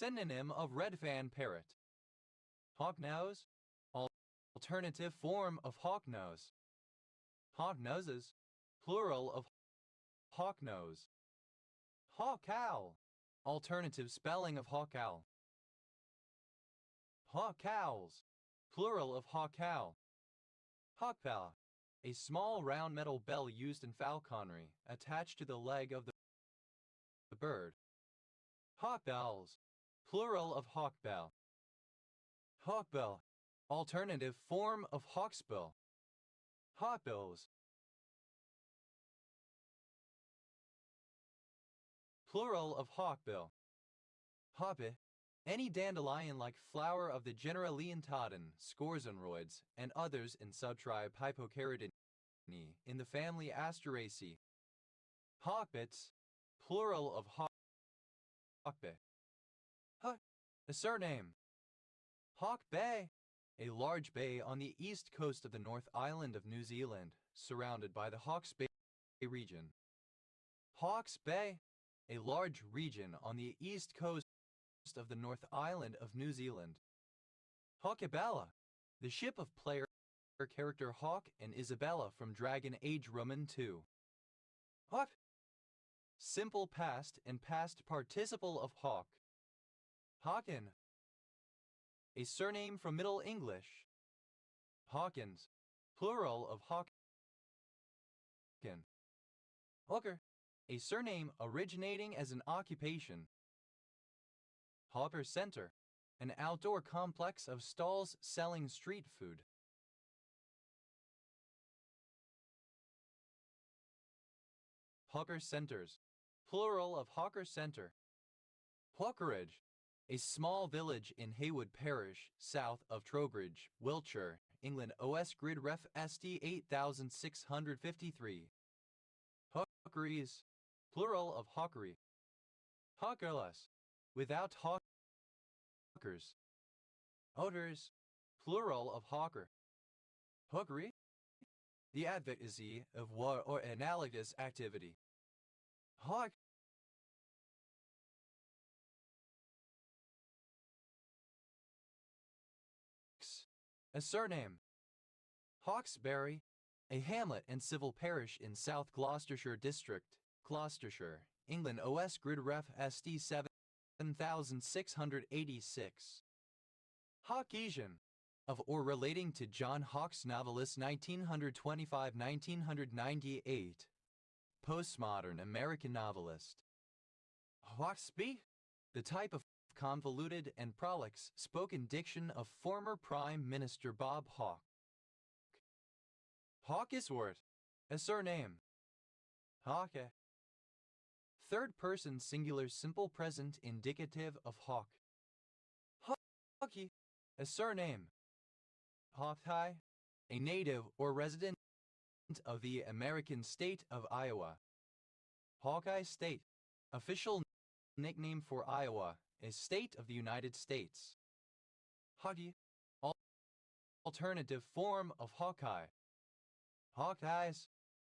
synonym of red fan parrot. Hawknose, alternative form of hawknose. Hawknoses, plural of hawknose. Hawkowl, alternative spelling of hawkowl. Hawkowls, plural of hawkowl. Hawkbell, a small round metal bell used in falconry, attached to the leg of the bird. Hawkbells, plural of hawkbell. Hawkbell, alternative form of hawksbill. Hawkbills, plural of hawkbill. Hawkbit, any dandelion-like flower of the genera Leontodon, Scorzonroids, and others in subtribe Hypocaridinae in the family Asteraceae. Hawkbits, plural of hawkbit. A surname. Hawke Bay, a large bay on the east coast of the North Island of New Zealand, surrounded by the Hawke's Bay region. Hawke's Bay, a large region on the east coast of the North Island of New Zealand. Hawkabella, the ship of player character Hawke and Isabella from Dragon Age Roman II. Hawk, simple past and past participle of hawk. Hawken, a surname from Middle English. Hawkins, plural of Hawken. Hawker, a surname originating as an occupation. Hawker Center, an outdoor complex of stalls selling street food. Hawker Centers, plural of Hawker Center. Hawkeridge, a small village in Haywood Parish, south of Trowbridge, Wiltshire, England. OS Grid Ref SD 8653. Hawkeries, plural of hawkery. Hawkerless, without hawkers. Hawkers, plural of hawker. Hawkery, the advocacy of war or analogous activity. Hawk, a surname. Hawkesbury, a hamlet and civil parish in South Gloucestershire District, Gloucestershire, England. OS Grid Ref SD 7686. Hawkesian, of or relating to John Hawkes novelist 1925-1998. Postmodern American novelist. Hawksby, the type of convoluted and prolix spoken diction of former Prime Minister Bob Hawke. Hawkesworth, a surname. Hawke, third person singular simple present indicative of hawk. Hawkeye, a surname. Hawkeye, a native or resident of the American state of Iowa. Hawkeye State, official nickname for Iowa, a state of the United States. Hawkeye, alternative form of Hawkeye. Hawkeyes,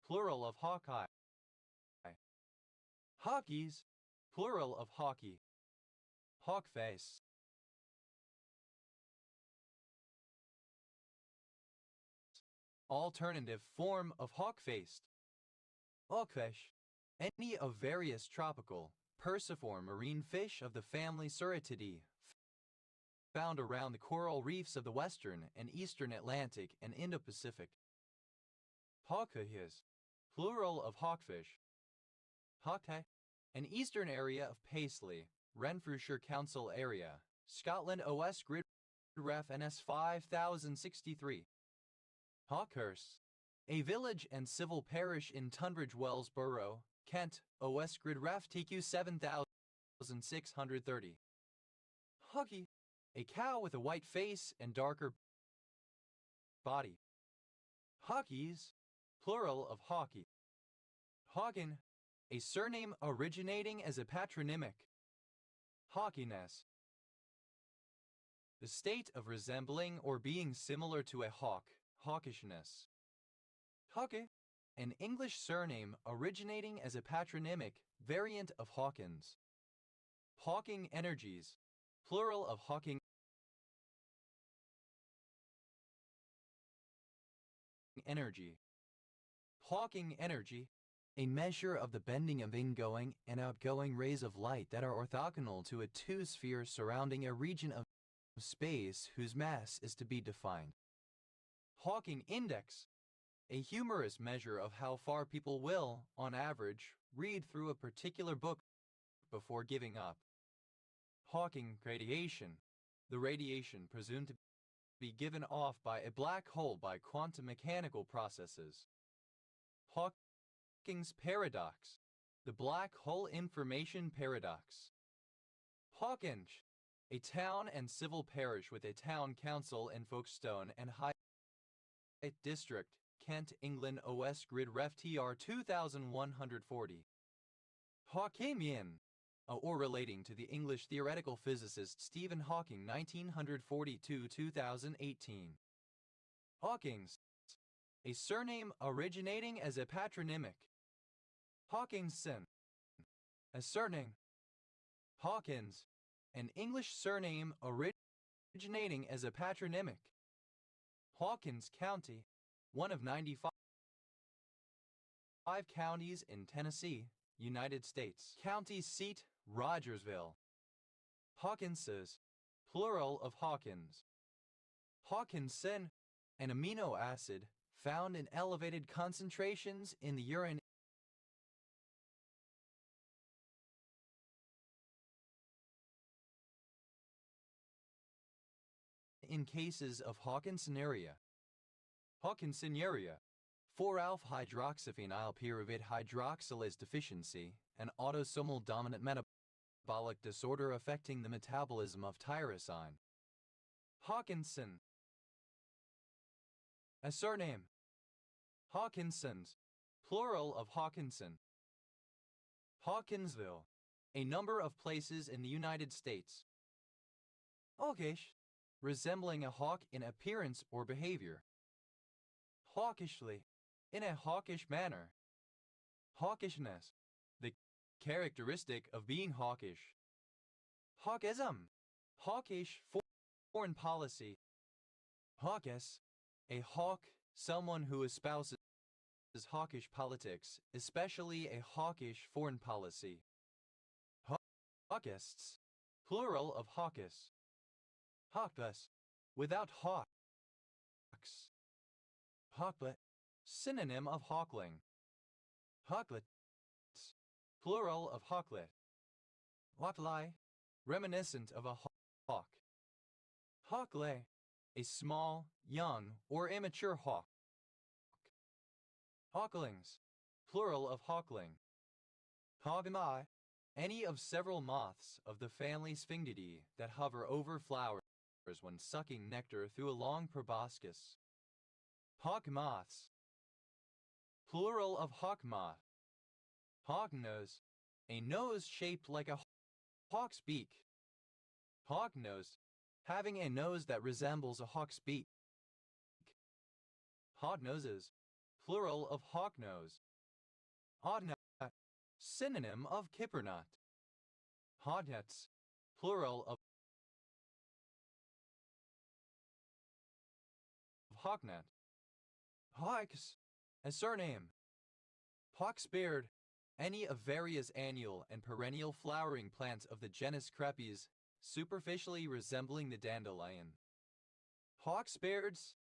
plural of Hawkeye. Hawkies, plural of hockey. Hawkface, alternative form of hawk-faced. Hawkfish, any of various tropical, perciform marine fish of the family Ceratidae, found around the coral reefs of the western and eastern Atlantic and Indo-Pacific. Hawkeyes, plural of hawkfish. Hawkeye, an eastern area of Paisley, Renfrewshire Council area, Scotland. OS Grid Ref NS 5063. Hawkhurst, a village and civil parish in Tunbridge Wells Borough, Kent. OS Grid Ref TQ 7630. Hawkey, a cow with a white face and darker body. Hawkeys, plural of hockey. Hawken, a surname originating as a patronymic. Hawkiness, the state of resembling or being similar to a hawk, hawkishness. Hawke, an English surname originating as a patronymic variant of Hawkins. Hawking energies, plural of hawking energy. Hawking energy, a measure of the bending of ingoing and outgoing rays of light that are orthogonal to a two-sphere surrounding a region of space whose mass is to be defined. Hawking index, a humorous measure of how far people will, on average, read through a particular book before giving up. Hawking radiation, the radiation presumed to be given off by a black hole by quantum mechanical processes. Hawking's paradox, the black hole information paradox. Hawkinge, a town and civil parish with a town council in Folkestone and High District, Kent, England. OS Grid Ref TR 2140. Hawkinian, or relating to the English theoretical physicist Stephen Hawking 1942-2018. Hawkins, a surname originating as a patronymic. Hawkinson, a surname. Hawkins, an English surname originating as a patronymic. Hawkins County, one of 95 counties in Tennessee, United States. County seat, Rogersville. Hawkinses, plural of Hawkins. Hawkinson, an amino acid found in elevated concentrations in the urine in cases of Hawkinsonuria. Hawkinsonuria, 4-alpha-hydroxyphenyl pyruvate hydroxylase deficiency, an autosomal dominant metabolic disorder affecting the metabolism of tyrosine. Hawkinson, a surname. Hawkinsons, plural of Hawkinson. Hawkinsville, a number of places in the United States. Hawkish, resembling a hawk in appearance or behavior. Hawkishly, in a hawkish manner. Hawkishness, the characteristic of being hawkish. Hawkism, hawkish foreign policy. Hawkish, a hawk, someone who espouses hawkish politics, especially a hawkish foreign policy. Hawkists, plural of hawkis. Hawkless, without hawks. Hawklet, synonym of hawkling. Hawklets, plural of hawklet. Hawklie, reminiscent of a hawk. Hawkley, a small, young, or immature hawk. Hawklings, plural of hawkling. Hawkeye, any of several moths of the family Sphingidae that hover over flowers when sucking nectar through a long proboscis. Hawk moths, plural of hawk moth. Hawk nose, a nose shaped like a hawk's beak. Hawk nose, having a nose that resembles a hawk's beak. Hawk noses, plural of hawk nose. Hawknut, synonym of kippernut. Hawknuts, plural of hawknut. Hawks, a surname. Hawksbeard, any of various annual and perennial flowering plants of the genus Crepes, superficially resembling the dandelion. Hawksbeards,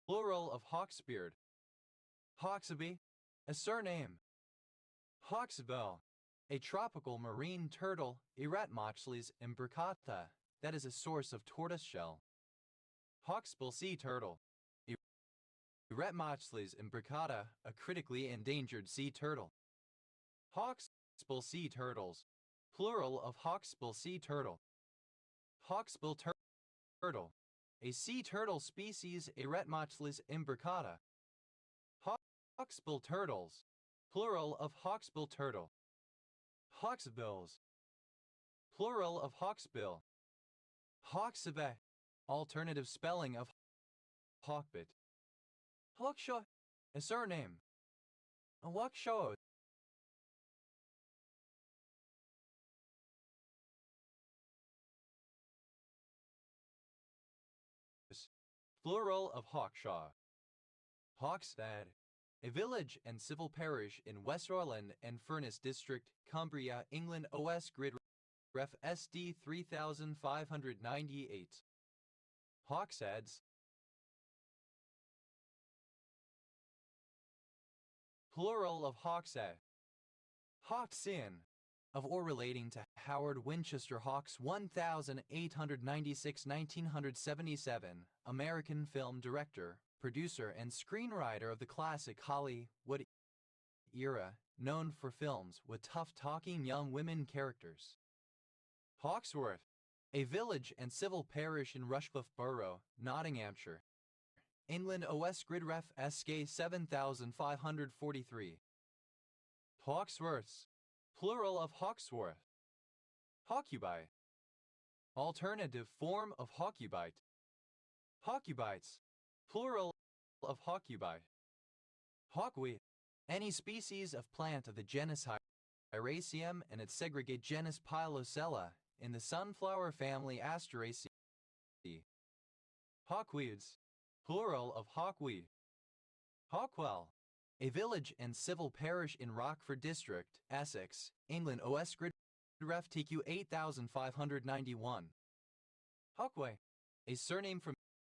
plural of hawksbeard. Hawksby, a surname. Hawksbill, a tropical marine turtle, Eretmochles imbricata, that is a source of tortoiseshell. Hawksbill sea turtle. Eretmochles imbricata, a critically endangered sea turtle. Hawksbill sea turtles, plural of hawksbill sea turtle. Hawksbill turtle, a sea turtle species Eretmochles imbricata. Hawksbill turtles, plural of hawksbill turtle. Hawksbills, plural of hawksbill. Hawksabay, alternative spelling of hawkbit. Hawkshaw, a surname. Hawkshaw, Plural of Hawkshaw. Hawkstad, a village and civil parish in Westmoreland and Furness District, Cumbria, England. OS Grid Ref SD 3598. Hawksads. Plural of Hawksad. Hawksin, of or relating to Howard Winchester Hawks 1896-1977, American film director, producer, and screenwriter of the classic Hollywood era, known for films with tough-talking young women characters. Hawksworth, a village and civil parish in Rushcliffe Borough, Nottinghamshire, England. OS Grid Ref SK 7543. Hawksworths, plural of Hawksworth. Hawkubai, alternative form of Hawkubite. Hawkubites, plural of Hawkubai. Hawkweed, any species of plant of the genus Hieraceum and its segregate genus Pilosella in the sunflower family Asteraceae. Hawkweeds, plural of hawkweed. Hawkwell, a village and civil parish in Rockford District, Essex, England. OS Grid Ref TQ 8591. Hawkway, a surname from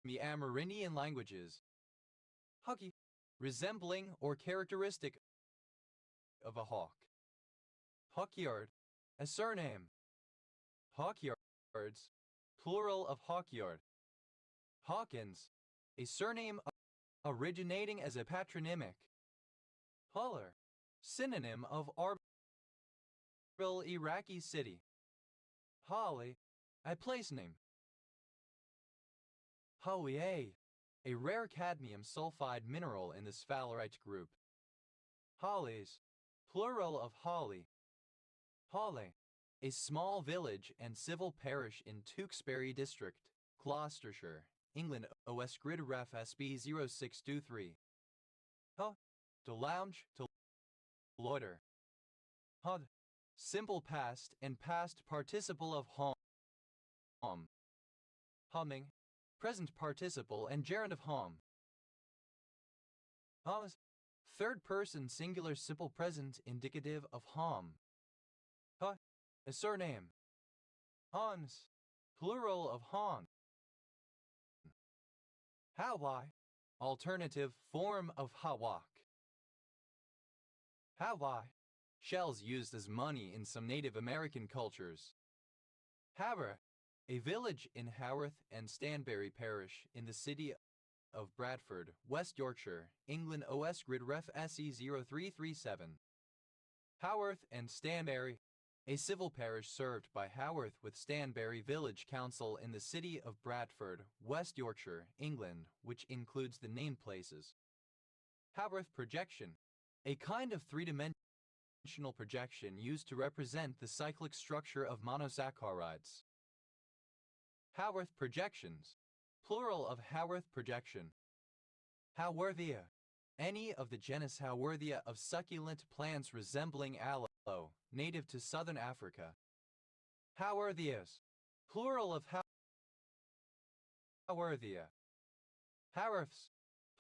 the Amerindian languages. Hawky, resembling or characteristic of a hawk. Hawkyard, a surname. Hawkyards, plural of hawkyard. Hawkins, a surname originating as a patronymic. Holler, synonym of Erbil, Iraqi city. Holly, a place name. Howier, a rare cadmium sulfide mineral in the sphalerite group. Hollies, plural of holly. Hawley, a small village and civil parish in Tewkesbury District, Gloucestershire, England. OS Grid Ref SB 0623. To lounge, to loiter. Hod, simple past and past participle of hum. Humming, present participle and gerund of hum. Hums, third person singular simple present indicative of hum. A surname. Hans, plural of hon. Hawai, alternative form of hawak. Hawaii, shells used as money in some Native American cultures. Havre, a village in Haworth and Stanbury Parish in the city of Bradford, West Yorkshire, England. OS Grid Ref SE 0337. Haworth and Stanbury, a civil parish served by Haworth with Stanbury Village Council in the city of Bradford, West Yorkshire, England, which includes the named places. Haworth projection, a kind of three-dimensional projection used to represent the cyclic structure of monosaccharides. Haworth projections, plural of Haworth projection. Haworthia, any of the genus Haworthia of succulent plants resembling aloe, native to southern Africa. Haworthias, plural of Haworthia. Haworths,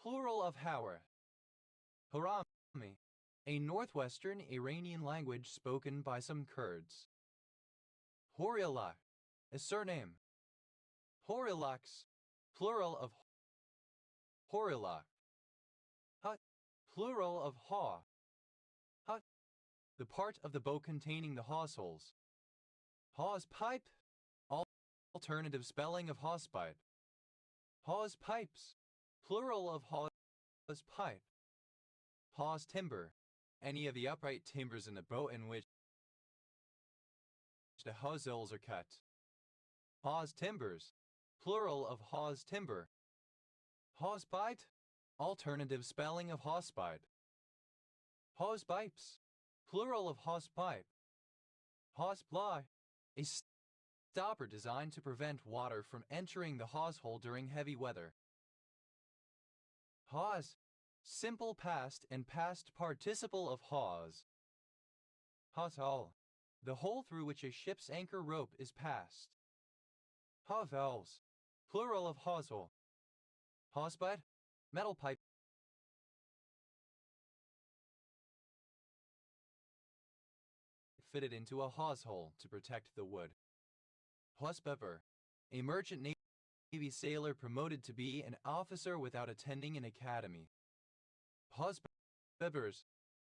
plural of Haworth. Harami, a northwestern Iranian language spoken by some Kurds. Horialak, a surname. Horialaks, plural of Horialak. Hut, plural of haw. Hut, the part of the bow containing the hawse holes. Hawse pipe, alternative spelling of hawspipe. Hawse pipes, plural of hawse pipe. Hawse timber, any of the upright timbers in the boat in which the hawse holes are cut. Hawse timbers, plural of hawse timber. Hawsebite, alternative spelling of hawsebite. Hawsepipes, plural of hawsepipe. Hawseply, a stopper designed to prevent water from entering the hawse hole during heavy weather. Hawse, simple past and past participle of hawse. Hawse-hole, the hole through which a ship's anchor rope is passed. Hawse-holes, plural of hawse-hole. Hawsbite, metal pipe fitted into a hawse hole to protect the wood. Hawsbever, a merchant Navy sailor promoted to be an officer without attending an academy. Hawsbevers,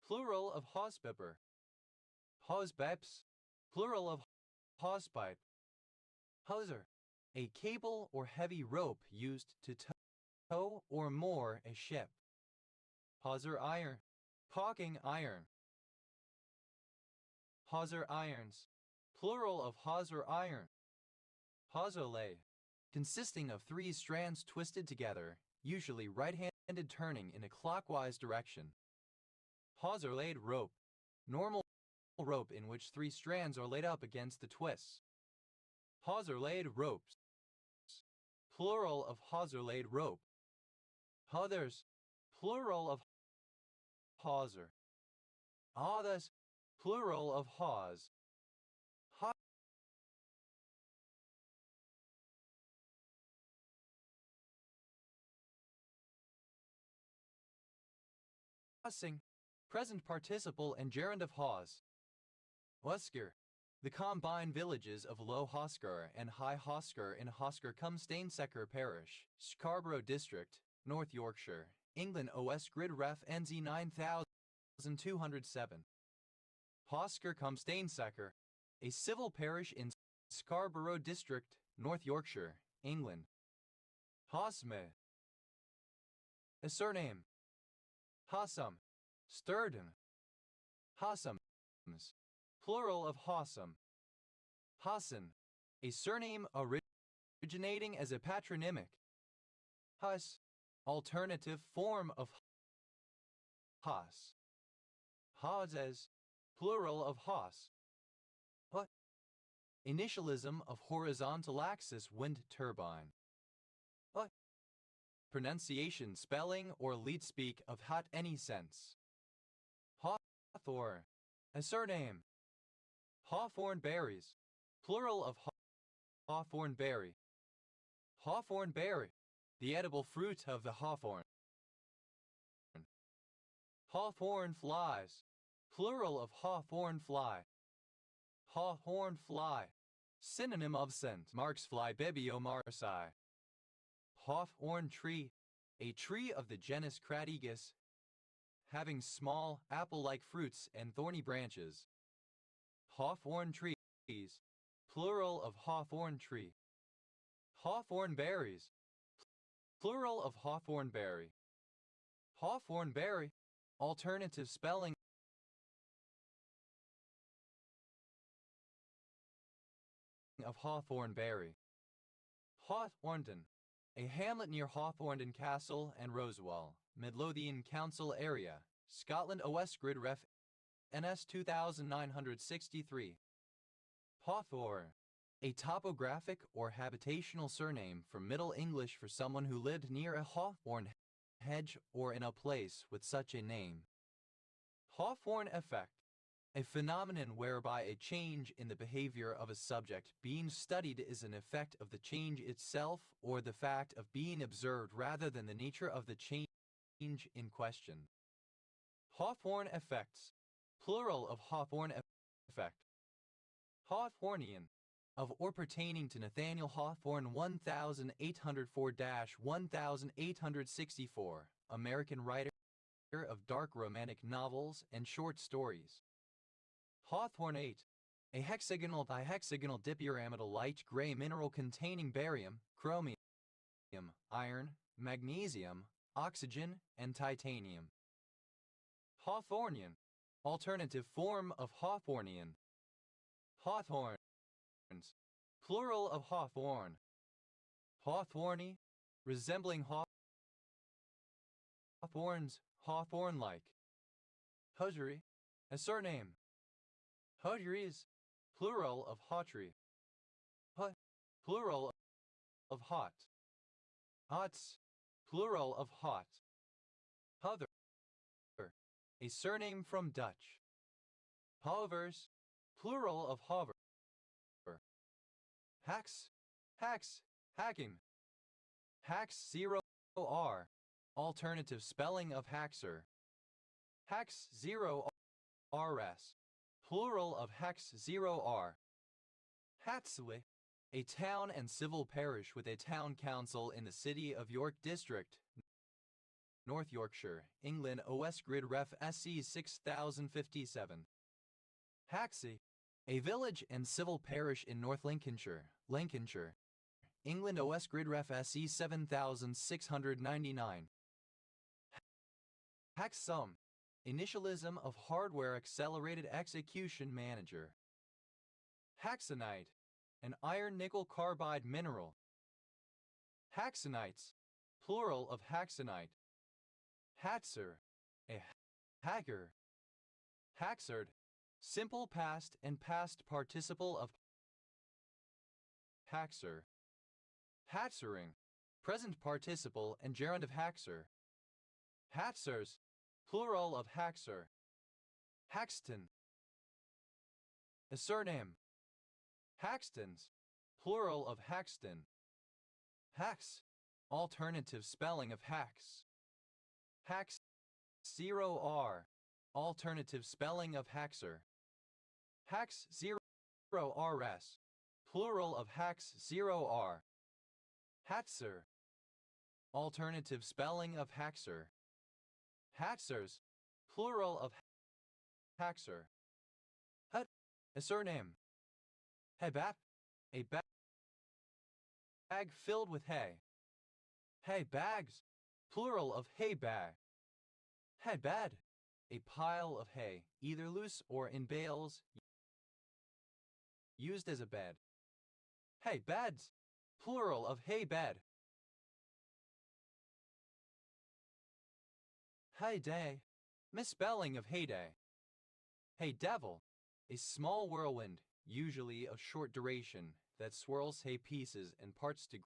plural of Hawsbeber. Hawsbeps, plural of hawsepipe. Hawser, a cable or heavy rope used to tow or moor a ship. Hawser iron, caulking iron. Hawser irons, plural of hawser iron. Hawserlay, consisting of 3 strands twisted together, usually right-handed turning in a clockwise direction. Hawser-laid rope, normal rope in which 3 strands are laid up against the twists. Hawser-laid ropes, plural of hawser-laid rope. Hawthers, plural of hawser. Hawthus, plural of hawse. Hawsing, present participle and gerund of hawse. Husker, the combined villages of Low Hosker and High Hosker in Hosker-cum-Stainsecker Parish, Scarborough District, North Yorkshire, England. OS Grid Ref NZ 9207. Hosker-cum-Stainsecker, a civil parish in Scarborough District, North Yorkshire, England. Hawsme, a surname. Hawsome, Sturden. Hawsomes, plural of Hawsome. Hawson, a surname originating as a patronymic. Huss, alternative form of Haas. Hawses, plural of Haas. Hut, initialism of horizontal axis wind turbine. Hut, pronunciation, spelling, or leet speak of hot any sense. Hawthorn, a surname. Hawthorn berries, plural of hawthorn berry. Hawthorn berry, the edible fruit of the hawthorn. Hawthorn flies, plural of hawthorn fly. Hawthorn fly, synonym of scent. Marks fly Bibio marsi. Hawthorn tree, a tree of the genus Crataegus, having small, apple-like fruits and thorny branches. Hawthorn trees, plural of hawthorn tree. Hawthorn berries, plural of hawthorn berry. Hawthorn berry, alternative spelling of hawthorn berry. Hawthornton, a hamlet near Hawthornton Castle and Rosewall, Midlothian Council area, Scotland. OS Grid Ref NS 2963. Hawthorn, a topographic or habitational surname from Middle English for someone who lived near a hawthorn hedge or in a place with such a name. Hawthorn effect, a phenomenon whereby a change in the behavior of a subject being studied is an effect of the change itself or the fact of being observed rather than the nature of the change in question. Hawthorn effects, plural of Hawthorn effect. Hawthornian, of or pertaining to Nathaniel Hawthorne 1804-1864, American writer of dark romantic novels and short stories. Hawthornate, a hexagonal dihexagonal dipyramidal light gray mineral containing barium, chromium, iron, magnesium, oxygen, and titanium. Hawthornian, alternative form of Hawthornian. Hawthorns, plural of hawthorn. Hawthorny, resembling hawthorns, hawthorn-like. Hosiery, a surname. Hosieries, plural of hawtree. Plural of hot. Hots, plural of hot. Hother, a surname from Dutch. Hovers, plural of hover. Hacks, hacks, hacking. Hacks R. Alternative spelling of Haxor. Hax 0 RS. Plural of Hax 0 R. Hatswe. A town and civil parish with a town council in the City of York District, North Yorkshire, England. OS Grid Ref SC 6057. Haxey. A village and civil parish in North Lincolnshire, England. OS Grid Ref SC 7699. Haxsum. Initialism of Hardware Accelerated Execution Manager. Haxonite. An iron-nickel carbide mineral. Haxonites. Plural of haxonite. Hatzer. A hacker. Haxard. Simple past and past participle of haxer. Hatzering. Present participle and gerund of haxer. Hatzers. Plural of haxer. Haxton. A surname. Haxtons. Plural of Haxton. Hax. Alternative spelling of Hax. Hax 0 R. Alternative spelling of Haxer. Hax 0 RS. Plural of Hax 0 R. Hatzer. Alternative spelling of Haxer. Hatzers. Plural of Haxer. Hut. A surname. Hebap. A bag filled with hay. Hay bags. Plural of hay bag. Headbed. A pile of hay, either loose or in bales, used as a bed. Hay beds. Plural of hay bed. Heyday. Misspelling of heyday. Hay devil. A small whirlwind, usually of short duration, that swirls hay pieces and parts to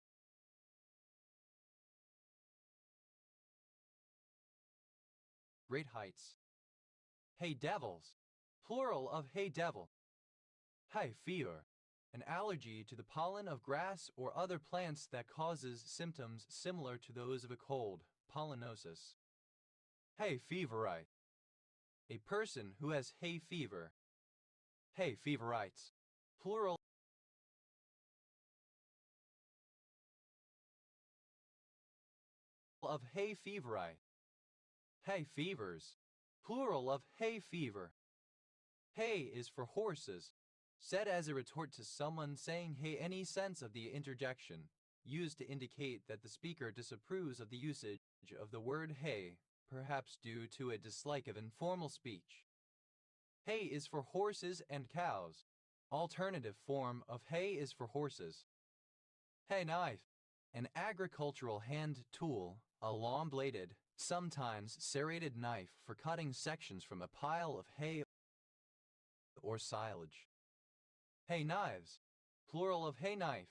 great heights. Hay devils. Plural of hay devil. Hay fever. An allergy to the pollen of grass or other plants that causes symptoms similar to those of a cold, pollenosis. Hay feverite. A person who has hay fever. Hay feverites. Plural of hay feverite. Hay fevers. Plural of hay fever. Hay is for horses. Said as a retort to someone saying hey. Any sense of the interjection, used to indicate that the speaker disapproves of the usage of the word hay, perhaps due to a dislike of informal speech. Hay is for horses and cows. Alternative form of hay is for horses. Hay knife. An agricultural hand tool, a long-bladed, sometimes serrated knife for cutting sections from a pile of hay or silage. Hay knives. Plural of hay knife.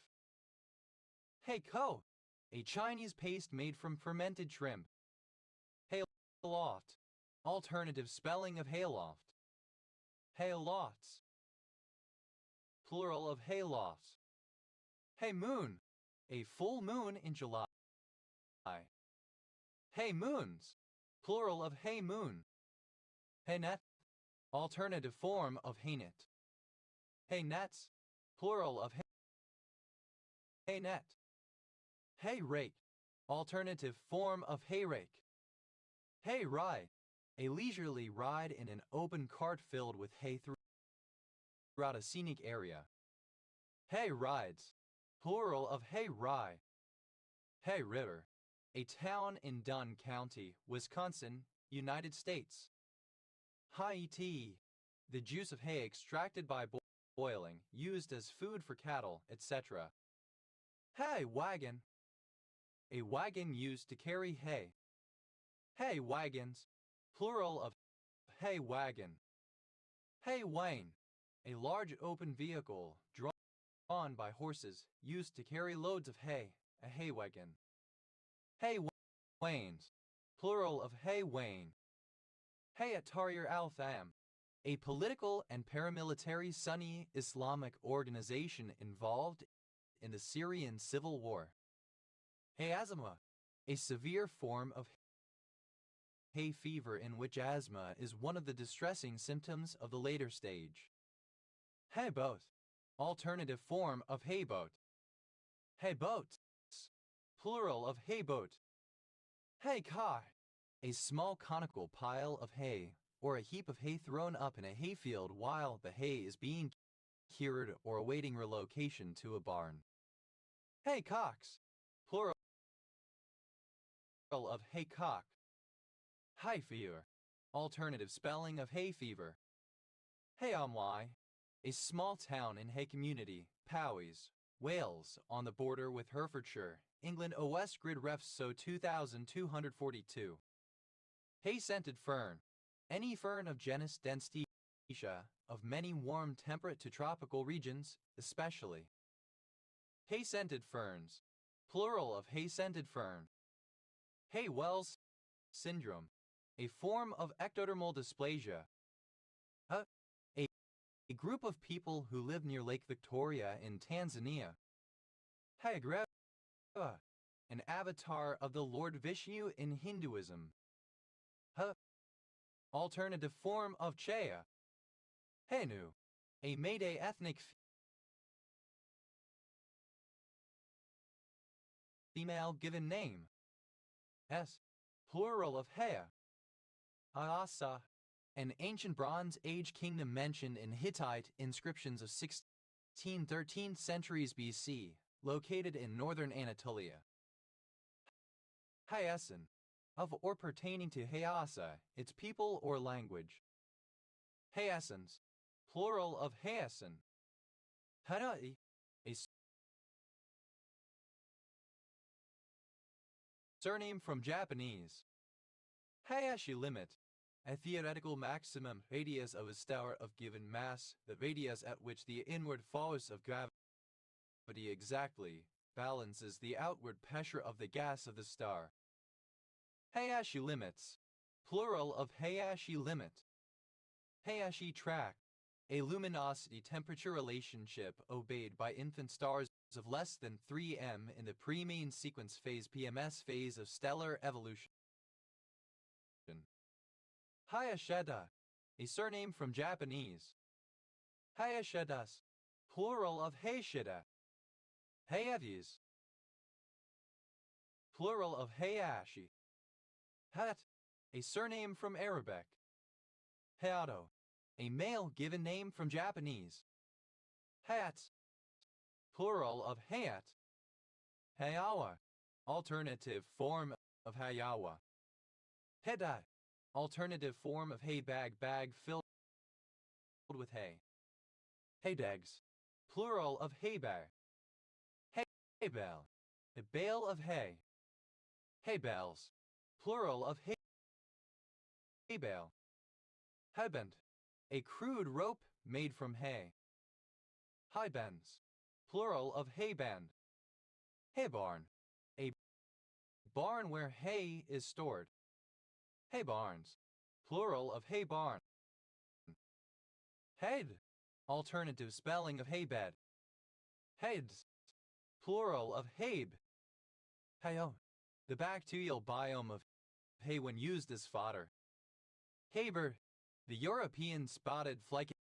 Hay ko. A Chinese paste made from fermented shrimp. Hayloft. Alternative spelling of hayloft. Haylofts. Plural of haylofts. Hay moon. A full moon in July. Hay moons. Plural of hay moon. Haynet. Alternative form of haynet. Hay nets. Plural of hay net. Hay rake. Alternative form of hay rake. Hay ride. A leisurely ride in an open cart filled with hay throughout a scenic area. Hay rides. Plural of hay rye. Hay River. A town in Dunn County, Wisconsin, United States. Hay tea. The juice of hay extracted by boiling, used as food for cattle, etc. Hay wagon. A wagon used to carry hay. Hay wagons. Plural of hay wagon. Hay wain. A large open vehicle drawn by horses used to carry loads of hay, a hay wagon. Hay wains. Plural of hay wain. Hayat Tahrir al-Sham. A political and paramilitary Sunni Islamic organization involved in the Syrian civil war. Hay Azimah. a severe form of hay fever in which asthma is one of the distressing symptoms of the later stage. Hayboat, alternative form of hayboat. Hayboats, plural of hayboat. Haycar, a small conical pile of hay or a heap of hay thrown up in a hayfield while the hay is being cured or awaiting relocation to a barn. Haycocks, plural of haycock. Hay fever, alternative spelling of hay fever. Hay-on-Wye, a small town in Hay Community, Powys, Wales, on the border with Herefordshire, England. OS Grid Ref So 2242. Hay-scented fern, any fern of genus Denstecia, of many warm temperate to tropical regions, especially. Hay-scented ferns, plural of hay-scented fern. Hay-Wells syndrome, a form of ectodermal dysplasia. A group of people who live near Lake Victoria in Tanzania. Hayagreva, an avatar of the Lord Vishnu in Hinduism. Alternative form of Chaya. Henu, a Meitei ethnic female given name. Plural of Hea. Haasa, an ancient Bronze Age kingdom mentioned in Hittite inscriptions of 16th–13th centuries BC, located in northern Anatolia. Hayasan, of or pertaining to Hayasa, its people or language. Hayasans, plural of Hayasan. Harai, a surname from Japanese. Hayashi limit, a theoretical maximum radius of a star of given mass, the radius at which the inward force of gravity exactly balances the outward pressure of the gas of the star. Hayashi limits, plural of Hayashi limit. Hayashi track, a luminosity-temperature relationship obeyed by infant stars of less than 3 m in the pre-main sequence phase PMS phase of stellar evolution. Hayashida, a surname from Japanese. Hayashidas, plural of Hayashida. Hayavis, plural of Hayashi. Hat, a surname from Arabic. Hayato, a male given name from Japanese. Hayat, plural of Hayat. Hayawa, alternative form of Hayawa. Heda, alternative form of hay bag filled with hay. Haydags, plural of haybag. Haybale, a bale of hay. Haybales, plural of haybale. Hayband, a crude rope made from hay. Haybands, plural of hayband. Haybarn, a barn where hay is stored. Haybarns, plural of haybarn. Haid, alternative spelling of haybed. Haids, plural of haib. Hayo, the bacterial biome of hay when used as fodder. Haber, the European spotted flycatcher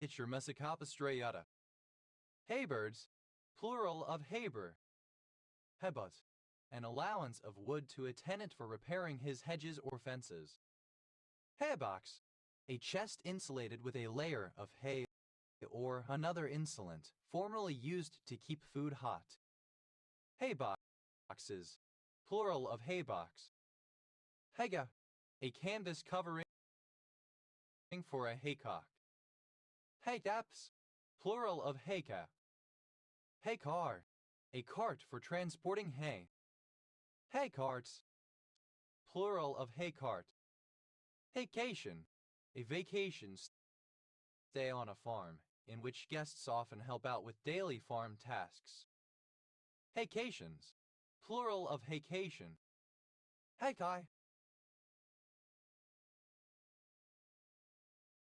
Muscicapa striata. Haybirds, plural of haber. Hebut, an allowance of wood to a tenant for repairing his hedges or fences. Haybox, a chest insulated with a layer of hay or another insulant, formerly used to keep food hot. Hayboxes, plural of haybox. Hega, a canvas covering for a haycock. Haydaps, plural of haycap. Haycar, a cart for transporting hay. Haycarts, plural of haycart. Haycation, a vacation stay on a farm, in which guests often help out with daily farm tasks. Haycations, plural of haycation. Haykai,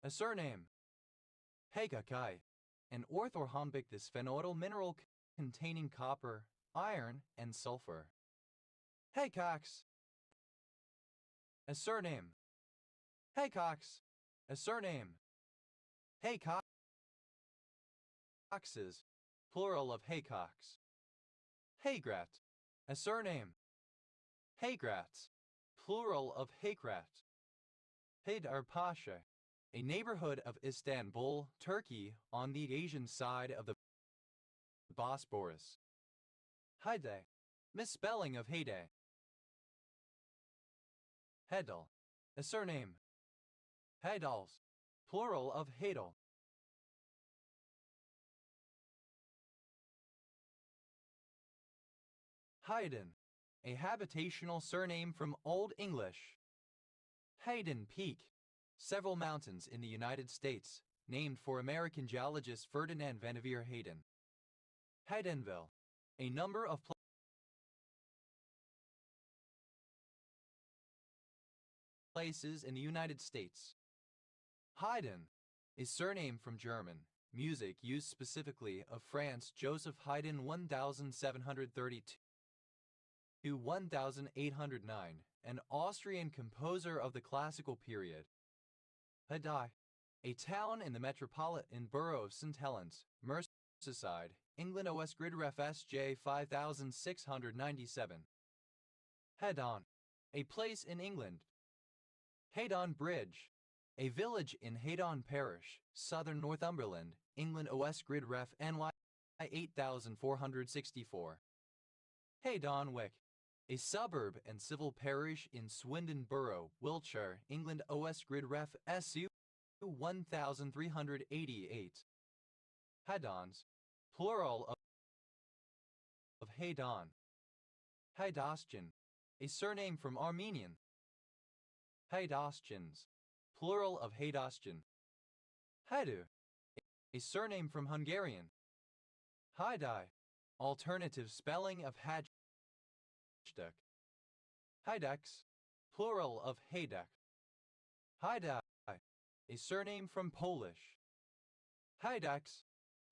a surname. Haykakai, an orthorhombic bisphenol mineral containing copper, iron, and sulfur. Haycox. A surname. Haycox. A surname. Haycoxes. Plural of haycocks. Haygrat. A surname. Haygrats. Plural of haygrat. Haydarpaşa. A neighborhood of Istanbul, Turkey, on the Asian side of the Bosporus. Hayday. Misspelling of heyday. Hedal. A surname. Haydals. Plural of Haydal. Haydn. A habitational surname from Old English. Hayden Peak. Several mountains in the United States, named for American geologist Ferdinand Vanderveer Hayden. Haydenville. A number of places in the United States. Haydn. A surname from German. Music used specifically of France Joseph Haydn 1732 to 1809, an Austrian composer of the classical period. Hadai. A town in the metropolitan borough of St. Helens, Merseyside, England. OS Grid Ref SJ 5697. Hedon. A place in England. Haydon Bridge. A village in Haydon Parish, southern Northumberland, England. OS Grid Ref NY 8464. Haydon Wick. A suburb and civil parish in Swindon Borough, Wiltshire, England. OS Grid Ref SU 1388. Haydons. Plural of Haydon. Haydostyan. A surname from Armenian. Haydostyans. Plural of Haydostyan. Haidu. A surname from Hungarian. Haidai. Alternative spelling of Hajduk. Haidex. Plural of Haydek. Haidai. A surname from Polish. Haidex.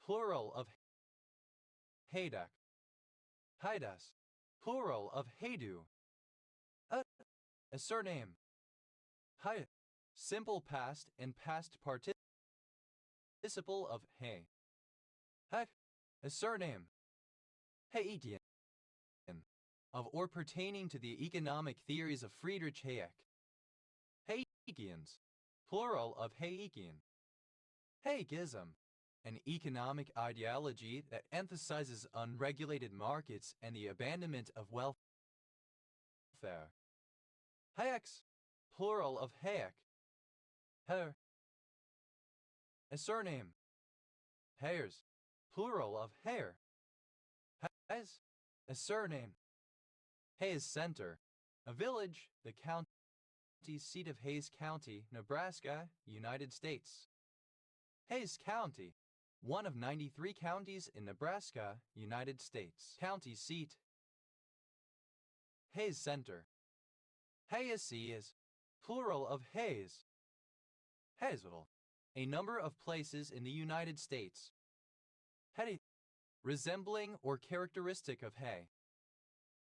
Plural of Haydek. Haidas. Plural of Haydu. A surname. Hay. Simple past and past participle of hay. Hek. A surname. Hayetian. Of or pertaining to the economic theories of Friedrich Hayek. Hayekians. Plural of Hayekian. Hayekism. An economic ideology that emphasizes unregulated markets and the abandonment of welfare. Hayeks. Plural of Hayek. Her. A surname. Hayers. Plural of Hayer. Hayes. A surname. Hayes Center. A village, the county seat of Hayes County, Nebraska, United States. Hayes County. One of 93 counties in Nebraska, United States. County seat. Hayes Center. Hayes is. Plural of Hayes. Hayesville. A number of places in the United States. Hay. Resembling or characteristic of hay.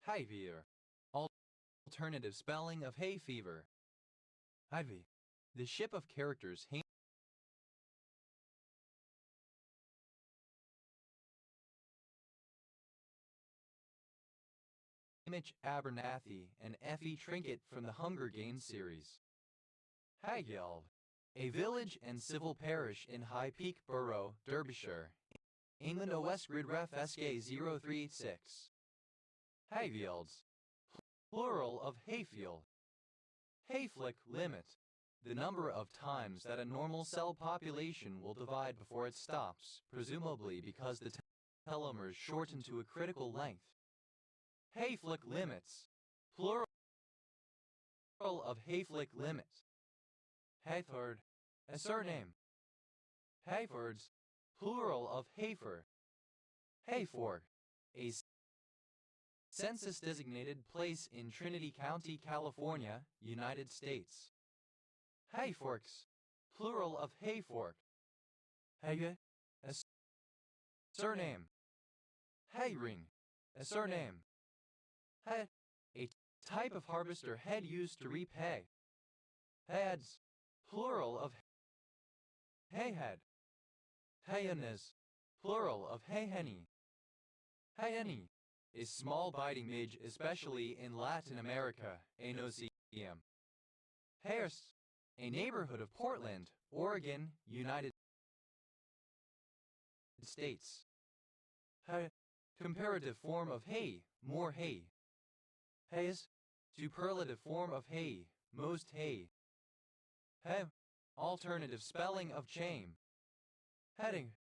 Hayveer. Alternative spelling of hay fever. Ivy. The ship of characters. Hamish Abernathy and Effie Trinket from the Hunger Games series. Hagyeld. A village and civil parish in High Peak Borough, Derbyshire, England. OS Grid Ref SK 036. Hayfields. Plural of hayfield. Hayflick limit. The number of times that a normal cell population will divide before it stops, presumably because the telomeres shorten to a critical length. Hayflick limits. Plural of Hayflick limit. Hayford. A surname. Hayfords. Plural of Hayfer. Hayfork. A census-designated place in Trinity County, California, United States. Hayforks. Plural of Hayfork. Haye. A surname. Hayring. A surname. Hay. A type of harvester head used to reap hay. Heads, plural of hayhead. Hayanis, plural of hayhenny. Hayhenny, a small biting midge especially in Latin America, Anoceum. Hayers, a neighborhood of Portland, Oregon, United States. Hay, comparative form of hay, more hay. Hayes, superlative form of hay, most hay. Hay, alternative spelling of chame. Heading,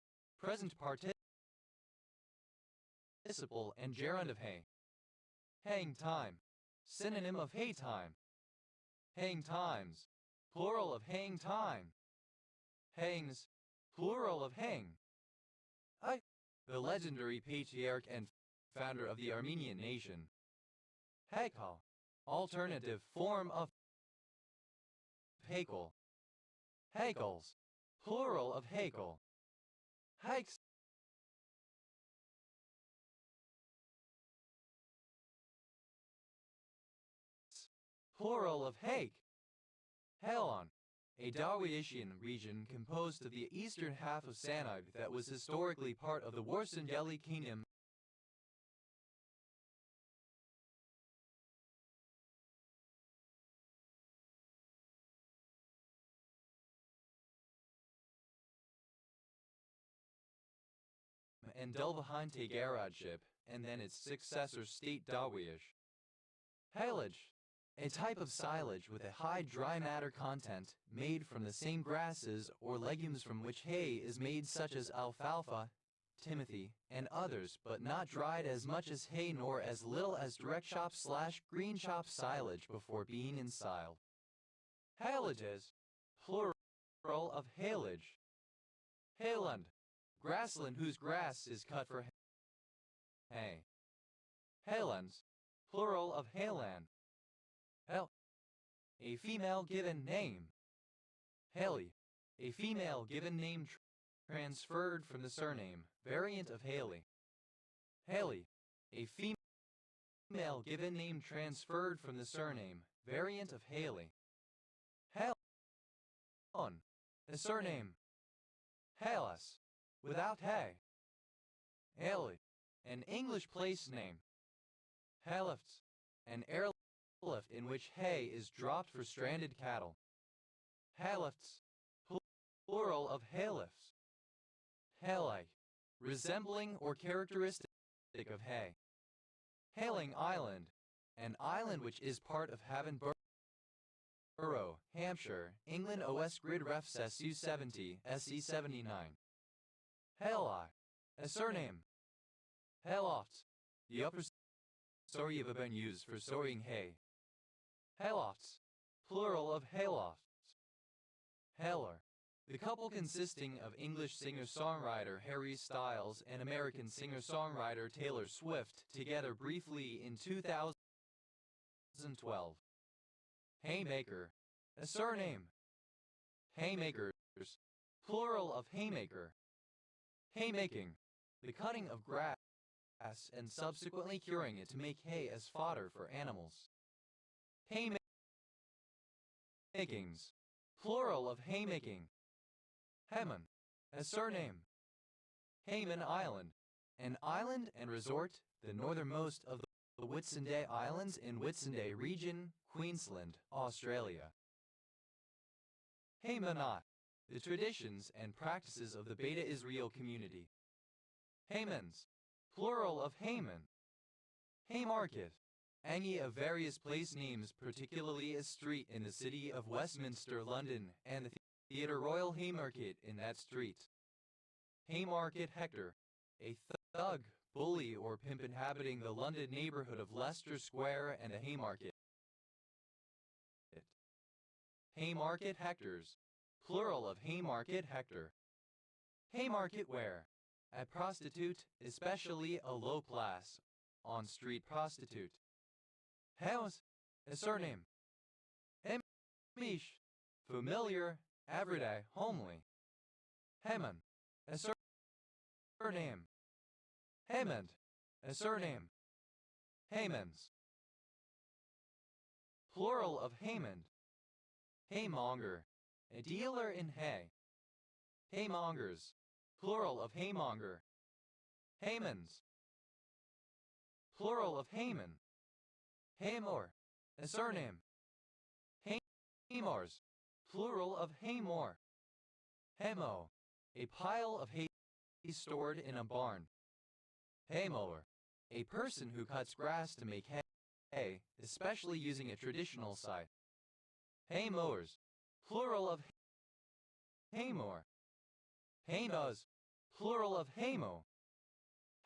present participle and gerund of hay. Haying time, synonym of hay time. Haying times, plural of haying time. Hayings, plural of hang. The legendary patriarch and founder of the Armenian nation. Haykal, alternative form of Haykal. Haykals, plural of Haykal. Hikes, plural of Hake. Helon, a Darwidian region composed of the eastern half of Sanag that was historically part of the Warsangeli kingdom and Delvahante Garadship, and then its successor state Dawish. Haylage, a type of silage with a high dry matter content, made from the same grasses or legumes from which hay is made, such as alfalfa, timothy, and others, but not dried as much as hay nor as little as direct chop/green chop silage before being ensiled. Haylages, plural of haylage. Hayland, grassland whose grass is cut for hay. Haylands, plural of hayland. Hel, a female given name. Haley, a female given name transferred from the surname, variant of Haley. Haley, a female given name transferred from the surname, variant of Haley. Helen, a surname. Halas, without hay. Haley, an English place name. Halifts, an airlift in which hay is dropped for stranded cattle. Halifts, plural of halifts. Halite, resembling or characteristic of hay. Hailing Island, an island which is part of Havant Borough, Hampshire, England. OS Grid Refs SU 70, SE 79. Halai, a surname. Halofts, the upper story of a been used for storing hay. Halofts, plural of halofts. Haller, the couple consisting of English singer-songwriter Harry Styles and American singer-songwriter Taylor Swift, together briefly in 2012. Haymaker, a surname. Haymakers, plural of haymaker. Haymaking, the cutting of grass and subsequently curing it to make hay as fodder for animals. Haymakings, plural of haymaking. Heman, a surname. Hayman Island, an island and resort, the northernmost of the Whitsunday Islands in Whitsunday Region, Queensland, Australia. Haymanot, the traditions and practices of the Beta Israel community. Haymans, plural of Hayman. Haymarket, Angie of various place names, particularly a street in the city of Westminster, London, and the Theatre Royal Haymarket in that street. Haymarket Hector, a thug, bully, or pimp inhabiting the London neighborhood of Leicester Square and the Haymarket. Haymarket Hectors, plural of Haymarket Hector. Haymarket ware, a prostitute, especially a low-class, on-street prostitute. House, a surname. Hemish, familiar, everyday, homely. Heman, a surname. Haymond, a surname. Haymans, plural of haymond. Haymonger, a dealer in hay. Haymongers, plural of haymonger. Haymans, plural of hayman. Haymor, a surname. Haymors, plural of haymor. Haymow, a pile of hay stored in a barn. Haymower, a person who cuts grass to make hay, especially using a traditional scythe. Haymowers, plural of haymower. Haymows, plural of haymow.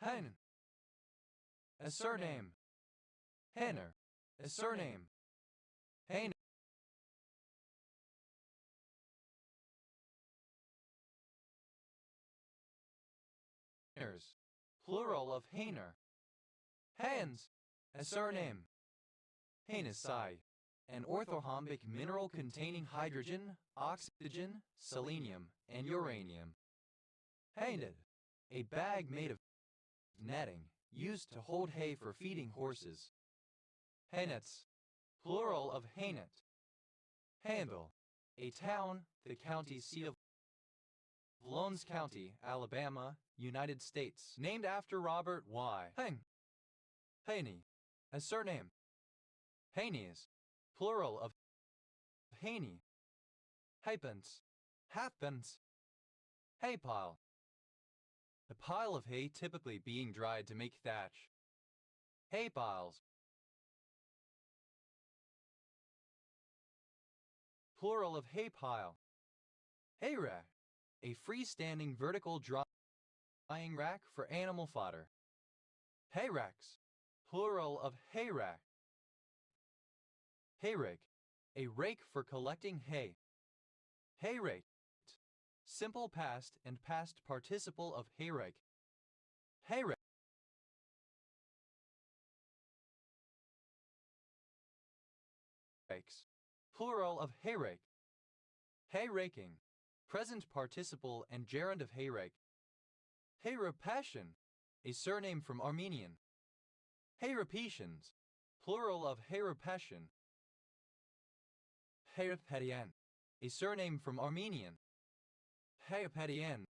Hen, a surname. Henner, a surname. Hayners, plural of hayner. Hans, a surname. Hainesi, an orthorhombic mineral containing hydrogen, oxygen, selenium, and uranium. Hained, a bag made of netting, used to hold hay for feeding horses. Haynets, plural of haynet. Haynville, a town, the county seat of Lowndes County, Alabama, United States, named after Robert Y. Hayne. Haney, a surname. Haneys, plural of Haney. Haypence, halfpence. Haypile, a pile of hay typically being dried to make thatch. Haypiles, plural of haypile. Hayrack, a freestanding vertical drying rack for animal fodder. Hayracks, plural of hayrack. Hayrake, a rake for collecting hay. Hayrake, simple past and past participle of hayrake. Hayrakes, plural of hayrake. Hayraking, present participle and gerund of hayrake. Hayrapetian, a surname from Armenian. Hayrapetians, plural of Hayrapetian. Hayrapetian, a surname from Armenian. Hayrapetians,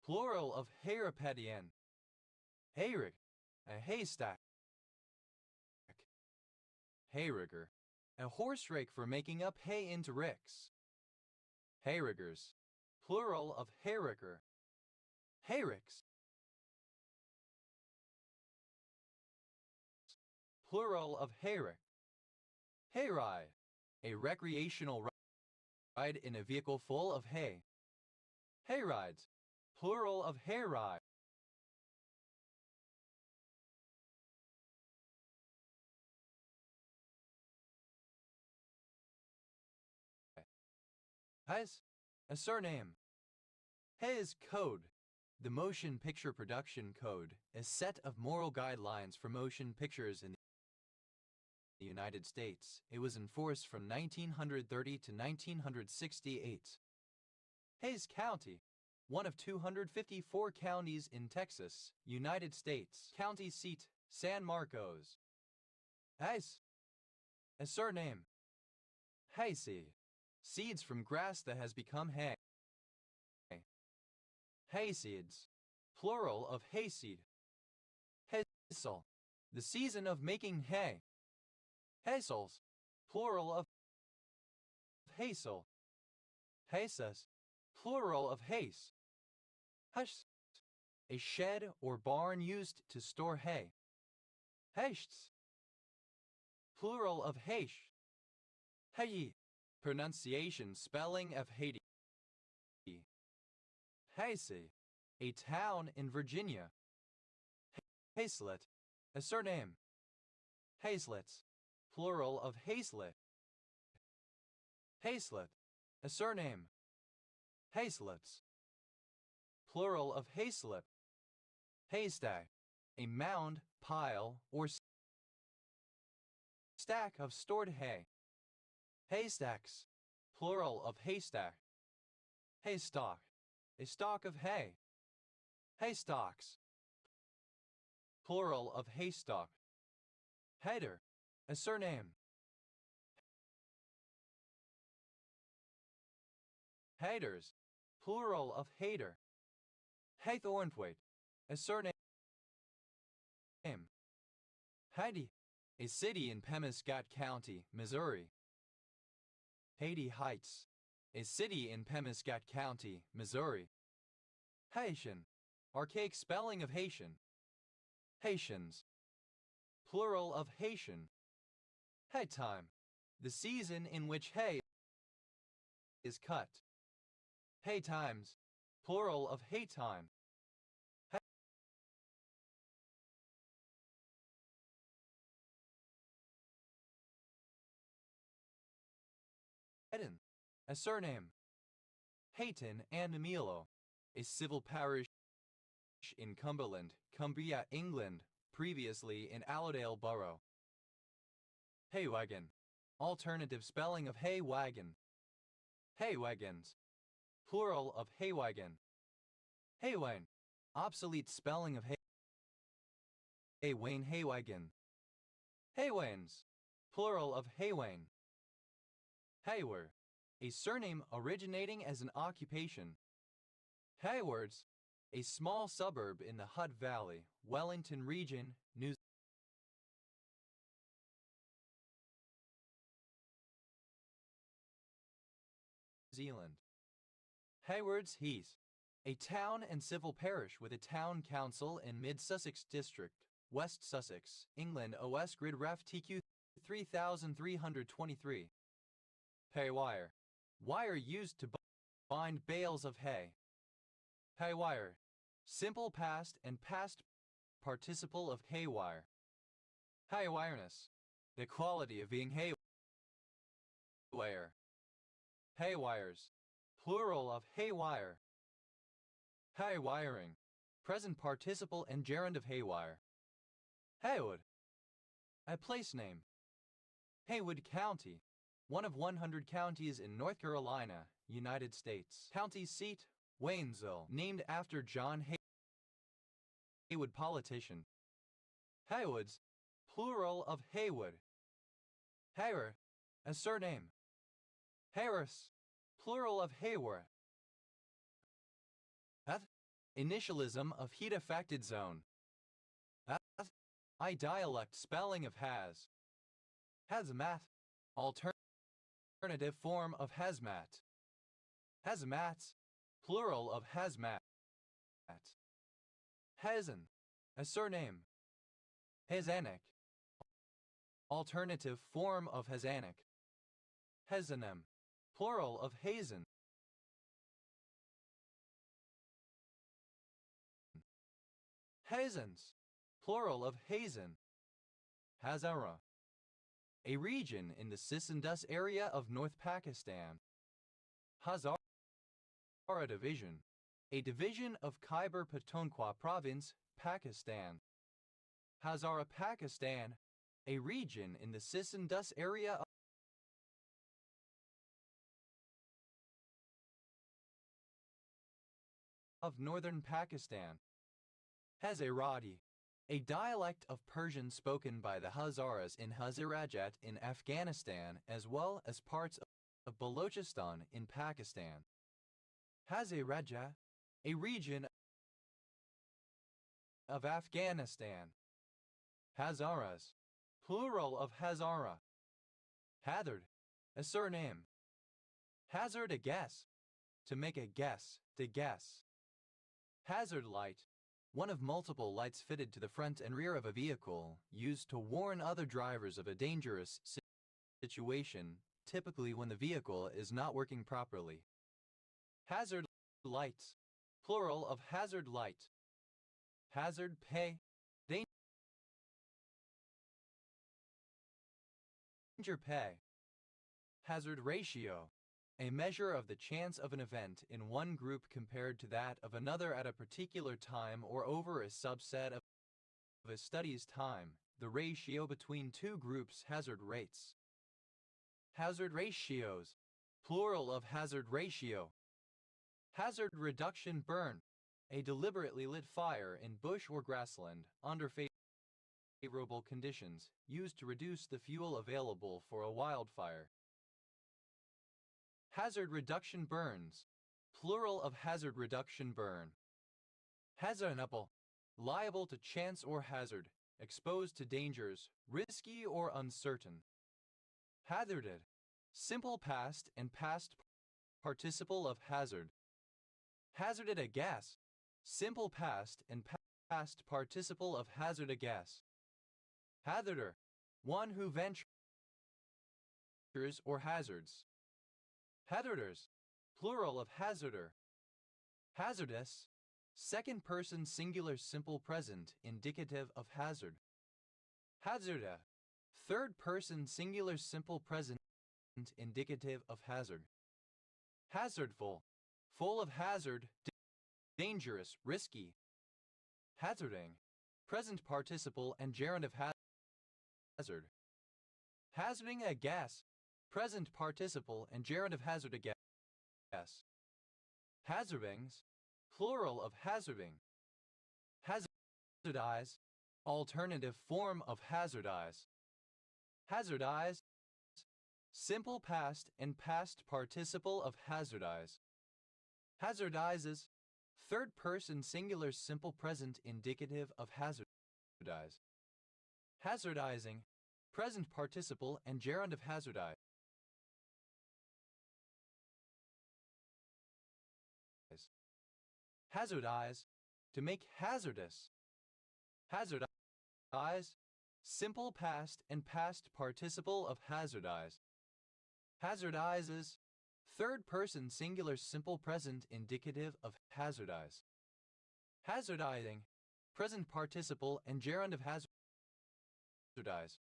plural of Hayrapetian. Hayrick, a haystack. Hayrigger, a horse rake for making up hay into ricks. Hayriggers, plural of hayrigger. Hayricks, plural of hayrick. Hayride, a recreational ride in a vehicle full of hay. Hayrides, plural of hayride. Hayes, a surname. Hayes Code, the Motion Picture Production Code, a set of moral guidelines for motion pictures in the United States. It was enforced from 1930 to 1968. Hays County, one of 254 counties in Texas, United States. County seat, San Marcos. Hays, a surname. Hayseed, seeds from grass that has become hay. Hayseeds, plural of hayseed. Haysel, the season of making hay. Haysels, plural of haysel. Haysas, plural of hays. Hush, a shed or barn used to store hay. Hashts, plural of hash. Hayi, pronunciation spelling of Haiti. Haysey, a town in Virginia. Hazlet, a surname. Hazlets, plural of Hazlet. Hazlet, a surname. Hazlets, plural of Hazlet. Haystack, a mound, pile, or stack of stored hay. Haystacks, plural of haystack. Haystock, a stalk of hay. Haystocks, plural of haystock. Hader, a surname. Haters, plural of hater. Haythornthwaite, a surname. Haiti, a city in Pemiscot County, Missouri. Haiti Heights, a city in Pemiscot County, Missouri. Haitian, archaic spelling of Haitian. Haitians, plural of Haitian. Haytime, the season in which hay is cut. Haytimes, plural of haytime. Hedon, a surname. Hayton and Emilo, a civil parish in Cumberland, Cumbria, England, previously in Allerdale Borough. Haywagon, alternative spelling of hay wagon. Haywagons, plural of haywagon. Haywain, obsolete spelling of haywain haywagon. Haywains, plural of haywain. Hayward, a surname originating as an occupation. Haywards, a small suburb in the Hutt Valley, Wellington Region, New Zealand. Haywards Heath, a town and civil parish with a town council in Mid-Sussex District, West Sussex, England. OS Grid Ref TQ 3323. Haywire, wire used to bind bales of hay. Haywire, simple past and past participle of haywire. Haywireness, the quality of being haywire. Haywires, plural of haywire. Haywiring, present participle and gerund of haywire. Haywood, a place name. Haywood County, one of 100 counties in North Carolina, United States. County seat, Waynesville, named after John Haywood, politician. Haywoods, plural of Haywood. Haywer, a surname. Harris, plural of Hayworth. Initialism of heat affected zone. I dialect spelling of has. Hazmat, alternative form of hazmat. Hazmats, plural of hazmat. Hazan, a surname. Hazanic, alternative form of hazanic. Hazanem, plural of hazen. Hazans, plural of hazen. Hazara, a region in the Sisindus area of North Pakistan. Hazara Division, a division of Khyber Pakhtunkhwa Province, Pakistan. Hazara Pakistan, a region in the Sisindus area of northern Pakistan. Hazarati, a dialect of Persian spoken by the Hazaras in Hazarajat in Afghanistan as well as parts of Balochistan in Pakistan. Hazarajat, a region of Afghanistan. Hazaras, plural of Hazara. Hazard, a surname. Hazard a guess, to make a guess, to guess. Hazard light, one of multiple lights fitted to the front and rear of a vehicle, used to warn other drivers of a dangerous situation, typically when the vehicle is not working properly. Hazard lights, plural of hazard light. Hazard pay, danger pay. Hazard ratio, a measure of the chance of an event in one group compared to that of another at a particular time or over a subset of a study's time, the ratio between two groups' hazard rates. Hazard ratios, plural of hazard ratio. Hazard reduction burn, a deliberately lit fire in bush or grassland under favorable conditions, used to reduce the fuel available for a wildfire. Hazard reduction burns. Plural of hazard reduction burn. Hazardable. Liable to chance or hazard. Exposed to dangers, risky or uncertain. Hazarded. Simple past and past participle of hazard. Hazarded a guess. Simple past and past participle of hazard a guess. Hazarder. One who ventures or hazards. Hazarders. Plural of hazarder. Hazardous. Second person singular simple present indicative of hazard. Hazarda. Third person singular simple present indicative of hazard. Hazardful. Full of hazard, dangerous, risky. Hazarding. Present participle and gerund of hazard. Hazarding a guess. Present participle and gerund of hazard a guess. Hazardings. Plural of hazarding. Hazardize. Alternative form of hazardize. Hazardize. Simple past and past participle of hazardize. Hazardizes. Third person singular simple present indicative of hazardize. Hazardizing. Present participle and gerund of hazardize. Hazardize. To make hazardous. Hazardize. Simple past and past participle of hazardize. Hazardizes. Third person singular simple present indicative of hazardize. Hazardizing. Present participle and gerund of hazardize.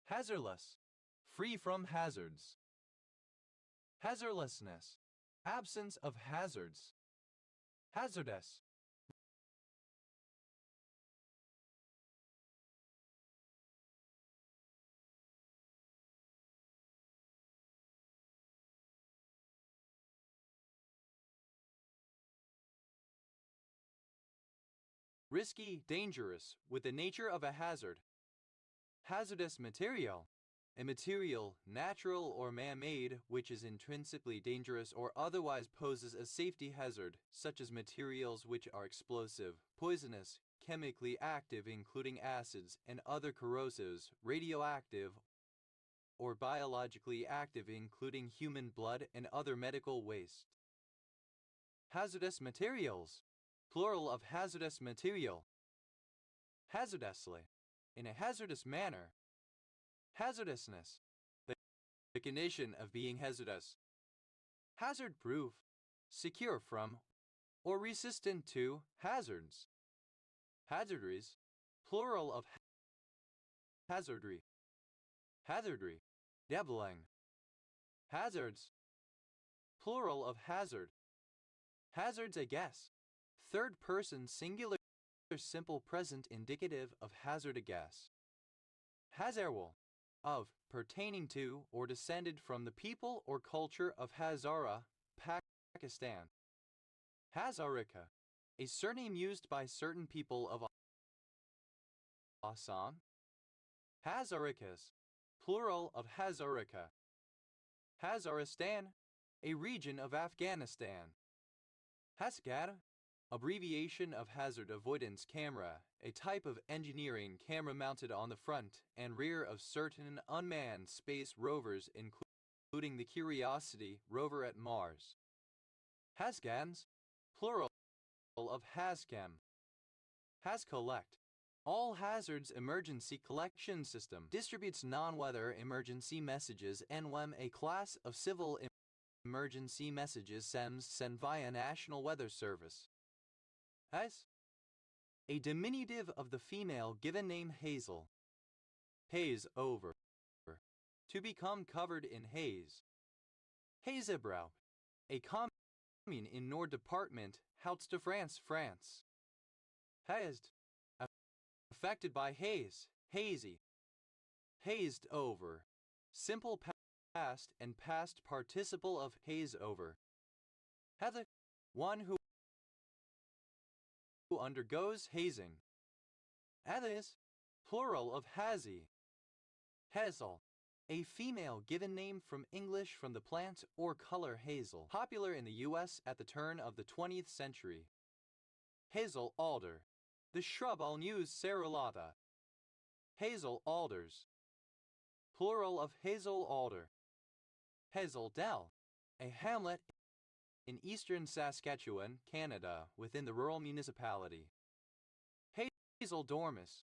Hazardless. Free from hazards. Hazardlessness. Absence of hazards. Hazardous. Risky, dangerous, with the nature of a hazard. Hazardous material. A material, natural or man-made, which is intrinsically dangerous or otherwise poses a safety hazard, such as materials which are explosive, poisonous, chemically active including acids and other corrosives, radioactive, or biologically active including human blood and other medical waste. Hazardous materials. Plural of hazardous material. Hazardously. In a hazardous manner. Hazardousness. The condition of being hazardous. Hazard-proof. Secure from or resistant to hazards. Hazardries. Plural of hazardry. Hazardry. Dabbling. Hazards. Plural of hazard. Hazards a guess. Third person singular simple present indicative of hazard a guess. Hazarwal. Of, pertaining to, or descended from the people or culture of Hazara, Pakistan. Hazarika. A surname used by certain people of Assam. Hazarikas. Plural of Hazarika. Hazaristan. A region of Afghanistan. Hasgad. Abbreviation of hazard avoidance camera, a type of engineering camera mounted on the front and rear of certain unmanned space rovers including the Curiosity rover at Mars. Hascans. Plural of Hascam. Hascollect. All Hazards Emergency Collection System distributes non-weather emergency messages NWEM, a class of civil emergency messages SEMS sent via National Weather Service. As. A diminutive of the female given name Hazel. Haze over. To become covered in haze. Hazebrau. A commune in Nord Department, Hauts de France, France. Hazed. Affected by haze, hazy. Hazed over. Simple past and past participle of haze over. Hather. One who undergoes hazing. Athis. Plural of hazy. Hazel. A female given name from English from the plant or color hazel, popular in the U.S. at the turn of the 20th century. Hazel alder, the shrub Alnus cerulata. Hazel alders, plural of hazel alder. Hazel Dell, a hamlet in eastern Saskatchewan, Canada, within the rural municipality. Hazel dormouse,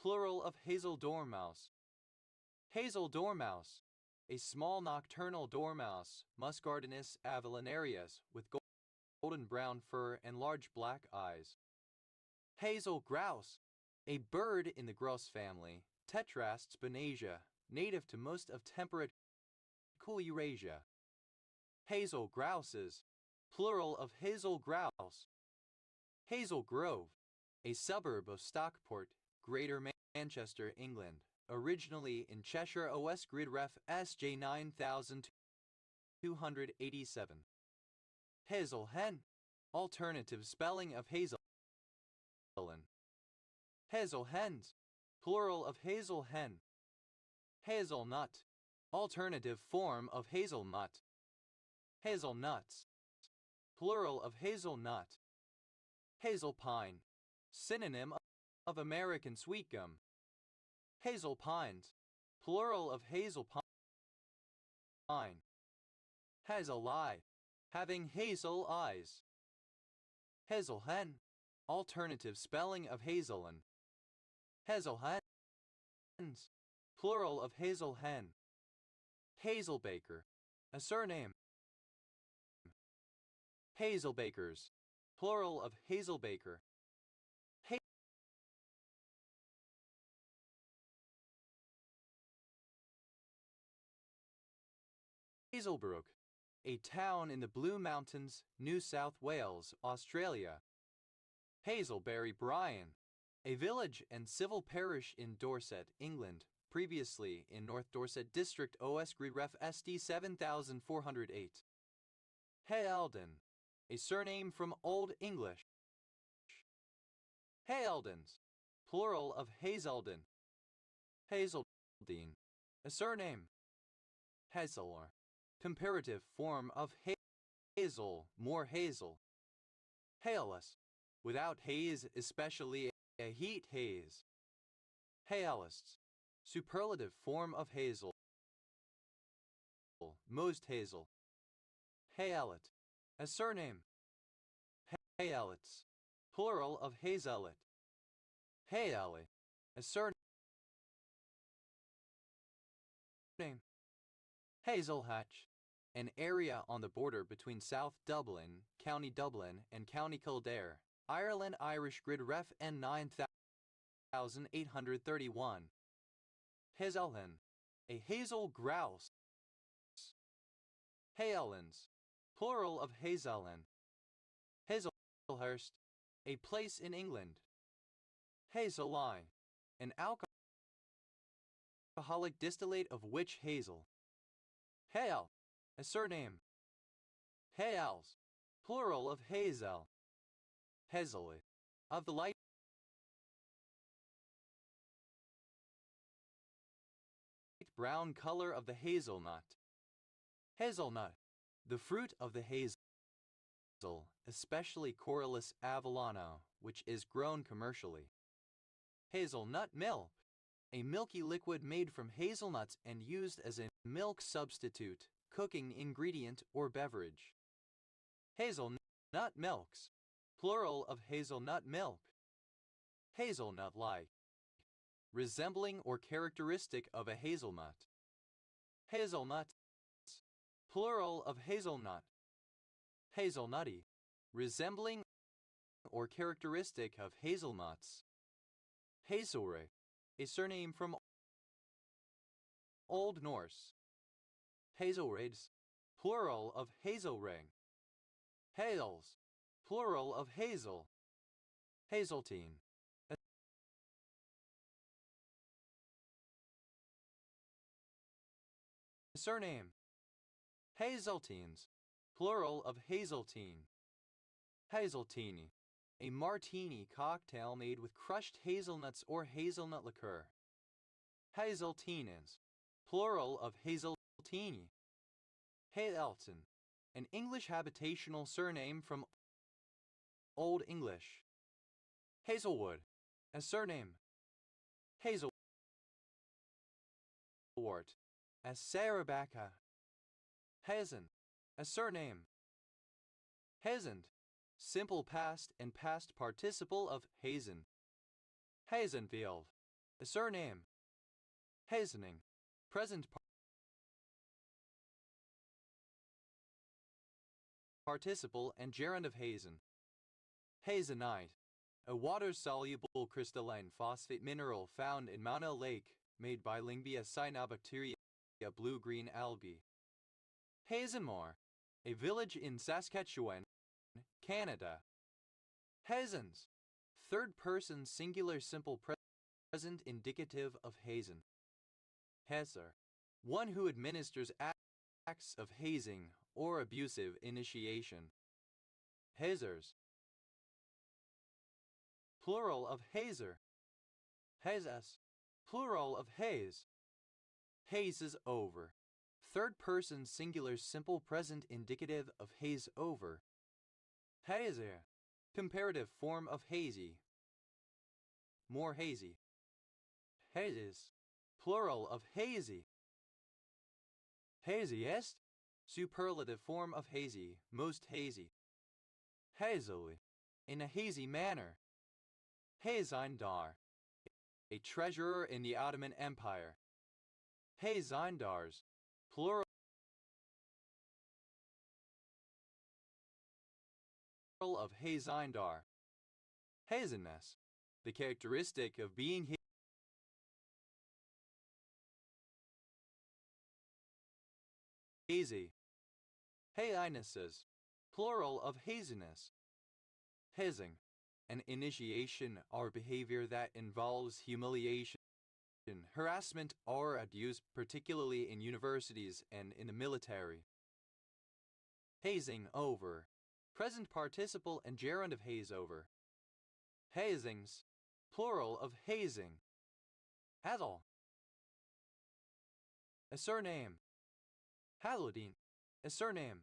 plural of hazel dormouse. Hazel dormouse, a small nocturnal dormouse, Muscardinus avellanarius, with golden brown fur and large black eyes. Hazel grouse, a bird in the grouse family, Tetrax spinacia, native to most of temperate cool Eurasia. Hazel grouses, plural of hazel grouse. Hazel Grove, a suburb of Stockport, Greater Manchester, England, originally in Cheshire OS Grid Ref SJ 9287. Hazel hen, alternative spelling of hazel. Hazel hens, plural of hazel hen. Hazelnut, alternative form of hazelnut. Hazelnuts, plural of hazelnut. Hazel pine, synonym of American sweet gum. Hazel pines, plural of hazel pine. Hazel eye, having hazel eyes. Hazel hen, alternative spelling of hazeln. Hazel hens, plural of hazel hen. Hazel baker, a surname. Hazel bakers, plural of hazel baker. Hazelbrook, a town in the Blue Mountains, New South Wales, Australia. Hazelberry Bryan, a village and civil parish in Dorset, England, previously in North Dorset District OS Grid Ref SD 7408. Hayalden, a surname from Old English. Hayaldens, plural of Hazelden. Hazeldine, a surname. Hazelor, comparative form of hazel, more hazel. Hailless, without haze, especially a heat haze. Hayalists, superlative form of hazel. Most hazel. Hayalet, a surname. Hayalets, plural of hazelet. Hayale, a surname. Hazelhatch, an area on the border between South Dublin, County Dublin, and County Kildare, Ireland. Irish Grid Ref N 9831. Hazelhen, a hazel grouse. Hayalens, plural of Hazelhen. Hazelhurst, a place in England. Hazeline, an alcoholic distillate of witch hazel. Hale, a surname. Hales, plural of hazel. Hazelwood, of the light brown color of the hazelnut. Hazelnut, the fruit of the hazel, especially Corylus avellano, which is grown commercially. Hazelnut milk, a milky liquid made from hazelnuts and used as a milk substitute, cooking ingredient, or beverage. Hazelnut milks, plural of hazelnut milk. Hazelnut-like, resembling or characteristic of a hazelnut. Hazelnuts, plural of hazelnut. Hazelnutty, resembling or characteristic of hazelnuts. Hazelrig, a surname from Old Norse. Hazelrids, plural of hazelring. Hales, plural of hazel. Hazeltine, a surname. Hazeltines, plural of hazeltine. Hazeltini, a martini cocktail made with crushed hazelnuts or hazelnut liqueur. Hazeltinins, plural of Hazeltine. Hayelton, an English habitational surname from Old English. Hazelwood, a surname. Hazelwort, as Sarabaka. Hazen, a surname. Hazend, simple past and past participle of Hazen. Hazenfield, a surname. Hazening, present participle and gerund of hazen. Hazenite, a water-soluble crystalline phosphate mineral found in Mauna Lake, made by Lyngbya cyanobacteria blue-green algae. Hazenmore, a village in Saskatchewan, Canada. Hazens, third-person singular simple present indicative of hazen. Hazer, one who administers acts of hazing or abusive initiation. Hazers, plural of hazer. Hazes, plural of haze. Hazes over, third-person singular simple present indicative of haze over. Hazer, comparative form of hazy. More hazy. Hazes, plural of hazy. Haziest, superlative form of hazy, most hazy. Hazily, in a hazy manner. Hazindar, a treasurer in the Ottoman Empire. Hazindars, plural of Hazindar. Hazenness, the characteristic of being hazy. Hazinesses, plural of haziness. Hazing, an initiation or behavior that involves humiliation, harassment, or abuse, particularly in universities and in the military. Hazing over, present participle and gerund of haze over. Hazings, plural of hazing. Hazel, a surname. Hazeldine, a surname.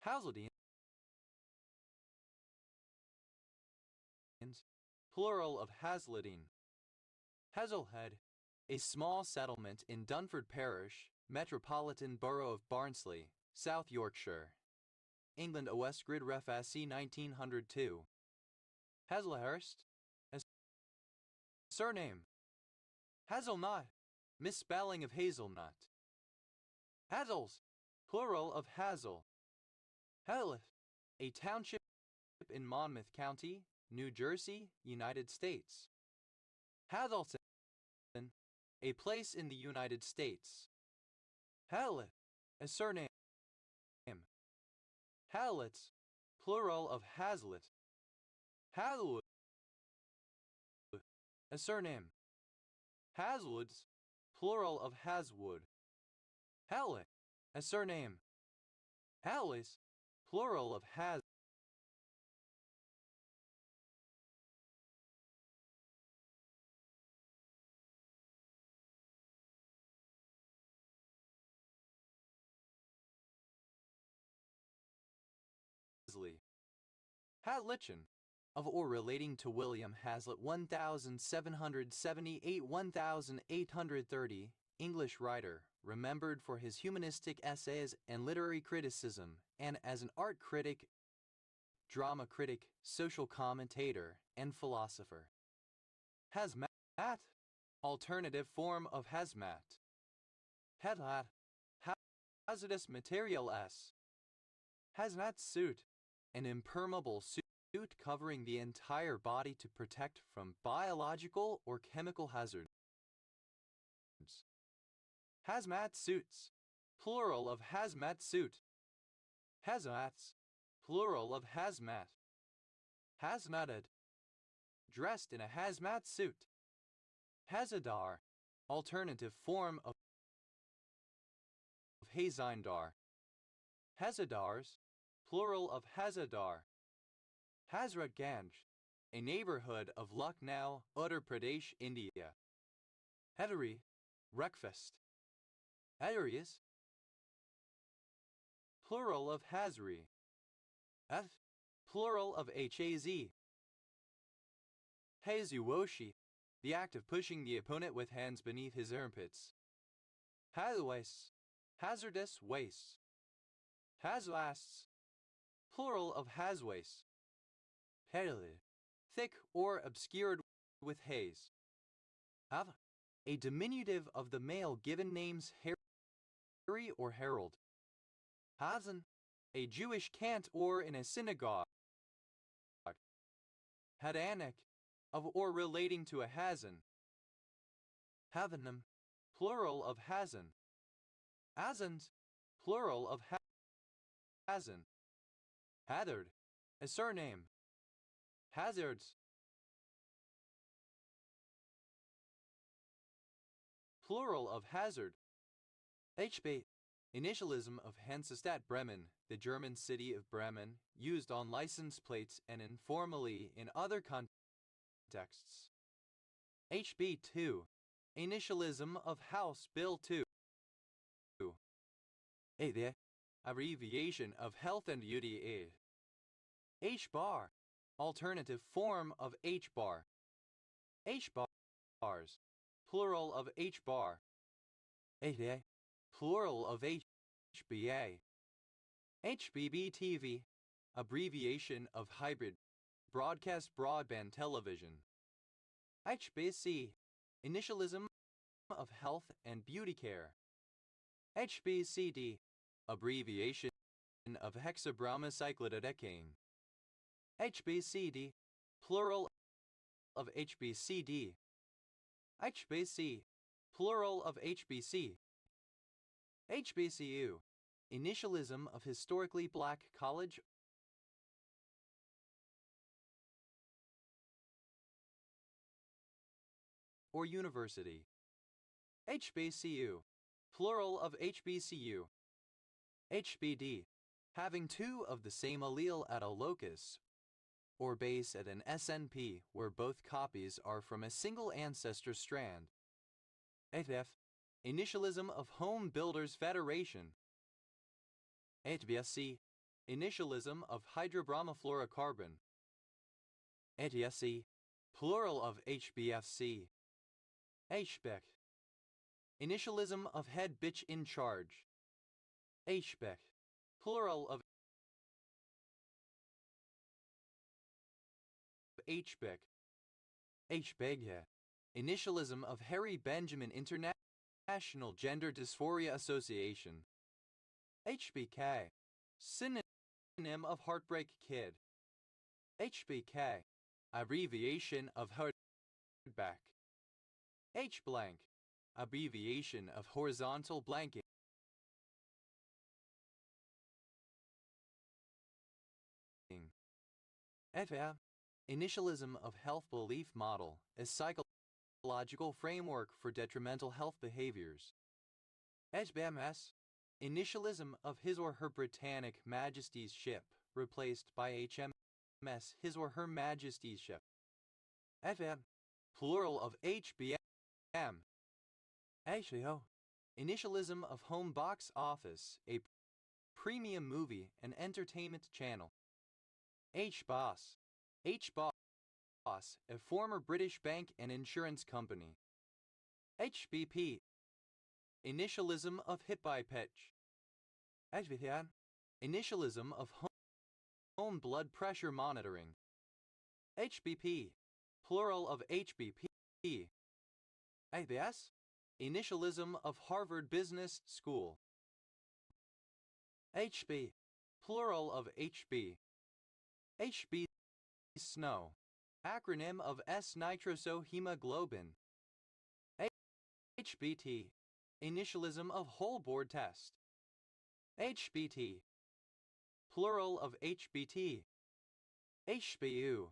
Hazeldine, plural of Hazeldine. Hazelhead, a small settlement in Dunford Parish, Metropolitan Borough of Barnsley, South Yorkshire, England. OS Grid Ref SC 1902. Hazelhurst, a surname. Hazelnut, misspelling of hazelnut. Hazels, plural of hazel. Hazlet, a township in Monmouth County, New Jersey, United States. Hazleton, a place in the United States. Hazlet, a surname. Hazlets, plural of Hazlet. Hazlewood, a surname. Hazwoods, plural of Hazwood. Hallett, a surname. Hallis, plural of Haz. Hazlichen, of or relating to William Hazlitt 1778-1830, English writer, remembered for his humanistic essays and literary criticism, and as an art critic, drama critic, social commentator, and philosopher. Hazmat, alternative form of hazmat. Hazmat, hazardous material S. Hazmat suit, an impermeable suit covering the entire body to protect from biological or chemical hazards. Hazmat suits, plural of hazmat suit. Hazmats, plural of hazmat. Hazmated, dressed in a hazmat suit. Hazadar, alternative form of Hazindar. Hazadars, plural of Hazadar. Hazrat Ganj, a neighborhood of Lucknow, Uttar Pradesh, India. Hedari, breakfast. Arius. Plural of Hazri. F. Plural of Haz. Hazuoshi. The act of pushing the opponent with hands beneath his armpits. Hazwace. Hazardous waste. Hazlasts. Plural of hazwace. Perle. Thick or obscured with haze. Av. A diminutive of the male given names Harry or Harold. Hazen. A Jewish cant or in a synagogue. Hadanik. Of or relating to a Hazan. Havanum. Plural of Hazan. Azans. Plural of Hazan. Hazard. A surname. Hazards. Plural of hazard. HB. Initialism of Hansestadt Bremen, the German city of Bremen, used on license plates and informally in other contexts. HB2. Initialism of House Bill 2. The abbreviation of Health and Beauty Aid. H-bar. Alternative form of H-bar. H-bars. Plural of H-bar. HBA. Plural of HBA. HBB-TV. Abbreviation of Hybrid Broadcast Broadband Television. HBC. Initialism of Health and Beauty Care. HBCD. Abbreviation of hexabromociclododecane. HBCD. Plural of HBCD. HBC. Plural of HBC. HBCU. Initialism of historically black college or university. HBCU. Plural of HBCU. HBD. Having two of the same allele at a locus or base at an SNP where both copies are from a single ancestor strand. HF. Initialism of Home Builders Federation. HBSC. Initialism of hydrobromofluorocarbon. HBSC. Plural of HBFC. HBEC. Initialism of head bitch in charge. HBEC. Plural of HBEC. HBEGHE. Initialism of Harry Benjamin International Gender Dysphoria Association. HBK. Synonym of Heartbreak Kid. HBK. Abbreviation of hardback. H-blank. Abbreviation of horizontal blanking. FA. Initialism of health belief model, a psychological framework for detrimental health behaviors. HBMS. Initialism of His or Her Britannic Majesty's ship, replaced by HMS His or Her Majesty's ship. FM. Plural of HBM. HBO. Initialism of Home Box Office, a premium movie and entertainment channel. HBOS. HBOS, a former British bank and insurance company. HBP. Initialism of hit by pitch. HBPN. Initialism of home blood pressure monitoring. HBP. Plural of HBP. HBS. Initialism of Harvard Business School. HB. Plural of HB. HB snow. Acronym of S-nitrosohemoglobin. HBT. Initialism of whole board test. HBT. Plural of HBT. HBU.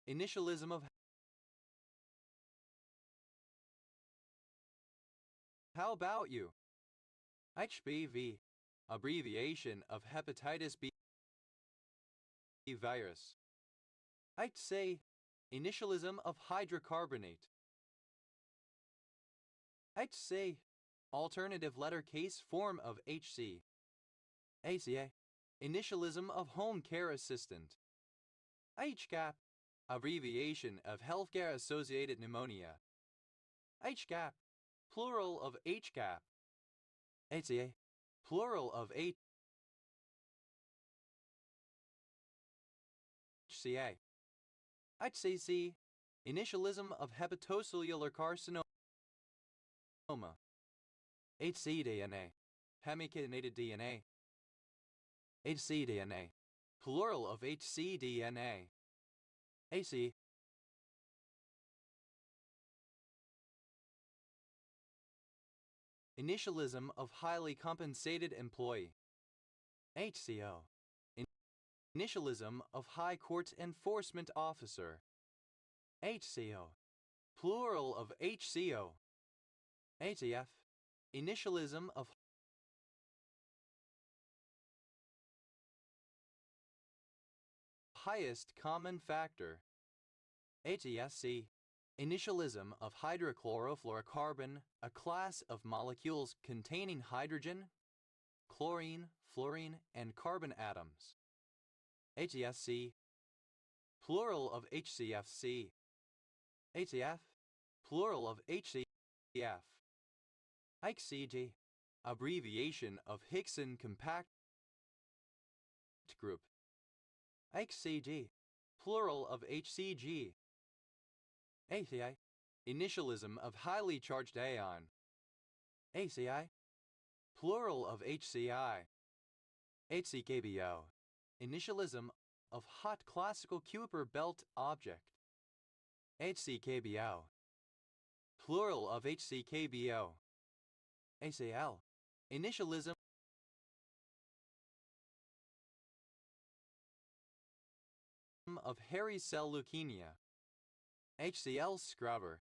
Initialism of How about you? HBV. Abbreviation of hepatitis B virus. HC. Initialism of hydrocarbonate. HC. alternative letter case form of HC. ACA, initialism of home care assistant. HCAP, abbreviation of healthcare associated pneumonia. HCAP, plural of HCAP. HCA, plural of HCA. HCC, initialism of hepatocellular carcinoma. HCDNA, hemikinated DNA. HCDNA, plural of HCDNA. AC, initialism of highly compensated employee. HCO, initialism of High Court Enforcement Officer. HCO, plural of HCO. HCF, initialism of highest common factor. HESC, initialism of hydrochlorofluorocarbon, a class of molecules containing hydrogen, chlorine, fluorine, and carbon atoms. HESC, plural of HCFC. HCF, plural of HCF. HCG, abbreviation of Hickson Compact Group. HCG, plural of HCG. ACI, initialism of highly charged ion. ACI, plural of HCI. HCKBO, initialism of hot classical Kuiper belt object. HCKBO, plural of HCKBO. ACL, initialism of hairy cell leukemia. HCl scrubber,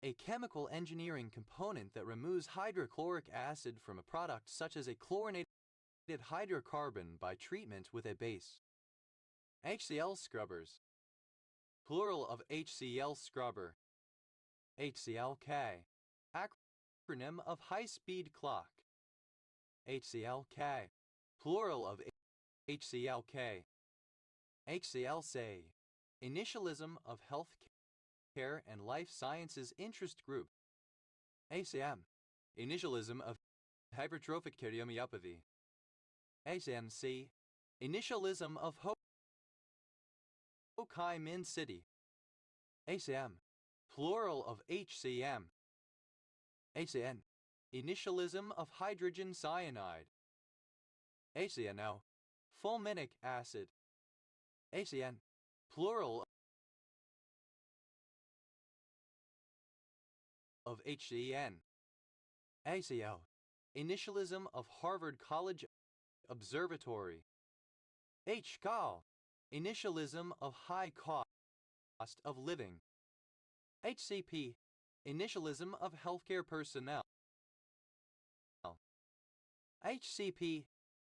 a chemical engineering component that removes hydrochloric acid from a product such as a chlorinated hydrocarbon by treatment with a base. HCl scrubbers, plural of HCl scrubber. HCLK, acronym of high-speed clock. HCLK, plural of HCLK. HCLSA, initialism of healthcare and life sciences interest group. ACM, initialism of hypertrophic cardiomyopathy. HNC, initialism of Ho Chi Minh City. HCM, plural of HCM. HCN, initialism of hydrogen cyanide. HCNO, fulminic acid. HCN, plural of HCN. ACO, initialism of Harvard College Observatory. HCOL, initialism of high cost of living. HCP, initialism of healthcare personnel. HCP,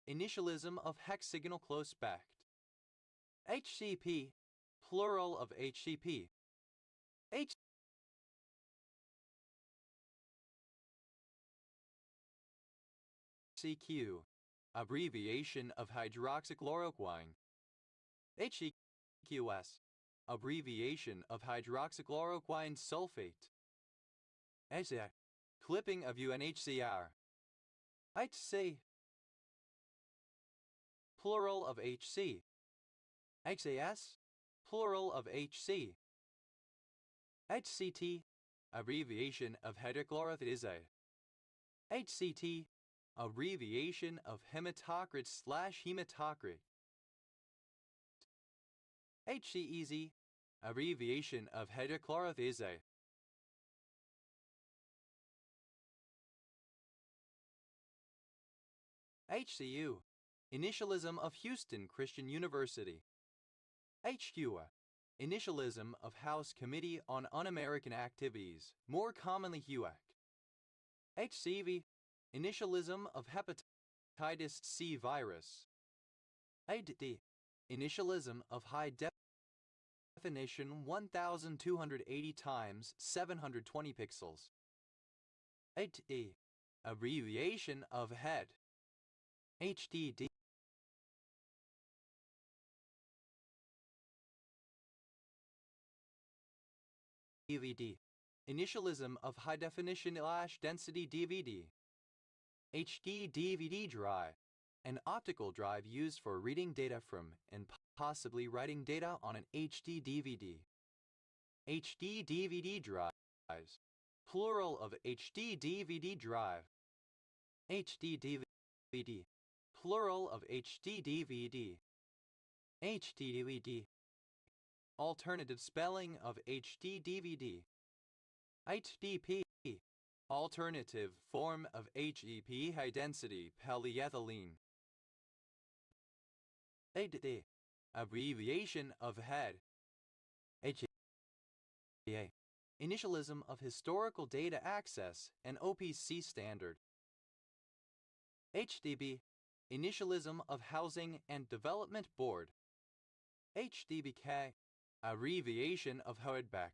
initialism of hexagonal close backed. HCP, plural of HCP. HCQ, abbreviation of hydroxychloroquine. HCQS, abbreviation of hydroxychloroquine sulfate. HCI, clipping of UNHCR. HC, plural of HC. HCS, plural of HC. HCT, abbreviation of hydrochlorothiazide. HCT, abbreviation of hematocrit/hematocrit. HCEZ, abbreviation of hydrochlorothiazide. HCU, initialism of Houston Christian University. HCUA, initialism of House Committee on Un-American Activities, more commonly HUAC. HCV, initialism of hepatitis C virus. HD, initialism of high definition 1280 times 720 pixels. HE, abbreviation of head. HDD. DVD. Initialism of high definition density DVD. HD DVD drive. An optical drive used for reading data from and possibly writing data on an HD DVD. HD DVD drives. Plural of HD DVD drive. HD DVD. Plural of HD DVD. HD DVD. Alternative spelling of HD DVD. HDP. Alternative form of HEP high density polyethylene. HDD. Abbreviation of head. HDA. Initialism of historical data access and OPC standard. HDB. Initialism of Housing and Development Board. HDBK. Abbreviation of Hoedbeck.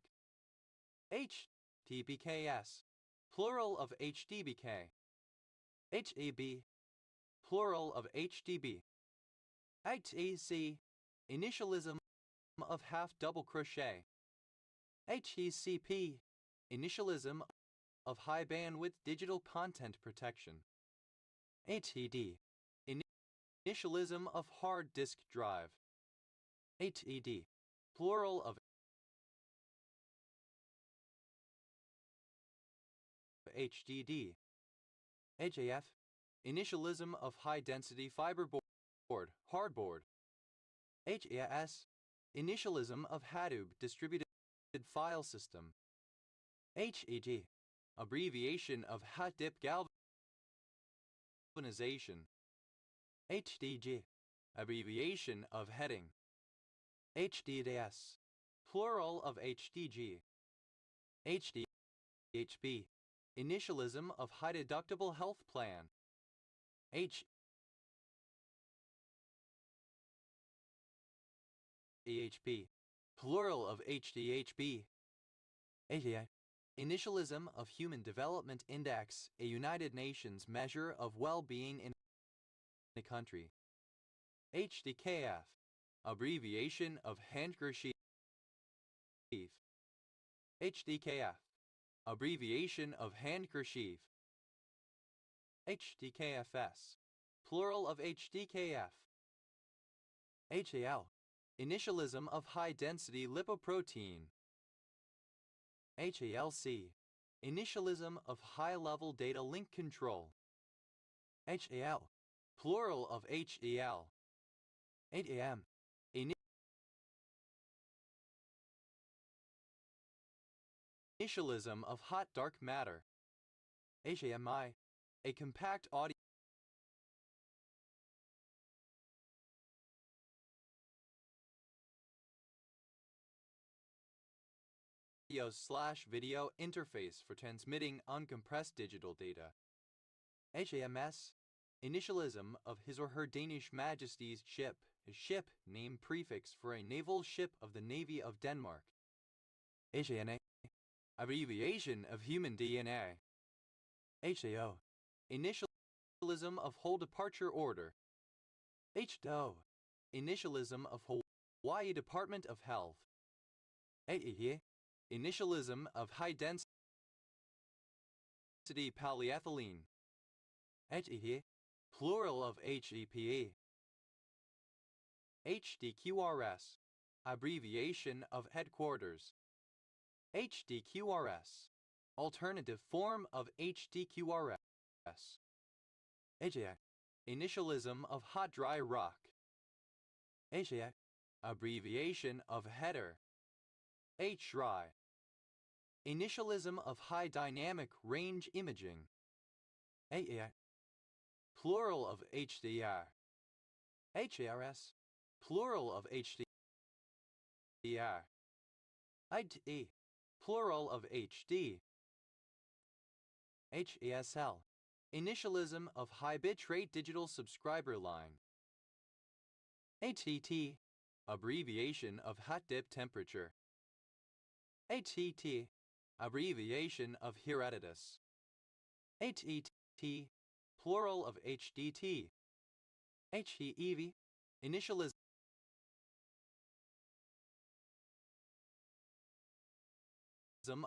HDBKS. Plural of HDBK. HEB. Plural of HDB. HEC. Initialism of half double crochet. HECP. Initialism of high bandwidth digital content protection. HED. Initialism of hard disk drive. HED. Plural of HDD. HAF. Initialism of high density fiber board, hardboard. HAS. Initialism of Hadoop distributed file system. HEG. Abbreviation of hot dip galvanization. HDG. Abbreviation of heading. HDDS. Plural of HDG. HDHP. Initialism of high deductible health plan. HDHP. Plural of HDHP. HDI. Initialism of Human Development Index, a United Nations measure of well-being in a country. HDKF. Abbreviation of handkerchief. HDKF. Abbreviation of handkerchief. HDKFS. Plural of HDKF. HAL. Initialism of high-density lipoprotein. HALC. Initialism of high-level data link control. HAL. Plural of HAL. HAM. Initialism of hot dark matter. HAMI. A compact audio video interface for transmitting uncompressed digital data. HAMS. Initialism of His or Her Danish Majesty's ship, a ship name prefix for a naval ship of the Navy of Denmark. HANA. Abbreviation of human DNA. HAO. Initialism of whole departure order. HDO. Initialism of Hawaii Department of Health. HEE. Initialism of high density polyethylene. HEE. Plural of HEPE. HDQRS. Abbreviation of headquarters. HDQRS. Alternative form of HDQRS. HAC. Initialism of hot dry rock. HAC. Abbreviation of header. HDRI. Initialism of high dynamic range imaging. HAI. Plural of HDR. HARS. Plural of HDR. ITE. Plural of HD. HASL. Initialism of high bitrate digital subscriber line. HTT. Abbreviation of hot dip temperature. HTT. Abbreviation of Herodotus. HET. plural of HDT. HDEV, initialism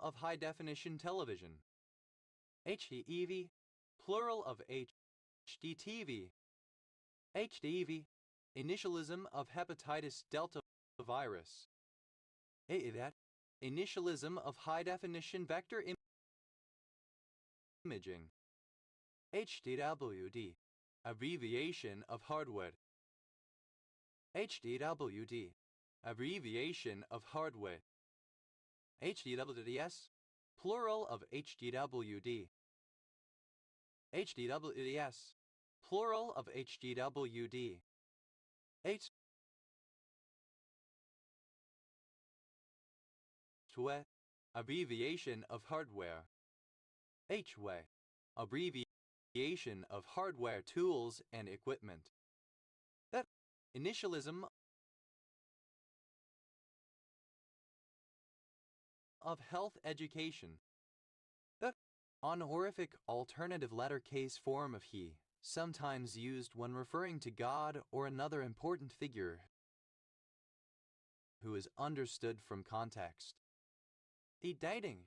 of high-definition television. HDEV, plural of HDTV. HDV, initialism of hepatitis delta virus. That, initialism of high-definition vector imaging. HDWD, abbreviation of hardware. HDWD, abbreviation of hardware. HDWDS, plural of HDWD. HDWDS, plural of HDWD. HWE, abbreviation of hardware. HWE, abbreviation of hardware tools and equipment. That, initialism of health education. The honorific alternative letter case form of he, sometimes used when referring to God or another important figure who is understood from context. He dating,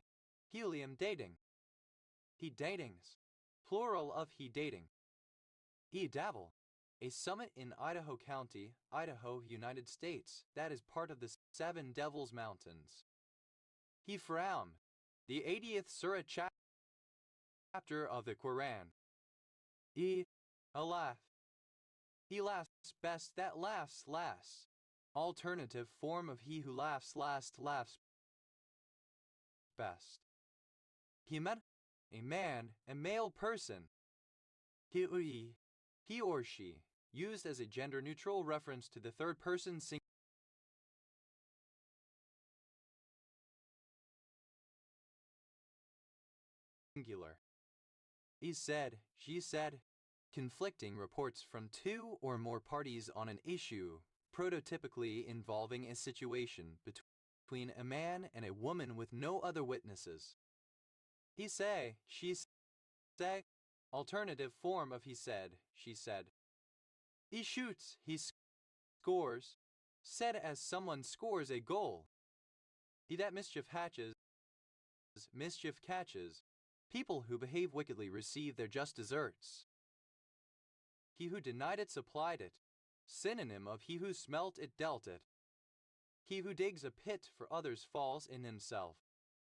helium dating. He datings, plural of he dating. He Davil, a summit in Idaho County, Idaho, United States, that is part of the Seven Devils Mountains. He Fram, the 80th Surah chapter of the Quran. He laugh. He laughs best that laughs last. Alternative form of he who laughs last laughs best. He met a man, a male person. He or she, used as a gender-neutral reference to the third person singular. He said, she said, conflicting reports from two or more parties on an issue, prototypically involving a situation between a man and a woman with no other witnesses. He say, she say, alternative form of he said, she said. He shoots, he scores, said as someone scores a goal. He that mischief hatches, mischief catches. People who behave wickedly receive their just deserts. He who denied it supplied it. Synonym of he who smelt it dealt it. He who digs a pit for others falls in himself.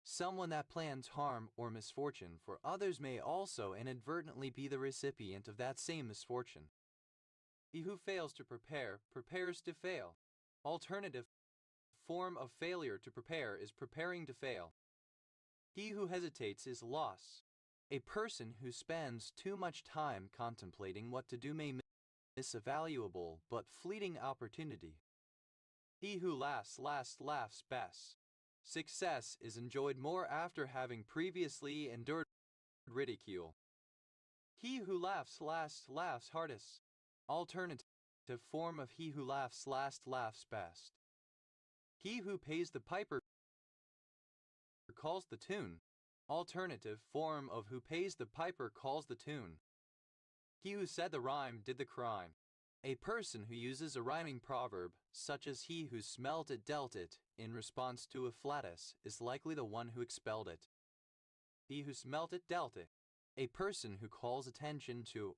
Someone that plans harm or misfortune for others may also inadvertently be the recipient of that same misfortune. He who fails to prepare prepares to fail. Alternative form of failure to prepare is preparing to fail. He who hesitates is lost. A person who spends too much time contemplating what to do may miss a valuable but fleeting opportunity. He who laughs best. Success is enjoyed more after having previously endured ridicule. He who laughs last laughs hardest. Alternative form of he who laughs last laughs best. He who pays the piper calls the tune. Alternative form of who pays the piper calls the tune. He who said the rhyme did the crime. A person who uses a rhyming proverb, such as he who smelt it dealt it, in response to a flatus, is likely the one who expelled it. He who smelt it dealt it. A person who calls attention to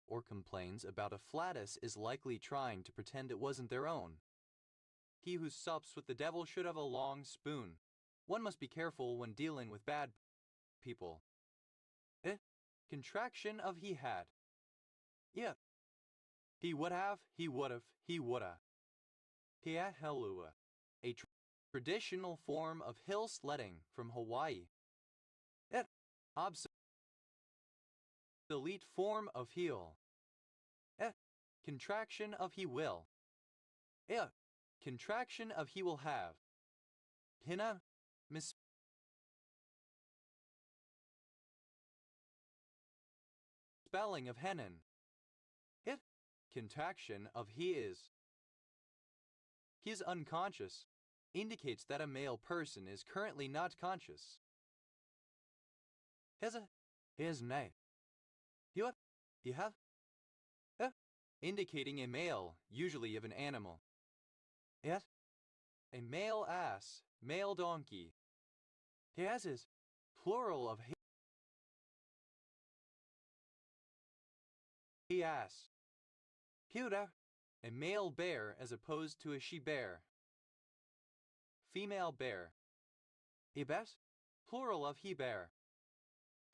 or complains about a flatus is likely trying to pretend it wasn't their own. He who sups with the devil should have a long spoon. One must be careful when dealing with bad people. Contraction of he had. Yeah. He would have, he would've, he woulda. Hiahelua, a traditional form of hill sledding from Hawaii. Obsolete form of heel. Contraction of he will. Contraction of he will have. Hina, misspelling of Henan. Contraction of he is. He is unconscious. Indicates that a male person is currently not conscious. His nay. You have, you have, indicating a male, usually of an animal. Yes, a male ass, male donkey. He has his plural of he ass. Hiura, a male bear as opposed to a she bear. Female bear. Ibes, plural of he bear.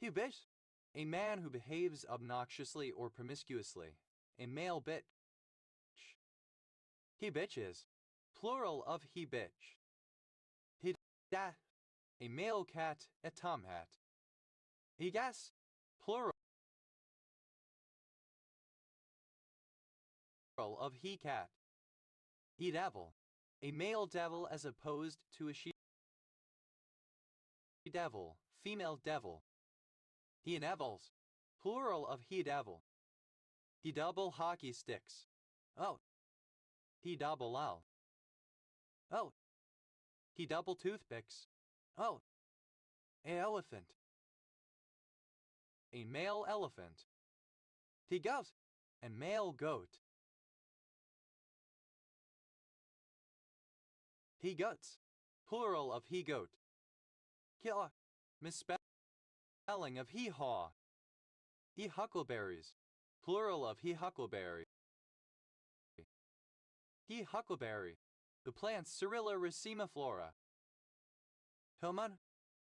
Hubis, a man who behaves obnoxiously or promiscuously. A male bitch. He bitches, plural of he bitch. He da, a male cat, a tomhat. He gas, plural of he cat. He devil, a male devil as opposed to a she devil, female devil. He nevils, plural of he devil. He double hockey sticks. Oh. He double owl. Oh. He double toothpicks. Oh. A elephant. A male elephant. He goes. A male goat. He goats, plural of he goat. Killa, misspelling of he haw. He huckleberries, plural of he huckleberry. He huckleberry, the plant Cyrilla racemiflora. Hillman,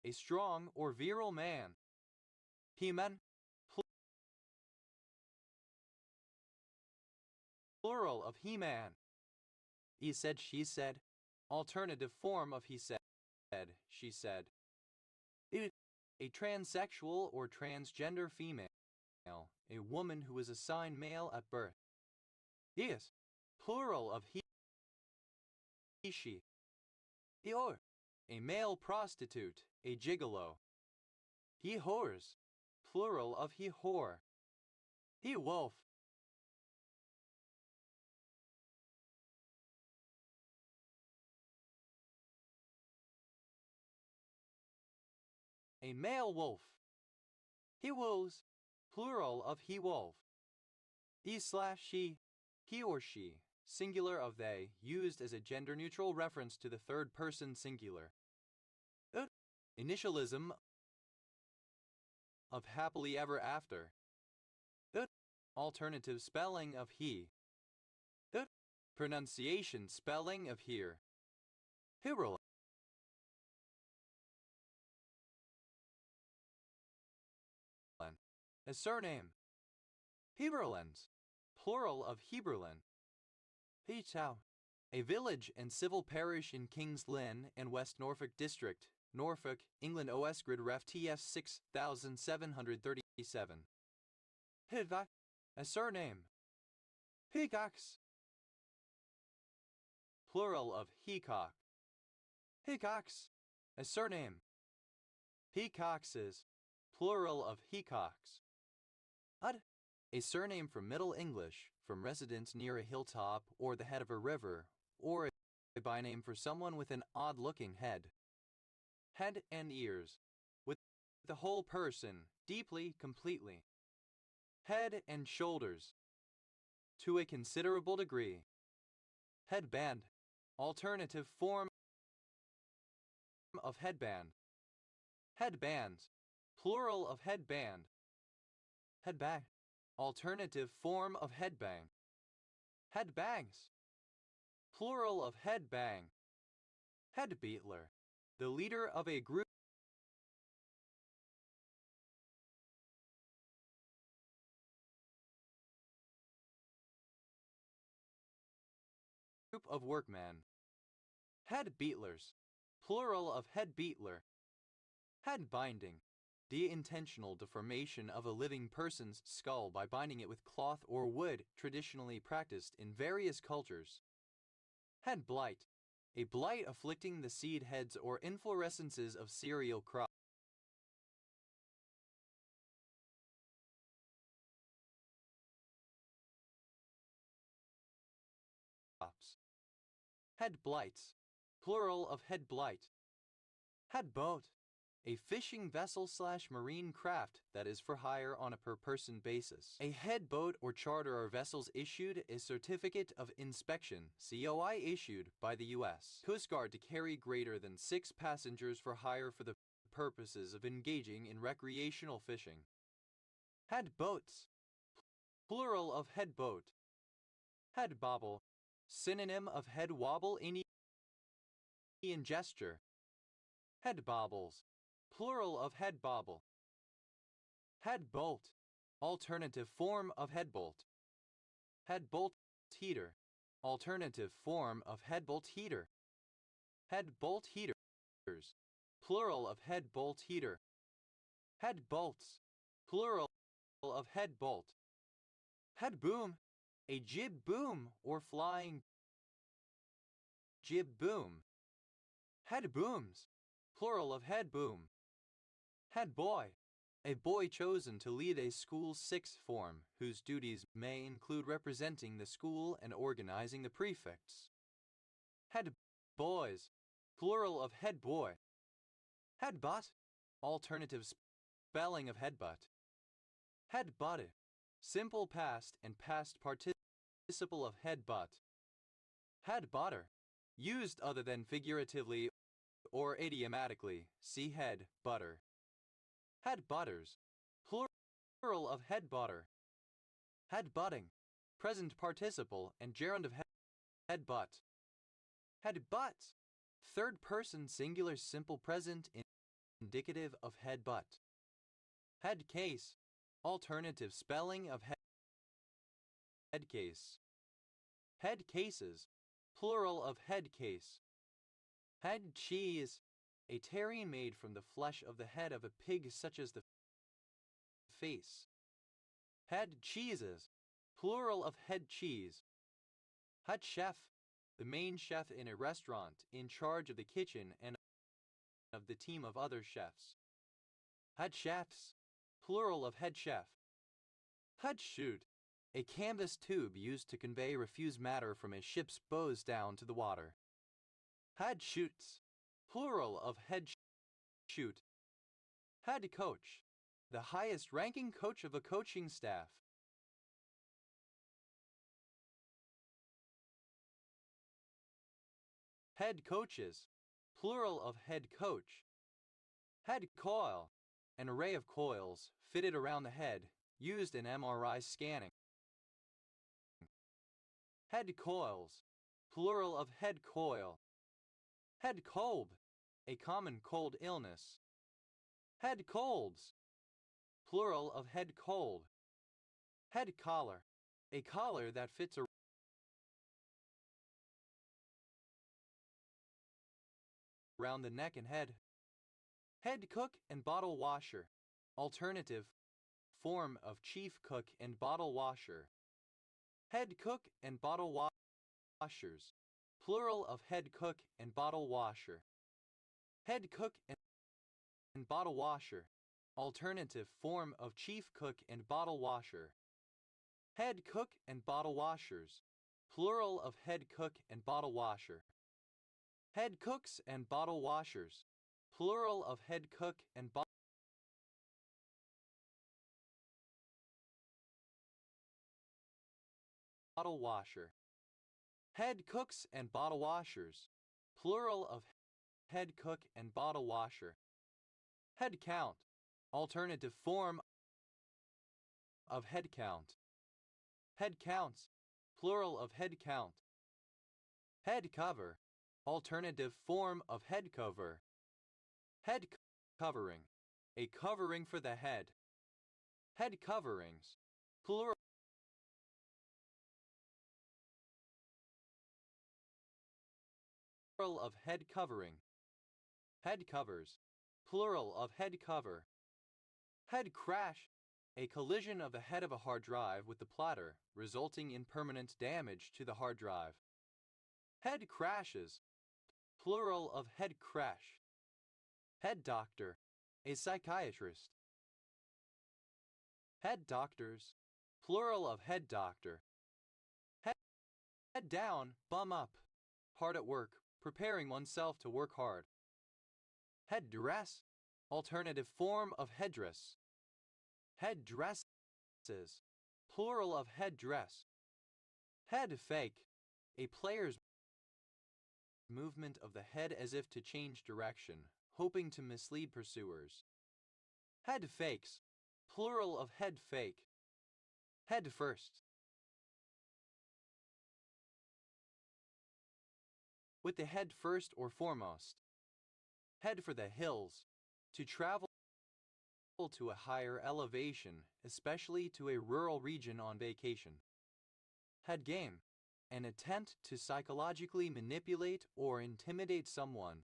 a strong or virile man. He-man, plural of he-man. He said, she said, alternative form of he said, she said. A transsexual or transgender female, a woman who is assigned male at birth. Yes, plural of he, she. Or, a male prostitute, a gigolo. He whores, plural of he whore. He wolf. A male wolf. He wolves, plural of he wolf. He slash she, he or she, singular of they, used as a gender-neutral reference to the third person singular. Initialism of happily ever after. Alternative spelling of he. Pronunciation spelling of here. Hirul. A surname. Heberlands, plural of Heberlin. Heatow, a village and civil parish in King's Lynn and West Norfolk District, Norfolk, England. OS Grid Ref TF 6737. Hidva, a surname. Peacocks, plural of Hecock. Heacocks, a surname. Peacockses, plural of Heacocks. A surname from Middle English, from residents near a hilltop or the head of a river, or a byname for someone with an odd-looking head. Head and ears, with the whole person, deeply, completely. Head and shoulders, to a considerable degree. Headband, alternative form of headband. Headbands, plural of headband. Headbang, alternative form of headbang. Headbangs, plural of headbang. Headbeatler, the leader of a group of workmen. Headbeatlers, plural of headbeatler. Head binding, the intentional deformation of a living person's skull by binding it with cloth or wood, traditionally practiced in various cultures. Head blight, a blight afflicting the seed heads or inflorescences of cereal crops. Head blights, plural of head blight. Head boat, a fishing vessel / marine craft that is for hire on a per-person basis. A head boat or charter are vessels issued a Certificate of Inspection (COI) issued by the U.S. Coast Guard to carry greater than 6 passengers for hire for the purposes of engaging in recreational fishing. Head boats, plural of head boat. Head bobble, synonym of head wobble, Indian gesture. Head bobbles, plural of head bobble. Head bolt, alternative form of head bolt. Head bolt heater, alternative form of head bolt heater. Head bolt heaters, plural of head bolt heater. Head bolts, plural of head bolt. Head boom, a jib boom or flying jib boom. Head booms, plural of head boom. Head boy, a boy chosen to lead a school's sixth form, whose duties may include representing the school and organizing the prefects. Head boys, plural of head boy. Headbutt, alternative spelling of headbutt. Headbutted, simple past and past participle of headbutt. Head butter, used other than figuratively or idiomatically, see head butter. Head butters, plural of head butter. Headbutting, present participle and gerund of headbutt. Headbutt, third person singular simple present indicative of headbutt. Head case, alternative spelling of head case. Head cases, plural of head case. Head cheese, a terrine made from the flesh of the head of a pig such as the face. Head cheeses, plural of head cheese. Head chef, the main chef in a restaurant in charge of the kitchen and of the team of other chefs. Head chefs, plural of head chef. Head chute, a canvas tube used to convey refuse matter from a ship's bows down to the water. Head chutes, plural of head chute. Head coach, the highest ranking coach of a coaching staff. Head coaches, plural of head coach. Head coil, an array of coils fitted around the head, used in MRI scanning. Head coils, plural of head coil. Head cold, a common cold illness. Head colds, plural of head cold. Head collar, a collar that fits around the neck and head. Head cook and bottle washer, alternative form of chief cook and bottle washer. Head cook and bottle washers, plural of head cook and bottle washer. Head cook and bottle washer, alternative form of chief cook and bottle washer. Head cook and bottle washers, plural of head cook and bottle washer. Head cooks and bottle washers, plural of head cook and bottle washer. Head cooks and bottle washers, plural of head cook and bottle washer. Head count, alternative form of head count. Head counts, plural of head count. Head cover, alternative form of head cover. Head covering, a covering for the head. Head coverings, plural of head covering. Head covers, plural of head cover. Head crash, a collision of the head of a hard drive with the platter, resulting in permanent damage to the hard drive. Head crashes, plural of head crash. Head doctor, a psychiatrist. Head doctors, plural of head doctor. Head down, bum up, hard at work, preparing oneself to work hard. Head duress, alternative form of headdress. Headdresses, plural of headdress. Head fake, a player's movement of the head as if to change direction, hoping to mislead pursuers. Head fakes, plural of head fake. Head first. With the head first or foremost. Head for the hills, to travel to a higher elevation, especially to a rural region on vacation. Head game, an attempt to psychologically manipulate or intimidate someone.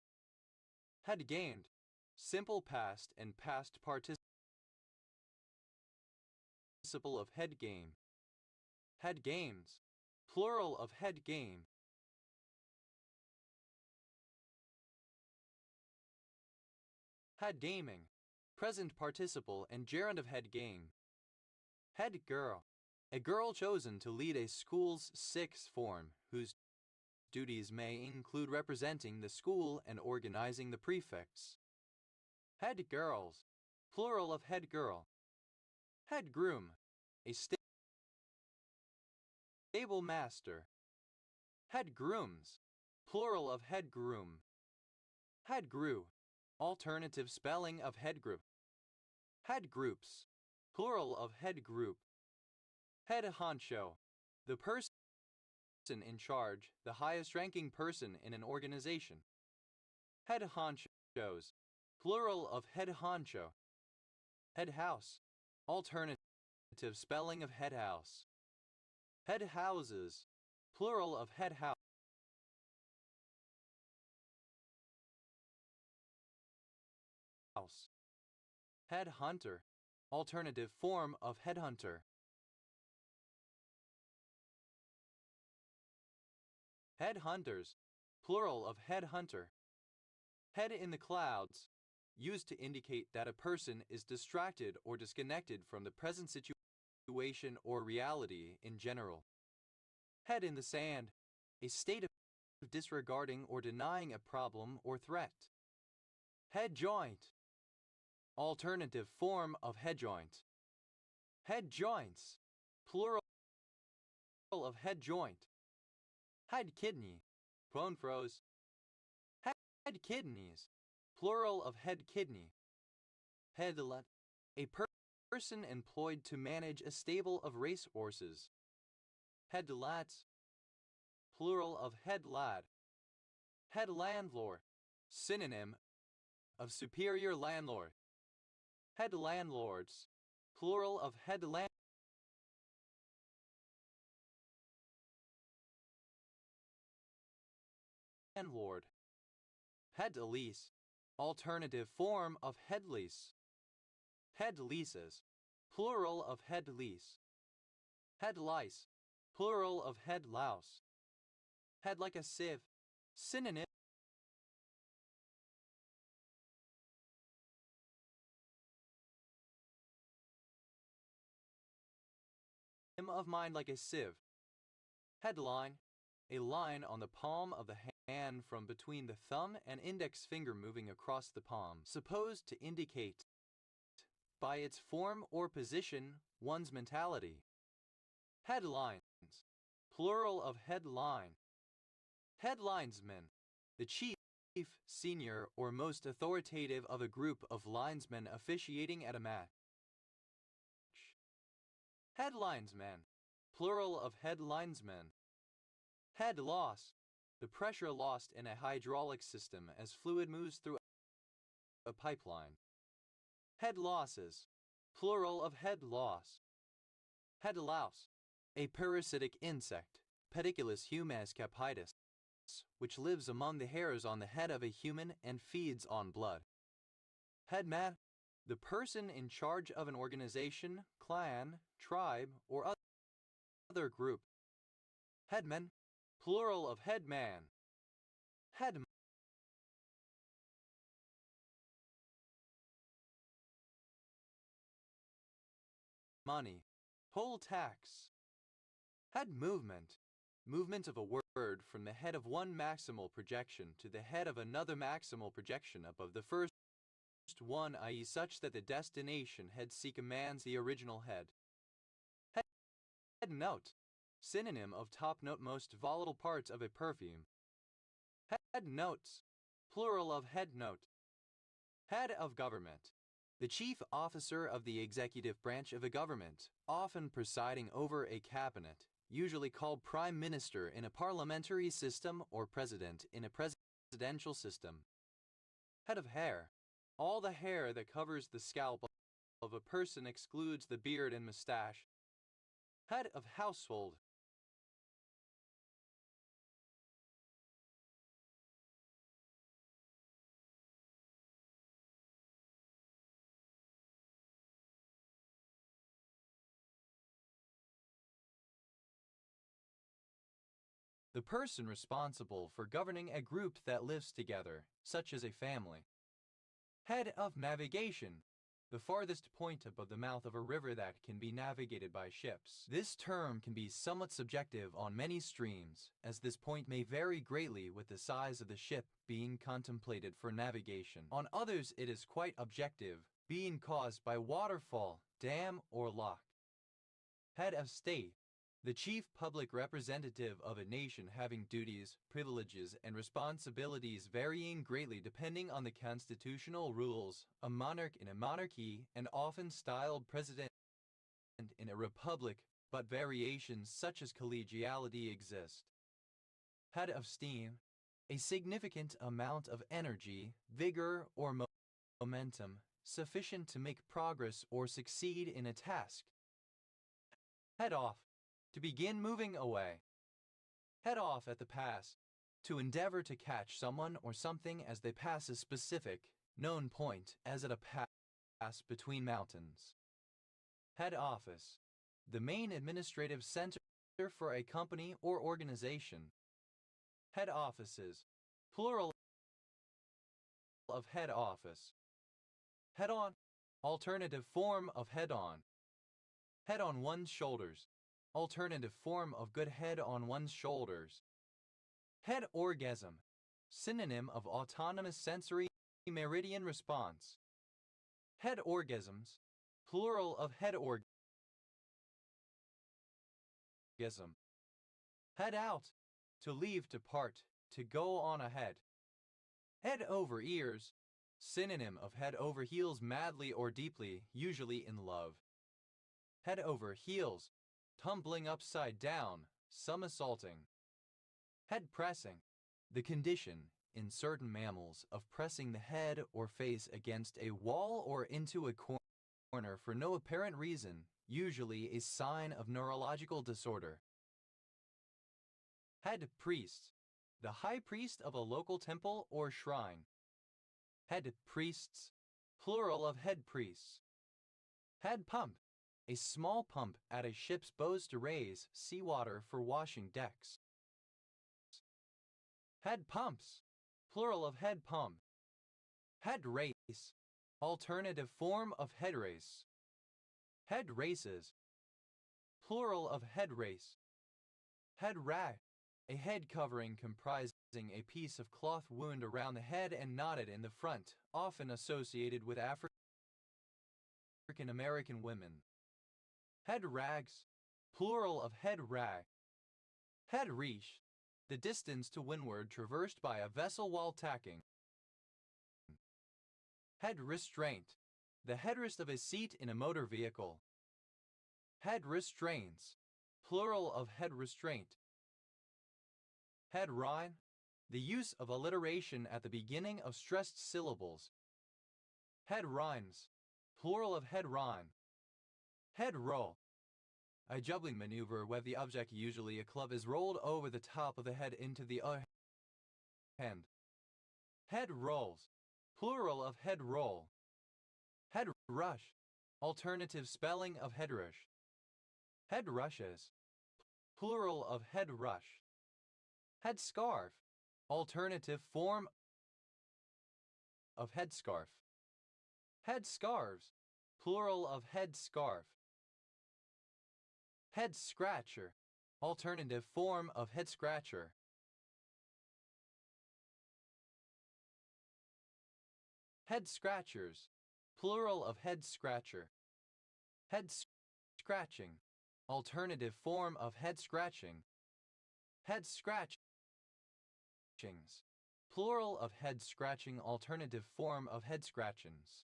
Head gained, simple past and past participle of head game. Head games, plural of head game. Head gaming, present participle and gerund of head game. Head girl, a girl chosen to lead a school's sixth form, whose duties may include representing the school and organizing the prefects. Head girls, plural of head girl. Head groom, a stable master. Head grooms, plural of head groom. Head grew, alternative spelling of head group. Head groups, plural of head group. Head honcho, the person in charge, the highest ranking person in an organization. Head honchos, plural of head honcho. Head house, alternative spelling of head house. Head houses, plural of head house. Head hunter, alternative form of headhunter. Headhunters, plural of headhunter. Head in the clouds, used to indicate that a person is distracted or disconnected from the present situation or reality in general. Head in the sand, a state of disregarding or denying a problem or threat. Head joint, alternative form of head joint. Head joints, plural of head joint. Head kidney, bone froze. Head kidneys, plural of head kidney. Headlet, a person employed to manage a stable of race horses. Headlats, plural of head lad. Head landlord, synonym of superior landlord. Head landlords, plural of head landlord. Head lease, alternative form of head lease. Head leases, plural of head lease. Head lice, plural of head louse. Head like a sieve, synonym of mind like a sieve. Headline, a line on the palm of the hand from between the thumb and index finger moving across the palm, supposed to indicate, by its form or position, one's mentality. Headlines, plural of headline. Headlinesman, the chief, senior, or most authoritative of a group of linesmen officiating at a match. Headlinesman, plural of headlinesmen. Head loss, the pressure lost in a hydraulic system as fluid moves through a pipeline. Head losses, plural of head loss. Head louse, a parasitic insect, Pediculus humas capitis, which lives among the hairs on the head of a human and feeds on blood. Headman, the person in charge of an organization, clan, tribe, or other group. Headman, plural of headman. Head money, poll tax. Head movement, movement of a word from the head of one maximal projection to the head of another maximal projection above the first one, i.e. such that the destination head C commands the original head. Head note, synonym of top note, most volatile parts of a perfume. Head notes, plural of head note. Head of government, the chief officer of the executive branch of a government, often presiding over a cabinet, usually called prime minister in a parliamentary system or president in a presidential system. Head of hair, all the hair that covers the scalp of a person excludes the beard and mustache. Head of household, the person responsible for governing a group that lives together, such as a family. Head of navigation, the farthest point above the mouth of a river that can be navigated by ships. This term can be somewhat subjective on many streams, as this point may vary greatly with the size of the ship being contemplated for navigation. On others it is quite objective, being caused by waterfall, dam, or lock. Head of state, the chief public representative of a nation having duties, privileges, and responsibilities varying greatly depending on the constitutional rules, a monarch in a monarchy, and often styled president in a republic, but variations such as collegiality exist. Head of steam, a significant amount of energy, vigor, or momentum sufficient to make progress or succeed in a task. Head off, to begin moving away. Head off at the pass, to endeavor to catch someone or something as they pass a specific, known point, as at a pass between mountains. Head office, the main administrative center for a company or organization. Head offices, plural of head office. Head on, alternative form of head on. Head on one's shoulders, alternative form of good head on one's shoulders. Head orgasm, synonym of autonomous sensory meridian response. Head orgasms, plural of head orgasm. Head out, to leave, depart, to go on ahead. Head over ears, synonym of head over heels madly or deeply, usually in love. Head over heels, tumbling upside down, somersaulting. Head pressing, the condition, in certain mammals, of pressing the head or face against a wall or into a corner for no apparent reason, usually a sign of neurological disorder. Head priest, the high priest of a local temple or shrine. Head priests, plural of head priests. Head pump, a small pump at a ship's bows to raise seawater for washing decks. Head pumps, plural of head pump. Head race, alternative form of head race. Head races, plural of head race. Head rag, a head covering comprising a piece of cloth wound around the head and knotted in the front, often associated with African American women. Head rags, plural of head rag. Head reach, the distance to windward traversed by a vessel while tacking. Head restraint, the headrest of a seat in a motor vehicle. Head restraints, plural of head restraint. Head rhyme, the use of alliteration at the beginning of stressed syllables. Head rhymes, plural of head rhyme. Head roll, a juggling maneuver where the object, usually a club, is rolled over the top of the head into the other hand. Head rolls, plural of head roll. Head rush, alternative spelling of head rush. Head rushes, plural of head rush. Head scarf, alternative form of head scarf. Head scarves, plural of head scarf. Head scratcher, alternative form of head scratcher. Head scratchers, plural of head scratcher. Head scratching, alternative form of head scratching. Head scratchings, plural of head scratching, alternative form of head scratchings.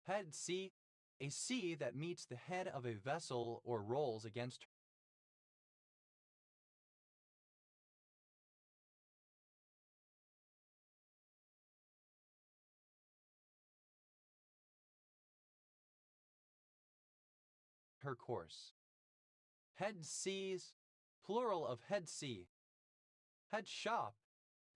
Head sea, a sea that meets the head of a vessel or rolls against her course. Head seas, plural of head sea. Head shop,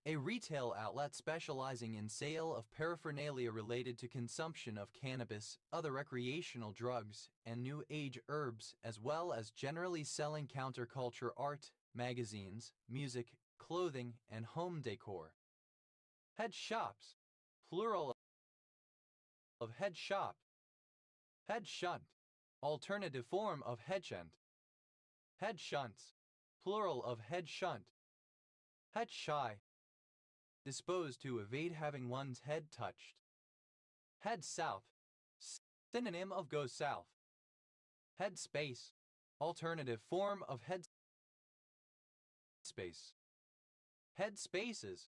a retail outlet specializing in sale of paraphernalia related to consumption of cannabis, other recreational drugs, and new age herbs, as well as generally selling counterculture art, magazines, music, clothing, and home decor. Head shops, plural of head shop. Head shunt, alternative form of head shunt. Head shunts, plural of head shunt. Head shy, disposed to evade having one's head touched. Head south, synonym of go south. Head space, alternative form of head space. Head spaces,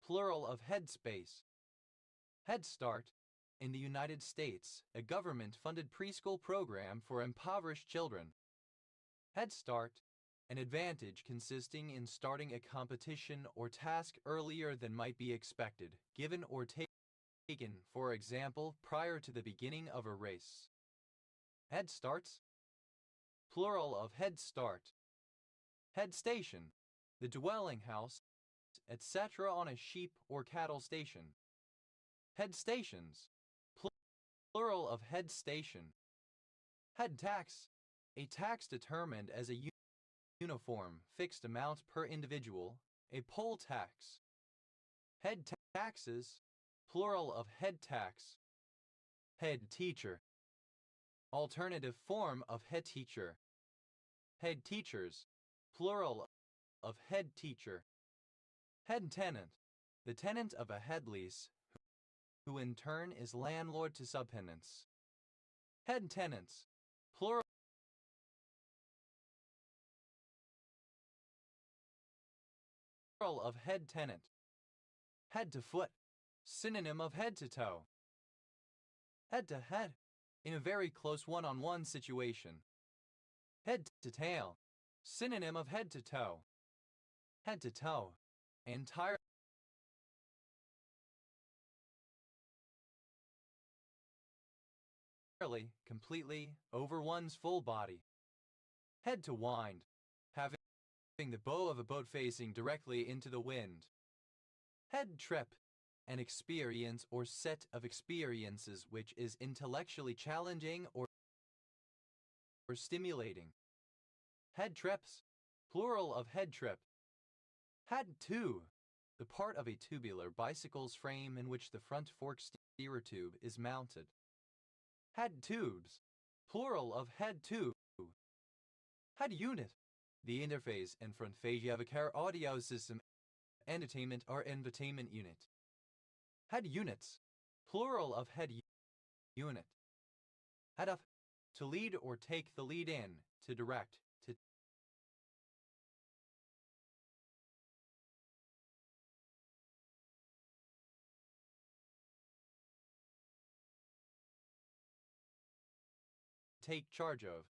plural of head space. Head Start, in the United States, a government-funded preschool program for impoverished children. Head Start, an advantage consisting in starting a competition or task earlier than might be expected, given or taken, for example, prior to the beginning of a race. Head starts, plural of head start. Head station, the dwelling house, etc. on a sheep or cattle station. Head stations, plural of head station. Head tax, a tax determined as a uniform, fixed amount per individual, a poll tax. Head taxes, plural of head tax. Head teacher, alternative form of head teacher. Head teachers, plural of head teacher. Head tenant, the tenant of a head lease, who in turn is landlord to subtenants. Head tenants, plural of head tenant. Head to foot, synonym of head to toe. Head to head, in a very close one-on-one situation. Head to tail, synonym of head to toe. Head to toe, entirely, completely, over one's full body. Head to wind, having the bow of a boat facing directly into the wind. Head trip, an experience or set of experiences which is intellectually challenging or stimulating. Head trips, plural of head trip. Head tube, the part of a tubular bicycle's frame in which the front fork steerer tube is mounted. Head tubes, plural of head tube. Head unit, the interface and front fascia of a car audio system, entertainment or infotainment unit. Head units, plural of head unit. Head up, to lead or take the lead in, to direct, to take charge of.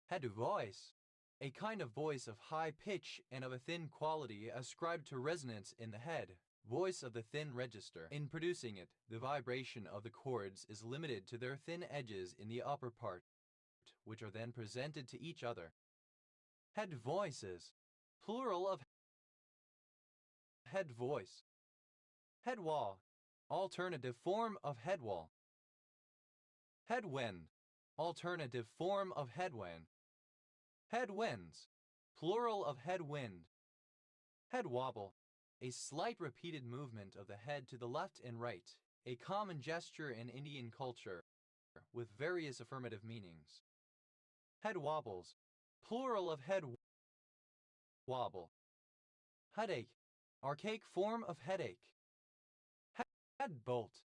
Head voice, a kind of voice of high pitch and of a thin quality ascribed to resonance in the head, voice of the thin register. In producing it, the vibration of the chords is limited to their thin edges in the upper part, which are then presented to each other. Head voices, plural of head voice. Head wall, alternative form of head wall. Headwind, alternative form of headwind. Headwinds, plural of headwind. Head wobble, a slight repeated movement of the head to the left and right, a common gesture in Indian culture, with various affirmative meanings. Head wobbles, plural of head wobble. Headache, archaic form of headache. Head bolt,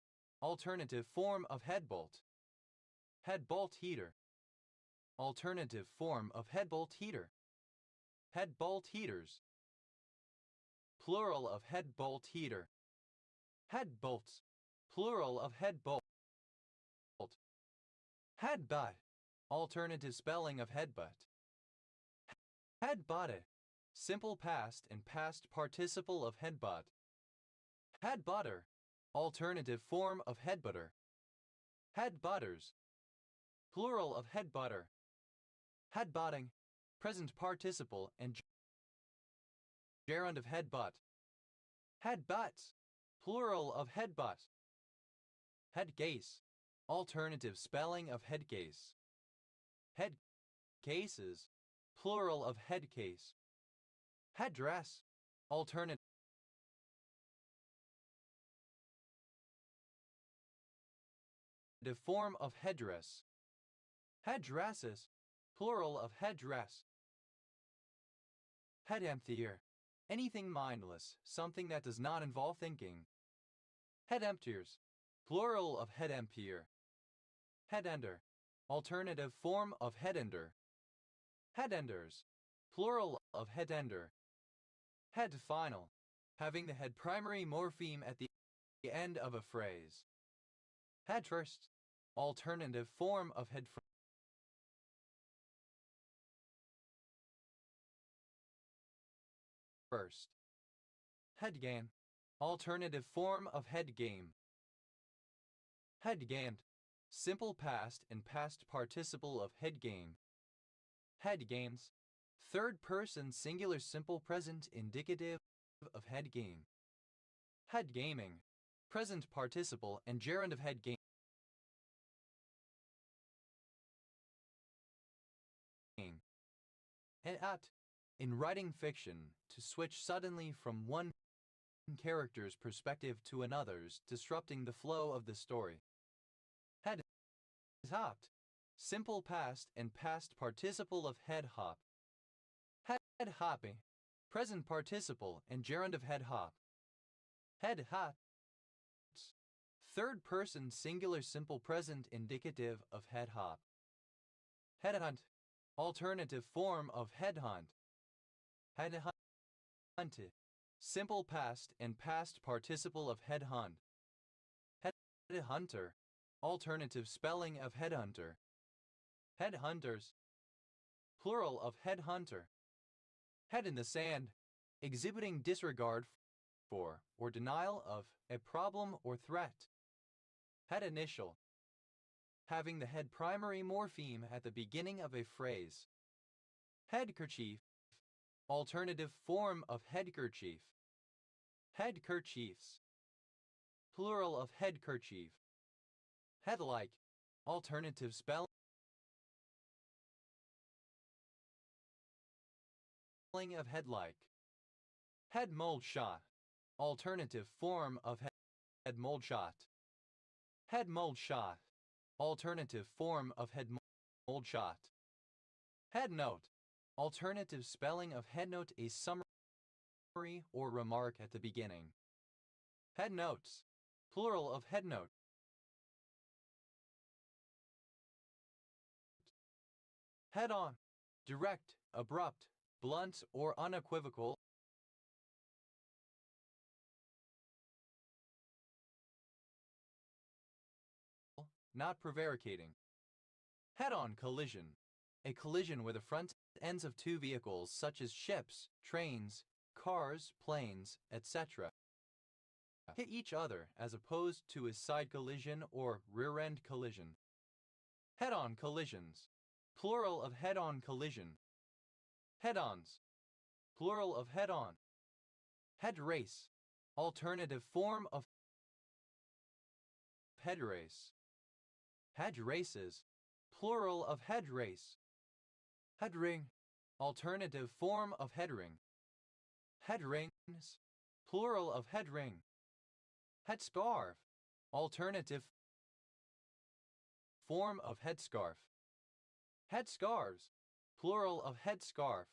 alternative form of headbolt. Headbolt heater, alternative form of headbolt heater. Headbolt heaters, plural of headbolt heater. Headbolts, plural of headbolt. Headbutt, alternative spelling of headbutt. Headbutted, simple past and past participle of headbutt. Headbutter, alternative form of headbutter. Headbutters, plural of headbutter. Headbutting, present participle and gerund of headbutt. Headbutts, plural of headbutt. Headcase, alternative spelling of headcase. Headcases, plural of headcase. Headdress, alternative form of headdress. Headdresses, plural of headdress. Head emptier, anything mindless, something that does not involve thinking. Head emptiers, plural of head emptier. Head ender, alternative form of head ender. Head enders, plural of head ender. Head final, having the head primary morpheme at the end of a phrase. Head first, alternative form of head first. Head game, alternative form of head game. Head gamed, simple past and past participle of head game. Head games, third person singular simple present indicative of head game. Head gaming, present participle and gerund of head game. And at, in writing fiction, to switch suddenly from one character's perspective to another's, disrupting the flow of the story. Head hopped, simple past and past participle of head hop. Head hopping, present participle and gerund of head hop. Head hops, third person singular simple present indicative of head hop. Headhunt, alternative form of headhunt. Headhunted, simple past and past participle of headhunt. Headhunter, alternative spelling of headhunter. Headhunters, plural of headhunter. Head in the sand, exhibiting disregard for or denial of a problem or threat. Head initial, having the head primary morpheme at the beginning of a phrase. Headkerchief, alternative form of headkerchief. Headkerchiefs, plural of headkerchief. Headlike, alternative spelling of headlike. Head mold shot, alternative form of head mold shot. Head mold shot, alternative form of head mold shot. Head note, alternative spelling of head note, a summary or remark at the beginning. Head notes, plural of head note. Head on, direct, abrupt, blunt or unequivocal. Not prevaricating. Head-on collision, a collision where the front ends of two vehicles such as ships, trains, cars, planes, etc. hit each other as opposed to a side collision or rear-end collision. Head-on collisions, plural of head-on collision. Head-ons, plural of head-on. Head race, alternative form of head race. Head races, plural of head race. Head ring, alternative form of head ring. Head rings, plural of head ring. Headscarf, alternative form of headscarf. Headscarves, plural of headscarf.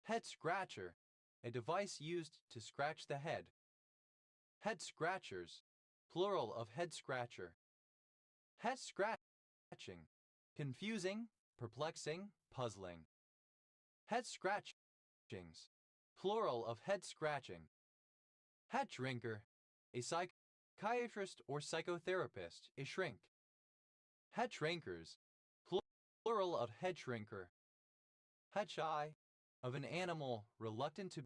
Head scratcher, a device used to scratch the head. Head scratchers, plural of head scratcher. Head scratching, confusing, perplexing, puzzling. Head scratchings, plural of head scratching. Head shrinker, a psychiatrist or psychotherapist, a shrink. Head shrinkers, plural of head shrinker. Head shy, of an animal reluctant to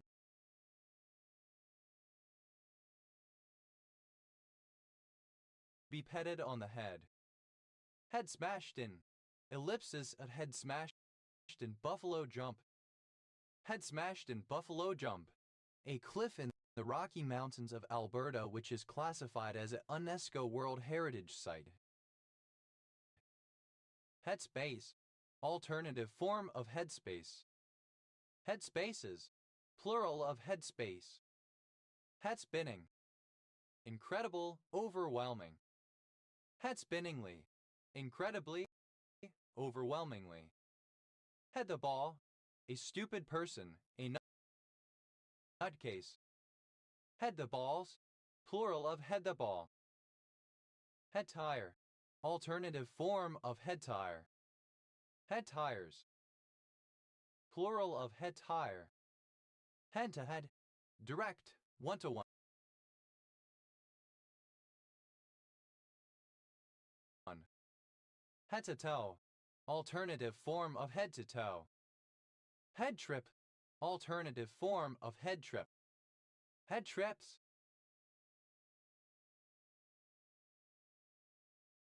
be petted on the head. Head smashed in, ellipsis at head smashed in Buffalo Jump. Head smashed in Buffalo Jump, a cliff in the Rocky Mountains of Alberta which is classified as an UNESCO World Heritage Site. Headspace, alternative form of headspace. Headspaces, plural of headspace. Head spinning, incredible, overwhelming. Head spinningly, incredibly, overwhelmingly. Head the ball, a stupid person, a nutcase. Head the balls, plural of head the ball. Head tire, alternative form of head tire. Head tires, plural of head tire. Head to head, direct, one-to-one. Head to toe, alternative form of head to toe. Head trip, alternative form of head trip. Head trips,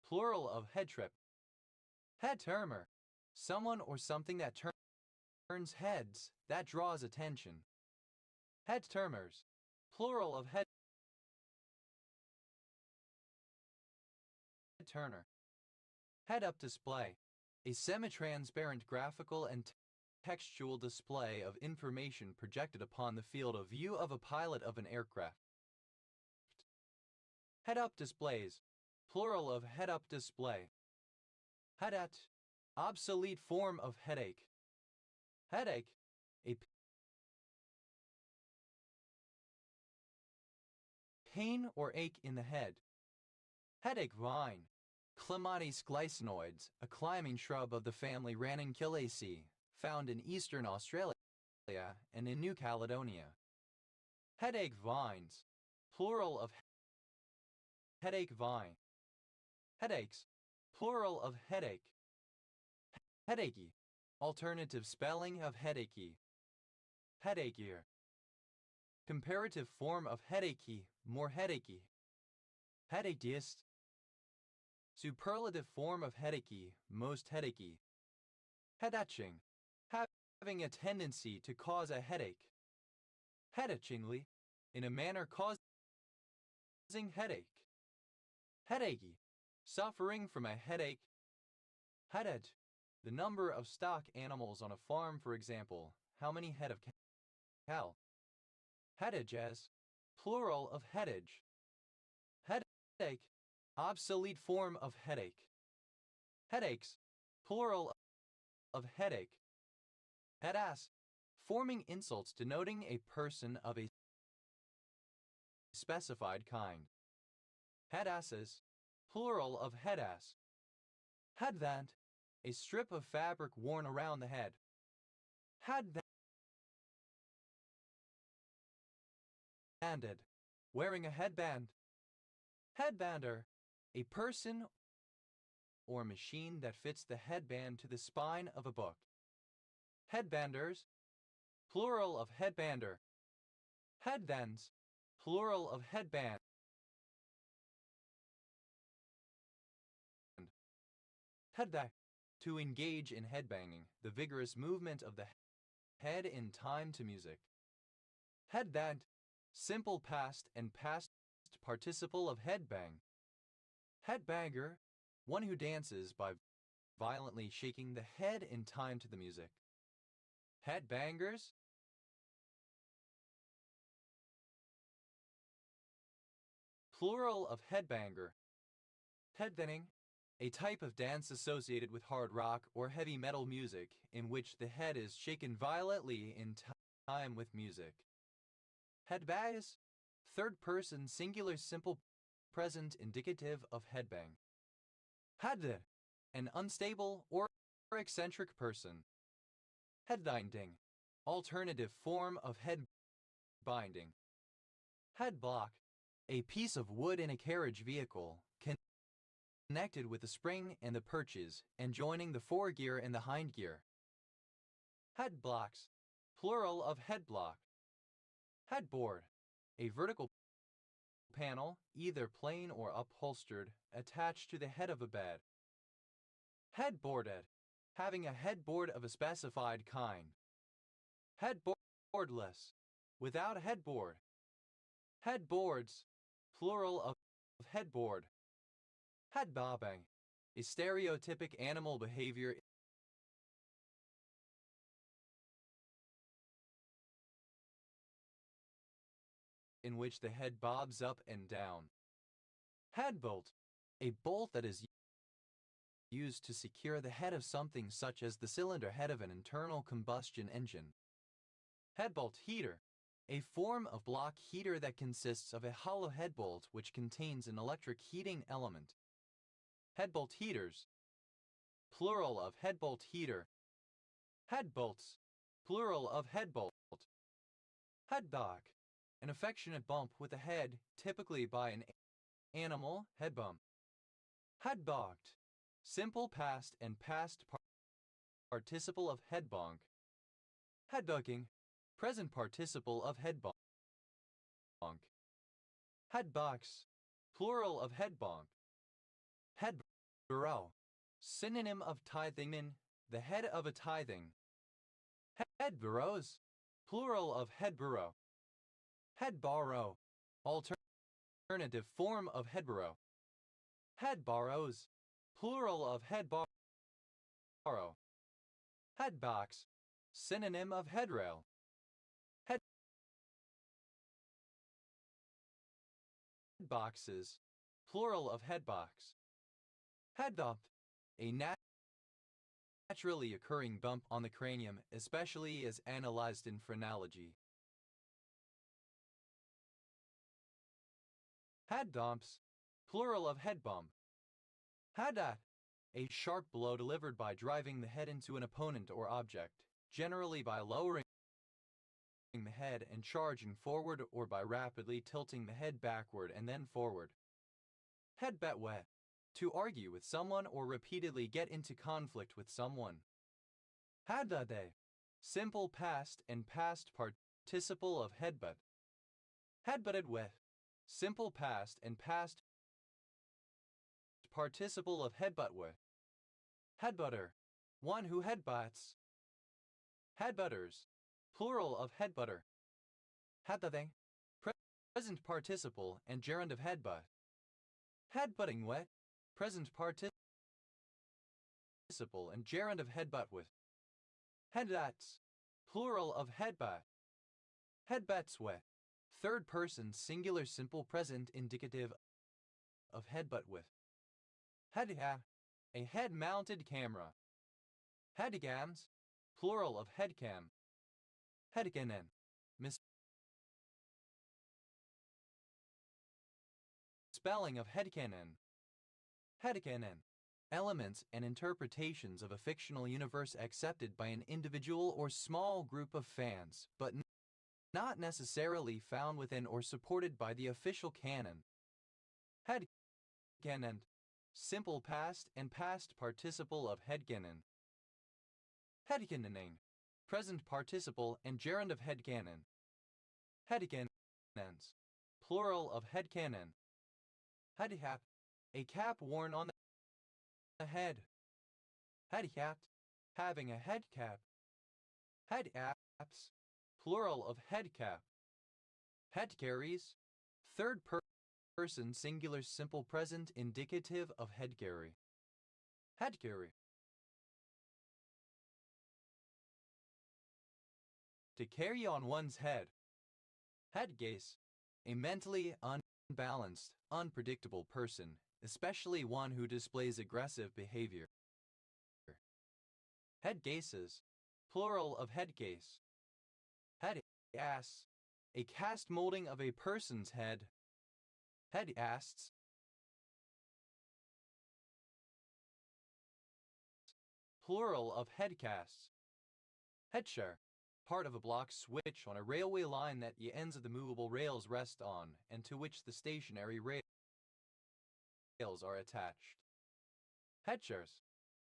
plural of head trip. Head turner, someone or something that turns heads, that draws attention. Head turners, plural of head turner. Head up display, a semi-transparent graphical and textual display of information projected upon the field of view of a pilot of an aircraft. Head up displays, plural of head up display. Head at, obsolete form of headache. Headache, a pain or ache in the head. Headache vine, Clematis glycinoides, a climbing shrub of the family Ranunculataceae, found in eastern Australia and in New Caledonia. Headache vines, plural of headache vine. Headaches, plural of headache. Headachy, alternative spelling of headachy. Headachier, comparative form of headachy, more headachy. Headachiest, superlative form of headachy, most headachy. Headaching, having a tendency to cause a headache. Headachingly, in a manner causing headache. Headachy, suffering from a headache. Headage, the number of stock animals on a farm, for example, how many head of cow. Headages, plural of headage. Headache, obsolete form of headache. Headaches, plural of headache. Headass, forming insults denoting a person of a specified kind. Headasses, plural of headass. Headband, a strip of fabric worn around the head. Headbanded, wearing a headband. Headbander, a person or machine that fits the headband to the spine of a book. Headbanders, plural of headbander. Headbands, plural of headband. Headbang, to engage in headbanging, the vigorous movement of the head in time to music. Headband, simple past and past participle of headbang. Headbanger, one who dances by violently shaking the head in time to the music. Headbangers, plural of headbanger. Headbanging, a type of dance associated with hard rock or heavy metal music in which the head is shaken violently in time with music. Headbangs, third person singular simple present indicative of headbang. Hadde, an unstable or eccentric person. Headbinding, alternative form of head binding. Head block, a piece of wood in a carriage vehicle connected with the spring and the perches and joining the foregear and the hindgear. Head blocks, plural of head block. Headboard, a vertical panel, either plain or upholstered, attached to the head of a bed. Headboarded, having a headboard of a specified kind. Headboardless, without a headboard. Headboards, plural of headboard. Head bobbing, a stereotypic animal behavior in which the head bobs up and down. Head bolt, a bolt that is used to secure the head of something such as the cylinder head of an internal combustion engine. Head bolt heater, a form of block heater that consists of a hollow head bolt which contains an electric heating element. Head bolt heaters, plural of head bolt heater. Head bolts, plural of head bolt. Head dog, an affectionate bump with the head, typically by an animal, head bump. Head bogged, simple past and past participle of head bonk. Head bugging, present participle of head bonk. Head box, plural of head bonk. Head burrow, synonym of tithingman, the head of a tithing. Head burrows, plural of head burrow. Head borrow, alternative form of head burrow. Head borrows, plural of head borrow. Head box, synonym of headrail. Head boxes, plural of head box. Head bump, a naturally occurring bump on the cranium, especially as analyzed in phrenology. Head bumps, plural of head bump. Hadat, a sharp blow delivered by driving the head into an opponent or object, generally by lowering the head and charging forward or by rapidly tilting the head backward and then forward. Head bet wet, to argue with someone or repeatedly get into conflict with someone. Haddade, simple past and past participle of headbutt. Headbutted with, simple past and past participle of headbutt with. Headbutter, one who headbutts. Headbutters, plural of headbutter. Headbutting, present participle and gerund of headbutt. Headbutting wet, present participle and gerund of headbutt with. Headbats, plural of headbutt. Headbats wet, third person singular simple present indicative of headbutt with. Headcam, a head-mounted camera. Headcams, plural of headcam. Headcanon, misspelling of headcanon. Headcanon, elements and interpretations of a fictional universe accepted by an individual or small group of fans, but not necessarily found within or supported by the official canon. Headcanon, simple past and past participle of headcanon. Headcanoning, present participle and gerund of headcanon. Headcanons, plural of headcanon. Headcap, a cap worn on the head. Headcat, having a head cap. Headaps, plural of headcap. Head carries, third person singular simple present indicative of head carry. Head carry. To carry on one's head. Head gaze, a mentally unbalanced, unpredictable person, especially one who displays aggressive behavior. Head gases, plural of head case. Head ass, a cast molding of a person's head. Head asts, plural of headcasts. Headshare, part of a block switch on a railway line that the ends of the movable rails rest on and to which the stationary rails are attached. Headshares,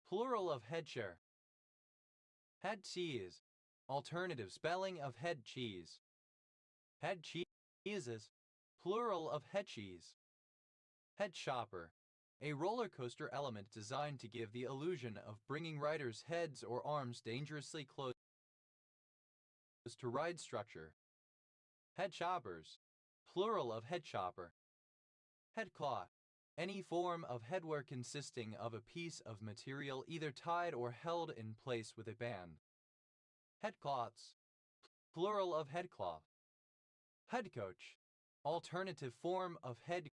plural of headshare. Head cheese, alternative spelling of head cheese. Head cheeses, plural of head cheese. Head shopper, a roller coaster element designed to give the illusion of bringing riders' heads or arms dangerously close to ride structure. Head shoppers, plural of head shopper. Head cloth, any form of headwear consisting of a piece of material either tied or held in place with a band. Headcloths, plural of headcloth. Headcoach, alternative form of head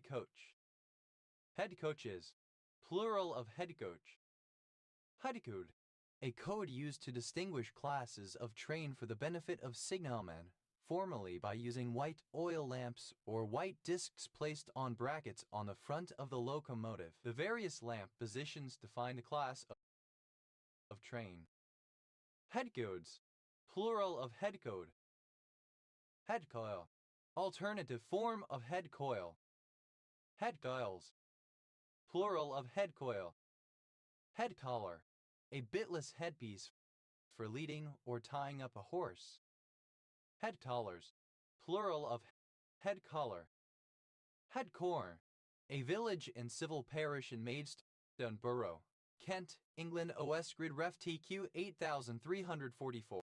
coach. Head coaches, plural of head coach. Headcode, a code used to distinguish classes of train for the benefit of signalmen, formerly by using white oil lamps or white discs placed on brackets on the front of the locomotive. The various lamp positions define the class of train. Headcodes, plural of headcode. Headcoil, alternative form of head coil. Headcoils, plural of headcoil. Head collar, a bitless headpiece for leading or tying up a horse. Head collars, plural of head collar. Head corner, a village and civil parish in Maidstone Borough, Kent, England. OS Grid Ref TQ 8344.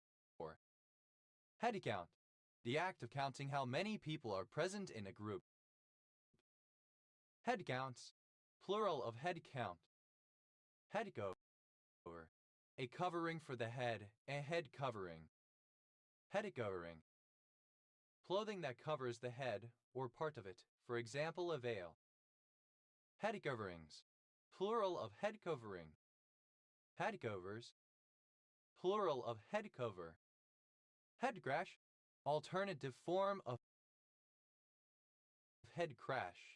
Head count, the act of counting how many people are present in a group. Head counts, plural of head count. Head cover, a covering for the head, a head covering. Head covering, clothing that covers the head or part of it, for example a veil. Head coverings, plural of head covering. Head covers, plural of head cover. Head crash, alternative form of head crash.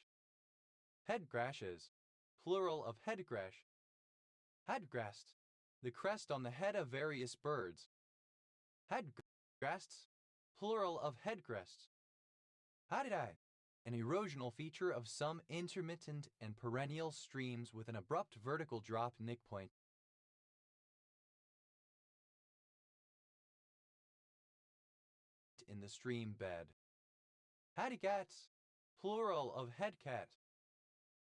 Head crashes, plural of head crash. Head crest, the crest on the head of various birds. Head crests, plural of head crests. Hadidai, an erosional feature of some intermittent and perennial streams with an abrupt vertical drop nick point in the stream bed. Hadicats, plural of headcat.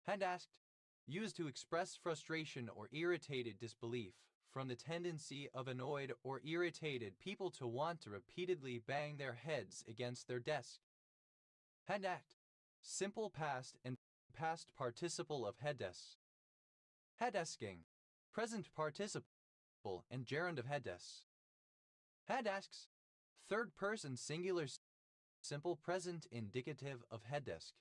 Headasked, used to express frustration or irritated disbelief from the tendency of annoyed or irritated people to want to repeatedly bang their heads against their desk. Headact, simple past and past participle of headdesks. Headesking, present participle and gerund of headdesks. Headasks, third person singular simple present indicative of headdesk.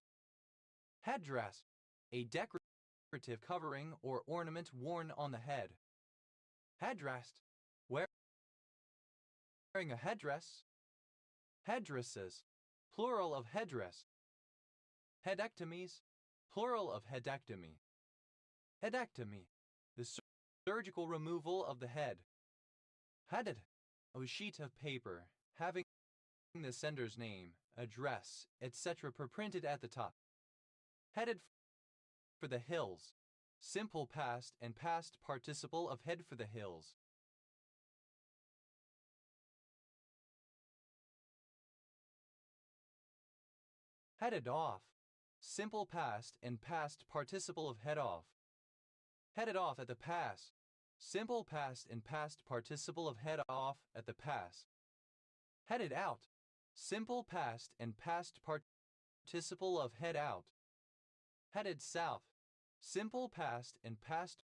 Headdress, a decorative covering or ornament worn on the head. Headdress, wearing a headdress. Headdresses, plural of headdress. Headectomies, plural of headectomy. Headectomy, the surgical removal of the head. Headed, a sheet of paper having the sender's name, address, etc. printed at the top. Headed for the hills, simple past and past participle of head for the hills. Headed off, simple past and past participle of head off. Headed off at the pass, simple past and past participle of head off at the pass. Headed out, simple past and past participle of head out. Headed south, simple past and past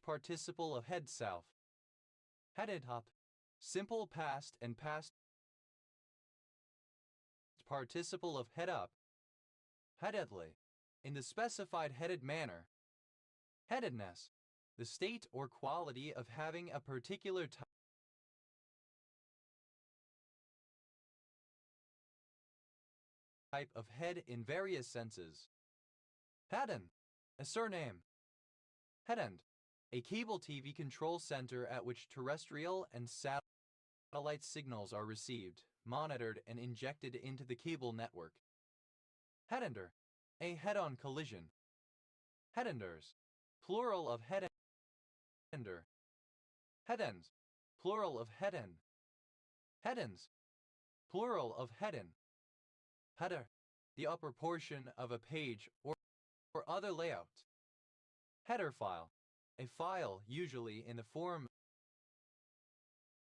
participle of head south. Headed up, simple past and past participle of head up. Headedly, in the specified headed manner. Headedness, the state or quality of having a particular type type of head in various senses. Headend, a surname. Headend, a cable TV control center at which terrestrial and satellite signals are received, monitored, and injected into the cable network. Headender, a head-on collision. Headenders, plural of headender. Headends, plural of headend. Headends, plural of headend. Header, the upper portion of a page or other layout. Header file, a file usually in the form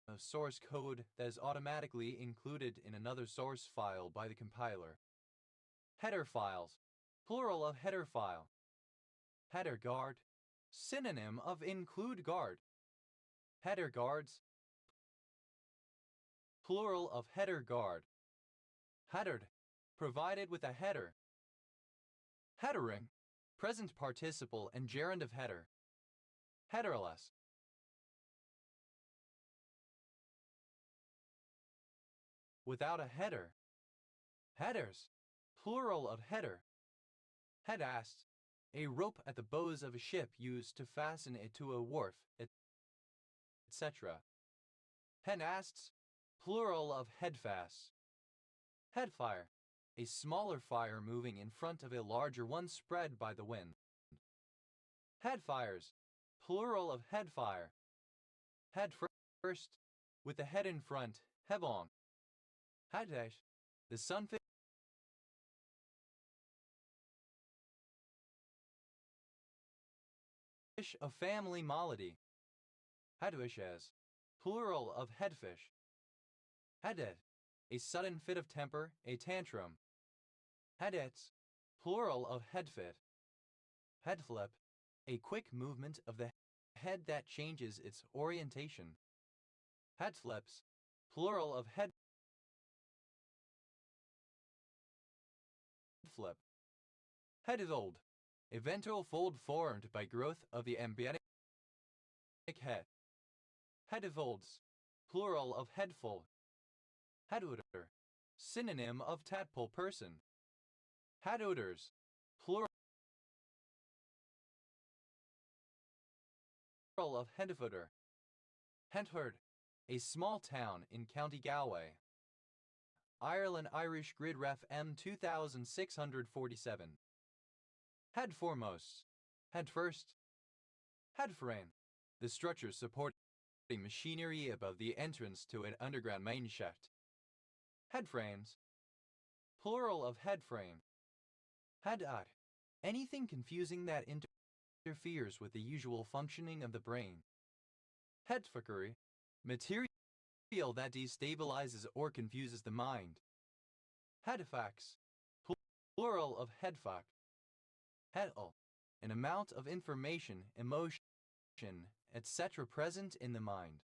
of source code that is automatically included in another source file by the compiler. Header files, plural of header file. Header guard, synonym of include guard. Header guards, plural of header guard. Headered, provided with a header. Headering, present participle and gerund of header. Headerless. Without a header. Headers, plural of header. Headasts, a rope at the bows of a ship used to fasten it to a wharf, etc. Headasts, plural of headfasts. Headfire, a smaller fire moving in front of a larger one spread by the wind. Headfires, plural of headfire. Head first, with the head in front, headlong. Headdash, the sunfish of family Mollidae. Headwishes, plural of headfish. Headed, a sudden fit of temper, a tantrum. Headets, plural of headfit. Headflip, a quick movement of the head that changes its orientation. Headflips, plural of head flip. Headifold, a ventral fold formed by growth of the embryonic head. Headifolds, plural of headfold. Headodor, synonym of tadpole person. Headodors, plural of headfooter. Hentford, a small town in County Galway. Ireland Irish Grid Ref M 2647. Head foremost. Head first. Head frame, the structure supporting machinery above the entrance to an underground main shaft. Head frames, plural of head frame. Head-eye, anything confusing that interferes with the usual functioning of the brain. Headfuckery, material that destabilizes or confuses the mind. Headfax, plural of headfuck. Headal, an amount of information, emotion, etc. present in the mind.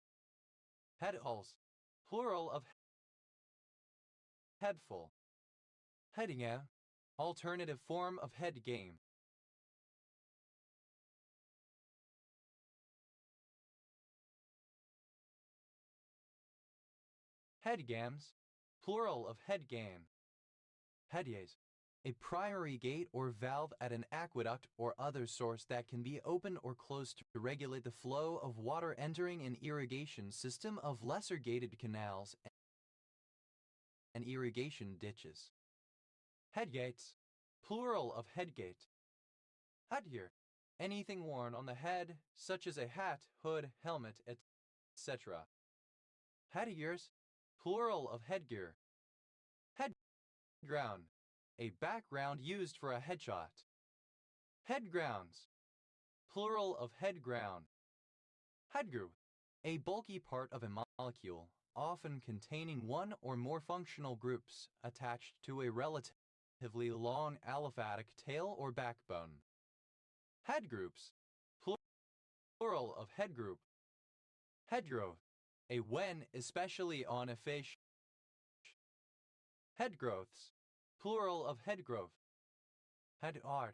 Headals, plural of headful. Heading out, alternative form of head game. Headgams, plural of headgam. Headies, a primary gate or valve at an aqueduct or other source that can be opened or closed to regulate the flow of water entering an irrigation system of lesser gated canals and irrigation ditches. Headgates, plural of headgate. Headgear, anything worn on the head, such as a hat, hood, helmet, etc. Headgears, plural of headgear. Headground, a background used for a headshot. Headgrounds, plural of headground. Headgroup, a bulky part of a molecule, often containing one or more functional groups attached to a relatively long aliphatic tail or backbone. Headgroups, plural of headgroup. Headgrowth, a wen especially on a fish. Headgrowths, plural of headgrowth. Headguard,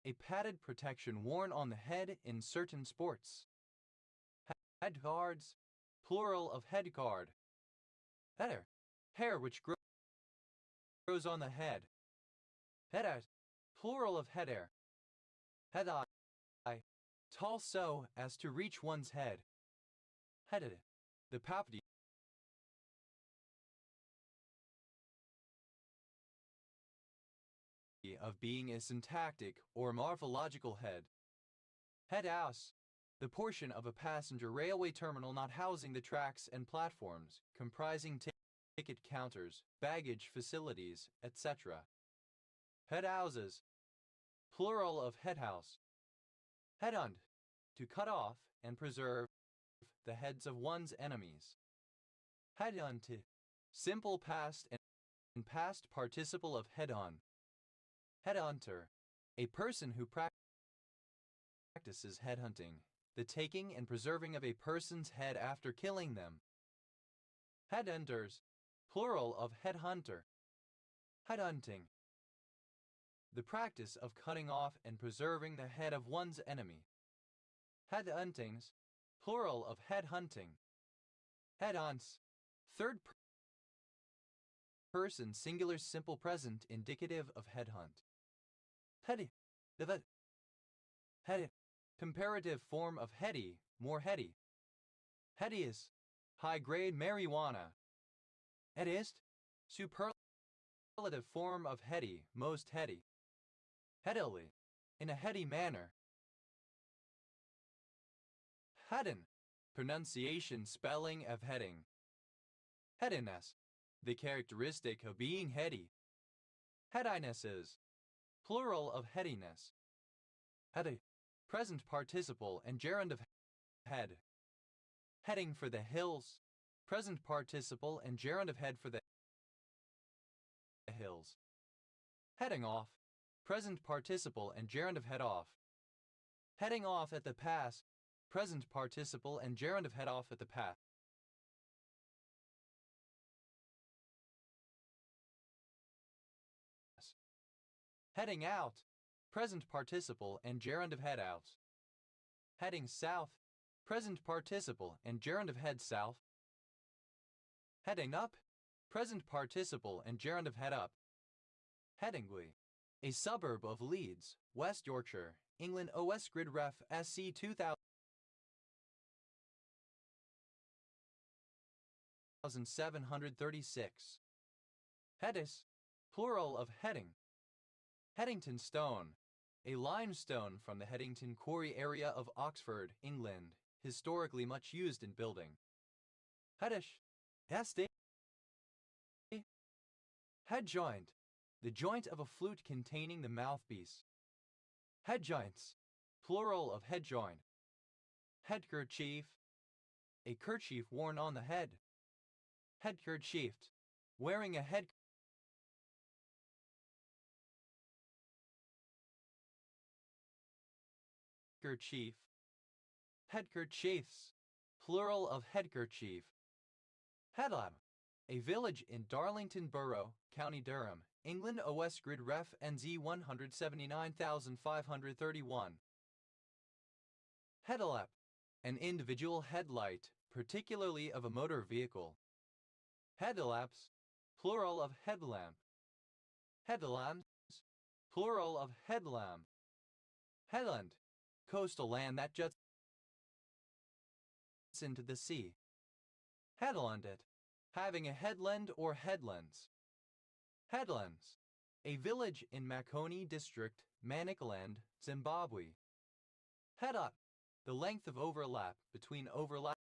a padded protection worn on the head in certain sports. Headguards, plural of headguard. Header, hair which grows grows on the head. Head, plural of head air. Head eye, tall so as to reach one's head. Headed, the property of being a syntactic or morphological head. Head house, the portion of a passenger railway terminal not housing the tracks and platforms, comprising ticket counters, baggage facilities, etc. Head houses, plural of head house. Head hunt, to cut off and preserve the heads of one's enemies. Head hunted, simple past and past participle of head on. Headhunter, a person who practices headhunting, the taking and preserving of a person's head after killing them. Headhunters, plural of headhunter. Headhunting, the practice of cutting off and preserving the head of one's enemy. Headhuntings, plural of headhunting. Headhunts, third person singular simple present indicative of headhunt. Heady, heady, comparative form of heady, more heady. Headiest, high-grade marijuana. Headiest, superlative form of heady, most heady. Headily, in a heady manner. Headin, pronunciation spelling of heading. Headiness, the characteristic of being heady. Headinesses, plural of headiness. Heady, present participle and gerund of head. Heading for the hills, present participle and gerund of head for the hills. Heading off, present participle and gerund of head off. Heading off at the pass, present participle and gerund of head off at the pass. Heading out, present participle and gerund of head out. Heading south, present participle and gerund of head south. Heading up, present participle and gerund of head up. Headingley, a suburb of Leeds, West Yorkshire, England. OS Grid Ref SC 2736. Headis, plural of heading. Headington stone, a limestone from the Headington Quarry area of Oxford, England, historically much used in building. Headish, Hesti. Head joint, the joint of a flute containing the mouthpiece. Head joints, plural of head joint. Headkerchief, a kerchief worn on the head. Headkerchiefed, wearing a head Headkerchief. Headkerchiefs, plural of headkerchief. Headlam, a village in Darlington Borough, County Durham, England. OS Grid Ref NZ 179531. Headlamp, an individual headlight, particularly of a motor vehicle. Headlamps, plural of headlamp. Headlamps, plural of headlamp. Headland, coastal land that juts into the sea. Headlanded, having a headland or headlands. Headlands, a village in Makoni District, Manicaland, Zimbabwe. Head up, the length of overlap between overlapping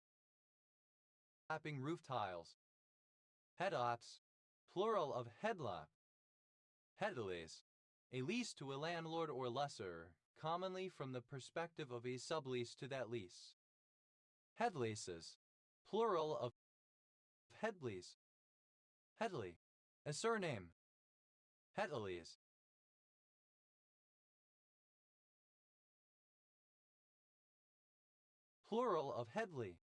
roof tiles. Head-ups, plural of headlap. Headlease, a lease to a landlord or lessor, commonly from the perspective of a sublease to that lease. Headleases, plural of headlease. Headley, a surname. Headlease. Plural of headley.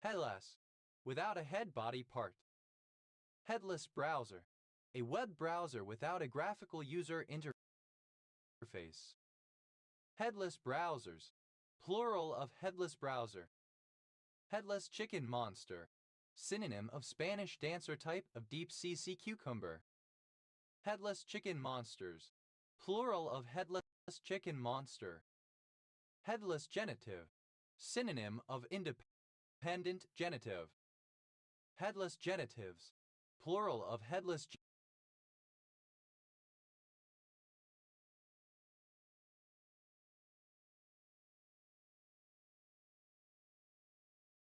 Headless, without a head body part. Headless browser, a web browser without a graphical user interface. Headless browsers, plural of headless browser. Headless chicken monster, synonym of Spanish dancer type of deep sea cucumber. Headless chicken monsters. Plural of headless chicken monster. Headless genitive. Synonym of independent genitive. Headless genitives. Plural of headless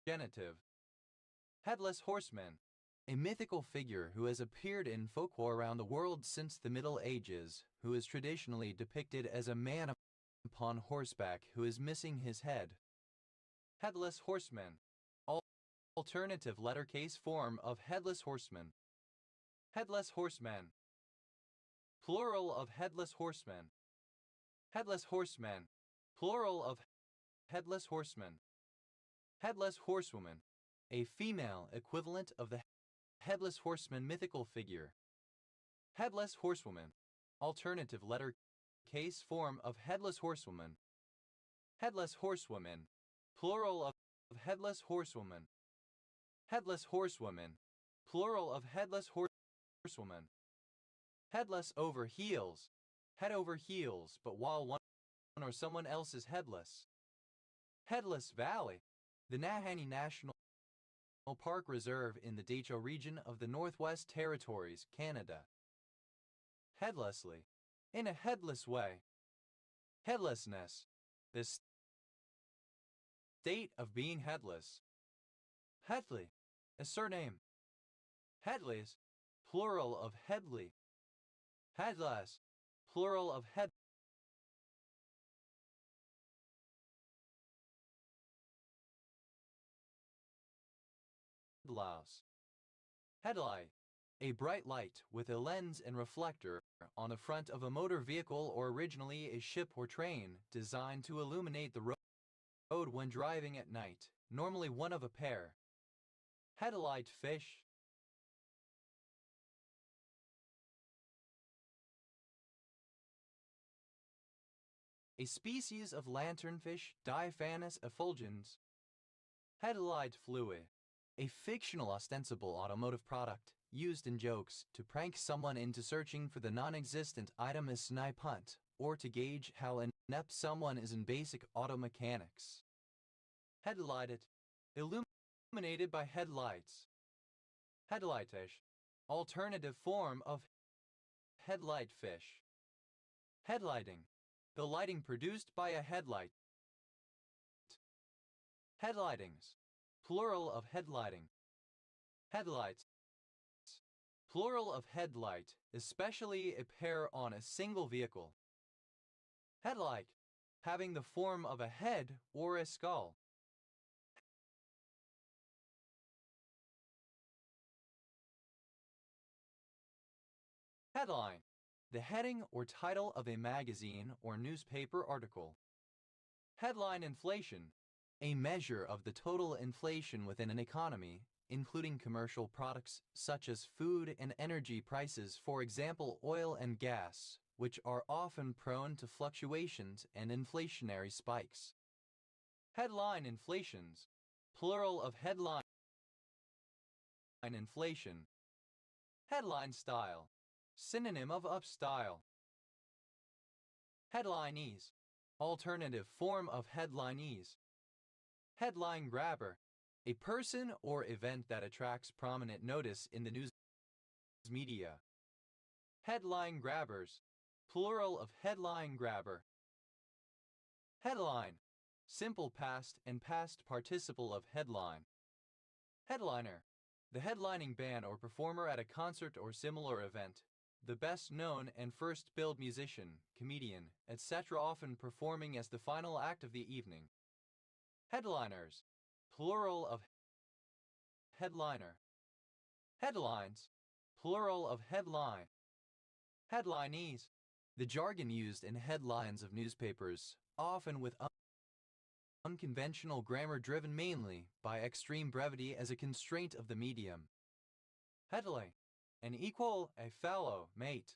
genitive. Headless horseman. A mythical figure who has appeared in folklore around the world since the Middle Ages, who is traditionally depicted as a man upon horseback who is missing his head. Headless horseman. Alternative lettercase form of headless horseman. Headless horseman. Plural of headless horseman. Headless horseman. Plural of headless horseman. Headless horsewoman. A female equivalent of the headless horseman mythical figure. Headless horsewoman. Alternative letter case form of headless horsewoman. Headless horsewoman. Plural of headless horsewoman. Headless horsewoman. Plural of headless horsewoman. Headless over heels. Head over heels, but while one or someone else is headless. Headless Valley. The Nahanni National Park Reserve in the Dehcho region of the Northwest Territories, Canada. Headlessly. In a headless way. Headlessness. The state of being headless. Headley. A surname. Headleys. Plural of Headley. Headless. Plural of head. Headlouse. Headlight. A bright light with a lens and reflector on the front of a motor vehicle or originally a ship or train designed to illuminate the road when driving at night, normally one of a pair. Headlight fish. A species of lanternfish, Diaphanous effulgens. Headlight fluid. A fictional ostensible automotive product used in jokes to prank someone into searching for the non-existent item as snipe hunt or to gauge how inept someone is in basic auto mechanics. Headlighted. Illuminated by headlights. Headlightfish. Alternative form of headlight fish. Headlighting. The lighting produced by a headlight. Headlightings. Plural of headlighting. Headlights. Plural of headlight, especially a pair on a single vehicle. Headlight. Having the form of a head or a skull. Headline. The heading or title of a magazine or newspaper article. Headline inflation. A measure of the total inflation within an economy, including commercial products such as food and energy prices, for example oil and gas, which are often prone to fluctuations and inflationary spikes. Headline inflations. Plural of headline inflation. Headline style. Synonym of upstyle. Headlineese. Alternative form of headlineese. Headline grabber. A person or event that attracts prominent notice in the news media. Headline grabbers. Plural of headline grabber. Headline. Simple past and past participle of headline. Headliner. The headlining band or performer at a concert or similar event. The best known and first billed musician, comedian, etc., often performing as the final act of the evening. Headliners. Plural of headliner. Headlines. Plural of headline. Headlineese. The jargon used in headlines of newspapers, often with unconventional grammar driven mainly by extreme brevity as a constraint of the medium. Headling. An equal, a fellow, mate.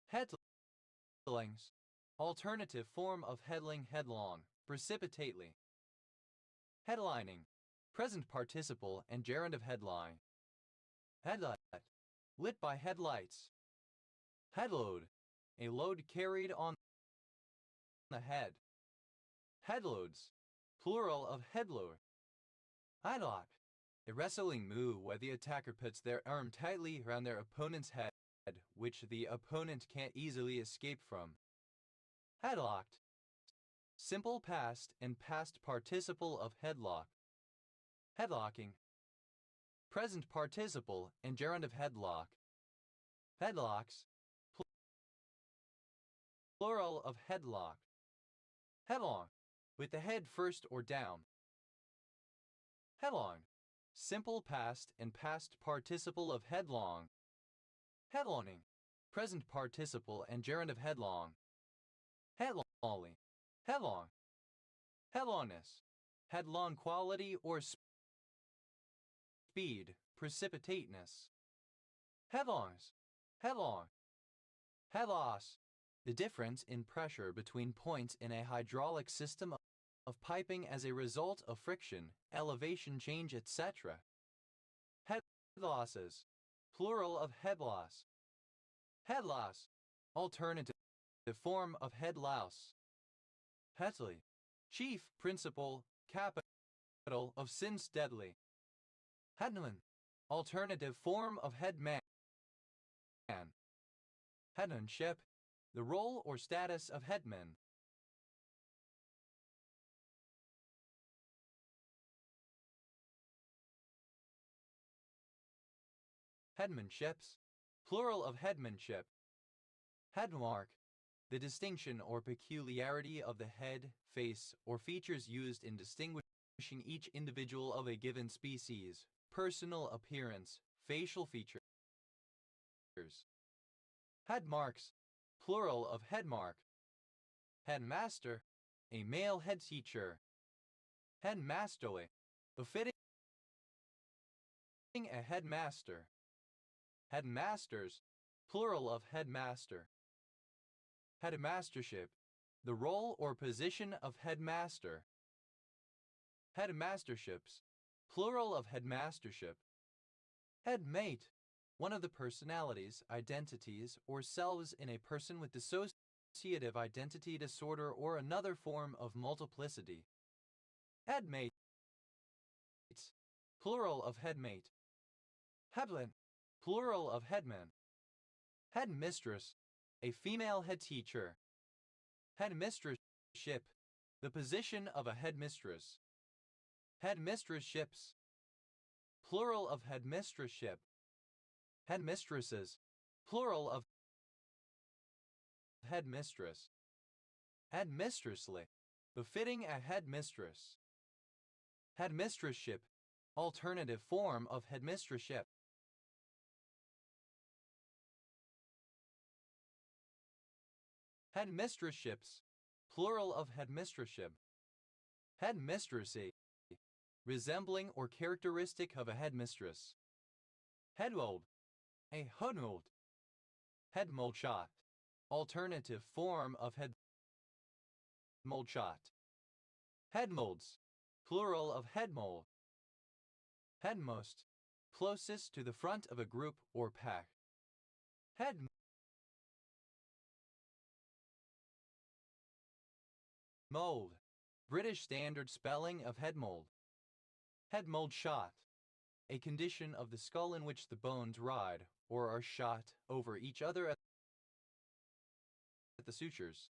Headlings. Alternative form of headling, headlong, precipitately. Headlining. Present participle and gerund of headline. Headlight. Lit by headlights. Headload, a load carried on the head. Headloads, plural of headload. Headlock, a wrestling move where the attacker puts their arm tightly around their opponent's head, which the opponent can't easily escape from. Headlocked, simple past and past participle of headlock. Headlocking, present participle and gerund of headlock. Headlocks, plural of headlock. Headlong, with the head first or down. Headlong, simple past and past participle of headlong. Headlonging, present participle and gerund of headlong. Headlongly, headlong. Headlongness, headlong quality or speed, precipitateness. Headlongs, headlong. Headloss, the difference in pressure between points in a hydraulic system of piping as a result of friction, elevation change, etc. Headlosses, plural of headloss. Headloss, alternative form of headlouse. Headley, chief principle, capital of sins deadly. Headman, alternative form of headman. Headmanship, the role or status of headman. Headmanships, plural of headmanship. Headmark, the distinction or peculiarity of the head, face, or features used in distinguishing each individual of a given species, personal appearance, facial features. Headmarks, plural of headmark. Headmaster, a male head teacher. Headmasterly, befitting a headmaster. Headmasters, plural of headmaster. Headmastership, the role or position of headmaster. Headmasterships, plural of headmastership. Headmate, one of the personalities, identities, or selves in a person with dissociative identity disorder or another form of multiplicity. Headmate, plural of headmate. Headman, plural of headman. Headmistress, a female head teacher. Headmistressship, the position of a headmistress. Headmistressships, plural of headmistressship. Headmistresses, plural of headmistress. Headmistressly, befitting a headmistress. Headmistressship, alternative form of headmistressship. Headmistressships, plural of headmistressship. Headmistressy, resembling or characteristic of a headmistress. Headmold, a hoodmold. Headmold shot, alternative form of headmold shot. Headmolds, plural of headmold. Headmost, closest to the front of a group or pack. Headmold, British standard spelling of headmold. Headmold shot, a condition of the skull in which the bones ride or are shot over each other at the sutures.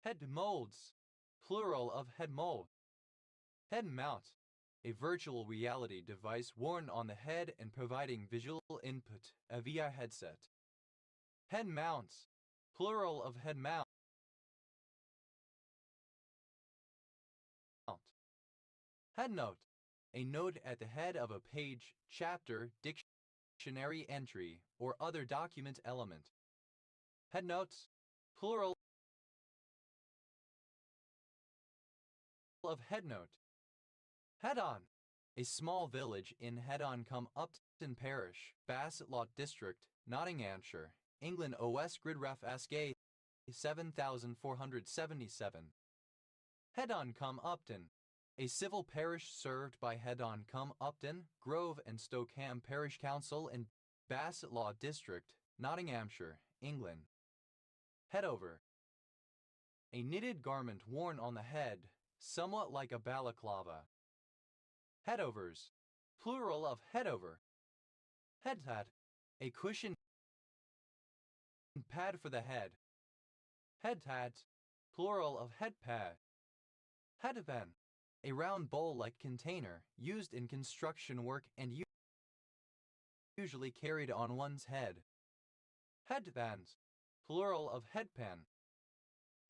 Headmolds, plural of headmold. Headmount, a virtual reality device worn on the head and providing visual input via headset. Headmounts, plural of headmount. Headnote, a note at the head of a page, chapter, dictionary entry, or other document element. Headnotes, plural of headnote. Headon, a small village in Headon-cum-Upton Parish, Bassetlot District, Nottinghamshire, England. OS Grid Ref Asgay 7477. Headon-cum-Upton, a civil parish served by Headon-cum-Upton, Grove and Stokeham Parish Council in Bassetlot District, Nottinghamshire, England. Headover. A knitted garment worn on the head, somewhat like a balaclava. Headovers, plural of headover. Headpad, a cushion pad for the head. Headpads, plural of headpad. Headband, a round bowl-like container used in construction work and usually carried on one's head. Headbands, plural of headpan.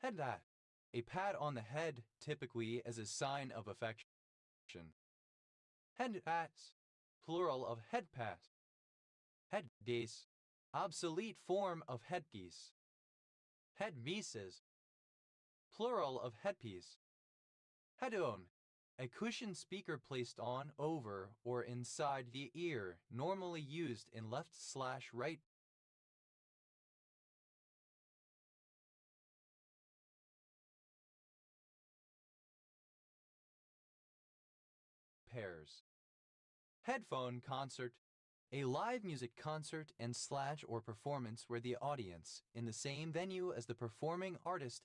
Headbat, a pat on the head, typically as a sign of affection. Headpats, plural of headpat. Headpiece, obsolete form of headpiece. Headpieces, plural of headpiece. Headphone, a cushioned speaker placed on, over, or inside the ear, normally used in left/right pairs. Headphone concert, a live music concert and slash or performance where the audience, in the same venue as the performing artist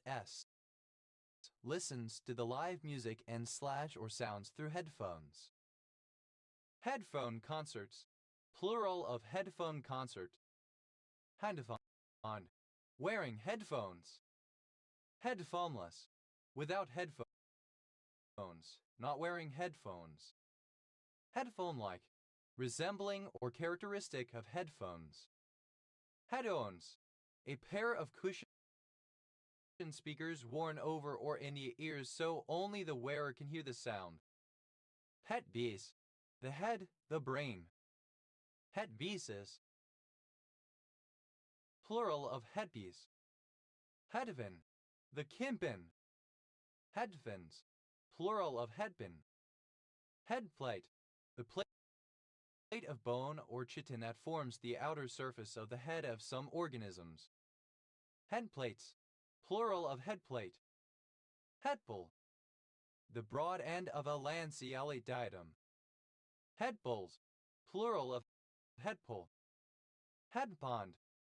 listens to the live music and slash or sounds through headphones. Headphone concerts, plural of headphone concert. Headphone, wearing headphones. Headphoneless, without headphones, not wearing headphones. Headphone-like, resembling or characteristic of headphones. Headphones, a pair of cushion speakers worn over or in the ears so only the wearer can hear the sound. Headpiece, the head, the brain. Headpieces, plural of headpiece. Headpin, the kimpin. Headpins, plural of headpin. Headplate, the plate of bone or chitin that forms the outer surface of the head of some organisms. Headplates, plural of headplate. Headpole, the broad end of a lanceolate diadem. Headpoles, plural of headpole. Headpond,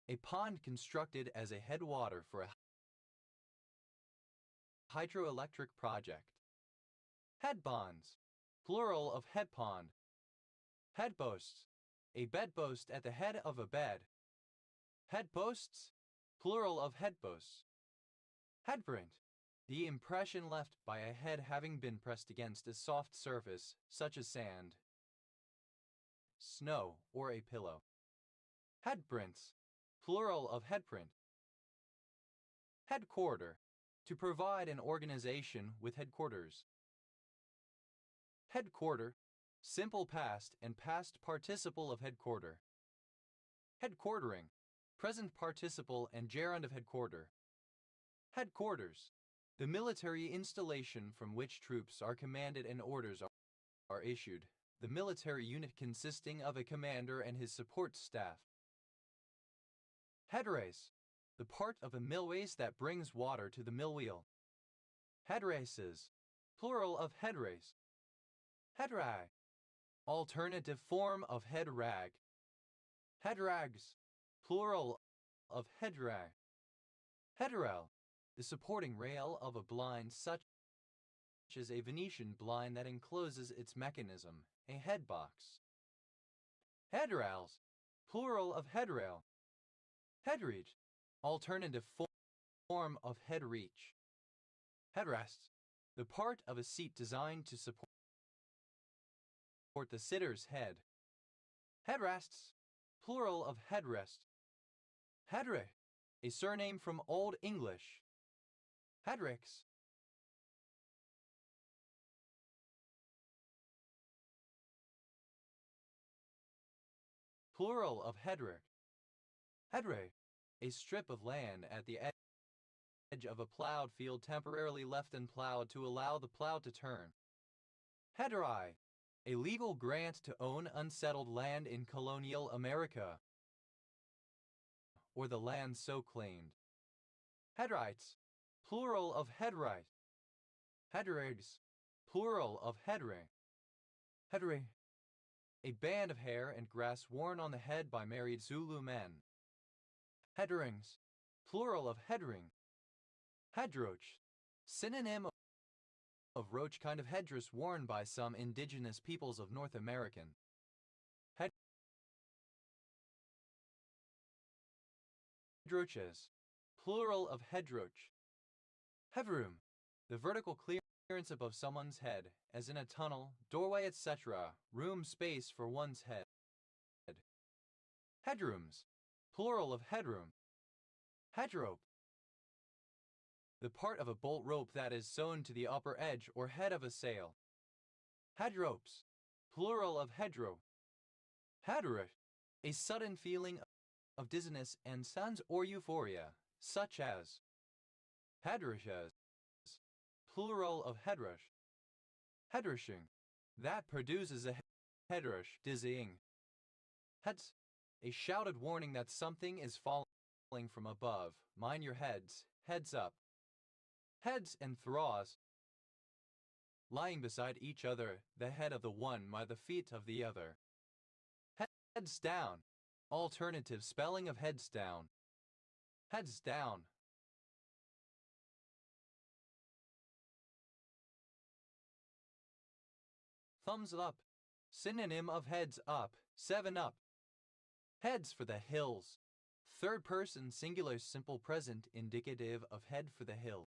a pond constructed as a headwater for a hydroelectric project. Headbonds, plural of headpond. Headposts, a bedpost at the head of a bed. Headposts, plural of headposts. Headprint, the impression left by a head having been pressed against a soft surface, such as sand, snow, or a pillow. Headprints, plural of headprint. Headquarter, to provide an organization with headquarters. Headquarter, simple past and past participle of headquarter. Headquartering, present participle and gerund of headquarter. Headquarters, the military installation from which troops are commanded and orders are issued, the military unit consisting of a commander and his support staff. Headrace, the part of a millrace that brings water to the mill wheel. Headraces, plural of headrace. Headrag, alternative form of head rag. Headrags, plural of headrag. Headrail, the supporting rail of a blind such as a Venetian blind that encloses its mechanism, a headbox. Headrails, plural of headrail. Headreach, alternative form of headreach. Headrests, the part of a seat designed to support the sitter's head. Headrests, plural of headrest. Hedrick, a surname from Old English. Hedricks, plural of Hedrick. Hedray, a strip of land at the edge of a plowed field temporarily left unplowed to allow the plow to turn. Hedrai, a legal grant to own unsettled land in colonial America, or the land so claimed. Hedrites, plural of headrite. Hedrigs, plural of hedre. Hedre, a band of hair and grass worn on the head by married Zulu men. Headrings, plural of headring. Headroach, synonym of roach, kind of headdress worn by some indigenous peoples of North American. Hedroches, plural of hedroach. Headroom, the vertical clearance above someone's head, as in a tunnel, doorway, etc., room, space for one's head. Headrooms, plural of headroom. Hedrope, the part of a bolt rope that is sewn to the upper edge or head of a sail. Hedropes, plural of hedro. Headrush, a sudden feeling of dizziness and sans or euphoria, such as. Headrushes, plural of headrush. Headrushing, that produces a headrush, dizzying. Heads, a shouted warning that something is falling from above. Mind your heads, heads up. Heads and thraws, lying beside each other, the head of the one by the feet of the other. Heads down, alternative spelling of heads down. Heads down. Thumbs up, synonym of heads up, 7 up. Heads for the hills, third person singular simple present indicative of head for the hills.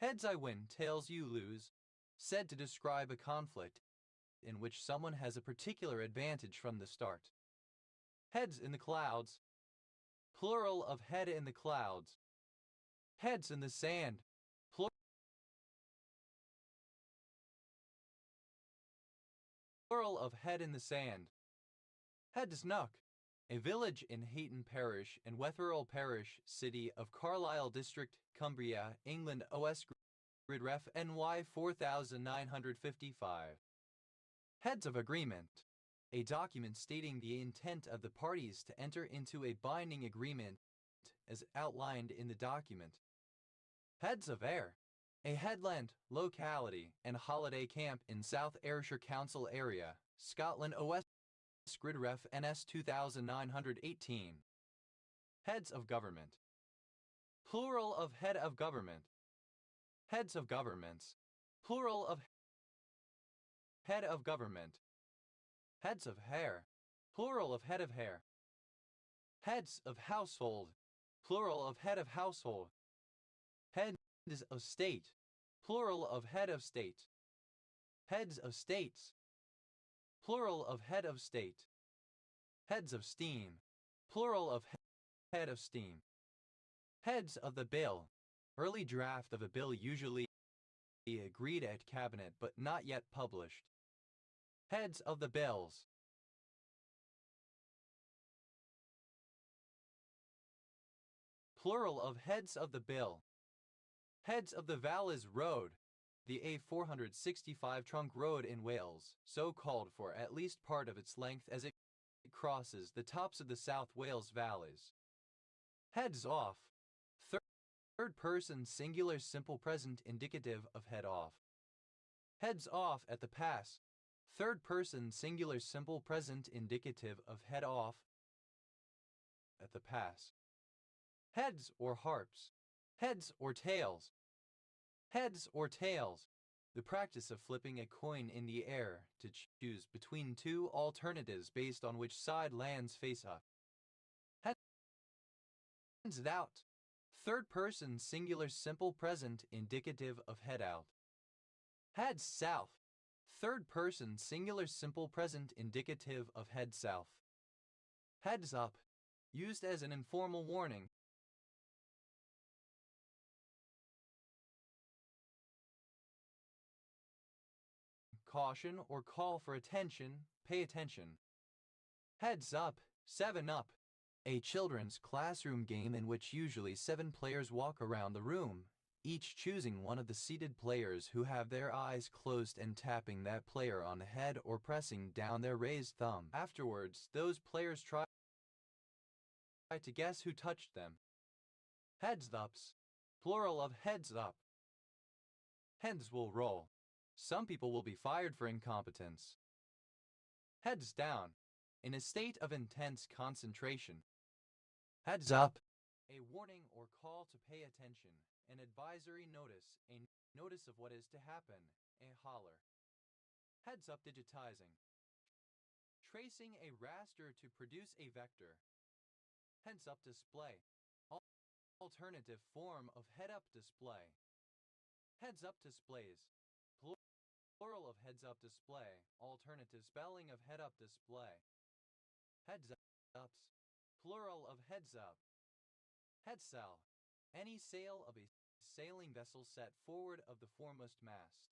Heads I win, tails you lose, said to describe a conflict in which someone has a particular advantage from the start. Heads in the clouds, plural of head in the clouds. Heads in the sand, plural of head in the sand. Headsnock, a village in Hayton Parish and Wetherell Parish, City of Carlisle District, Cumbria, England. OS Grid Ref NY 4955. Heads of agreement, a document stating the intent of the parties to enter into a binding agreement as outlined in the document. Heads of Air, a headland, locality, and holiday camp in South Ayrshire Council area, Scotland. OS Grid Ref NS 2918. Heads of government, plural of head of government. Heads of governments, plural of head of government. Heads of hair, plural of head of hair. Heads of household, plural of head of household. Heads of state, plural of head of state. Heads of states, plural of head of state. Heads of steam, plural of head of steam. Heads of the bill, early draft of a bill usually agreed at cabinet but not yet published. Heads of the bills, plural of heads of the bill. Heads of the Valles Road, the A465 trunk road in Wales, so called for at least part of its length as it crosses the tops of the South Wales valleys. Heads off, third person singular simple present indicative of head off. Heads off at the pass, third person singular simple present indicative of head off at the pass. Heads or harps, heads or tails. Heads or tails, the practice of flipping a coin in the air to choose between two alternatives based on which side lands face up. Heads out, third person singular simple present indicative of head out. Heads south, third person singular simple present indicative of head south. Heads up, used as an informal warning. Caution or call for attention, pay attention. Heads up, 7 up, a children's classroom game in which usually 7 players walk around the room, each choosing one of the seated players who have their eyes closed and tapping that player on the head or pressing down their raised thumb. Afterwards, those players try to guess who touched them. Heads ups, plural of heads up. Heads will roll. Some people will be fired for incompetence. Heads down, in a state of intense concentration. Heads up. A warning or call to pay attention. An advisory notice. A notice of what is to happen. A holler. Heads up digitizing. Tracing a raster to produce a vector. Heads up display. Alternative form of head-up display. Heads up displays. Plural of heads up display. Alternative spelling of head up display. Heads ups. Plural of heads up. Headsail. Any sail of a sailing vessel set forward of the foremost mast.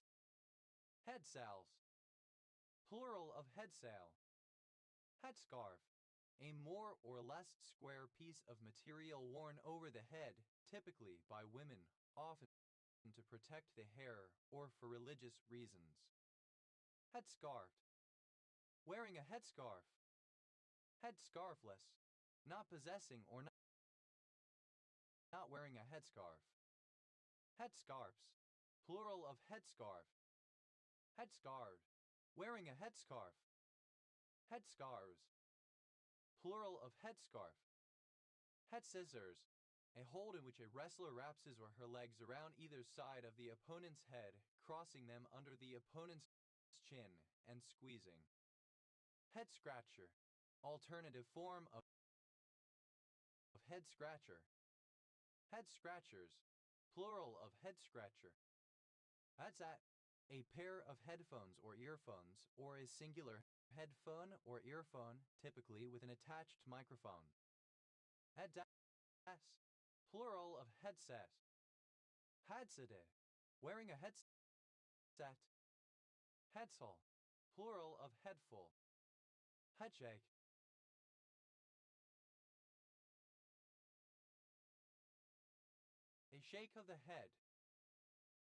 Headsails. Plural of headsail. Headscarf. A more or less square piece of material worn over the head, typically by women, often to protect the hair or for religious reasons. Headscarf. Wearing a headscarf. Headscarfless. Not possessing or not wearing a headscarf. Headscarves. Plural of headscarf. Headscarved. Wearing a headscarf. Headscarves. Plural of headscarf. Head scissors. A hold in which a wrestler wraps his or her legs around either side of the opponent's head, crossing them under the opponent's chin and squeezing. Head scratcher. Alternative form of head scratcher. Head scratchers. Plural of head scratcher. That's at. A pair of headphones or earphones, or a singular headphone or earphone, typically with an attached microphone. Headset. Plural of headset. Headset. Wearing a headset. Headful. Plural of headful. Headshake. A shake of the head.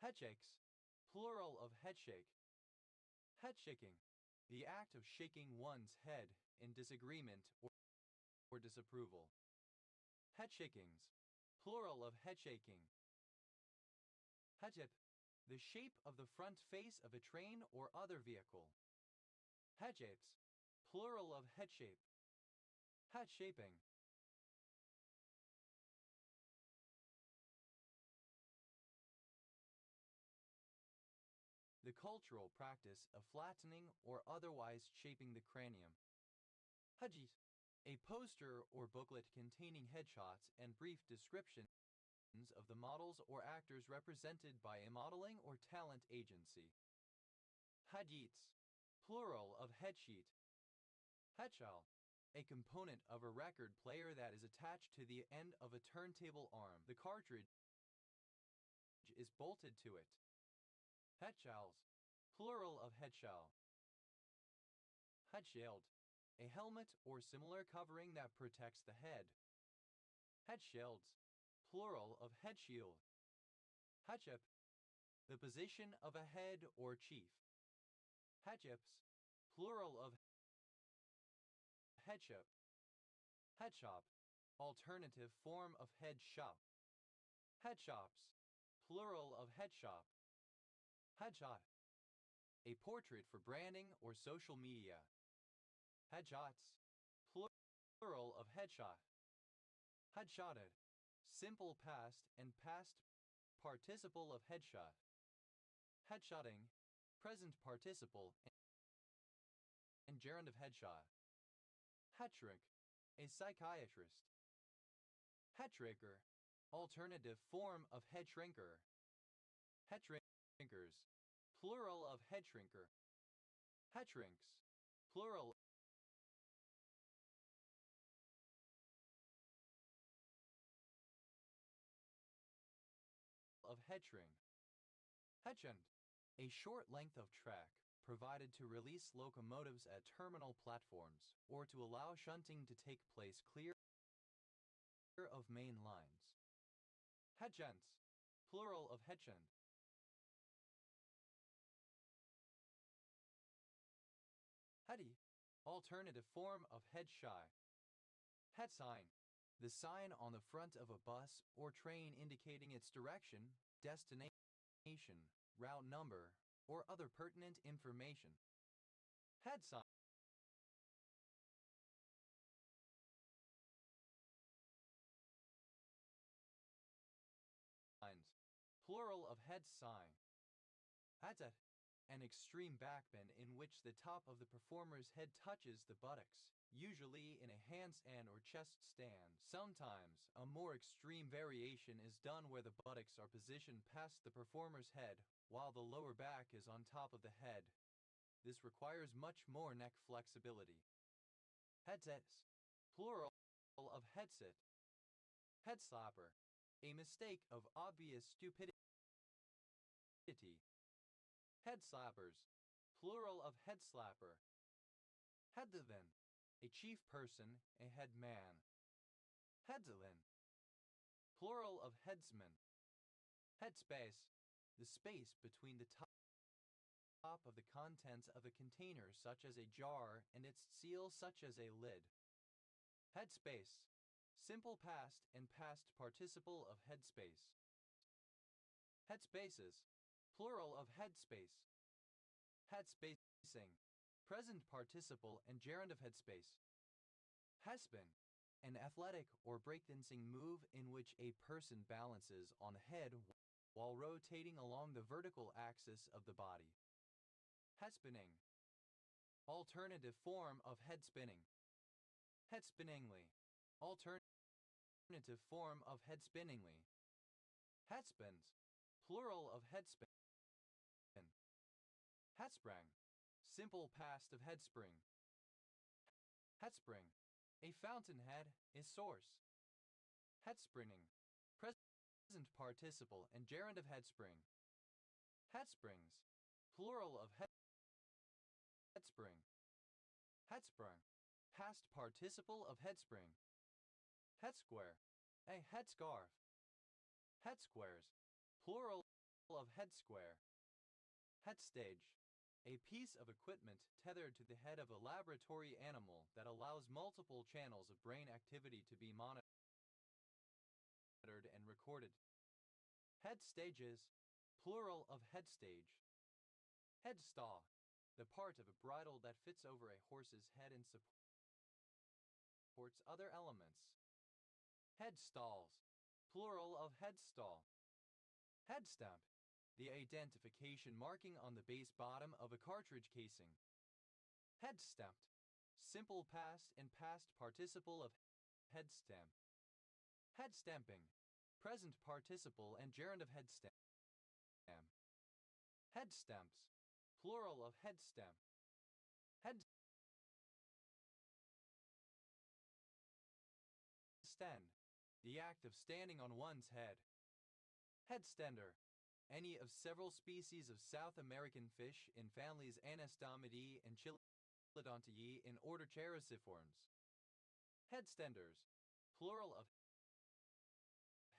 Headshakes. Plural of headshake. Headshaking. The act of shaking one's head in disagreement or disapproval. Headshakings. Plural of headshaking. Headship. The shape of the front face of a train or other vehicle. Headshapes. Plural of headshape. Headshaping. The cultural practice of flattening or otherwise shaping the cranium. Hajis. A poster or booklet containing headshots and brief descriptions of the models or actors represented by a modeling or talent agency. Hajits. Plural of headsheet. Headshell. A component of a record player that is attached to the end of a turntable arm. The cartridge is bolted to it. Headshells. Plural of headshell. Headshield. A helmet or similar covering that protects the head. Headshields. Plural of headshield. Headship. The position of a head or chief. Headships. Plural of headship. Headshop. Alternative form of headshop. Headshops. Plural of headshop. Headshot. A portrait for branding or social media. Headshots. Plural of headshot. Headshotted. Simple past and past participle of headshot. Headshotting. Present participle and gerund of headshot. Headshrink. A psychiatrist. Headshrinker. Alternative form of headshrinker. Headshrinkers. Plural of headshrinker. Headshrinks. Plural of headshrink. Headshunt. A short length of track provided to release locomotives at terminal platforms or to allow shunting to take place clear of main lines. Headshunts. Plural of headshunt. Heady. Alternative form of headshy. Head sign. The sign on the front of a bus or train indicating its direction, destination, route number, or other pertinent information. Head sign. plural of head sign. Adat, an extreme backbend in which the top of the performer's head touches the buttocks, usually in a handstand or chest stand. Sometimes, a more extreme variation is done where the buttocks are positioned past the performer's head, while the lower back is on top of the head. This requires much more neck flexibility. Headsets, plural of headset. Head slapper, a mistake of obvious stupidity. Head slappers, plural of head slapper. Headman, a chief person, a head man. Headman, plural of headsman. Headspace, the space between the top of the contents of a container such as a jar and its seal such as a lid. Headspace, simple past and past participle of headspace. Headspaces, plural of headspace. Headspacing, present participle and gerund of headspace. Headspin, an athletic or breakdancing move in which a person balances on the head while rotating along the vertical axis of the body. Headspinning, alternative form of head spinning. Headspinningly, alternative form of headspinningly. Headspins, plural of headspin. Headsprang, simple past of headspring. Headspring, a fountainhead, a source. Headspringing, present participle and gerund of headspring. Headsprings, plural of headspring. Headsprung, past participle of headspring. Headsquare, a headscarf. Headsquares, plural of headsquare. Headstage, a piece of equipment tethered to the head of a laboratory animal that allows multiple channels of brain activity to be monitored and recorded. Head stages, plural of headstage. Headstall, the part of a bridle that fits over a horse's head and supports other elements. Headstalls, plural of headstall. Headstamp, the identification marking on the base bottom of a cartridge casing. Headstamped, simple past and past participle of headstamp. Headstamping, present participle and gerund of headstamp. Headstamps, plural of headstamp. Headstand, the act of standing on one's head. Headstander, any of several species of South American fish in families Anastomidae and Chilodontidae in order Characiformes. Headstanders, plural of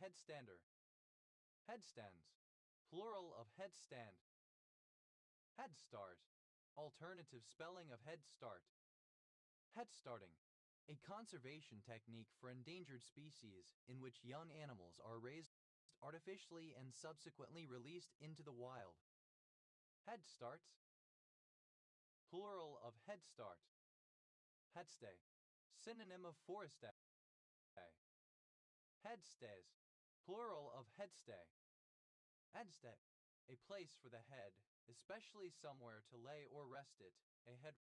headstander. Headstands, plural of headstand. Headstart, alternative spelling of head start. Headstarting, a conservation technique for endangered species in which young animals are raised artificially and subsequently released into the wild. Headstarts, plural of headstart. Headstay, synonym of forestay. Headstays, plural of headstay. Headstay, a place for the head, especially somewhere to lay or rest it, a head.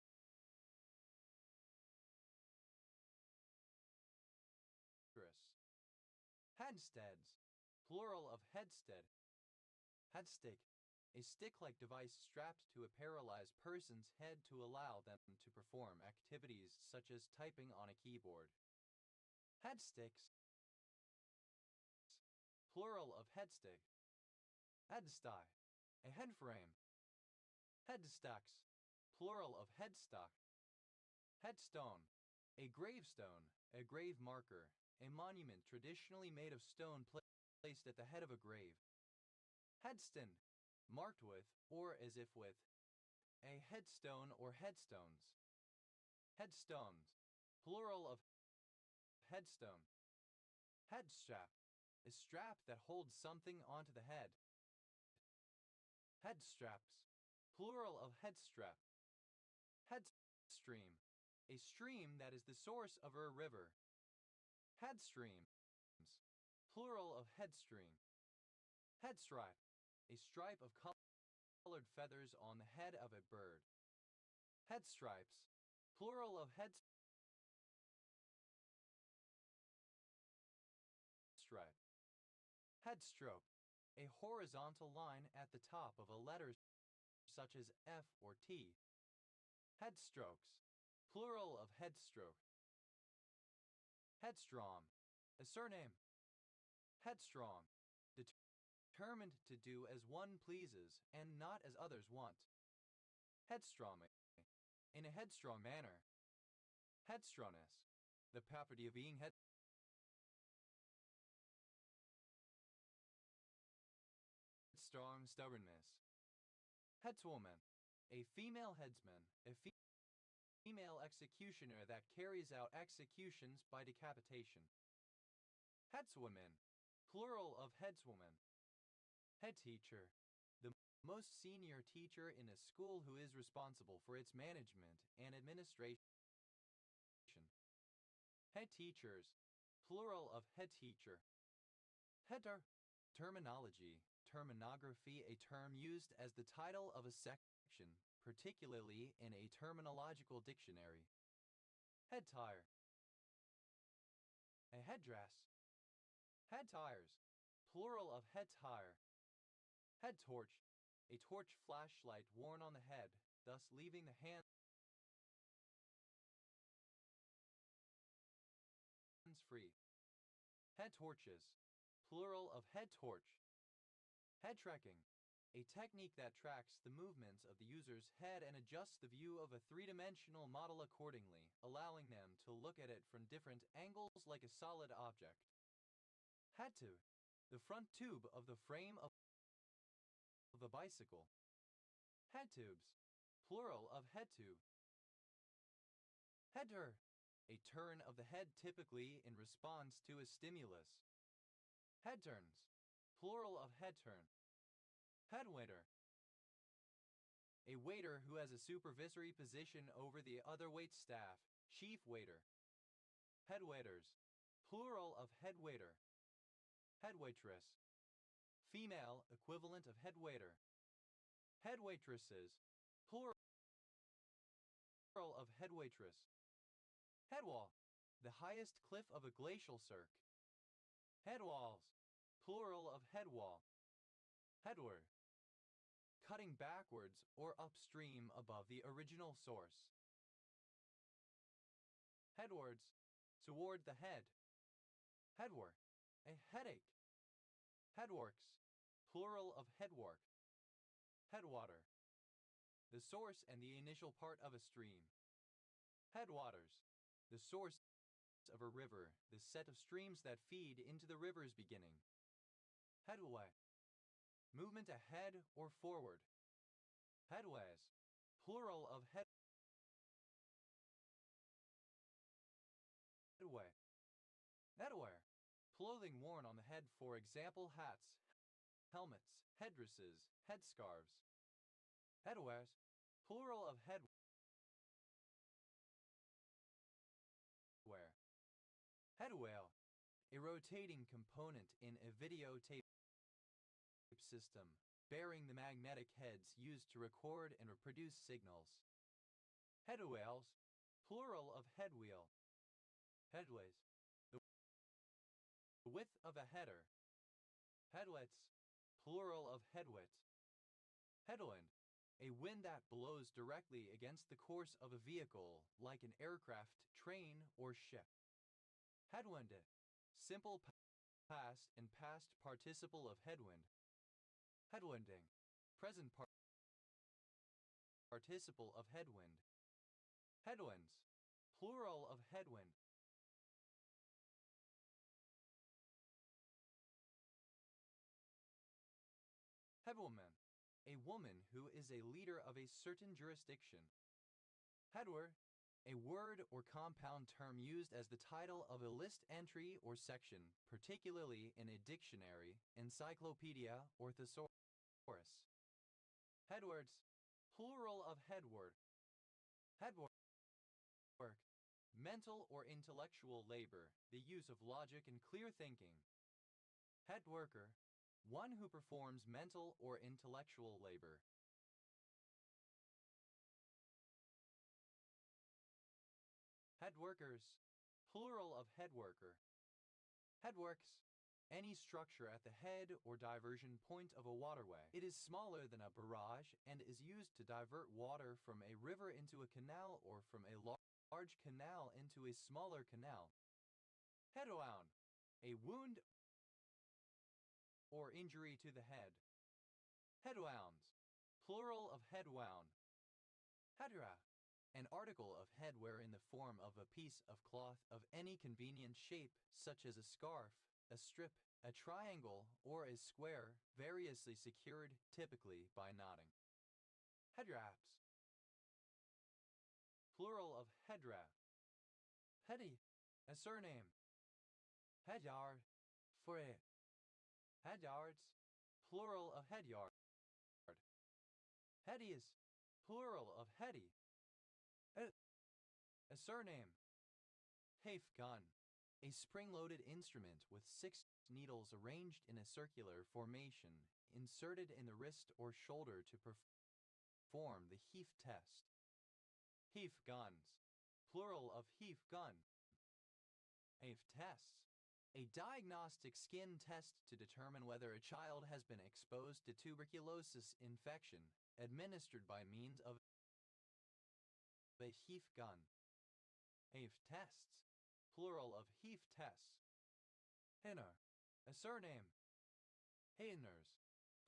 Headsteads, plural of headstead. Headstick, a stick-like device strapped to a paralyzed person's head to allow them to perform activities such as typing on a keyboard. Headsticks, plural of headstick. Headstye, a headframe. Headstocks, plural of headstock. Headstone, a gravestone, a grave marker, a monument traditionally made of stone placed at the head of a grave. Headstone, marked with, or as if with, a headstone or headstones. Headstones, plural of headstone. Headstrap, a strap that holds something onto the head. Headstraps, plural of headstrap. Headstream, a stream that is the source of a river. Headstreams, plural of headstream. Head stripe, a stripe of colored feathers on the head of a bird. Head stripes, plural of head stripe. Headstroke, a horizontal line at the top of a letter such as F or T. Headstrokes, plural of headstroke. Headstrong, a surname. Headstrong, determined to do as one pleases and not as others want. Headstrong, in a headstrong manner. Headstrongness, the property of being headstrong stubbornness. Headswoman, a female headsman, a female executioner that carries out executions by decapitation. Headswoman, plural of headswoman. Head teacher, the most senior teacher in a school who is responsible for its management and administration. Head teachers, plural of head teacher. Terminology, terminography, a term used as the title of a section, particularly in a terminological dictionary. Head tire, a headdress. Head tires, plural of head tire. Head torch, a torch flashlight worn on the head, thus leaving the hands free. Head torches, plural of head torch. Head tracking, a technique that tracks the movements of the user's head and adjusts the view of a three-dimensional model accordingly, allowing them to look at it from different angles like a solid object. Head tube, the front tube of the frame of a bicycle. Head tubes, plural of head tube. Head turn, a turn of the head typically in response to a stimulus. Head turns, plural of head turn. Head waiter, a waiter who has a supervisory position over the other wait staff, chief waiter. Head waiters, plural of head waiter. Head waitress, female equivalent of head waiter. Head waitresses, plural of head waitress. Head wall, the highest cliff of a glacial cirque. Head walls, plural of head wall. Headward, cutting backwards or upstream above the original source. Headwards, toward the head. Headwork, a headache. Headworks, plural of headwork. Headwater, the source and the initial part of a stream. Headwaters, the source of a river, the set of streams that feed into the river's beginning. Headway, movement ahead or forward. Headways, plural of headway. Headwear, clothing worn on the head, for example hats, helmets, headdresses, headscarves. Headwears, plural of headwear. Headwheel, a rotating component in a videotape system, bearing the magnetic heads used to record and reproduce signals. Headwheels, plural of headwheel. Headways, the width of a header. Headwits, plural of headwit. Headwind, a wind that blows directly against the course of a vehicle, like an aircraft, train, or ship. Headwinded, simple past and past participle of headwind. Headwinding, present participle of headwind. Headwinds, plural of headwind. Headwoman, a woman who is a leader of a certain jurisdiction. Headword, a word or compound term used as the title of a list entry or section, particularly in a dictionary, encyclopedia, or thesaurus. Headwords, plural of headword. Headwork, mental or intellectual labor, the use of logic and clear thinking. Headworker, one who performs mental or intellectual labor. Headworkers, plural of headworker. Headworks, any structure at the head or diversion point of a waterway. It is smaller than a barrage and is used to divert water from a river into a canal or from a large canal into a smaller canal. Headwound, a wound or injury to the head. Headwounds, plural of headwound. Hedra, an article of headwear in the form of a piece of cloth of any convenient shape, such as a scarf, a strip, a triangle, or a square, variously secured, typically by knotting. Headraps, plural of hedra. Hedi, a surname. Hedyard, for it. Hedyards, plural of hedyard. Hedius, plural of hedi. A surname. Hafe gun, a spring-loaded instrument with 6 needles arranged in a circular formation, inserted in the wrist or shoulder to perform the Heath test. Heath guns, plural of Heath gun. Hafe tests, a diagnostic skin test to determine whether a child has been exposed to tuberculosis infection, administered by means of a Heath gun. Hafe tests, plural of Heath tests. Hinner, a surname. Hainers,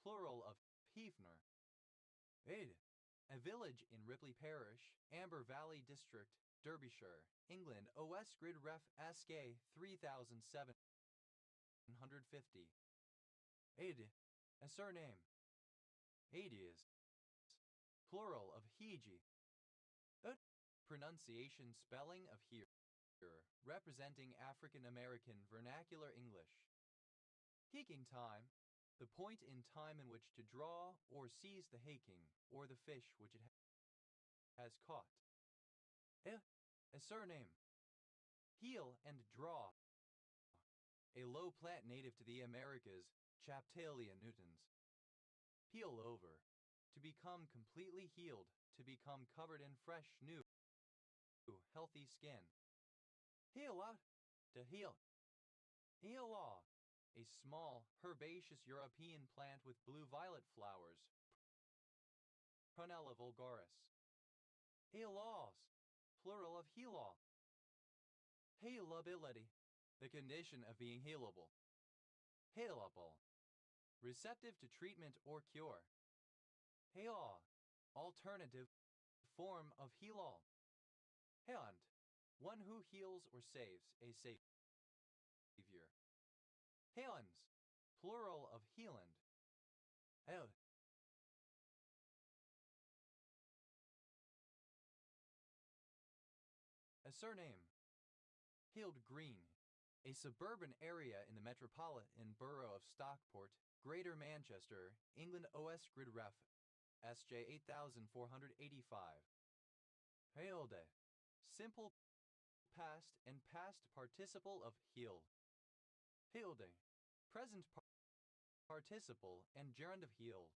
plural of Heafner. Aid, a village in Ripley Parish, Amber Valley District, Derbyshire, England. OS Grid Ref SK 3750. Aid, a surname. Adius, plural of Hiji. Pronunciation spelling of here, representing African American vernacular English. Haking time, the point in time in which to draw or seize the haking, or the fish which it has caught. A surname. Heel and draw, a low plant native to the Americas, Chaptalia nutans. Peel over, to become completely healed, to become covered in fresh, new, healthy skin. Heel out, to heal. Healaw, a small, herbaceous European plant with blue-violet flowers. Prunella vulgaris. Healaws, plural of healaw. Healability, the condition of being healable. Healable, receptive to treatment or cure. Heal, alternative form of healal. Heant, one who heals or saves, a savior. Heons, plural of healand. Hel, a surname. Hild Green, a suburban area in the metropolitan borough of Stockport, Greater Manchester, England. OS Grid Ref SJ 8485. Heilde, simple past and past participle of heal. Heilding, present participle and gerund of healed.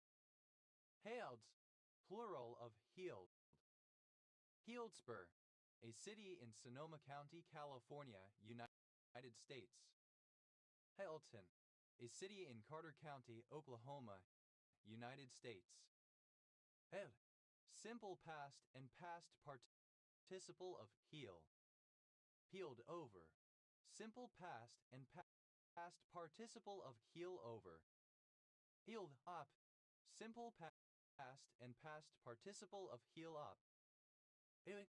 Healds, plural of healed. Healdspur, a city in Sonoma County, California, United States. Hailton, a city in Carter County, Oklahoma, United States. Hel, simple past and past participle of heal. Peeled over, simple past and past participle of heal over. Healed up, simple past and past participle of heal up. A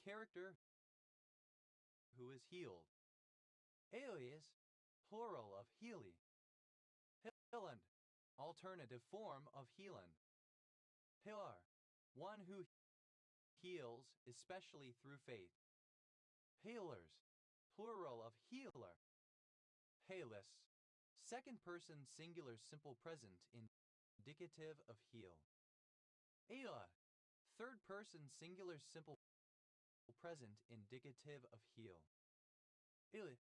character who is healed. Alias, plural of healy. Hilland, alternative form of healand. Hilar, one who heals, especially through faith. Healers, plural of healer. Halis, second person singular simple present indicative of heal. Ela, third person singular simple present indicative of heal. Ili,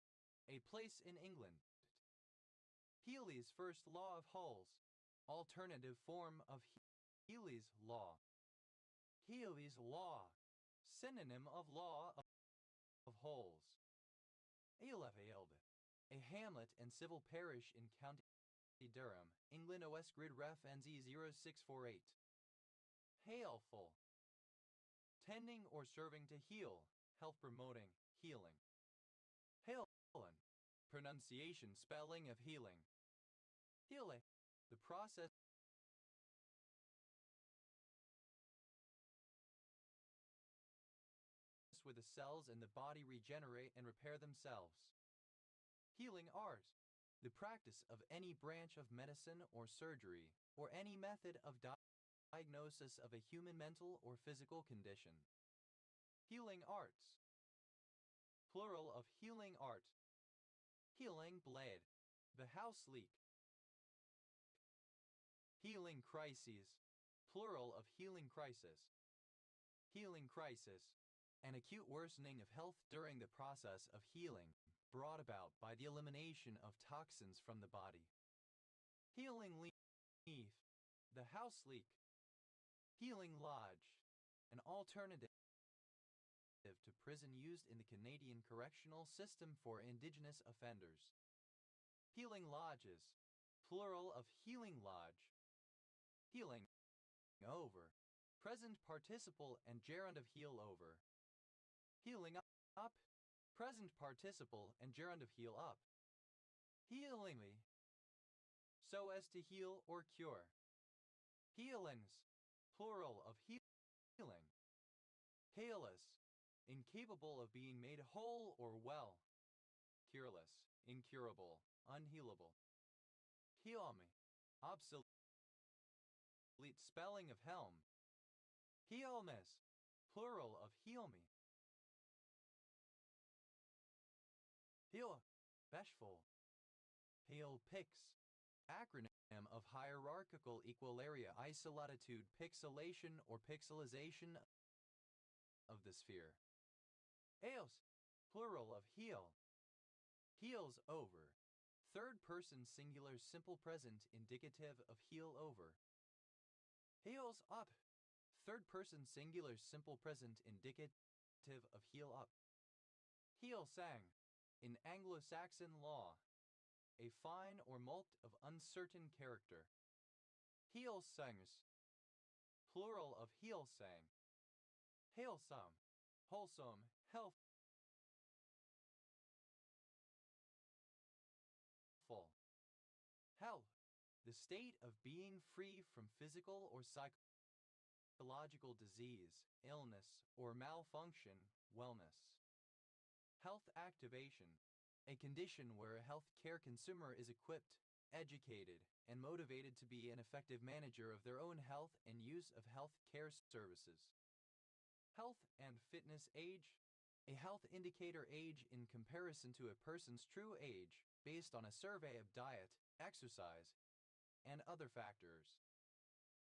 a place in England. Healy's first law of holes. Alternative form of Healy's law. Healy's law. Synonym of law of holes. Aelefeld. A hamlet and civil parish in County Durham, England. OS Grid Ref NZ 0648. Healful. Tending or serving to heal, health promoting, healing. Healing. Pronunciation spelling of healing. Heale. The process where the cells in the body regenerate and repair themselves. Healing art. The practice of any branch of medicine or surgery, or any method of diagnosis of a human mental or physical condition. Healing arts. Plural of healing art. Healing blade. The house leak. Healing crises. Plural of healing crisis. Healing crisis. An acute worsening of health during the process of healing, brought about by the elimination of toxins from the body. Healing leaf. The house leak. Healing lodge. An alternative to prison used in the Canadian correctional system for Indigenous offenders. Healing lodges. Plural of healing lodge. Healing over. Present participle and gerund of heal over. Healing up. Present participle and gerund of heal up. Healingly. So as to heal or cure. Healings. Plural of healing. Haleless. Incapable of being made whole or well. Cureless. Incurable. Unhealable. Healme. Obsolete spelling of helm. Healmes. Plural of healme. Heal. Beshful. Pale Pix. Acronym of hierarchical equalaria isolatitude pixelation or pixelization of the sphere. Eos. Plural of heal. Heals over. Third person singular simple present indicative of heal over. Heals up. Third person singular simple present indicative of heal up. Heal sang. In Anglo-Saxon law, a fine or mulct of uncertain character. Heal sangs. Plural of heal sang. Hailsome. Wholesome. Healthful. Health. The state of being free from physical or psychological disease, illness, or malfunction, wellness. Health activation. A condition where a healthcare consumer is equipped, educated, and motivated to be an effective manager of their own health and use of health care services. Health and fitness age. A health indicator age in comparison to a person's true age based on a survey of diet, exercise, and other factors.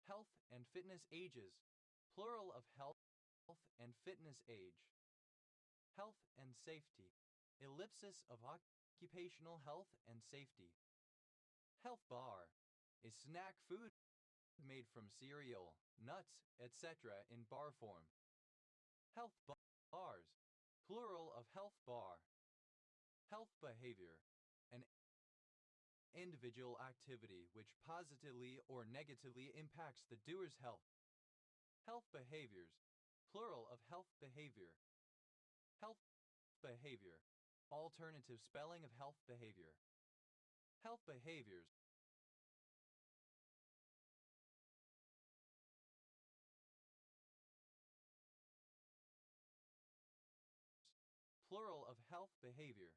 Health and fitness ages. Plural of health and fitness age. Health and safety. Ellipsis of occupational health and safety. Health bar. A snack food made from cereal, nuts, etc. in bar form. Health bars. Plural of health bar. Health behavior. An individual activity which positively or negatively impacts the doer's health. Health behaviors. Plural of health behavior. Health behavior. Alternative spelling of health behavior. Health behaviors. Plural of health behavior.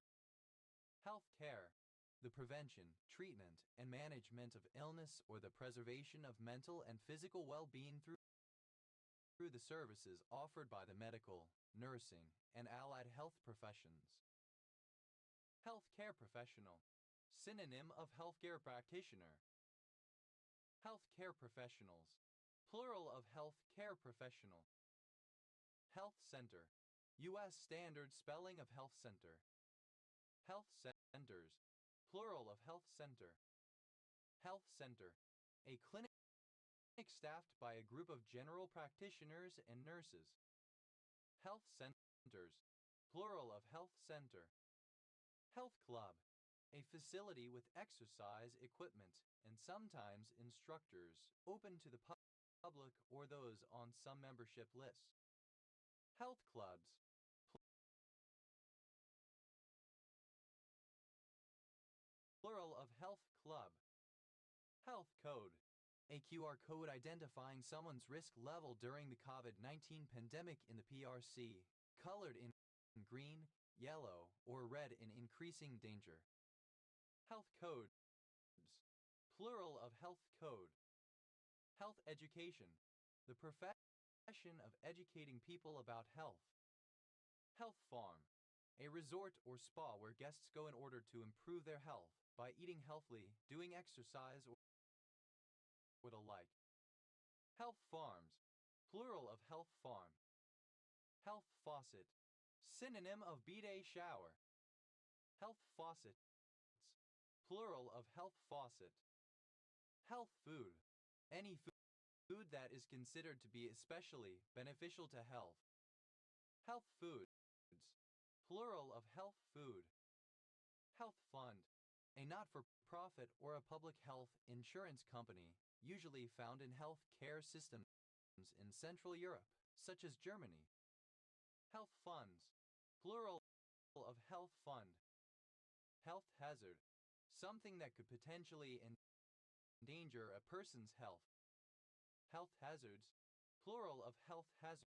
Health care. The prevention, treatment, and management of illness or the preservation of mental and physical well-being through the services offered by the medical, nursing, and allied health professions. Healthcare professional. Synonym of healthcare practitioner. Healthcare professionals. Plural of healthcare professional. Health center. U.S. standard spelling of health center. Health centers. plural of health center. Health center, a clinic staffed by a group of general practitioners and nurses. Health centers, plural of health center. Health club, a facility with exercise equipment and sometimes instructors, open to the public or those on some membership lists. Health clubs, plural of health club. Health code, a QR code identifying someone's risk level during the COVID-19 pandemic in the PRC, colored in green, yellow, or red in increasing danger. Health codes, plural of health code. Health education, the profession of educating people about health. Health farm, a resort or spa where guests go in order to improve their health by eating healthily, doing exercise, or the like. Health farms, plural of health farm. Health faucet, synonym of bidet shower. Health faucets, plural of health faucet. Health food, any food that is considered to be especially beneficial to health. Health foods, plural of health food. Health fund, a not-for-profit or a public health insurance company, usually found in health care systems in Central Europe, such as Germany. Health funds, plural of health fund. Health hazard, something that could potentially endanger a person's health. Health hazards, plural of health hazard.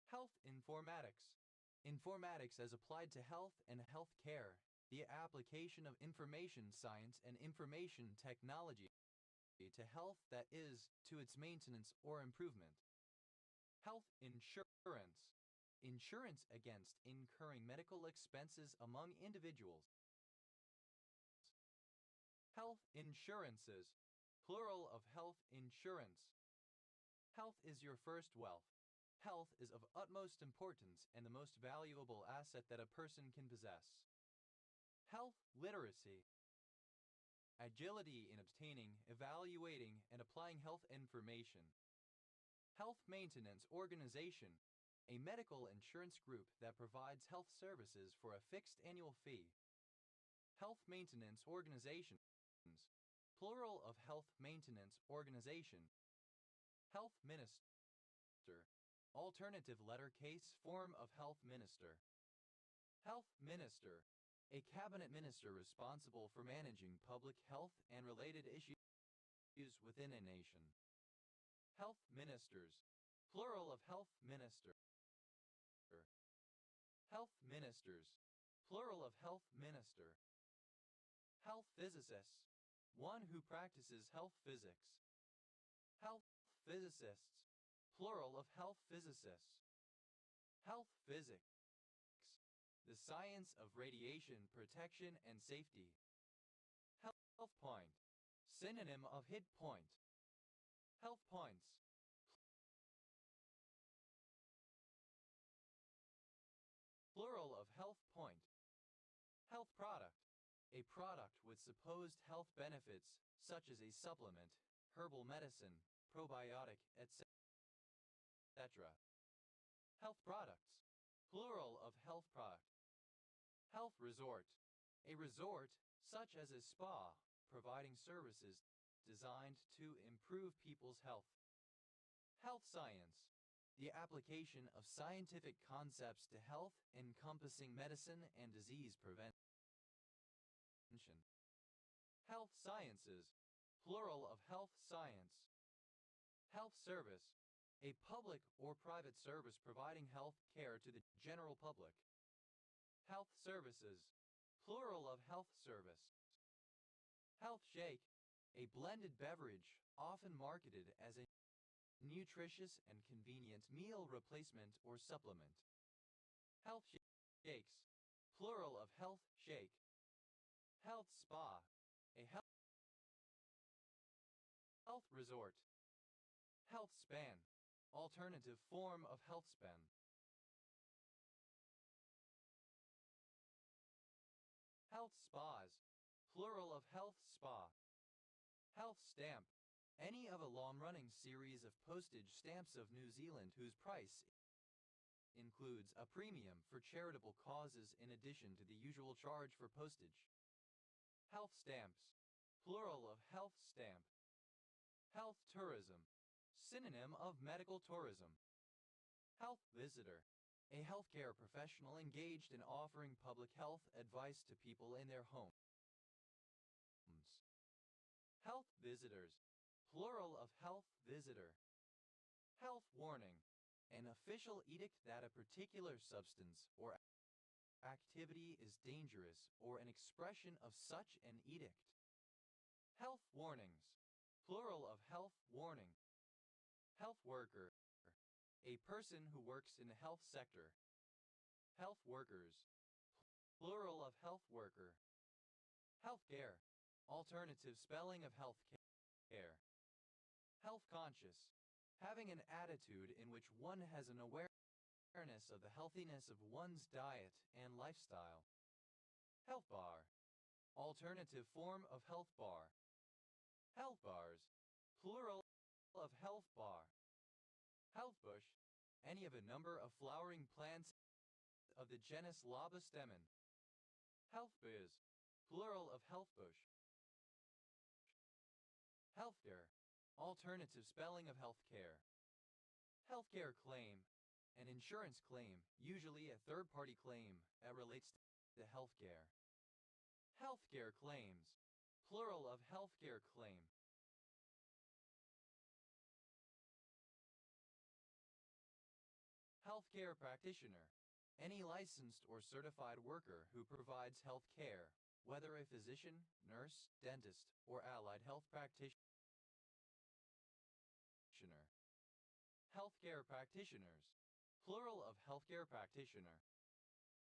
Health informatics, informatics as applied to health and health care, the application of information science and information technology to health that is, to its maintenance or improvement. Health insurance, insurance against incurring medical expenses among individuals. Health insurances, plural of health insurance. Health is your first wealth. Health is of utmost importance and the most valuable asset that a person can possess. Health literacy, agility in obtaining, evaluating, and applying health information. Health maintenance organization, a medical insurance group that provides health services for a fixed annual fee. Health maintenance organizations, plural of health maintenance organization. Health minister, alternative letter case form of health minister. Health minister, a cabinet minister responsible for managing public health and related issues within a nation. Health ministers, plural of health minister. Health ministers, plural of health minister. Health physicists, one who practices health physics. Health physicists, plural of health physicists. Health physics, the science of radiation protection and safety. Health point, synonym of hit point. Health points, plural of health point. Health product, a product with supposed health benefits such as a supplement, herbal medicine, probiotic, etc. Health products, plural of health product. Health resort, a resort such as a spa providing services designed to improve people's health. Health science, the application of scientific concepts to health encompassing medicine and disease prevention. Health sciences, plural of health science. Health service, a public or private service providing health care to the general public. Health services, plural of health service. Health shake, a blended beverage often marketed as a nutritious and convenient meal replacement or supplement. Health shakes, plural of health shake. Health spa, a health resort. Health span, alternative form of health span. Health spas, plural of health spa. Health stamp, any of a long-running series of postage stamps of New Zealand whose price includes a premium for charitable causes in addition to the usual charge for postage. Health stamps, plural of health stamp. Health tourism, synonym of medical tourism. Health visitor, a healthcare professional engaged in offering public health advice to people in their homes. Health visitors, plural of health visitor. Health warning, an official edict that a particular substance or activity is dangerous or an expression of such an edict. Health warnings, plural of health warning. Health worker, a person who works in the health sector. Health workers, plural of health worker. Healthcare, alternative spelling of health care. Health conscious, having an attitude in which one has an awareness of the healthiness of one's diet and lifestyle. Health bar, alternative form of health bar. Health bars, plural of health bar. Health bush, any of a number of flowering plants of the genus Labastemon. Health biz, plural of health bush. Healthcare, alternative spelling of healthcare. Healthcare claim, an insurance claim, usually a third-party claim that relates to healthcare. Healthcare claims, plural of healthcare claim. Healthcare practitioner, any licensed or certified worker who provides health care, whether a physician, nurse, dentist, or allied health practitioner. Healthcare practitioners, plural of healthcare practitioner.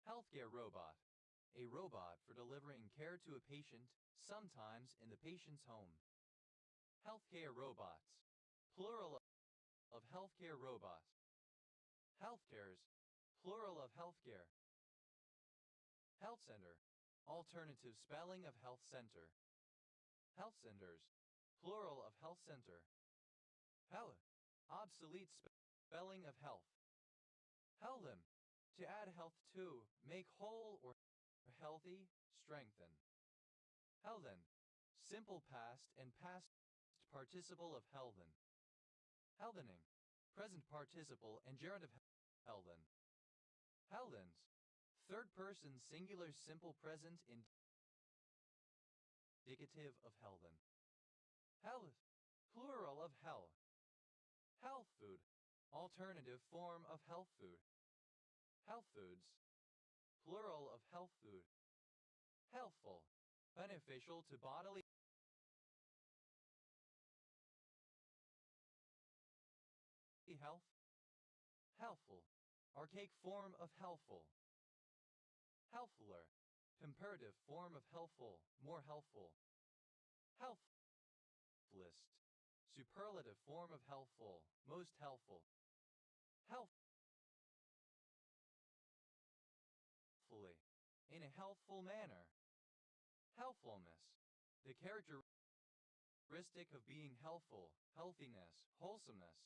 Healthcare robot, a robot for delivering care to a patient, sometimes in the patient's home. Healthcare robots, plural of healthcare robots. Healthcares, plural of healthcare. Health center, alternative spelling of health center. Health centers, plural of health center. Health, obsolete spelling of health. Healthim, to add health to, make whole or healthy, strengthen. Healthen, simple past and past participle of healthen. Healthening, present participle and gerund of healthen. Healthens, third person singular simple present indicative of healthen. Health, plural of hell. Health food, alternative form of health food. Health foods, plural of health food. Healthful, beneficial to bodily health. Healthful, archaic form of healthful. Healthfuller, comparative form of healthful, more healthful. Healthfulest, superlative form of healthful, most healthful. Healthfully, in a healthful manner. Healthfulness, the characteristic of being healthful, healthiness, wholesomeness.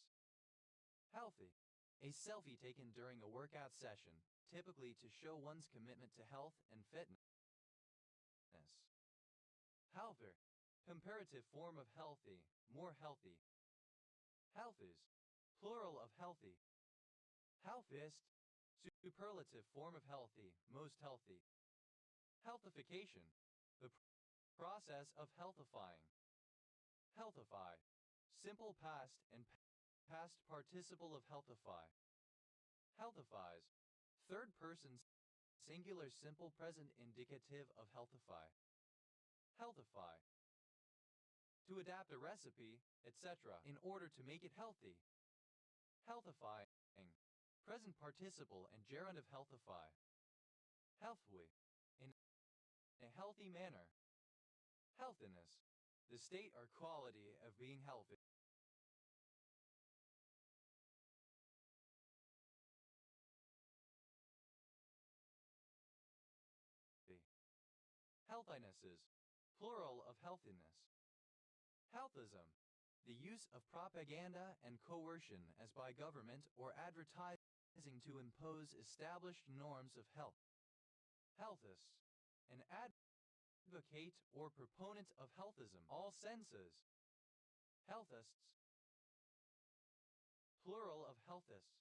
Healthy, a selfie taken during a workout session, typically to show one's commitment to health and fitness. Healthier, comparative form of healthy, more healthy. Healthies, plural of healthy. Healthiest, superlative form of healthy, most healthy. Healthification, the process of healthifying. Healthify, simple past and past participle of healthify. Healthifies, third person singular simple present indicative of healthify. Healthify, to adapt a recipe, etc. in order to make it healthy. Healthifying, present participle and gerund of healthify. Healthfully, in a healthy manner. Healthiness, the state or quality of being healthy. Healthinesses, plural of healthiness. Healthism, the use of propaganda and coercion as by government or advertising to impose established norms of health. Healthist, an advocate or proponent of healthism, all senses. Healthists, plural of healthist.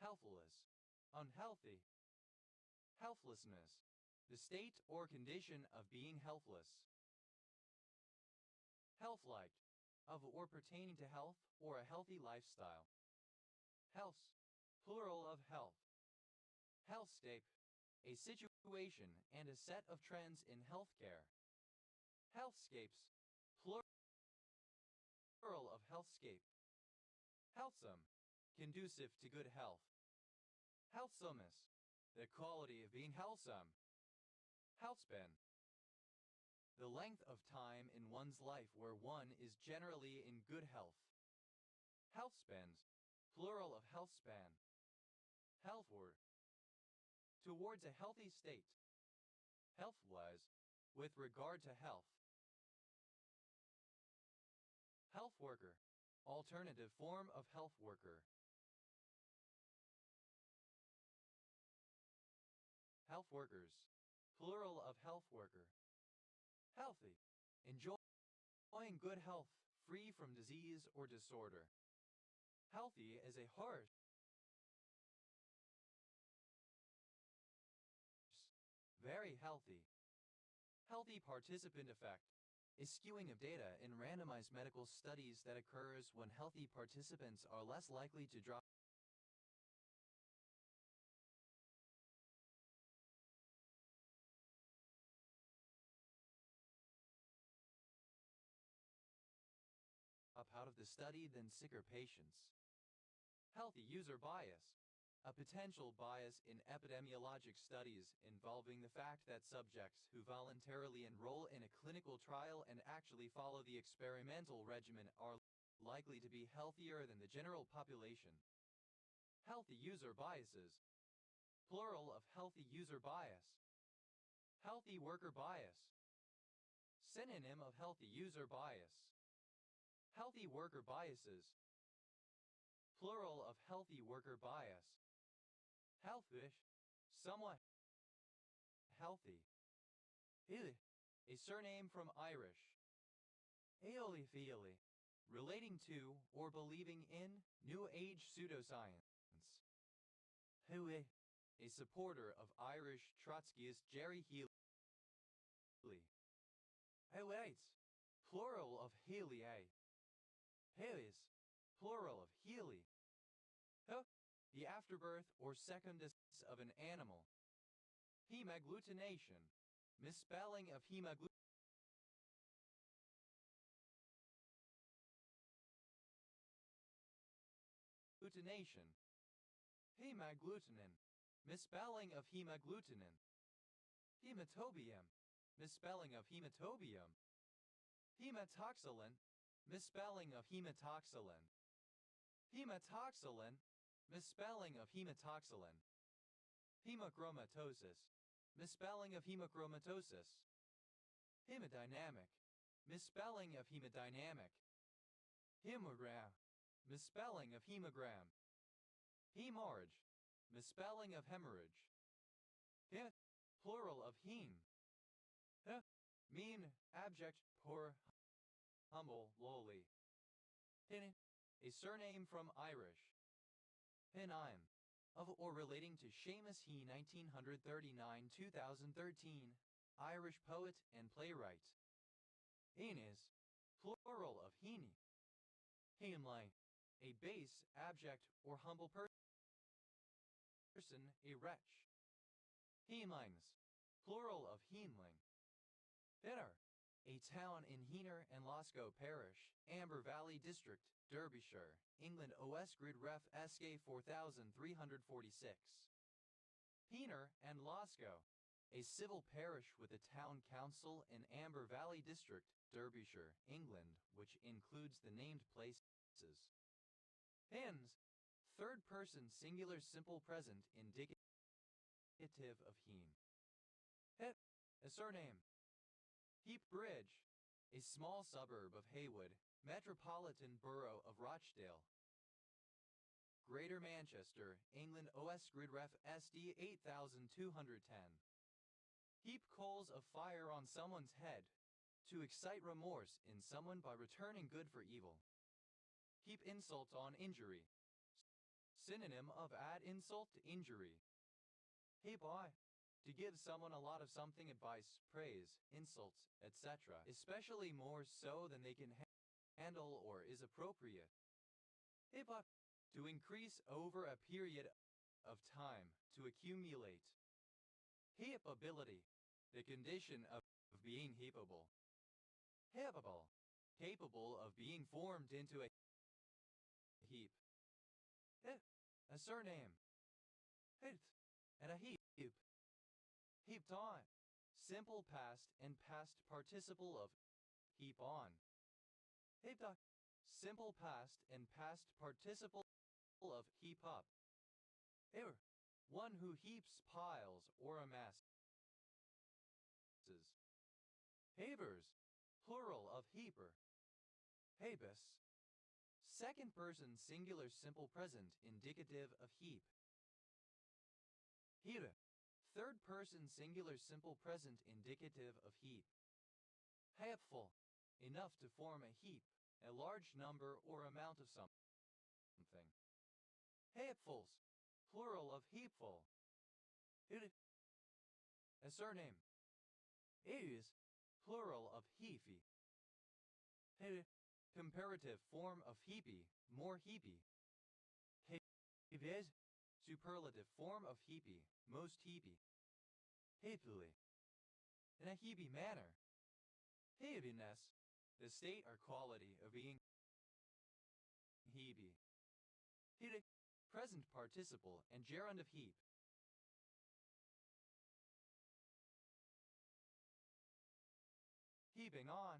Healthless, unhealthy. Healthlessness, the state or condition of being helpless. Health-like, of or pertaining to health or a healthy lifestyle. Health, plural of health. Healthscape, a situation and a set of trends in healthcare. Healthscapes, plural of healthscape. Healthsome, conducive to good health. Healthsomeness, the quality of being healthsome. Healthspan, the length of time in one's life where one is generally in good health. Healthspans, plural of healthspan. Healthward, towards a healthy state. Healthwise, with regard to health. Health worker, alternative form of health worker. Health workers, plural of health worker. Healthy, enjoying good health, free from disease or disorder. Healthy is a harsh, very healthy. Healthy participant effect, a skewing of data in randomized medical studies that occurs when healthy participants are less likely to drop out of the study than sicker patients. Healthy user bias, a potential bias in epidemiologic studies involving the fact that subjects who voluntarily enroll in a clinical trial and actually follow the experimental regimen are likely to be healthier than the general population. Healthy user biases, plural of healthy user bias. Healthy worker bias, synonym of healthy user bias. Healthy worker biases, plural of healthy worker bias. Healthish, somewhat healthy. Ili, a surname from Irish. Aeoli feoli, relating to or believing in New Age pseudoscience. Hui, a supporter of Irish Trotskyist Jerry Healy. Helites, plural of Heliae. Helios, plural of Healy. The afterbirth or secondus of an animal. Hemagglutination, misspelling of hemagglutination. Hemagglutinin, misspelling of hemagglutinin. Hematobium, misspelling of hematobium. Hematoxylin, misspelling of hematoxylin. Hematoxylin, misspelling of hematoxylin. Hemochromatosis, misspelling of hemochromatosis. Hemodynamic, misspelling of hemodynamic. Hemogram, misspelling of hemogram. Hemorrhage, misspelling of hemorrhage. Plural of heme. Mean, abject, poor, humble, lowly. Hin, a surname from Irish. Hinime, of or relating to Seamus He 1939-2013, Irish poet and playwright. Henis, plural of Heaney. Heimlai, a base, abject, or humble person, a wretch. Heimlings, plural of Heimling. Pinner, a town in Heanor and Losco Parish, Amber Valley District, Derbyshire, England. OS Grid Ref SK 4346. Heanor and Losco, a civil parish with a town council in Amber Valley District, Derbyshire, England, which includes the named places. Hins, third person singular simple present indicative of heme. Het, A surname. Heap Bridge, a small suburb of Haywood, Metropolitan Borough of Rochdale. Greater Manchester, England OS Grid Ref SD 8210. Heap coals of fire on someone's head, to excite remorse in someone by returning good for evil. Heap insult on injury. Synonym of add insult to injury. Heap I. To give someone a lot of something, advice, praise, insults, etc., especially more so than they can handle or is appropriate. Heap up. To increase over a period of time, to accumulate. Heapability. The condition of being heapable. Heapable. Capable of being formed into a heap. A surname. Heap. And a heap. Heaped on. Simple past and past participle of heap on. Heaped up. Simple past and past participle of heap up. One who heaps piles or amasses. Havers. Plural of heaper. Habus. Second person singular simple present indicative of heap. Heap. Third person singular simple present indicative of heap. Heapful. Enough to form a heap, a large number or amount of something. Heapfuls. Plural of heapful. A surname. Is. Plural of heapy. Comparative form of heapy, more heapy. Heapy. Superlative form of heapy, most heapy. Heapily. In a heapy manner. Heapiness. The state or quality of being heapy. Heapy. Present participle and gerund of heap. Heaping on.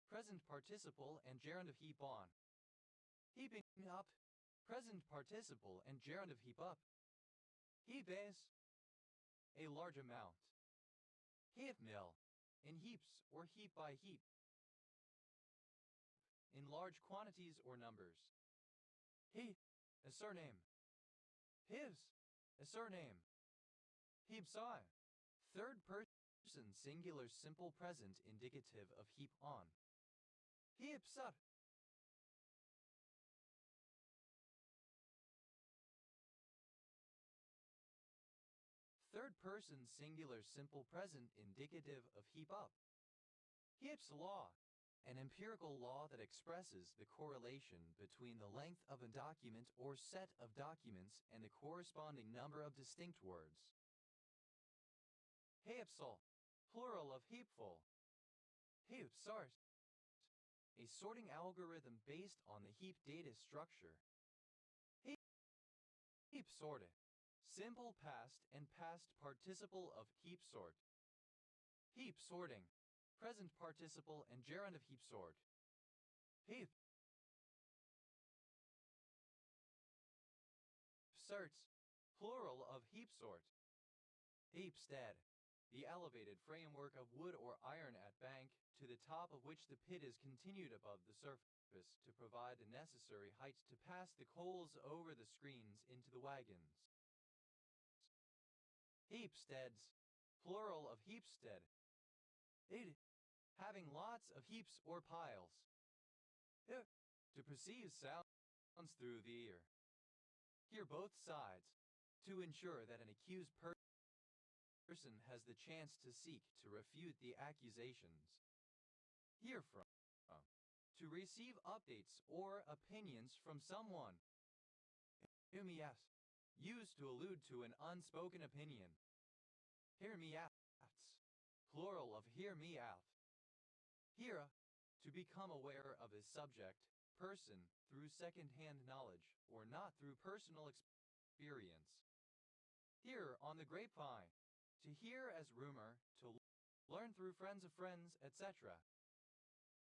Present participle and gerund of heap on. Heaping up. Present participle and gerund of heap up. Heap is. A large amount. Heap mill. In heaps or heap by heap. In large quantities or numbers. He. A surname. His. A surname. Heaps on. Third person singular simple present indicative of heap on. Heaps up. Third person singular simple present indicative of heap up. Heap's law. An empirical law that expresses the correlation between the length of a document or set of documents and the corresponding number of distinct words. Heapsol. Plural of heapful. Heapsart. A sorting algorithm based on the heap data structure. Heap sorted. Simple past and past participle of heap sort. Heap sorting. Present participle and gerund of heap sort. Heap. Sorts. Plural of heap sort. Heapstead. The elevated framework of wood or iron at bank, to the top of which the pit is continued above the surface to provide the necessary height to pass the coals over the screens into the wagons. Heapsteads. Plural of heapstead. Having lots of heaps or piles. To perceive sounds through the ear. Hear both sides. To ensure that an accused person has the chance to seek to refute the accusations. Hear from. To receive updates or opinions from someone. Hear me out. Used to allude to an unspoken opinion. Hear me out. Plural of hear me out. Hear. To become aware of a subject, person, through second-hand knowledge, or not through personal experience. Hear on the grapevine. To hear as rumor, to learn through friends of friends, etc.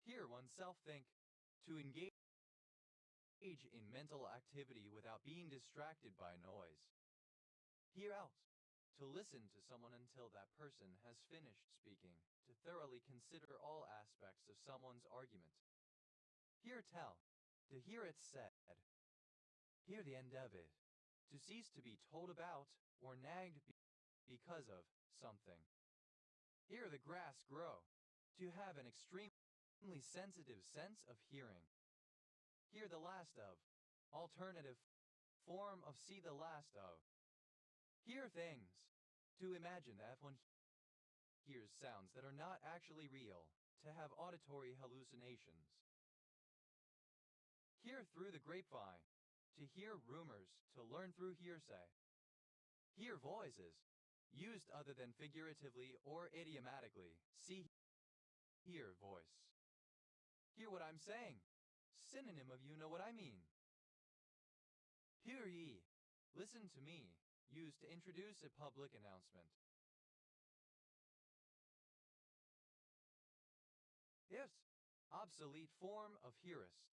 Hear oneself think. To engage in mental activity without being distracted by noise. Hear out. To listen to someone until that person has finished speaking, to thoroughly consider all aspects of someone's argument. Hear tell, to hear it said. Hear the end of it, to cease to be told about or nagged because of something. Hear the grass grow, to have an extremely sensitive sense of hearing. Hear the last of, alternative form of see the last of. Hear things, to imagine that one hears sounds that are not actually real, to have auditory hallucinations. Hear through the grapevine, to hear rumors, to learn through hearsay. Hear voices, used other than figuratively or idiomatically, see, hear voice. Hear what I'm saying, synonym of you know what I mean. Hear ye, listen to me, used to introduce a public announcement. Yes, obsolete form of hearest.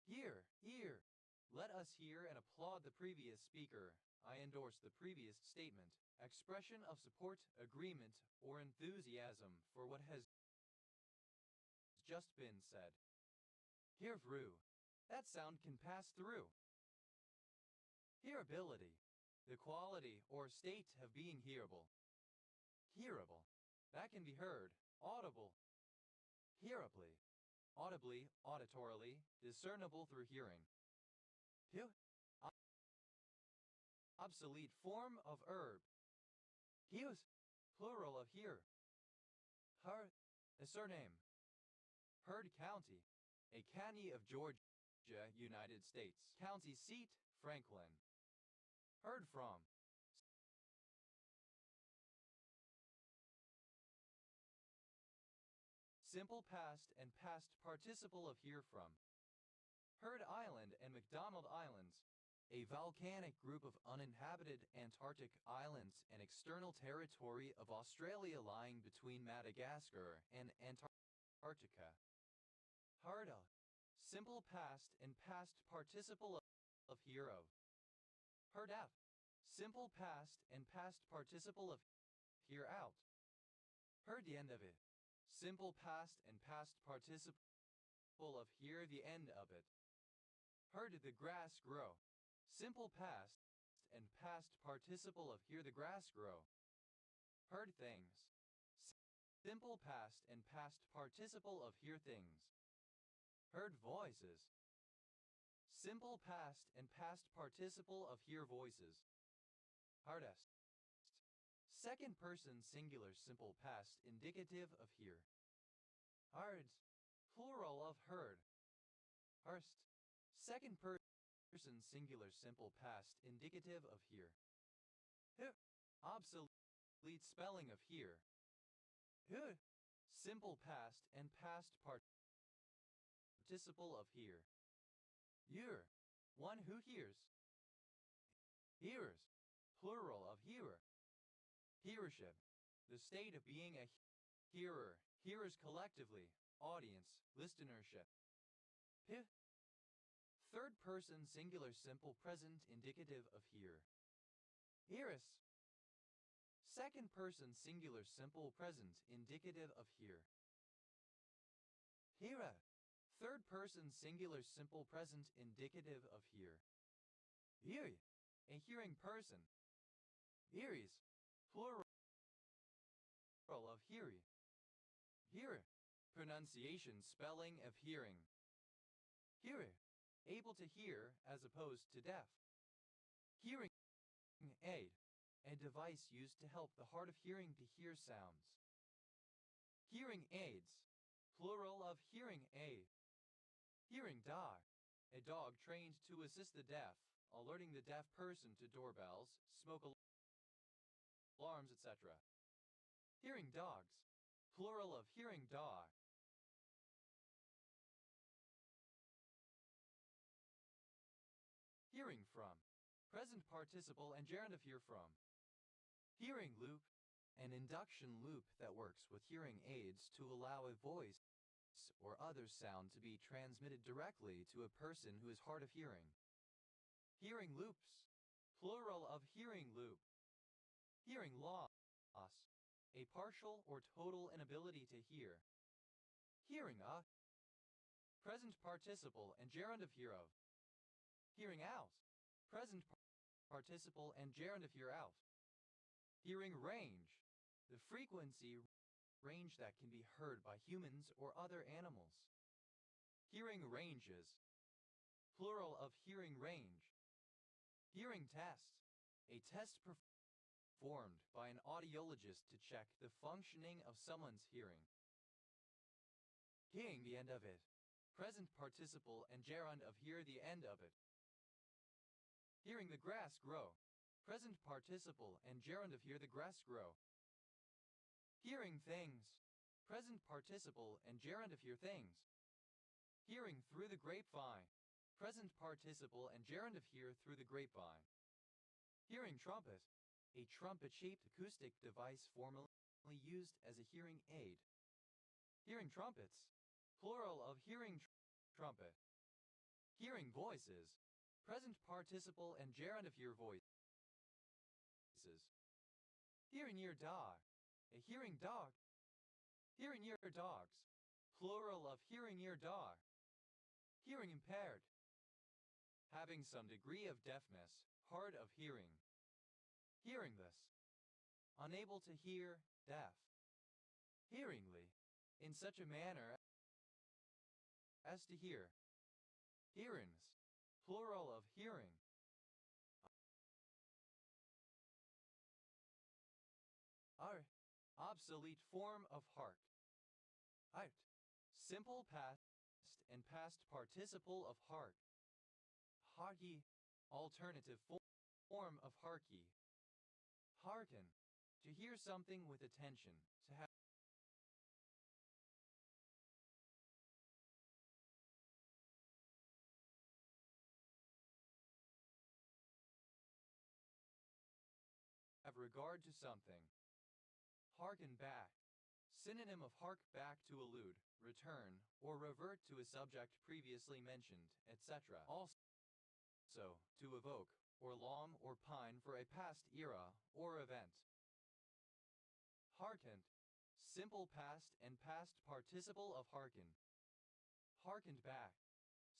Hear, ear. Let us hear and applaud the previous speaker. I endorse the previous statement, expression of support, agreement, or enthusiasm for what has just been said. Hear through. That sound can pass through. Hearability. The quality or state of being hearable. Hearable. That can be heard, audible. Hearably. Audibly, auditorily, discernible through hearing. Hear. Obsolete form of herb. Heus. Plural of hear. Her. A surname. Heard County. A county of Georgia, United States. County seat, Franklin. Heard from. Simple past and past participle of hear from. Heard Island and McDonald Islands, a volcanic group of uninhabited Antarctic islands and external territory of Australia lying between Madagascar and Antarctica. Heard a. Simple past and past participle of hear of. Heard out. Simple past and past participle of hear out. Heard the end of it. Simple past and past participle of hear the end of it. Heard the grass grow. Simple past and past participle of hear the grass grow. Heard things. Simple past and past participle of hear things. Heard voices. Simple past and past participle of hear voices. Hardest. Second person singular simple past indicative of hear. Hards. Plural of heard. Harst. Second person singular simple past indicative of hear. H. Obsolete spelling of hear. H. Simple past and past participle of hear. Year. One who hears. Hearers. Plural of hearer. Hearership. The state of being a hearer. Hearers collectively. Audience. Listenership. P. Third person singular simple present indicative of hear. Hearus. Second person singular simple present indicative of hear. Heara. Third person singular simple present indicative of hear. Hear. A hearing person. Hearies. Plural of heary. Hear. Pronunciation spelling of hearing. Hearer. Able to hear as opposed to deaf. Hearing aid. A device used to help the hard of hearing to hear sounds. Hearing aids. Plural of hearing aid. Hearing dog. A dog trained to assist the deaf, alerting the deaf person to doorbells, smoke alarms, etc. Hearing dogs. Plural of hearing dog. Hearing from. Present participle and gerund of hear from. Hearing loop. An induction loop that works with hearing aids to allow a voice or other sound to be transmitted directly to a person who is hard of hearing. Hearing loops. Plural of hearing loop. Hearing loss, a partial or total inability to hear. Hearing a, present participle and gerund of hear of. Hearing out, present participle and gerund of hear out. Hearing range, the frequency range that can be heard by humans or other animals. Hearing ranges, plural of hearing range. Hearing test, a test performed by an audiologist to check the functioning of someone's hearing. Hearing the end of it, present participle and gerund of hear the end of it. Hearing the grass grow, present participle and gerund of hear the grass grow. Hearing things, present participle and gerund of hear things. Hearing through the grapevine, present participle and gerund of hear through the grapevine. Hearing trumpet, a trumpet-shaped acoustic device formerly used as a hearing aid. Hearing trumpets, plural of hearing trumpet. Hearing voices, present participle and gerund of hear voices. Hearing ear dog, a hearing dog. Hearing ear dogs, plural of hearing ear dog. Hearing impaired, having some degree of deafness, hard of hearing. Hearingless, unable to hear, deaf. Hearingly, in such a manner as to hear. Hearings, plural of hearing. Are, obsolete form of hark. Art, simple past and past participle of hark. Harky, alternative form of harky. Hearken, to hear something with attention, to have regard to something. Hearken back, synonym of hark back to allude, return, or revert to a subject previously mentioned, etc. Also, to evoke, or long or pine for a past era or event. Hearkened, simple past and past participle of hearken. Hearkened back,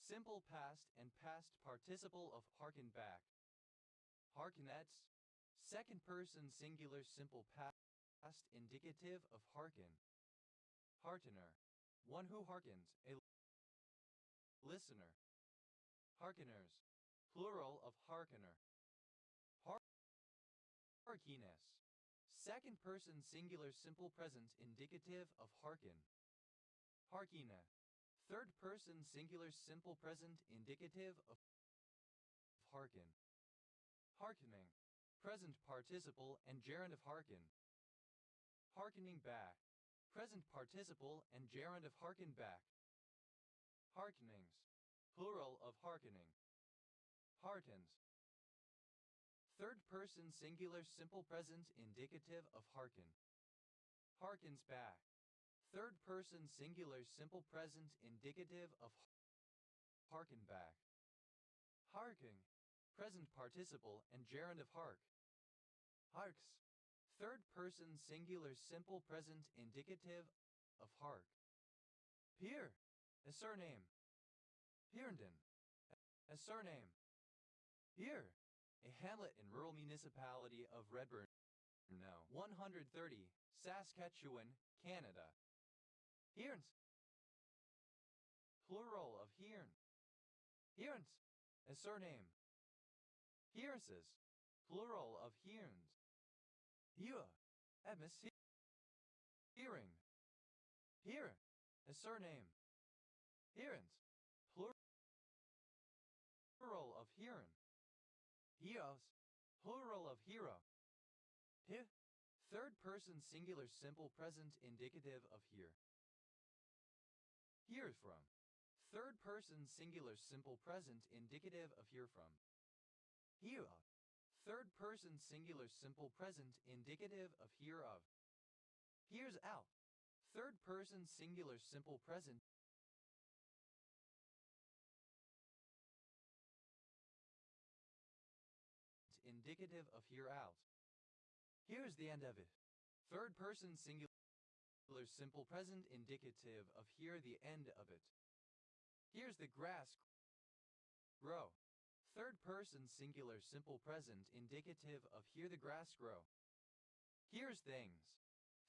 simple past and past participle of hearkened back. Hearkenettes, second person singular simple past indicative of hearken. Heartener, one who hearkens, a listener. Hearkeners, plural of hearkener. Harkiness, second person singular simple present indicative of hearken. Harkina, third person singular simple present indicative of hearken. Hearkening, present participle and gerund of hearken. Hearkening back, present participle and gerund of hearken back. Hearkenings, plural of hearkening. Heartens, third person singular simple present indicative of hearken. Hearkens back, third person singular simple present indicative of hearken back. Harking, present participle and gerund of hark. Harks, third person singular simple present indicative of hark. Peer, a surname. Peernden, a surname. Peer, a hamlet in rural municipality of Redburn, No. 130, Saskatchewan, Canada. Hearns, plural of hearn. Hearns, a surname. Hearses, plural of hearns. Hear, a mishearing. Hear, a surname. Hearens, plural of hearn. Heos, plural of hero. He, third person singular simple present indicative of hear. Hear from, third person singular simple present indicative of hear from. Hear of, third person singular simple present indicative of hear of. Hears out, third person singular simple present indicative of hear out. Hears the end of it. Third person singular simple present indicative of here the end of it. Here's the grass grow. Third person singular simple present indicative of here the grass grow. Here's things.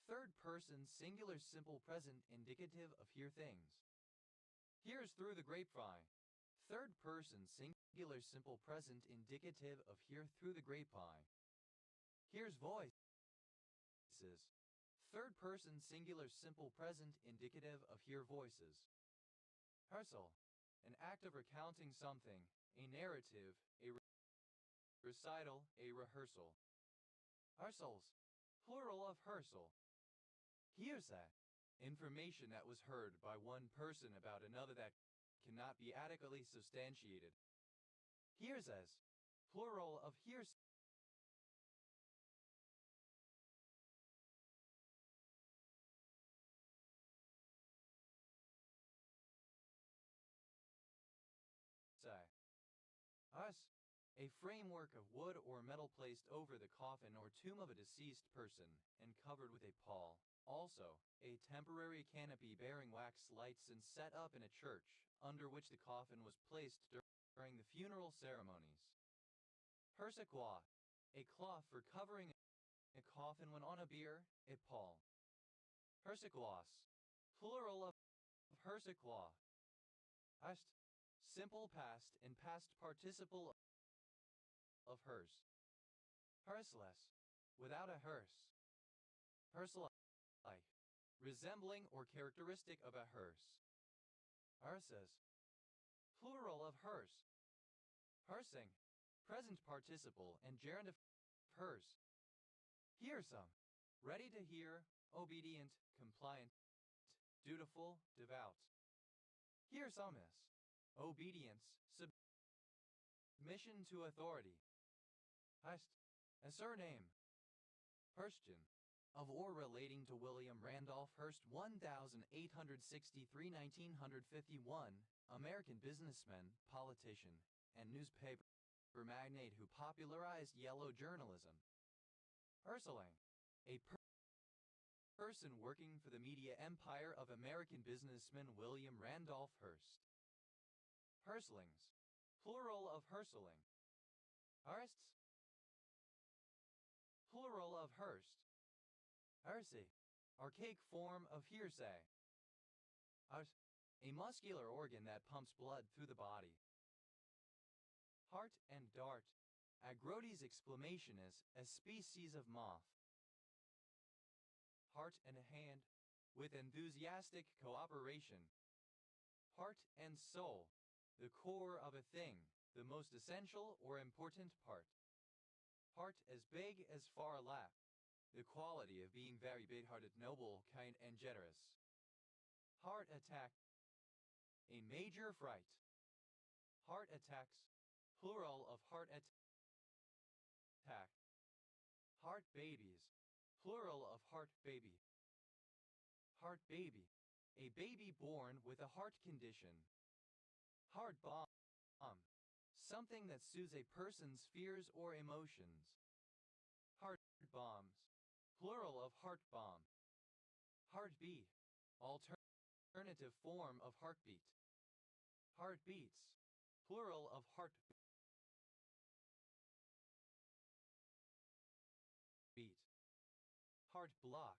Third person singular simple present indicative of here things. Here's through the grapevine. Third person singular simple present indicative of here through the grapevine. Here's voices. Third person singular simple present indicative of here voices. Rehearsal. An act of recounting something, a narrative, a recital, a rehearsal. Rehearsals. Plural of rehearsal. Hearsay. Information that was heard by one person about another that cannot be adequately substantiated. Hearsays. Plural of hearsay. Us. A framework of wood or metal placed over the coffin or tomb of a deceased person, and covered with a pall. Also, a temporary canopy bearing wax lights and set up in a church, under which the coffin was placed during the funeral ceremonies. Hersequois. A cloth for covering a coffin when on a bier, a pall. Hersequois. Plural of hersequois. Ast. Simple past and past participle of hers. Herseless. Without a hearse. Herselike. Resembling or characteristic of a hearse. Hearses. Plural of hearse. Hearsing. Present participle and gerund of hers. Hearsome. Ready to hear, obedient, compliant, dutiful, devout. Hearsomeness. Obedience, submission to authority. Heist. A surname. Hurstian. Of or relating to William Randolph Hearst 1863–1951, American businessman, politician, and newspaper magnate who popularized yellow journalism. Ursuling. A person working for the media empire of American businessman William Randolph Hearst. Herslings. Plural of herseling. Arsts. Plural of hearst. Hersey. Archaic form of hearsay. Ars. A muscular organ that pumps blood through the body. Heart and dart. Agrodes exclamation is a species of moth. Heart and hand. With enthusiastic cooperation. Heart and soul. The core of a thing, the most essential or important part. Heart as big as far left. The quality of being very big-hearted, noble, kind, and generous. Heart attack. A major fright. Heart attacks. Plural of heart attack. Heart babies. Plural of heart baby. Heart baby. A baby born with a heart condition. Heart bomb. Something that soothes a person's fears or emotions. Heart bombs. Plural of heart bomb. Heartbeat. Alternative form of heartbeat. Heartbeats. Plural of heartbeat. Heart block.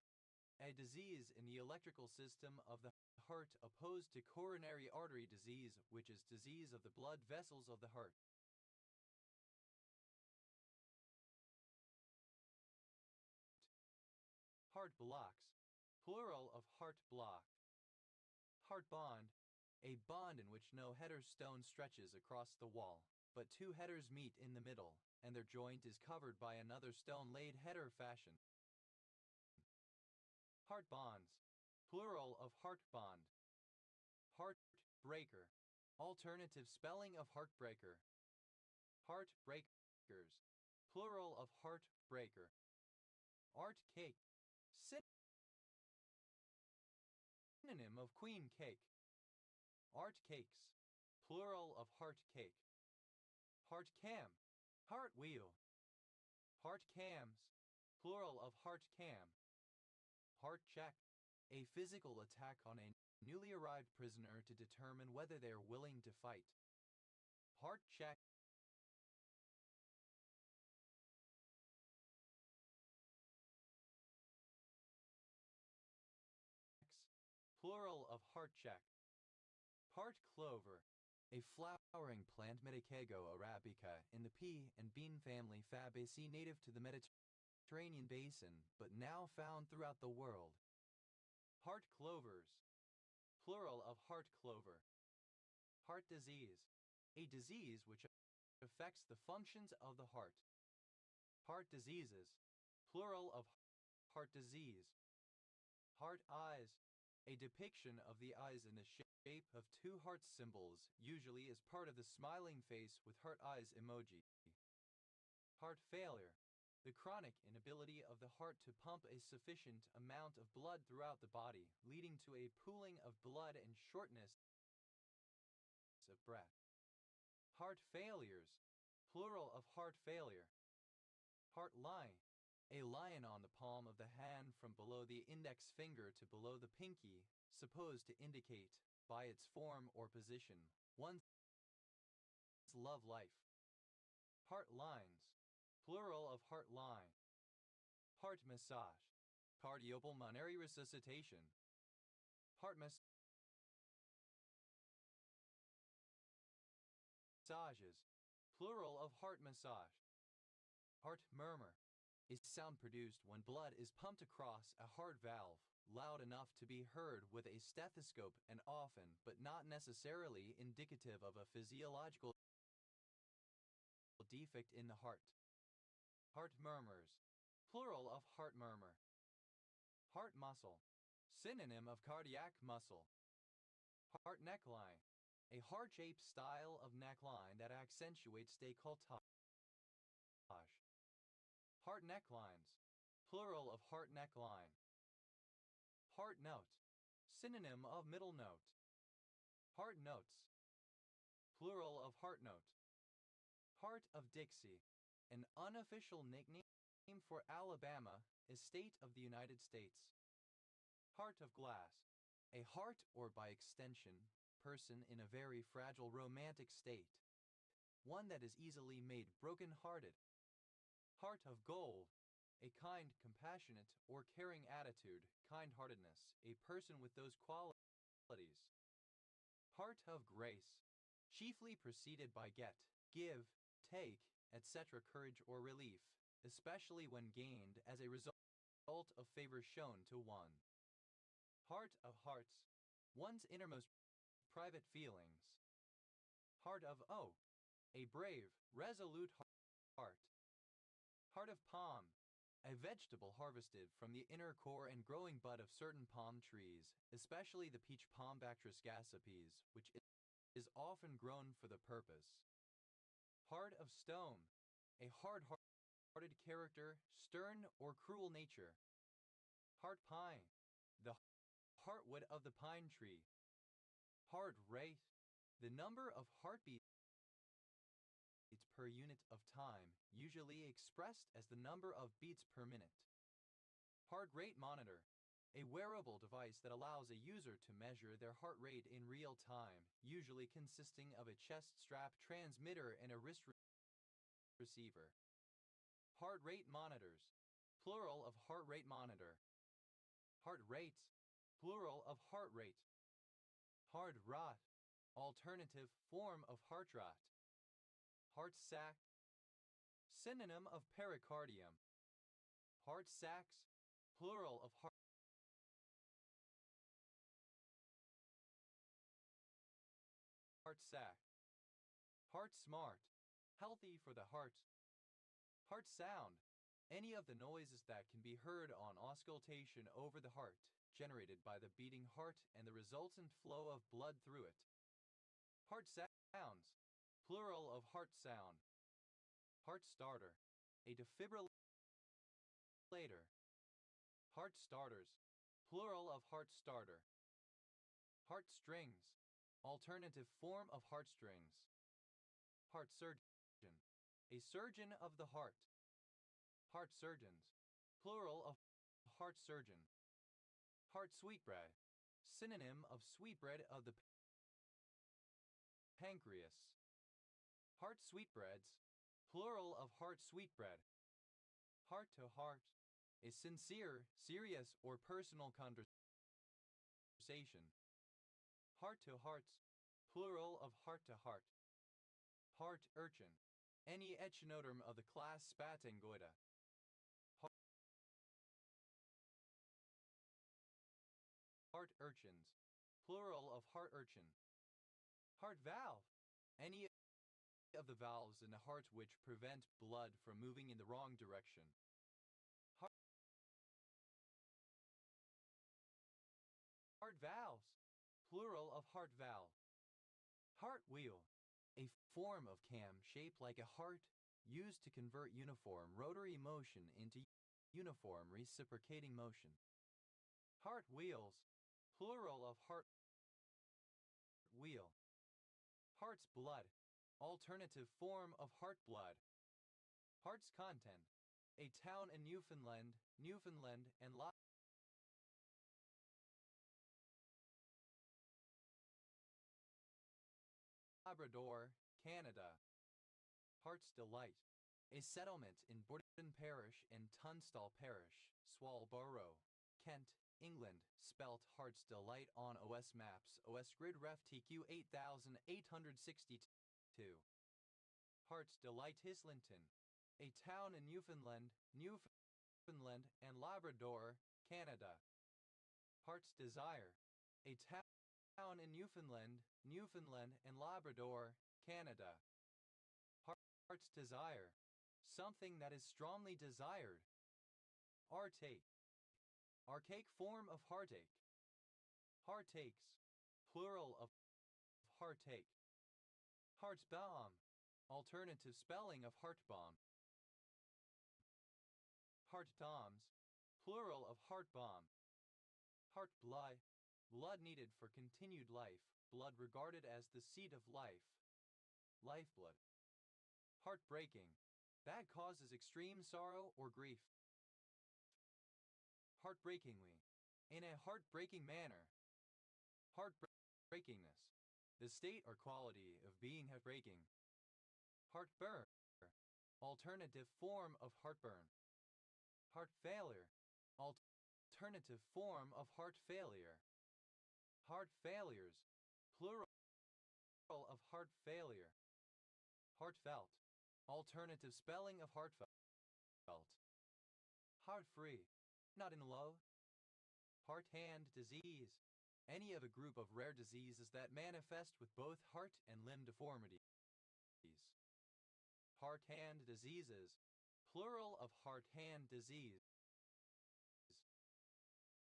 A disease in the electrical system of the heart opposed to coronary artery disease, which is disease of the blood vessels of the heart. Heart blocks. Plural of heart block. Heart bond. A bond in which no header stone stretches across the wall, but two headers meet in the middle, and their joint is covered by another stone laid header fashion. Heart bonds. Plural of heart bond. Heartbreaker. Alternative spelling of heartbreaker. Heartbreakers. Plural of heartbreaker. Art cake. Synonym of queen cake. Art cakes. Plural of heart cake. Heart cam. Heart wheel. Heart cams. plural of heart cam. Heart check, a physical attack on a newly arrived prisoner to determine whether they are willing to fight. Heart check, plural of heart check. Heart clover, a flowering plant Medicago arabica in the pea and bean family Fabaceae, native to the Mediterranean basin but now found throughout the world. Heart clovers, plural of heart clover. Heart disease, a disease which affects the functions of the heart. Heart diseases, plural of heart disease. Heart eyes, a depiction of the eyes in the shape of two heart symbols, usually as part of the smiling face with heart eyes emoji. Heart failure, the chronic inability of the heart to pump a sufficient amount of blood throughout the body, leading to a pooling of blood and shortness of breath. Heart failures, plural of heart failure. Heart line, a line on the palm of the hand from below the index finger to below the pinky, supposed to indicate, by its form or position, one's love life. Heart lines, plural of heart line. Heart massage, cardiopulmonary resuscitation. Heart massages, plural of heart massage. Heart murmur, a sound produced when blood is pumped across a heart valve, loud enough to be heard with a stethoscope and often, but not necessarily, indicative of a physiological defect in the heart. Heart murmurs, plural of heart murmur. Heart muscle, synonym of cardiac muscle. Heart neckline, a heart-shaped style of neckline that accentuates décolletage. Heart necklines, plural of heart neckline. Heart note, synonym of middle note. Heart notes, plural of heart note. Heart of Dixie, an unofficial nickname for Alabama, a state of the United States. Heart of glass, a heart or by extension, person in a very fragile romantic state, one that is easily made broken-hearted. Heart of gold, a kind, compassionate, or caring attitude, kind-heartedness, a person with those qualities. Heart of grace, chiefly preceded by get, give, take, etc. courage or relief, especially when gained as a result of favor shown to one. Heart of hearts, one's innermost private feelings. Heart of oak, a brave, resolute heart. Heart of palm, a vegetable harvested from the inner core and growing bud of certain palm trees, especially the peach palm Bactris gassapes, which is often grown for the purpose. Heart of stone, a hard-hearted character, stern or cruel nature. Heart pine, the heartwood of the pine tree. Heart rate, the number of heartbeats per unit of time, usually expressed as the number of beats per minute. Heart rate monitor, a wearable device that allows a user to measure their heart rate in real time, usually consisting of a chest strap transmitter and a wrist receiver. Heart rate monitors, plural of heart rate monitor. Heart rates, plural of heart rate. Heart rot, alternative form of heart rot. Heart sac, synonym of pericardium. Heart sacs, plural of heart sac. Heart smart, healthy for the heart. Heart sound, any of the noises that can be heard on auscultation over the heart, generated by the beating heart and the resultant flow of blood through it. Heart sounds, plural of heart sound. Heart starter, a defibrillator. Heart starters, plural of heart starter. Heart strings, alternative form of heartstrings. Heart surgeon, a surgeon of the heart. Heart surgeons, plural of heart surgeon. Heart sweetbread, synonym of sweetbread of the pancreas. Heart sweetbreads, plural of heart sweetbread. Heart to heart is sincere, serious, or personal conversation. Heart to hearts, plural of heart to heart. Heart urchin, any echinoderm of the class Spatangoida. Heart urchins, plural of heart urchin. Heart valve, any of the valves in the heart which prevent blood from moving in the wrong direction. Heart valves, plural of heart valve. Heart wheel, a form of cam shaped like a heart used to convert uniform rotary motion into uniform reciprocating motion. Heart wheels, plural of heart wheel. Heart's blood, alternative form of heart blood. Heart's content, a town in Newfoundland, and Labrador, Canada. Heart's Delight, a settlement in Borden Parish and Tunstall Parish, Swalborough, Kent, England, spelt Heart's Delight on OS Maps, OS Grid Ref TQ 8862. Heart's Delight Islington, a town in Newfoundland, and Labrador, Canada. Heart's Desire, a town in Newfoundland, and Labrador, Canada. Heart's Desire, something that is strongly desired. Heartache, archaic form of heartache. Heartaches, plural of heartache. Heart's balm, alternative spelling of heart balm. Heart bombs, plural of heart bomb. Heart blood, blood needed for continued life, blood regarded as the seat of life. Lifeblood. Heartbreaking, that causes extreme sorrow or grief. Heartbreakingly, in a heartbreaking manner. Heartbreakingness, the state or quality of being heartbreaking. Heartburn, alternative form of heartburn. Heart failure, alternative form of heart failure. Heart failures, plural of heart failure. Heartfelt, alternative spelling of heartfelt. Heart-free, not in love. Heart-hand disease, any of a group of rare diseases that manifest with both heart and limb deformities. Heart-hand diseases, plural of heart-hand disease.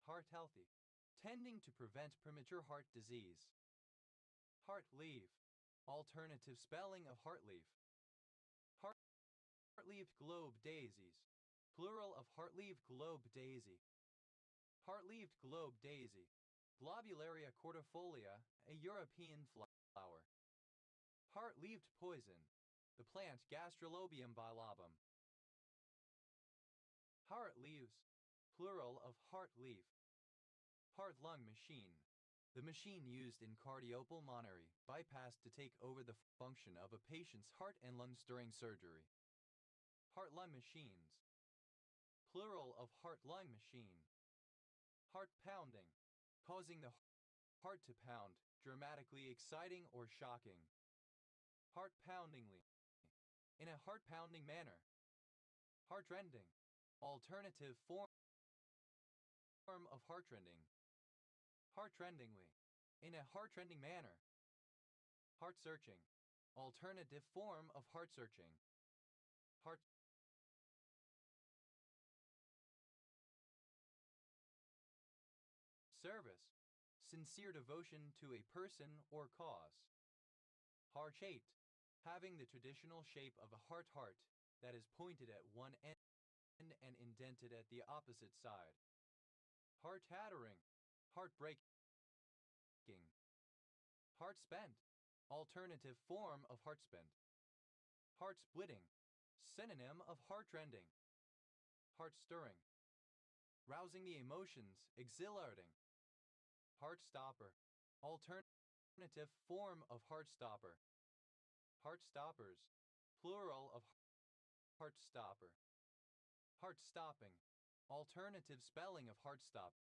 Heart healthy, tending to prevent premature heart disease. Heart leaf, alternative spelling of heart leaf. Heart-leaved globe daisies, plural of heart-leaved globe daisy. Heart-leaved globe daisy, Globularia cordifolia, a European flower. Heart-leaved poison, the plant Gastrolobium bilobum. Heart leaves, plural of heart leaf. Heart-lung machine, the machine used in cardiopulmonary bypass to take over the function of a patient's heart and lungs during surgery. Heart-lung machines, plural of heart-lung machine. Heart pounding, causing the heart to pound, dramatically exciting or shocking. Heart poundingly, in a heart-pounding manner. Heartrending, alternative form of heartrending. Heartrendingly, in a heartrending manner. Heart-searching, alternative form of heart-searching. Heart service, sincere devotion to a person or cause. Heart-shaped, having the traditional shape of a heart that is pointed at one end and indented at the opposite side. Heart-hattering, heartbreaking. Heart-spent, alternative form of heart-spent. Heart-splitting, synonym of heart-rending. Heart-stirring, rousing the emotions, exhilarating. Heartstopper, alternative form of heartstopper. Heartstoppers, plural of heartstopper. Heart-stopping, alternative spelling of heart-stopping.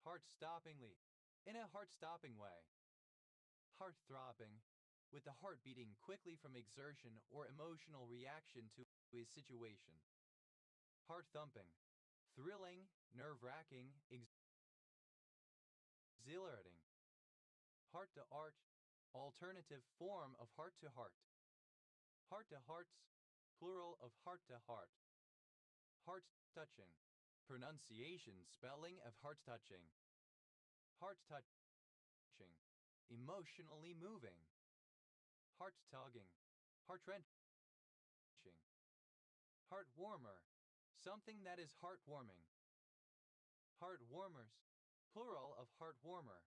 Heart-stoppingly, in a heart-stopping way. Heart-throbbing, with the heart beating quickly from exertion or emotional reaction to a situation. Heart-thumping, thrilling, nerve-wracking, exhilarating. Heart-to-heart, alternative form of heart-to-heart. Heart-to-hearts, plural of heart-to-heart. Heart-touching, pronunciation spelling of heart-touching. Heart-touching, emotionally moving. Heart-tugging, heart-wrenching. Heart-warmer, something that is heart-warming. Heart-warmers, plural of heart-warmer.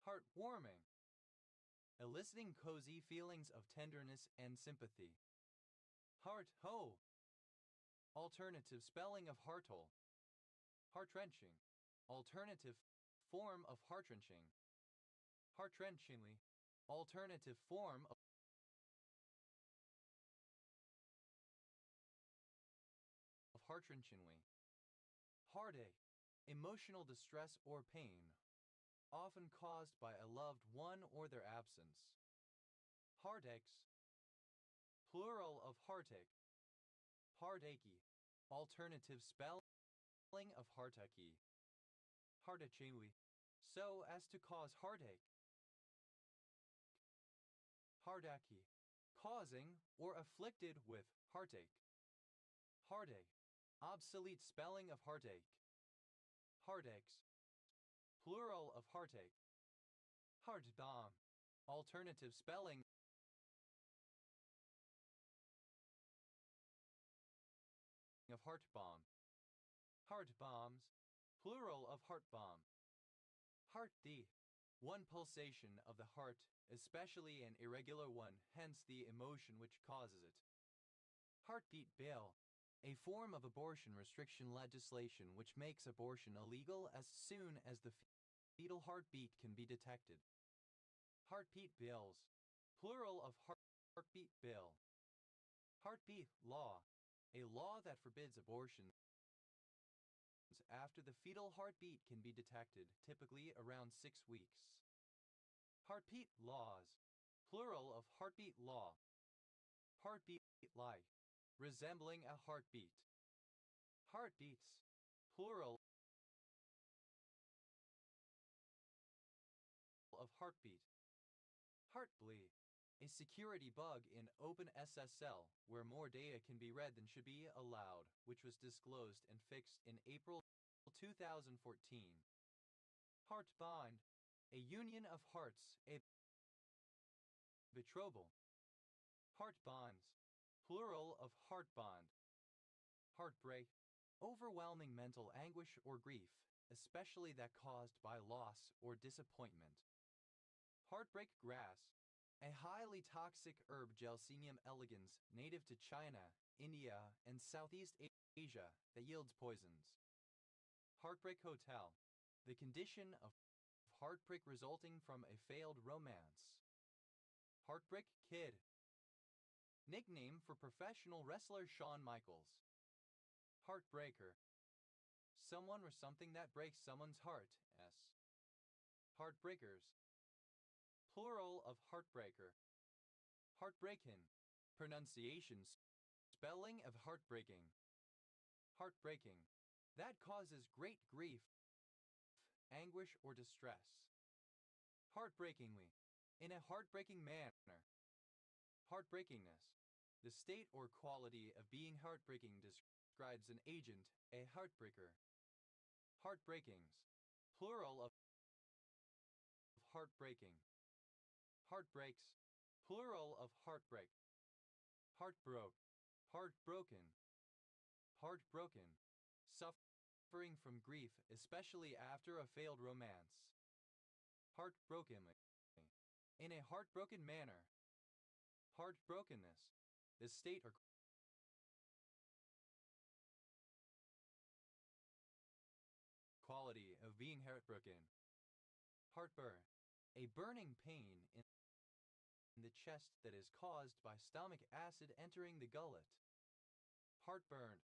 Heart-warming, eliciting cozy feelings of tenderness and sympathy. Heart-ho, alternative spelling of heart-hole. Heart-wrenching, alternative form of heart-wrenching. Heart-wrenchingly, alternative form of heart-wrenchingly. Heartache, emotional distress or pain, often caused by a loved one or their absence. Heartaches, plural of heartache. Heartachy, alternative spelling of heartachy. Heartachingly, so as to cause heartache. Heartachy, causing or afflicted with heartache. Heartache, obsolete spelling of heartache. Heartaches, plural of heartache. Heart-bomb, alternative spelling of heart bomb. Heart bombs, plural of heart bomb. Heartbeat, one pulsation of the heart, especially an irregular one, hence the emotion which causes it. Heartbeat bill, a form of abortion restriction legislation which makes abortion illegal as soon as the fetal heartbeat can be detected. Heartbeat bills, plural of heartbeat bill. Heartbeat law, a law that forbids abortions after the fetal heartbeat can be detected, typically around 6 weeks. Heartbeat laws, plural of heartbeat law. Heartbeat like, resembling a heartbeat. Heartbeats, plural of heartbeat. Heartbleed, a security bug in OpenSSL where more data can be read than should be allowed, which was disclosed and fixed in April 2014. Heartbind, a union of hearts, a betrothal. Heartbonds, plural of heartbond. Heartbreak, overwhelming mental anguish or grief, especially that caused by loss or disappointment. Heartbreak grass, a highly toxic herb Gelsemium elegans native to China, India, and Southeast Asia that yields poisons. Heartbreak hotel, the condition of heartbreak resulting from a failed romance. Heartbreak kid, nickname for professional wrestler Shawn Michaels. Heartbreaker, someone or something that breaks someone's heart. S. Heartbreakers, plural of heartbreaker. Heartbreakin, pronunciation spelling of heartbreaking. Heartbreaking, that causes great grief, anguish, or distress. Heartbreakingly, in a heartbreaking manner. Heartbreakingness, the state or quality of being heartbreaking describes an agent, a heartbreaker. Heartbreakings, plural of heartbreaking. Heartbreaks, plural of heartbreak. Heartbroke, heartbroken. Heartbroken, suffering from grief, especially after a failed romance. Heartbrokenly, in a heartbroken manner. Heartbrokenness, the state or of being heartbroken. Heartburn. A burning pain in the chest that is caused by stomach acid entering the gullet. Heartburn.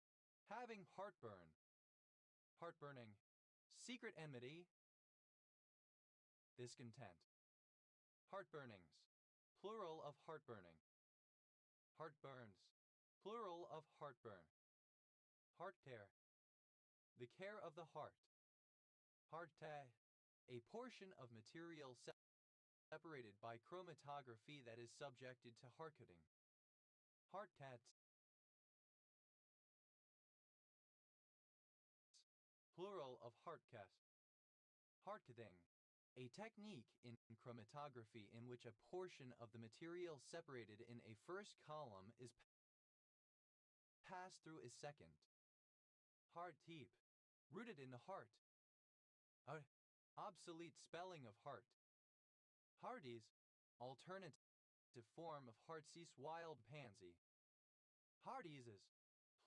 Having heartburn. Heartburning. Secret enmity. Discontent. Heartburnings. Plural of heartburning. Heartburns. Plural of heartburn. Heart care. The care of the heart. Heartache. A portion of material separated by chromatography that is subjected to hardening. Heartcats. Plural of heartcast. Heartcatting. A technique in chromatography in which a portion of the material separated in a first column is passed through a second. Heart heap. Rooted in the heart. Obsolete spelling of heart. Hardies. Alternative form of heartsease wild pansy. Hardieses.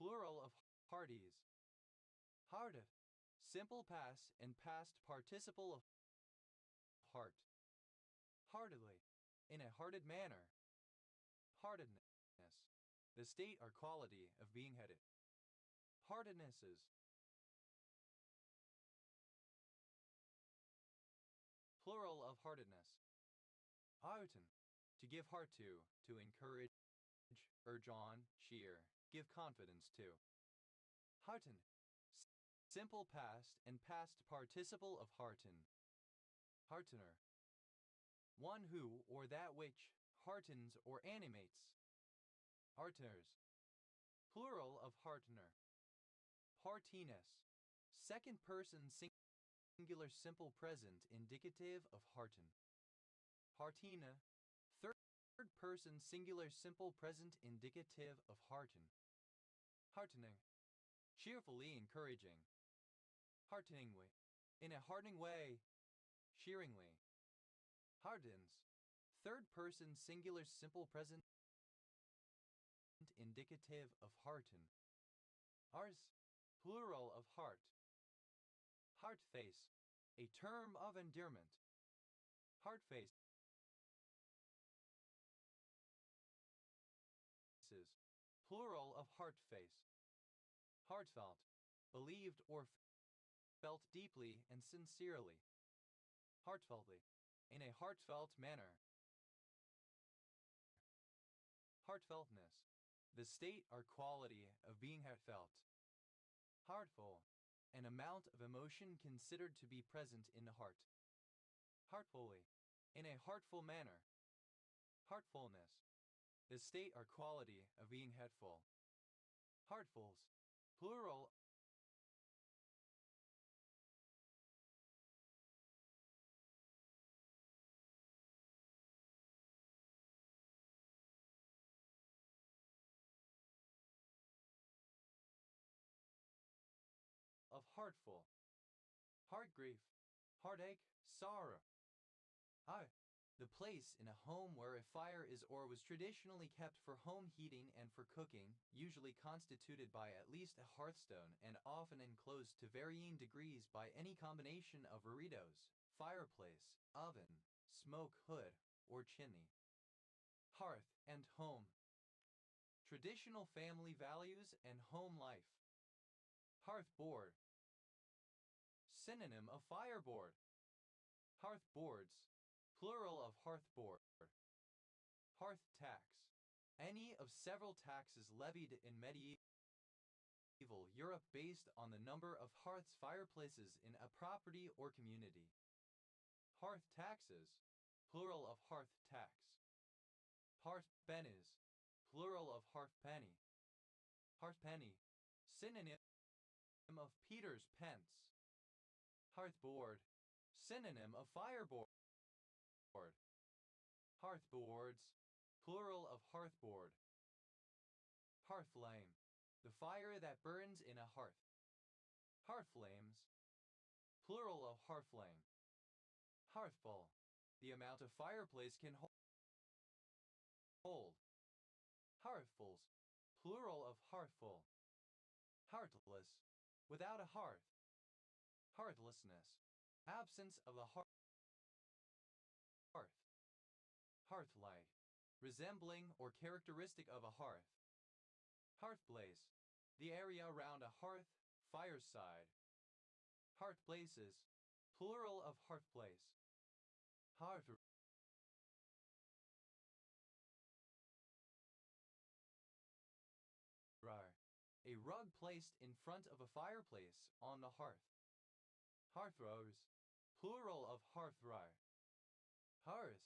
Plural of hardies. Hardeth. Simple past and past participle of heart. Heartedly. In a hearted manner. Heartedness. The state or quality of being headed. Heartednesses. Plural of heartedness. Hearten. To give heart to encourage, urge on, cheer, give confidence to. Hearten. Simple past and past participle of hearten. Heartener. One who or that which heartens or animates. Hearteners. Plural of heartener. Heartiness. Second person singular simple present indicative of hearten. Heartina. Third person singular simple present indicative of hearten. Heartening. Cheerfully encouraging. Hearteningly. In a heartening way. Cheeringly. Hardens. Third person singular simple present indicative of hearten. Ars. Plural of heart. Heart face. A term of endearment. Heart faces. Plural of heart face. Heartfelt. Believed or felt deeply and sincerely. Heartfeltly. In a heartfelt manner. Heartfeltness. The state or quality of being heartfelt. Heartful. An amount of emotion considered to be present in the heart. Heartfully. In a heartful manner. Heartfulness. The state or quality of being heartful. Heartfuls. Plural of heartful. Heart grief. Heartache. Sorrow. The place in a home where a fire is or was traditionally kept for home heating and for cooking, usually constituted by at least a hearthstone and often enclosed to varying degrees by any combination of reredos, fireplace, oven, smoke hood, or chimney. Hearth and home. Traditional family values and home life. Hearthboard. Synonym of fireboard. Hearthboards. Plural of hearthboard. Hearth tax. Any of several taxes levied in medieval Europe based on the number of hearths fireplaces in a property or community. Hearth taxes. Plural of hearth tax. Hearth bennies. Plural of hearth penny. Hearth penny. Synonym of Peter's pence. Hearthboard. Synonym of fireboard. Hearthboards. Plural of hearthboard. Hearthflame. The fire that burns in a hearth. Hearthflames. Plural of hearthflame. Hearthful. The amount a fireplace can hold. Hearthfuls. Plural of hearthful. Heartless. Without a hearth. Heartlessness. Absence of the hearth. Hearth-like. Resembling or characteristic of a hearth. Hearth blaze. The area around a hearth, fireside. Hearth blazes. Plural of hearth blaze. Hearth. A rug placed in front of a fireplace on the hearth. Hearthrose. Plural of hearthrye. Hearth.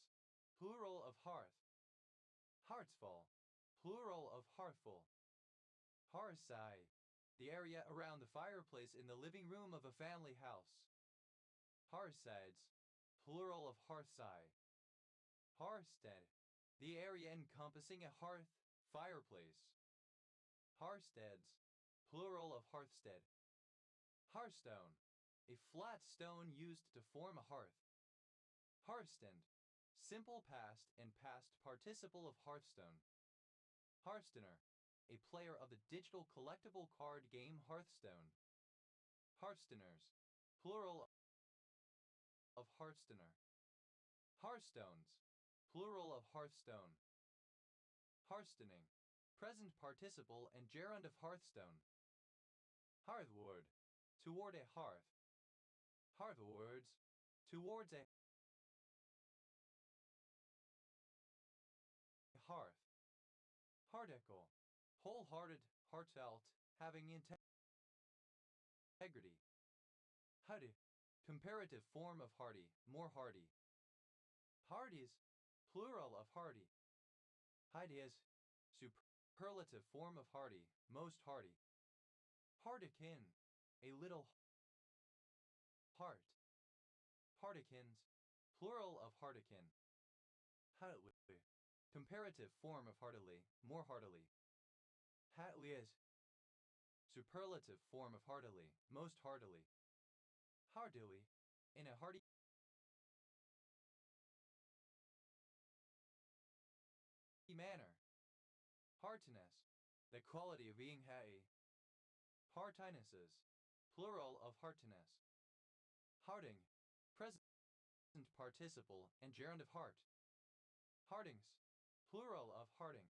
Plural of hearth. Heartsful. Plural of hearthful. Hearthside. The area around the fireplace in the living room of a family house. Hearthsides. Plural of hearthside. Hearthstead. The area encompassing a hearth, fireplace. Hearthsteads. Plural of hearthstead. Hearthstone. A flat stone used to form a hearth. Hearthstand. Simple past and past participle of Hearthstone. Hearthstoner. A player of the digital collectible card game Hearthstone. Hearthstoners. Plural of Hearthstoner. Hearthstones. Plural of Hearthstone. Hearthstoning. Present participle and gerund of Hearthstone. Hearthward. Toward a hearth. Hearthwards. Towards a hearth. Hearticle. Wholehearted, heartfelt, having integrity. Hearty. Comparative form of hearty, more hearty. Hearties. Plural of hearty. Heartiest. Superlative form of hearty, most hearty. Heartikin. A little heart. Heartikins. Plural of heartikin. Heartily. Comparative form of heartily, more heartily. Heartliest. Superlative form of heartily, most heartily. Heartily. In a hearty manner. Heartiness. The quality of being happy. Heartinesses. Plural of heartiness. Hearting. Present participle and gerund of heart. Heartings. Plural of hearting.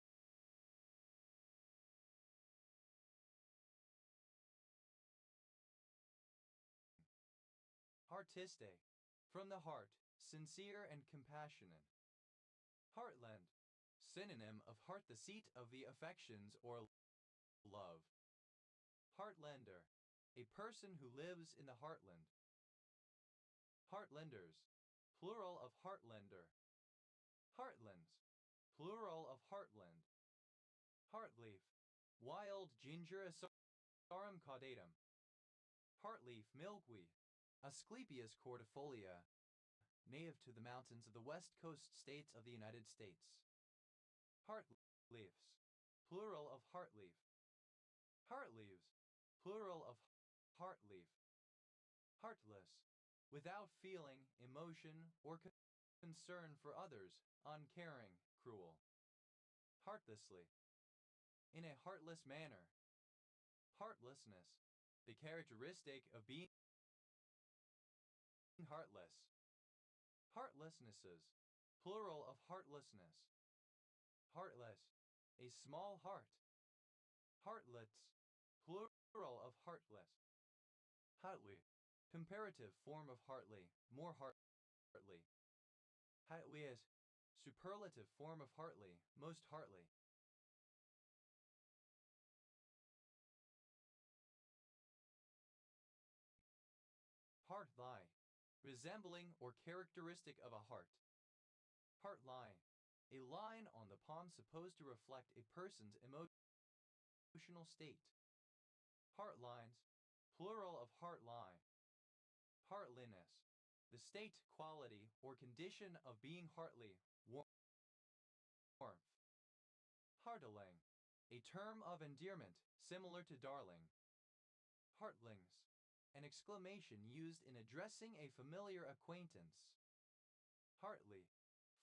Heartiste. From the heart, sincere and compassionate. Heartland. Synonym of heart, the seat of the affections or love. Heartlander. A person who lives in the heartland. Heartlanders. Plural of heartlander. Heartlands. Plural of heartland. Heartleaf. Wild ginger Asarum caudatum. Heartleaf milkweed. Asclepias cordifolia. Native to the mountains of the west coast states of the United States. Heartleaves. Plural of heartleaf. Heartleaves. Plural of heartleaf. Heartless. Without feeling, emotion, or concern for others, uncaring, cruel. Heartlessly. In a heartless manner. Heartlessness. The characteristic of being heartless. Heartlessnesses. Plural of heartlessness. Heartless. A small heart. Heartlets. Plural of heartless. Heartly. Comparative form of heartly, more heartly. Heartliest. Superlative form of heartly, most heartly. Heartline. Resembling or characteristic of a heart. Heartline. A line on the palm supposed to reflect a person's emotional state. Heartlines. Plural of heartline. Heartliness. The state, quality, or condition of being heartly, warmth. Heartiling. A term of endearment, similar to darling. Heartlings. An exclamation used in addressing a familiar acquaintance. Heartly.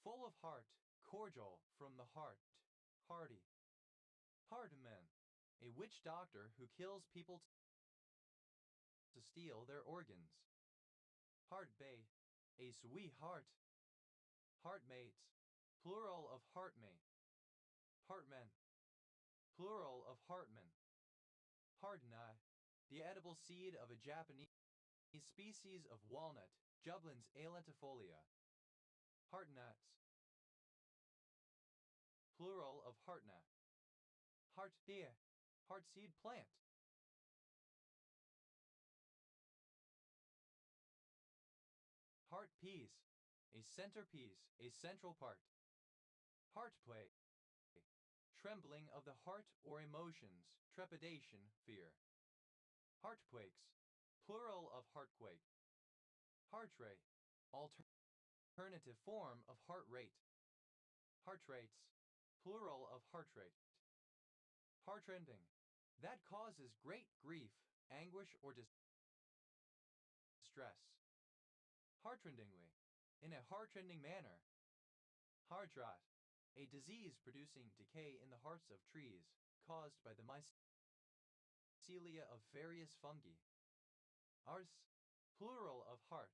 Full of heart, cordial, from the heart, hearty. Hardman. A witch doctor who kills people to steal their organs. Heartmate, a sweetheart. Heartmates, plural of heartmate. Heartmen, plural of heartmen. Hardnut, the edible seed of a Japanese species of walnut, Juglans alentifolia. Heartnuts, plural of heartnut. Heartbeer, heartseed plant. Heart piece, a centerpiece, a central part. Heartquake, trembling of the heart or emotions, trepidation, fear. Heartquakes, plural of heartquake. Heart rate, alternative form of heart rate. Heart rates, plural of heart rate. Heartrending, that causes great grief, anguish, or distress. Heartrendingly, in a heartrending manner. Heart rot, a disease producing decay in the hearts of trees, caused by the mycelia of various fungi. Ars, plural of heart.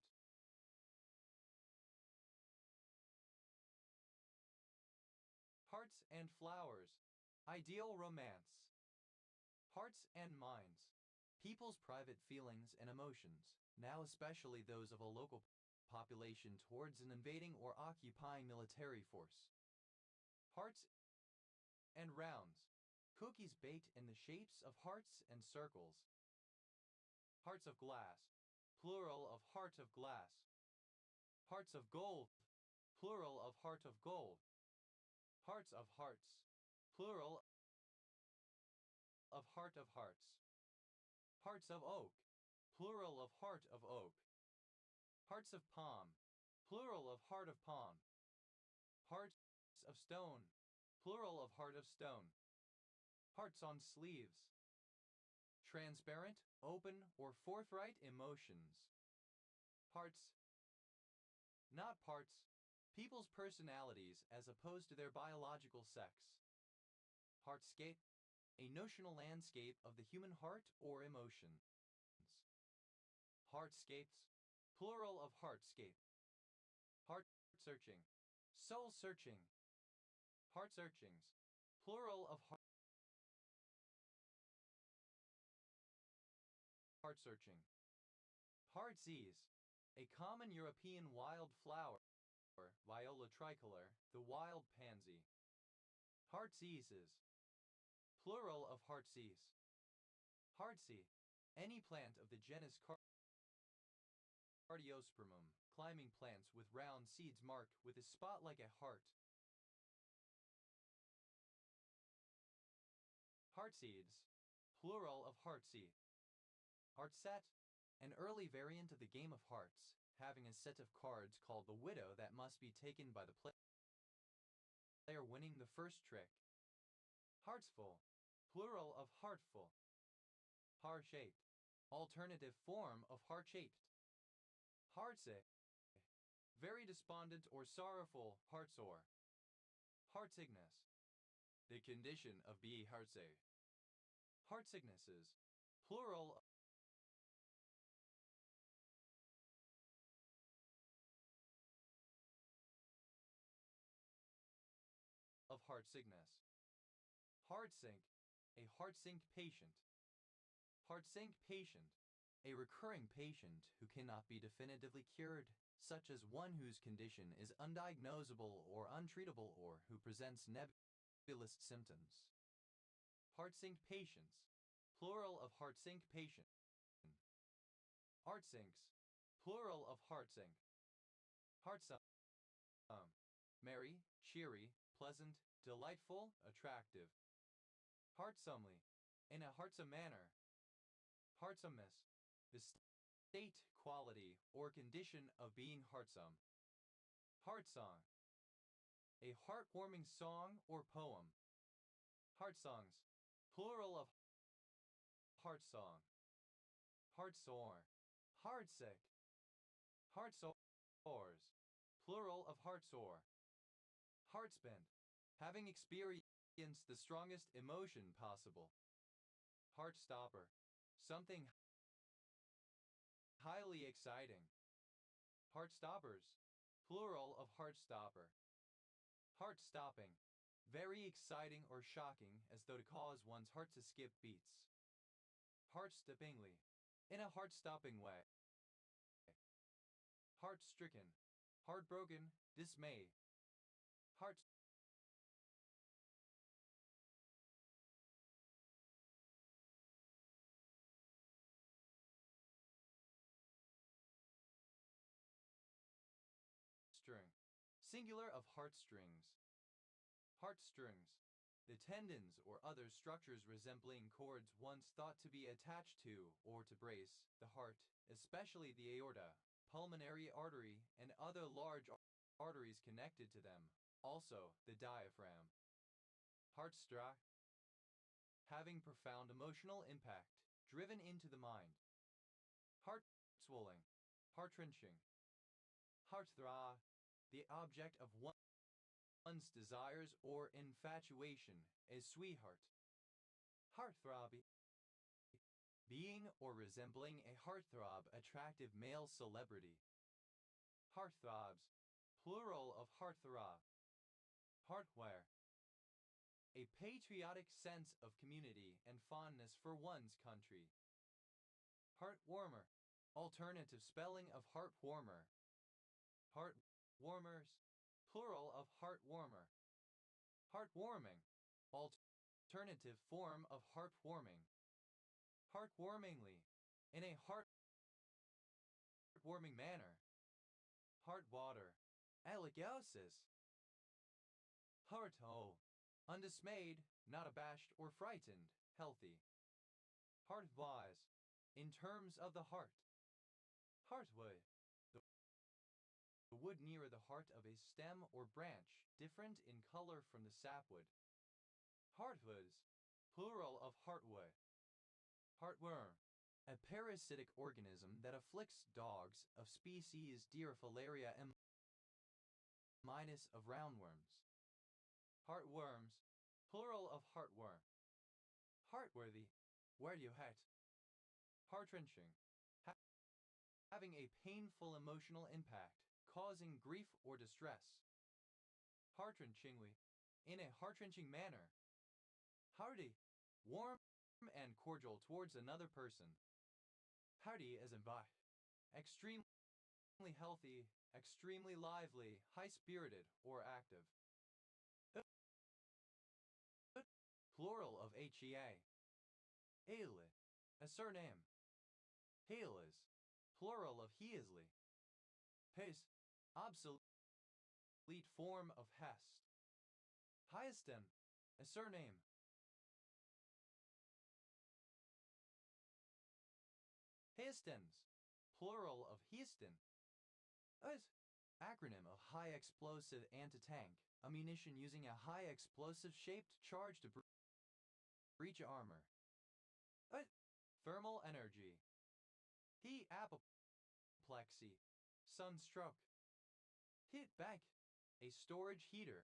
Hearts and flowers, ideal romance. Hearts and minds, people's private feelings and emotions, now especially those of a local population towards an invading or occupying military force. Hearts and rounds, cookies baked in the shapes of hearts and circles. Hearts of glass, plural of heart of glass. Hearts of gold, plural of heart of gold. Hearts of hearts, plural of heart of hearts. Hearts of oak, plural of heart of oak. Hearts of palm, plural of heart of palm. Hearts of stone, plural of heart of stone. Hearts on sleeves. Transparent, open, or forthright emotions. Hearts, not parts, people's personalities as opposed to their biological sex. Heartscape, a notional landscape of the human heart or emotions. Heartscapes, plural of heartscape. Heart searching, soul searching. Heart searchings, plural of heart searching. Heartsease, a common European wild flower, Viola tricolor, the wild pansy. Heartseases, plural of heartsease. Heartsea, any plant of the genus Cardiospermum, climbing plants with round seeds marked with a spot like a heart. Heartseeds, plural of heartseed. Heartset, an early variant of the game of hearts, having a set of cards called the widow that must be taken by the player winning the first trick. Heartsful, plural of heartful. Heart-shaped, alternative form of heart-shaped. Heartsick, very despondent or sorrowful, heartsore. Heartsickness, the condition of being heartsick. Heartsicknesses, plural of heartsickness. Heartsink, a heartsink patient. Heartsink patient, a recurring patient who cannot be definitively cured, such as one whose condition is undiagnosable or untreatable or who presents nebulous symptoms. Heartsink patients, plural of heartsink patient. Heartsinks, plural of heartsink. Heartsome, merry, cheery, pleasant, delightful, attractive. Heartsomely, in a heartsome manner. Heartsomeness, the state, quality, or condition of being heartsome. Heartsong, a heartwarming song or poem. Heartsongs, plural of heartsong. Heartsore, heartsick. Heartsores, plural of heartsore. Heartspent, having experienced the strongest emotion possible. Heartstopper, something highly exciting. Heartstoppers, plural of heartstopper. Heart-stopping, very exciting or shocking as though to cause one's heart to skip beats. Heart-stoppingly, in a heart-stopping way. Heart-stricken, heartbroken, dismay. Heart string, singular of heartstrings. Heartstrings, the tendons or other structures resembling cords once thought to be attached to or to brace the heart, especially the aorta, pulmonary artery, and other large arteries connected to them, also the diaphragm. Heartstruck, having profound emotional impact, driven into the mind. Heart swelling, heart wrenching. Heartthrob, the object of one's desires or infatuation, a sweetheart. Heartthrob, being or resembling a heartthrob attractive male celebrity. Heartthrobs, plural of heartthrob. Heartware, a patriotic sense of community and fondness for one's country. Heartwarmer, alternative spelling of heartwarmer. Heartwarmers, plural of heartwarmer. Heartwarming, alternative form of heartwarming. Heartwarmingly, in a heartwarming manner. Heartwater, aligosis. Heart-whole, undismayed, not abashed or frightened, healthy. Heartwise, in terms of the heart. Heartwood, the wood near the heart of a stem or branch, different in color from the sapwood. Heartwoods, plural of heartwood. Heartworm, a parasitic organism that afflicts dogs of species Deerfilaria and minus of roundworms. Heartworms, plural of heartworm. Heartworthy, where you hat. Heart-wrenching, having a painful emotional impact, causing grief or distress. Heart-wrenchingly, in a heart-wrenching manner. Hearty, warm and cordial towards another person. Hearty as in by. Extremely healthy, extremely lively, high-spirited, or active. Plural of HEA. Haile, a surname. Hales, plural of Heasley. Pace, obsolete form of Hest. Hyaston, a surname. Hastens, plural of Heaston. As acronym of high explosive anti-tank, ammunition using a high explosive shaped charge to breach armor. Thermal energy. Heat apoplexy, sunstroke. Heat bank, a storage heater.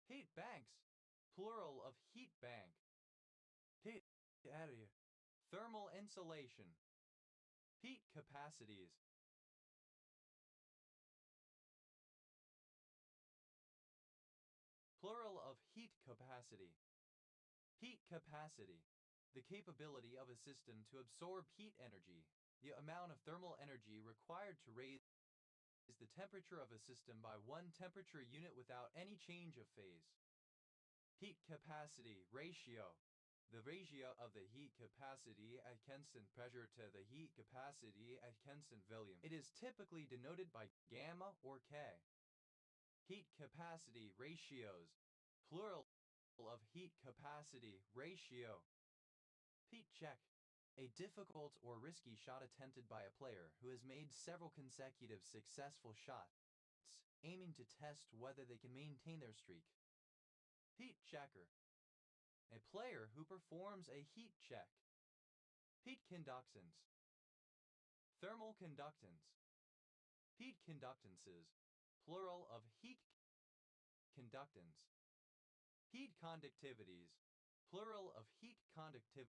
Heat banks, plural of heat bank. Heat area, thermal insulation. Heat capacities. Plural of heat capacity. Heat capacity, the capability of a system to absorb heat energy, the amount of thermal energy required to raise the temperature of a system by 1 temperature unit without any change of phase. Heat capacity ratio, the ratio of the heat capacity at constant pressure to the heat capacity at constant volume. It is typically denoted by gamma or K. Heat capacity ratios, plural of heat capacity ratio. Heat check, a difficult or risky shot attempted by a player who has made several consecutive successful shots, aiming to test whether they can maintain their streak. Heat checker, a player who performs a heat check. Heat conductance, thermal conductance. Heat conductances, plural of heat conductance. Heat conductivities, plural of heat conductivity.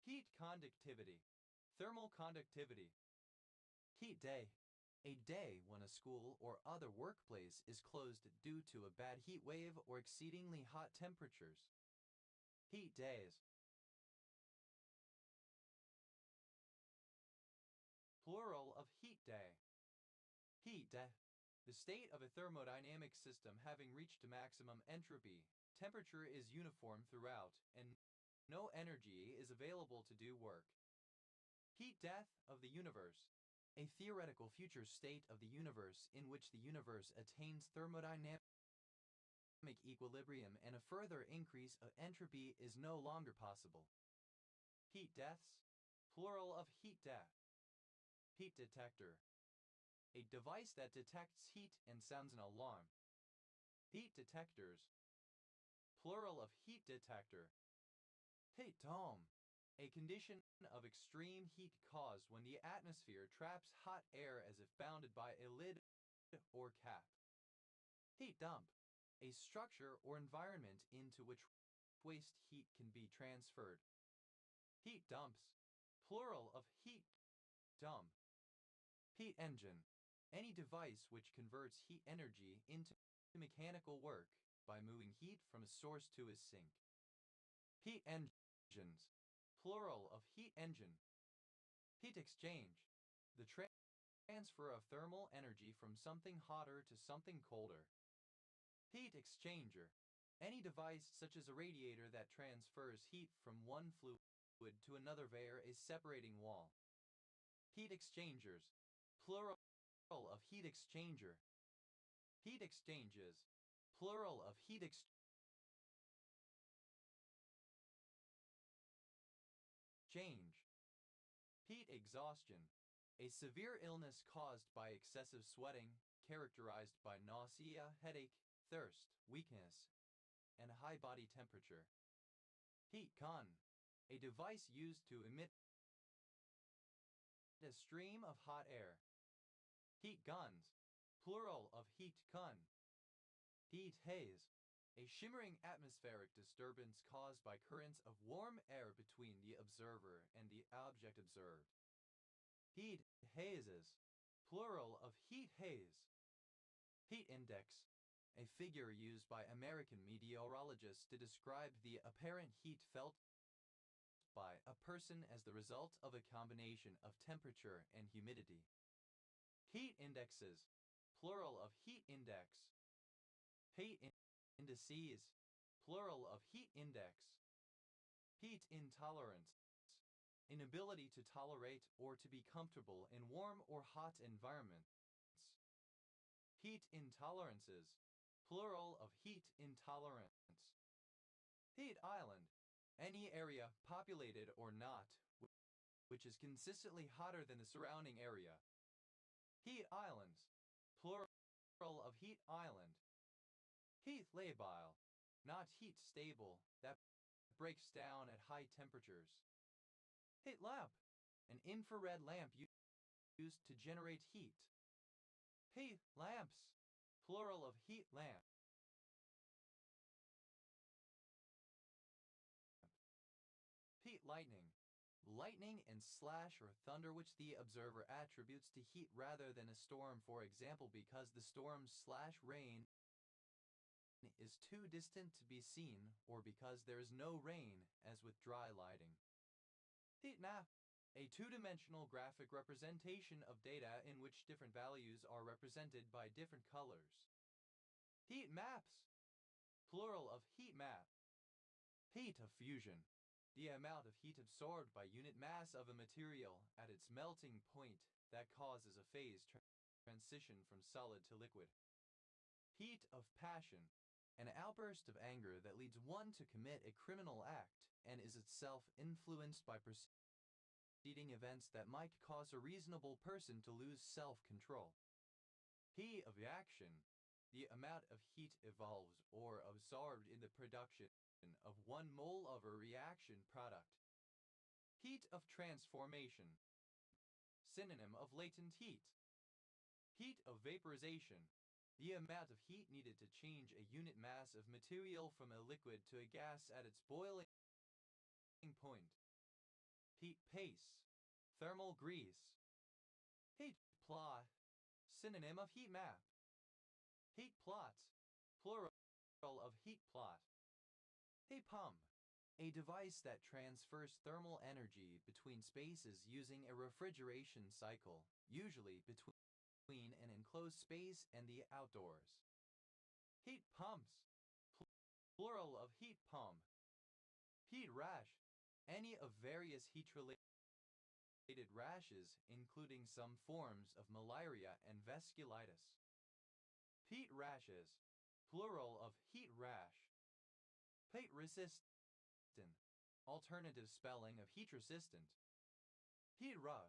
Heat conductivity, Thermal conductivity. Heat day. A day when a school or other workplace is closed due to a bad heat wave or exceedingly hot temperatures. Heat days. Plural of heat day. Heat day. The state of a thermodynamic system having reached maximum entropy. Temperature is uniform throughout, and no energy is available to do work. Heat death of the universe. A theoretical future state of the universe in which the universe attains thermodynamic equilibrium and a further increase of entropy is no longer possible. Heat deaths. Plural of heat death. Heat detector. A device that detects heat and sounds an alarm. Heat detectors. Plural of heat detector. Heat dome. A condition of extreme heat caused when the atmosphere traps hot air as if bounded by a lid or cap. Heat dump. A structure or environment into which waste heat can be transferred. Heat dumps. Plural of heat dump. Heat engine. Any device which converts heat energy into mechanical work by moving heat from a source to a sink. Heat engines. Plural of heat engine. Heat exchange. The transfer of thermal energy from something hotter to something colder. Heat exchanger. Any device such as a radiator that transfers heat from one fluid to another via a separating wall. Heat exchangers. Plural of heat exchanger. Heat exchanges. Plural of heat exchange. Heat exhaustion. A severe illness caused by excessive sweating, characterized by nausea, headache, thirst, weakness, and high body temperature. Heat gun. A device used to emit a stream of hot air. Heat guns. Plural of heat gun. Heat haze. A shimmering atmospheric disturbance caused by currents of warm air between the observer and the object observed. Heat hazes. Plural of heat haze. Heat index. A figure used by American meteorologists to describe the apparent heat felt by a person as the result of a combination of temperature and humidity. Heat indexes. Plural of heat index. Heat indices. Plural of heat index. Heat intolerance. Inability to tolerate or to be comfortable in warm or hot environments. Heat intolerances. Plural of heat intolerance. Heat island. Any area, populated or not, which is consistently hotter than the surrounding area. Heat islands. Plural of heat island. Heat labile. Not heat stable, that breaks down at high temperatures. Heat lamp. An infrared lamp used to generate heat. Heat lamps. Plural of heat lamp. Heat lightning. Lightning and slash or thunder which the observer attributes to heat rather than a storm, for example because the storm slash rain is too distant to be seen or because there is no rain, as with dry lighting. Heat map. A two-dimensional graphic representation of data in which different values are represented by different colors. Heat maps. Plural of heat map. Heat of fusion. The amount of heat absorbed by unit mass of a material at its melting point that causes a phase transition from solid to liquid. Heat of passion. An outburst of anger that leads one to commit a criminal act and is itself influenced by preceding events that might cause a reasonable person to lose self-control. Heat of reaction. The amount of heat evolved or absorbed in the production of 1 mole of a reaction product. Heat of transformation. Synonym of latent heat. Heat of vaporization. The amount of heat needed to change a unit mass of material from a liquid to a gas at its boiling point. Heat pace. Thermal grease. Heat plot. Synonym of heat map. Heat plots. Plural of heat plot. Heat pump. A device that transfers thermal energy between spaces using a refrigeration cycle, usually between an enclosed space and the outdoors. Heat pumps. Plural of heat pump. Heat rash. Any of various heat-related rashes, including some forms of malaria and vasculitis. Heat rashes. Plural of heat rash. Heat resistant. Alternative spelling of heat resistant. Heat rub.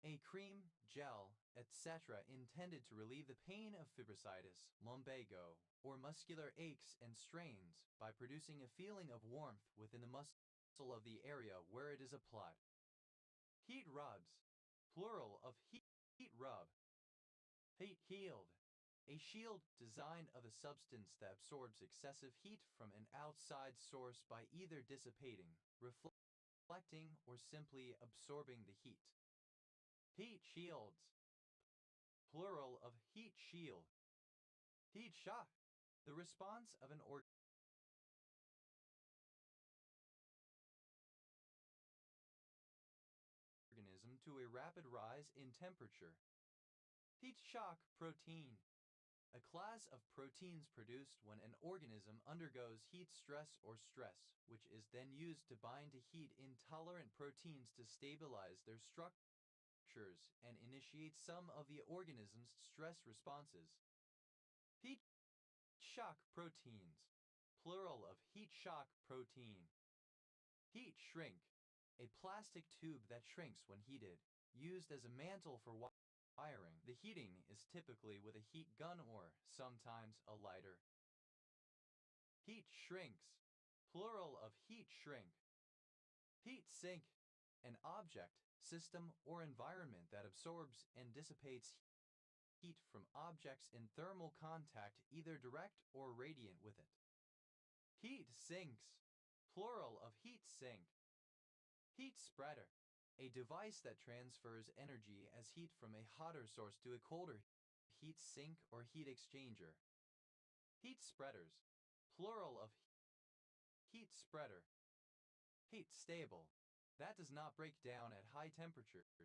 A cream, gel, etc. intended to relieve the pain of fibrositis, lumbago, or muscular aches and strains by producing a feeling of warmth within the muscle of the area where it is applied. Heat rubs. Plural of heat rub. Heat shield. A shield designed of a substance that absorbs excessive heat from an outside source by either dissipating, reflecting, or simply absorbing the heat. Heat shields. Plural of heat shield. Heat shock. The response of an organism to a rapid rise in temperature. Heat shock protein. A class of proteins produced when an organism undergoes heat stress or stress, which is then used to bind to heat-intolerant proteins to stabilize their structures and initiate some of the organism's stress responses. Heat shock proteins. Plural of heat shock protein. Heat shrink. A plastic tube that shrinks when heated, used as a mantle for wiring. The heating is typically with a heat gun or, sometimes, a lighter. Heat shrinks. Plural of heat shrink. Heat sink. An object, system, or environment that absorbs and dissipates heat from objects in thermal contact, either direct or radiant with it. Heat sinks. Plural of heat sink. Heat spreader. A device that transfers energy as heat from a hotter source to a colder heat sink or heat exchanger. Heat spreaders. Plural of heat spreader. Heat stable. That does not break down at high temperatures.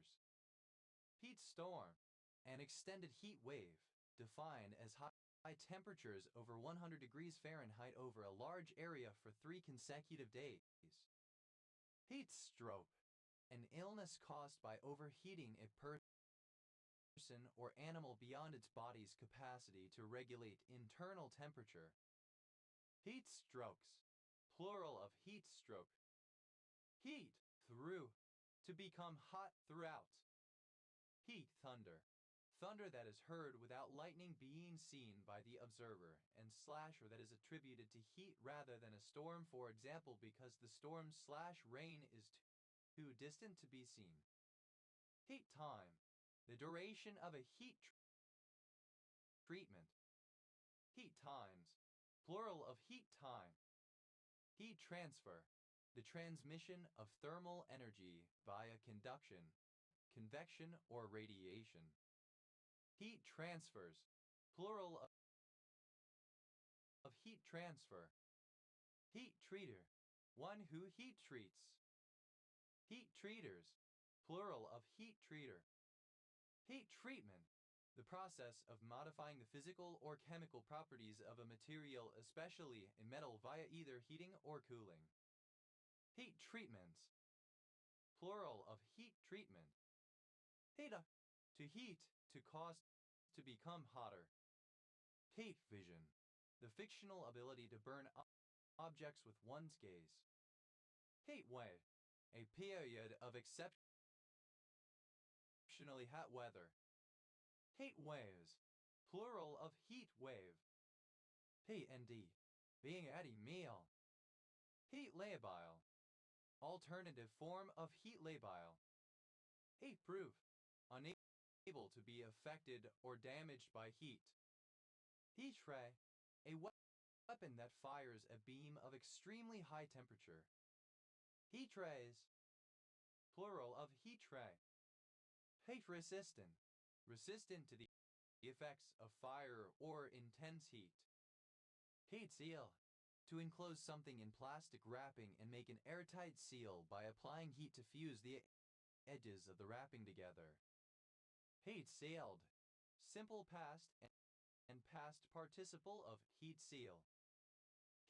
Heat storm. An extended heat wave, defined as high temperatures over 100 degrees Fahrenheit over a large area for 3 consecutive days. Heat stroke. An illness caused by overheating a person or animal beyond its body's capacity to regulate internal temperature. Heat strokes. Plural of heat stroke. Heat through. To become hot throughout. Heat thunder. Thunder that is heard without lightning being seen by the observer, and slash or that is attributed to heat rather than a storm, for example, because the storm/rain is too distant to be seen. Heat time. The duration of a heat treatment. Heat times. Plural of heat time. Heat transfer. The transmission of thermal energy via conduction, convection, or radiation. Heat transfers. Plural of heat transfer. Heat treater. One who heat treats. Heat treaters. Plural of heat treater. Heat treatment. The process of modifying the physical or chemical properties of a material, especially a metal, via either heating or cooling. Heat treatments. Plural of heat treatment. Heat up. To heat, to cause, to become hotter. Heat vision. The fictional ability to burn objects with one's gaze. Heat wave. A period of exceptionally hot weather. Heat waves. Plural of heat wave. P&D. Being at a meal. Heat labile. Alternative form of heat labile. Heat proof. Unable to be affected or damaged by heat. Heat ray. A weapon that fires a beam of extremely high temperature. Heat rays. Plural of heat ray. Heat resistant, resistant to the effects of fire or intense heat. Heat seal, to enclose something in plastic wrapping and make an airtight seal by applying heat to fuse the edges of the wrapping together. Heat sealed, simple past and past participle of heat seal.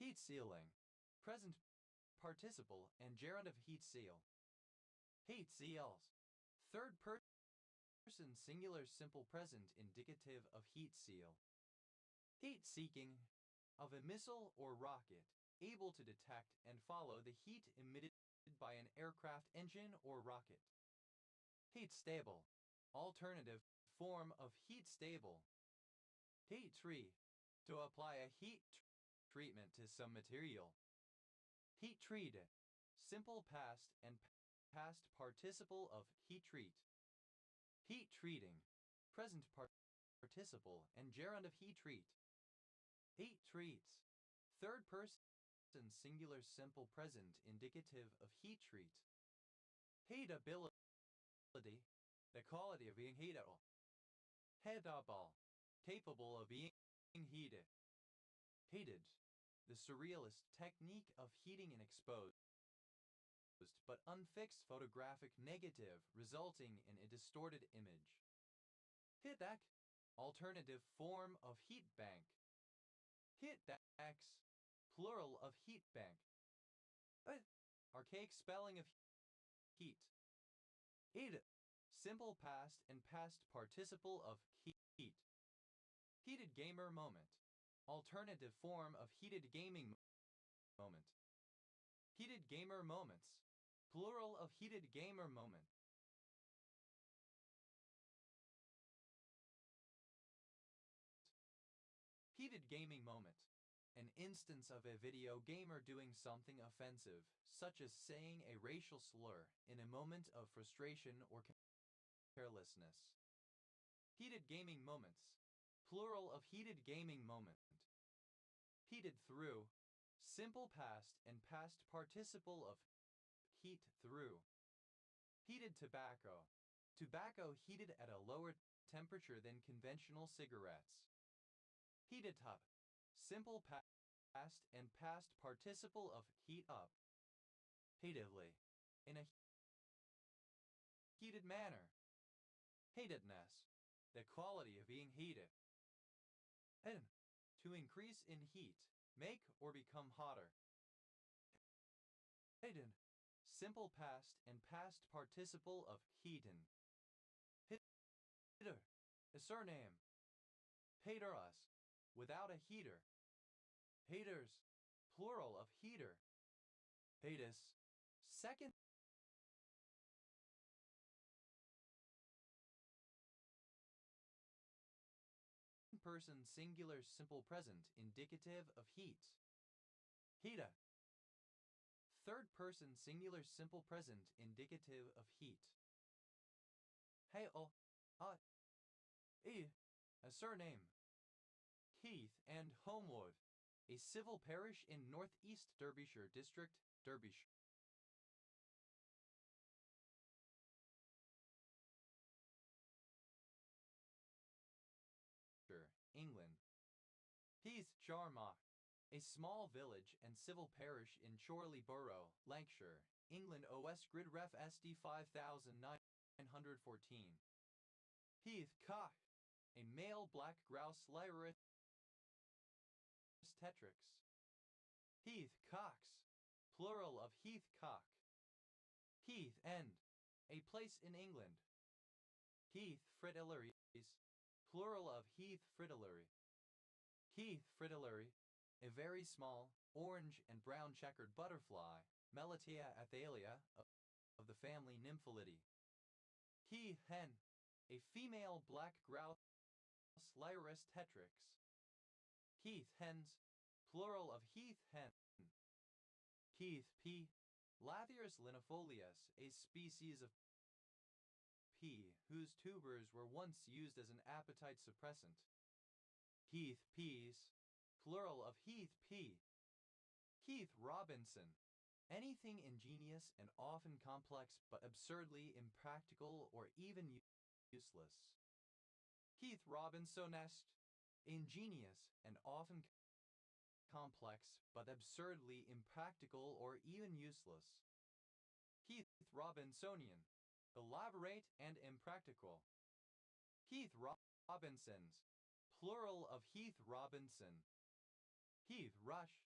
Heat sealing, present participle and gerund of heat seal. Heat seals, third person singular simple present indicative of heat seal. Heat seeking, of a missile or rocket, able to detect and follow the heat emitted by an aircraft engine or rocket. Heat stable, alternative form of heat stable. Heat treat, to apply a heat treatment to some material. Heat treated, simple past and past participle of heat treat. Heat treating, present participle and gerund of heat treat. Heat treats, third person singular simple present indicative of heat treat. Heatability, the quality of being heatable. Heatable, capable of being heated. Heated, the surrealist technique of heating an exposed but unfixed photographic negative resulting in a distorted image. Heat deck, alternative form of heat bank. Heat decks, plural of heat bank. Archaic spelling of heat. Heat, simple past and past participle of heat. Heated gamer moment, alternative form of heated gaming moment. Heated gamer moments, plural of heated gamer moment. Heated gaming moment, an instance of a video gamer doing something offensive, such as saying a racial slur in a moment of frustration or carelessness. Heated gaming moments, plural of heated gaming moment. Heated through, simple past and past participle of heat through. Heated tobacco, tobacco heated at a lower temperature than conventional cigarettes. Heated up, simple past and past participle of heat up. Heatedly, in a heated manner. Heatedness, the quality of being heated. And, to increase in heat, make or become hotter. Heaten, simple past and past participle of heaten. Heater, a surname. Heaterus, without a heater. Heaters, plural of heater. Heatus, second person singular simple present indicative of heat. Heata, third person singular simple present indicative of heat. Heil, a surname. Heath and Homewood, a civil parish in northeast Derbyshire district, Derbyshire. England. Heath Jarmach, a small village and civil parish in Chorley Borough, Lancashire, England. OS Grid Ref SD 5914. Heath Cock, a male black grouse Lyris tetrix. Heath Cox, plural of Heath Cock. Heath End, a place in England. Heath Fritillaries, plural of Heath Fritillary. Heath Fritillary, a very small, orange and brown checkered butterfly, Melatea athalia, of the family Nymphalidae. Heath Hen, a female black grouse Lyris tetrix. Heath Hens, plural of Heath Hen. Heath Pea, Lathyrus linifolius, a species of pea whose tubers were once used as an appetite suppressant. Heath Peas, plural of Heath Pea. Heath Robinson, anything ingenious and often complex but absurdly impractical or even useless. Heath Robinsonest, ingenious and often complex but absurdly impractical or even useless. Heath Robinsonian, elaborate and impractical. Heath Robinsons, plural of Heath Robinson. Heath Rush.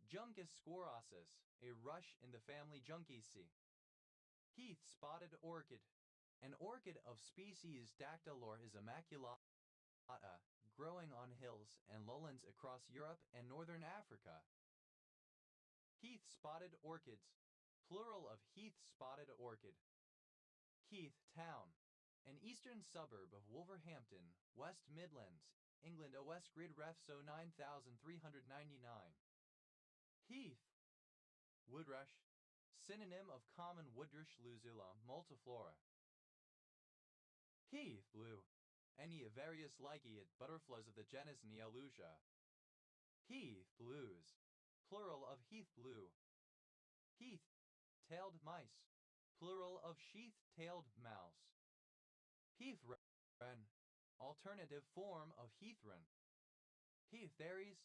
Juncus scorosus, a rush in the family Juncaceae. Heath spotted orchid, an orchid of species Dactylorhis immaculata, growing on hills and lowlands across Europe and northern Africa. Heath spotted orchids, plural of Heath spotted orchid. Heath Town, an eastern suburb of Wolverhampton, West Midlands, England. OS grid ref so 9399. Heath Woodrush, synonym of common woodrush Luzula multiflora. Heath blue, any of various lygaid butterflies of the genus Nealusia. Heath blues, plural of heath blue. Heath-tailed mice, plural of sheath-tailed mouse. Heath wren, alternative form of heathwren. Heath berries,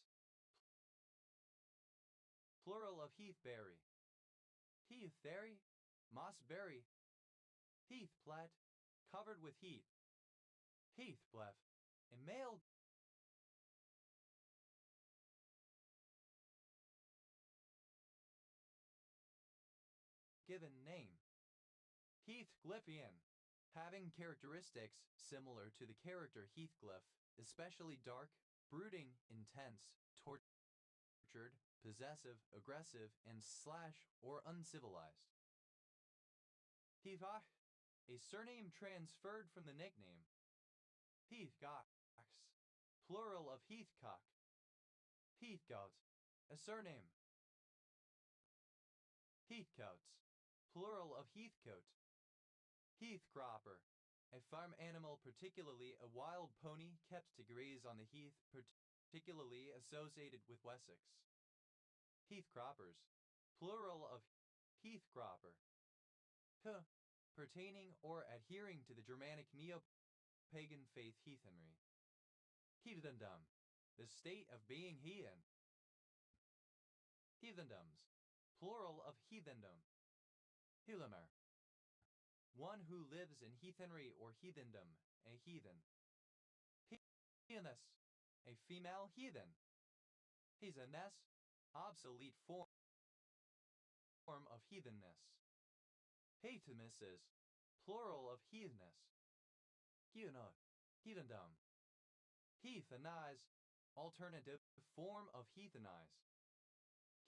plural of heathberry. Heathberry, mossberry. Heathplat, covered with heath. Heathbleff, a male given name. Heathcliffian, having characteristics similar to the character Heathcliff, especially dark, brooding, intense, tortured, possessive, aggressive, and / or uncivilized. Heathach, a surname transferred from the nickname. Heathcox, plural of Heathcock. Heathcote, a surname. Heathcotes, plural of Heathcote. Heathcropper, a farm animal, particularly a wild pony kept to graze on the heath, particularly associated with Wessex. Heathcroppers, plural of Heathcropper. Pertaining or adhering to the Germanic neo-pagan faith heathenry. Heathendom, the state of being heathen. Heathendoms, plural of heathendom. Heathemer, one who lives in heathenry or heathendom, a heathen. Heatheness, a female heathen. Heatheness, obsolete form of heathenness. Heathenesses, plural of heathness. Heathenot, heathendom. Heathenize, alternative form of heathenize.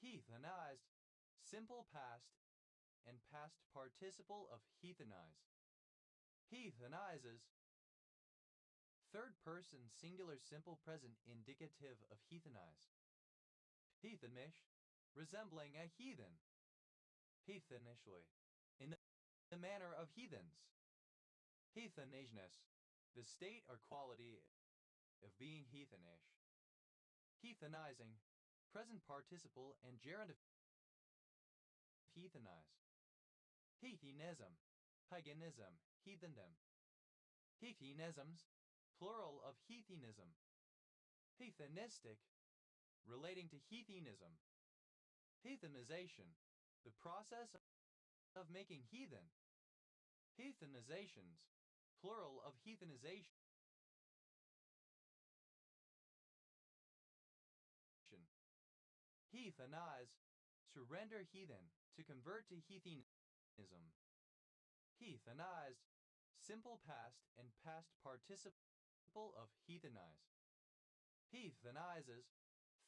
Heathenized, simple past and past participle of heathenize. Heathenizes, third person singular simple present indicative of heathenize. Heathenish, resembling a heathen. Heathenishly, in the manner of heathens. Heathenishness, the state or quality of being heathenish. Heathenizing, present participle and gerund of heathenize. Heathenism, paganism, heathendom. Heathenisms, plural of heathenism. Heathenistic, relating to heathenism. Heathenization, the process of making heathen. Heathenizations, plural of heathenization. Heathenize, to render heathen, to convert to heathenism. Heathenized, simple past and past participle of heathenize. Heathenizes,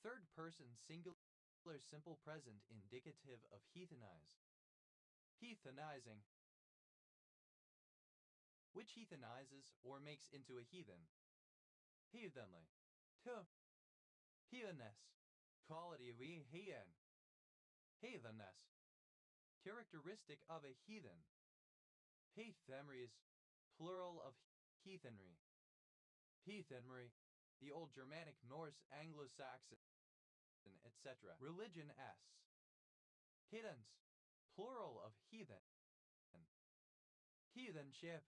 third person singular simple present indicative of heathenize. Heathenizing, which heathenizes or makes into a heathen. Heathenly, heathenness, quality of heathen. Heathenness, characteristic of a heathen. Heathemries, plural of heathenry. Heathenry, the Old Germanic, Norse, Anglo-Saxon, etc. Religion s. Heathens, plural of heathen. Heathenship,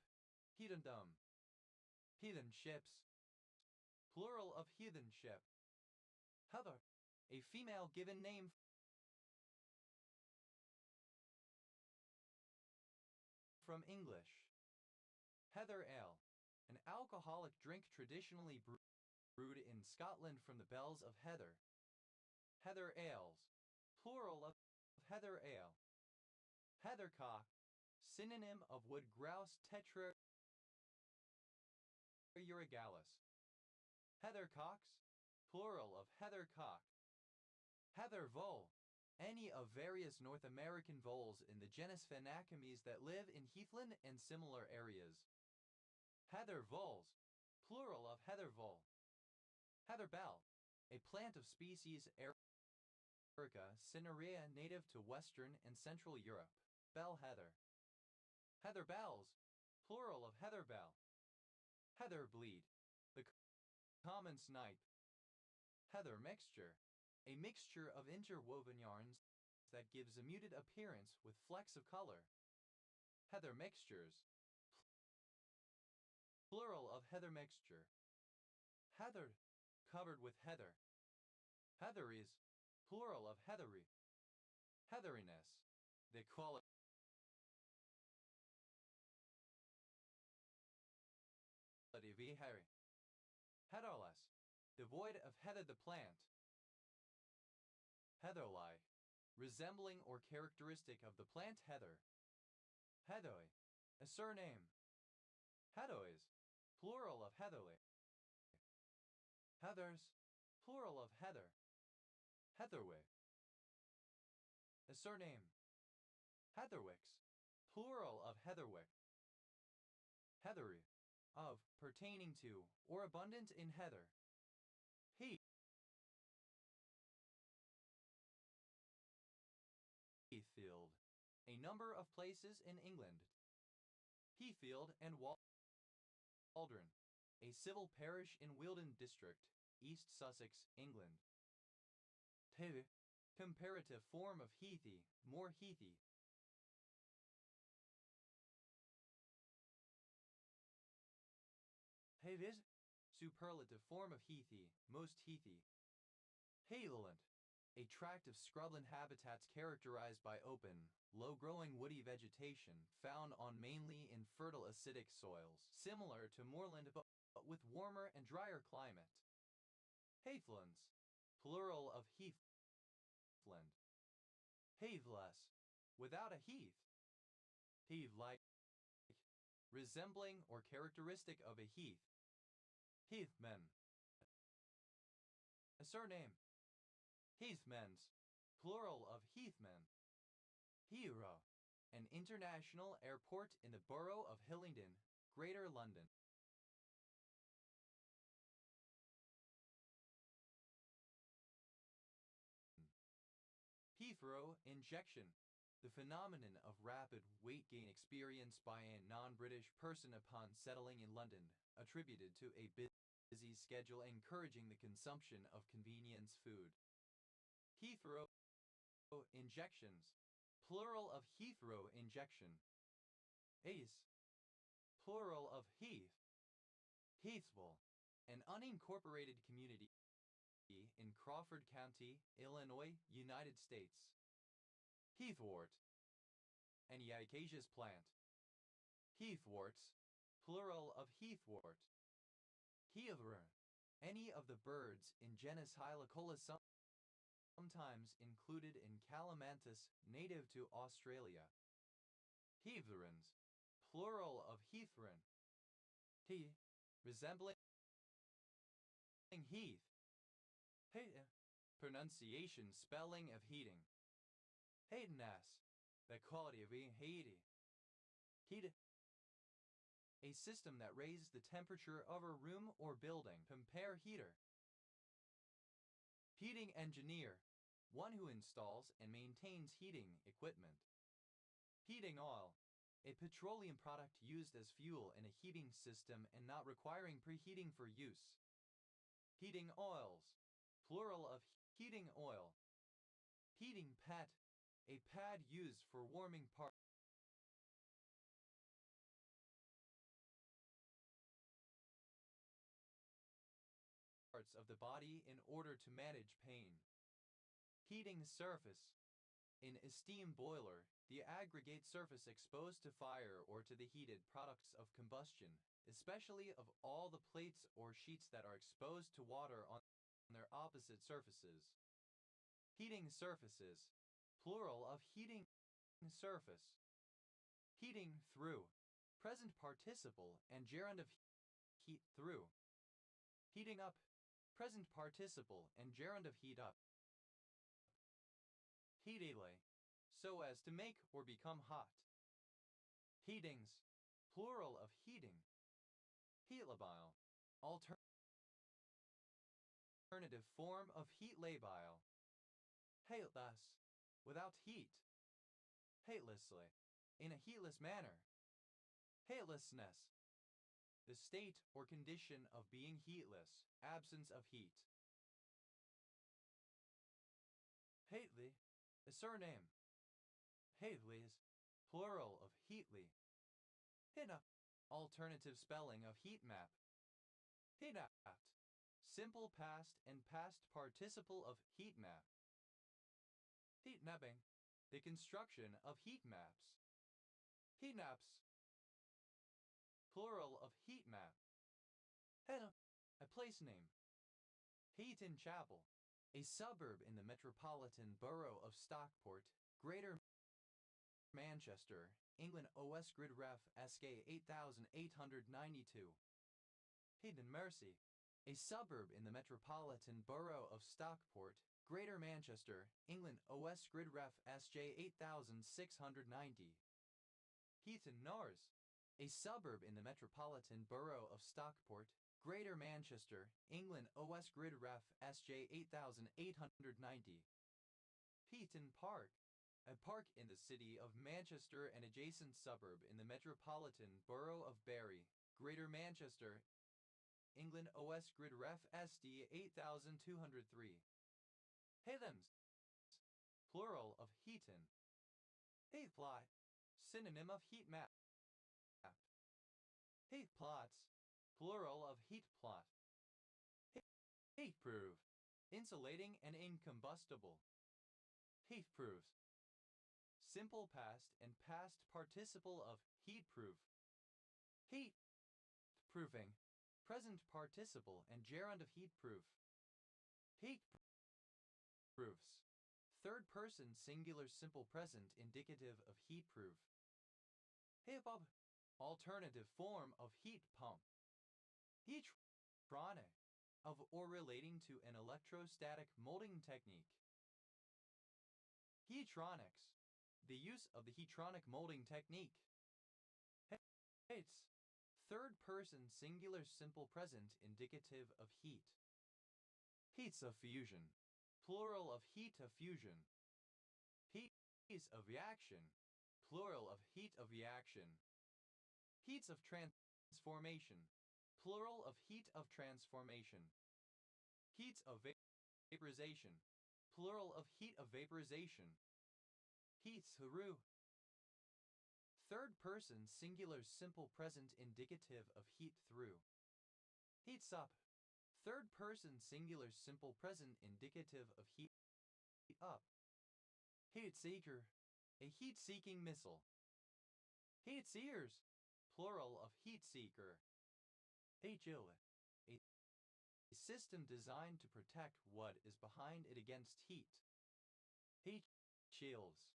Heathendom. Heathen ships. Plural of heathen ship. Heather. A female given name from English. Heather ale. An alcoholic drink traditionally brewed in Scotland from the bells of heather. Heather ales. Plural of heather ale. Heathercock. Synonym of wood grouse Tetra uragalis. Heathercocks. Plural of heathercock. Heather vole. Any of various North American voles in the genus Phanerocomes that live in heathland and similar areas. Heather voles. Plural of heather vole. Heather bell. A plant of species Erica cinerea native to Western and Central Europe. Bell heather. Heather bells. Plural of heather bell. Heather bleed. The common snipe. Heather mixture. A mixture of interwoven yarns that gives a muted appearance with flecks of color. Heather mixtures. Plural of heather mixture. Heathered. Covered with heather. Heatheries. Plural of heathery. Heatheriness. The quality of hairy. Heatherless. Devoid of heather the plant. Heatherlike. Resembling or characteristic of the plant heather. Heathoy. A surname. Heathoys. Plural of heatherly. Heathers. Plural of heather. Heatherwick. A surname. Heatherwicks. Plural of heatherwick. Heathery. Of, pertaining to, or abundant in heather. Heathfield. A number of places in England. Heathfield and Waldron. A civil parish in Wealdon district, East Sussex, England. Teve. Comparative form of heathy, more heathy. Hevis. Superlative form of heathy, most heathy. Haviland. A tract of scrubland habitats characterized by open, low-growing woody vegetation found on mainly in fertile acidic soils, similar to moorland but with warmer and drier climate. Heathlands. Plural of heathland. Heathless. Without a heath. Heath-like. Resembling or characteristic of a heath. Heathmen. A surname. Heathmens. Plural of heathmen. Heathrow. An international airport in the borough of Hillingdon, Greater London. Heathrow injection. The phenomenon of rapid weight gain experienced by a non-British person upon settling in London, attributed to a busy schedule encouraging the consumption of convenience food. Heathrow injections. Plural of Heathrow injection. Ace. Plural of Heath. Heathville. An unincorporated community in Crawford County, Illinois, United States. Heathwort. An Acacious plant. Heathworts. Plural of heathwort. Heathern. Any of the birds in genus Hylocola sometimes included in Calamanthus native to Australia. Heatherans. Plural of heathern. Resembling heath. Pronunciation spelling of heating. Heatiness. The quality of being heaty. Heat. A system that raises the temperature of a room or building. Compare heater. Heating engineer. One who installs and maintains heating equipment. Heating oil. A petroleum product used as fuel in a heating system and not requiring preheating for use. Heating oils. Plural of heating oil. Heating pad. A pad used for warming parts. parts of the body in order to manage pain. Heating surface. In a steam boiler, the aggregate surface exposed to fire or to the heated products of combustion, especially of all the plates or sheets that are exposed to water on their opposite surfaces. Heating surfaces, plural of heating surface. Heating through, present participle and gerund of heat through. Heating up, present participle and gerund of heat up. Heatile, so as to make or become hot. Heatings, plural of heating. Heat labile, alternative form of heat labile. Heatless, without heat. Heatlessly, in a heatless manner. Heatlessness, the state or condition of being heatless, absence of heat. Heatly, a surname. Heatleys, plural of heatly. Hit-up, alternative spelling of heat map. Hit-at, simple past and past participle of heat map. Heat mapping, the construction of heat maps. Heat maps, plural of heat map. Hena, a place name. Heaton Chapel, a suburb in the metropolitan borough of Stockport, Greater Manchester, England. OS Grid Ref SK 8892. Heaton Mercy, a suburb in the metropolitan borough of Stockport, Greater Manchester, England. OS Grid Ref SJ 8690. Heaton Nars, a suburb in the metropolitan borough of Stockport, Greater Manchester, England. OS Grid Ref SJ 8890. Heaton Park, a park in the city of Manchester and adjacent suburb in the metropolitan borough of Bury, Greater Manchester, England. OS Grid Ref SD 8203. Heathens, plural of heaton. Heathfly, synonym of heat map. Heat plots, plural of heat plot. Heatproof, insulating and incombustible. Heatproofs, simple past and past participle of heatproof. Heat proofing, present participle and gerund of heatproof. Heat proofs, third person singular simple present indicative of heatproof. Heat pump, alternative form of heat pump. Heatronic, of or relating to an electrostatic molding technique. Heatronics, the use of the heatronic molding technique. Heats, third person singular simple present indicative of heat. Heats of fusion, plural of heat of fusion. Heats of reaction, plural of heat of reaction. Heats of transformation, plural of heat of transformation. Heats of vaporization, plural of heat of vaporization. Heats through, third person singular simple present indicative of heat through. Heats up, third person singular simple present indicative of heat up. Heat seeker, a heat-seeking missile. Heat seers, plural of heat seeker. Heat shield, a system designed to protect what is behind it against heat. Heat shields,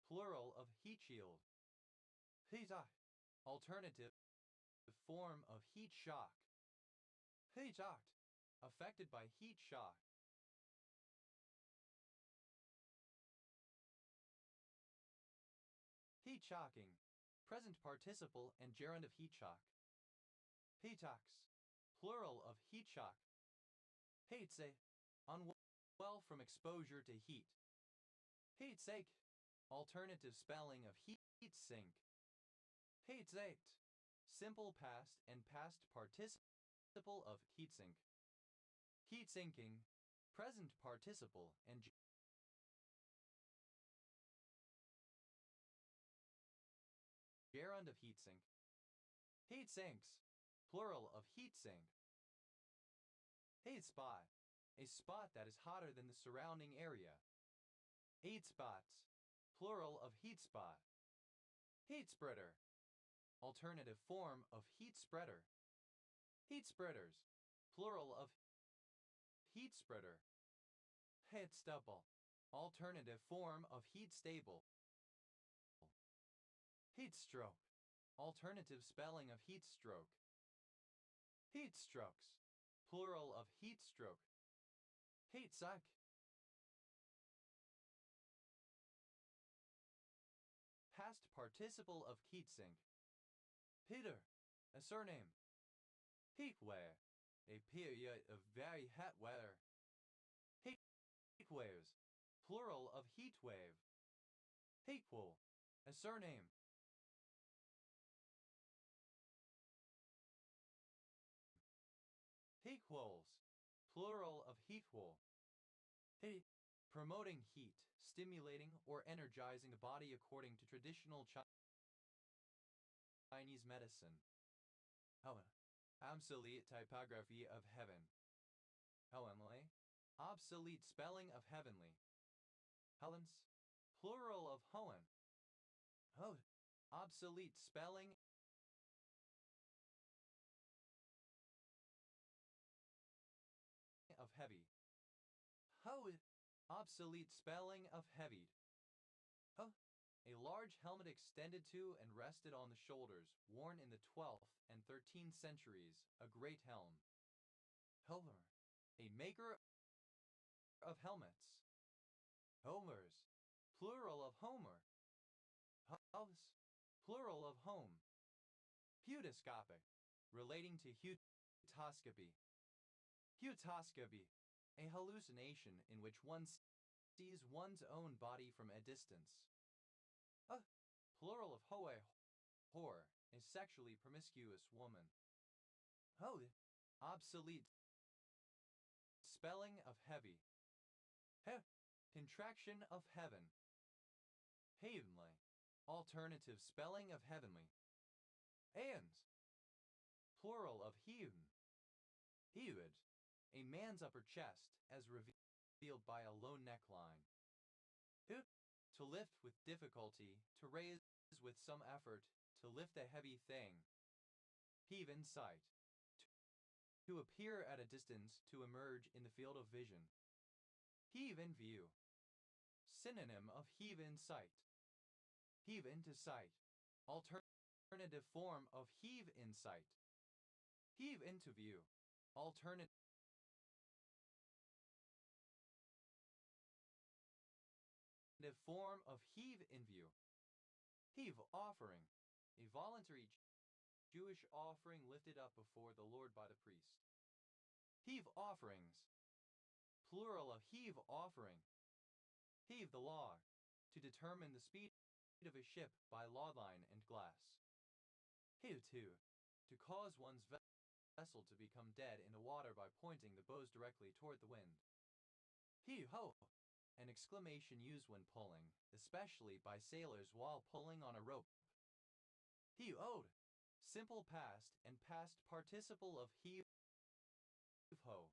plural of heat shield. Heat alternative form of heat shock. Heat shocked, affected by heat shock. Heat shocking, present participle and gerund of heat shock. Heatox, plural of heat shock. Heatse, unwell from exposure to heat. Heatsake, alternative spelling of heat sink. Heatsaked, simple past and past participle of heatsink. Heat sinking, present participle and gerund of heatsink. Heat sinks, plural of heat sink. Heat spot, a spot that is hotter than the surrounding area. Heat spots, plural of heat spot. Heat spreader, alternative form of heat spreader. Heat spreaders, plural of heat spreader. Heat stubble, alternative form of heat stable. Heat stroke, alternative spelling of heat stroke. Heat strokes, plural of heat stroke. Heat suck, past participle of heat sink. Peter, a surname. Heat wave, a period of very hot weather. Heat waves, plural of heat wave. Heatpool, a surname. Heatwolves, plural of heatwol. Heat, promoting heat, stimulating or energizing the body according to traditional Chinese medicine. Obsolete typography of heaven. Heavenly, obsolete spelling of heavenly. Helens, plural of hoen. Obsolete spelling of heavy. Obsolete spelling of heavied. A large helmet extended to and rested on the shoulders, worn in the 12th and 13th centuries, a great helm. Helmer, a maker of helmets. Homers, plural of Homer. House, plural of home. Heutoscopic, relating to heutoscopy. Heutoscopy, a hallucination in which one sees one's own body from a distance. Plural of hoe, whore, a sexually promiscuous woman. Obsolete spelling of heavy. Contraction of heaven. Heavenly, alternative spelling of heavenly. Hands, plural of heaven. Heaved, a man's upper chest, as revealed by a low neckline. To lift with difficulty, to raise with some effort, to lift a heavy thing. Heave in sight, to appear at a distance, to emerge in the field of vision. Heave in view, synonym of heave in sight. Heave into sight, alternative form of heave in sight. Heave into view, alternative form of heave in view. Heave offering, a voluntary Jewish offering lifted up before the Lord by the priest. Heave offerings, plural of heave offering. Heave the log, to determine the speed of a ship by logline and glass. Heave to cause one's vessel to become dead in the water by pointing the bows directly toward the wind. Heave ho, an exclamation used when pulling, especially by sailors while pulling on a rope. Heave owed, simple past and past participle of heave ho.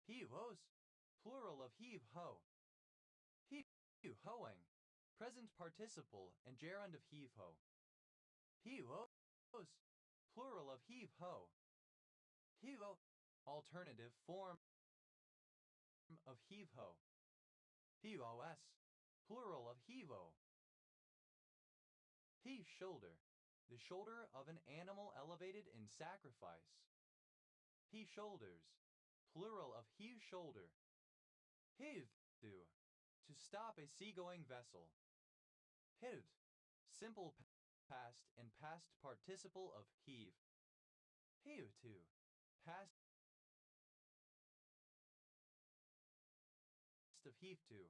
Heave hose, plural of heave ho. Heave hoeing, present participle and gerund of heave ho. Heave hose, plural of heave ho. Heave ho, alternative form of heave ho. Heave os, plural of heave o. Heave shoulder, the shoulder of an animal elevated in sacrifice. Heave shoulders, plural of heave shoulder. Heave to stop a seagoing vessel. Heaved, simple past and past participle of heave. Heave to, past of heave to.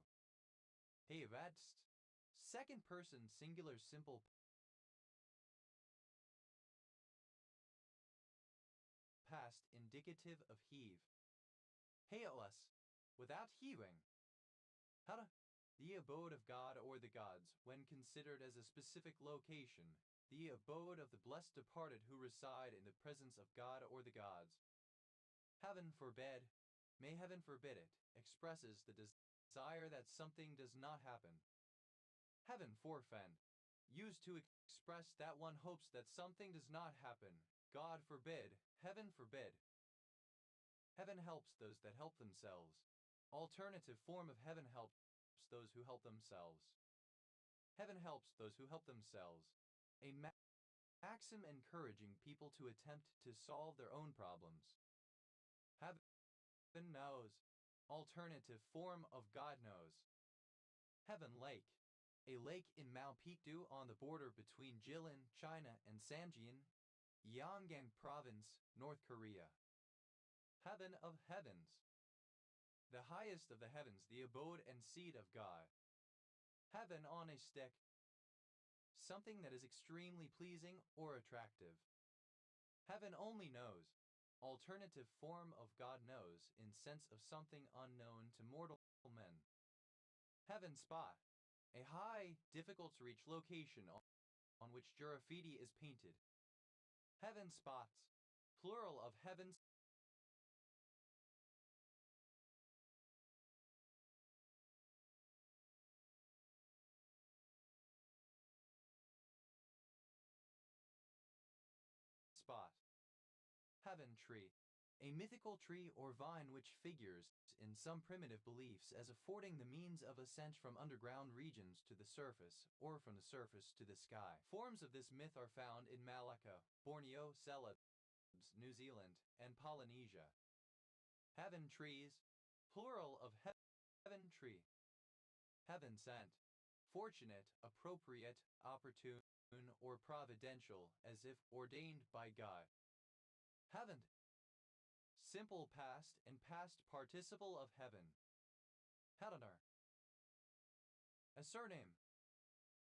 Heavest, second person singular simple past indicative of heave. Haos, without heaving. Hara, the abode of God or the gods, when considered as a specific location, the abode of the blessed departed who reside in the presence of God or the gods. Heaven forbid, may heaven forbid it, expresses the desire that something does not happen. Heaven forfend, used to express that one hopes that something does not happen. God forbid, heaven forbid. Heaven helps those that help themselves. Alternative form of heaven helps those who help themselves. Heaven helps those who help themselves. A maxim encouraging people to attempt to solve their own problems. Heaven knows. Alternative form of God knows. Heaven Lake. A lake in Mao Picchu on the border between Jilin, China and Samjian, Yanggang Province, North Korea. Heaven of heavens. The highest of the heavens, the abode and seat of God. Heaven on a stick. Something that is extremely pleasing or attractive. Heaven only knows. Alternative form of God knows in sense of something unknown to mortal men. Heaven spot. A high, difficult-to-reach location on which graffiti is painted. Heaven spots. Plural of heaven spot. Heaven tree. A mythical tree or vine which figures in some primitive beliefs as affording the means of ascent from underground regions to the surface, or from the surface to the sky. Forms of this myth are found in Malacca, Borneo, Celebes, New Zealand, and Polynesia. Heaven trees. Plural of heaven tree. Heaven sent. Fortunate, appropriate, opportune, or providential, as if ordained by God. Heaven. Simple past and past participle of heaven. Heavener. A surname.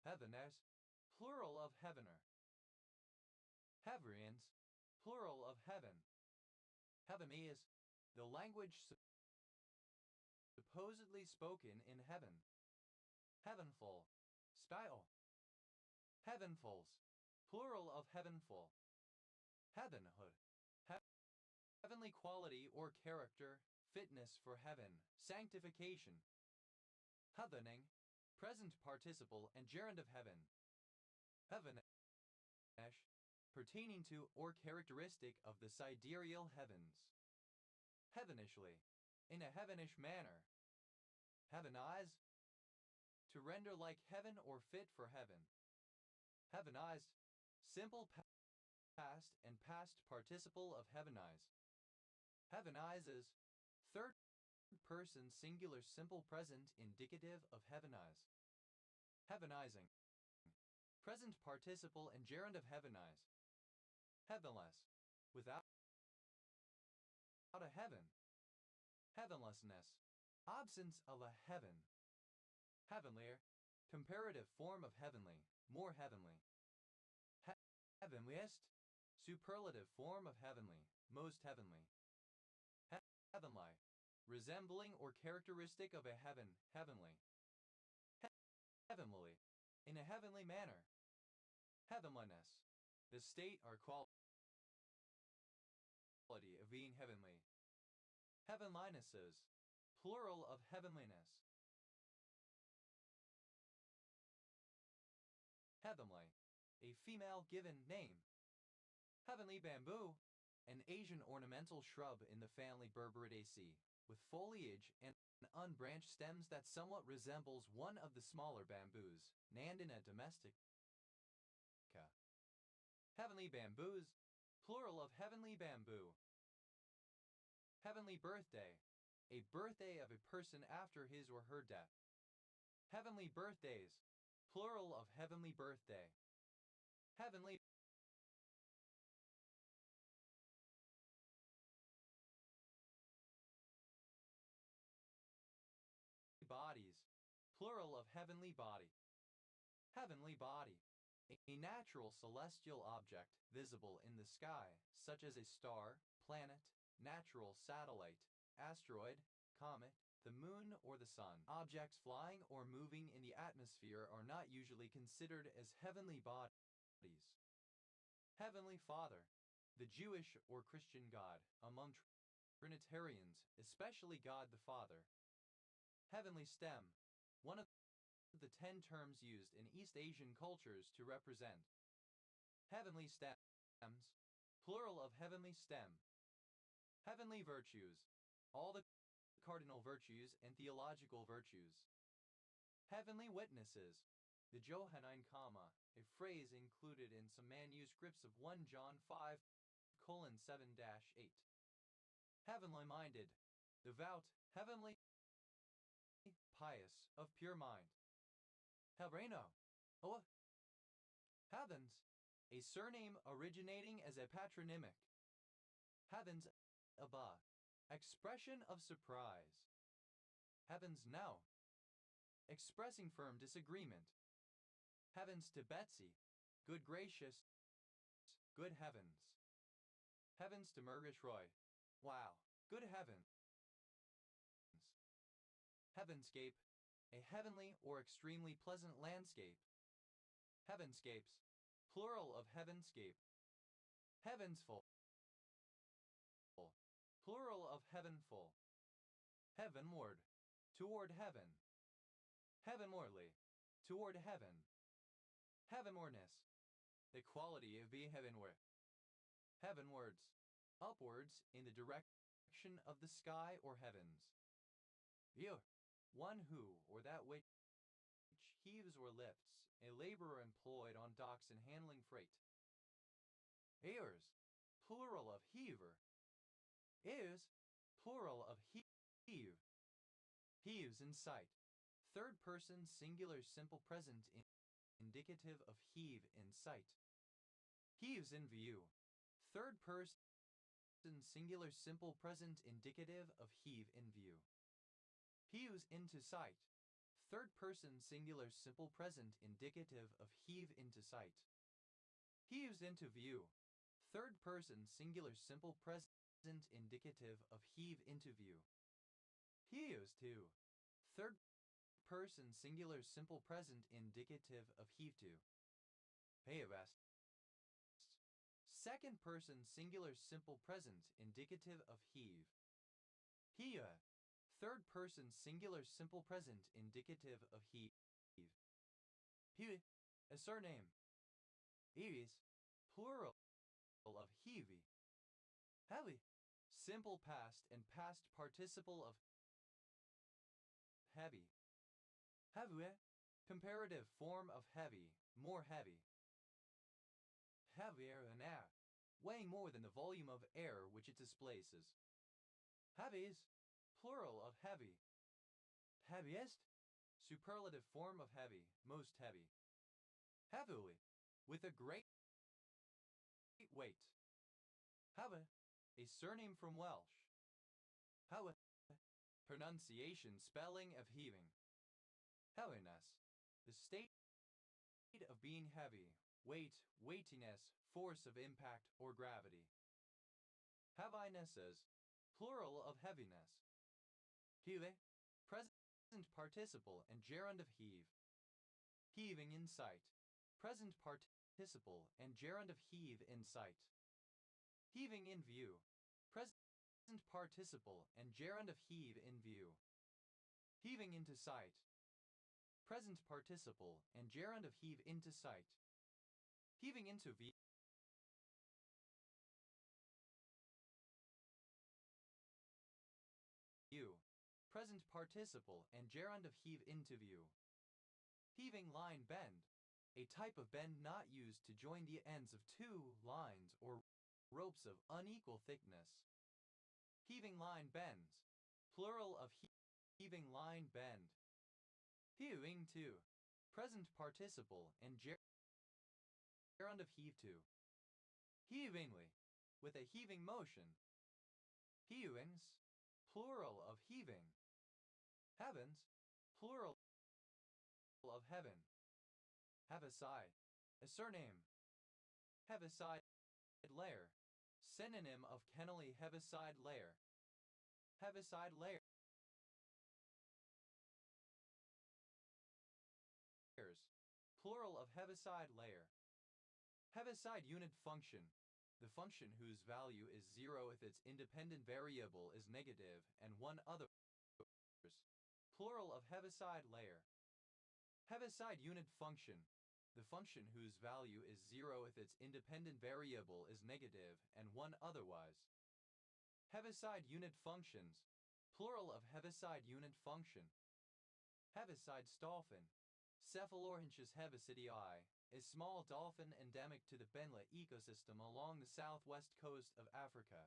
Heaveners. Plural of heavener. Hevrians. Plural of heaven. Heavenese. The language supposedly spoken in heaven. Heavenful. Style. Heavenfuls. Plural of heavenful. Heavenhood. Heavenly quality or character, fitness for heaven, sanctification. Heavening, present participle and gerund of heaven. Heavenesh, pertaining to or characteristic of the sidereal heavens. Heavenishly, in a heavenish manner. Heavenize, to render like heaven or fit for heaven. Heavenized, simple past and past participle of heavenize. Heavenizes, third person singular simple present indicative of heavenize. Heavenizing, present participle and gerund of heavenize. Heavenless, without a heaven. Heavenlessness, absence of a heaven. Heavenlier, comparative form of heavenly, more heavenly. Heavenliest, superlative form of heavenly, most heavenly. Heavenly, resembling or characteristic of a heaven, heavenly. Heavenly, in a heavenly manner. Heavenliness, the state or quality of being heavenly. Heavenlinesses, plural of heavenliness. Heavenly, a female given name. Heavenly bamboo, an Asian ornamental shrub in the family Berberidaceae, with foliage and unbranched stems that somewhat resembles one of the smaller bamboos, Nandina domestica. Heavenly bamboos, plural of heavenly bamboo. Heavenly birthday, a birthday of a person after his or her death. Heavenly birthdays, plural of heavenly birthday. Heavenly bodies, plural of heavenly body. Heavenly body, a natural celestial object visible in the sky, such as a star, planet, natural satellite, asteroid, comet, the moon or the sun. Objects flying or moving in the atmosphere are not usually considered as heavenly bodies. Heavenly Father, the Jewish or Christian God, among Trinitarians, especially God the Father. Heavenly stem, one of the 10 terms used in East Asian cultures to represent heavenly stems, plural of heavenly stem. Heavenly virtues, all the cardinal virtues and theological virtues. Heavenly witnesses, the Johannine comma, a phrase included in some manuscripts of 1 John 5:7-8. Heavenly minded, devout, heavenly, pious, of pure mind. Hebreno, oh, heavens, a surname originating as a patronymic. Heavens above, expression of surprise. Heavens now, expressing firm disagreement. Heavens to Betsy, good gracious, good heavens. Heavens to Murgatroyd, wow, good heavens. Heavenscape, a heavenly or extremely pleasant landscape. Heavenscapes, plural of heavenscape. Heavensful, plural of heavenful. Heavenward, toward heaven. Heavenwardly, toward heaven. Heavenwardness, the quality of being heavenward. Heavenwards, upwards in the direction of the sky or heavens. You, one who or that which heaves or lifts, a laborer employed on docks and handling freight. Ears, plural of heaver. Is, plural of heave. Heaves in sight, third person singular simple present indicative of heave in sight. Heaves in view, third person singular simple present indicative of heave in view. Heaves into sight, third person singular simple present indicative of heave into sight. Heaves into view, third person singular simple present indicative of heave into view. Heaves to, third person singular simple present indicative of heave to. Heavest, second person singular simple present indicative of heave. Hea, third person singular simple present indicative of heave. He, a surname. Eves, plural of heavy. Heavy, simple past and past participle of heavy. Heavy, comparative form of heavy, more heavy. Heavier than air, weighing more than the volume of air which it displaces. Heavies, plural of heavy. Heaviest, superlative form of heavy, most heavy. Heavily, with a great weight. Heavy, a surname from Welsh. Heavy, pronunciation spelling of heaving. Heaviness, the state of being heavy, weight, weightiness, force of impact or gravity. Heavinesses, plural of heaviness. Heave, present participle and gerund of heave. Heaving in sight, present participle and gerund of heave in sight. Heaving in view, present participle and gerund of heave in view. Heaving into sight, present participle and gerund of heave into sight. Heaving into view, present participle and gerund of heave into view. Heaving line bend, a type of bend not used to join the ends of two lines or ropes of unequal thickness. Heaving line bends, plural of heaving line bend. Heaving to, present participle and gerund of heave to. Heavingly, with a heaving motion. Heavings, plural of heaving. Heavens, plural of heaven. Heaviside, a surname. Heaviside layer, synonym of kennelly heaviside layer. Heaviside layers, plural of heaviside layer. Heaviside unit function, the function whose value is 0 if its independent variable is negative, and 1 others. Plural of Heaviside layer. Heaviside unit function, the function whose value is 0 if its independent variable is negative, and 1 otherwise. Heaviside unit functions, plural of Heaviside unit function. Heaviside dolphin, Cephalorhynchus heavisidii, a small dolphin endemic to the Benla ecosystem along the southwest coast of Africa.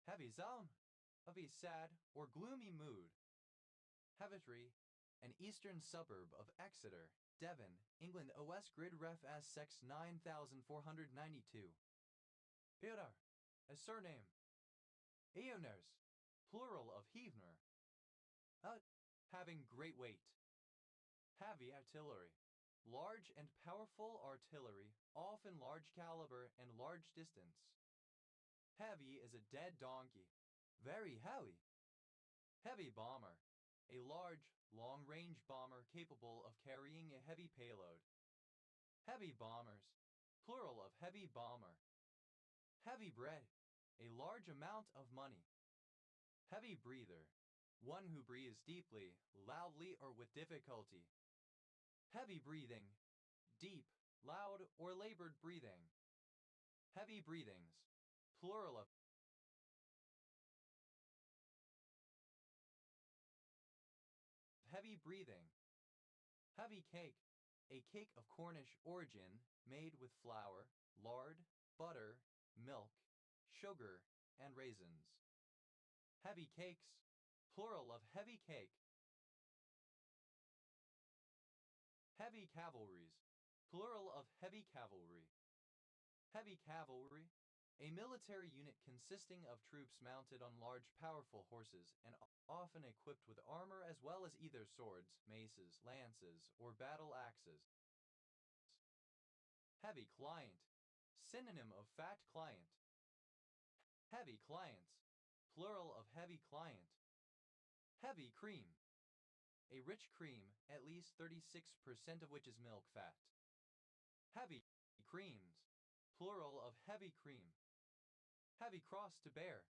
Heavizalm, of a sad or gloomy mood. Heavitree, an eastern suburb of Exeter, Devon, England. OS grid ref as sex 9492. Eodar, a surname. Eoners, plural of Heavner. Having great weight. Heavy artillery, large and powerful artillery, often large caliber and large distance. Heavy is a dead donkey, very heavy. Heavy bomber, a large, long-range bomber capable of carrying a heavy payload. Heavy bombers, plural of heavy bomber. Heavy bread, a large amount of money. Heavy breather, one who breathes deeply, loudly, or with difficulty. Heavy breathing, deep, loud, or labored breathing. Heavy breathings, plural of heavy breathing. Heavy cake, a cake of Cornish origin made with flour, lard, butter, milk, sugar, and raisins. Heavy cakes, plural of heavy cake. Heavy cavalries, plural of heavy cavalry. Heavy cavalry, a military unit consisting of troops mounted on large powerful horses and often equipped with armor as well as either swords, maces, lances, or battle axes. Heavy client, synonym of fat client. Heavy clients, plural of heavy client. Heavy cream, a rich cream, at least 36% of which is milk fat. Heavy creams, plural of heavy cream. Heavy cross to bear,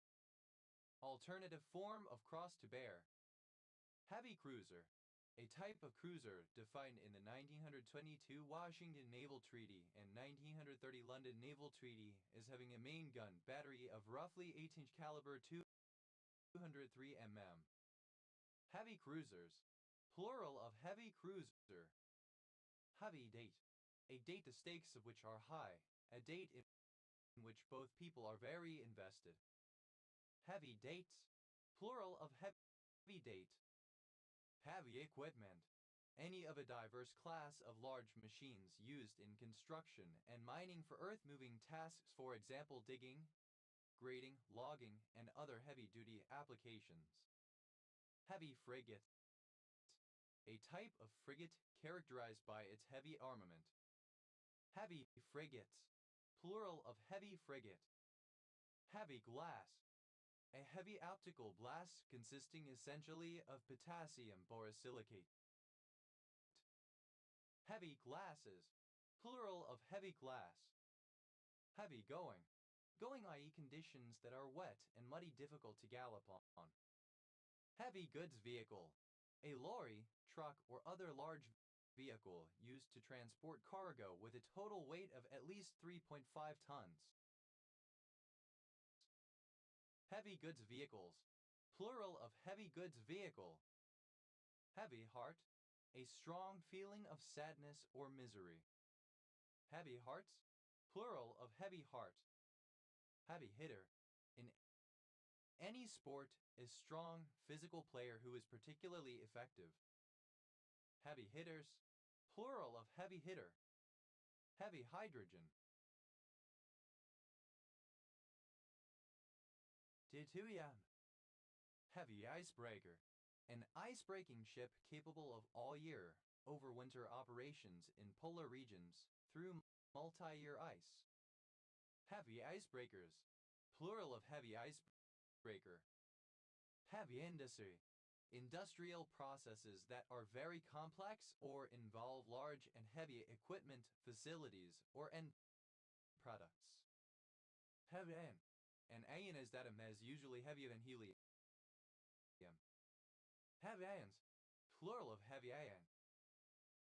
alternative form of cross to bear. Heavy cruiser, a type of cruiser defined in the 1922 Washington Naval Treaty and 1930 London Naval Treaty as having a main gun battery of roughly 8-inch caliber 203 mm. Heavy cruisers, plural of heavy cruiser. Heavy date, a date the stakes of which are high, a date in which both people are very invested. Heavy dates, plural of heavy date. Heavy equipment, any of a diverse class of large machines used in construction and mining for earth-moving tasks, for example digging, grading, logging, and other heavy-duty applications. Heavy frigate, a type of frigate characterized by its heavy armament. Heavy frigates, plural of heavy frigate. Heavy glass, a heavy optical glass consisting essentially of potassium borosilicate. Heavy glasses, plural of heavy glass. Heavy going, i.e. conditions that are wet and muddy, difficult to gallop on. Heavy goods vehicle, a lorry, truck, or other large vehicle used to transport cargo with a total weight of at least 3.5 tons. Heavy goods vehicles, plural of heavy goods vehicle. Heavy heart, a strong feeling of sadness or misery. Heavy hearts, plural of heavy heart. Heavy hitter, in any sport, a strong physical player who is particularly effective. Heavy hitters, plural of heavy hitter. Heavy hydrogen. Tituian, heavy icebreaker, an ice-breaking ship capable of all-year, overwinter operations in polar regions through multi-year ice. Heavy icebreakers, plural of heavy icebreaker. Heavy industry, industrial processes that are very complex or involve large and heavy equipment, facilities, or end products. Heavy ion. An ion is that is usually heavier than helium. Heavy ions. Plural of heavy ion.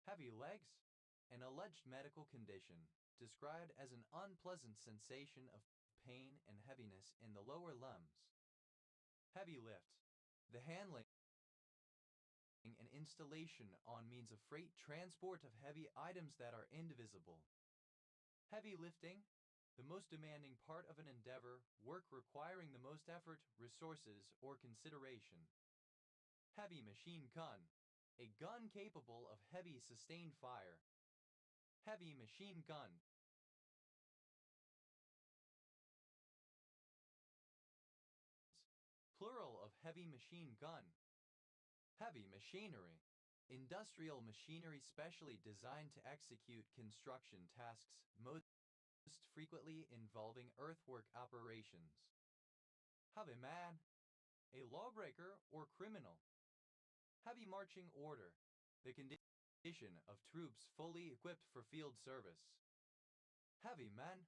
Heavy legs. An alleged medical condition described as an unpleasant sensation of pain and heaviness in the lower limbs. Heavy lift. The handling and installation on means of freight transport of heavy items that are indivisible. Heavy lifting. The most demanding part of an endeavor, work requiring the most effort, resources, or consideration. Heavy machine gun. A gun capable of heavy sustained fire. Heavy machine gun. Plural of heavy machine gun. Heavy machinery. Industrial machinery specially designed to execute construction tasks, most frequently involving earthwork operations. Heavy man. A lawbreaker or criminal. Heavy marching order. The condition of troops fully equipped for field service. Heavy man.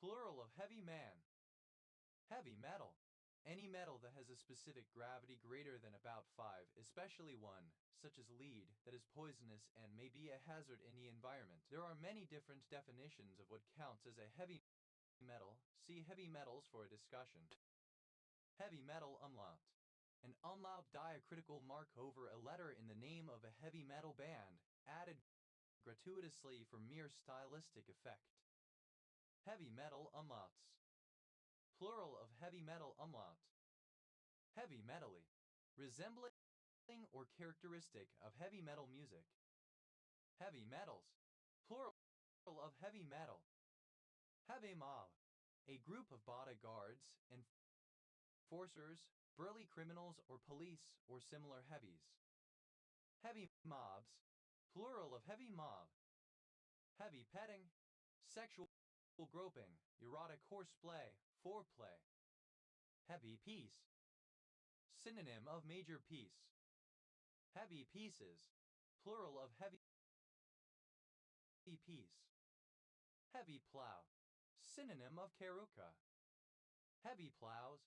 Plural of heavy man. Heavy metal. Any metal that has a specific gravity greater than about 5, especially one, such as lead, that is poisonous and may be a hazard in the environment. There are many different definitions of what counts as a heavy metal. See heavy metals for a discussion. Heavy metal umlaut. An umlaut diacritical mark over a letter in the name of a heavy metal band, added gratuitously for mere stylistic effect. Heavy metal umlauts. Plural of heavy metal umlaut. Heavy metally. Resembling or characteristic of heavy metal music. Heavy metals. Plural of heavy metal. Heavy mob. A group of bodyguards, enforcers, burly criminals or police or similar heavies. Heavy mobs. Plural of heavy mob. Heavy petting. Sexual groping, erotic horseplay, foreplay. Heavy piece. Synonym of major piece. Heavy pieces. Plural of heavy piece. Heavy plow. Synonym of caruca. Heavy plows.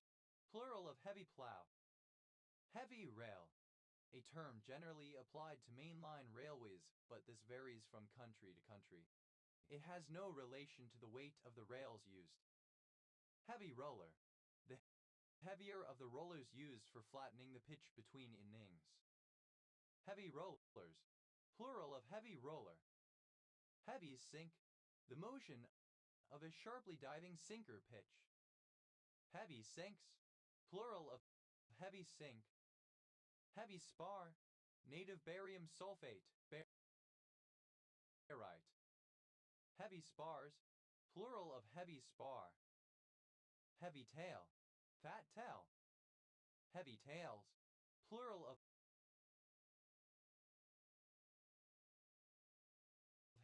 Plural of heavy plow. Heavy rail. A term generally applied to mainline railways, but this varies from country to country. It has no relation to the weight of the rails used. Heavy roller. The heavier of the rollers used for flattening the pitch between innings. Heavy rollers. Plural of heavy roller. Heavy sink. The motion of a sharply diving sinker pitch. Heavy sinks. Plural of heavy sink. Heavy spar. Native barium sulfate. Barite. Heavy spars. Plural of heavy spar. Heavy tail. Fat tail. Heavy tails. Plural of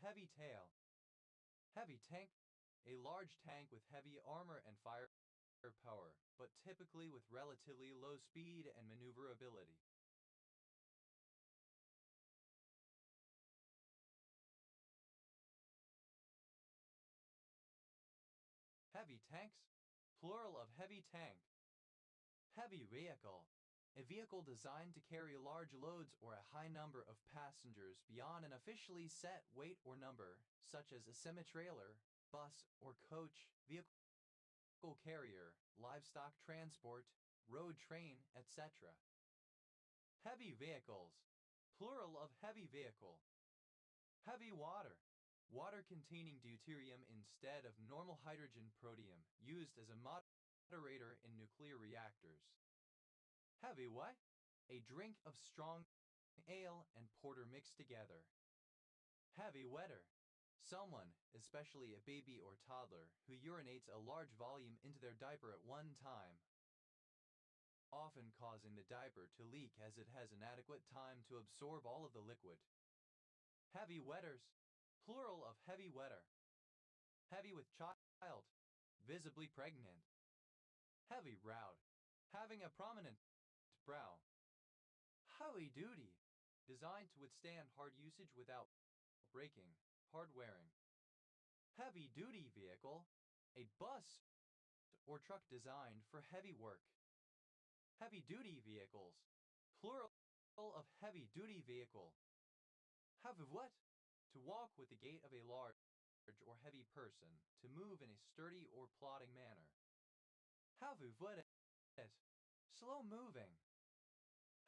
heavy tail. Heavy tank. A large tank with heavy armor and firepower, but typically with relatively low speed and maneuverability. Heavy tanks. Plural of heavy tank. Heavy vehicle. A vehicle designed to carry large loads or a high number of passengers beyond an officially set weight or number, such as a semi-trailer, bus or coach, vehicle carrier, livestock transport, road train, etc. Heavy vehicles. Plural of heavy vehicle. Heavy water. Water containing deuterium instead of normal hydrogen protium, used as a moderator in nuclear reactors. Heavy what? A drink of strong ale and porter mixed together. Heavy wetter. Someone, especially a baby or toddler, who urinates a large volume into their diaper at one time, often causing the diaper to leak as it has inadequate time to absorb all of the liquid. Heavy wetters. Plural of heavy wetter. Heavy with child. Visibly pregnant. Heavy browed. Having a prominent brow. Heavy duty. Designed to withstand hard usage without breaking. hard-wearing. Heavy-duty vehicle, a bus or truck designed for heavy work. Heavy-duty vehicles, plural of heavy-duty vehicle. Have what? To walk with the gait of a large or heavy person, to move in a sturdy or plodding manner. Heavy-footed, slow-moving.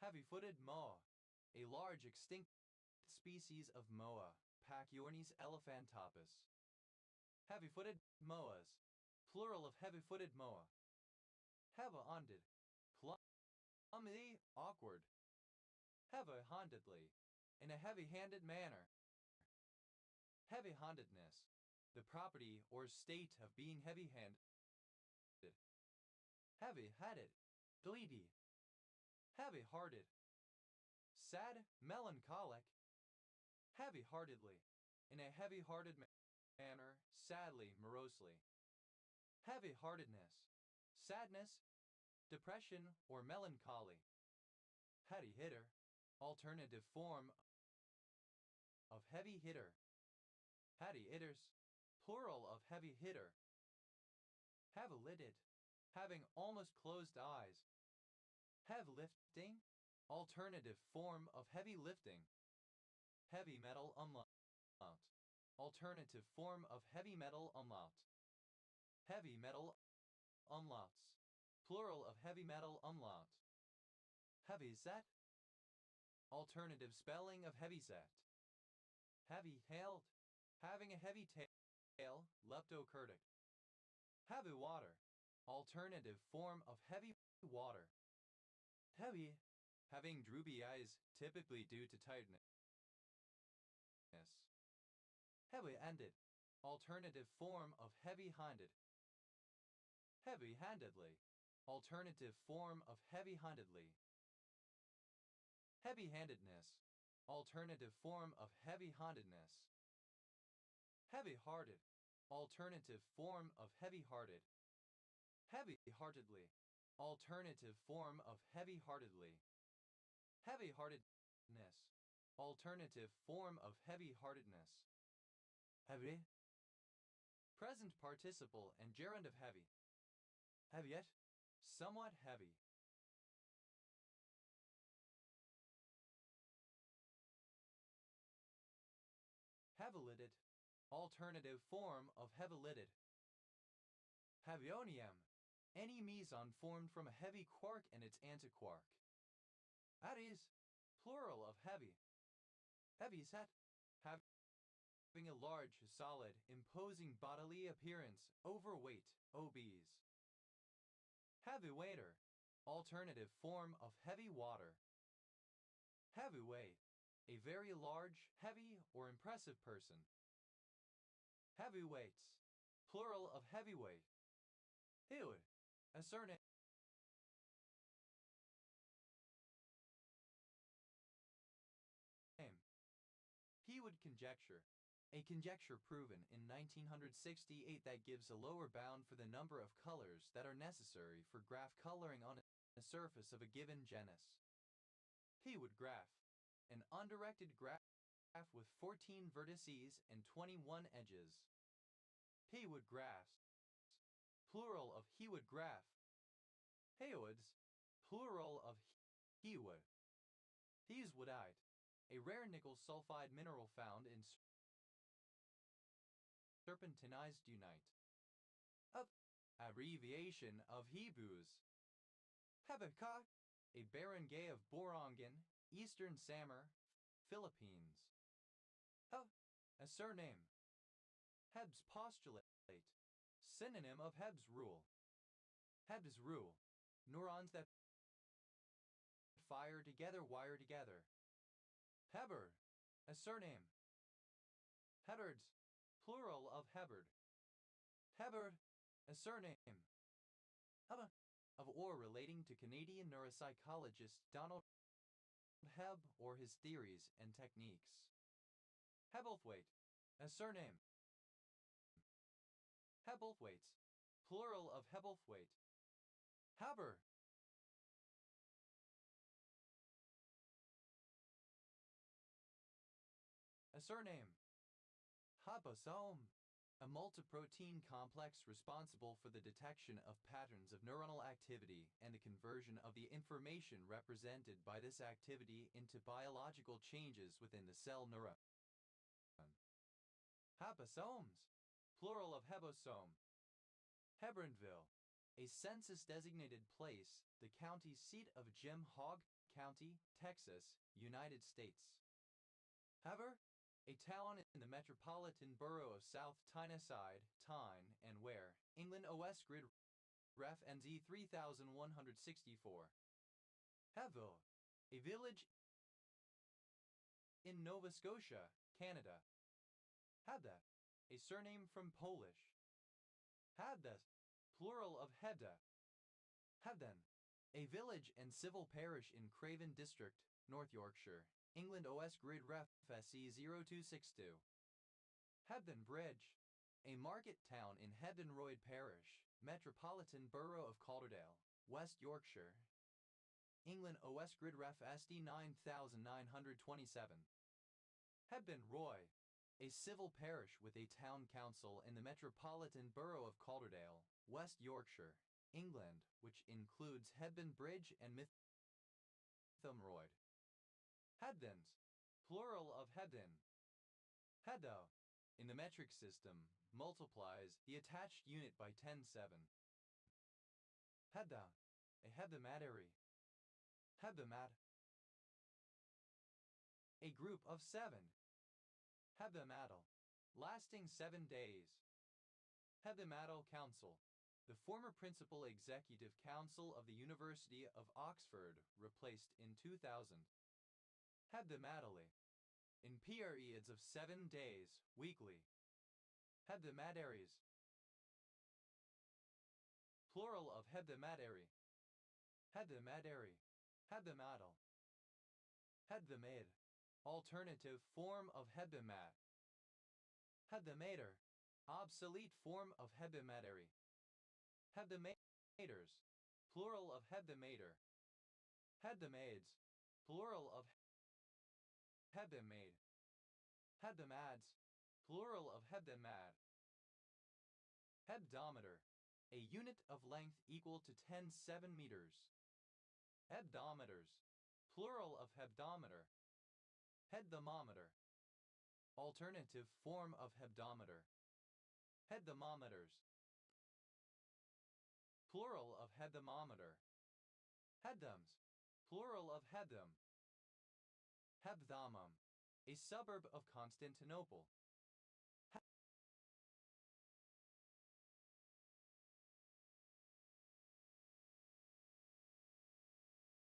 Heavy-footed moa, a large extinct species of moa, Pachyornis elephantopus. Heavy-footed moas, plural of heavy-footed moa. Heavy-handed, clumsy, awkward. Heavy-handedly, in a heavy-handed manner. Heavy-handedness, the property or state of being heavy-handed. Heavy-headed, gleedy. Heavy-hearted, sad, melancholic. Heavy-heartedly, in a heavy-hearted manner, sadly, morosely. Heavy-heartedness, sadness, depression, or melancholy. Heady hitter, alternative form of heavy hitter. Heady hitters, plural of heavy hitter. Heavy-lidded, having almost closed eyes. Heavy lifting, alternative form of heavy lifting. Heavy metal umlaut, alternative form of heavy metal umlaut. Heavy metal umlauts, plural of heavy metal umlaut. Heavy-set, alternative spelling of heavy-set. Heavy-tailed, having a heavy tail, leptokurtic. Heavy water, alternative form of heavy water. Heavy, having droopy eyes, typically due to tiredness. Heavy-handed, alternative form of heavy-handed. Heavy-handedly, alternative form of heavy-handedly. Heavy-handedness, alternative form of heavy-handedness. Heavy-hearted, alternative form of heavy-hearted. Heavy-heartedly, alternative form of heavy-heartedly. Heavy-heartedness, alternative form of heavy-heartedness. Heavy, present participle and gerund of heavy. Heavyet, somewhat heavy. Heavy-lidded, alternative form of heavy-lidded. Heavionium, any meson formed from a heavy quark and its antiquark. That is, plural of heavy. Heavyset, having a large, solid, imposing bodily appearance, overweight, obese. Heavy-waiter, alternative form of heavy water. Heavyweight, a very large, heavy, or impressive person. Heavyweights, plural of heavyweight. Hewood, a surname. Hewood conjecture, a conjecture proven in 1968 that gives a lower bound for the number of colors that are necessary for graph coloring on a surface of a given genus. Hewood graph, an undirected graph with 14 vertices and 21 edges. Hewood graphs, plural of Hewood graph. Hewoods, plural of Hewood. Hewoodite, a rare nickel sulfide mineral found in serpentinized unite. Of, abbreviation of Hebrews. Hebeka, a barangay of Borongan, Eastern Samar, Philippines. A surname. Heb's postulate, synonym of Heb's rule. Heb's rule, neurons that fire together wire together. Heber, a surname. Hebards, plural of Hebard. Hebard, a surname. Of or relating to Canadian neuropsychologist Donald Hebb or his theories and techniques. Hebblethwaite, a surname. Hebblethwaites, plural of Hebblethwaite. Haber, a surname. Hobosome, a multiprotein complex responsible for the detection of patterns of neuronal activity and the conversion of the information represented by this activity into biological changes within the cell neuron. Habosomes, plural of hebosome. Hebronville, a census-designated place, the county seat of Jim Hogg County, Texas, United States. Heber, a town in the metropolitan borough of South Tyneside, Tyne and Wear, England. OS Grid Ref NZ 3164. Heville, a village in Nova Scotia, Canada. Habda, a surname from Polish. Habdas, plural of Hebda. Hebden, a village and civil parish in Craven District, North Yorkshire, England. OS Grid Ref SE 0262. Hebden Bridge, a market town in Hebden Royd Parish, Metropolitan Borough of Calderdale, West Yorkshire, England. OS Grid Ref SD 9927. Hebden Roy, a civil parish with a town council in the Metropolitan Borough of Calderdale, West Yorkshire, England, which includes Hebden Bridge and Mytham Royd. Hebdens, plural of Hebden. Hedo, in the metric system, multiplies the attached unit by 10^7. Hebda, a hebdomadary. Hebdomad, a group of 7. Hebdomadal, lasting 7 days. Hebdomadal Council, the former Principal Executive Council of the University of Oxford, replaced in 2000. Hebdomadally, in periods of 7 days, weekly. Hebdomadaries, plural of hebdomadary. Hebdomadary, hebdomadal. Hebdomade, alternative form of hebdomad. Hebdomader, obsolete form of hebdomadary. Hebdomaders, plural of hebdomader. Hebdomades, plural of hebdomade. Hebdomads, plural of hebdomad. Hebdometer, a unit of length equal to 10^7 meters. Hebdometers, plural of hebdometer. Hebdomometer, alternative form of hebdometer. Hebdomometers, plural of hebdomometer. Hebdoms, plural of hebdom. Hebdamum, a suburb of Constantinople.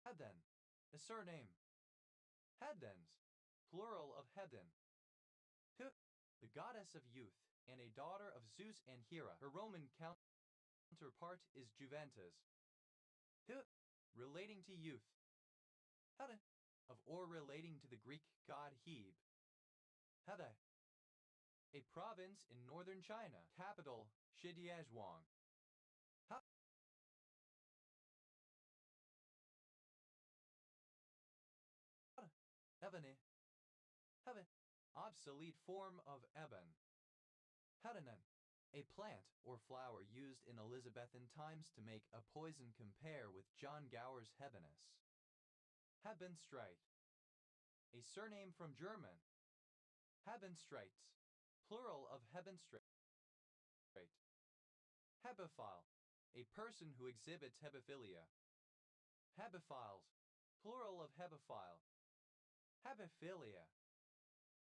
Hebden, a surname. Hebdens, plural of Hebden. The goddess of youth, and a daughter of Zeus and Hera. Her Roman counterpart is Juventus. Relating to youth. Of or relating to the Greek god Hebe. Hebe, a province in northern China. Capital, Shijiazhuang. Ebony, Hebe, obsolete form of eben. Hedenen, a plant or flower used in Elizabethan times to make a poison compare with John Gower's Hebenus. Hebenstreit, a surname from German. Hebenstreits, plural of Hebenstreit. Hebophile, a person who exhibits hebephilia. Hebephiles, plural of hebophile. Hebephilia,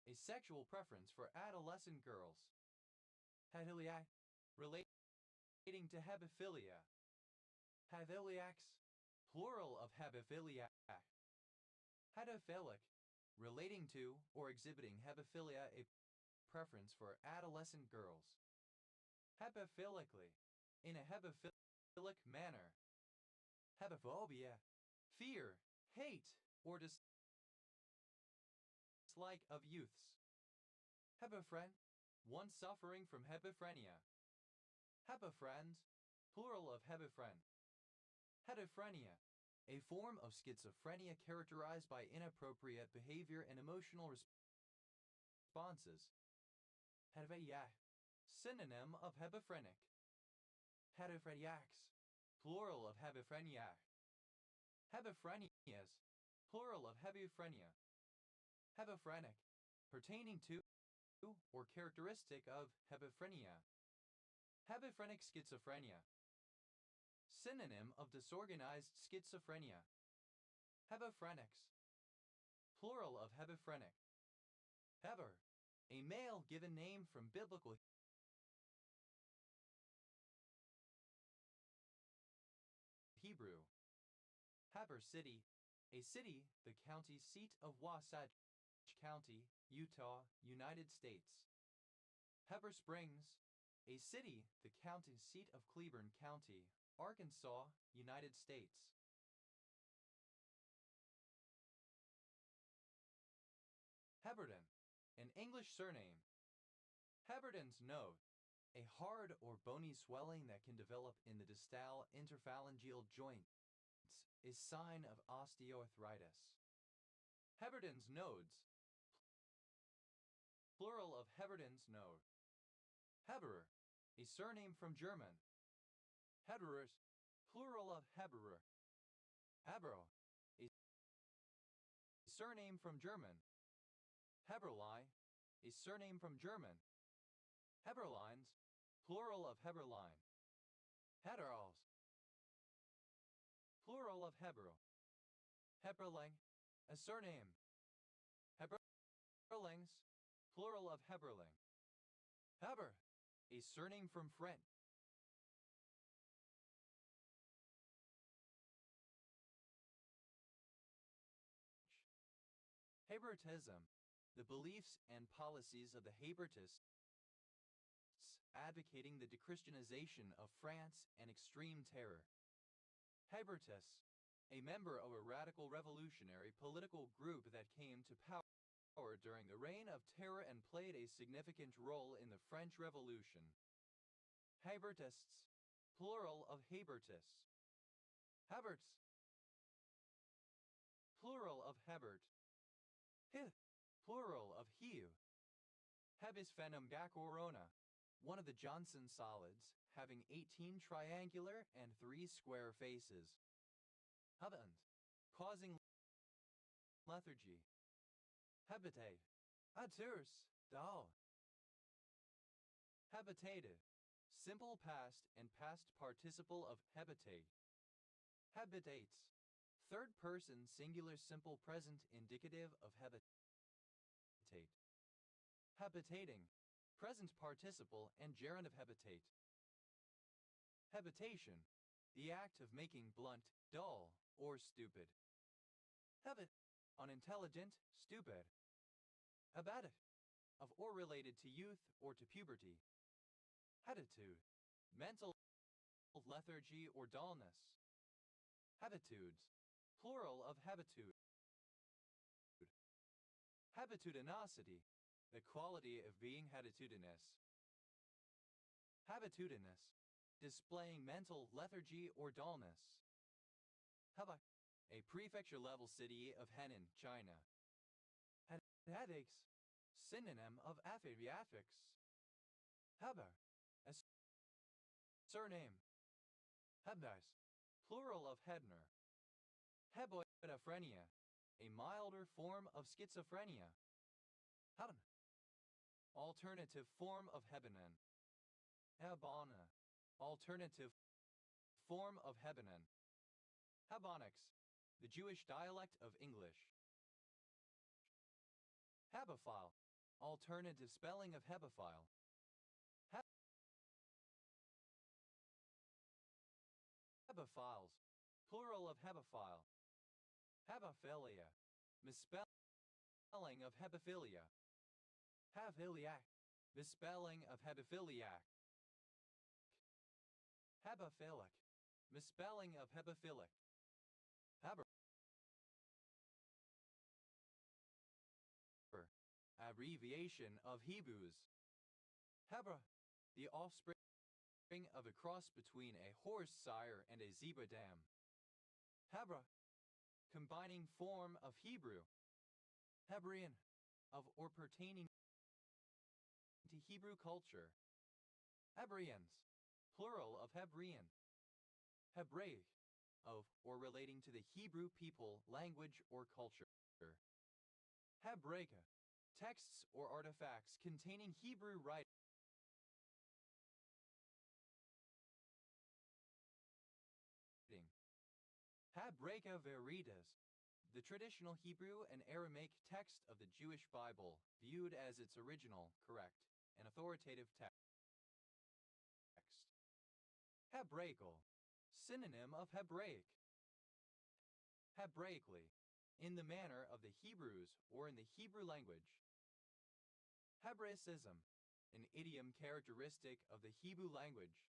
a sexual preference for adolescent girls. Hephiliac, relating to hebephilia. Hephiliacs, plural of hebephiliac. Hedophilic, relating to or exhibiting hebephilia, a preference for adolescent girls. Hebephilically, in a hebephilic manner. Hebephobia, fear, hate, or dislike of youths. Hebephren, one suffering from hebephrenia. Hebephrens, plural of hebephren. Hedophrenia, a form of schizophrenia characterized by inappropriate behavior and emotional responses. Hedvediak, synonym of hebephrenic. Hedophreniacs, plural of hebephreniac. Hebephrenias, plural of hebephrenia. Hebephrenic, pertaining to or characteristic of hebephrenia. Hebephrenic schizophrenia. Synonym of disorganized schizophrenia. Hebephrenics, plural of hebephrenic. Heber, a male given name from biblical Hebrew. Heber City, a city, the county seat of Wasatch County, Utah, United States. Heber Springs, a city, the county seat of Cleburne County, Arkansas, United States. Heberden, an English surname. Heberden's node, a hard or bony swelling that can develop in the distal interphalangeal joints, is sign of osteoarthritis. Heberden's nodes, plural of Heberden's node. Heberer, a surname from German. Heberers, plural of Heberer. Hebero, a surname from German. Heberli, a surname from German. Heberlines, plural of Heberline. Heterals, plural of Hebero. Heberling, a surname. Heberlings, plural of Heberling. Heber, a surname from French. Hébertism, the beliefs and policies of the Hébertists, advocating the dechristianization of France and extreme terror. Hébertists, a member of a radical revolutionary political group that came to power during the Reign of Terror and played a significant role in the French Revolution. Hébertists, plural of Hébertists. Heberts, plural of Hebert. Plural of Heu. Hebesphenum gacorona, one of the Johnson solids, having 18 triangular and 3 square faces. Hebant, causing lethargy. Habitate, aturs, dal. Habitated, simple past and past participle of habitate. Habitates, third person singular simple present indicative of habitate. Habitating, present participle and gerund of habitate. Habitation, the act of making blunt, dull, or stupid. Habit, unintelligent, stupid. Habatic, of or related to youth or to puberty. Habitude, mental lethargy or dullness. Habitudes, plural of habitude. Habitudinosity, the quality of being habitudinous. Habitudinous, displaying mental lethargy or dullness. Hebei, a prefecture-level city of Henan, China. Headaches, synonym of aphidiatrics. Heber, a surname. Hebdais, plural of Hebner. Heboidophrenia, a milder form of schizophrenia. Hebben, alternative form of Hebenen. Hebana, alternative form of Hebenen. Hebonics, the Jewish dialect of English. Hebophile, alternative spelling of hebophile. Hebophiles, plural of hebophile. Hebophilia, misspelling of hebophilia. Hephiliac, misspelling of hebephiliac. Hebephilic, misspelling of hebephilic. Heber, abbreviation of Hebrews. Hebra, the offspring of a cross between a horse sire and a zebra dam. Hebra, combining form of Hebrew. Hebrian, of or pertaining to Hebrew culture. Hebraeans, plural of Hebrean. Hebraic, of or relating to the Hebrew people, language, or culture. Hebraica, texts or artifacts containing Hebrew writing. Hebraica Veritas, the traditional Hebrew and Aramaic text of the Jewish Bible, viewed as its original, correct, and authoritative text. Hebraical, synonym of Hebraic. Hebraically, in the manner of the Hebrews or in the Hebrew language. Hebraicism, an idiom characteristic of the Hebrew language.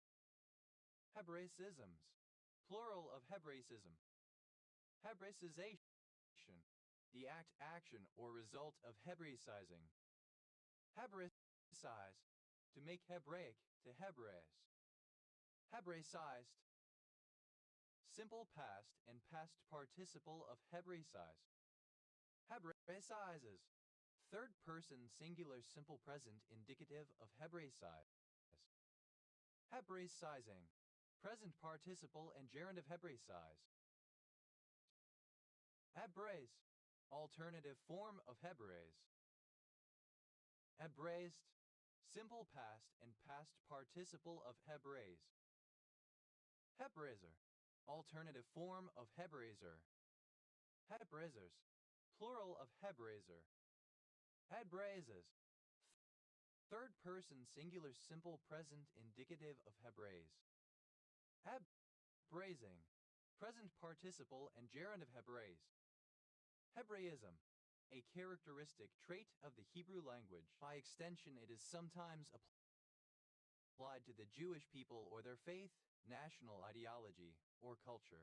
Hebraicisms, plural of Hebraicism. Hebraicization, the action or result of Hebraicizing. Hebraicize, to make Hebraic to Hebraize. Hebraicized, simple past and past participle of Hebraicized. Hebraicizes, third person singular simple present indicative of Hebraicize. Hebraicizing, present participle and gerund of Hebraicize. Hebraize, alternative form of Hebraize. Hebraized, simple past and past participle of Hebraize. Hebraizer, alternative form of Hebraizer. Hebraizers, plural of Hebraizer. Hebraizes, third person singular simple present indicative of Hebraize. Hebraizing, present participle and gerund of Hebraize. Hebraism, a characteristic trait of the Hebrew language. By extension, it is sometimes applied to the Jewish people or their faith, national ideology, or culture.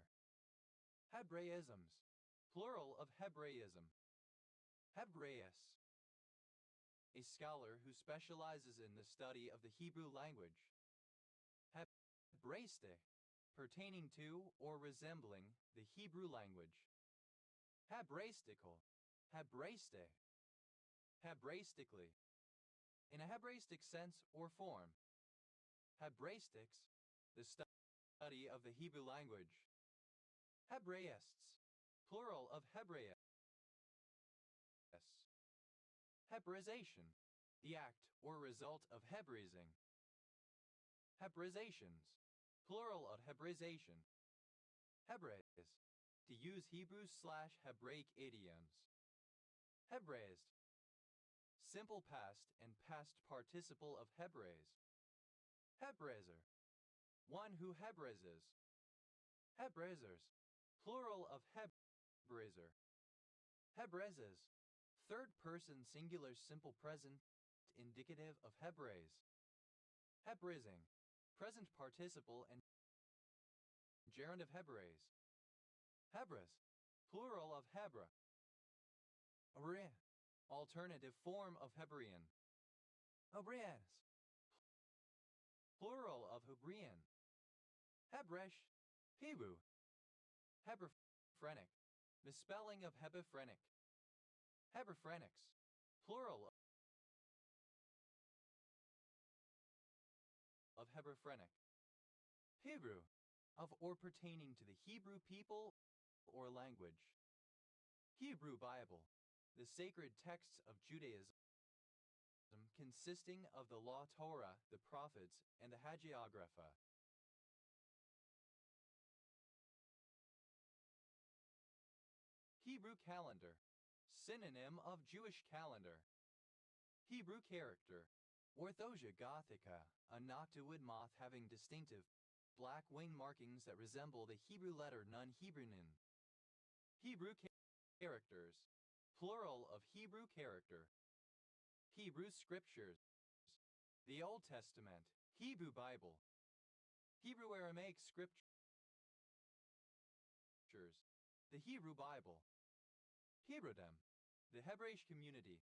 Hebraisms, plural of Hebraism. Hebraeus, a scholar who specializes in the study of the Hebrew language. Hebraistic, pertaining to or resembling the Hebrew language. Hebraistical, Hebraiste, Hebraistically, in a Hebraistic sense or form. Hebraistics, the study of the Hebrew language. Hebraists, plural of Hebraists. Hebraization, the act or result of Hebraizing. Hebraizations, plural of Hebraization. Hebraize, to use Hebrew/Hebraic idioms. Hebraized, simple past and past participle of Hebraize. Hebraizer, one who Hebraizes. Hebraizers, plural of Hebraizer. Hebraizes, third person singular simple present indicative of Hebraize. Hebraizing, present participle and gerund of Hebraize. Hebras, plural of Hebra. Hebraean, alternative form of Hebraean. Hebraeans, plural of Hebraean. Hebresh, Hebrew. Hebephrenic, misspelling of Hebephrenic. Hebephrenics, plural of Hebephrenic. Hebrew, of or pertaining to the Hebrew people or language. Hebrew Bible, the sacred texts of Judaism consisting of the Law Torah, the prophets, and the Hagiographa. Hebrew calendar, synonym of Jewish calendar. Hebrew character, Orthosia Gothica, a noctiwood moth having distinctive black wing markings that resemble the Hebrew letter Nun Hebrew-Nun. Hebrew characters, plural of Hebrew character. Hebrew scriptures, the Old Testament, Hebrew Bible. Hebrew Aramaic scriptures, the Hebrew Bible. Hebrewdom, the Hebraic community.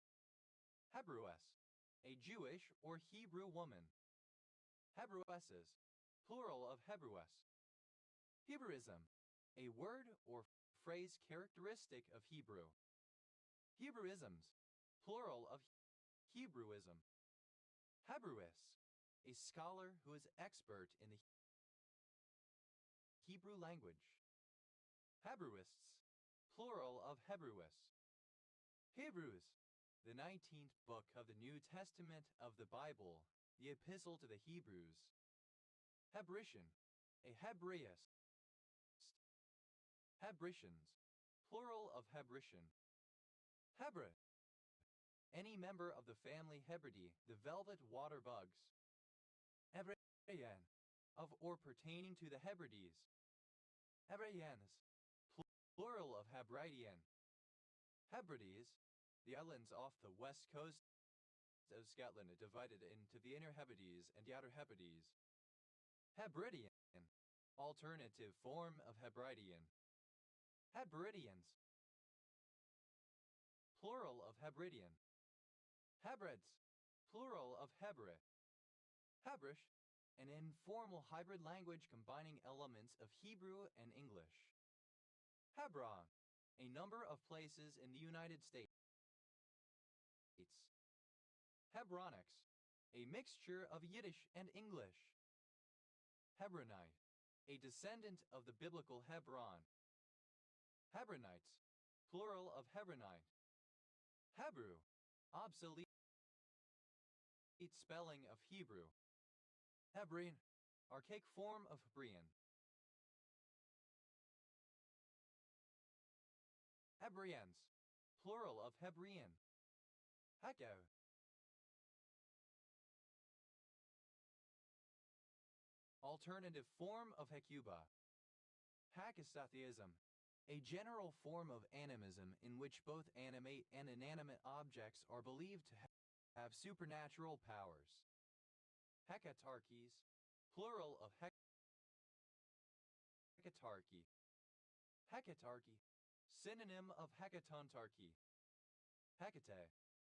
Hebrewess, a Jewish or Hebrew woman. Hebrewesses, plural of Hebrewess. Hebrewism, a word or phrase characteristic of Hebrew. Hebrewisms, plural of Hebrewism. Hebrews, a scholar who is expert in the Hebrew language. Hebrewists, plural of Hebrews. Hebrews, the 19th book of the New Testament of the Bible, the Epistle to the Hebrews. Hebrician, a Hebraist. Hebricians, plural of Hebrician. Hebra, any member of the family Hebridae, the velvet water bugs. Hebraean, of or pertaining to the Hebrides. Hebraeans, plural of Hebridean. Hebrides, the islands off the west coast of Scotland are divided into the Inner Hebrides and the Outer Hebrides. Hebridean, alternative form of Hebridean. Hebrideans, plural of Hebridean. Hebrides, plural of Hebre. Hebrish, an informal hybrid language combining elements of Hebrew and English. Hebron, a number of places in the United States. Hebronics, a mixture of Yiddish and English. Hebronite, a descendant of the biblical Hebron. Hebronites, plural of Hebronite. Hebrew, obsolete spelling of Hebrew. Hebrine, archaic form of Hebraean. Hebraeans, plural of Hebrean. Heko, alternative form of Hecuba. Hackasathiism, a general form of animism in which both animate and inanimate objects are believed to have supernatural powers. Hecatarchies, plural of hecatarchy. Hecatarchy, synonym of hecatontarchy. Hecate,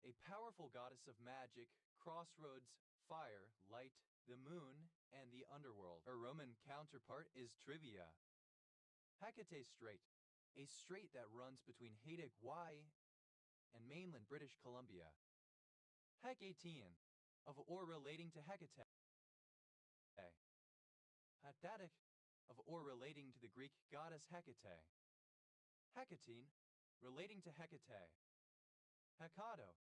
a powerful goddess of magic, crossroads, fire, light, the moon, and the underworld. Her Roman counterpart is Trivia. Hecate Strait, a strait that runs between Haida Gwaii and mainland British Columbia. Hecatian, of or relating to Hecate. Hatatic, of or relating to the Greek goddess Hecate. Hecatine, relating to Hecate. Hecato,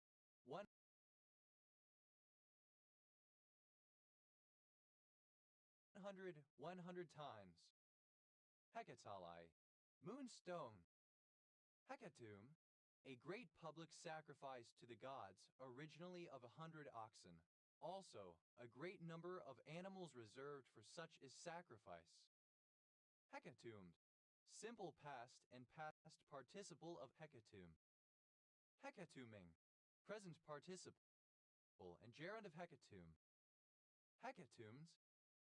100 times. Hecatali, moonstone. Hecatomb, a great public sacrifice to the gods, originally of 100 oxen. Also, a great number of animals reserved for such is sacrifice. Hecatombed, simple past and past participle of hecatomb. Hecatombing, present participle and gerund of hecatomb. Hecatombs,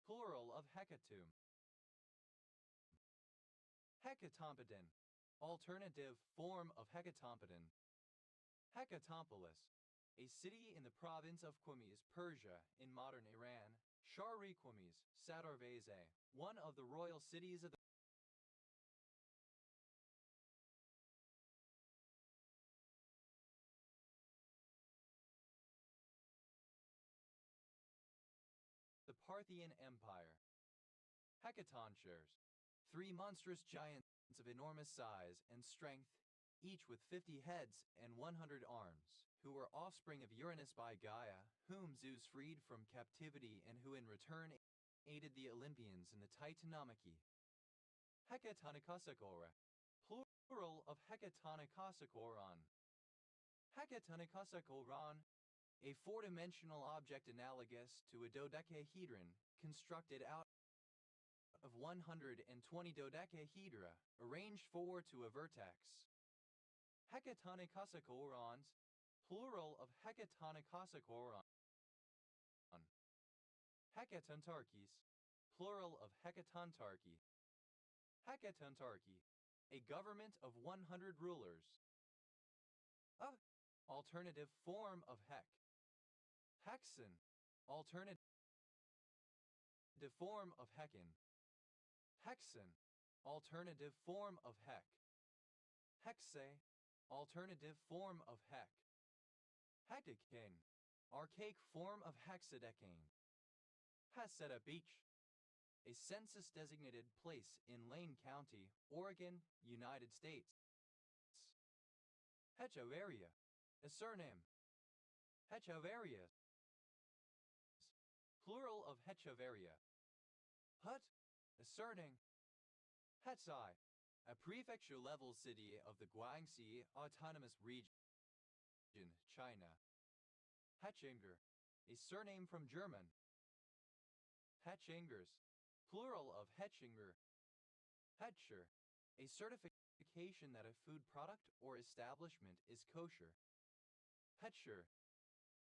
plural of hecatomb. Hecatompedon, alternative form of Hecatompedon. Hecatompolis, a city in the province of Qumiz, Persia, in modern Iran. Shahri Qumiz, Sadarveze, one of the royal cities of the Parthian Empire. Hecatonchires, three monstrous giants of enormous size and strength, each with 50 heads and 100 arms, who were offspring of Uranus by Gaia, whom Zeus freed from captivity and who in return aided the Olympians in the Titanomachy. Hecatonicosacora, plural of Hecatonicosacoron. Hecatonicosacoron, a four-dimensional object analogous to a dodecahedron constructed out of 120 dodecahedra, arranged four to a vertex. Hecatonicosacorons, plural of Hecatonicosacoron. Hecatontarchies, plural of Hecatontarchy. Hecatontarchy, a government of 100 rulers. Alternative form of Hec. Hexen, alternative form of Heckin. Hexen, alternative form of Hec. Hexe, alternative form of Hec. Hecticane, archaic form of hexadecane. Haceta Beach, a census-designated place in Lane County, Oregon, United States. Hechovaria, a surname. Hechovarias, plural of Hechovaria. Hut, a surname. Hetsai, a prefecture-level city of the Guangxi Autonomous Region, China. Hechinger, a surname from German. Hechingers, plural of Hechinger. Hetscher, a certification that a food product or establishment is kosher. Hetscher,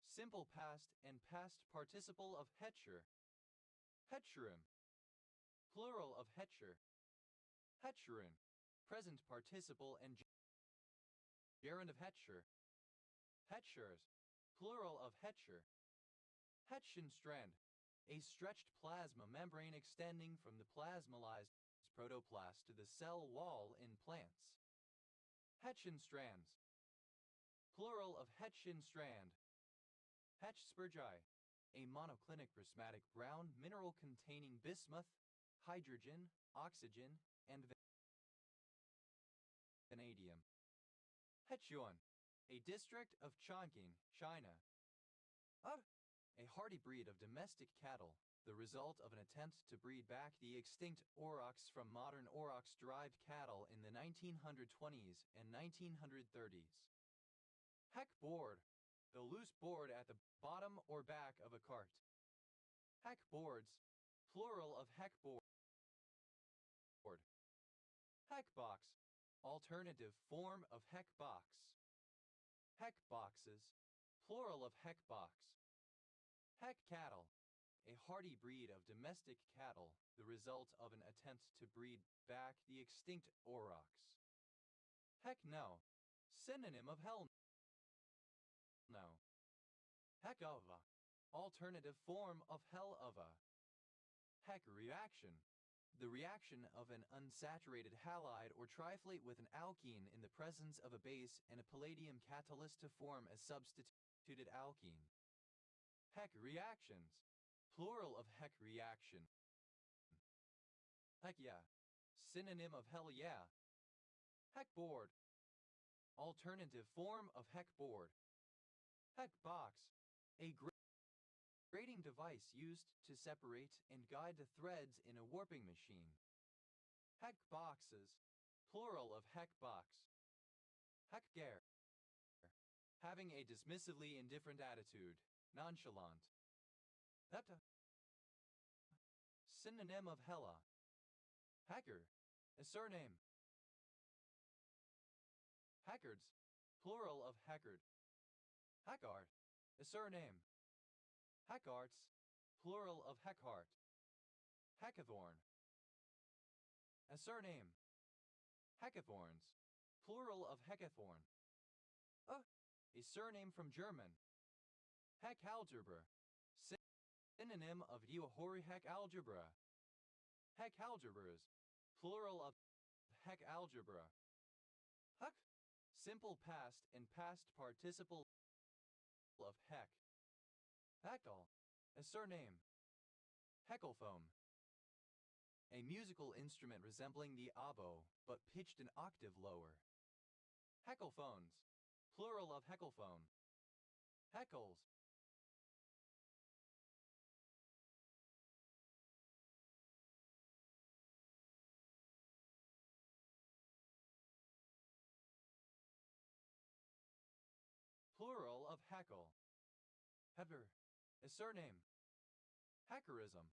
simple past and past participle of Hetscher. Hetscherim, plural of Hetscher. Hetscherin, present participle and gerund of Hetscher. Hetschers, plural of Hetscher. Hetschenstrand, a stretched plasma membrane extending from the plasmalized protoplast to the cell wall in plants. Hetchenstrands, plural of Hetchenstrand. Hetchspurgi, a monoclinic prismatic brown mineral containing bismuth, hydrogen, oxygen, and vanadium. Hechuan, a district of Chongqing, China. A hardy breed of domestic cattle, the result of an attempt to breed back the extinct aurochs from modern aurochs-derived cattle in the 1920s and 1930s. Heck board, the loose board at the bottom or back of a cart. Heck boards, plural of heck board. Heck box, alternative form of heck box. Heck boxes, plural of heck box. Heck cattle, a hardy breed of domestic cattle, the result of an attempt to breed back the extinct aurochs. Heck no, synonym of hell no. Heck ova, alternative form of hell ova. Heck reaction, the reaction of an unsaturated halide or triflate with an alkene in the presence of a base and a palladium catalyst to form a substituted alkene. Heck reactions, plural of heck reaction. Heck yeah, synonym of hell yeah. Heck board, alternative form of heck board. Heck box, a grading device used to separate and guide the threads in a warping machine. Heck boxes, plural of heck box. Heck gare, having a dismissively indifferent attitude, nonchalant. Hepta, synonym of hella. Hecker, a surname. Heckards, plural of heckard. Heckart, a surname. Heckarts, plural of Heckhart. Heckathorn, a surname. Heckathorns, plural of Heckathorn. A surname from German. Heck algebra, synonym of Diohori heck algebra. Heck algebras, plural of heck algebra. Huck, simple past and past participle of heck. Heckle, a surname. Hecklefoam, a musical instrument resembling the oboe, but pitched an octave lower. Heckelphones, plural of heckelphone. Heckles, plural of heckle. Heber, a surname. Heckerism,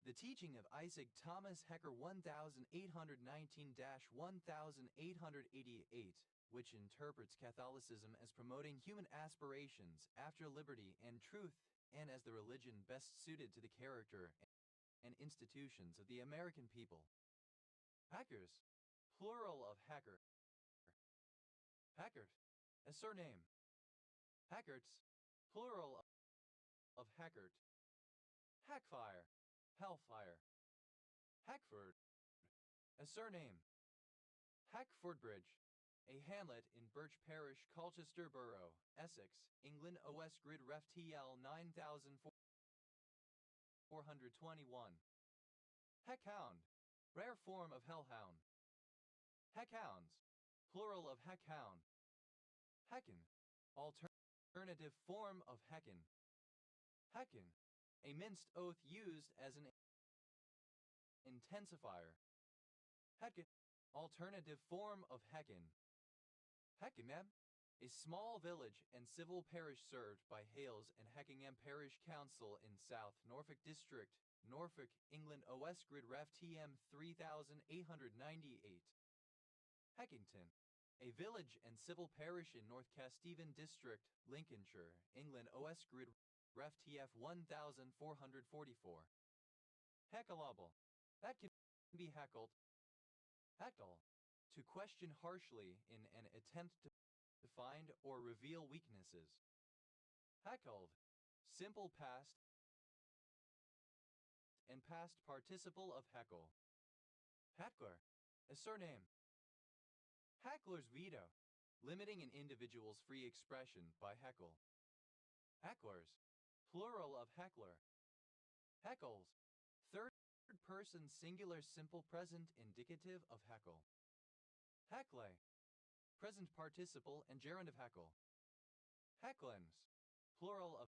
the teaching of Isaac Thomas Hecker 1819-1888, which interprets Catholicism as promoting human aspirations after liberty and truth and as the religion best suited to the character and institutions of the American people. Hackers, plural of hacker. Hackert, a surname. Hackerts, plural of hackert. Hackfire, hellfire. Hackford, a surname. Hackford Bridge, a hamlet in Birch Parish, Colchester Borough, Essex, England. OS grid ref TL 9421. Heckhound, rare form of hellhound. Heckhounds, plural of heckhound. Hecken, alternative form of hecken. Hecken, a minced oath used as an intensifier. Hecken, alternative form of Hecken. Heckingham, a small village and civil parish served by Hales and Heckingham Parish Council in South Norfolk District, Norfolk, England. OS grid ref TM 3898. Heckington, a village and civil parish in North Casteven District, Lincolnshire, England. OS grid ref TF 1444. Heckleable, that can be heckled. Heckle, to question harshly in an attempt to find or reveal weaknesses. Heckled, simple past and past participle of heckle. Heckler, a surname. Heckler's veto, limiting an individual's free expression by heckle. Hecklers, plural of heckler. Heckles, third person singular simple present indicative of heckle. Heckle, present participle and gerund of heckle. Hecklins, plural of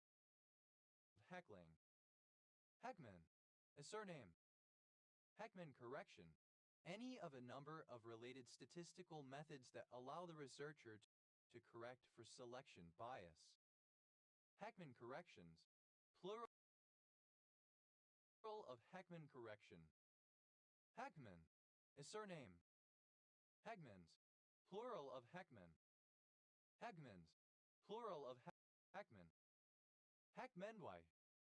heckling. Heckman, a surname. Heckman correction, any of a number of related statistical methods that allow the researcher to correct for selection bias. Heckman corrections, plural of Heckman correction. Heckman, a surname. Hegmans, plural of Heckman. Hegmans, plural of Heckman. Heckmendwy,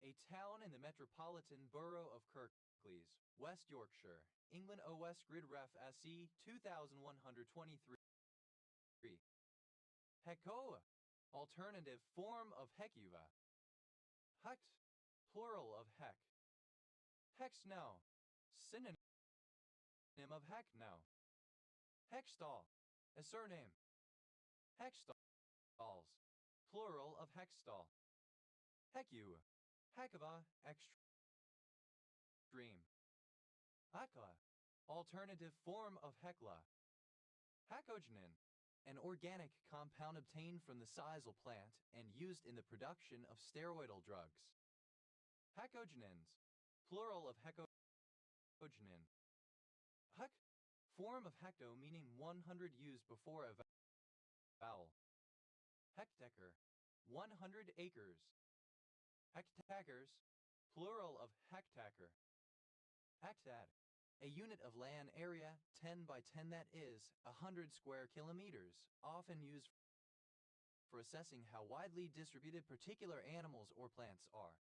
a town in the metropolitan borough of Kirklees, West Yorkshire, England. OS grid ref SE 2123. Heckoa, alternative form of Hecuva. Hecht, plural of Heck. Hexnow, synonym of Hecknow. Hextall, a surname. Hexstalls, plural of Hextall. Hecu, Hekava, extreme. Hekla, alternative form of Hekla. Hacogenin, an organic compound obtained from the sisal plant and used in the production of steroidal drugs. Hacogenins, plural of hecogenin. Huck, form of hecto meaning 100 used before a vowel. Hectaker, 100 acres. Hectackers, plural of hectacker. Hectad, a unit of land area 10 by 10 that is 100 square kilometers, often used for assessing how widely distributed particular animals or plants are.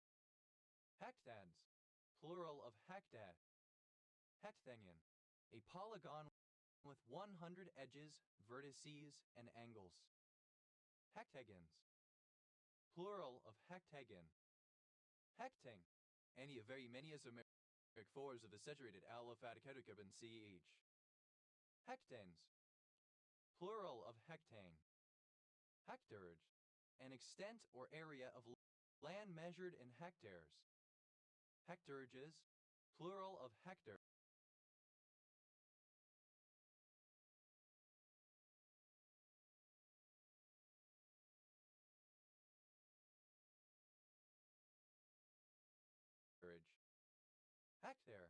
Hectads, plural of hectad. Hecthengen, a polygon with 100 edges, vertices, and angles. Hectagons, plural of hectagon. Hectang, any of very many Isameric forms of the saturated aliphatic heterocarbon CH. Hectanes, plural of hectane. Hectarage, an extent or area of land measured in hectares. Hectarages, plural of hectare. Hectare,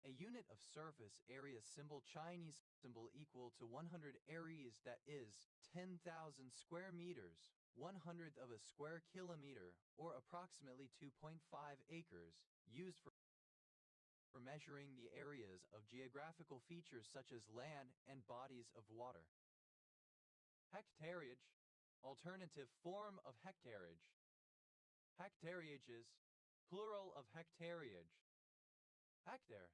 a unit of surface area symbol Chinese symbol equal to 100 areas that is 10,000 square meters, 1/100th of a square kilometer, or approximately 2.5 acres, used for measuring the areas of geographical features such as land and bodies of water. Hectareage, alternative form of hectareage. Hectareages, plural of hectareage. Hectare,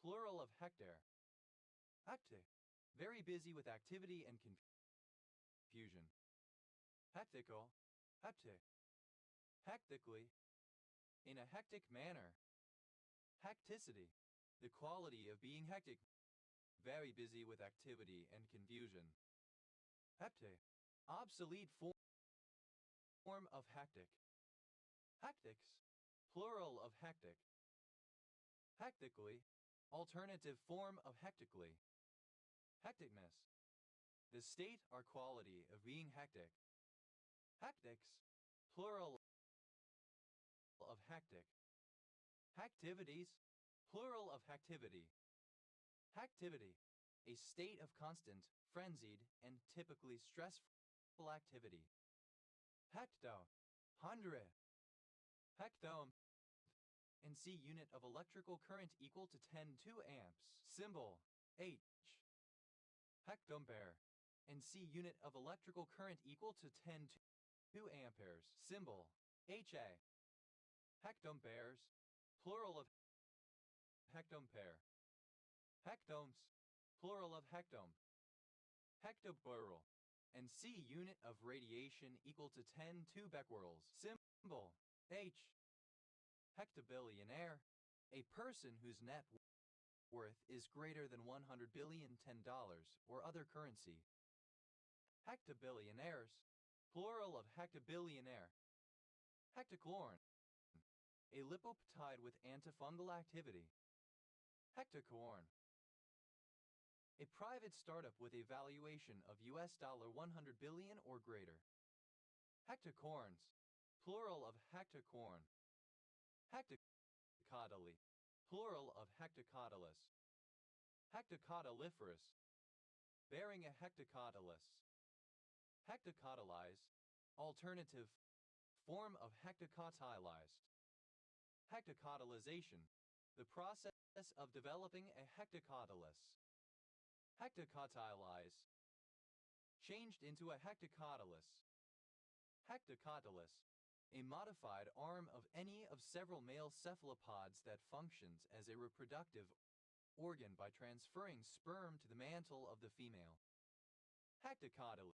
plural of hectare. Hectic, very busy with activity and confusion. Hectical, hectic. Hectically, in a hectic manner. Hecticity, the quality of being hectic, very busy with activity and confusion. Hepte, obsolete form of hectic. Hectics, plural of hectic. Hectically, alternative form of hectically. Hecticness, the state or quality of being hectic. Hectics, plural of hectic. Hactivities, plural of hactivity. Hactivity, a state of constant, frenzied, and typically stressful activity. Hecto, hundred. Hectohm, NC unit of electrical current equal to 10 2 amps. Symbol, H. Hectoampere, NC unit of electrical current equal to 10 2 amperes. Symbol, HA. Hectoamperes, plural of hectoampere. Hectohms, plural of hectome. Hectoboral, NC unit of radiation equal to 10 2 becquerels. Symbol, H. Hectobillionaire, a person whose net worth is greater than $100 billion or other currency. Hectobillionaires, plural of hectobillionaire. Hectochlorine, a lipopeptide with antifungal activity. Hectocorn, a private startup with a valuation of $100 billion or greater. Hectocorns, plural of hectocorn. Hectocotyle, plural of hectocotylus. Hectocotyliferous, bearing a hectocotylus. Hectocotylize, alternative form of hectocotylized. Hectocotylization, the process of developing a hectocotylus. Hectocotylize, changed into a hectocotylus. Hectocotylus, a modified arm of any of several male cephalopods that functions as a reproductive organ by transferring sperm to the mantle of the female. Hectocotyle,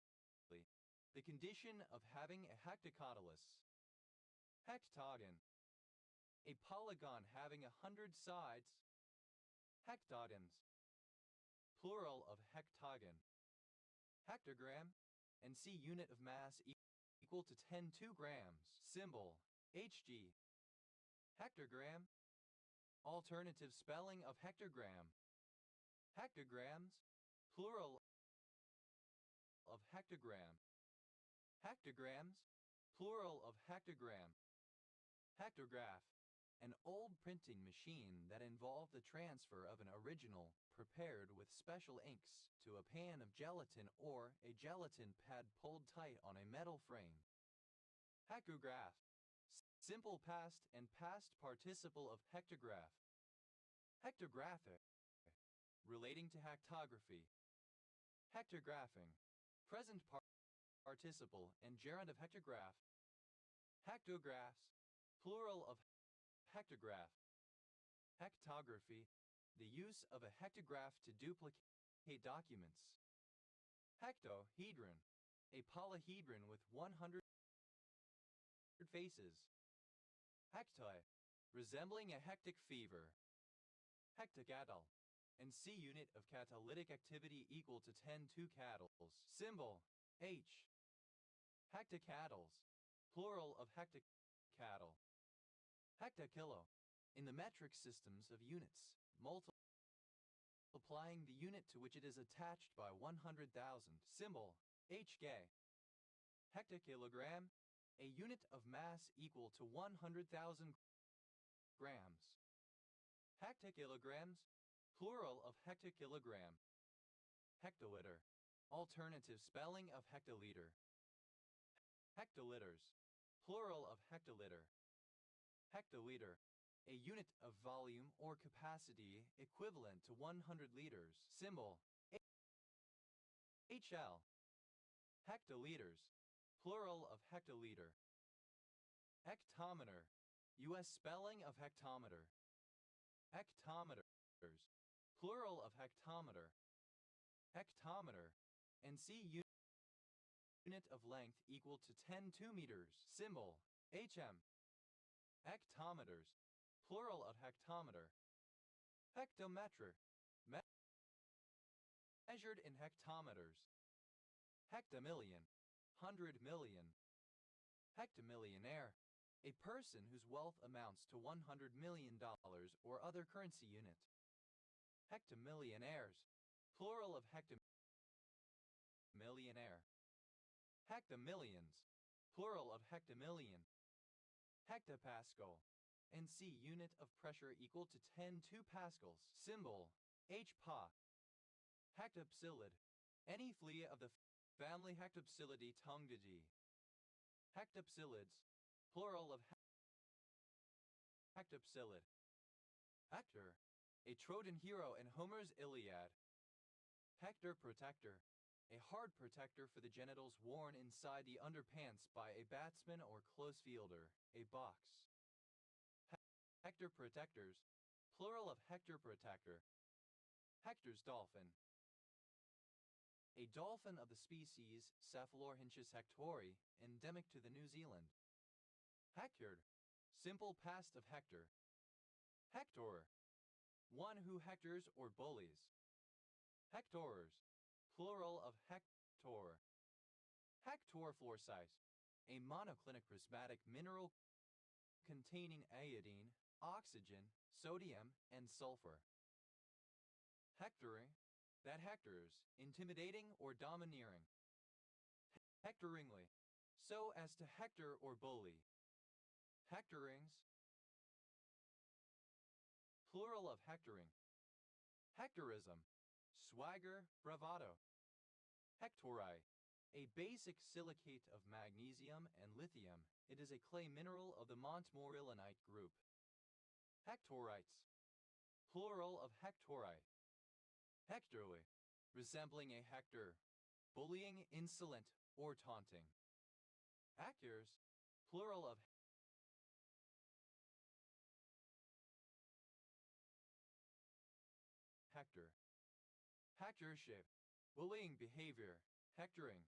the condition of having a hectocotylus. Hectagon, a polygon having 100 sides. Hectagons, plural of hectagon. Hectogram, NC unit of mass equal to 10 2 grams. Symbol, Hg. Hectogram, alternative spelling of hectogram. Hectograms, plural of hectogram. Hectograms, plural of hectogram. Hectograph, an old printing machine that involved the transfer of an original prepared with special inks to a pan of gelatin or a gelatin pad pulled tight on a metal frame. Hectograph, simple past and past participle of hectograph. Hectographic, relating to hectography. Hectographing, present participle and gerund of hectograph. Hectographs, plural of hectograph. Hectography, the use of a hectograph to duplicate documents. Hectohedron, a polyhedron with 100 faces. Hectoi, resembling a hectic fever. Hectocatal, NC unit of catalytic activity equal to 10 2 catals. Symbol, H. Hectocatals, plural of hectocattle. Hectokilo, in the metric systems of units, multiplying the unit to which it is attached by 100,000. Symbol, Hk. Hectokilogram, a unit of mass equal to 100,000 grams. Hectokilograms, plural of hectokilogram. Hectoliter, alternative spelling of hectoliter. Hectoliters, plural of hectoliter. Hectoliter, a unit of volume or capacity equivalent to 100 liters. Symbol, HL. Hectoliters, plural of hectoliter. Hectometer, U.S. spelling of hectometer. Hectometers, plural of hectometer. Hectometer, NC unit of length equal to 10 2 meters. Symbol, HM. Hectometers, plural of hectometer. Hectometer, measured in hectometers. Hectamillion, 100 million. Hectamillionaire, a person whose wealth amounts to $100 million or other currency unit. Hectamillionaires, plural of hectamillionaire. Hectamillions, plural of hectamillion. Hectopascal, NC unit of pressure equal to 10 pascals. Symbol, HPA. Hectopsilid, any flea of the family Hectopsilidae Tungidae. Hectopsilids, plural of hectopsilid. Hector, a Trojan hero in Homer's Iliad. Hector protector, a hard protector for the genitals worn inside the underpants by a batsman or close fielder, a box. Hector protectors, plural of Hector protector. Hector's dolphin, a dolphin of the species Cephalorhynchus hectori, endemic to the New Zealand. Hectored, simple past of Hector. Hectorer, one who hectors or bullies. Hectorers, plural of hector. Hector fluorcyte, a monoclinic prismatic mineral containing iodine, oxygen, sodium, and sulfur. Hectoring, that hectors, intimidating or domineering. Hectoringly, so as to hector or bully. Hectorings, plural of hectoring. Hectorism, swagger, bravado. Hectori, a basic silicate of magnesium and lithium. It is a clay mineral of the montmorillonite group. Hectorites, plural of hectori. Hectorly, resembling a hector, bullying, insolent, or taunting. Actors, plural of hector. Hectorship, bullying behavior, hectoring.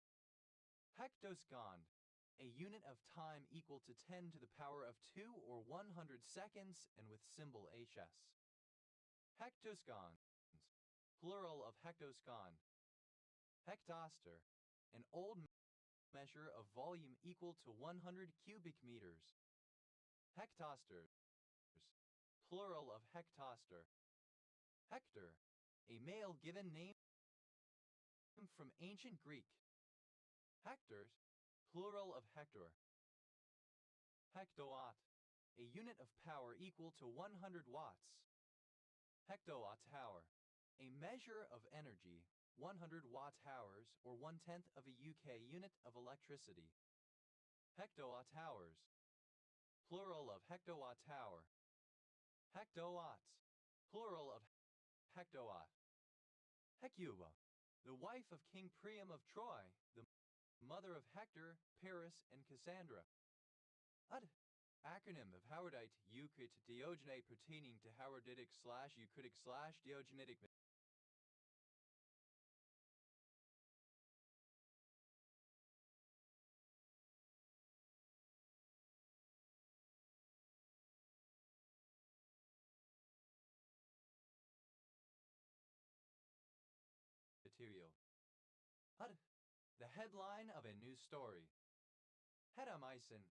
Hectosecond, a unit of time equal to 10 to the power of 2 or 100 seconds and with symbol HS. Hectosconds, plural of hectoscond. Hectoster, an old measure of volume equal to 100 cubic meters. Hectosters, plural of hectoster. Hector, a male given name from ancient Greek. Hectors, plural of hector. Hectowatt, a unit of power equal to 100 watts. Hectowatt-hour, a measure of energy, 100 watt-hours or 1/10 of a UK unit of electricity. Hectowatt-hours, plural of hectowatt-hour. Hectowatts, plural of hectowatt. Hecuba, the wife of King Priam of Troy, the mother of Hector, Paris, and Cassandra. Acronym of Howardite Eucrit Diogene pertaining to Howarditic/Eucritic/Diogenitic material. The headline of a news story. Hedamycin,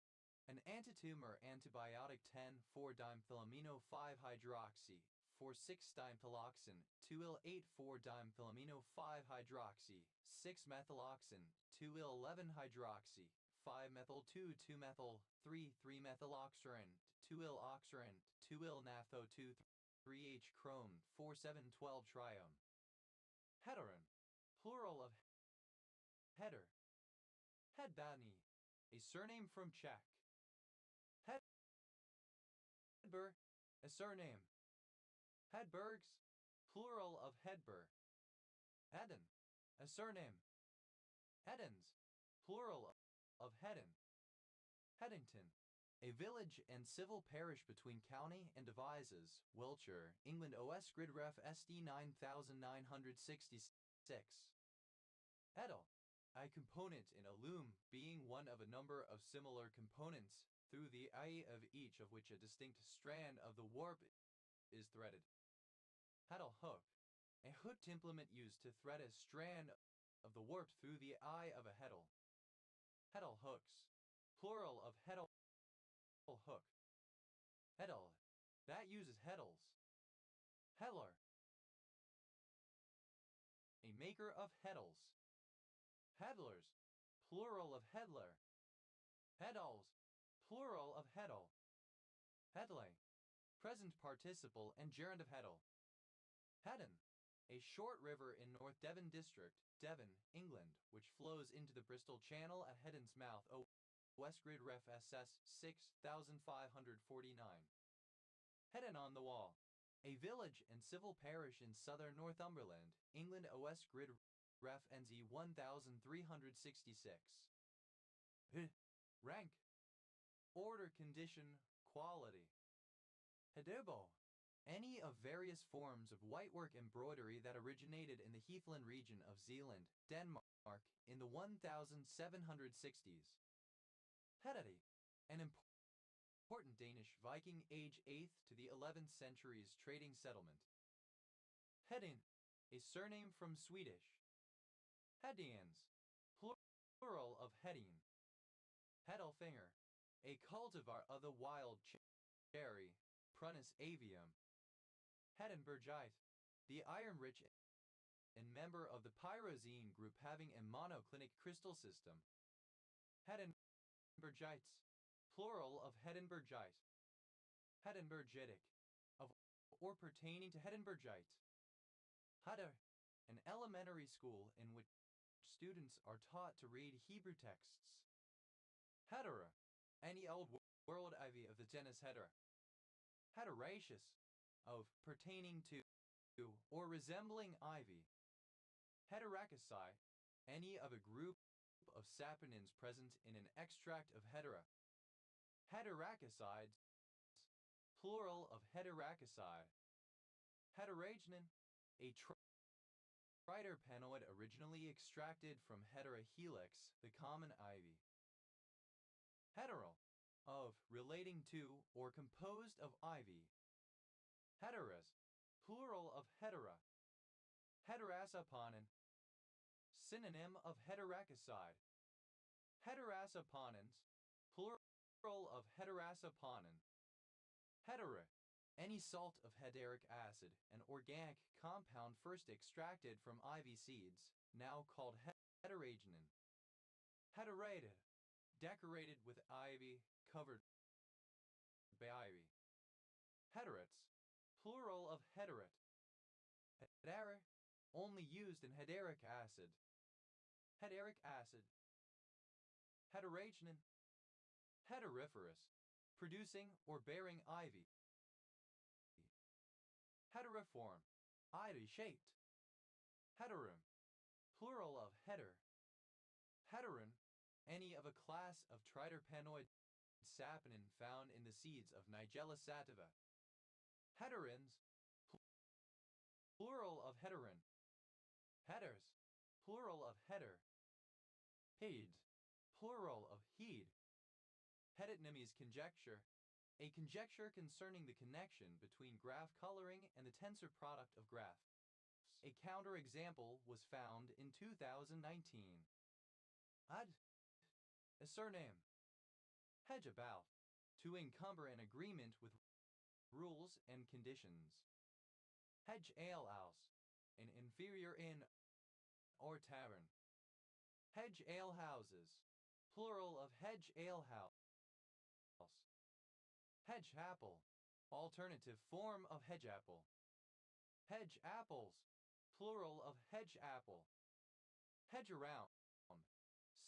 an antitumor antibiotic 10,4-dimethylamino-5-hydroxy, 4,6-dimethyloxin, 2-il-8,4-dimethylamino-5-hydroxy, 6-methyloxin, 2-il-11-hydroxy, 5-methyl-2,2-methyl, 3,3-methyloxyrin, 2-il-oxyrin, 2-il-naphtho-2,3-H-chrome, 4,7,12-triome. Heteron, plural of header. Hedbany, a surname from Czech. Hedberg, a surname. Hedbergs, plural of Hedberg. Eden, a surname. Edens, plural of Hedden. Headington, a village and civil parish between County and Devizes, Wiltshire, England. OS Grid Ref SD 9966. Edel, a component in a loom, being one of a number of similar components, through the eye of each of which a distinct strand of the warp is threaded. Heddle hook, a hooked implement used to thread a strand of the warp through the eye of a heddle. Heddle hooks, plural of heddle hook. Heddle, that uses heddles. Heddler, a maker of heddles. Heddlers, plural of heddler. Heddles, plural of heddle. Heddling, present participle and gerund of heddle. Heddon, a short river in North Devon District, Devon, England, which flows into the Bristol Channel at Heddon's mouth. Westgrid Ref SS 6549. Heddon on the Wall, a village and civil parish in southern Northumberland, England. Westgrid Ref NZ 1366. Rank, order, condition, quality. Hedebo, any of various forms of whitework embroidery that originated in the Heathland region of Zealand, Denmark, in the 1760s. Hedati, an important Danish Viking Age 8th to the 11th centuries trading settlement. Hedin, a surname from Swedish. Hedians, plural of Hedin. Hedalfinger, a cultivar of the wild cherry, Prunus avium. Hedinburgite, the iron-rich and member of the pyrazine group having a monoclinic crystal system. Hedinburgites, plural of Hedinburgite. Hedinburgitic, of or pertaining to Hedinburgite. Hadar, an elementary school in which students are taught to read Hebrew texts. Hedera, any old world ivy of the genus Hedera. Hederaceous, of pertaining to or resembling ivy. Hederaceae, any of a group of saponins present in an extract of Hedera. Hederaceae, plural of Hederaceae. Hederagenin, a triterpenoid originally extracted from Hedera helix, the common ivy. Heteral, of relating to or composed of ivy. Heteras, plural of hetera. Heterasaponin, synonym of Hederaceae. Hederasaponins, plural of Hederasaponin. Hedera, any salt of hederic acid, an organic compound first extracted from ivy seeds, now called hederagenin. Hederated, decorated with ivy, covered by ivy. Hederate, plural of hederate. Hedera, only used in hederic acid. Hederic acid. Hederagenin, hederiferous, producing or bearing ivy. Hederiform, ivy-shaped. Heterum, plural of heder. Heterin, any of a class of triterpenoid saponin found in the seeds of Nigella sativa. Heterins, plural of heterin. Headers, plural of header. Heeds, plural of heed. Heditnemy's conjecture, a conjecture concerning the connection between graph coloring and the tensor product of graphs. A counterexample was found in 2019. Ad, a surname. Hedge about, to encumber an agreement with rules and conditions. Hedge alehouse, an inferior inn or tavern. Hedge alehouses, plural of hedge alehouse. Hedge apple, alternative form of hedge apple. Hedge apples, plural of hedge apple. Hedge around,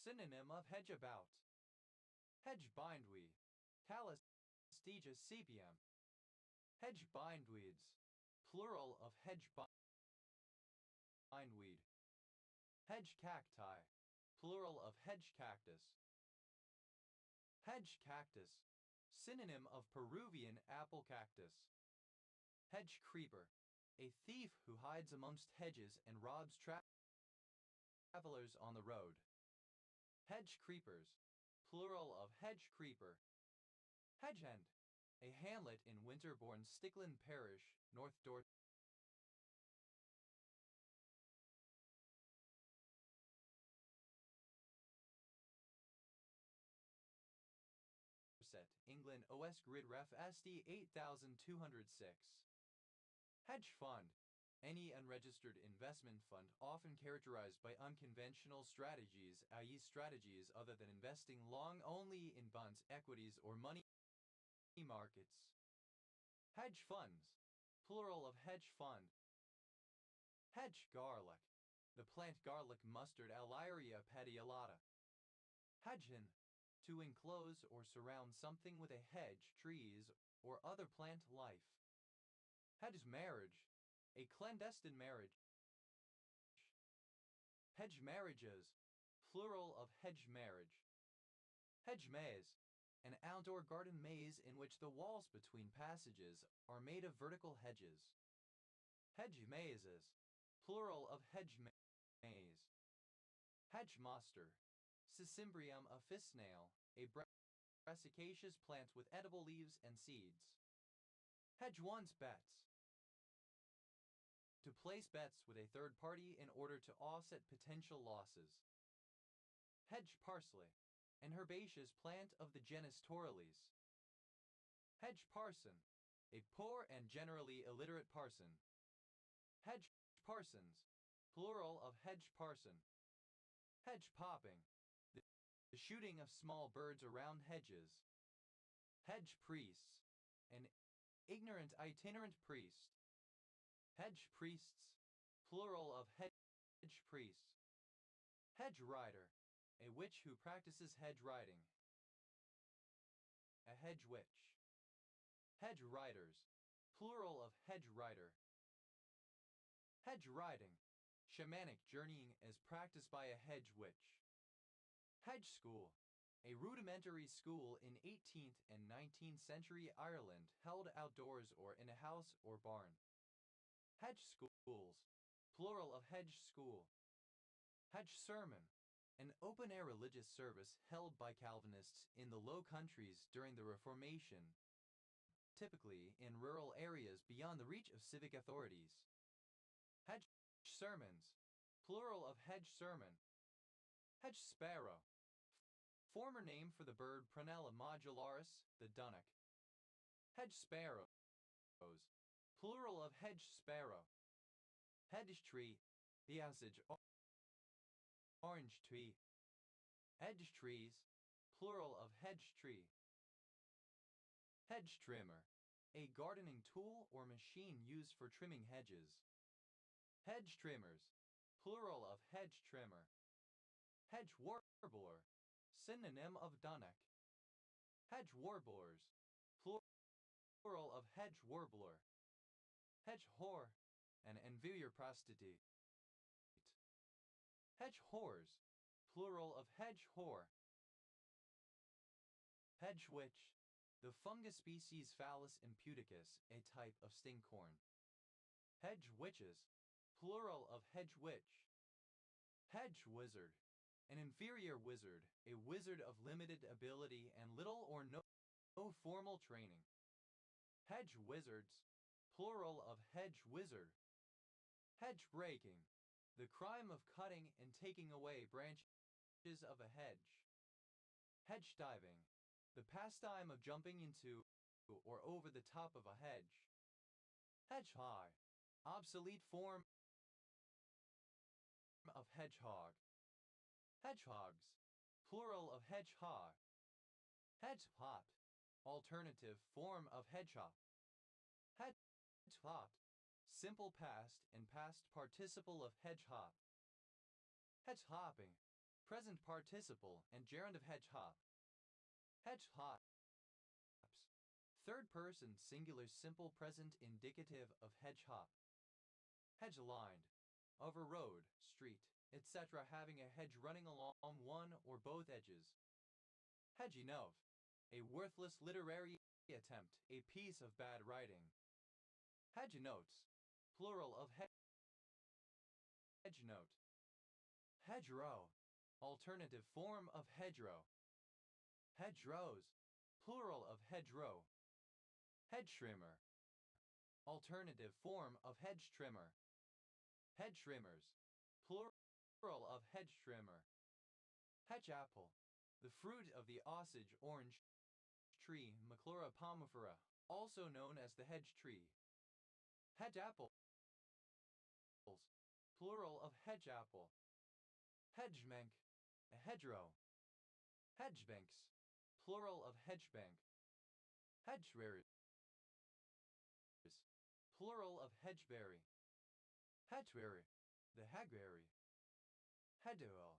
synonym of hedge about. Hedge bindweed, Calistegia sepium. Hedge bindweeds, plural of hedge bindweed. Hedge cacti, plural of hedge cactus. Hedge cactus, synonym of Peruvian apple cactus. Hedge creeper, a thief who hides amongst hedges and robs travelers on the road. Hedge creepers, plural of hedge creeper. Hedgehend, a hamlet in Winterbourne, Stickland Parish, North Dorset. England OS Grid Ref SD 8206. Hedge fund. Any unregistered investment fund often characterized by unconventional strategies, i.e. strategies other than investing long only in bonds, equities, or money markets. Hedge funds. Plural of hedge fund. Hedge garlic. The plant garlic mustard Alaria petiolata. Hedgen. To enclose or surround something with a hedge, trees, or other plant life. Hedge marriage. A clandestine marriage. Hedge marriages. Plural of hedge marriage. Hedge maze. An outdoor garden maze in which the walls between passages are made of vertical hedges. Hedge mazes. Plural of hedge maze. Hedge moster. Cicimbrium officinae, a brassicaceous plant with edible leaves and seeds. Hedge one's bets. To place bets with a third party in order to offset potential losses. Hedge parsley, an herbaceous plant of the genus Torales. Hedge parson, a poor and generally illiterate parson. Hedge parsons, plural of hedge parson. Hedge popping, the shooting of small birds around hedges. Hedge priests, an ignorant itinerant priest. Hedge priests, plural of hedge priests. Hedge rider, a witch who practices hedge riding. A hedge witch. Hedge riders, plural of hedge rider. Hedge riding, shamanic journeying as practiced by a hedge witch. Hedge school, a rudimentary school in 18th and 19th century Ireland held outdoors or in a house or barn. Hedge schools, plural of hedge school. Hedge sermon, an open-air religious service held by Calvinists in the Low Countries during the Reformation, typically in rural areas beyond the reach of civic authorities. Hedge sermons, plural of hedge sermon. Hedge sparrow, former name for the bird Prunella modularis, the dunnock. Hedge sparrows, plural of hedge sparrow. Hedge tree, the Osage orange tree. Hedge trees, plural of hedge tree. Hedge trimmer, a gardening tool or machine used for trimming hedges. Hedge trimmers, plural of hedge trimmer. Hedge warbler, synonym of dunnock. Hedge warblers, plural of hedge warbler. Hedge whore, an inferior prostitute. Hedge whores, plural of hedge whore. Hedge witch, the fungus species Phallus imputicus, a type of stinkhorn. Hedge witches, plural of hedge witch. Hedge wizard, an inferior wizard, a wizard of limited ability and little or no formal training. Hedge wizards, plural of hedge wizard. Hedge breaking, the crime of cutting and taking away branches of a hedge. Hedge diving, the pastime of jumping into or over the top of a hedge. Hedge high, obsolete form of hedgehog. Hedgehogs, plural of hedgehog. Hedgehop, alternative form of hedgehop. Hedgehop, simple past and past participle of hedgehop. Hedgehopping, present participle and gerund of hedgehop. Hedgehops, third person singular simple present indicative of hedgehop. Hedge-lined, of a road, street, etc. having a hedge running along one or both edges. Hedginov, a worthless literary attempt, a piece of bad writing. Hedgenotes, plural of hedgenote. Hedgerow, alternative form of hedgerow. Hedgerows, plural of hedgerow. Hedge trimmer, alternative form of hedge trimmer. Hedge trimmers, plural of hedge trimmer. Hedge apple, the fruit of the Osage orange tree, Maclura pomifera, also known as the hedge tree. Hedge apples, plural of hedge apple. Hedgebank, a hedgerow. Hedgebanks, plural of hedgebank. Hedgeberries, plural of hedgeberry. Hedgeberry, the hackberry. Hedgehog,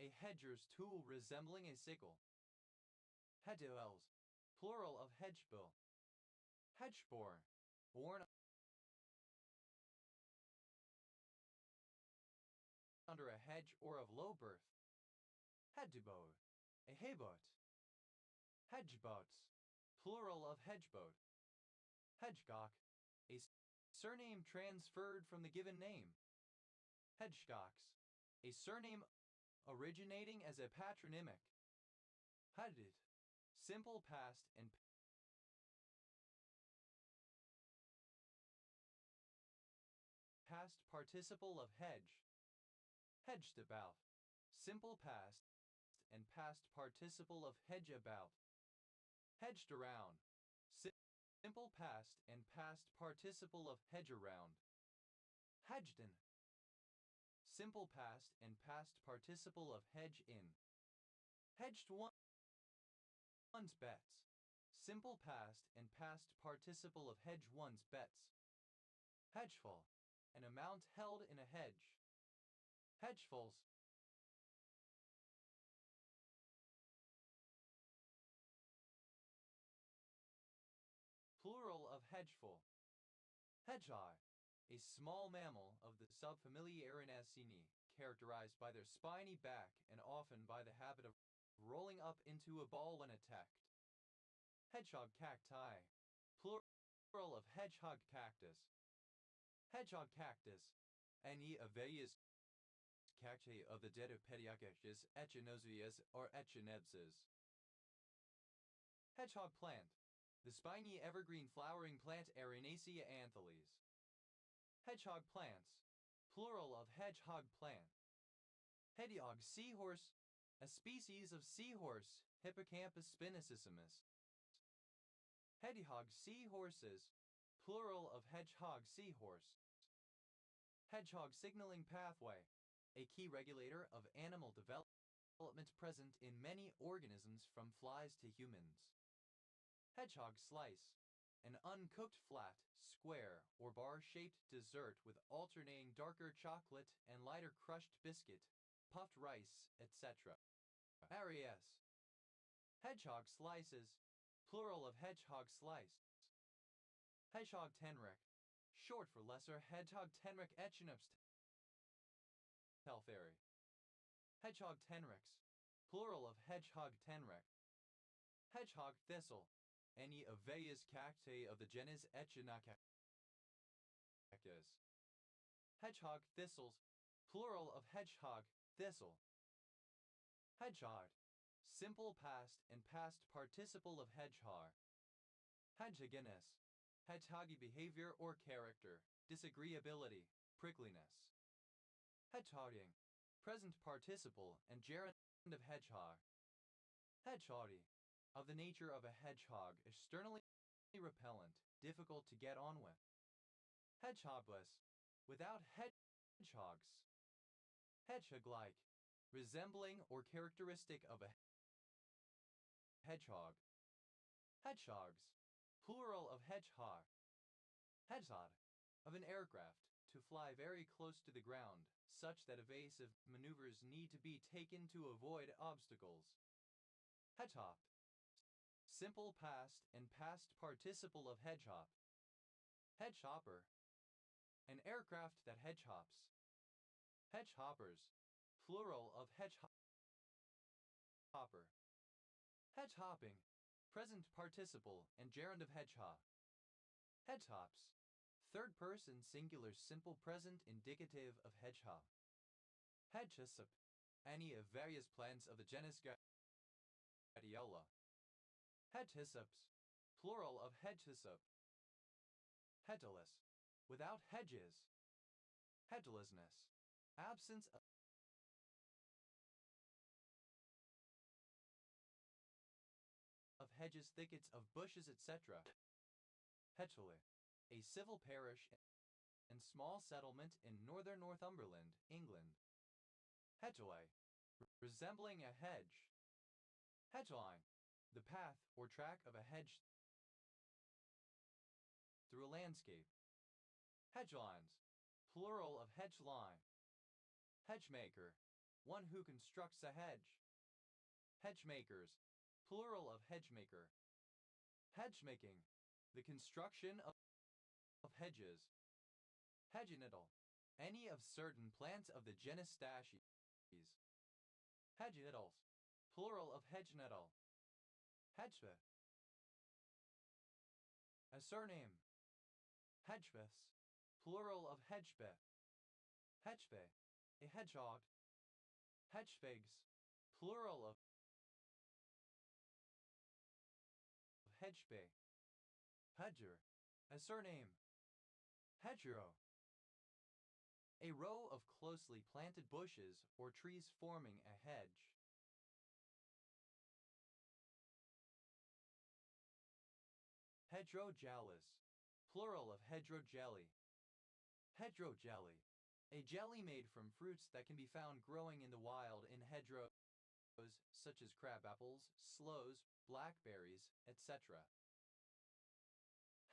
a hedger's tool resembling a sickle. Hedgehogs, plural of hedgebill. Hedgebore, born under a hedge or of low birth. Hedgeboat, a hayboat. Hedgeboats, plural of hedgeboat. Hedgecock, a surname transferred from the given name. Hedgecocks, a surname originating as a patronymic. Hedged, simple past and past participle of hedge. Hedged about, simple past and past participle of hedge about. Hedged around, simple past and past participle of hedge around. Hedged in, simple past and past participle of hedge in. Hedged one's bets, simple past and past participle of hedge one's bets. Hedgeful, an amount held in a hedge. Hedgefuls, plural of hedgeful. Hedgehog, a small mammal of the subfamily Erinacinae, characterized by their spiny back and often by the habit of rolling up into a ball when attacked. Hedgehog cacti, plural of hedgehog cactus. Hedgehog cactus, any of various cacti of the Dendropediaceae, Echinozoeas, or Echinopsis. Hedgehog plant, the spiny evergreen flowering plant Erinacea anthiles. Hedgehog plants, plural of hedgehog plant. Hedgehog seahorse, a species of seahorse, Hippocampus spinacissimus. Hedgehog seahorses, plural of hedgehog seahorse. Hedgehog signaling pathway, a key regulator of animal development present in many organisms from flies to humans. Hedgehog slice, an uncooked flat, square, or bar-shaped dessert with alternating darker chocolate and lighter crushed biscuit, puffed rice, etc. RAS. Hedgehog slices, plural of hedgehog slice. Hedgehog tenrec, short for lesser hedgehog tenrec Echinops telferi. Hedgehog tenrex, plural of hedgehog tenrec. Hedgehog thistle, any of various cacti of the genus Echinocactus. Hedgehog thistles, plural of hedgehog thistle. Hedgehog, simple past and past participle of hedgehog. Hedgehoginess, hedgehoggy behavior or character, disagreeability, prickliness. Hedgehogging, present participle and gerund of hedgehog. Hedgehoggy, of the nature of a hedgehog, externally repellent, difficult to get on with. Hedgehogless, without hedgehogs. Hedgehog-like, resembling or characteristic of a hedgehog. Hedgehogs, plural of hedgehog. Hedgehog, of an aircraft, to fly very close to the ground, such that evasive maneuvers need to be taken to avoid obstacles. Hedgehop, simple past and past participle of hedgehop. Hedgehopper, an aircraft that hedgehops. Hedgehoppers, plural of hedgehopper. Hedgehopping, present participle and gerund of hedgehop. Hedgehops, third person singular simple present indicative of hedgehop. Hedgehyssop, any of various plants of the genus Gladiola. Hedgehyssops, plural of hedgehyssop. Hedgeless, without hedges. Hedgelessness, absence of hedges. hedges, thickets of bushes, etc. Hedgeley, a civil parish and small settlement in northern Northumberland, England. Hedgeley, resembling a hedge. Hedgeline, the path or track of a hedge through a landscape. Hedgelines, plural of hedge line. Hedgemaker, one who constructs a hedge. Hedgemakers, plural of hedgemaker. Hedgemaking, the construction of hedges. Hedgenettle, any of certain plants of the genus Stachyes. Hedgenettles, plural of hedgenettle. Hedgepeth, a surname. Hedgebeths, plural of hedgebeth. Hedgepay, a hedgehog. Hedgefigs, plural of hedgepay. Hedger, a surname. Hedgerow, a row of closely planted bushes or trees forming a hedge. Hedgerow-jallis, plural of hedgerow jelly. Hedgerow jelly, a jelly made from fruits that can be found growing in the wild in hedgerows such as crabapples, sloes, blackberries, etc.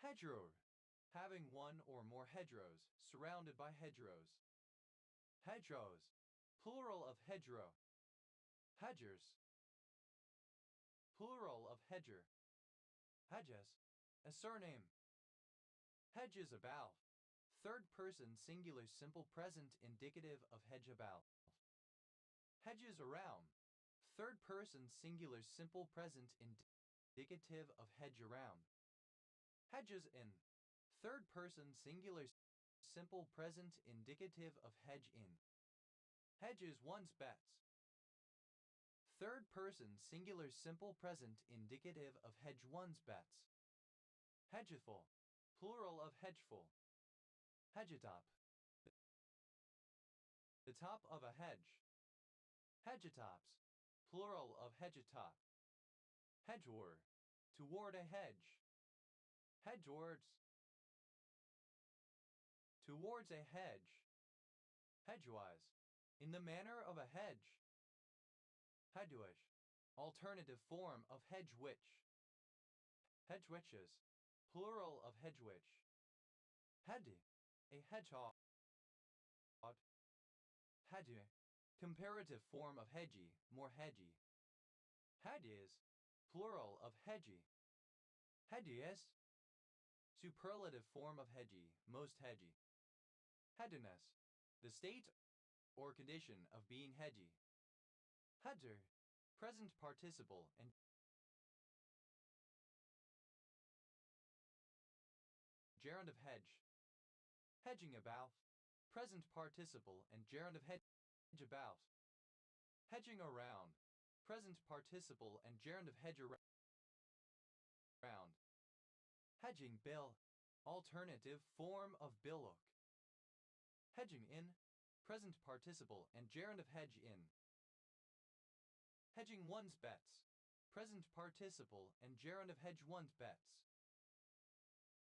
Hedgerow, having one or more hedgerows, surrounded by hedgerows. Hedgerows, plural of hedgerow. Hedgers, plural of hedger. Hedges, a surname. Hedges about, third person singular simple present indicative of hedge about. Hedges around, third person singular simple present indicative of hedge around. Hedges in, third person singular simple present indicative of hedge in. Hedges one's bets, third person singular simple present indicative of hedge one's bets. Hedgeful, plural of hedgeful. Hedgetop, the top of a hedge. Hedgetops, plural of hedgetop. Hedgeward, toward a hedge. Hedgewards, towards a hedge. Hedgewise, in the manner of a hedge. Hedgewish, alternative form of hedge-witch. Hedgewitches, plural of hedge-witch. Heddy, a hedgehog. Hedgy, comparative form of hedgy, more hedgy. Hedgies, plural of hedgy. Hedgiest, superlative form of hedgy, most hedgy. Headiness, the state or condition of being hedgy. Hedger, present participle and gerund of hedge. Hedging about, present participle and gerund of hedge about. Hedging around, present participle and gerund of hedge around. Hedging bill, alternative form of billock. Hedging in, present participle and gerund of hedge in. Hedging one's bets, present participle and gerund of hedge one's bets.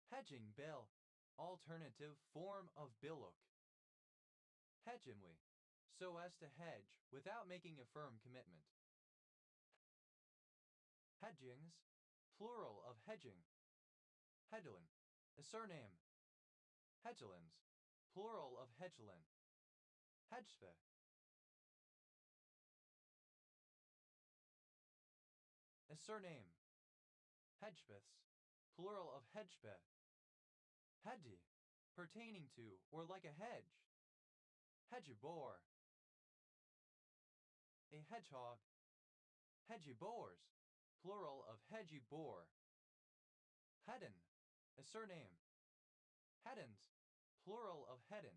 Hedging bill, alternative form of billock. Hedgemly, so as to hedge without making a firm commitment. Hedgings, plural of hedging. Hedgelin, a surname. Hedgelins, plural of hedgelin. Hedgespeth, a surname. Hedgepeths, plural of hedgepeth. Hedgy, pertaining to or like a hedge. Hedgeboar, a hedgehog. Hedgeboars, plural of hedgeboar. Hedon, a surname. Hedons, plural of hedon.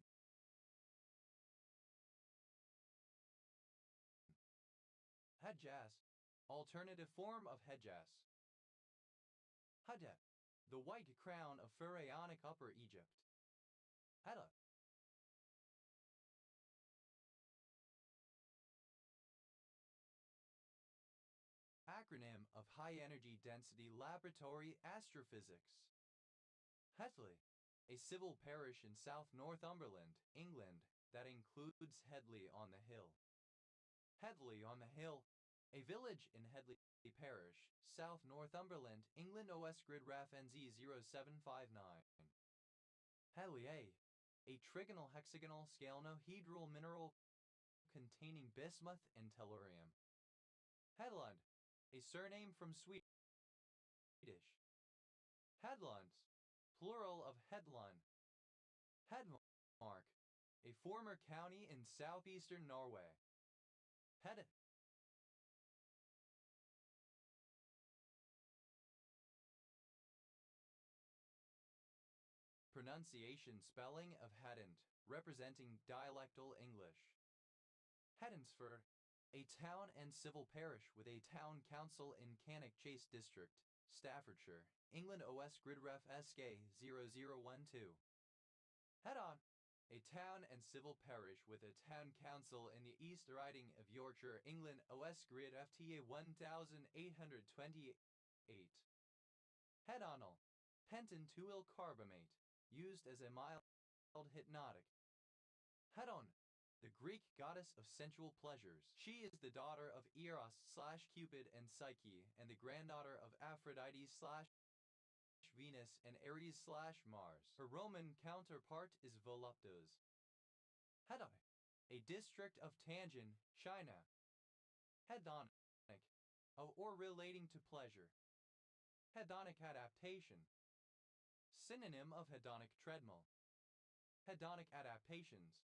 Hedjas, alternative form of hedjas. Hedep, the white crown of Pharaonic Upper Egypt. Heda, acronym of high-energy density laboratory astrophysics. Headley, a civil parish in South Northumberland, England, that includes Headley on the Hill. Headley on the Hill, a village in Headley Parish, South Northumberland, England. OS grid RAF NZ 0759. Headley a trigonal hexagonal scalenohedral mineral containing bismuth and tellurium. Hedlund, a surname from Swedish. Headlands, plural of Hedlund. Hedmark, a former county in southeastern Norway. Hedde. Pronunciation spelling of Hedent, representing dialectal English. Hedensford, a town and civil parish with a town council in Cannock Chase District, Staffordshire, England. OS grid ref SK 0012. Hedon, a town and civil parish with a town council in the East Riding of Yorkshire, England. OS grid FTA 1828. Hedonal, pentanethyl carbamate, used as a mild hypnotic. Hedon, the Greek goddess of sensual pleasures. She is the daughter of Eros/Cupid and Psyche, and the granddaughter of Aphrodite/Venus and Ares/Mars. Her Roman counterpart is Voluptuous. Hedai, a district of Tanjin, China. Hedonic, of or relating to pleasure. Hedonic adaptation. Synonym of hedonic treadmill. Hedonic adaptations,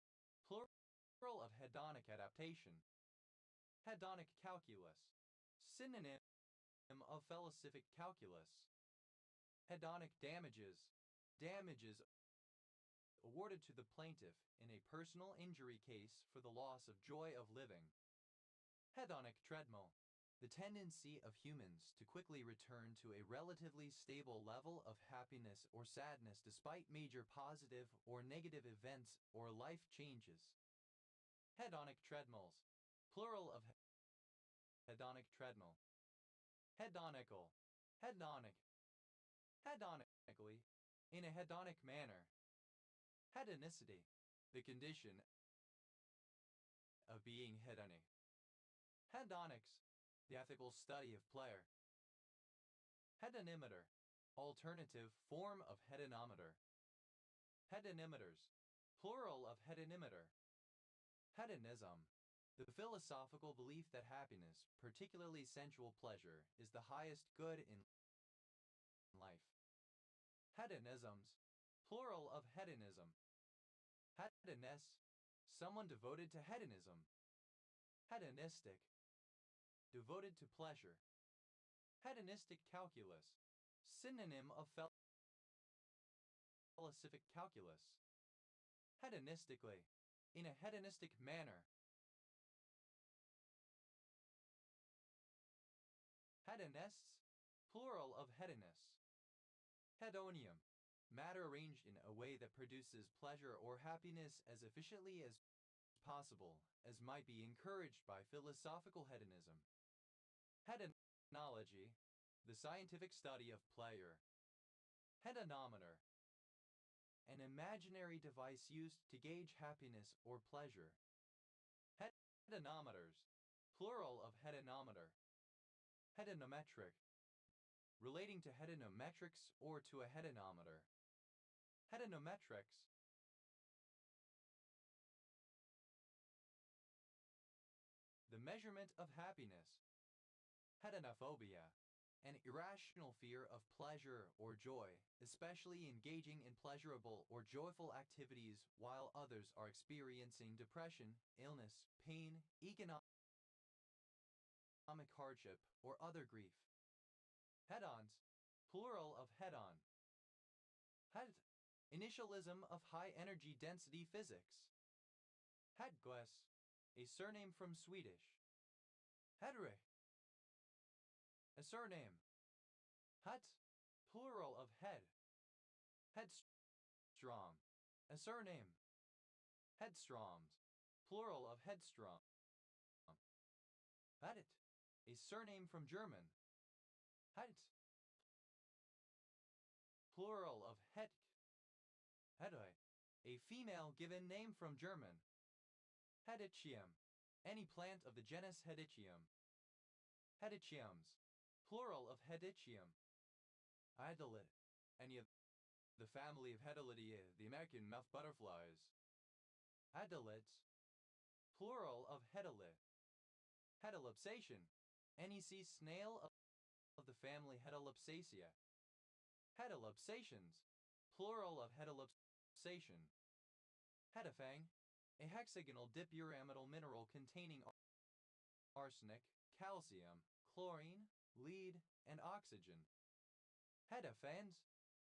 plural of hedonic adaptation. Hedonic calculus, synonym of felicific calculus. Hedonic damages, damages awarded to the plaintiff in a personal injury case for the loss of joy of living. Hedonic treadmill, the tendency of humans to quickly return to a relatively stable level of happiness or sadness despite major positive or negative events or life changes. Hedonic treadmills, plural of hedonic treadmill. Hedonical, hedonic, hedonically, in a hedonic manner. Hedonicity, the condition of being hedonic. Hedonics, the ethical study of pleasure. Hedonimeter, alternative form of hedonimeter. Hedonimeters, plural of hedonimeter. Hedonism, the philosophical belief that happiness, particularly sensual pleasure, is the highest good in life. Hedonisms, plural of hedonism. Hedonist, someone devoted to hedonism. Hedonistic, devoted to pleasure. Hedonistic calculus, synonym of felicific calculus. Hedonistically, in a hedonistic manner. Hedonists, plural of hedonists. Hedonium, matter arranged in a way that produces pleasure or happiness as efficiently as possible, as might be encouraged by philosophical hedonism. Hedonology, the scientific study of pleasure. Hedonometer, an imaginary device used to gauge happiness or pleasure. Hedonometers, plural of hedonometer. Hedonometric, relating to hedonometrics or to a hedonometer. Hedonometrics, the measurement of happiness. Hedonophobia, an irrational fear of pleasure or joy, especially engaging in pleasurable or joyful activities while others are experiencing depression, illness, pain, economic hardship, or other grief. Hedons, plural of hedon. Hed, initialism of high-energy density physics. Hedquist, a surname from Swedish. Hedrich, a surname. Hut, plural of head. Headstrong, a surname. Headstroms, plural of headstrong. Hedit, a surname from German. Het. Plural of het. Hetoi. A female given name from German. Hedychium. Any plant of the genus Hedychium. Hedychiums. Plural of Hedychium. Idolit. Any of the family of Hedylidae, the American mouth butterflies. Idolits. Plural of Hedylit. Hedylopsation. Any sea snail of the family Hedylopsaceae. Hedylopsations. Plural of hedylopsation. Hedifang. A hexagonal dipyramidal mineral containing arsenic, calcium, chlorine, lead, and oxygen. Hedifans.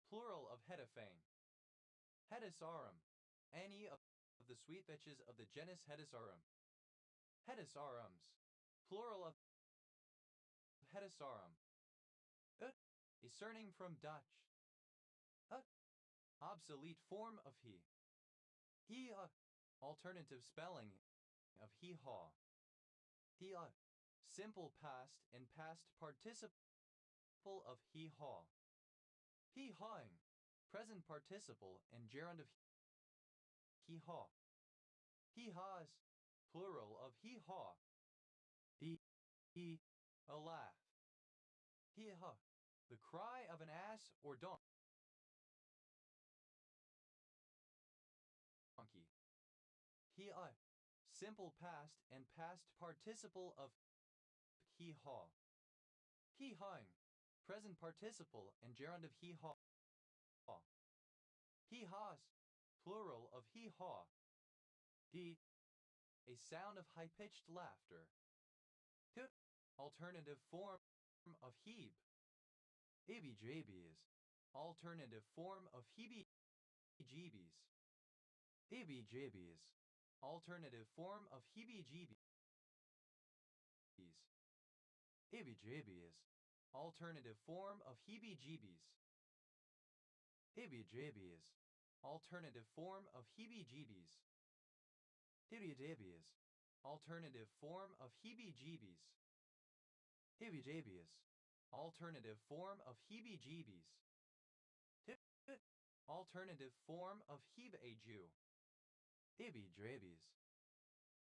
Plural of hedifang. Hedysarum. Any of the sweet vetches of the genus Hedysarum. Hedysarums. Plural of Hedysarum. A surname from Dutch. Obsolete form of he. He. Alternative spelling of hee-haw. He. Simple past and past participle of hee-haw. Hee-hawing. Present participle and gerund of hee-haw. Hee-haws. Plural of hee-haw. He. A laugh. Hee-haw. The cry of an ass or donkey. He. Simple past and past participle of hee-haw. Hee-hawing. Present participle and gerund of hee-haw. Hee-haws. Plural of hee-haw. A sound of high-pitched laughter. Alternative form of heeb. Ibby-jabbies. Alternative form of heebie-jeebies. Ibby-jabbies. Alternative form of heebie-jeebies. Ibby-jabbies. Alternative form of heebie-jeebies. Ibby-jabbies. Alternative form of heebie-jeebies. Ibby-jabbies. Alternative form of heebie-jeebies. Ibby-jabbies. Alternative form of heebie-jeebies. Alternative form of heeb-a-jew. Ibby-jabbies.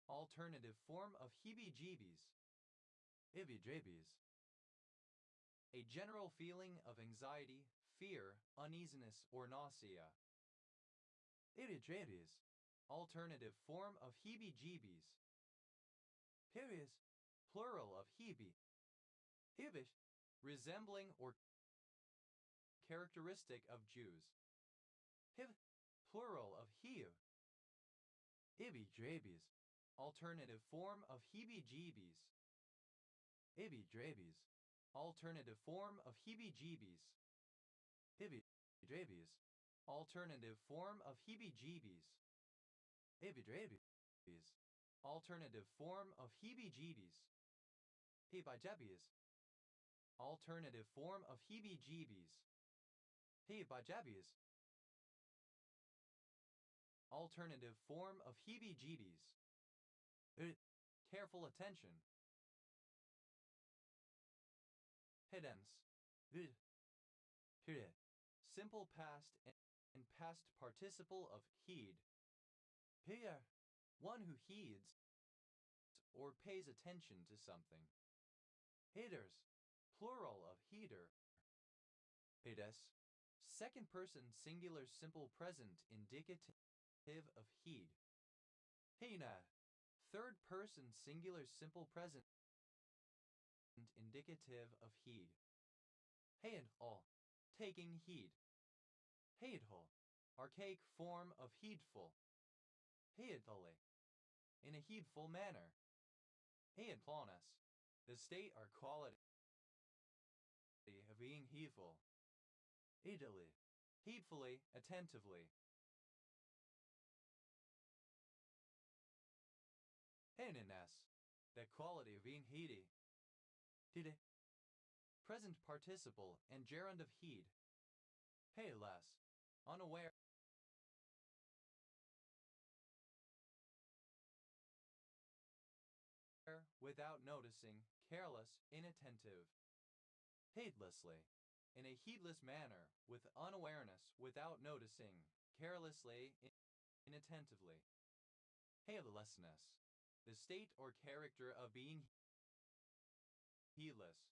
Alternative form of heebie-jeebies. Ibby-jabbies. A general feeling of anxiety, fear, uneasiness, or nausea. Ibby-jabbies. Alternative form of heebie-jeebies. Hibious. Plural of heebie. Hibbish. Resembling or characteristic of Jews. Hiv. Plural of heev. Ibby-jabbies. Alternative form of heebie-jeebies. Ibby-jabbies. Alternative form of heebie-jeebies. Ibby-jabbies. Alternative form of heebie-jeebies. Ibby-jabbies. Alternative form of heebie-jeebies. Hibby-jabbies. Alternative form of heebie-jeebies. Hibby-jabbies. Alternative form of heebie-jeebies. Careful attention. Hiddens. Simple past and past participle of heed. Here. One who heeds or pays attention to something. Heeders. Plural of heeder. Heedes. Second person singular simple present indicative of heed. Hina. Third person singular simple present indicative of heed. Heed all. Taking heed. Heedful. Archaic form of heedful. Heedfully. In a heedful manner. Heedfulness. The state or quality of being heedful. Heedily. Heedfully, attentively. Heediness. The quality of being heedy. Heedy. Present participle and gerund of heed. Hey less. Unaware. Without noticing, careless, inattentive. heedlessly, in a heedless manner, with unawareness, without noticing, carelessly, inattentively. Heedlessness, the state or character of being heedless.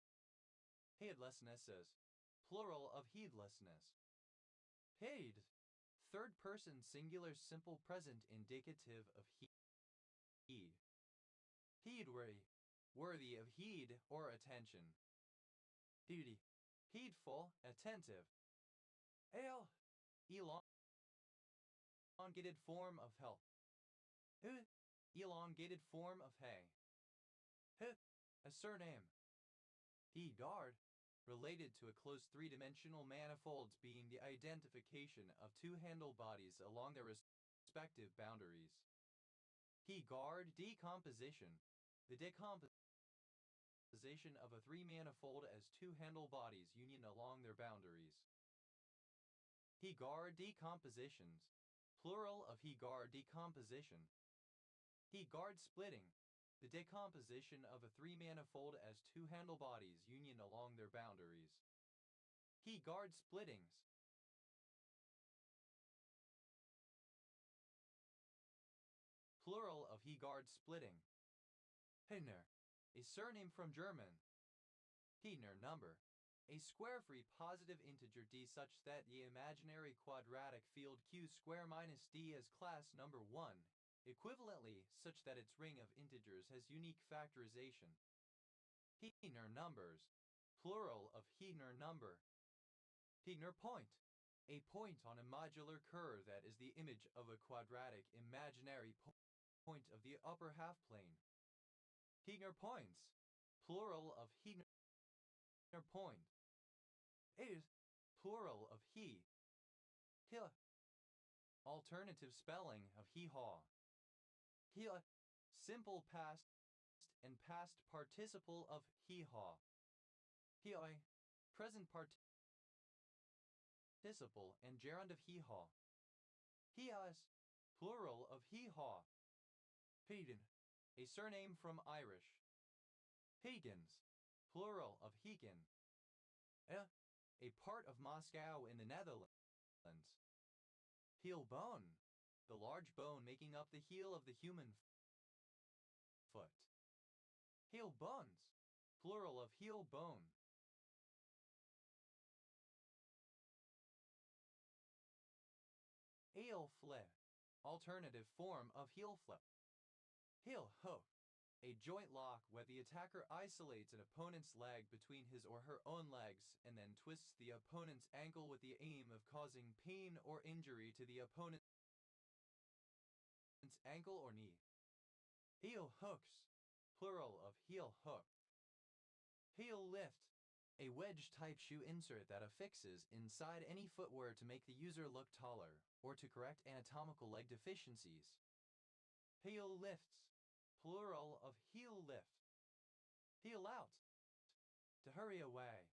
Heedlessnesses, plural of heedlessness. Heed, third person singular simple present indicative of heed. Heedworthy, worthy of heed or attention. Duty, heedful, attentive. Ale, elongated form of help. Elongated form of hay. A surname. Guard, related to a closed three-dimensional manifolds being the identification of two handle bodies along their respective boundaries. Guard, decomposition, the decomposition of a three-manifold as two handle bodies union along their boundaries. Guard, decompositions, plural of guard, decomposition. Guard, splitting, the decomposition of a three-manifold as two handle bodies union along their boundaries. Guard, splittings. Plural of guard, splitting. Hühner, a surname from German. Hühner, number, a square-free positive integer d such that the imaginary quadratic field q square minus d is class number 1, equivalently such that its ring of integers has unique factorization. Hühner numbers, plural of Hühner number. Hühner point, a point on a modular curve that is the image of a quadratic imaginary point of the upper half plane. Hühner points, plural of Hühner point. Is, plural of he. Alternative spelling of hee-haw. Simple past and past participle of hee-haw. Present participle and gerund of hee-haw. Plural of hee-haw. Pagan, a surname from Irish. Pagans, plural of Hegan. A part of Moscow in the Netherlands. Heel bone, the large bone making up the heel of the human foot. Heel bones, plural of heel bone. Heel flip, alternative form of heel flip. Heel hook, a joint lock where the attacker isolates an opponent's leg between his or her own legs and then twists the opponent's ankle with the aim of causing pain or injury to the opponent's ankle or knee. Heel hooks, plural of heel hook. Heel lift, a wedge-type shoe insert that affixes inside any footwear to make the user look taller or to correct anatomical leg deficiencies. Heel lifts, plural of heel lift. Heel out, to hurry away.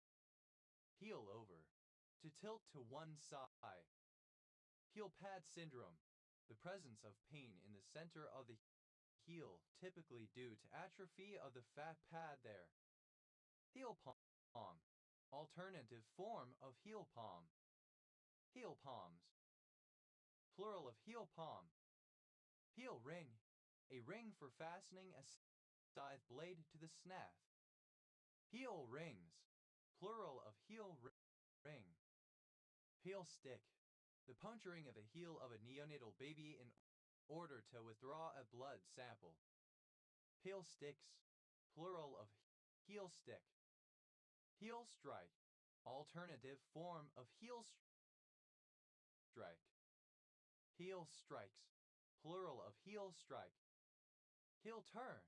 Heel over, to tilt to one side. Heel pad syndrome, the presence of pain in the center of the heel, typically due to atrophy of the fat pad there. Heel palm, alternative form of heel palm. Heel palms, plural of heel palm. Heel ring, a ring for fastening a scythe blade to the snath. Heel rings, plural of heel ring. Heel stick, the puncturing of the heel of a neonatal baby in order to withdraw a blood sample. Heel sticks, plural of heel stick. Heel strike, alternative form of heel strike. Heel strikes, plural of heel strike. Heel turn,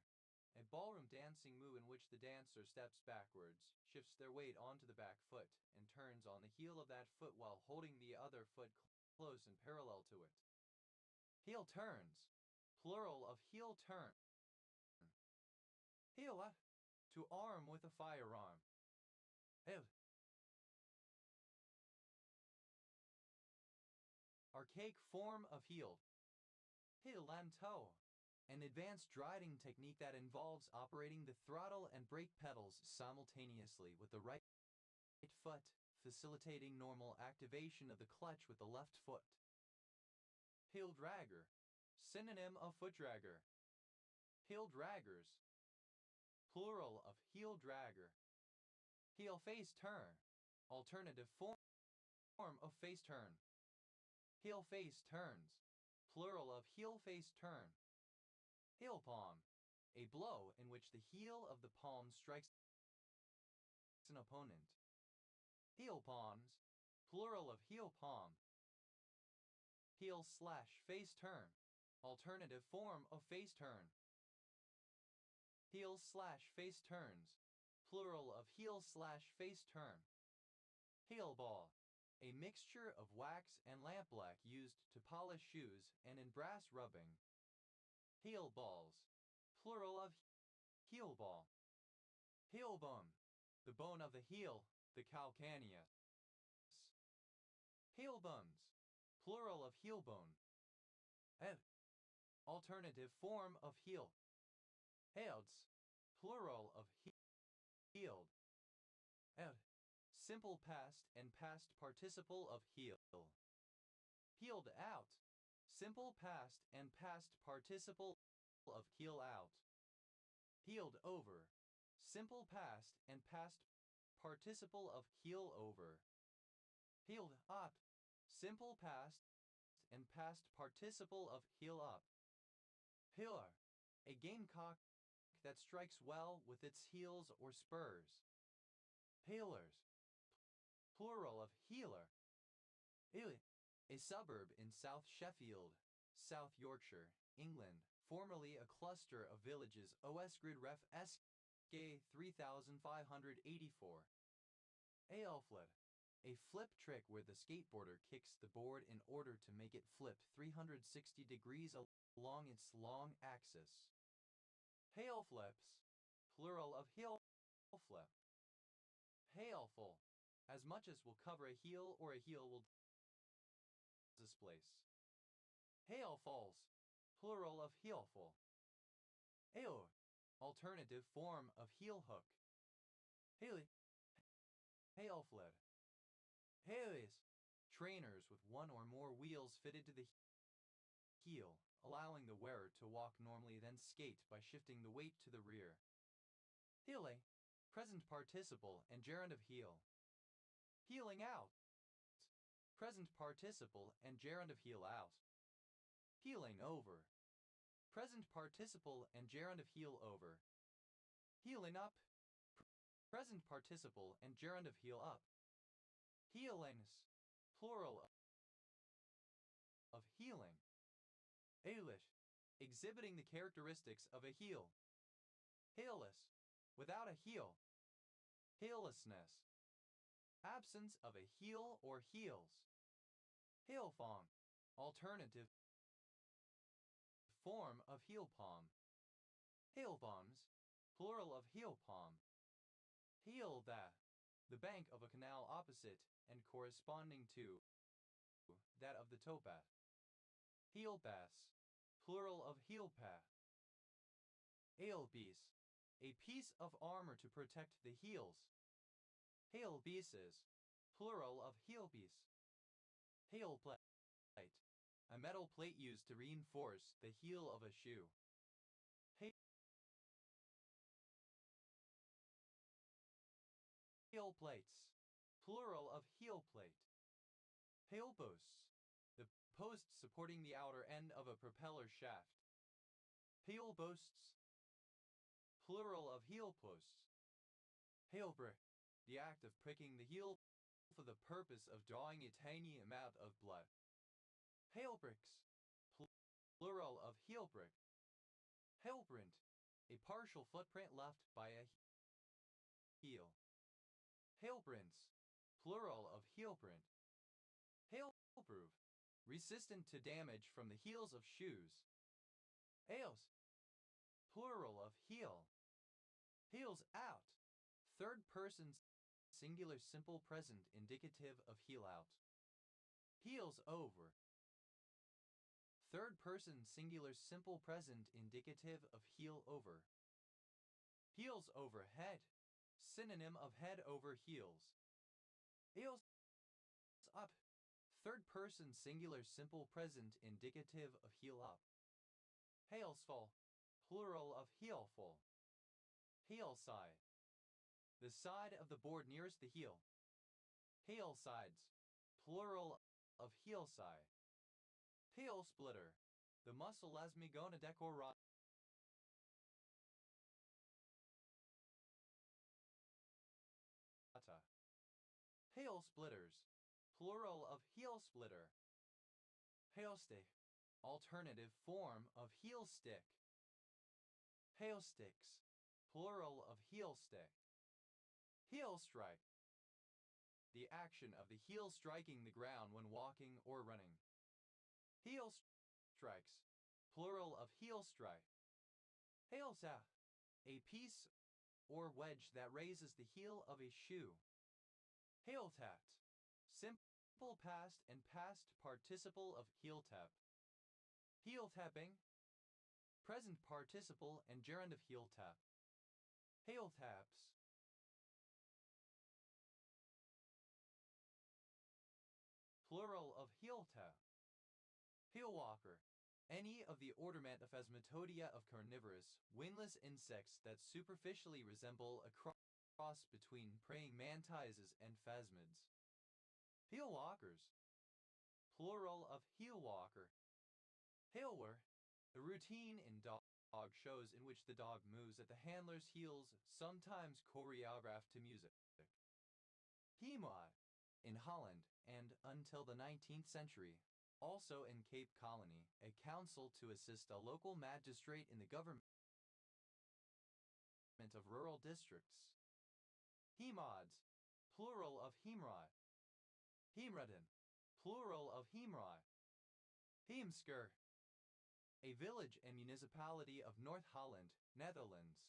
a ballroom dancing move in which the dancer steps backwards, shifts their weight onto the back foot, and turns on the heel of that foot while holding the other foot close and parallel to it. Heel turns, plural of heel turn. Heel to arm with a firearm. Archaic form of heel. Heel and toe, an advanced riding technique that involves operating the throttle and brake pedals simultaneously with the right foot, facilitating normal activation of the clutch with the left foot. Heel dragger, synonym of foot dragger. Heel draggers, plural of heel dragger. Heel face turn, alternative form of face turn. Heel face turns, plural of heel face turn. Heel palm, a blow in which the heel of the palm strikes an opponent. Heel palms, plural of heel palm. Heel slash face turn, alternative form of face turn. Heel slash face turns, plural of heel slash face turn. Heel ball, a mixture of wax and lampblack used to polish shoes and in brass rubbing. Heel balls, plural of heel ball. Heel bone, the bone of the heel, the calcaneus. Heel bones, plural of heel bone. Alternative form of heel. Heels, plural of healed. Simple past and past participle of heel. Healed out, simple past and past participle of heel out. Healed over, simple past and past participle of heel over. Heeled up, simple past and past participle of heel up. Heeler, a gamecock that strikes well with its heels or spurs. Heelers, plural of healer. A suburb in South Sheffield, South Yorkshire, England, formerly a cluster of villages. OS Grid Ref SK 3584. Aelflip, a flip trick where the skateboarder kicks the board in order to make it flip 360 degrees along its long axis. Hail flips, plural of heel flip. Hailful, as much as will cover a heel or a heel will displace. Hail falls, plural of heelful. Eo, alternative form of heel hook. Haley, hail fled. Haleys, trainers with one or more wheels fitted to the heel, allowing the wearer to walk normally then skate by shifting the weight to the rear. Hele, present participle and gerund of heel. Heeling out, present participle and gerund of heel out. Heeling over, present participle and gerund of heel over. Heeling up, present participle and gerund of heel up. Healings, plural of healing. Ailish, exhibiting the characteristics of a heel. Heelless, without a heel. Heellessness, absence of a heel or heels. Heelfong, alternative form of heel palm. Heelbombs, plural of heel palm. Heel the bank of a canal opposite and corresponding to that of the towpath. Heel pass, plural of heel path. Hailpiece, a piece of armor to protect the heels. Hailpieces, plural of heelpiece. Hail plate, a metal plate used to reinforce the heel of a shoe. Heel plates, plural of heel plate. Hail posts, the posts supporting the outer end of a propeller shaft. Heel posts, plural of heel posts. Heel prick, the act of pricking the heel for the purpose of drawing a tiny amount of blood. Hail bricks, plural of heel brick. Heel print, a partial footprint left by a heel. Heel prints, plural of heel print. Hail-proof, resistant to damage from the heels of shoes. Heels, plural of heel. Heels out, third person singular simple present indicative of heel out. Heels over, third person singular simple present indicative of heel over. Heels over head, synonym of head over heels. Heels up. Third person singular simple present indicative of heel up. Hailsful, plural of heelful. Heel side. The side of the board nearest the heel. Heel sides, plural of heel side. Heel splitter. The muscle lasmigona decorata. Hail splitters, plural of heel splitter. Hail stick, alternative form of heel stick. Hail sticks, plural of heel stick. Heel strike, the action of the heel striking the ground when walking or running. Heel strikes, plural of heel strike. Hail sap, a piece or wedge that raises the heel of a shoe. Heel tapped, simple past and past participle of heel tap. Heel tapping, present participle and gerund of heel tap. Hail taps. Plural of heel tap. Heel walker, any of the orderment of Phasmatodea of carnivorous, wingless insects that superficially resemble a cross between praying mantises and phasmids. Heel walkers, plural of heel walker. Hailwer, a routine in dog shows in which the dog moves at the handler's heels, sometimes choreographed to music. Heemwad, in Holland, and until the 19th century, also in Cape Colony, a council to assist a local magistrate in the government of rural districts. Hemods, plural of Heemrod. Heemrudden, plural of Heemrod. Heemsker, a village and municipality of North Holland, Netherlands.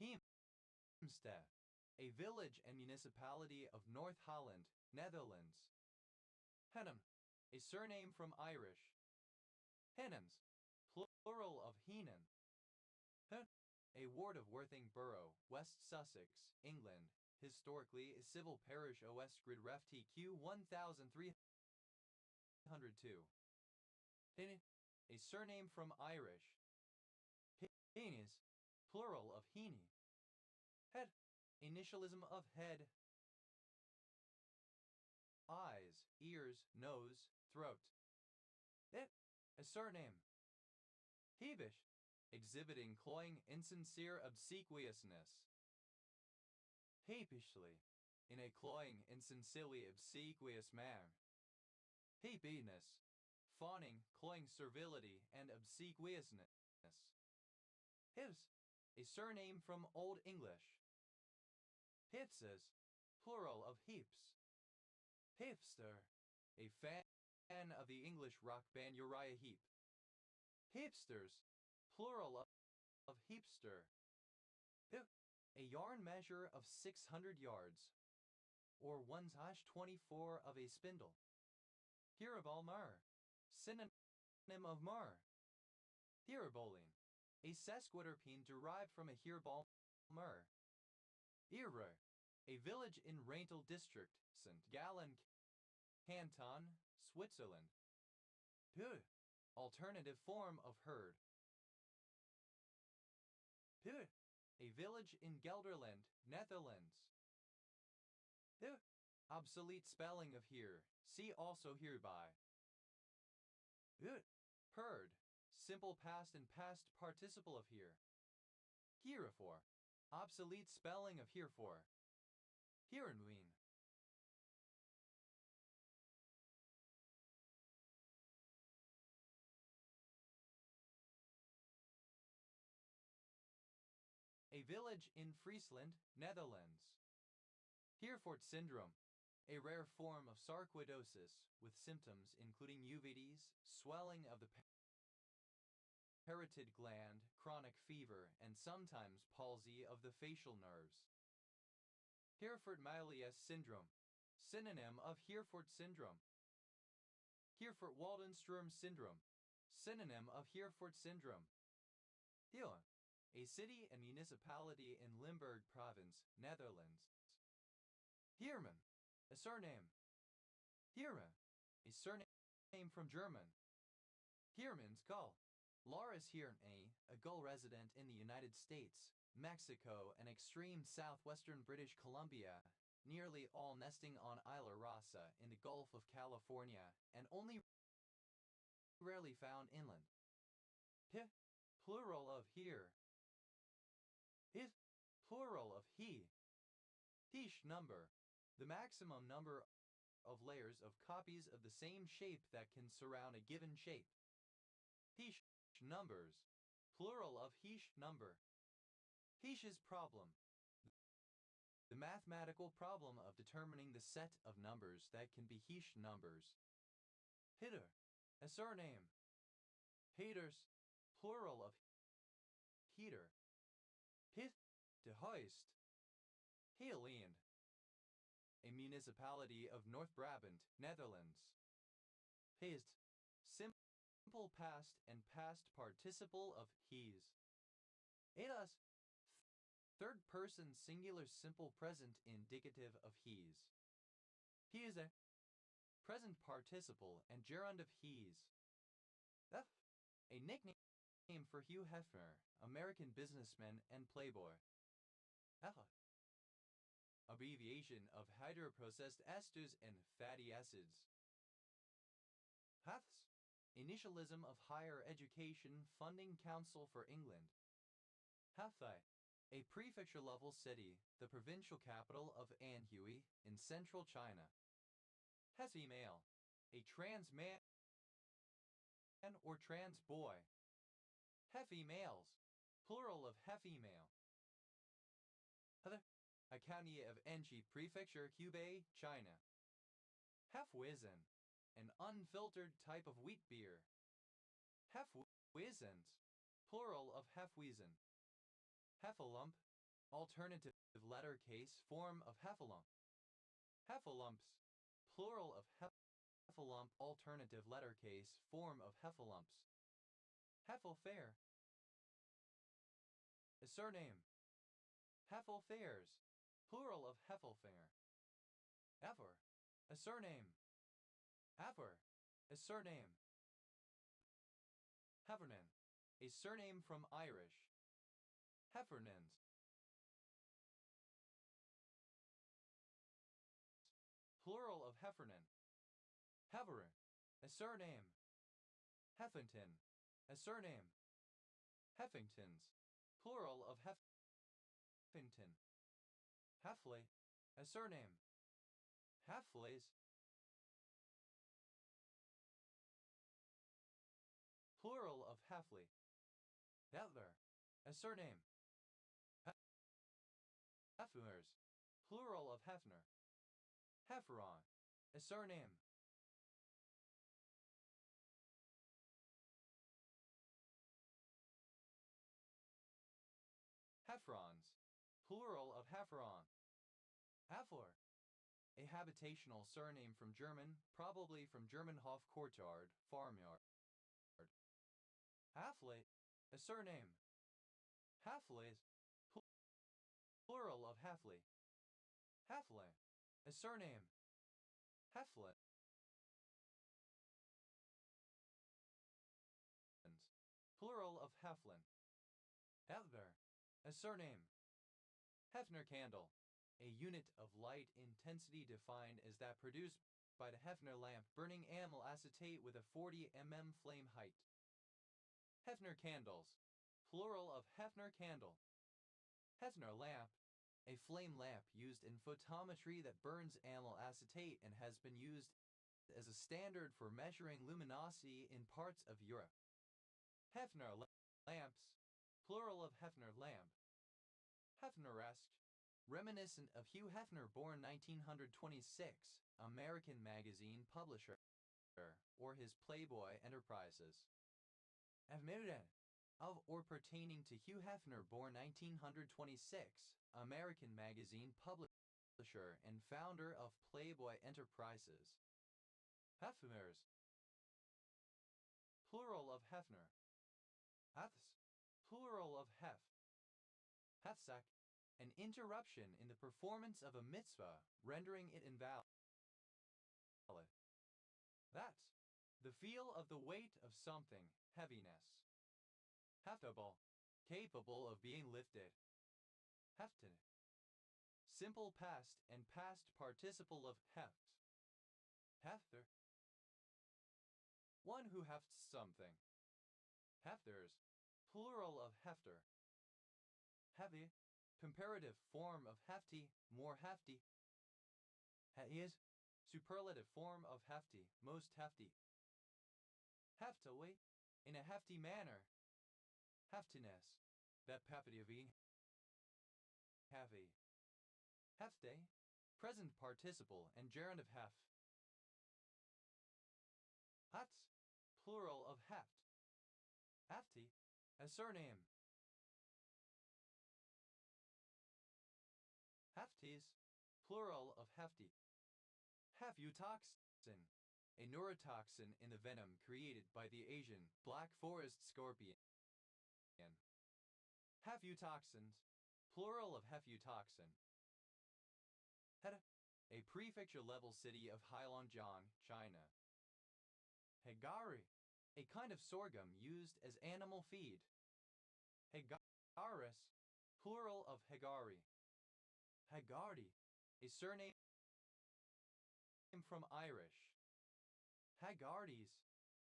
Heemstede, a village and municipality of North Holland, Netherlands. Henham, a surname from Irish. Henhams, plural of Heenan. A ward of Worthing Borough, West Sussex, England, historically a civil parish OS grid ref TQ 1302. A surname from Irish. Heenies, plural of Heaney. Head, initialism of head. Eyes, ears, nose, throat. It, a surname. Heebish, exhibiting cloying, insincere obsequiousness. Heapishly, in a cloying, insincerely obsequious manner. Heapiness, fawning, cloying servility and obsequiousness. Hibs, a surname from Old English. Hipses, plural of heaps. Hipster, a fan of the English rock band Uriah Heep. Hipsters, plural of heapster. A yarn measure of 600 yards, or 1/24 of a spindle. Hirabal mar, synonym of mar. Hiraboline, a sesquiterpene derived from a hirabal mar. Irre, a village in Reintal district, St. Gallen Canton, Switzerland. Peu, alternative form of herd. Peu, a village in Gelderland, Netherlands. Peu, obsolete spelling of here, see also hereby. Peu, heard, simple past and past participle of here. Herefor, obsolete spelling of herefore. Herenween. A village in Friesland, Netherlands. Hereford syndrome, a rare form of sarcoidosis with symptoms including uveitis, swelling of the parotid gland, chronic fever, and sometimes palsy of the facial nerves. Hereford-Mallius syndrome, synonym of Hereford syndrome. Hereford-Waldenstrom syndrome, synonym of Hereford syndrome. Hielen, a city and municipality in Limburg province, Netherlands. Heerman, A surname. Hirme, a surname from German. Hirman's gull. Lars Hirme, a gull resident in the United States, Mexico, and extreme southwestern British Columbia, nearly all nesting on Isla Rasa in the Gulf of California, and only rarely found inland. H, plural of here. His, plural of he. Hish number, the maximum number of layers of copies of the same shape that can surround a given shape. Hish numbers, plural of Hish number. Hish's problem, the mathematical problem of determining the set of numbers that can be Hish numbers. Hitter, a surname. Haters, plural of heater. Hit, de Huist. Heeland, a municipality of North Brabant, Netherlands. Heist, simple past and past participle of he's. Edas, third person singular simple present indicative of he's. He is a present participle and gerund of he's. F, a nickname for Hugh Hefner, American businessman and playboy. F, abbreviation of hydroprocessed esters and fatty acids. HATHS, initialism of Higher Education Funding Council for England. Hathai, a prefecture-level city, the provincial capital of Anhui in central China. Female, a trans man or trans boy. Females, plural of female. Other, a county of Enchi Prefecture, Hubei, China. Hefeweizen, an unfiltered type of wheat beer. Hefeweizens, plural of Hefeweizen. Heffalump, alternative letter case form of heffalump. Heffalumps, plural of heffalump, alternative letter case form of heffalumps. Heffelfair, a surname. Heffelfairs, plural of Heffelfair. Ever, a surname. Ever, a surname. Heffernan, a surname from Irish. Heffernans, plural of Heffernan. Heverer, a surname. Heffington, a surname. Heffingtons, plural of Heffington. Heffley, a surname. Heffleys, plural of Heffley. Hetler, a surname. Heffners, plural of Hefner. Hefferon, a surname. Heffrons, plural of Hefferon. Heffler, a habitational surname from German, probably from German Hof courtyard, farmyard. Halfley, a surname. Halfleys, plural of Halfley. Halfley, a surname. Heflins, plural of Heflin. Hefner, a surname. Hefner candle, a unit of light intensity defined as that produced by the Hefner lamp burning amyl acetate with a 40 mm flame height. Hefner candles, plural of Hefner candle. Hefner lamp, a flame lamp used in photometry that burns amyl acetate and has been used as a standard for measuring luminosity in parts of Europe. Hefner lamps, plural of Hefner lamp. Hefneresque, reminiscent of Hugh Hefner, born 1926, American magazine publisher, or his Playboy Enterprises. Efmeren, of or pertaining to Hugh Hefner, born 1926, American magazine publisher and founder of Playboy Enterprises. Hefmers, plural of Hefner. Heths, plural of Hef. Hefsak, an interruption in the performance of a mitzvah, rendering it invalid. That's the feel of the weight of something, heaviness. Heftable, capable of being lifted. Heften. Simple past and past participle of heft. Hefter. One who hefts something. Hefters, plural of hefter. Heavy, comparative form of hefty, more hefty. He is, superlative form of hefty, most hefty. Heftily, in a hefty manner. Heftiness, that property of being heavy. Hefte, present participle and gerund of hef. Hats, plural of heft. Hefty, a surname. Hefties, plural of hefty. Hefutoxin, a neurotoxin in the venom created by the Asian black forest scorpion. Hefutoxins, plural of hefutoxin. Heda, a prefecture-level city of Heilongjiang, China. Hegari, a kind of sorghum used as animal feed. Hegaris, plural of Hegari. Hegardi, a surname from Irish. Hegardis,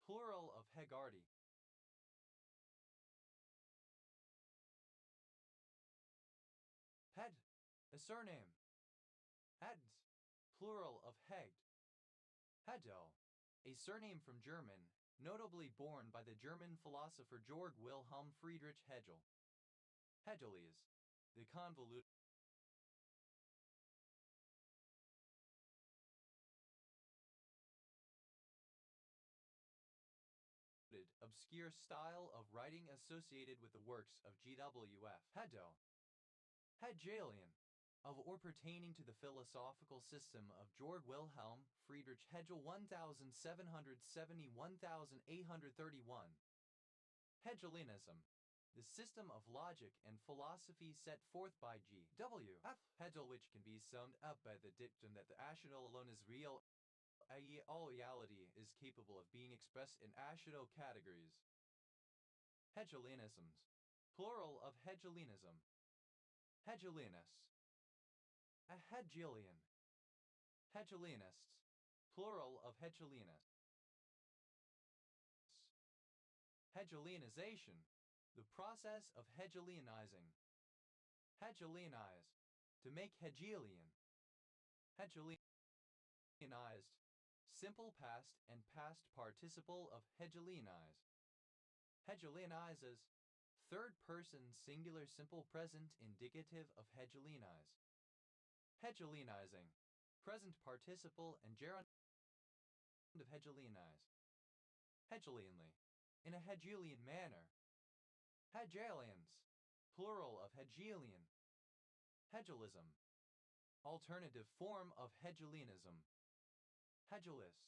plural of Hegardi. Hed, a surname. Heds, plural of Hegd. Hegel, a surname from German, notably borne by the German philosopher Georg Wilhelm Friedrich Hegel. Hegeles, the convoluted obscure style of writing associated with the works of G.W.F. Hegel. Hegelian, of or pertaining to the philosophical system of Georg Wilhelm Friedrich Hegel 1770-1831. Hegelianism, the system of logic and philosophy set forth by G.W.F. Hegel, which can be summed up by the dictum that the rational alone is real, i.e. all reality is capable of being expressed in rational categories. Hegelianisms, plural of Hegelianism. Hegelianus, a Hegelian. Hegelianists, plural of Hegelianists. Hegelianization, the process of Hegelianizing. Hegelianize, to make Hegelian. Hegelianized, simple past and past participle of Hegelianize. Hegelianizes, third person singular simple present indicative of Hegelianize. Hegelianizing, present participle and gerund of Hegelianize. Hegelianly, in a Hegelian manner. Hegelians, plural of Hegelian. Hegelism, alternative form of Hegelianism. Hegelis,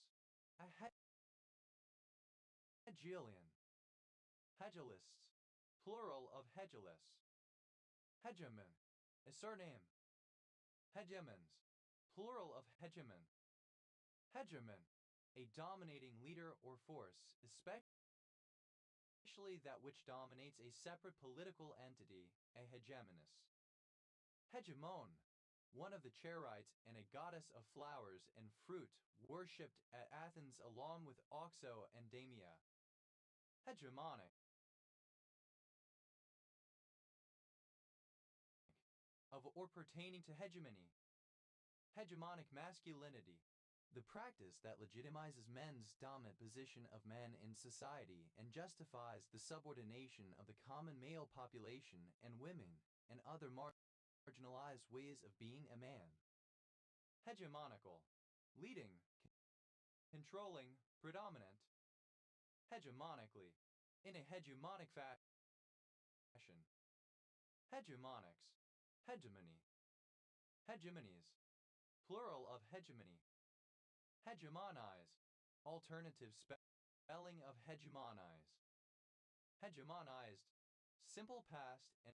a Hegelian. Hegelists, plural of Hegelis. Hegemon, a surname. Hegemons, plural of hegemon. Hegemon, a dominating leader or force, especially that which dominates a separate political entity, a hegemonist. Hegemon, one of the Chairites and a goddess of flowers and fruit worshipped at Athens along with Oxo and Damia. Hegemonic, of or pertaining to hegemony. Hegemonic masculinity, the practice that legitimizes men's dominant position of men in society and justifies the subordination of the common male population and women and other marginalized ways of being a man. Hegemonical, leading, controlling, predominant. Hegemonically, in a hegemonic fashion. Hegemonics, hegemony. Hegemonies, plural of hegemony. Hegemonize, alternative spelling of hegemonize. Hegemonized, simple past and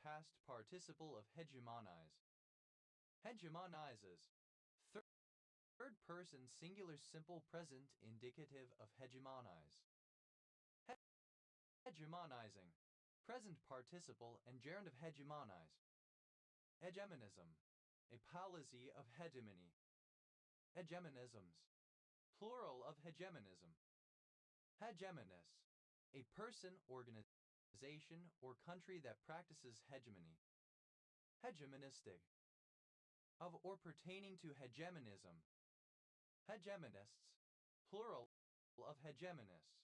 past participle of hegemonize. Hegemonizes, Third person singular simple present indicative of hegemonize. Hegemonizing. Present participle and gerund of hegemonize. Hegemonism. A policy of hegemony. Hegemonisms. Plural of hegemonism. Hegemonous. A person, organization, or country that practices hegemony. Hegemonistic. Of or pertaining to hegemonism. Hegemonists. Plural of hegemonists.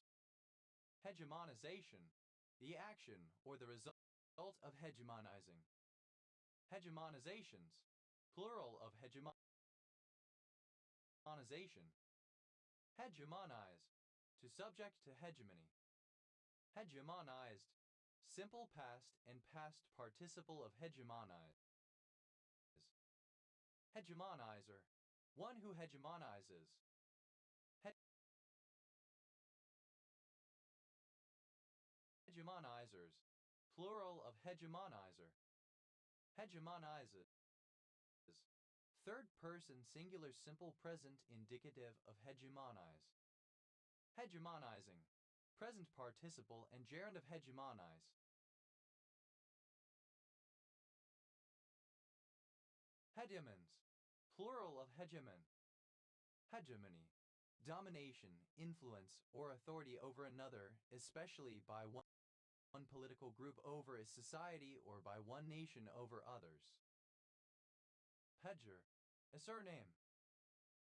Hegemonization. The action or the result of hegemonizing. Hegemonizations. Plural of hegemonization. Hegemonize. To subject to hegemony. Hegemonized. Simple past and past participle of hegemonize. Hegemonizer. One who hegemonizes. Hegemonizers. Plural of hegemonizer. Hegemonizes. Third person singular simple present indicative of hegemonize. Hegemonizing. Present participle and gerund of hegemonize. Hegemons. Plural of hegemon. Hegemony. Domination, influence, or authority over another, especially by one political group over a society or by one nation over others. Hedger. A surname.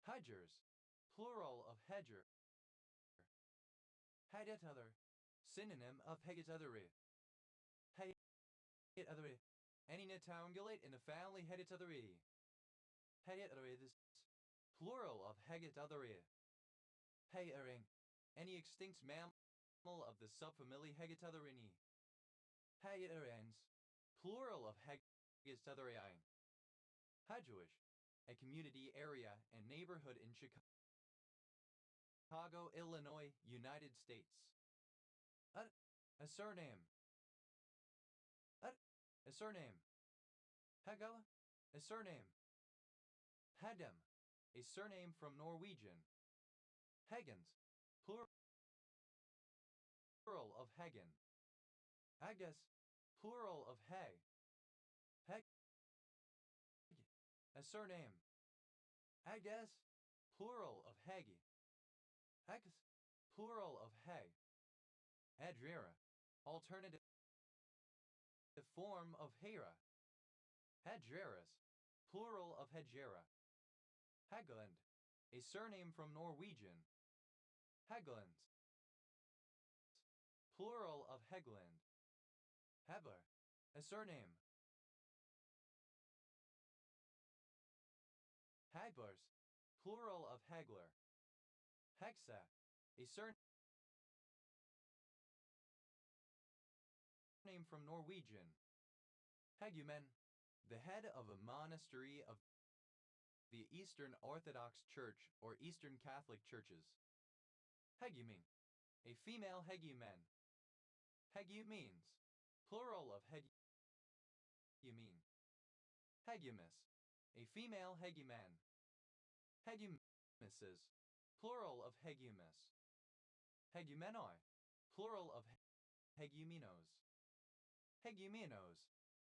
Hedgers. Plural of hedger. Hegetother. Synonym of hegetothere. Hegetothere. Any notangulate in the family Hegetothere. Hegetothere. Plural of hegetothere. Heyering. Any extinct mammal of the subfamily Hegetotherini. Hegeterans. Plural of Hegetotherei. Hedgewish. A community area and neighborhood in Chicago, Illinois, United States. A surname. A surname. Hegel. A surname. Hedem. A surname from Norwegian. Hegens. Plural of Hegen. Haggis. Plural of Hay. Heg. A surname. Haggis. Plural of Hegi. Hex. Plural of Hay. Hedgera. Alternative form of Hera. Hedgeras. Plural of Hedgera. Hageland. A surname from Norwegian. Hagelands. Plural of Hegland. Heber. A surname. Hagbars. Plural of Hagler. Hexa. A surname from Norwegian. Hegumen. The head of a monastery of the Eastern Orthodox Church or Eastern Catholic Churches. Hegumen. A female hegumen. Hegumines. Plural of hegumen. Hegumus. A female hegumen. Hegumisses. Plural of hegumus. Hegumenoi. Plural of hegumenos. Hegumenos.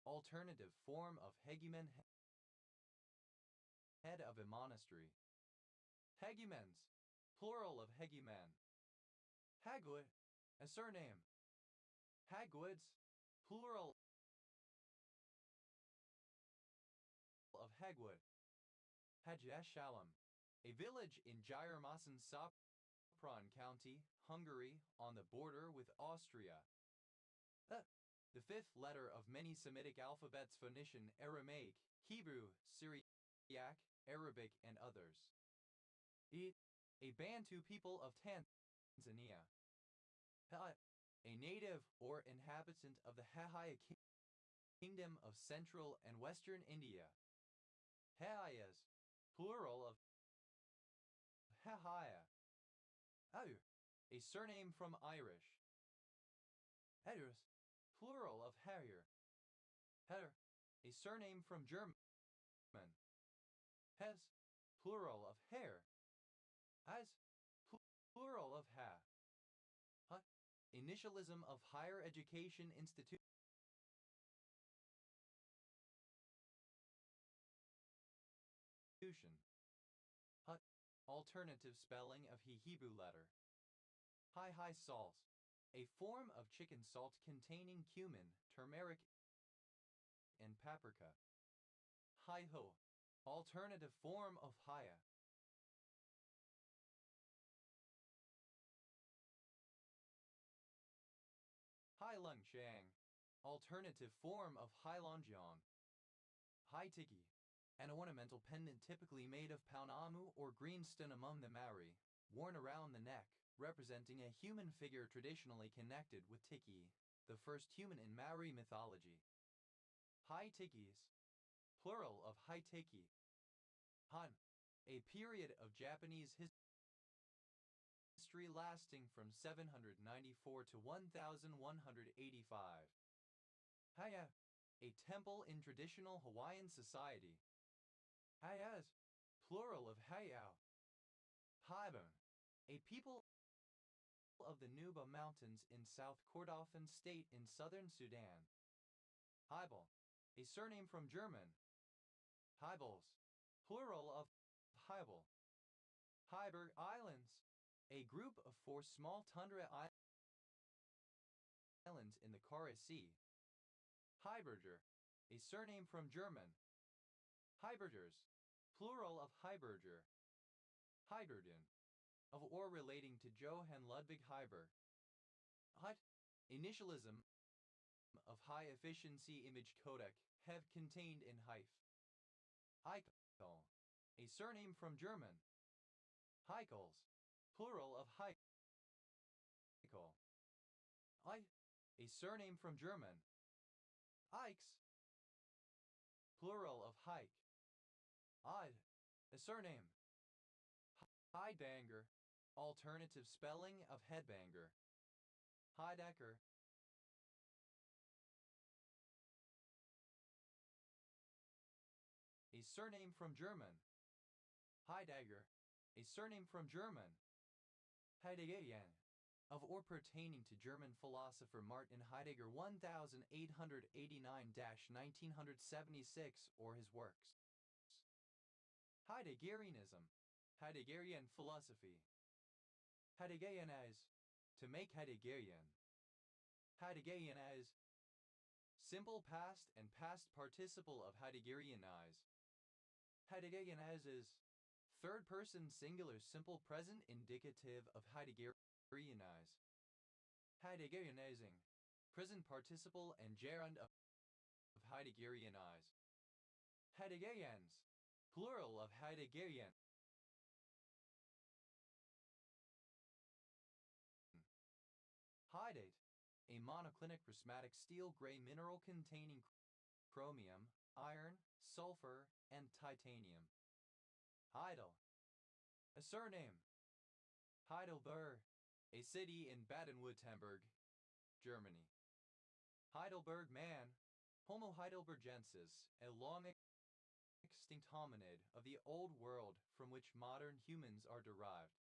Alternative form of hegumen. Head of a monastery. Hegumens. Plural of hegumen. Hagwood. A surname. Hagwoods. Plural of Hagwood. Hajeshalom. A village in Gyarmatan Sopron County, Hungary, on the border with Austria. The fifth letter of many Semitic alphabets: Phoenician, Aramaic, Hebrew, Syriac, Arabic, and others. A Bantu people of Tanzania. A native or inhabitant of the Hehaya Kingdom of Central and Western India. Hehayas. Plural of Hehaya. A surname from Irish. Heders. Plural of Harrier. Heder. A surname from German. Hes. plural of hair, as plural of ha. Initialism of higher education institution. Alternative spelling of he Hebrew letter. Hi sauce, a form of chicken salt containing cumin, turmeric, and paprika. Hi ho, alternative form of haya. Hai Lung Chang, alternative form of Hai Longjong. Hai Tiki, an ornamental pendant typically made of pounamu or greenstone among the Maori, worn around the neck, representing a human figure traditionally connected with Tiki, the first human in Maori mythology. Hai Tikis, plural of Hai Tiki. Han, a period of Japanese history lasting from 794 to 1185. Haya, a temple in traditional Hawaiian society. Hayas, plural of Hayao. Haibon, a people of the Nuba Mountains in South Kordofan State in southern Sudan. Heibel, a surname from German. Heibels, plural of Heibel. Heiberg Islands, a group of 4 small tundra islands in the Kara Sea. Heiberger, a surname from German. Heibergers, plural of Heiberger. Heiberden, of or relating to Johann Ludwig Heiberg. Hut, initialism of high efficiency image codec, have contained in HEIF. Heikel, a surname from German. Heikels, plural of Heikel. I, a surname from German. Ikes, plural of Hike. Id, a surname. Heidebanger, alternative spelling of headbanger. Heidecker, a surname from German. Heidegger, a surname from German. Heideggerian, of or pertaining to German philosopher Martin Heidegger 1889-1976 or his works. Heideggerianism, Heideggerian philosophy. Heideggerianize, to make Heideggerian. Heideggerianize, simple past and past participle of Heideggerianize. Heideggerianizes, third person singular simple present indicative of Heideggerianize. Heideggerianizing, present participle and gerund of Heideggerianize. Heideggerians, plural of Heideggerian. Hydate, a monoclinic prismatic steel gray mineral containing chromium, iron, sulfur, and titanium. Heidel, a surname. Heidelberg, a city in Baden-Württemberg, Germany. Heidelberg man, Homo heidelbergensis, a long extinct hominid of the Old World from which modern humans are derived.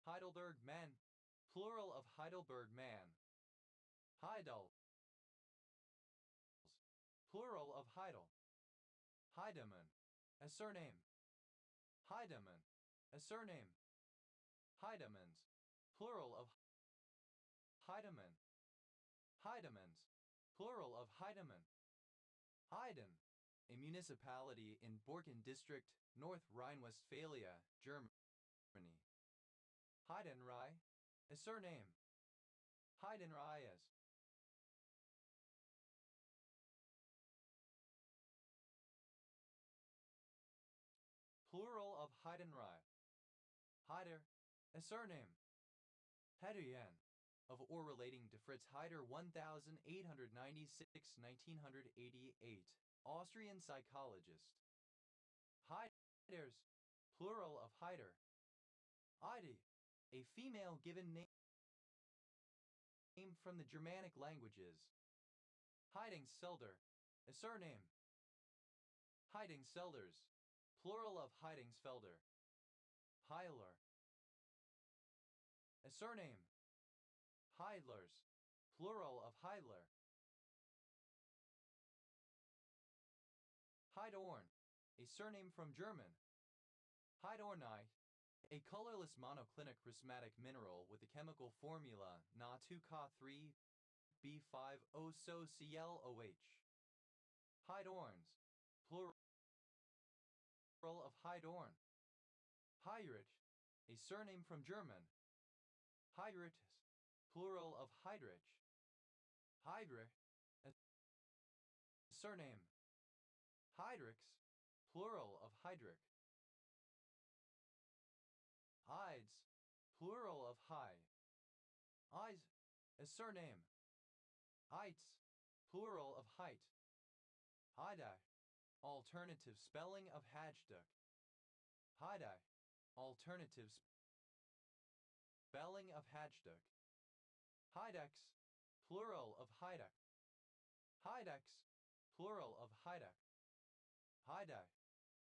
Heidelberg men, plural of Heidelberg man. Heidels, plural of Heidel. Heidemann, a surname. Heidemann, a surname. Heidemans, plural of Heidemann. Heidemans, plural of Heidemann. Heiden, a municipality in Borken district, North Rhine-Westphalia, Germany. Heidenreich, a surname. Heidenreiches, plural of Heidenreich. Heider, a surname. Heiderjan, of or relating to Fritz Heider 1896-1988, Austrian psychologist. Heiders, plural of Heider. Heidi, a female given name from the Germanic languages. Heidingselder, a surname. Heidingselders, plural of Heidingsfelder. Heiler. A surname. Heidlers, plural of Heidler. Heidorn, a surname from German. Heidornite, a colorless monoclinic prismatic mineral with a chemical formula Na2Ca3B5O-ClOH. Heidorns, plural of Heidorn. Heyrich, a surname from German. Heydrichs, plural of Heydrich. Heydrich, a surname. Heydrichs, plural of Heydrich. Ides, plural of High. Eyes, a surname. Eites, plural of height. Heidach, alternative spelling of Hajduk. Heidach, alternative spelling of Hajduk. Heidex, plural of Heideck. Heidex, plural of Heideck. Heideck,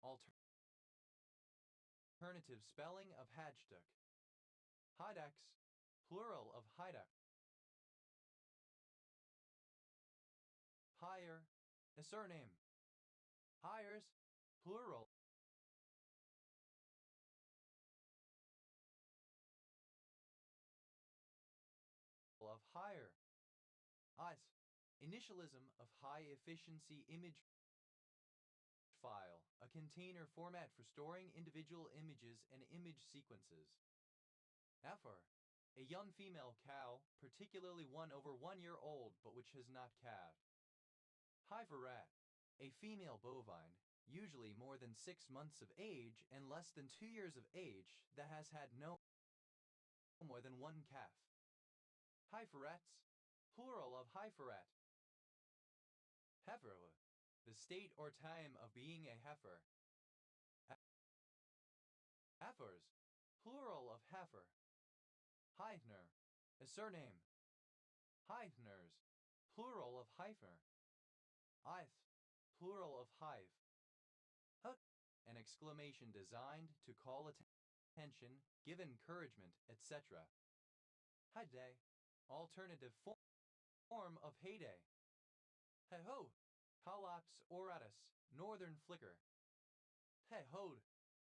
alternative spelling of Hajduk. Heidex, plural of Heideck. Hire, a surname. Hires, plural of higher. IS, initialism of high efficiency image file, a container format for storing individual images and image sequences. Heifer, a young female cow, particularly one over 1 year old but which has not calved. Heiferat, a female bovine, usually more than 6 months of age and less than 2 years of age, that has had no more than one calf. Heiferets, plural of Heiferat. Heifer, the state or time of being a heifer. Heifers, plural of heifer. Heifner, a surname. Heifners, plural of heifer. Eith, plural of hive. Hut, an exclamation designed to call attention, give encouragement, etc. Heyday, alternative form of heyday. Hey-ho, collapse oratus, northern flicker. Hey-hoed,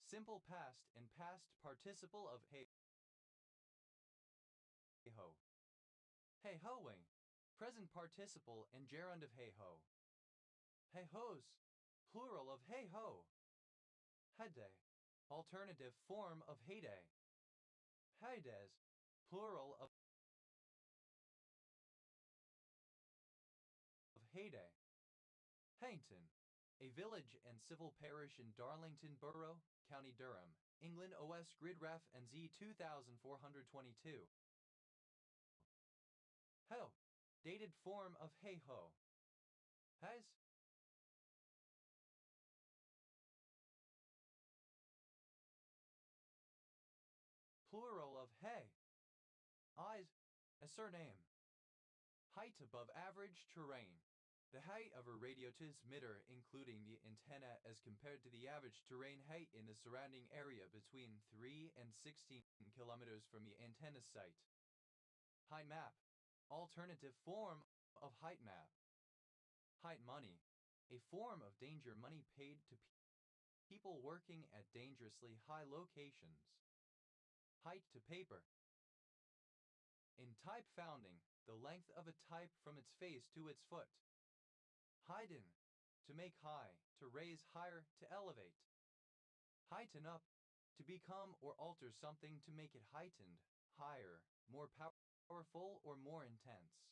simple past and past participle of hey-ho. Hey-hoing, present participle and gerund of hey-ho. Hey-hos, plural of hey-ho. Heyday, alternative form of heyday. Heydays, plural of heyday. Hainton, a village and civil parish in Darlington Borough, County Durham, England. OS Grid Ref and Z 2422. Ho, dated form of hey-ho. Has, plural of hey. Eyes, a surname. Height above average terrain. The height of a radio transmitter, including the antenna as compared to the average terrain height in the surrounding area between 3 and 16 kilometers from the antenna site. Height map, alternative form of height map. Height money, a form of danger money paid to people working at dangerously high locations. Height to paper. In type founding, the length of a type from its face to its foot. Heiden, to make high, to raise higher, to elevate. Heighten up, to become or alter something to make it heightened, higher, more powerful or more intense.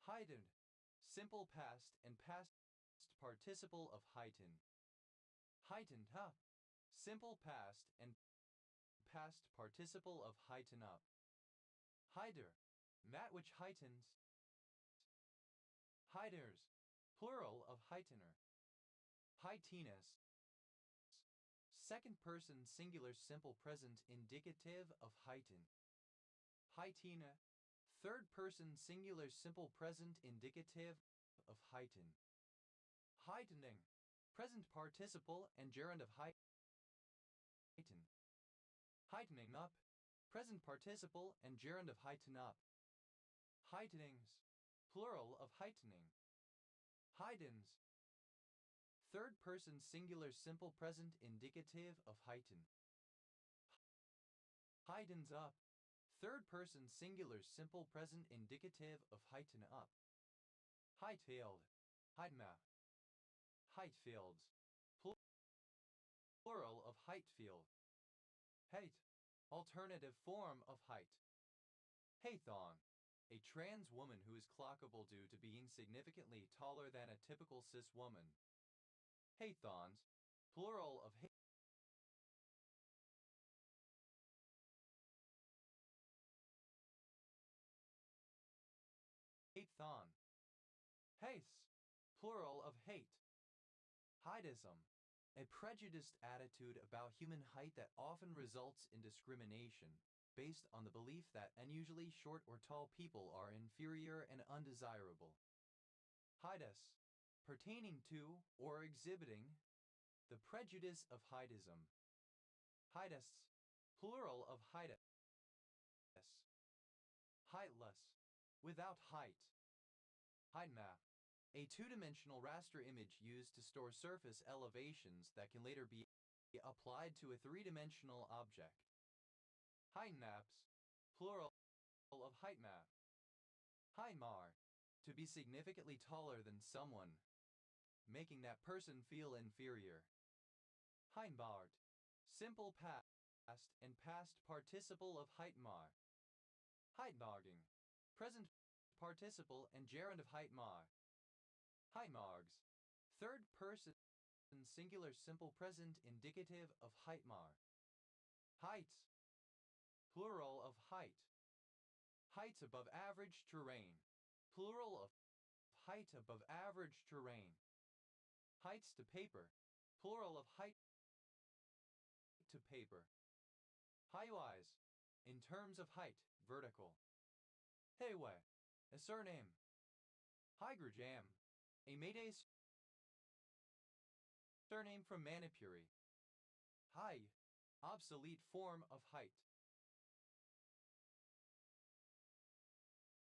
Heightened, simple past and past participle of heighten. Heightened up, simple past and past participle of heighten up. Heider, that which heightens. Heiders, plural of heightener. Heightiness, second person singular simple present indicative of heighten. Heightina, third person singular simple present indicative of heighten. Heightening, Present participle and gerund of heighten. Heightening up. Present participle and gerund of heighten up. Heightenings. Plural of heightening. Heightens. Third person singular simple present indicative of heighten. Heightens up. Third person singular simple present indicative of heighten up. Hightailed. Heightmap. Heightfields. Plural of heightfield. Height. Alternative form of height. Haythong. A trans woman who is clockable due to being significantly taller than a typical cis woman. Haythons. Plural of haython. Hace. Plural of hate. Heightism. A prejudiced attitude about human height that often results in discrimination, based on the belief that unusually short or tall people are inferior and undesirable. Heightus. Pertaining to or exhibiting the prejudice of heightism. Heightus. Plural of heightus. Heightless. Without height. Heightmap. A two-dimensional raster image used to store surface elevations that can later be applied to a three-dimensional object. Heightmaps. Plural of heightmap. Heightmar. To be significantly taller than someone, making that person feel inferior. Heimbart. Simple past and past participle of heightmar. Heitmarging. Present participle and gerund of heightmar. Heitmargs. Third person singular simple present indicative of heightmar. Heights. Plural of height. Heights above average terrain. Plural of height above average terrain. Heights to paper. Plural of height to paper. Highwise. In terms of height, vertical. Hayway. A surname. Hygrajam. A Mayday surname from Manipuri. High. Obsolete form of height.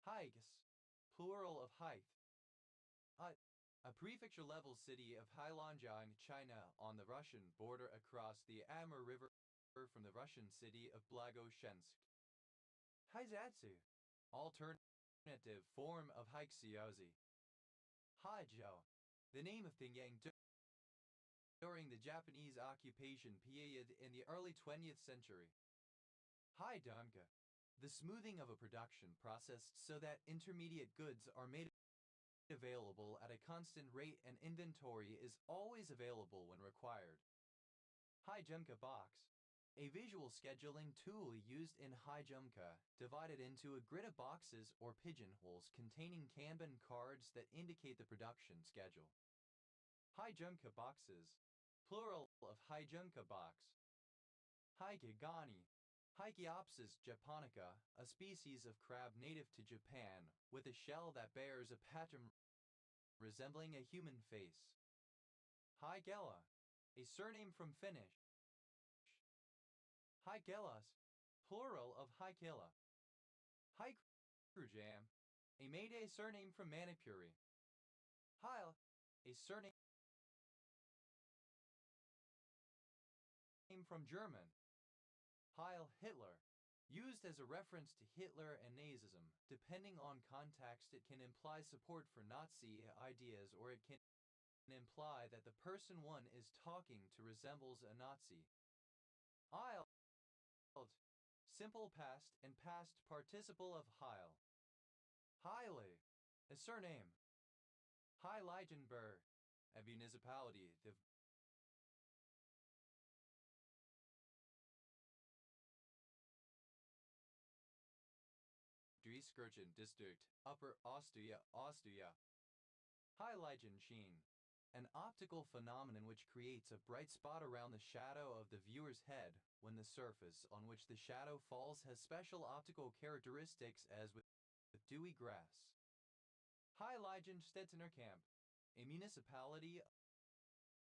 Haigus. Plural of height. Hut. A prefecture-level city of Heilongjiang, China, on the Russian border across the Amur River from the Russian city of Blagoshensk. Haizatsu. Alternative form of Haixiaozi. Haijiao. The name of Pingyang during the Japanese occupation period in the early 20th century. Haidunka. The smoothing of a production process so that intermediate goods are made available at a constant rate and inventory is always available when required. Haijumka box. A visual scheduling tool used in Haijumka, divided into a grid of boxes or pigeonholes containing Kanban cards that indicate the production schedule. Haijumka boxes. Plural of Haijumka box. Haikigani. Haikiopsis japonica, a species of crab native to Japan, with a shell that bears a pattern resembling a human face. Haigela. A surname from Finnish. Haigelas. Plural of Haikela. Haikrujam. A Mayday surname from Manipuri. Heil. A surname from German. Heil Hitler. Used as a reference to Hitler and Nazism. Depending on context, it can imply support for Nazi ideas or it can imply that the person one is talking to resembles a Nazi. Heil. Simple past and past participle of Heil. Heile. A surname. Heiligenberg. A municipality. The Duiskirchen district, Upper Austria, Austria. Heiligenschein. An optical phenomenon which creates a bright spot around the shadow of the viewer's head when the surface on which the shadow falls has special optical characteristics as with dewy grass. Heiligenstädtener Camp. A municipality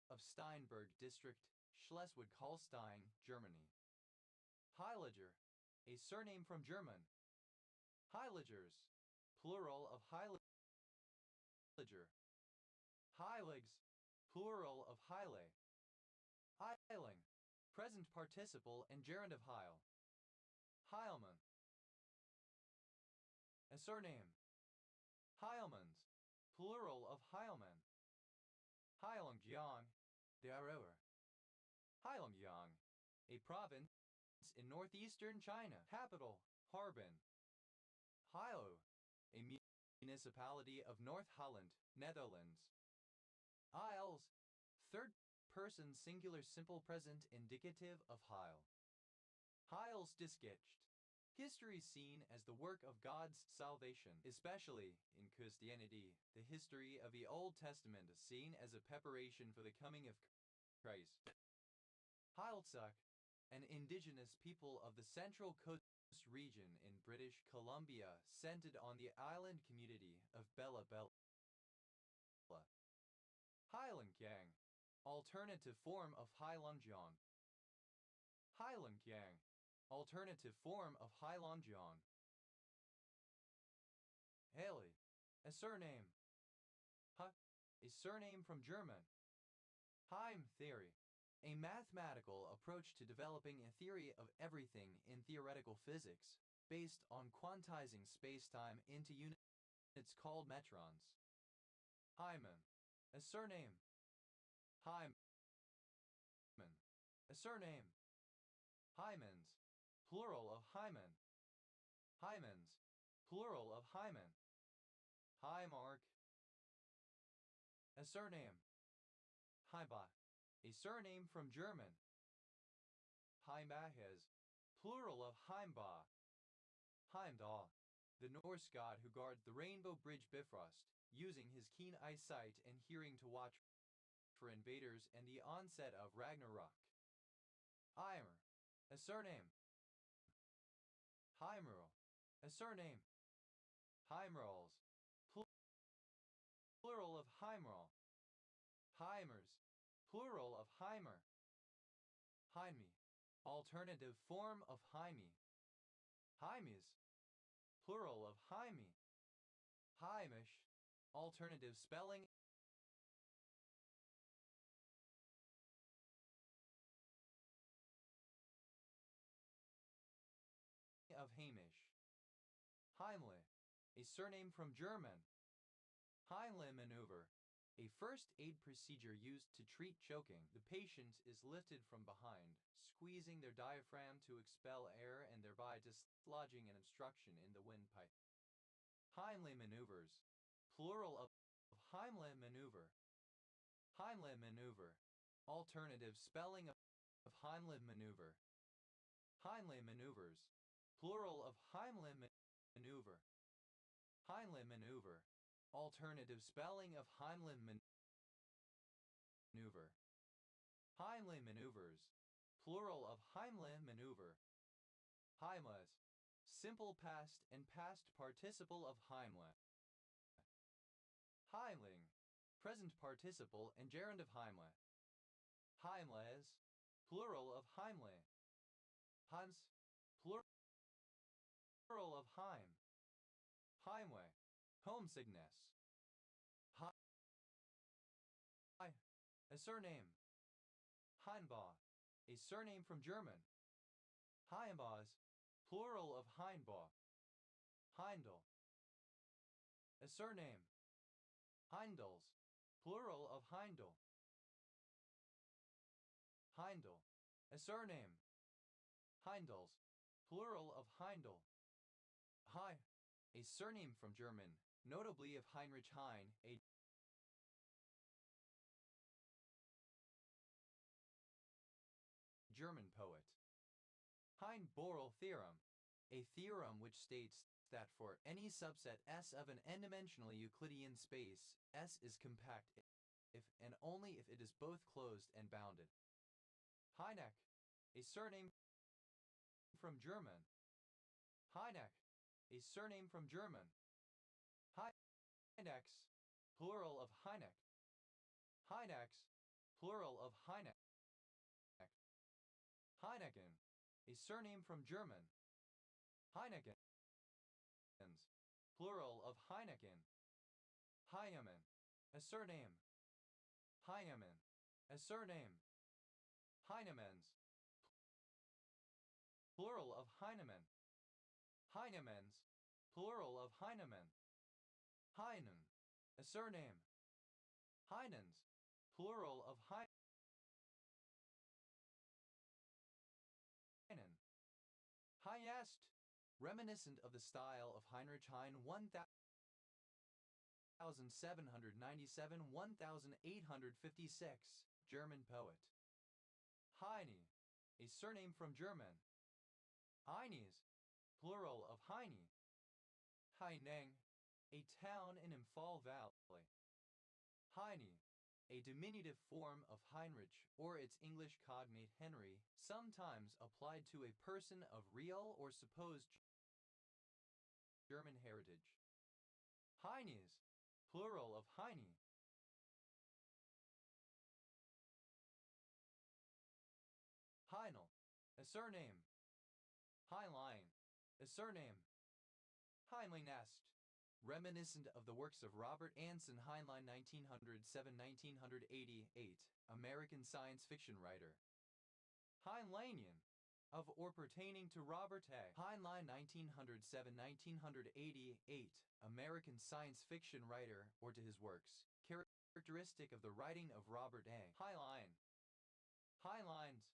of Steinberg District, Schleswig-Holstein, Germany. Heiliger, a surname from German. Heiligers, plural of Heiliger. Heiligs, plural of Heile. Heiling, present participle and gerund of Heil. Heilmann, a surname. Heilmanns, plural of Heilmann. Heilongjiang, the Aroer. Heilongjiang, a province in northeastern China. Capital, Harbin. Heilo, a municipality of North Holland, Netherlands. Isles, third person singular simple present indicative of Heil. Heilsgeschichte. History seen as the work of God's salvation, especially in Christianity, the history of the Old Testament is seen as a preparation for the coming of Christ. Heiltsuk, an indigenous people of the Central Coast region in British Columbia, centered on the island community of Bella Bella. Heilongjiang, alternative form of Heilongjiang. Heilongjiang, alternative form of Heilongjiang. Haley, a surname. A surname from German. Heim theory, a mathematical approach to developing a theory of everything in theoretical physics, based on quantizing spacetime into units called metrons. Hyman, a surname. Hyman, a surname. Hymens, plural of hymen. Hymens, plural of hymen. Highmark, a surname. Heimbach, a surname from German. Heimbaches, plural of Heimbach. Heimdall, the Norse god who guards the Rainbow Bridge Bifrost, using his keen eyesight and hearing to watch for invaders and the onset of Ragnarok. Heimer, a surname. Heimerl, a surname. Heimerls, plural of Heimerl. Heimers, plural of Heimer. Heime, alternative form of Heime. Heimes, plural of Heime. Heimish, alternative spelling of Hamish. Heimlich, a surname from German. Heimlich maneuver, a first aid procedure used to treat choking. The patient is lifted from behind, squeezing their diaphragm to expel air and thereby dislodging an obstruction in the windpipe. Heimlich maneuvers, plural of Heimlich maneuver. Heimlich maneuver, alternative spelling of Heimlich maneuver. Heimlich maneuvers, plural of Heimlich maneuver. Heimlich maneuver, alternative spelling of Heimlich maneuver. Heimlich maneuvers, plural of Heimlich maneuver. Heimles, simple past and past participle of Heimlich. Heimling, present participle and gerund of Heimlich. Heimles, plural of Heimlich. Heims, plural of Heim. Heimweh, homesickness. A surname. Heinbach, a surname from German. Heinbachs, plural of Heinbach. Heindel, a surname. Heindels, plural of Heindel. Heindel, a surname. Heindels, plural of Heindel. Hei, a surname from German, notably of Heinrich Heine, a German poet. Heine-Borel theorem, a theorem which states that for any subset S of an n-dimensional Euclidean space, S is compact if and only if it is both closed and bounded. Heineck, a surname from German. Heineck, a surname from German. Heinex, plural of Heineck. Heinex, plural of Heineck. Heineken, a surname from German. Heinekens, plural of Heineken. Heinemann, a surname. Heinemann, a surname. Heinemans, plural of Heinemann. Heinemans, plural of Heinemann. Heinen, a surname. Heinens, plural of Heinen. Highest, reminiscent of the style of Heinrich Heine 1797-1856, German poet. Heine, a surname from German. Heines, plural of Heine. Haining, a town in Imphal Valley. Heine, a diminutive form of Heinrich or its English cognate Henry, sometimes applied to a person of real or supposed German heritage. Heines, plural of Heine. Heinel, a surname. Heinlein, a surname. Heinleinest, reminiscent of the works of Robert Anson Heinlein 1907-1988, American science fiction writer. Heinleinian, of or pertaining to Robert A. Heinlein 1907-1988, American science fiction writer, or to his works, characteristic of the writing of Robert A. Heinlein. Heinleins,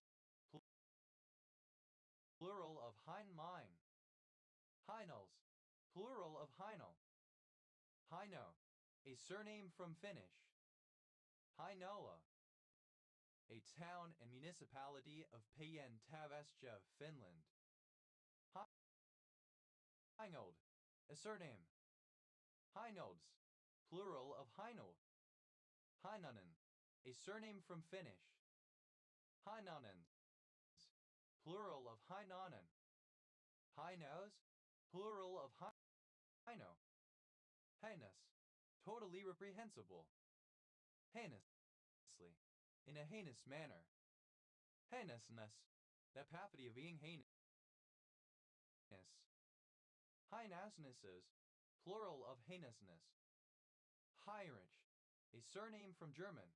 plural of Heinlein. Heinels, plural of Heinel. Heino, a surname from Finnish. Heinola, a town and municipality of Pientävästö, Finland. Heinold, a surname. Heinolds, plural of Heinold. Heinonen, a surname from Finnish. Heinonens, plural of Heinonen. Heinos, plural of Heino. Heinous, totally reprehensible. Heinously, in a heinous manner. Heinousness, the property of being heinous. Heinousenesses, plural of heinousness. Heinrich, a surname from German.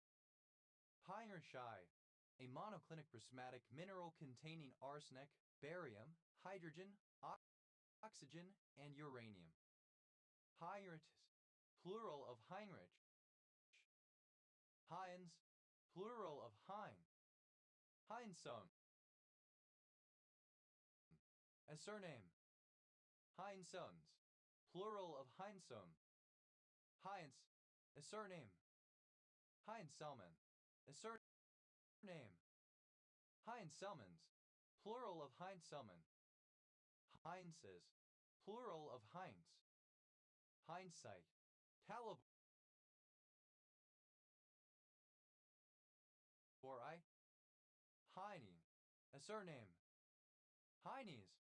Heinrichai, a monoclinic prismatic mineral containing arsenic, barium, hydrogen, oxygen, and uranium. Heinrich, plural of Heinrich. Heinz, plural of Hein. Heinsohn, a surname. Heinsons, plural of Heinsohn. Heinz, a surname. Heinselman, a surname. Heinselmans, plural of Heinselman. Heinzes, plural of Heinz. Hindsight, Talib or I. Heine, a surname. Heines,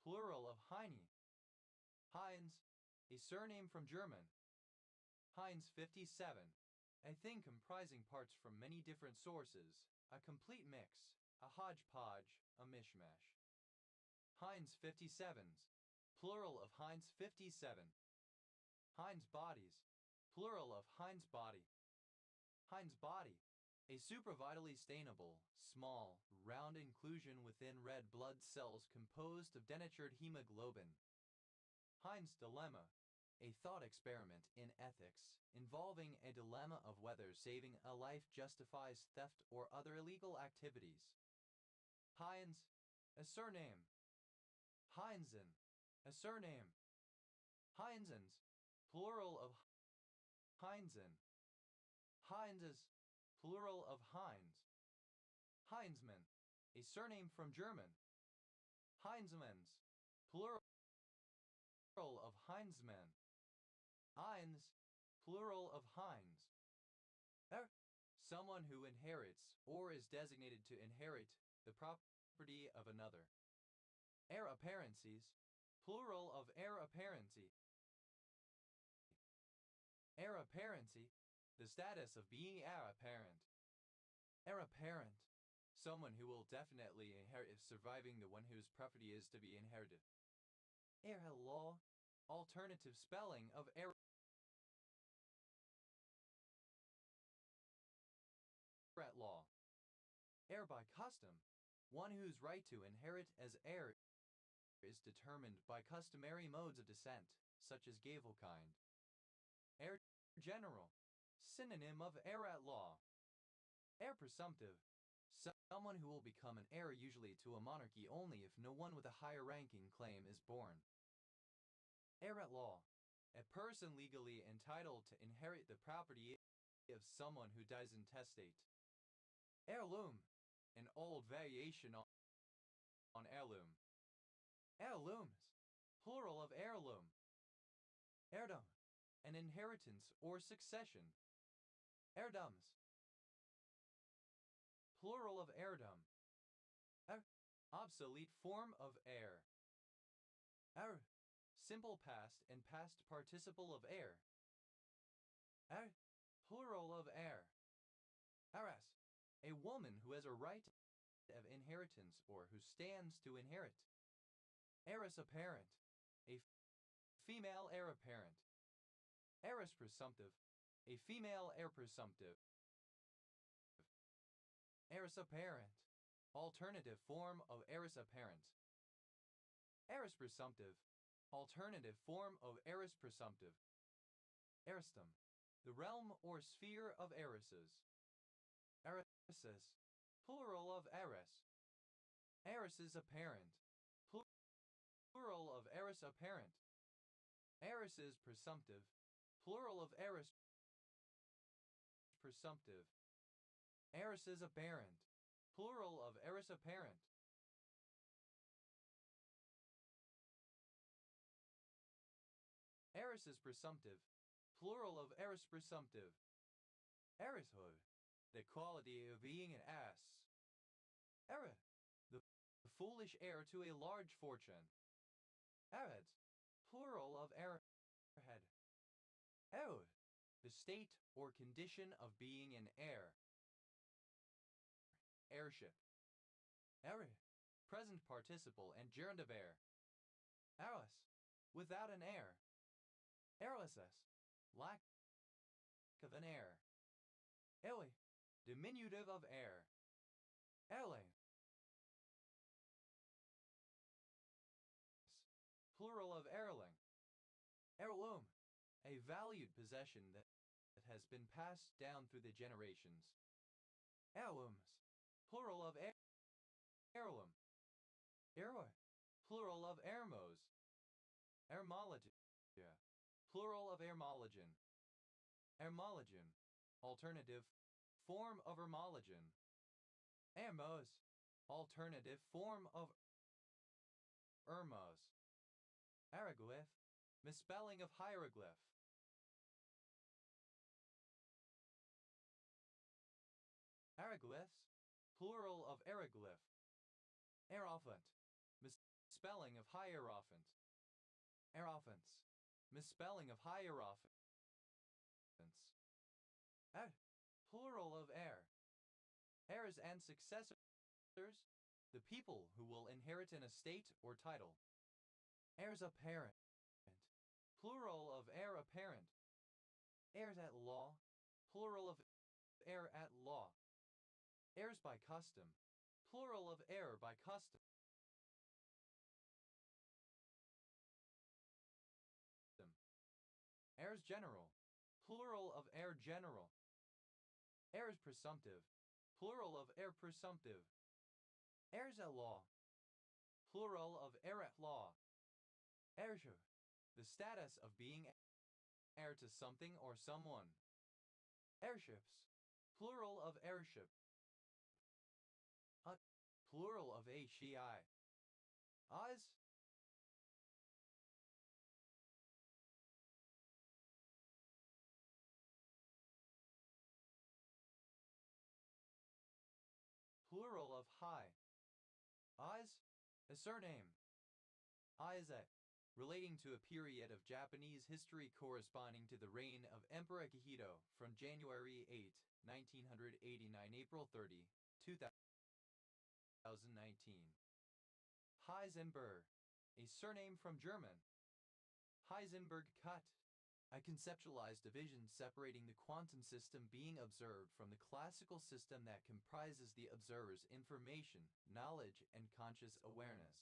plural of Heine. Heinz, a surname from German. Heinz 57, a thing comprising parts from many different sources, a complete mix, a hodgepodge, a mishmash. Heinz 57s, plural of Heinz 57. Heinz bodies, plural of Heinz body. Heinz body, a supravitally stainable, small, round inclusion within red blood cells composed of denatured hemoglobin. Heinz dilemma, a thought experiment in ethics involving a dilemma of whether saving a life justifies theft or other illegal activities. Heinz, a surname. Heinzen, a surname. Heinzens, plural of Heinzen. Heinzes, plural of Heinz. Heinzman, a surname from German. Heinzmans, plural of Heinzman. Heinz, plural of Heinz. someone who inherits or is designated to inherit the property of another. Heir apparencies, plural of heir apparency. Heir apparency, the status of being heir apparent. Heir apparent, someone who will definitely inherit if surviving the one whose property is to be inherited. Heir at law, alternative spelling of heir at law. Heir by custom, one whose right to inherit as heir is determined by customary modes of descent, such as Gavelkind. Heir general, synonym of heir at law. Heir presumptive, someone who will become an heir usually to a monarchy only if no one with a higher ranking claim is born. Heir at law, a person legally entitled to inherit the property of someone who dies intestate. Heirloom, an old variation on heirloom. Heirlooms, plural of heirloom. Heirdom, an inheritance or succession. Heirdoms, plural of heirdom. Obsolete form of heir. Heir, simple past and past participle of heir. Heir, plural of heir. Heiress, a woman who has a right of inheritance or who stands to inherit. Heiress apparent, a female heir apparent. Heiress presumptive, a female heir presumptive. Heiress apparent, alternative form of heiress apparent. Heiress presumptive, alternative form of heiress presumptive. Heiresdom, the realm or sphere of heiresses. Heiresses, plural of heiress. Heiresses apparent, plural of heiress apparent. Heiresses presumptive, plural of heiress presumptive. Heiresses apparent, plural of heiress apparent. Heiresses presumptive, plural of heiress presumptive. Heiresshood, the quality of being an ass. Heir, the foolish heir to a large fortune. Heirheads, plural of heirhead. Heirhood, the state or condition of being an heir. Heirship. Heir, present participle and gerund of heir. Heirless, without an heir. Heirlessness, lack of an heir. Heirly, diminutive of heir. Heirling, plural of heirling. Heirloom, a valued possession that has been passed down through the generations. Heirlooms, plural of heirloom. Heirloom, plural of heirmos. Heirmologia, plural of heirmologen. Heirmologen, alternative form of heirmologen. Heirmos, alternative form of Hermos. Hieroglyph, misspelling of hieroglyph. Hieroglyphs, plural of hieroglyph. Hierophant, misspelling of hierophant. Hierophants, misspelling of hierophants. Heir, plural of heir. Heirs and successors, the people who will inherit an estate or title. Heirs apparent, plural of heir apparent. Heirs at law, plural of heir at law. Heirs by custom, plural of heir by custom. Heirs general, plural of heir general. Heirs presumptive, plural of heir presumptive. Heirs at law, plural of heir at law. Heirship, the status of being heir to something or someone. Heirships, plural of heirship. Plural of HEI. Oz, plural of Hai. Aiz, a surname. Aize, relating to a period of Japanese history corresponding to the reign of Emperor Akihito from January 8, 1989 April 30, 2019. Heisenberg, a surname from German. Heisenberg cut, a conceptualized division separating the quantum system being observed from the classical system that comprises the observer's information, knowledge, and conscious awareness.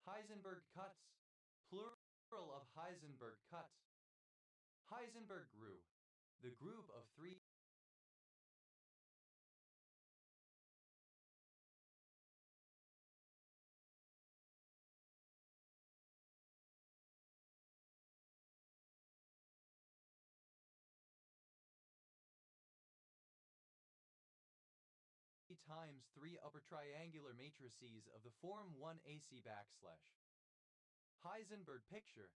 Heisenberg cuts, plural of Heisenberg cut. Heisenberg groove, the groove of three times 3 upper triangular matrices of the form 1AC backslash. Heisenberg picture,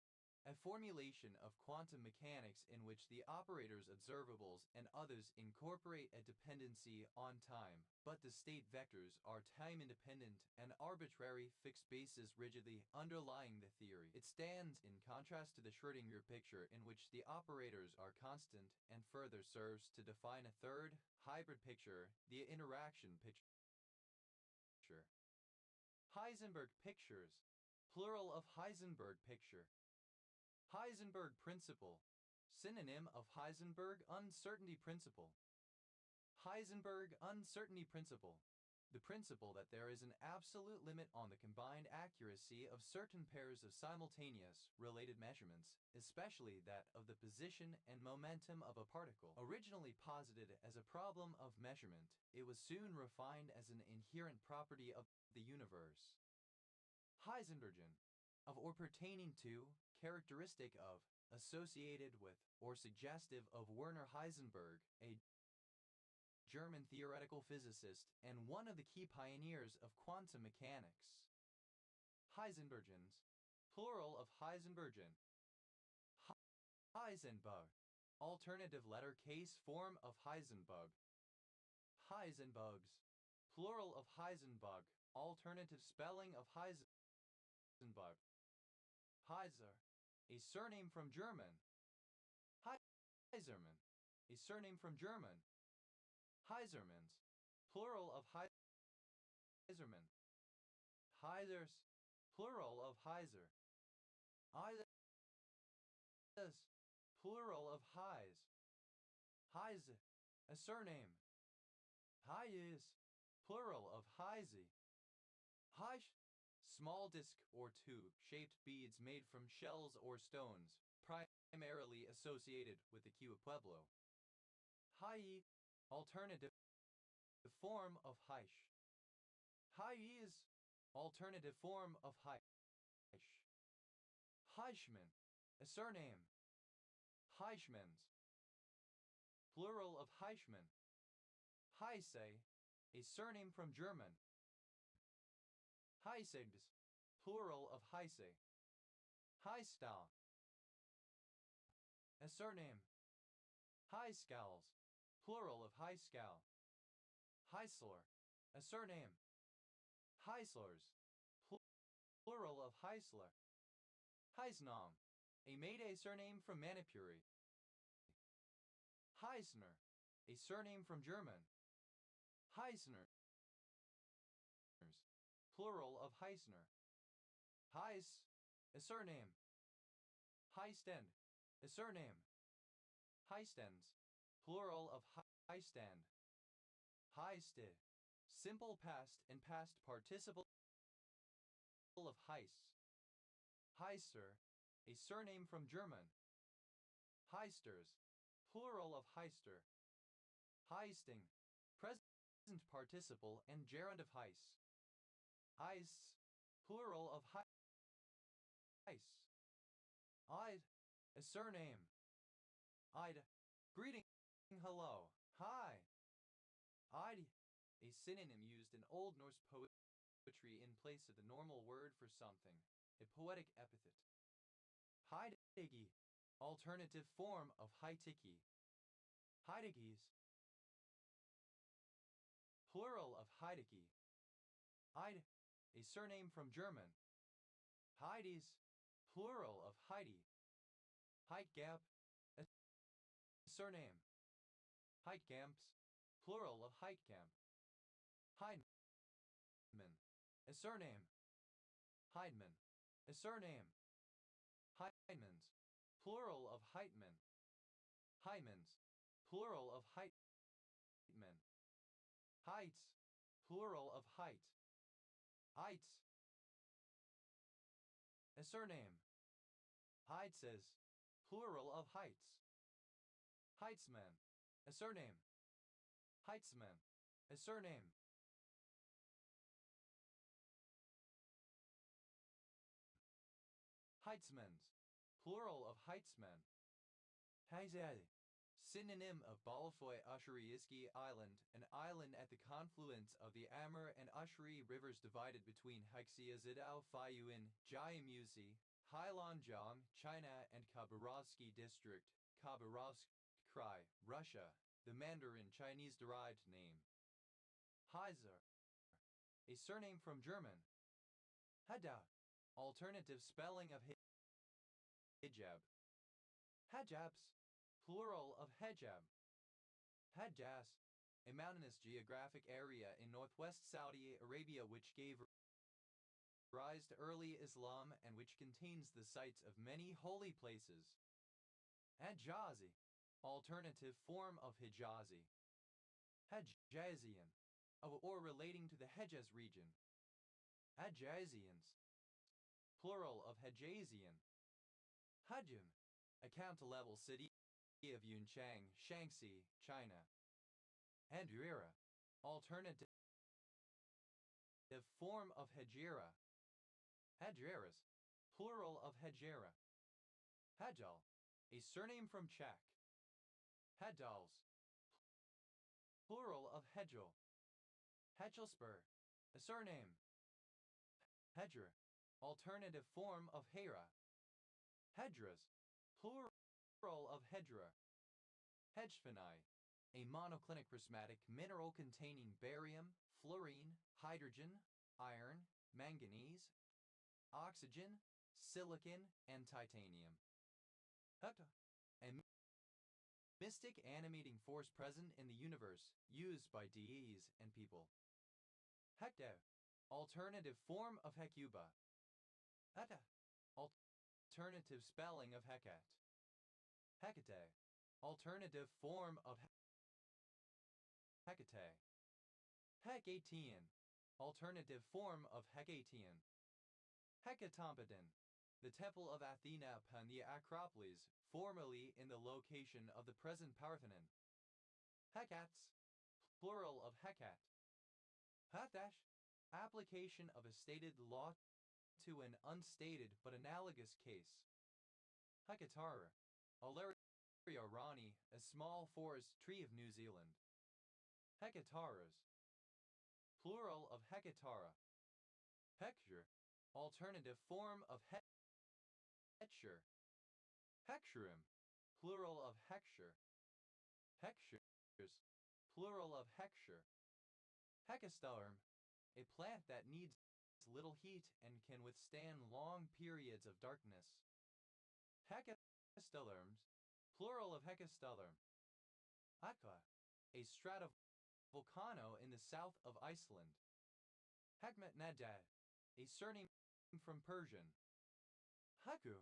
a formulation of quantum mechanics in which the operator's observables and others incorporate a dependency on time, but the state vectors are time-independent and arbitrary fixed bases rigidly underlying the theory. It stands in contrast to the Schrödinger picture in which the operators are constant and further serves to define a third, hybrid picture, the interaction picture. Heisenberg pictures, plural of Heisenberg picture. Heisenberg principle, synonym of Heisenberg uncertainty principle. Heisenberg uncertainty principle, the principle that there is an absolute limit on the combined accuracy of certain pairs of simultaneous, related measurements, especially that of the position and momentum of a particle. Originally posited as a problem of measurement, it was soon refined as an inherent property of the universe. Heisenbergian, of or pertaining to, characteristic of, associated with, or suggestive of Werner Heisenberg, a German theoretical physicist and one of the key pioneers of quantum mechanics. Heisenbergians, plural of Heisenbergian. Heisenbug, alternative letter case form of Heisenbug. Heisenbugs, plural of Heisenbug, alternative spelling of Heisenbug. Heiser, a surname from German. Heiserman, a surname from German. Heisermans, plural of Heiserman. Heisers, plural of Heiser. Heises, plural of Heis. Heise, a surname. Heies, plural of Heise. Heisch, small disc or tube-shaped beads made from shells or stones, primarily associated with the Cuba Pueblo. Hai, alternative form of Heisch. Hais, alternative form of Heisch. Heischmann, a surname. Heischmans, plural of Heischmann. Heise, a surname from German. Heisegs, plural of Heise. Heistal, a surname. Heiskals, plural of Heiskal. Heisler, a surname. Heislers, plural of Heisler. Heisnam, a Mayday surname from Manipuri. Heisner, a surname from German. Heisners, plural of Heisner. Heis, a surname. Heistend, a surname. Heistens, plural of Heistand. Heiste, simple past and past participle of Heis. Heister, a surname from German. Heisters, plural of Heister. Heisting, present participle and gerund of Heis. Eis, plural of Heis. Id, a surname. Id, greeting, hello, hi. Id, a synonym used in Old Norse poetry in place of the normal word for something, a poetic epithet. Heidegi, alternative form of Heitiki. Heidegis, plural of Heideke. Heid, a surname from German. Heides, plural of Heidi. Heitgap, a surname. Heitgamps, plural of Heitkamp. Heidman, a surname. Heidman, a surname. Heidmans, plural of Heitman. Heimans, plural of Heitman. Heights, plural of height. Heights, a surname. Heitzes, plural of heights. Heitzman, a surname. Heitzman, a surname. Heitzmans, plural of Heitzman. Heizade, synonym of Balfoy Usheriiski Island, an island at the confluence of the Amur and Usheri rivers divided between Haixiazidao Fayuan, Jiamusi, Heilongjiang, China and Khabarovsky District, Khabarovsk Krai, Russia, the Mandarin Chinese derived name. Heiser, a surname from German. Hada, alternative spelling of hijab. Hajabs, plural of hijab. Hejaz, a mountainous geographic area in northwest Saudi Arabia which gave rise to early Islam and which contains the sites of many holy places. Hijazi, alternative form of Hijazi. Hijazian, or relating to the Hejaz region. Hijazians, plural of Hijazian. Hajun, a county-level city of Yunchang, Shaanxi, China. Hadjira, alternative form of Hejira. Hadjiras, plural of Hejira. Hadjal, a surname from Czech. Hadjals, plural of Hedjal. Hedjalspur, a surname. Hedra, alternative form of Hera. Hedras, plural of Hedra. Hedgephenai, a monoclinic prismatic mineral containing barium, fluorine, hydrogen, iron, manganese, oxygen, silicon, and titanium. Hekta, a mystic animating force present in the universe, used by deities and people. Hekta, alternative form of Hecuba. Heta, alternative spelling of Hecate. Hecate, alternative form of Hecate. Hecatian, alternative form of Hecatian. Hecatompedon, the temple of Athena upon the Acropolis, formerly in the location of the present Parthenon. Hecats, plural of Hecat. Hatash, application of a stated law to an unstated but analogous case. Hecatara, Alaria rani, a small forest tree of New Zealand. Hecataras, plural of Hecatara. Hecture, alternative form of Hetcher. Hexurim, plural of Hexure. Hexures, plural of Hexure. Hecastellum, a plant that needs little heat and can withstand long periods of darkness. Hecastellums, plural of Hecastellum. Hekla, a stratovolcano in the south of Iceland. Hekmetnedad, a surname from Persian. Haku,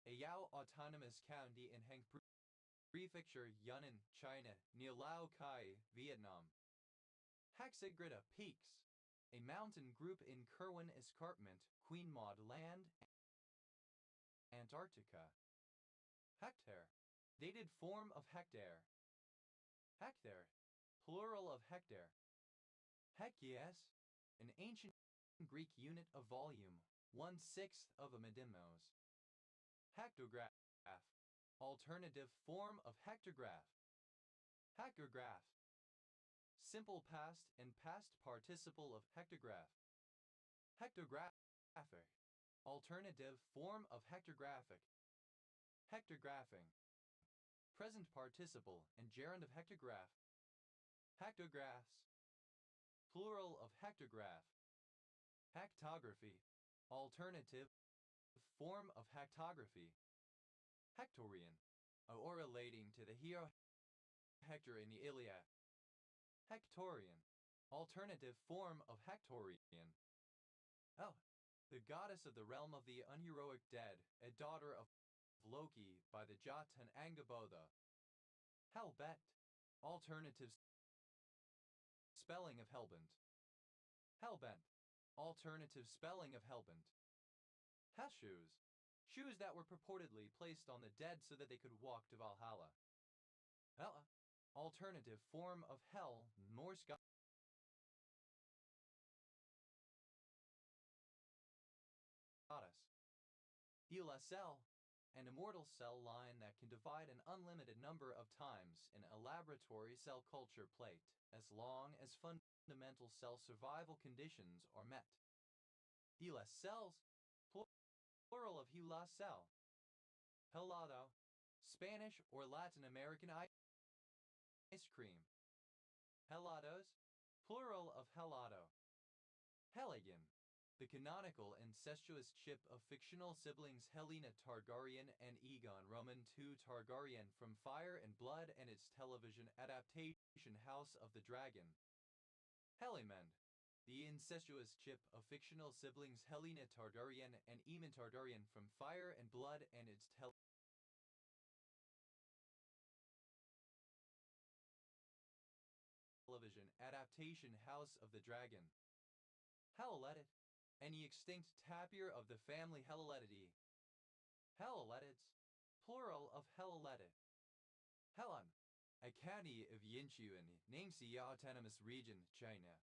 a Yao autonomous county in Heng Prefecture, Yunnan, China, near Lao Cai, Vietnam. Hexagrida Peaks, a mountain group in Kirwan Escarpment, Queen Maud Land, Antarctica. Hectare, dated form of hectare. Hectare, plural of hectare. Hekias, an ancient Greek unit of volume, 1/6 of a medimnos. Hectograph, alternative form of hectograph. Hectograph, simple past and past participle of hectograph. Hectographic, alternative form of hectographic. Hectographing, present participle and gerund of hectograph. Hectographs, plural of hectograph. Hectography, alternative form of hectography. Hectorian, or relating to the hero Hector in the Iliad. Hectorian, alternative form of Hectorian. Oh, the goddess of the realm of the unheroic dead, a daughter of Loki by the Jotun Angrboda. Helbet, alternative spelling of Hellbent. Hellbent, alternative spelling of Hellbent. Hellshoes, shoes that were purportedly placed on the dead so that they could walk to Valhalla. Hela, alternative form of Hel, Norse goddess. Hela cell, an immortal cell line that can divide an unlimited number of times in a laboratory cell culture plate, as long as fundamental cell survival conditions are met. Hela cells, plural of Hela cell. Helado, Spanish or Latin American ice cream. Helados, plural of helado. Heligan, the canonical incestuous chip of fictional siblings Helena Targaryen and Aegon Roman II Targaryen from Fire and Blood and its television adaptation House of the Dragon. Helimend, the incestuous chip of fictional siblings Helena Targaryen and Aemon Targaryen from Fire and Blood and its television adaptation House of the Dragon. Hellaletit, any extinct tapir of the family Helleletidae. Helleletids, plural of Helleletit. Helan, a county of Yinchuan, Ningxi Autonomous Region, China.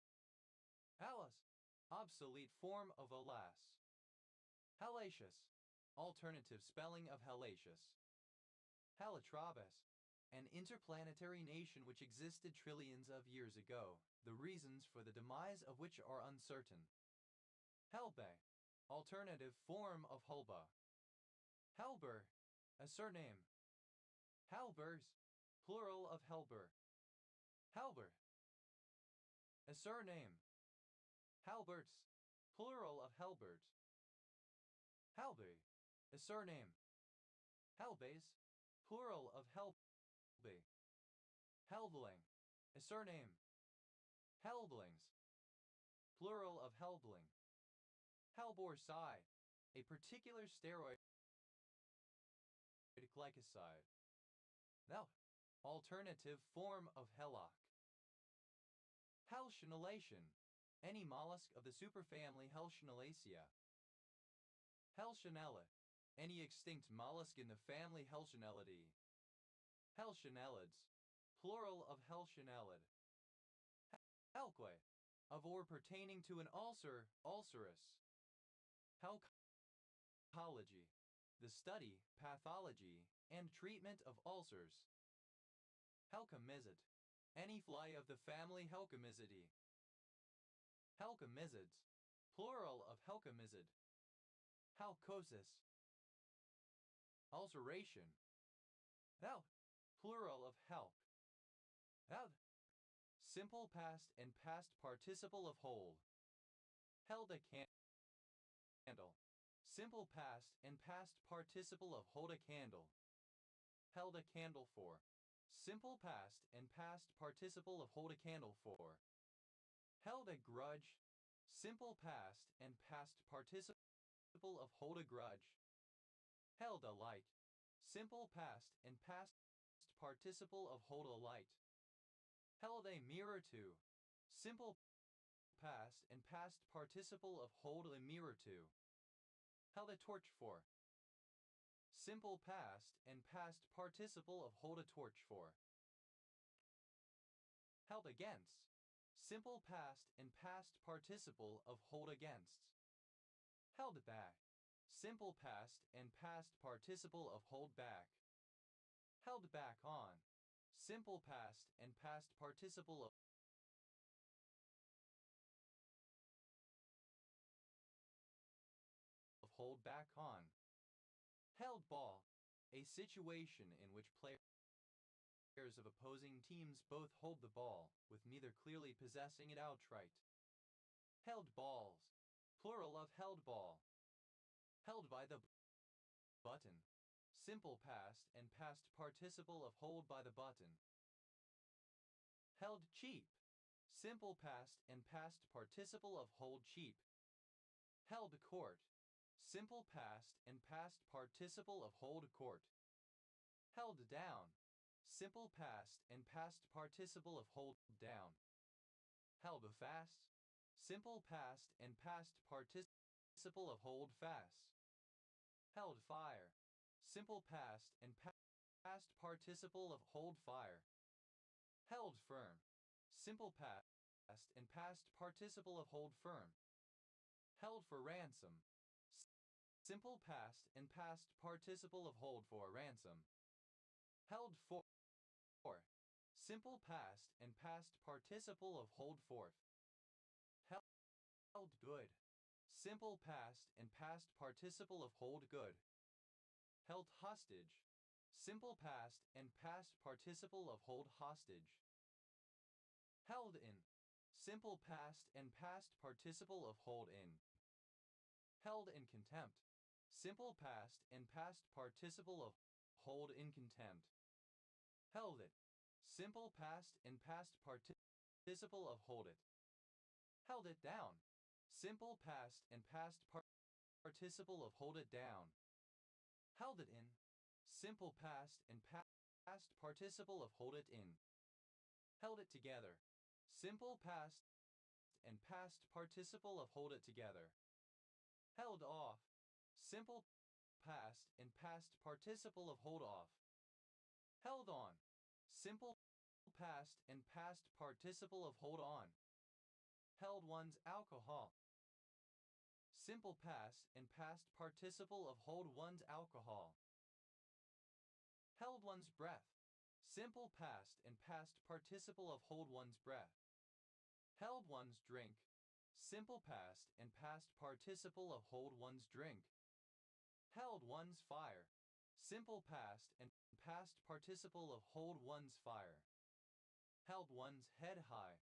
Alas, obsolete form of alas. Hellacious, alternative spelling of hellacious. Helitrabes, an interplanetary nation which existed trillions of years ago, the reasons for the demise of which are uncertain. Helbe, alternative form of Hulba. Helber, a surname. Halbers, plural of Helber. Halber, a surname. Halberts, plural of Helbert. Halbe, a surname. Halbes, plural of Helbe. Helbling, a surname. Helblings, plural of Helbling. Helborsai, a particular steroid glycoside. Now, alternative form of Hellock. Helchinellation, any mollusk of the superfamily Helchinellacea. Helchinella, any extinct mollusk in the family Helchinellidae. Helchinellids, plural of Helchinellid. Helque, of or pertaining to an ulcer, ulcerous. Helcology, the study, pathology, and treatment of ulcers. Helcomyzid, any fly of the family Helcomyzidae. Helcomyzids, plural of Helcomyzid. Halcosis, ulceration. Help, plural of help. Help, simple past and past participle of hold. Held a candle, simple past and past participle of hold a candle. Held a candle for, simple past and past participle of hold a candle for. Held a grudge, simple past and past participle of hold a grudge. Held a light, simple past and past participle of hold a light. Held a mirror to, simple past and past participle of hold a mirror to. Held a torch for, simple past and past participle of hold a torch for. Held against, simple past and past participle of hold against. Held back, simple past and past participle of hold back. Held back on, simple past and past participle of hold back on. Held ball, a situation in which players Players of opposing teams both hold the ball, with neither clearly possessing it outright. Held balls. Plural of held ball. Held by the button. Simple past and past participle of hold by the button. Held cheap. Simple past and past participle of hold cheap. Held court. Simple past and past participle of hold court. Held down. Simple past and past participle of hold down. Held fast. Simple past and past participle of hold fast. Held fire. Simple past and past participle of hold fire. Held firm. Simple past and past participle of hold firm. Held for ransom. Simple past and past participle of hold for ransom. Held for. Simple past and past participle of hold forth. Held good. Simple past and past participle of hold good. Held hostage. Simple past and past participle of hold hostage. Held in. Simple past and past participle of hold in. Held in contempt. Simple past and past participle of hold in contempt. Held it. Simple past and past participle of hold it. Held it down. Simple past and past participle of hold it down. Held it in. Simple past and past participle of hold it in. Held it together. Simple past and past participle of hold it together. Held off. Simple past and past participle of hold off. Held on. Simple past and past participle of hold on. Held one's alcohol. Simple past and past participle of hold one's alcohol. Held one's breath. Simple past and past participle of hold one's breath. Held one's drink. Simple past and past participle of hold one's drink. Held one's fire. Simple past and past participle of hold one's fire. Held one's head high.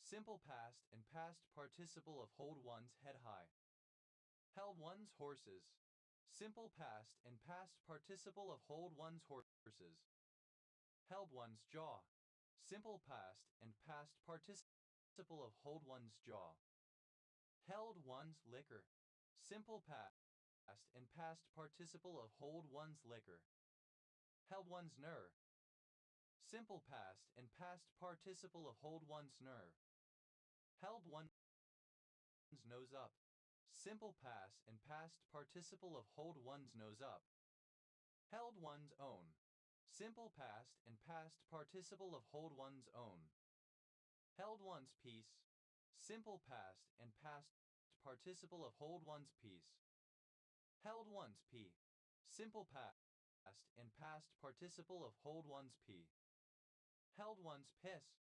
Simple past and past participle of hold one's head high. Held one's horses. Simple past and past participle of hold one's horses. Held one's jaw. Simple past and past participle of hold one's jaw. Held one's liquor. Simple past and past participle of hold one's liquor. Held one's nerve. Simple past and past participle of hold one's nerve. Held one's nose up. Simple past and past participle of hold one's nose up. Held one's own. Simple past and past participle of hold one's own. Held one's peace. Simple past and past participle of hold one's peace. Held one's pee. Simple past and past participle of hold one's pee. Held one's piss.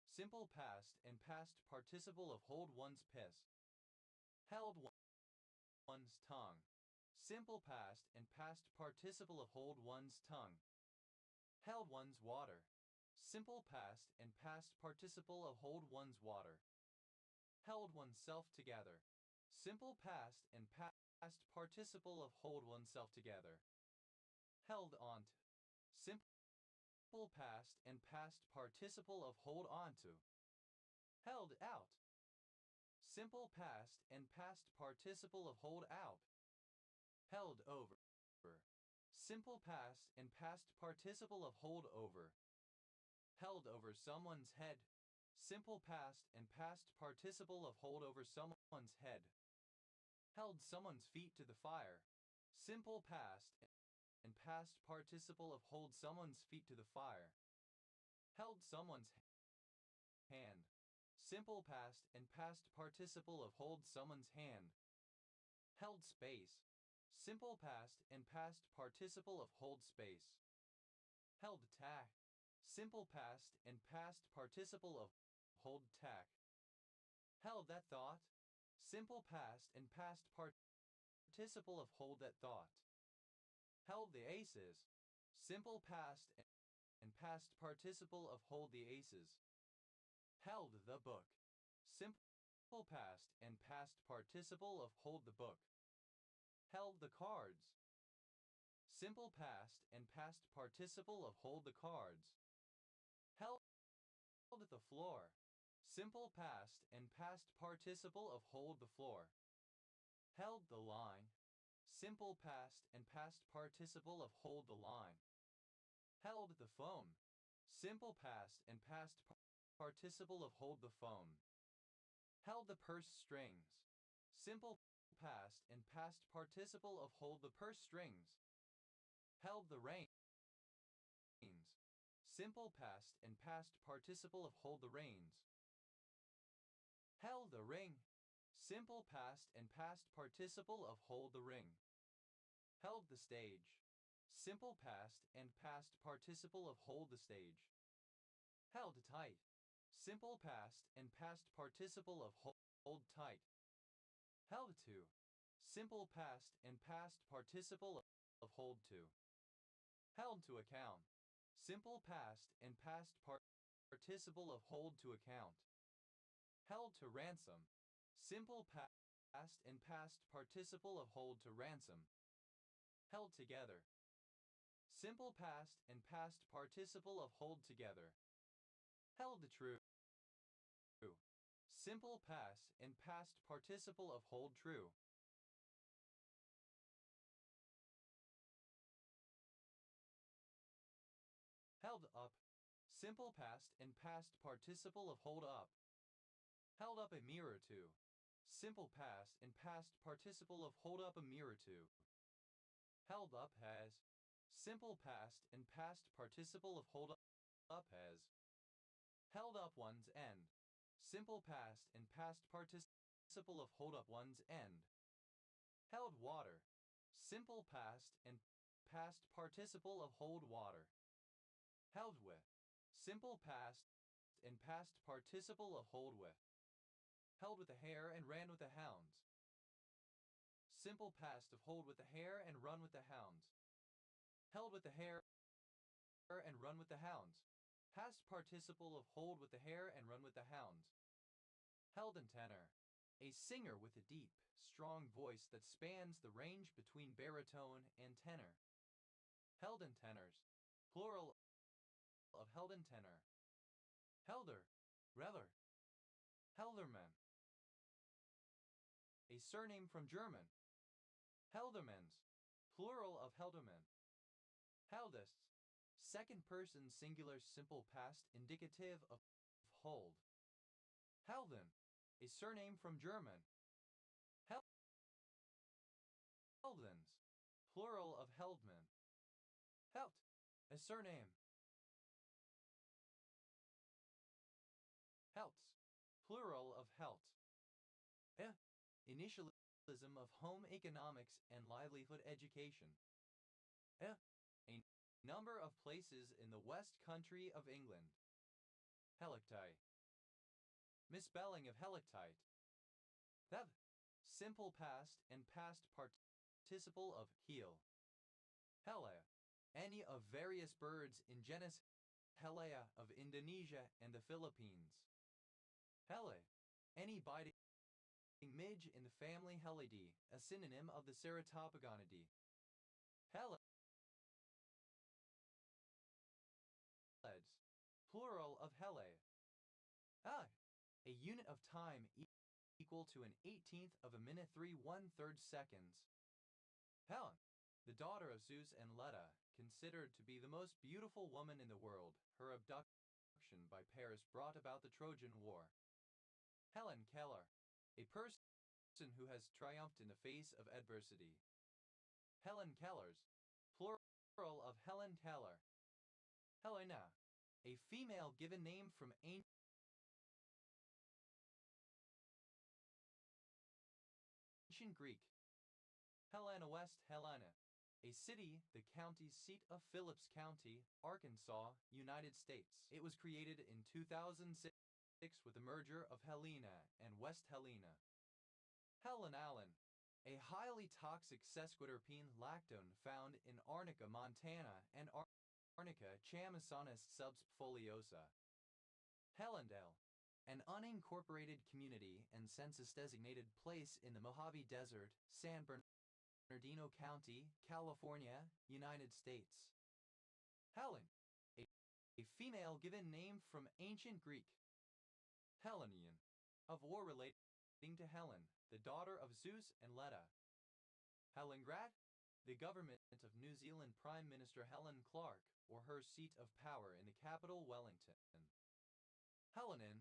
Simple past and past participle of hold one's piss. Held one's tongue. Simple past and past participle of hold one's tongue. Held one's water. Simple past and past participle of hold one's water. Held oneself together. Simple past and past participle of hold oneself together. Held onto. Simple past and past participle of hold onto. Held out. Simple past and past participle of hold out. Held over. Simple past and past participle of hold over. Held over someone's head. Simple past and past participle of hold over someone's head. Held someone's feet to the fire. Simple past and past participle of hold someone's feet to the fire. Held someone's hand. Simple past and past participle of hold someone's hand. Held space. Simple past and past participle of hold space. Held tack. Simple past and past participle of hold tack. Held that thought. Simple past and past participle of hold that thought. Held the aces. simple past and past participle of hold the aces. Held the book, simple past and past participle of hold the book. Held the cards, simple past and past participle of hold the cards. Held the floor, simple past and past participle of hold the floor. Held the line, simple past and past participle of hold the line. Held the phone, simple past and past participle of hold the phone. Held the purse strings, simple past and past participle of hold the purse strings. Held the reins, simple past and past participle of hold the reins. Held the ring, simple past and past participle of hold the ring. Held the stage, simple past and past participle of hold the stage. Held tight, simple past and past participle of hold tight. Held to, simple past and past participle of hold to. Held to account, simple past and past participle of hold to account. Held to ransom, simple past and past participle of hold to ransom. Held together, simple past and past participle of hold together. Held true, simple past and past participle of hold true. Held up, simple past and past participle of hold up. Held up a mirror to, simple past and past participle of hold up a mirror to. Held up has, simple past and past participle of hold up has. Held up one's end, simple past and past participle of hold up one's end. Held water, simple past and past participle of hold water. Held with, simple past and past participle of hold with. Held with the hare and ran with the hounds. Simple past of hold with the hare and run with the hounds. Held with the hare and run with the hounds. Past participle of hold with the hare and run with the hounds. Held in tenor, a singer with a deep, strong voice that spans the range between baritone and tenor. Held in tenors, plural of held in tenor. Helder, reller. Helderman, a surname from German. Heldermans, plural of Helderman. Heldists, second person singular simple past indicative of hold. Helden, a surname from German. Heldens, plural of Heldman. Helt, a surname. Helts, plural of Helt. Initialism of home economics and livelihood education. A number of places in the West Country of England. Helicti. Misspelling of helictite. Thev, simple past and past participle of heel. Hele, any of various birds in genus Helea of Indonesia and the Philippines. Hele, any biting midge in the family Helidae, a synonym of the Ceratopogonidae. Heleds, plural of hele. A unit of time equal to an 18th of a minute 3/1/3 seconds. Helen, the daughter of Zeus and Leda, considered to be the most beautiful woman in the world, her abduction by Paris brought about the Trojan War. Helen Keller, a person who has triumphed in the face of adversity. Helen Kellers, plural of Helen Keller. Helena, a female given name from ancient Greek. Helena West Helena, a city, the county seat of Phillips County, Arkansas, United States. It was created in 2006 with the merger of Helena and West Helena. Helen Allen, a highly toxic sesquiterpene lactone found in Arnica, Montana and Arnica chamisonis subsfoliosa. Helendale, an unincorporated community and census-designated place in the Mojave Desert, San Bernardino County, California, United States. Helen, a female given name from ancient Greek. Helenion, of or relating to Helen, the daughter of Zeus and Leda. Helengrat, the government of New Zealand Prime Minister Helen Clark, or her seat of power in the capital Wellington. Helenin,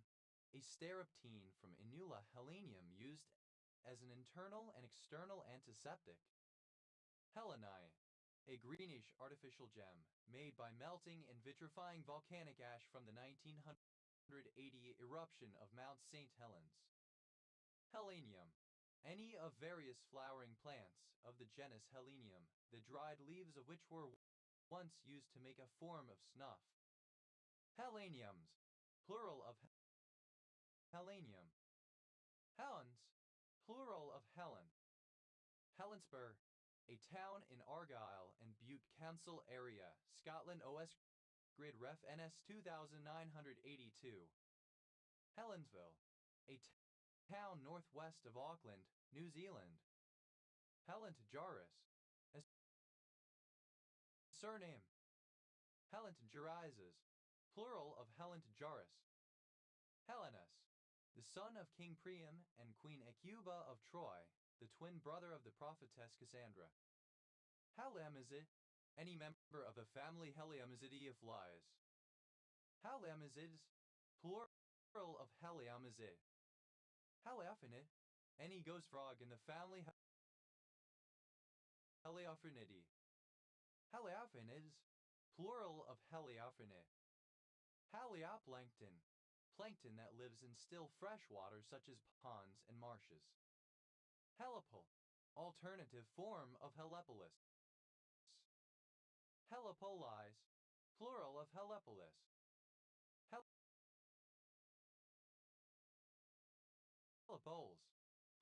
a stereptine from Inula Helenium used as an internal and external antiseptic. Heleni, a greenish artificial gem made by melting and vitrifying volcanic ash from the 1980 eruption of Mount St. Helens. Helenium, any of various flowering plants of the genus Helenium, the dried leaves of which were once used to make a form of snuff. Heleniums, plural of Helenium. Helens, plural of Helen. Helensburgh, a town in Argyll and Bute Council area, Scotland. OS Grid Ref NS 2982. Helensville, a town northwest of Auckland, New Zealand. Helentjaris, a surname. Helentjarizes, plural of Helentjaris. Helenus, the son of King Priam and Queen Hecuba of Troy, the twin brother of the prophetess Cassandra. Heliamizid, any member of the family Heliamizidea of flies. Heliamizids, plural of Heliamizid. Heliophinid, any ghost frog in the family Heliophinidae. Heliophinids, plural of Heliophinid. Halioplankton, plankton that lives in still fresh water such as ponds and marshes. Helipole, alternative form of Helepolis. Helepolis, plural of Helepolis. Helepoles,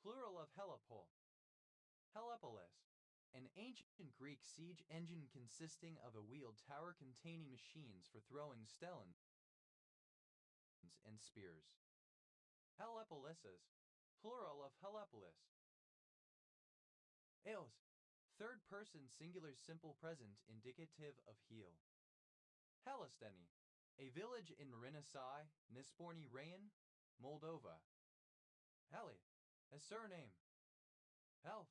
plural of Helepole. Helepolis, an ancient Greek siege engine consisting of a wheeled tower containing machines for throwing stelons and spears. Helepolisses, plural of Helepolis. Eos, third person singular simple present indicative of heel. Helesteni, a village in Marinisai, Nisporni Rayon, Moldova. Heli, a surname. Helf,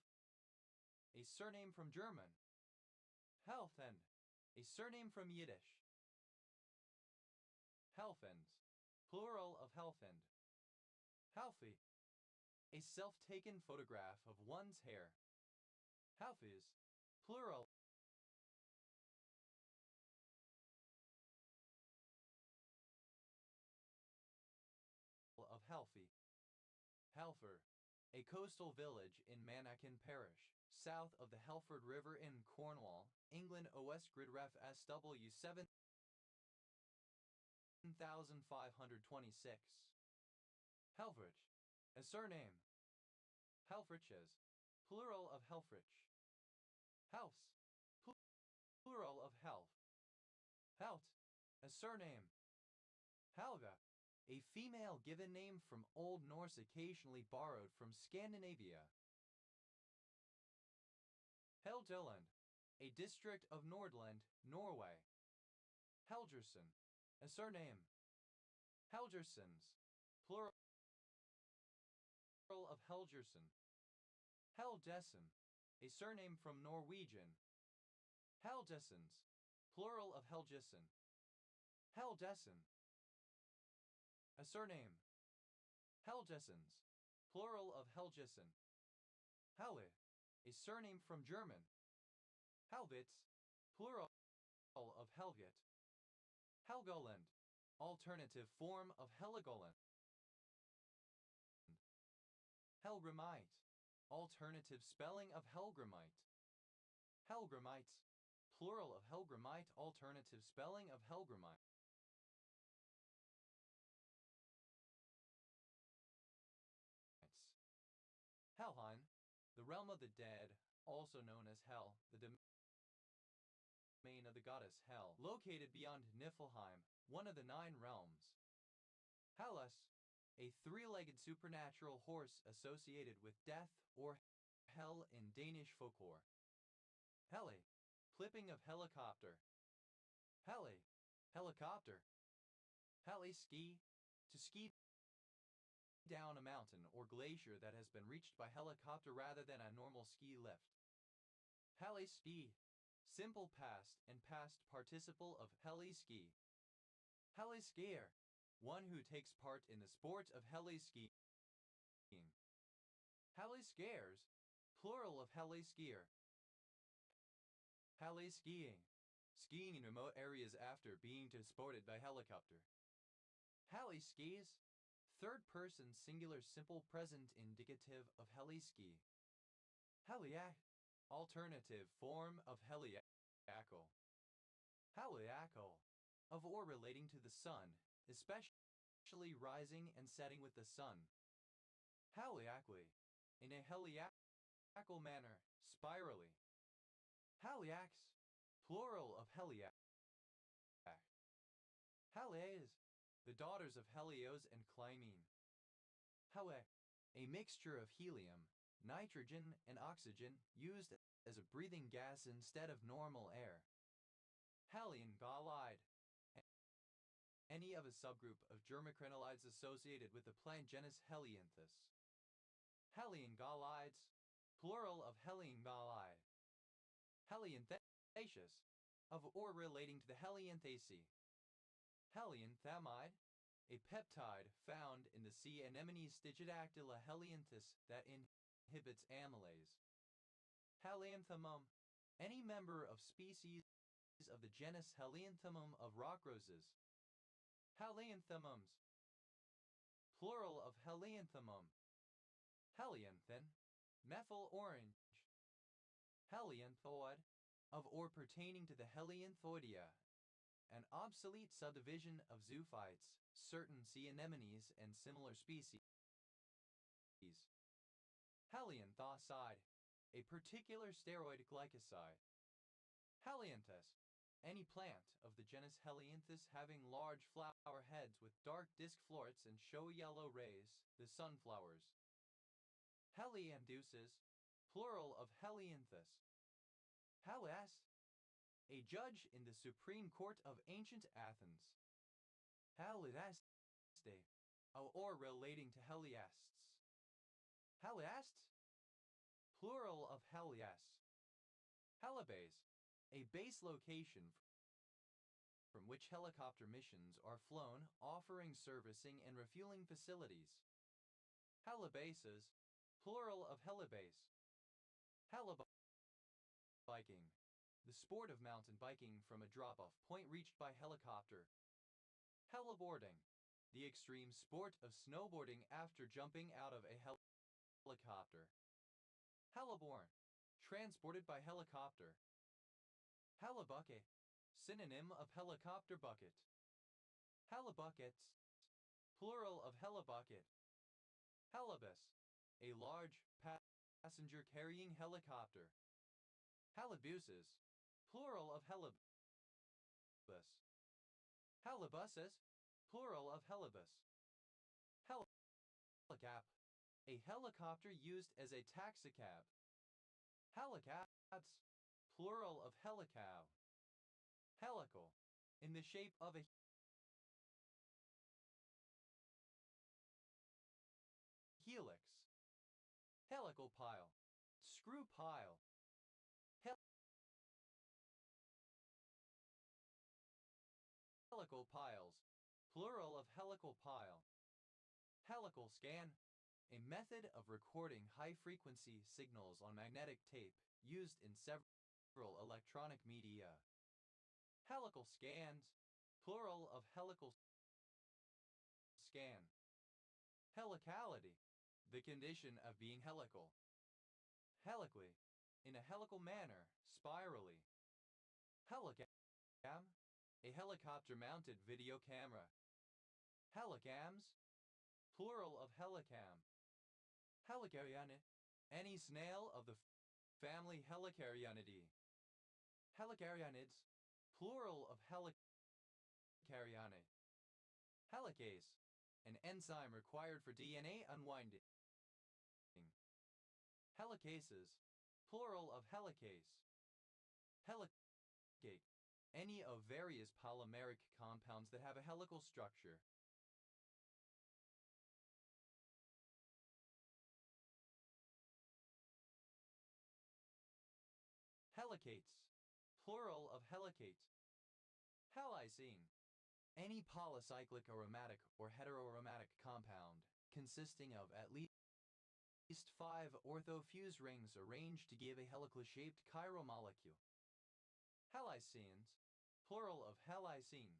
a surname from German. Helfend, a surname from Yiddish. Helfens, plural of Helfend. Halfie, a self-taken photograph of one's hair. Halfies, plural of Halfie. Halford, a coastal village in Manakin Parish, south of the Helford River in Cornwall, England. OS Grid Ref SW 7526. Helfrich, a surname. Helfriches, plural of Helfrich. House, plural of Helf. Helt, a surname. Helga, a female given name from Old Norse occasionally borrowed from Scandinavia. Helgeland, a district of Nordland, Norway. Helgerson, a surname. Helgersons, plural of Helgerson. Helgessen, a surname from Norwegian. Helgessens, plural of Helgessen. Helgessen, a surname. Helgessens, plural of Helgessen. Halle, a surname from German. Helvitz, plural of Helget. Helgoland, alternative form of Heligoland. Helgramite, alternative spelling of Helgramite. Helgramites, plural of Helgramite, alternative spelling of Helgramite. Helheim, the realm of the dead, also known as Hell, the domain of the the goddess Hel, located beyond Niflheim, one of the 9 realms. Hellas, a 3-legged supernatural horse associated with death or hell in Danish folklore. Helle, clipping of helicopter. Helle, helicopter. Helle ski, to ski down a mountain or glacier that has been reached by helicopter rather than a normal ski lift. Helle ski, simple past and past participle of helle ski. Helle skier, one who takes part in the sport of helle skiing. Helle skiers, plural of helle skier. Helle skiing, skiing in remote areas after being transported by helicopter. Helle skis, third-person singular simple present indicative of helle ski. Heliac, alternative form of heliacal. Heliacal, of or relating to the sun, especially rising and setting with the sun. Heliacally, in a heliacal manner, spirally. Heliacs, plural of heliac. Helias, the daughters of Helios and Clymene. Helle, a mixture of helium, nitrogen, and oxygen used as a breathing gas instead of normal air. Helian Galide, any of a subgroup of germicranolides associated with the plant genus Helianthus. Helian Galides, plural of Helian Galide. Helianthacus, of or relating to the Helianthaceae. Helianthamide, a peptide found in the sea anemone Stygidactyla helianthus that inhibits amylase. Helianthemum, any member of species of the genus Helianthemum of rock roses. Helianthemums, plural of Helianthemum. Helianthin, methyl orange. Helianthoid, of or pertaining to the Helianthoidea, an obsolete subdivision of zoophytes, certain sea anemones, and similar species. Helianthoside, a particular steroid glycoside. Helianthus, any plant of the genus Helianthus having large flower heads with dark disc florets and showy yellow rays, the sunflowers. Helianduses, plural of Helianthus. Helias, a judge in the Supreme Court of Ancient Athens. Heliaste, or relating to Heliasts. Heliasts, plural of Helias. Helibase, a base location from which helicopter missions are flown, offering servicing and refueling facilities. Helibases, plural of helibase. Helibiking, the sport of mountain biking from a drop-off point reached by helicopter. Heliboarding, the extreme sport of snowboarding after jumping out of a helicopter. Heliborne, transported by helicopter. Helibucket, synonym of helicopter bucket. Helibuckets, plural of helibucket. Helibus, a large passenger-carrying helicopter. Helibuses, plural of helibus. Helibuses, plural of helibus. Helicap, a helicopter used as a taxicab. Helicabs, plural of helicow. Helical, in the shape of a helix. Helical pile, screw pile. Helical piles, plural of helical pile. Helical scan, a method of recording high-frequency signals on magnetic tape used in several electronic media. Helical scans, plural of helical scan. Helicality, the condition of being helical. Helically, in a helical manner, spirally. Helicam, a helicopter-mounted video camera. Helicams, plural of helicam. Helicarione, any snail of the family Helicarionidae. Helicarionids, plural of helicarionate. Helicase, an enzyme required for DNA unwinding. Helicases, plural of helicase. Helicate, any of various polymeric compounds that have a helical structure. Helicates, plural of helicate. Halysine, any polycyclic aromatic or heteroaromatic compound consisting of at least 5 orthofuse rings arranged to give a helical-shaped chiral molecule. Halysines, plural of halysine.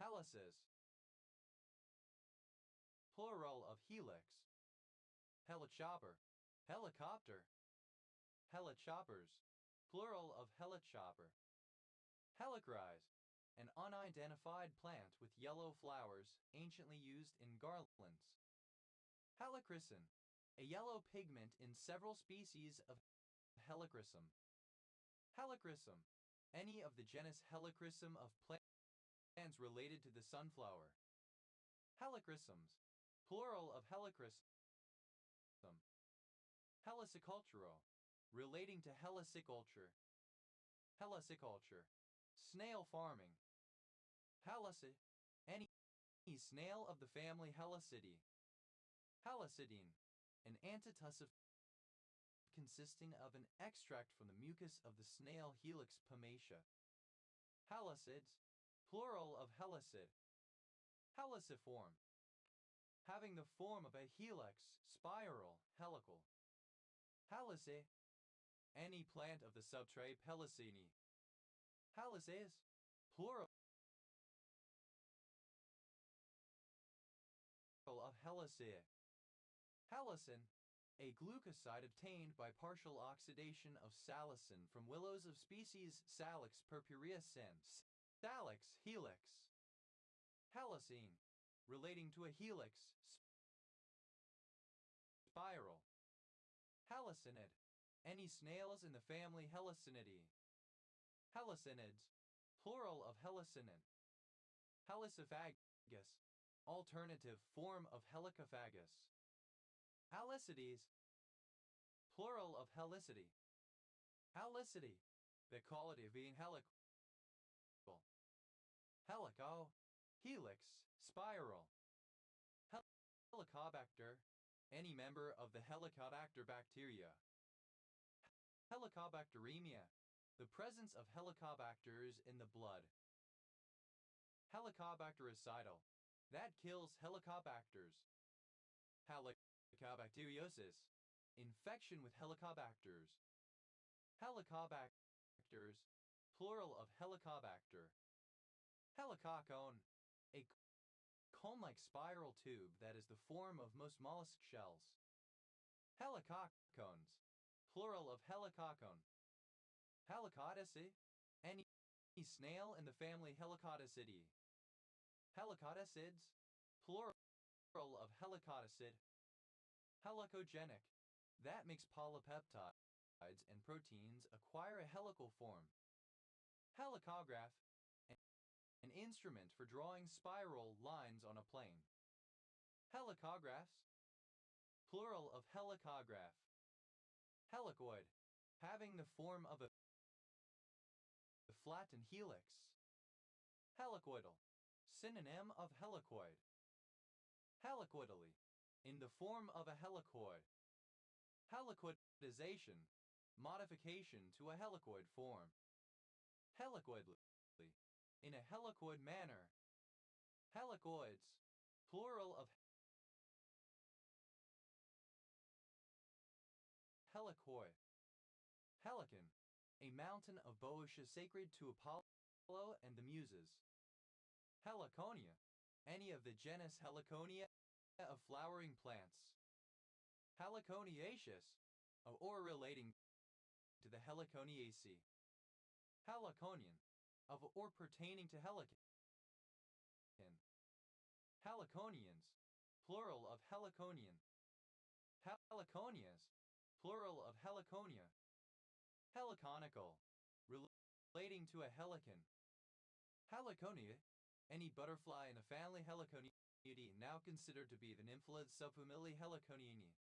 Helices, plural of helix. Helichopper, helicopter. Helichoppers, plural of helichopper. Helichrys, an unidentified plant with yellow flowers anciently used in garlands. Helichrysum, a yellow pigment in several species of Helichrysum. Helichrysum, any of the genus Helichrysum of plants related to the sunflower. Helichrysums, plural of helichrysum. Heliciculturo, relating to heliciculture. Heliciculture, snail farming. Helici, any snail of the family Helicidae. Helicidine, an antitussive consisting of an extract from the mucus of the snail Helix pomatia. Helicids, plural of helicid. Heliciform, having the form of a helix, spiral, helical. Helice, any plant of the subtribe Helicinae. Helices, plural of Helicae. Halicin, a glucoside obtained by partial oxidation of salicin from willows of species Salix purpurea sin. Salix, helix. Helicine, relating to a helix, spiral. Helicinid, any snails in the family Helicinidae. Helicinids, plural of helicinid. Helicophagus, alternative form of Helicophagus. Helicides, plural of helicity. Helicity, the quality of being helical. Helico, helix, spiral. Helicobacter, any member of the Helicobacter bacteria. Helicobacteremia, the presence of helicobacters in the blood. Helicobactericidal, that kills helicobacters. Helicobacteriosis, infection with helicobacters. Helicobacters, plural of helicobacter. Helicocone, a cone-like spiral tube that is the form of most mollusk shells. Helicocones, plural of helicocone. Helicodice, any snail in the family Helicodicidae. Helicodicids, plural of helicodicid. Helicogenic, that makes polypeptides and proteins acquire a helical form. Helicograph, an instrument for drawing spiral lines on a plane. Helicographs, plural of helicograph. Helicoid, having the form of a flattened helix. Helicoidal, synonym of helicoid. Helicoidally, in the form of a helicoid. Helicoidization, modification to a helicoid form. Helicoidally, in a helicoid manner. Helicoids, plural of helicoi. Helicon, a mountain of Boeotia sacred to Apollo and the Muses. Heliconia, any of the genus Heliconia of flowering plants. Heliconiaceous, or relating to the Heliconiaceae. Heliconian, of or pertaining to Helicon. Heliconians, plural of Heliconian. Heliconias, plural of Heliconia. Heliconical, relating relating to a helicon. Heliconia, any butterfly in a family Heliconiidae, now considered to be the nymphalid subfamily Heliconiinae.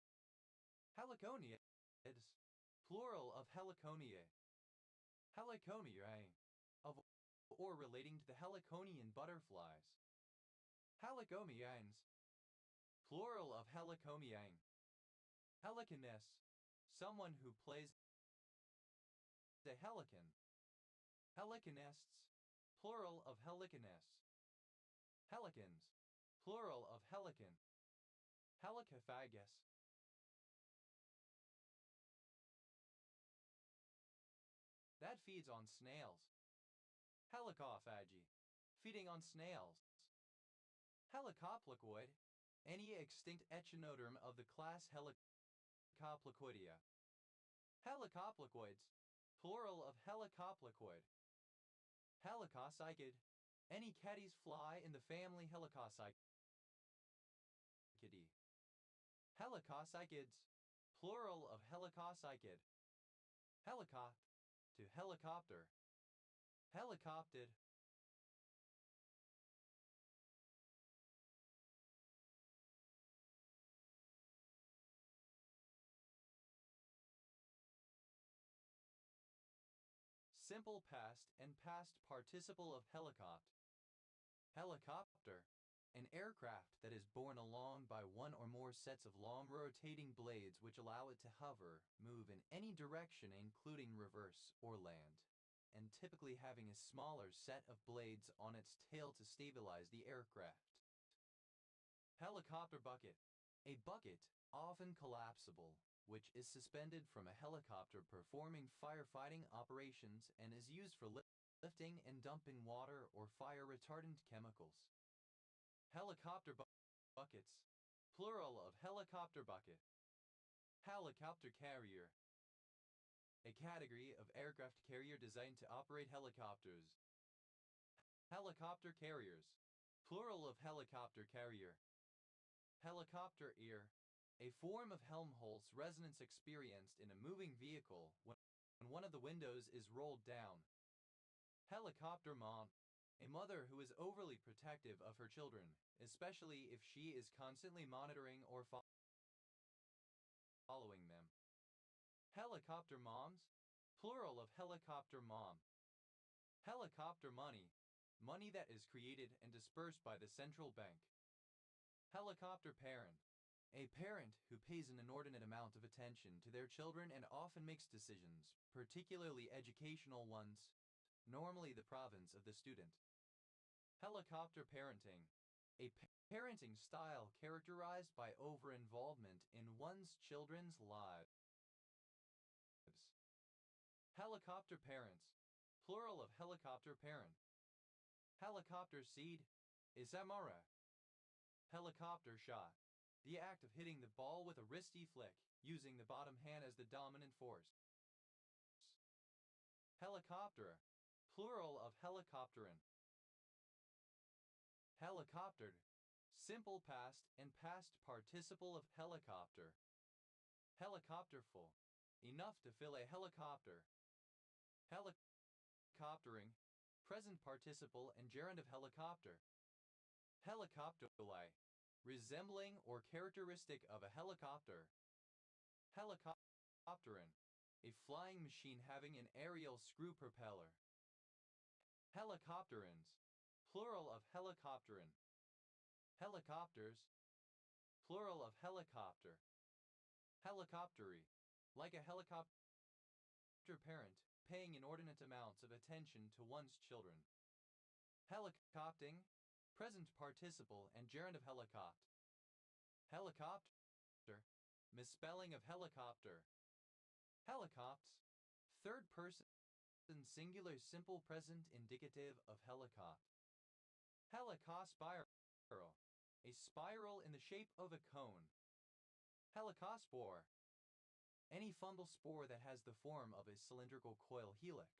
Heliconiids, plural of Heliconiae. Heliconiae, of or relating to the Heliconian butterflies. Helicomianes, plural of Helicomiane. Heliconess, someone who plays a helicon. Heliconists, plural of heliconess. Helicons, plural of helicon. Helicophagus, that feeds on snails. Helicophagy, feeding on snails. Helicoplacoid, any extinct echinoderm of the class Helicoplacoidea. Helicoplacoids, plural of helicoplacoid. Helicocycid, any caddies fly in the family Helicocycidae. Helicocycids, plural of helicocycid. Helicopt, to helicopter. Helicopted. Simple past and past participle of helicopter. Helicopter, an aircraft that is borne along by one or more sets of long rotating blades which allow it to hover, move in any direction including reverse or land, and typically having a smaller set of blades on its tail to stabilize the aircraft. Helicopter bucket, a bucket, often collapsible, which is suspended from a helicopter performing firefighting operations and is used for lifting and dumping water or fire-retardant chemicals. Helicopter buckets, plural of helicopter bucket. Helicopter carrier, a category of aircraft carrier designed to operate helicopters. Helicopter carriers, plural of helicopter carrier. Helicopter ear, a form of Helmholtz resonance experienced in a moving vehicle when one of the windows is rolled down. Helicopter mom, a mother who is overly protective of her children, especially if she is constantly monitoring or following them. Helicopter moms, plural of helicopter mom. Helicopter money, money that is created and dispersed by the central bank. Helicopter parent, a parent who pays an inordinate amount of attention to their children and often makes decisions, particularly educational ones, normally the province of the student. Helicopter parenting, a parenting style characterized by over-involvement in one's children's lives. Helicopter parents, plural of helicopter parent. Helicopter seed, Isamara. Helicopter shot, the act of hitting the ball with a wristy flick, using the bottom hand as the dominant force. Helicopter, plural of helicopterin. Helicoptered, simple past and past participle of helicopter. Helicopterful, enough to fill a helicopter. Helicoptering, present participle and gerund of helicopter. Helicoptoli, resembling or characteristic of a helicopter. Helicopterin, a flying machine having an aerial screw propeller. Helicopterins, plural of helicopterin. Helicopters, plural of helicopter. Helicoptery, like a helicopter parent, paying inordinate amounts of attention to one's children. Helicopting, present participle and gerund of helicopt. Helicopter, misspelling of helicopter. Helicopts, third person singular simple present indicative of helicopt. Helicospiral, a spiral in the shape of a cone. Helicospore, any fungal spore that has the form of a cylindrical coil helix.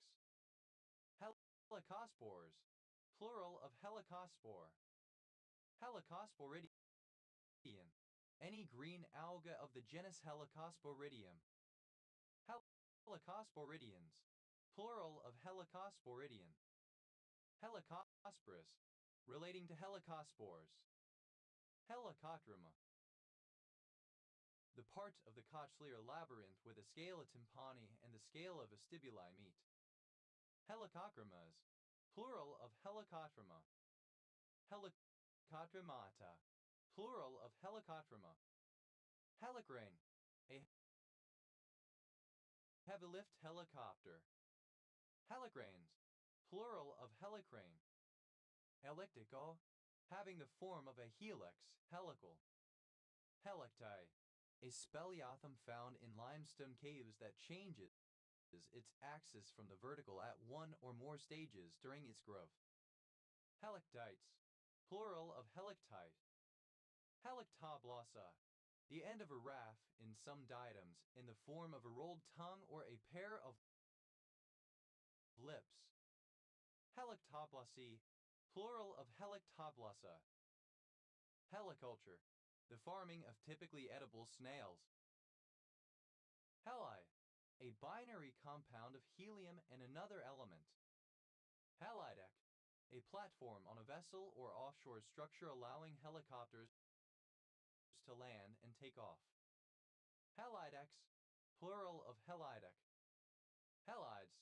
Helicospores, plural of helicospore. Helicosporidian, any green alga of the genus Helicosporidium. Helicosporidians, Plural of helicosporidian. Helicosporus, relating to helicospores. Helicochroma, the part of the cochlear labyrinth where the scala tympani and the scala vestibuli meet. Helicochromas, plural of helicochroma. Helicochromata, plural of helicochroma. Helicrane, a heavy lift helicopter. Helicranes, plural of helicrane. Elliptical, having the form of a helix, helical. Helicti, a speleothem found in limestone caves that changes its axis from the vertical at one or more stages during its growth. Helictites, plural of helictite. Helictoblossa, the end of a raph in some diatoms in the form of a rolled tongue or a pair of lips. Helictoblossae, plural of helictoblossa. Heliculture, the farming of typically edible snails. Heli, a binary compound of helium and another element. Helideck, a platform on a vessel or offshore structure allowing helicopters to land and take off. Helidex, plural of helideck. Helides,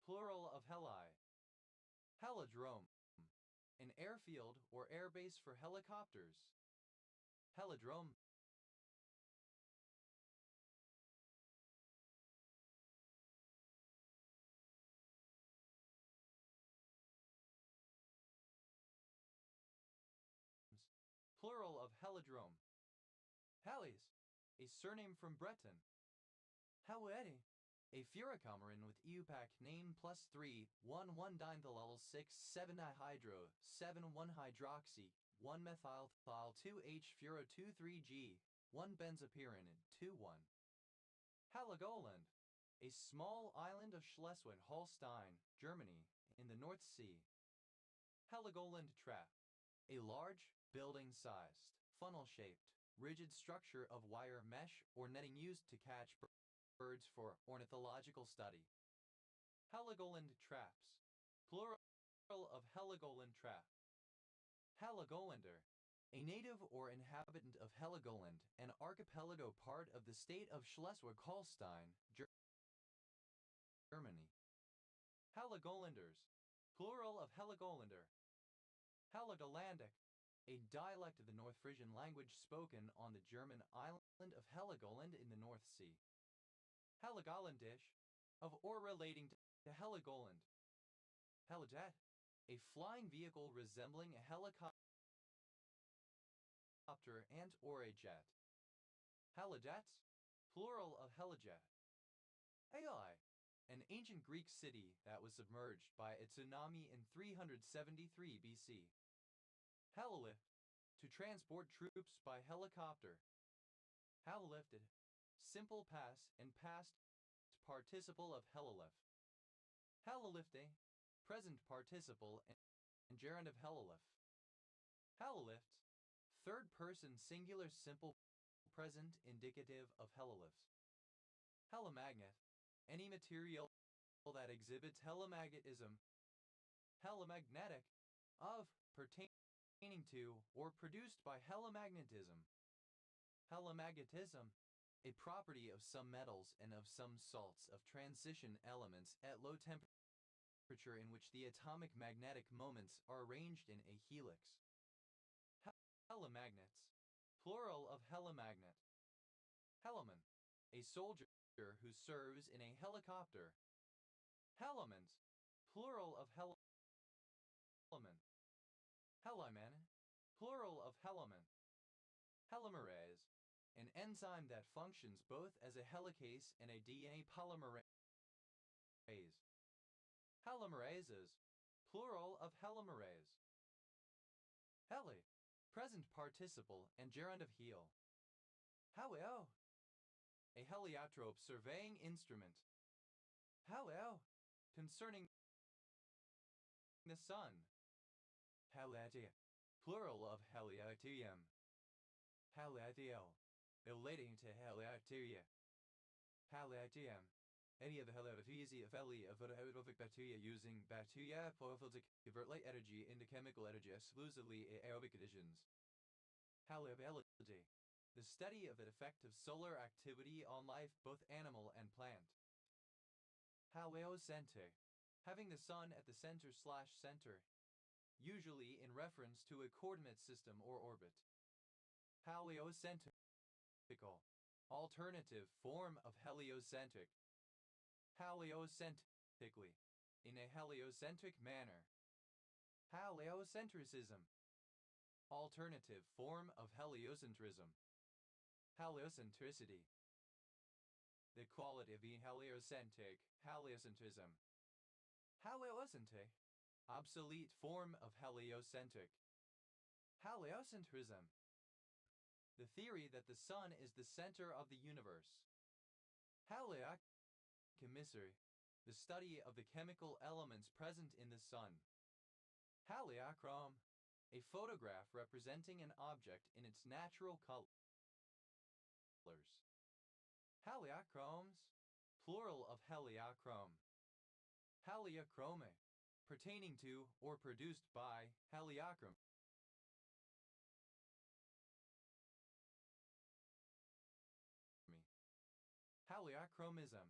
plural of heli. Helidrome, an airfield or airbase for helicopters. Helidrome, plural of helidrome. Helis, a surname from Breton. Helieti, a furicamarin with EUPAC name +3, 1,1-dimethyl-6,7-dihydro, 7,1-hydroxy, 1-methyl-2H-furo-23G, 1-benzopyranid, 2,1. Heligoland, a small island of Schleswig-Holstein, Germany, in the North Sea. Heligoland trap, a large, building-sized, funnel-shaped, rigid structure of wire mesh or netting used to catch birds for ornithological study. Heligoland traps, plural of Heligoland trap. Heligolander, a native or inhabitant of Heligoland, an archipelago part of the state of Schleswig-Holstein, Germany. Heligolanders, plural of Heligolander. Heligolandic, a dialect of the North Frisian language spoken on the German island of Heligoland in the North Sea. Heligolandish, of or relating to Heligoland. Helijet, a flying vehicle resembling a helicopter and or a jet. Helidets, plural of helijet. Ai, an ancient Greek city that was submerged by a tsunami in 373 BC. Helilift, to transport troops by helicopter. Helilifted, simple past and past participle of helilift. Helilifte, present participle and gerund of helilift. Helilift, third person singular simple present indicative of helilift. Helimagnet, any material that exhibits helimagnetism. Helimagnetic, of, pertaining to, or produced by helimagnetism. Helimagnetism, a property of some metals and of some salts of transition elements at low temperature in which the atomic magnetic moments are arranged in a helix. Helimagnets, plural of helimagnet. Heliman, a soldier who serves in a helicopter. Helimans, plural of heliman. Heliman, plural of heliman. Helimerase, an enzyme that functions both as a helicase and a DNA polymerase. Helymerases, plural of helimerase. Heli, present participle and gerund of heal. Helio, a heliotrope surveying instrument. Helio, concerning the sun. Heliatia, plural of heliatium. Heliatio, relating to heliatia. Heliatium, Any of the heliophysi of aerobic bacteria using bacteria polyphilic convert light energy into chemical energy exclusively in aerobic conditions. Halobiology, the study of the effect of solar activity on life, both animal and plant. Heliocentric, having the sun at the center/center, usually in reference to a coordinate system or orbit. Heliocentrical, alternative form of heliocentric. Heliocentrically, in a heliocentric manner. Heliocentrism, alternative form of heliocentrism. Heliocentricity, the quality of being heliocentric, heliocentrism. Heliocentric, obsolete form of heliocentric. Heliocentrism, the theory that the sun is the center of the universe. Heliochemistry, the study of the chemical elements present in the sun. Heliochrome, a photograph representing an object in its natural colors. Heliochromes, plural of heliochrome. Heliochrome, pertaining to or produced by heliochrome. Heliochromism,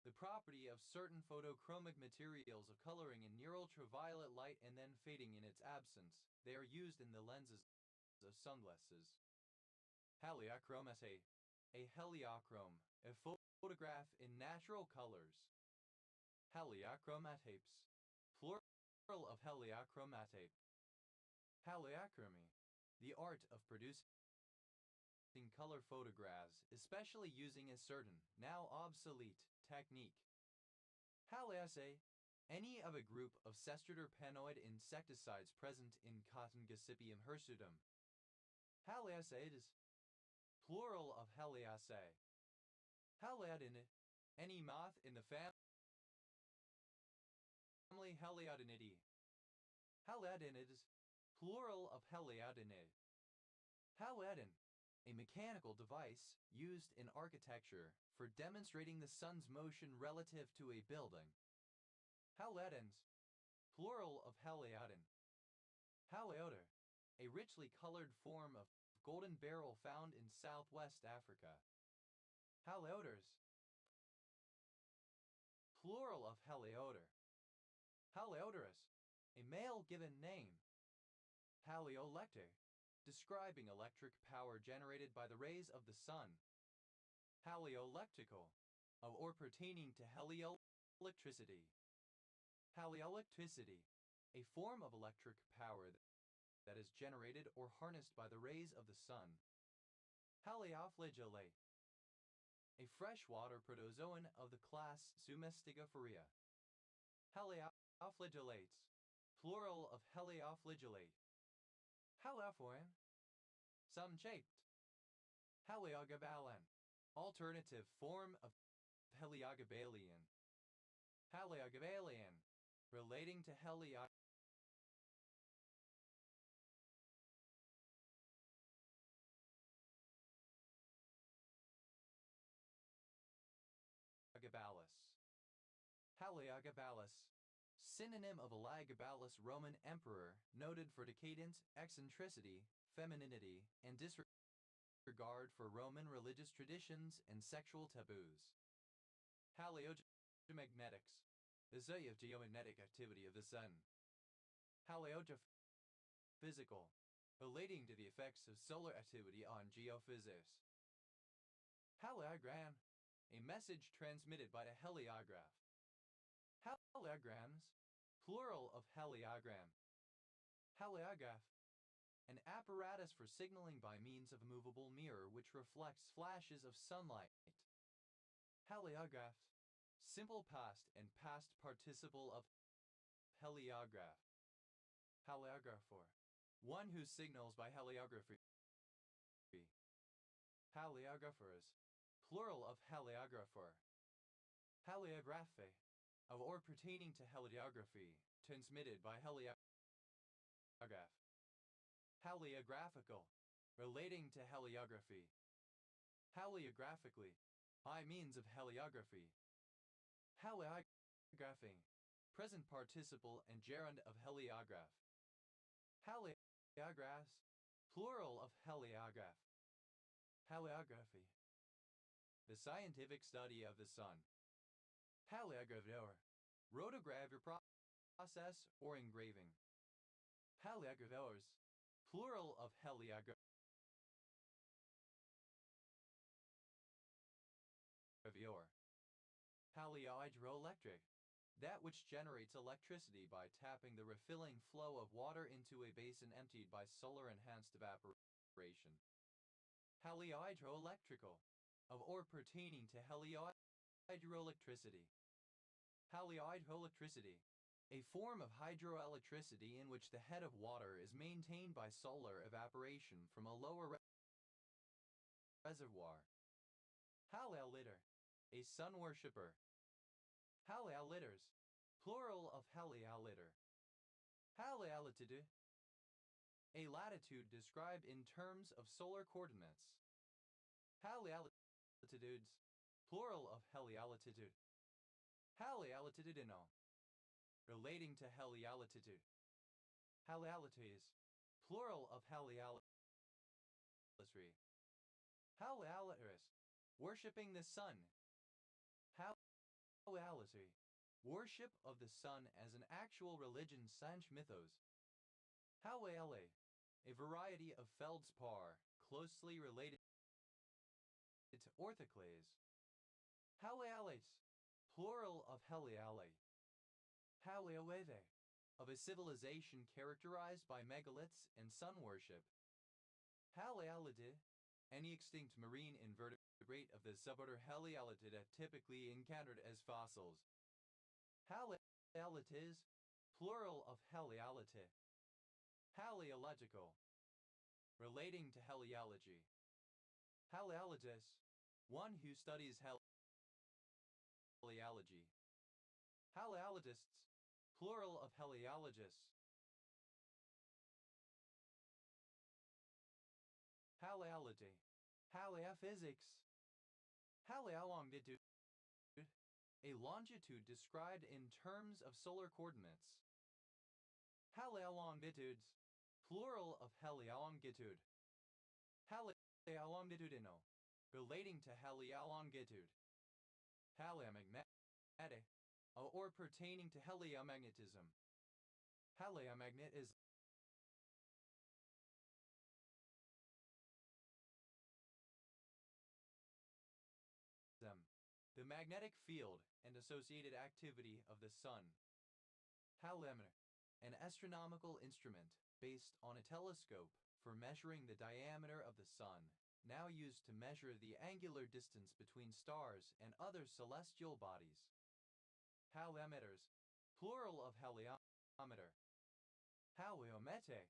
the property of certain photochromic materials of coloring in near ultraviolet light and then fading in its absence. They are used in the lenses of sunglasses. Heliochromate, a heliochrome, a photograph in natural colors. Heliochromatops, plural of heliochromate. Heliochromy, the art of producing color photographs, especially using a certain, now obsolete, technique. Heliaceae, any of a group of cestraterpenoid insecticides present in cotton Gossypium hirsutum. Heliaceae, plural of Heliaceae. Heliodinid, any moth in the family Heliodinidae. Heliodinids, plural of Heliodinid. Heliodin, a mechanical device used in architecture for demonstrating the sun's motion relative to a building. Heliodins, plural of Heliodin. Heliodor, a richly colored form of golden beryl found in southwest Africa. Heliodors, plural of Heliodor. Heliodorus, a male given name. Heliolector, describing electric power generated by the rays of the sun. Helioelectrical, of or pertaining to helioelectricity. Helioelectricity, a form of electric power that is generated or harnessed by the rays of the sun. Helioflagellate, a freshwater protozoan of the class Zomystigophoria. Helioflagellates, plural of helioflagellate. Heliophorine, sun-shaped. Heliogabalin, alternative form of Heliogabalian. Heliogabalian, relating to Heliogabalian. Heliogabalus, synonym of Elagabalus, Roman emperor, noted for decadence, eccentricity, femininity, and disregard for Roman religious traditions and sexual taboos. Heliogeomagnetics, the study of geomagnetic activity of the sun. Heliophysical, relating to the effects of solar activity on geophysics. Heliogram, a message transmitted by a heliograph. Heliograms, plural of heliogram. Heliograph, an apparatus for signaling by means of a movable mirror which reflects flashes of sunlight. Heliograph, simple past and past participle of heliograph. Heliographer, one who signals by heliography. Heliographers, plural of heliographer. Heliographe, of or pertaining to heliography, transmitted by heliograph. Heliographical, relating to heliography. Heliographically, by means of heliography. Heliography. Present participle and gerund of heliograph. Heliographs. Plural of heliograph. Heliography. The scientific study of the sun. Heliographer. Rotogravure process or engraving. Heliograveurs. Plural of heliographer. Heliohydroelectric. That which generates electricity by tapping the refilling flow of water into a basin emptied by solar-enhanced evaporation. Heliohydroelectrical. Of or pertaining to heliohydroelectricity. Heliohydroelectricity. A form of hydroelectricity in which the head of water is maintained by solar evaporation from a lower reservoir. Heliolitter. A sun worshipper. Heliolitters. Plural of heliolitter. Helialititude. A latitude described in terms of solar coordinates. Helialititudes. Plural of helialititude. Helialitudinal. Relating to helialititude. Helialities. Plural of helialitry. Helialitris. Worshipping the sun. Heliality. Worship of the sun as an actual religion Sanch mythos. Heliale. A variety of feldspar, closely related to orthoclase. Heliales. Plural of heliale. Helioweve. Of a civilization characterized by megaliths and sun worship. Helialide. Any extinct marine invertebrate of the suborder Helialitida typically encountered as fossils. Helialites. Plural of helialite. Heliological. Relating to heliology. Heliologist. One who studies heliology. Heliologists. Plural of heliologists. Heliality. Heliophysics. Heliolongitude. A longitude described in terms of solar coordinates. Heliolongitudes. Plural of heliolongitude. Heliolongitudinal. Relating to heliolongitude. Heliomagnetic. Or pertaining to heliomagnetism. Heliomagnetism. The magnetic field and associated activity of the sun. Helimeter. An astronomical instrument based on a telescope for measuring the diameter of the sun, now used to measure the angular distance between stars and other celestial bodies. Heliometers. Plural of heliometer. Heliomete.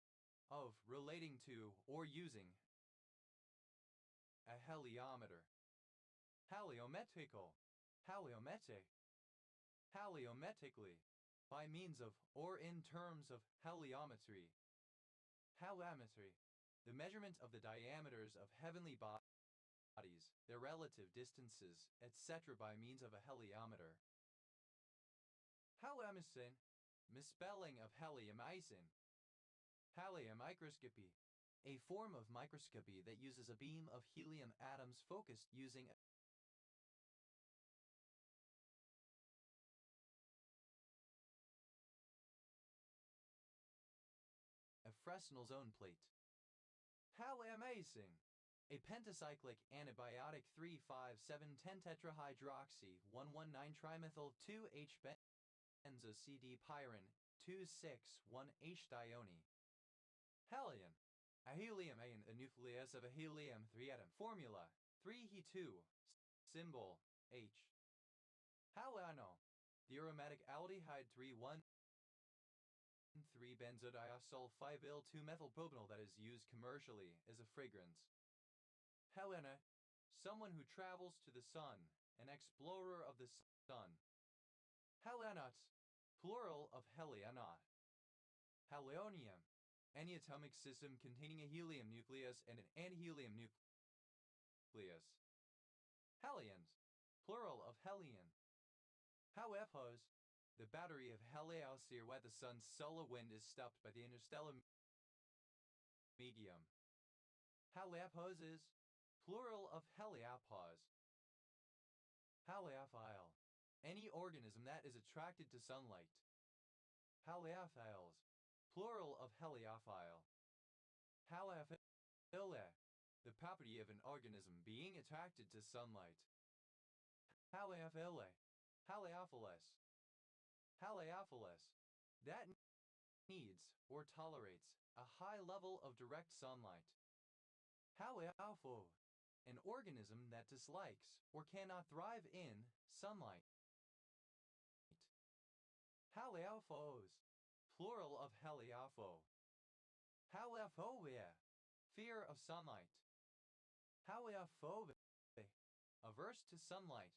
Of, relating to, or using. A heliometer. Heliometical. Heliomete. Heliometically. By means of, or in terms of, heliometry. Heliometry. The measurement of the diameters of heavenly bodies, their relative distances, etc. by means of a heliometer. Heliomycin. Misspelling of heliomycin. Heliomicroscopy. A form of microscopy that uses a beam of helium atoms focused using a Fresnel zone plate. Heliomycin. A pentacyclic antibiotic 3,5,7,10-tetrahydroxy 1,19-trimethyl 2H-benzo-CD-pyrin 2,6,1H-dione. Helion. A helium a nucleus of a helium-3 atom. Formula 3He2. Symbol H. Halionol. The aromatic aldehyde 3,1,3-benzodiazole-5-2-methylpropanol that is used commercially as a fragrance. Helena. Someone who travels to the sun, an explorer of the sun. Helianauts. Plural of helianaut. Helionium. Any atomic system containing a helium nucleus and an anhelium nucleus. Helions. Plural of helion. However, the battery of Heliosphère where the sun's solar wind is stopped by the interstellar medium. Heliopause is plural of Heliopause. Haliophile, any organism that is attracted to sunlight. Haliophiles, plural of heliophile. Haliophile, the property of an organism being attracted to sunlight. Haliophile, Haliophilus. Haliophilus, that needs or tolerates a high level of direct sunlight. Haliopho, an organism that dislikes or cannot thrive in sunlight. Haliophos, plural of heliopho. Haliophobia, fear of sunlight. Haliophobic, averse to sunlight.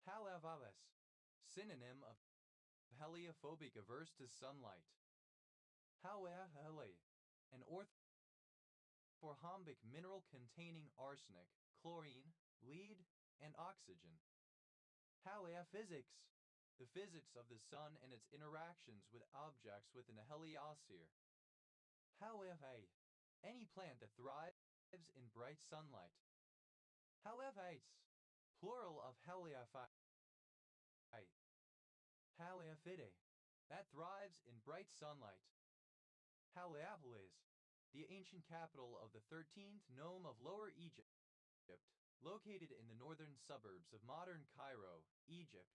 Haliophobic, synonym of heliophobic, averse to sunlight. Haliophobic, an orthorhombic mineral containing arsenic, chlorine, lead, and oxygen. Haliophysics, the physics of the sun and its interactions with objects within a heliosphere. However, any plant that thrives in bright sunlight. However, plural of heliophyte. Haliophyte, that thrives in bright sunlight. Heliopolis, the ancient capital of the 13th nome of Lower Egypt, located in the northern suburbs of modern Cairo, Egypt.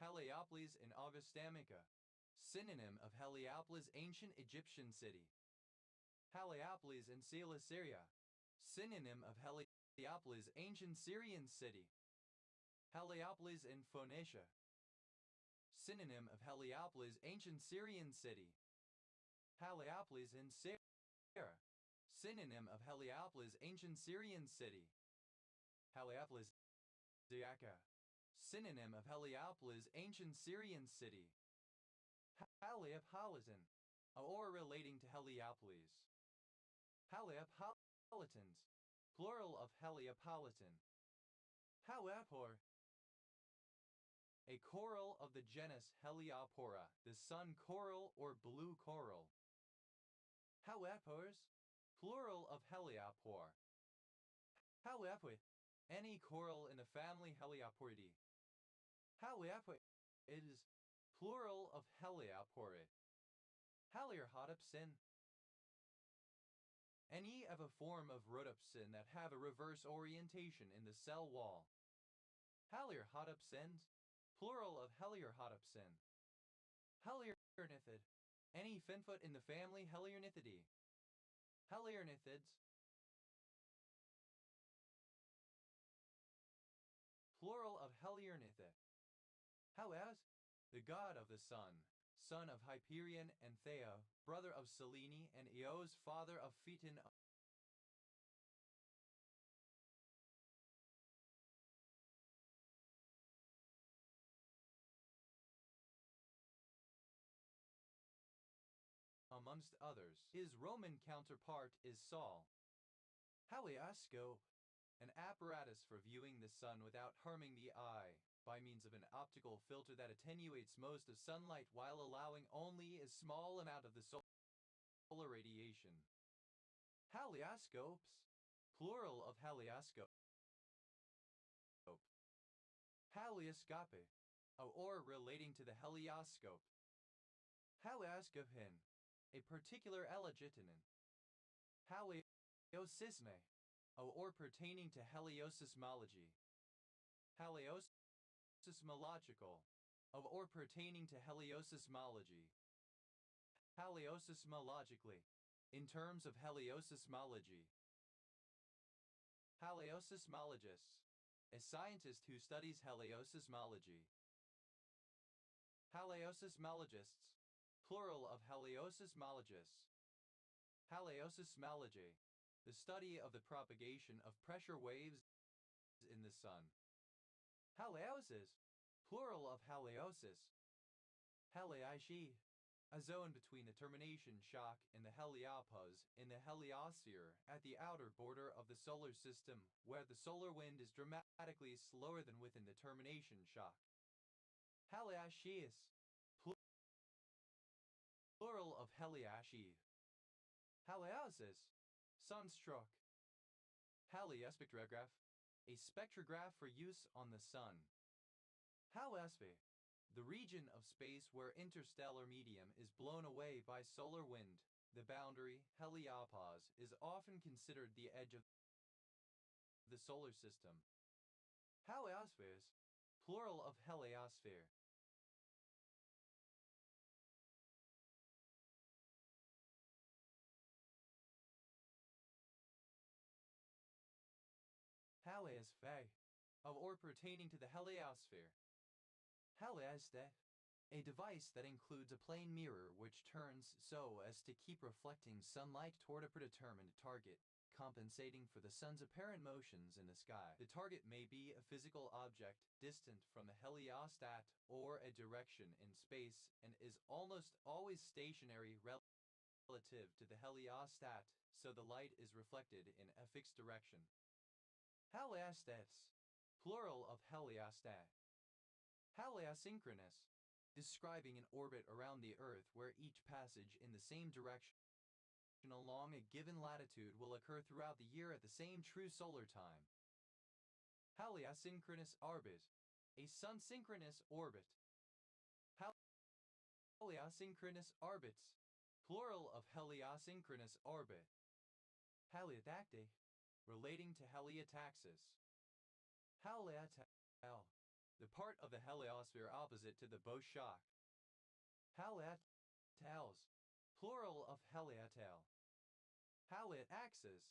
Heliopolis in Augustamica, synonym of Heliopolis, ancient Egyptian city. Heliopolis in Cilicia, synonym of Heliopolis, ancient Syrian city. Heliopolis in Phoenicia, synonym of Heliopolis, ancient Syrian city. Heliopolis in Syria, synonym of Heliopolis, ancient Syrian city. Heliopolis Diaca, synonym of Heliopolis, ancient Syrian city. Heliopolitan, or relating to Heliopolis. Heliopolitans, plural of Heliopolitan. Heliopore, a coral of the genus Heliopora, the sun coral or blue coral. Heliopores, plural of Heliopore. Heliopore, any coral in the family Helioporidae. Heliopore is plural of Heliopore. Haliohotopsin, any of a form of rhodopsin that have a reverse orientation in the cell wall. Haliohotopsins, plural of Haliohotopsin. Heliornithid, any finfoot in the family Heliornithidae. Heliornithids, plural of Heliornitha. Helios, the god of the sun, son of Hyperion and Thea, brother of Selene and Eos, father of Phaeton. Amongst others, his Roman counterpart is Sol. Helioscope, an apparatus for viewing the sun without harming the eye, by means of an optical filter that attenuates most of sunlight while allowing only a small amount of the solar radiation. Helioscopes, plural of helioscope. Helioscope, or relating to the helioscope. Helioscopin, a particular elegitinin. Heliosisme, or pertaining to heliosismology. Heliosismological, or pertaining to heliosismology. Heliosismologically, in terms of heliosismology. Heliosismologist, a scientist who studies heliosismology. Heliosismologists, plural of heliosismologists. Heliosismology, the study of the propagation of pressure waves in the sun. Heliosis, plural of heliosis. Helioshi, a zone between the termination shock and the heliopause in the heliosphere at the outer border of the solar system, where the solar wind is dramatically slower than within the termination shock. Heliascius, plural of heliasci. Heliasis, sunstroke. Heliespectrograph, a spectrograph for use on the sun. Heliosphère, the region of space where interstellar medium is blown away by solar wind. The boundary, heliopause, is often considered the edge of the solar system. Heliosphères, plural of heliosphere. Heliosphère, of or pertaining to the heliosphere. Heliostat, a device that includes a plane mirror which turns so as to keep reflecting sunlight toward a predetermined target, compensating for the sun's apparent motions in the sky. The target may be a physical object distant from the heliostat or a direction in space and is almost always stationary relative to the heliostat, so the light is reflected in a fixed direction. Heliostats, plural of heliostat. Heliosynchronous, describing an orbit around the Earth where each passage in the same direction along a given latitude will occur throughout the year at the same true solar time. Heliosynchronous orbit, a sun-synchronous orbit. Heliosynchronous orbits, plural of heliosynchronous orbit. Heliodacty, relating to heliotaxis. Heliatal, the part of the heliosphere opposite to the bow shock. Heliatals, plural of heliatal. Heliaxis,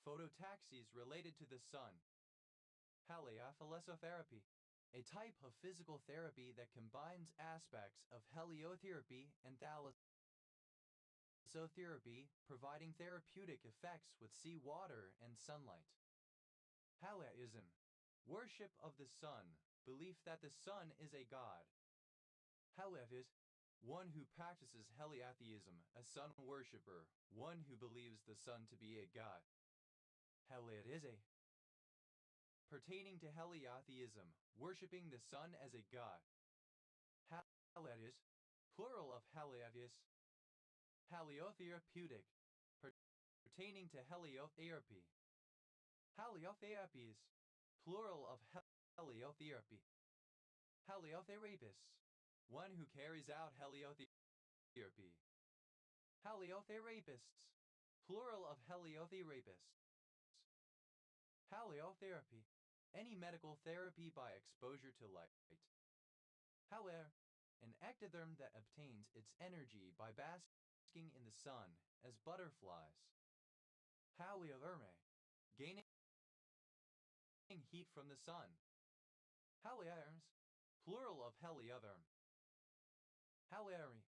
phototaxis related to the sun. Heliophilisotherapy, a type of physical therapy that combines aspects of heliotherapy and thalassotherapy, providing therapeutic effects with seawater and sunlight. Heliaism, worship of the sun, belief that the sun is a god. Heliathist, one who practices heliatheism, a sun worshipper, one who believes the sun to be a god. Heliatize, pertaining to heliatheism, worshipping the sun as a god. Heliatis, plural of heliatis. Heliotherapeutic, pertaining to heliotherapy. Heliotherapies, plural of heliotherapy. Heliotherapist, one who carries out heliotherapy. Heliotherapists, plural of heliotherapists. Heliotherapy, any medical therapy by exposure to light. Helier, an ectotherm that obtains its energy by basking in the sun, as butterflies. Heliotherme, gaining heat from the sun. Heliarms, plural of heliotherm. Heliari,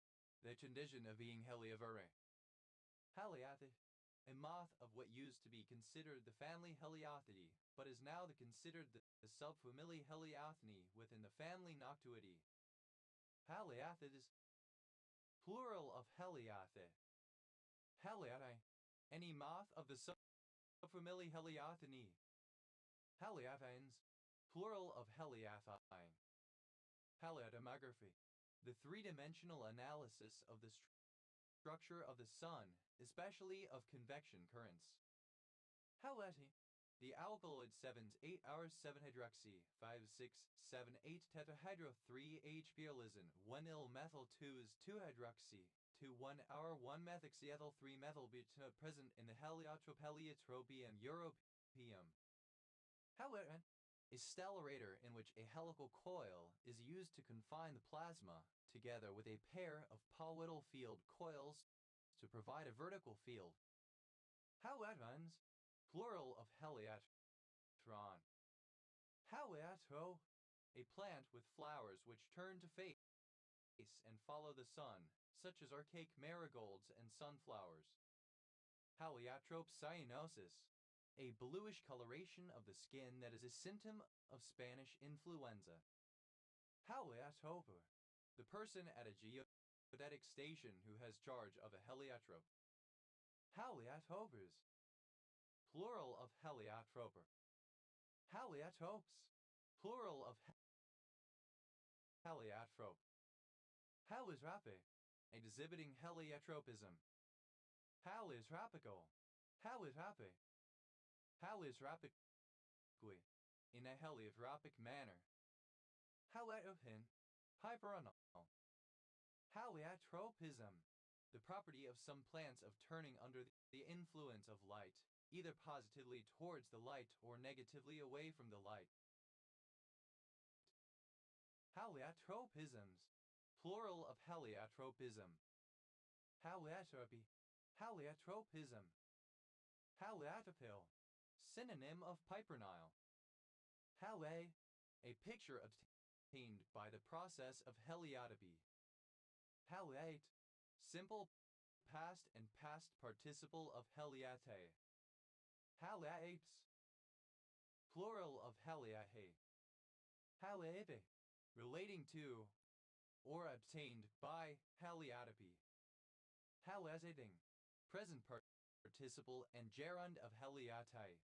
the condition of being heliovere. Heliathi, a moth of what used to be considered the family Heliothidae, but is now considered the subfamily Heliathini within the family Noctuidae. Heliathids, plural of Heliathe. Heliathi, any moth of the subfamily Heliathini. Heliathines, plural of Heliathine. Heliatomography, the three-dimensional analysis of the structure of the sun, especially of convection currents. Heliati, the alkaloid 7-8-7-hydroxy 5-6-7-8 tetrahydro 3-H-pyrrolizin 1-il-methyl 2-2-hydroxy 2-1-1-methoxyethyl 3-methyl-butanoate present in the heliotrope Heliotropium europaeum. However, a stellarator in which a helical coil is used to confine the plasma together with a pair of Powital field coils to provide a vertical field. Heliatrons, plural of heliatron. Heliatro, a plant with flowers which turn to face and follow the sun, such as archaic marigolds and sunflowers. Heliotrope cyanosis, a bluish coloration of the skin that is a symptom of Spanish influenza. Heliotroper, the person at a geodetic station who has charge of a heliotrope. Heliotropers, plural of heliotroper. Heliotropes, plural of heliotrope. Heliotrope, exhibiting heliotropism. Heliotropical, heliotrope, heliotropically, in a heliotropic manner. Heliotropin, hyperonal. Heliotropism, the property of some plants of turning under the influence of light, either positively towards the light or negatively away from the light. Heliotropisms, plural of heliotropism. Heliotropy, heliotropism. Heliotropil, synonym of piperonile. Hale, a picture obtained by the process of heliotopy. Heliate, simple past and past participle of heliate. Haliates, plural of heliae. Haliae, relating to or obtained by heliotopy. Haliating, present participle and gerund of heliate.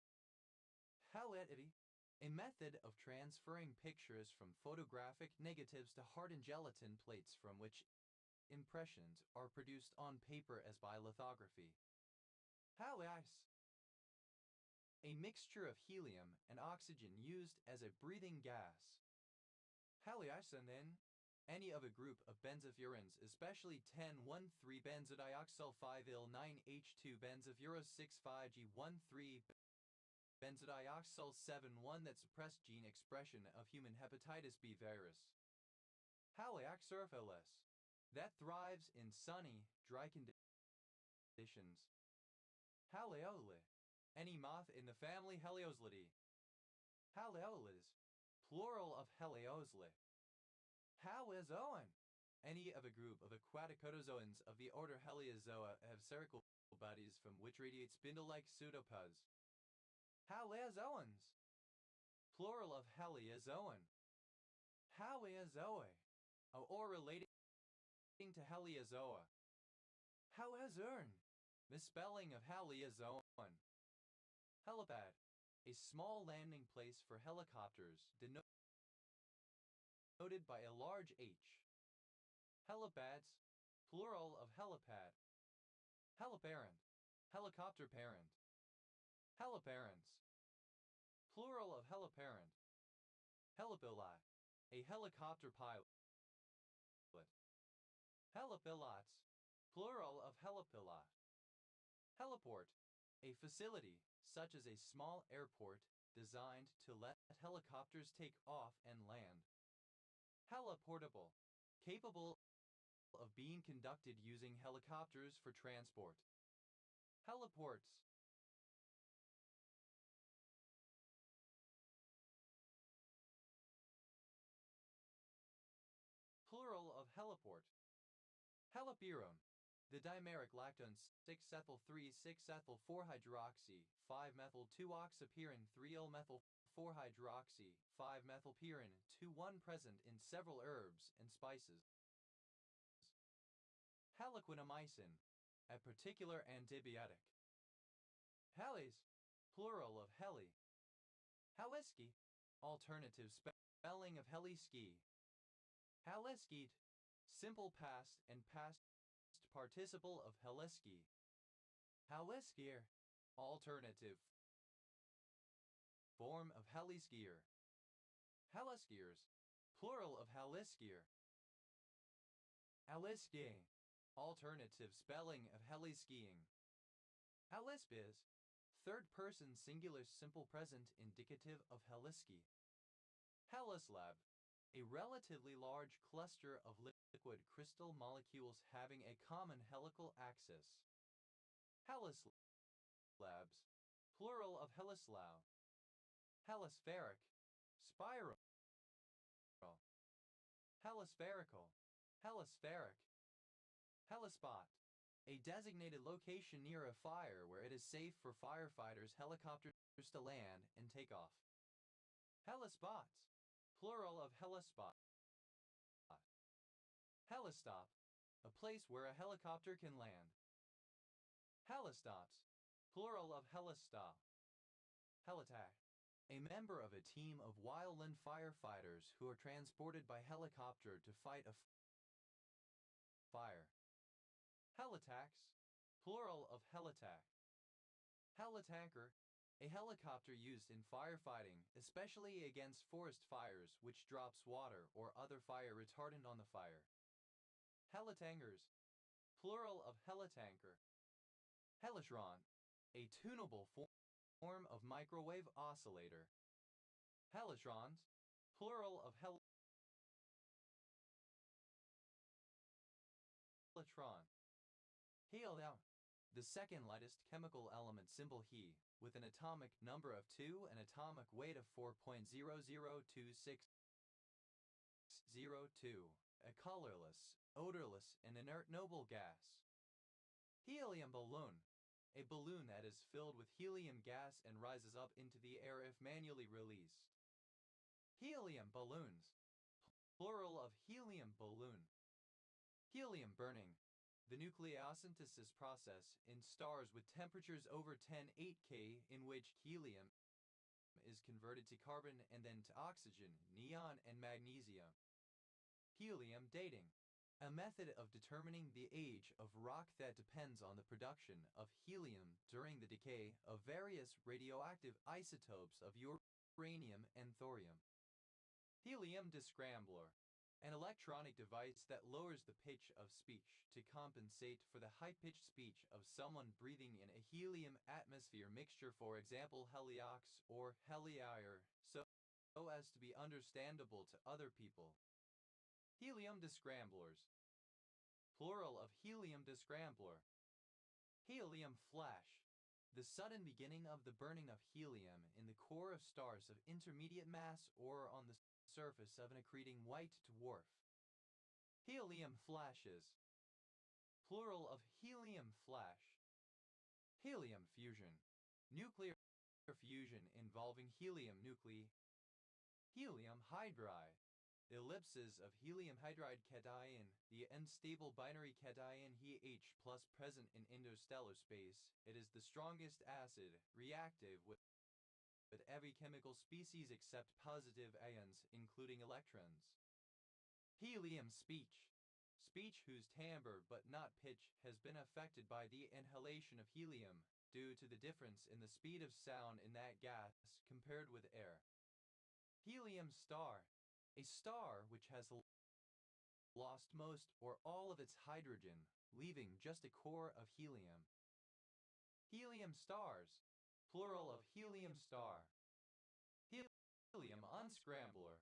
Haliatopy, a method of transferring pictures from photographic negatives to hardened gelatin plates from which impressions are produced on paper as by lithography. Haliice, a mixture of helium and oxygen used as a breathing gas. Haliisonin, any of a group of benzofurans, especially 10,1,3-benzodioxyl-5-il-9H2-benzofurose-6,5-G1,3 benzodioxyl-7,1 that suppress gene expression of human hepatitis B virus. Haliaxurphilus, that thrives in sunny, dry conditions. Haliole, any moth in the family Helioslidae. Halioles, plural of Heliosle. Halizoan, any of a group of aquatic protozoans of the order Heliozoa have spherical bodies from which radiate spindle-like pseudopods. Haliazoans, plural of Heliazoan. Haliazoe, or relating to Heliozoa. Haliazurn, misspelling of Heliazoan. Helipad, a small landing place for helicopters, denoted by a large H. Helipads, plural of helipad. Heliparent, helicopter parent. Heliparents, plural of heliparent. Helipili, a helicopter pilot. Helipilots, plural of helipili. Heliport, a facility, such as a small airport, designed to let helicopters take off and land. Heliportable, capable of being conducted using helicopters for transport. Heliports, plural of heliport. Helipirum, the dimeric lactone 6-ethyl-3,6-ethyl-4-hydroxy, 5-methyl-2-oxypirin 3-ol-methyl-4-hydroxy, 5-methylpirin 2,1 present in several herbs and spices. Heliquinomycin, a particular antibiotic. Helis, plural of heli. Heliski, alternative spelling of heliski. Heliskete, simple past and past participle of heliski. Heliskier, alternative form of heliskier. Heliskiers, plural of heliskier. Heliskier, alternative spelling of heliskiing. Helispiz, third person singular simple present indicative of heliski. Helislab, a relatively large cluster of liquid crystal molecules having a common helical axis. Helislabs, plural of helislau. Helispheric, spiral. Helispherical, helispheric. Helispot, a designated location near a fire where it is safe for firefighters' helicopters to land and take off. Helispots, plural of helispot. Helistop, a place where a helicopter can land. Helistops, plural of helistop. Helitack, A member of a team of wildland firefighters who are transported by helicopter to fight a fire. Helitax, plural of helitack. Helitanker, a helicopter used in firefighting, especially against forest fires, which drops water or other fire retardant on the fire. Helitankers, plural of helitanker. Helitron, a tunable form of microwave oscillator. Helitrons, plural of helitron. Helium, the second lightest chemical element, symbol He, with an atomic number of 2 and atomic weight of 4.00262, a colorless, odorless, and inert noble gas. Helium balloon, a balloon that is filled with helium gas and rises up into the air if manually released. Helium balloons, plural of helium balloon. Helium burning, the nucleosynthesis process in stars with temperatures over 10.8 K in which helium is converted to carbon and then to oxygen, neon, and magnesium. Helium dating, a method of determining the age of rock that depends on the production of helium during the decay of various radioactive isotopes of uranium and thorium. Helium descrambler, an electronic device that lowers the pitch of speech to compensate for the high-pitched speech of someone breathing in a helium atmosphere mixture, for example heliox or heliair, so as to be understandable to other people. Helium descramblers, plural of helium descrambler. Helium flash, the sudden beginning of the burning of helium in the core of stars of intermediate mass or on the surface of an accreting white dwarf. Helium flashes, plural of helium flash. Helium fusion, nuclear fusion involving helium nuclei. Helium hydride, ellipses of helium hydride cation, the unstable binary cation He plus present in interstellar space. It is the strongest acid, reactive with every chemical species except positive ions, including electrons. Helium speech, speech whose timbre but not pitch has been affected by the inhalation of helium, due to the difference in the speed of sound in that gas compared with air. Helium star, a star which has lost most or all of its hydrogen, leaving just a core of helium. Helium stars, plural of helium star. Helium unscrambler,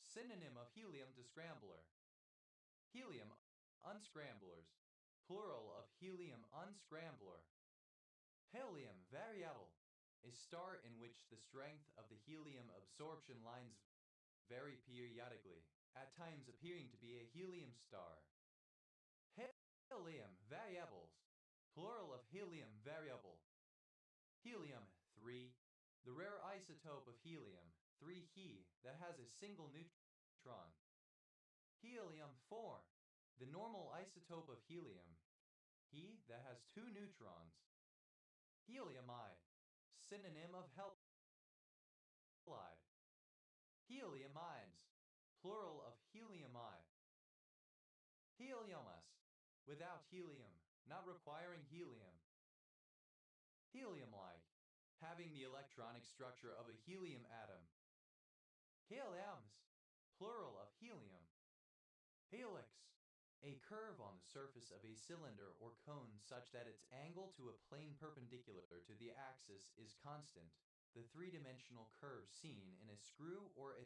synonym of helium descrambler. Helium unscramblers, plural of helium unscrambler. Helium variable, a star in which the strength of the helium absorption lines vary periodically, at times appearing to be a helium star. Helium variables, plural of helium variable. Helium-3, the rare isotope of helium, 3 He, that has a single neutron. Helium-4, the normal isotope of helium, He that has 2 neutrons. Heliumide, synonym of halide. Heliamides, plural of heliumide. Heliumus, without helium, not requiring helium. Helium-like, having the electronic structure of a helium atom. Heliums, plural of helium. Helix, a curve on the surface of a cylinder or cone such that its angle to a plane perpendicular to the axis is constant, the three-dimensional curve seen in a screw or a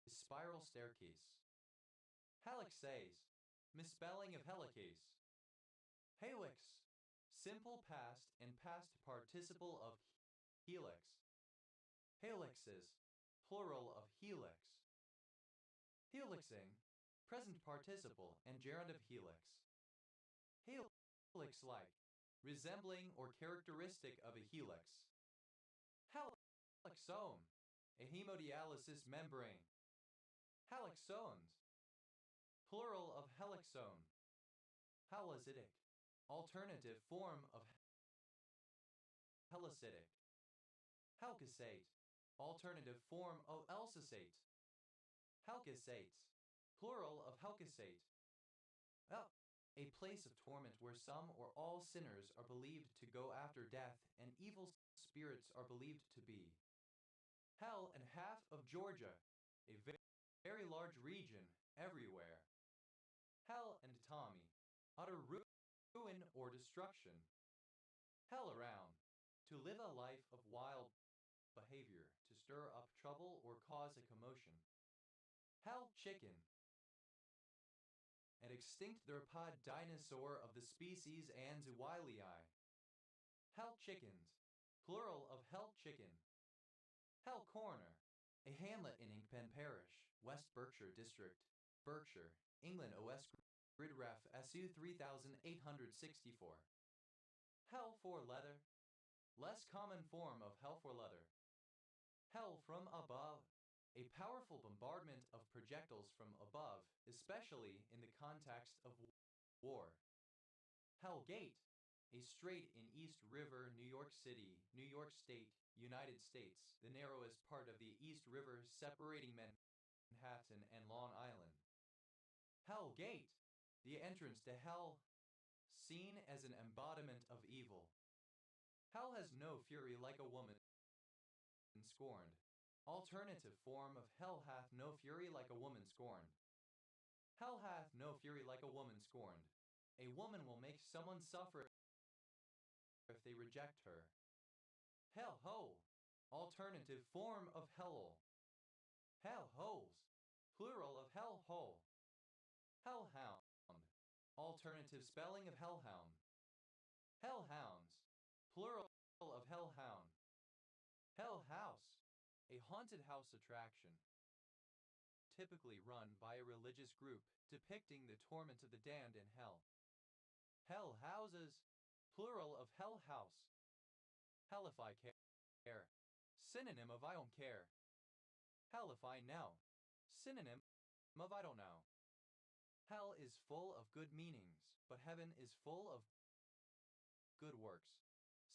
spiral staircase. Helixase, misspelling of helicase. Helix, simple past and past participle of helix. Helixes, plural of helix. Helixing, present participle and gerund of helix. Helix-like, resembling or characteristic of a helix. Helixome, a hemodialysis membrane. Helixones, plural of helixone. Halocytic, alternative form of helicytic. Halkisate, alternative form of Elsasate. Halkisates, plural of Halkisate. Oh, a place of torment where some or all sinners are believed to go after death and evil spirits are believed to be. Hell and half of Georgia, a very large region everywhere. Hell and Tommy, utter ruin or destruction. Hell around, to live a life of wild behavior, to stir up trouble or cause a commotion. Hell chicken, an extinct theropod dinosaur of the species Anzuwilii. Hell chickens, plural of hell chicken. Hell Corner, a hamlet in Inkpen Parish, West Berkshire District, Berkshire, England OS Grid Ref SU 3864. Hell for leather, less common form of hell for leather. Hell from above, a powerful bombardment of projectiles from above, especially in the context of war. Hell Gate, a strait in East River, New York City, New York State, United States, the narrowest part of the East River separating Manhattan and Long Island. Hell Gate, the entrance to hell, seen as an embodiment of evil. Hell has no fury like a woman scorned. Alternative form of hell hath no fury like a woman scorned. Hell hath no fury like a woman scorned. A woman will make someone suffer if they reject her. Hell ho, alternative form of hell. Hell holes, plural of hell hole. Hellhound, alternative spelling of hellhound. Hellhounds, plural of hellhound. Hell house, a haunted house attraction, typically run by a religious group depicting the torment of the damned in hell. Hell houses, plural of hell house. Hell if I care, synonym of I don't care. Hell if I know, synonym of I don't know. Hell is full of good meanings, but heaven is full of good works.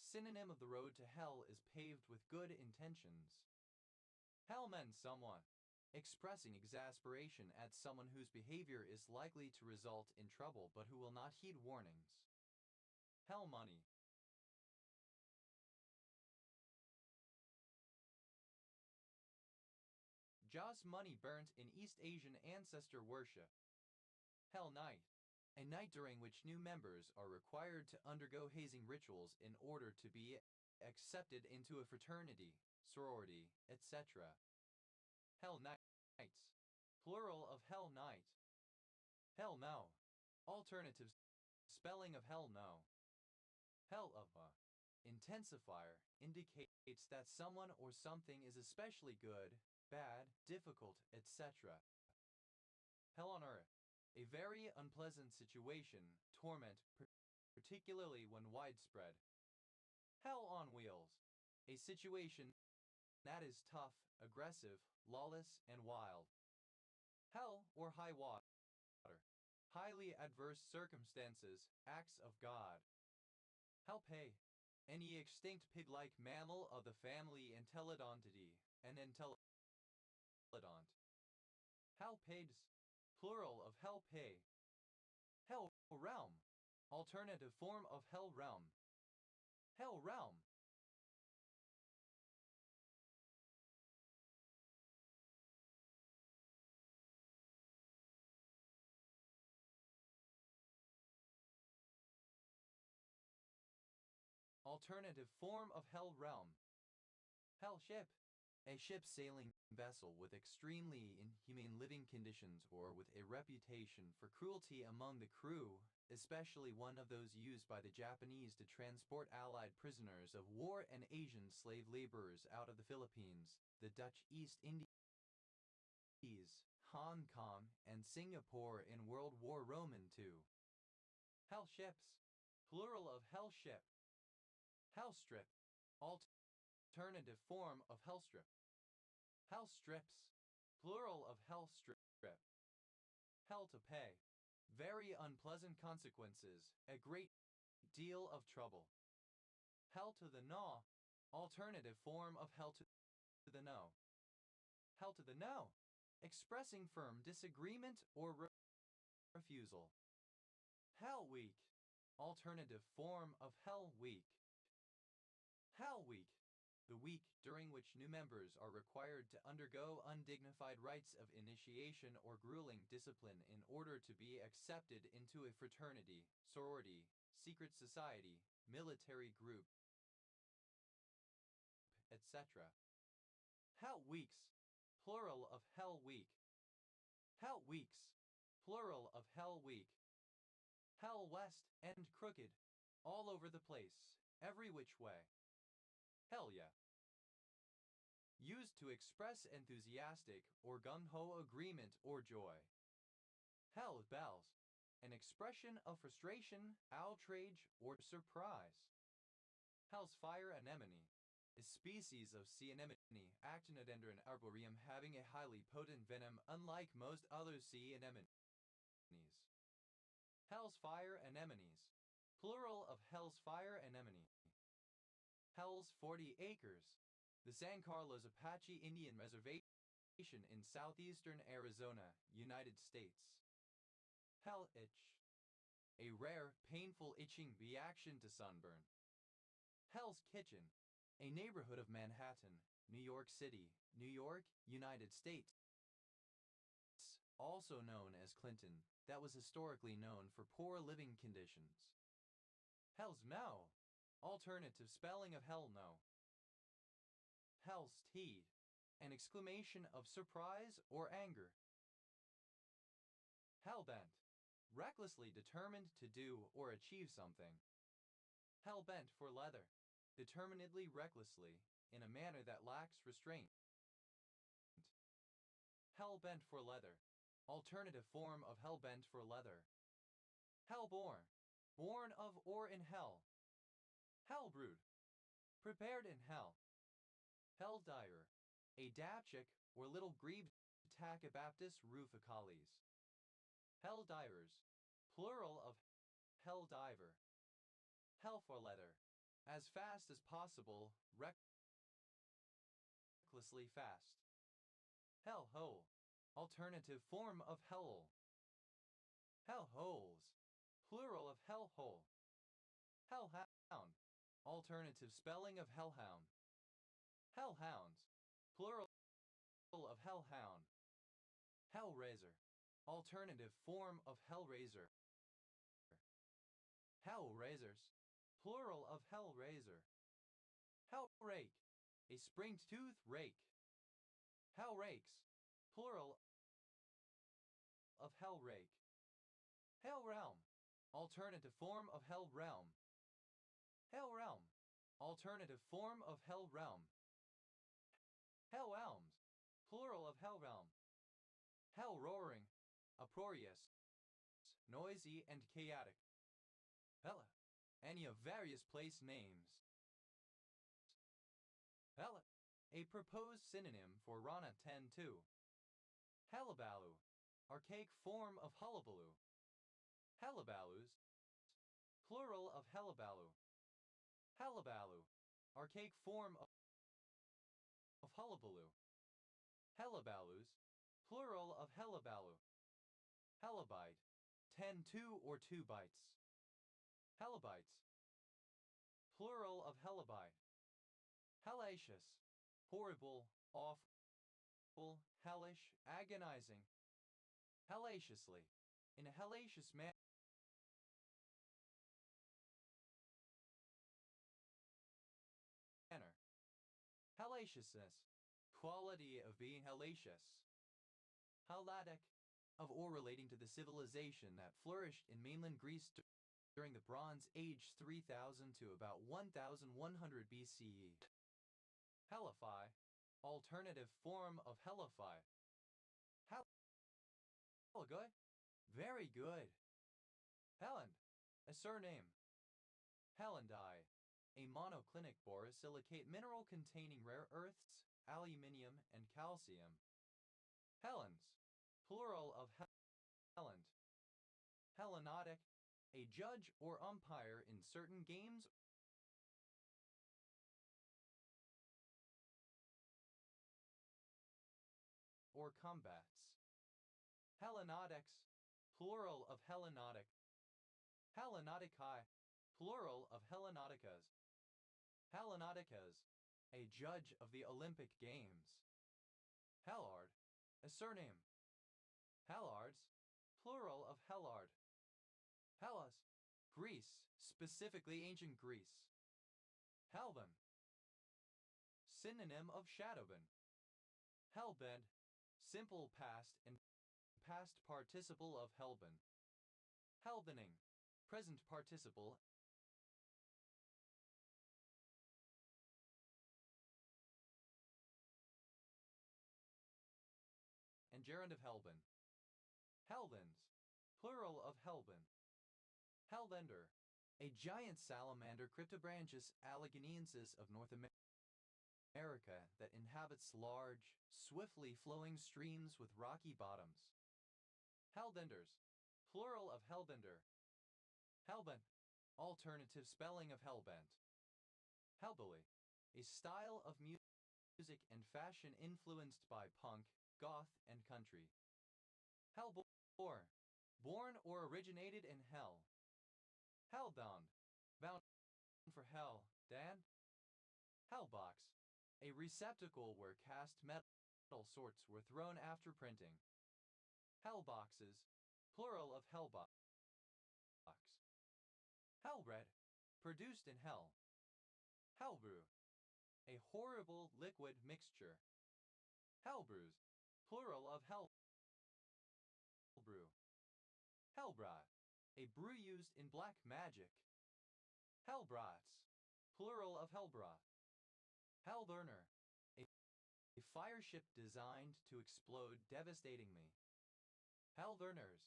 Synonym of the road to hell is paved with good intentions. Hell mend someone, expressing exasperation at someone whose behavior is likely to result in trouble but who will not heed warnings. Hell money. Joss money burnt in East Asian ancestor worship. Hell night, a night during which new members are required to undergo hazing rituals in order to be accepted into a fraternity, sorority, etc. Hell nights, plural of hell night. Hell no, alternative spelling of hell no. Hell of a intensifier indicates that someone or something is especially good, bad, difficult, etc. Hell on earth, a very unpleasant situation, torment, particularly when widespread. Hell on wheels, a situation that is tough, aggressive, lawless, and wild. Hell or high water, highly adverse circumstances, acts of God. Hell pay, any extinct pig-like mammal of the family Entelodontidae, an entelodont. Hell paids, plural of hell pay. Hell realm, alternative form of hell realm. Hell realm. Alternative form of hell realm. Hell ship, a ship sailing vessel with extremely inhumane living conditions or with a reputation for cruelty among the crew, especially one of those used by the Japanese to transport Allied prisoners of war and Asian slave laborers out of the Philippines, the Dutch East Indies, Hong Kong, and Singapore in World War Roman II. Hell ships, plural of hell ship. Hell strip, alternative form of hell strip. Hell strips, plural of hell strip. Hell to pay, very unpleasant consequences, a great deal of trouble. Hell to the gnaw, Alternative form of hell to the no. Hell to the no, expressing firm disagreement or refusal. Hell Week, alternative form of Hell Week. Hell Week, the week during which new members are required to undergo undignified rites of initiation or grueling discipline in order to be accepted into a fraternity, sorority, secret society, military group, etc. Hell Weeks, plural of Hell Week. Hell Weeks, plural of Hell Week. Hell West and crooked, all over the place, every which way. Hell yeah. Used to express enthusiastic or gung-ho agreement or joy. Hell bells, an expression of frustration, outrage, or surprise. Hell's fire anemone, a species of sea anemone, Actinodendron arboreum, having a highly potent venom unlike most other sea anemones. Hell's fire anemones, plural of Hell's fire anemone. Hell's 40 acres, the San Carlos Apache Indian Reservation in southeastern Arizona, United States. Hell itch, a rare, painful itching reaction to sunburn. Hell's Kitchen, a neighborhood of Manhattan, New York City, New York, United States, also known as Clinton, that was historically known for poor living conditions. Hell's No, alternative spelling of hell no. Hell's Teed, an exclamation of surprise or anger. Hellbent, recklessly determined to do or achieve something. Hellbent for leather, determinedly recklessly, in a manner that lacks restraint. Hellbent for leather, alternative form of hellbent for leather. Hellborn, born of or in hell. Hellbrood, prepared in hell. Helldyer, a dapchick or little greaved Tachybaphtus ruficalis. Helldyers, plural of helldiver. Hell for leather, as fast as possible, recklessly fast. Hellhole, alternative form of hellhole. Hellholes, plural of hellhole. Hellhound, alternative spelling of hellhound. Hellhounds, plural of hellhound. Hellraiser, alternative form of hellraiser. Hellraisers, plural of hellraiser. Hellrake, a spring-toothed rake. Hellrakes, plural of hellrake. Hellrealm, alternative form of hellrealm. Hellrealm, alternative form of hellrealm. Hellelms, plural of hellrealm. Hell-roaring, uproarious, noisy, and chaotic. Hella, any of various place names. Hella, a proposed synonym for Rana 10-2. Hullabaloo, archaic form of hullabaloo. Hullabaloos, plural of hullabaloo. Hullabaloo, archaic form of hullabaloo. Hellabaloos, plural of hellabaloo. Hellabite, 10-2 or 2 bites. Hellabites, plural of hellabite. Hellacious, horrible, awful, hellish, agonizing. Hellaciously, in a hellacious manner. Hellaciousness, quality of being hellacious. Helladic, of or relating to the civilization that flourished in mainland Greece during the Bronze Age 3000 to about 1100 BCE. Hellify, alternative form of hellify. Hella very good. Helland, a surname. Hellandai, a monoclinic borosilicate mineral containing rare earths, aluminium, and calcium. Helens, plural of Helland. Hellenodic, a judge or umpire in certain games or combats. Hellenodics, plural of Hellenodic. Hellenicae, plural of Hellenodicas. Hellenoticas, a judge of the Olympic Games. Hellard, a surname. Hellards, plural of Hellard. Hellas, Greece, specifically ancient Greece. Helbin, synonym of Shadowban. Hellbent, simple past and past participle of Helbin. Helbening, present participle. And gerund of Helbin. Helbins, plural of Helbin. Hellbender, a giant salamander Cryptobranchus alleganiensis of North America that inhabits large, swiftly flowing streams with rocky bottoms. Hellbenders, plural of Hellbender. Hellbent, alternative spelling of Hellbent. Hellbilly, a style of music and fashion influenced by punk, goth, and country. Hellbore, born or originated in hell. Hellbound, bound for hell, Dan. Hellbox, a receptacle where cast metal sorts were thrown after printing. Hellboxes, plural of hellbox. Hellbread, produced in hell. Hellbrew, a horrible liquid mixture. Hellbrews, plural of hellbrew. Hellbrat, a brew used in black magic. Hellbrats, plural of hellbrat. Hellburner, a fire ship designed to explode devastatingly. Hellburners,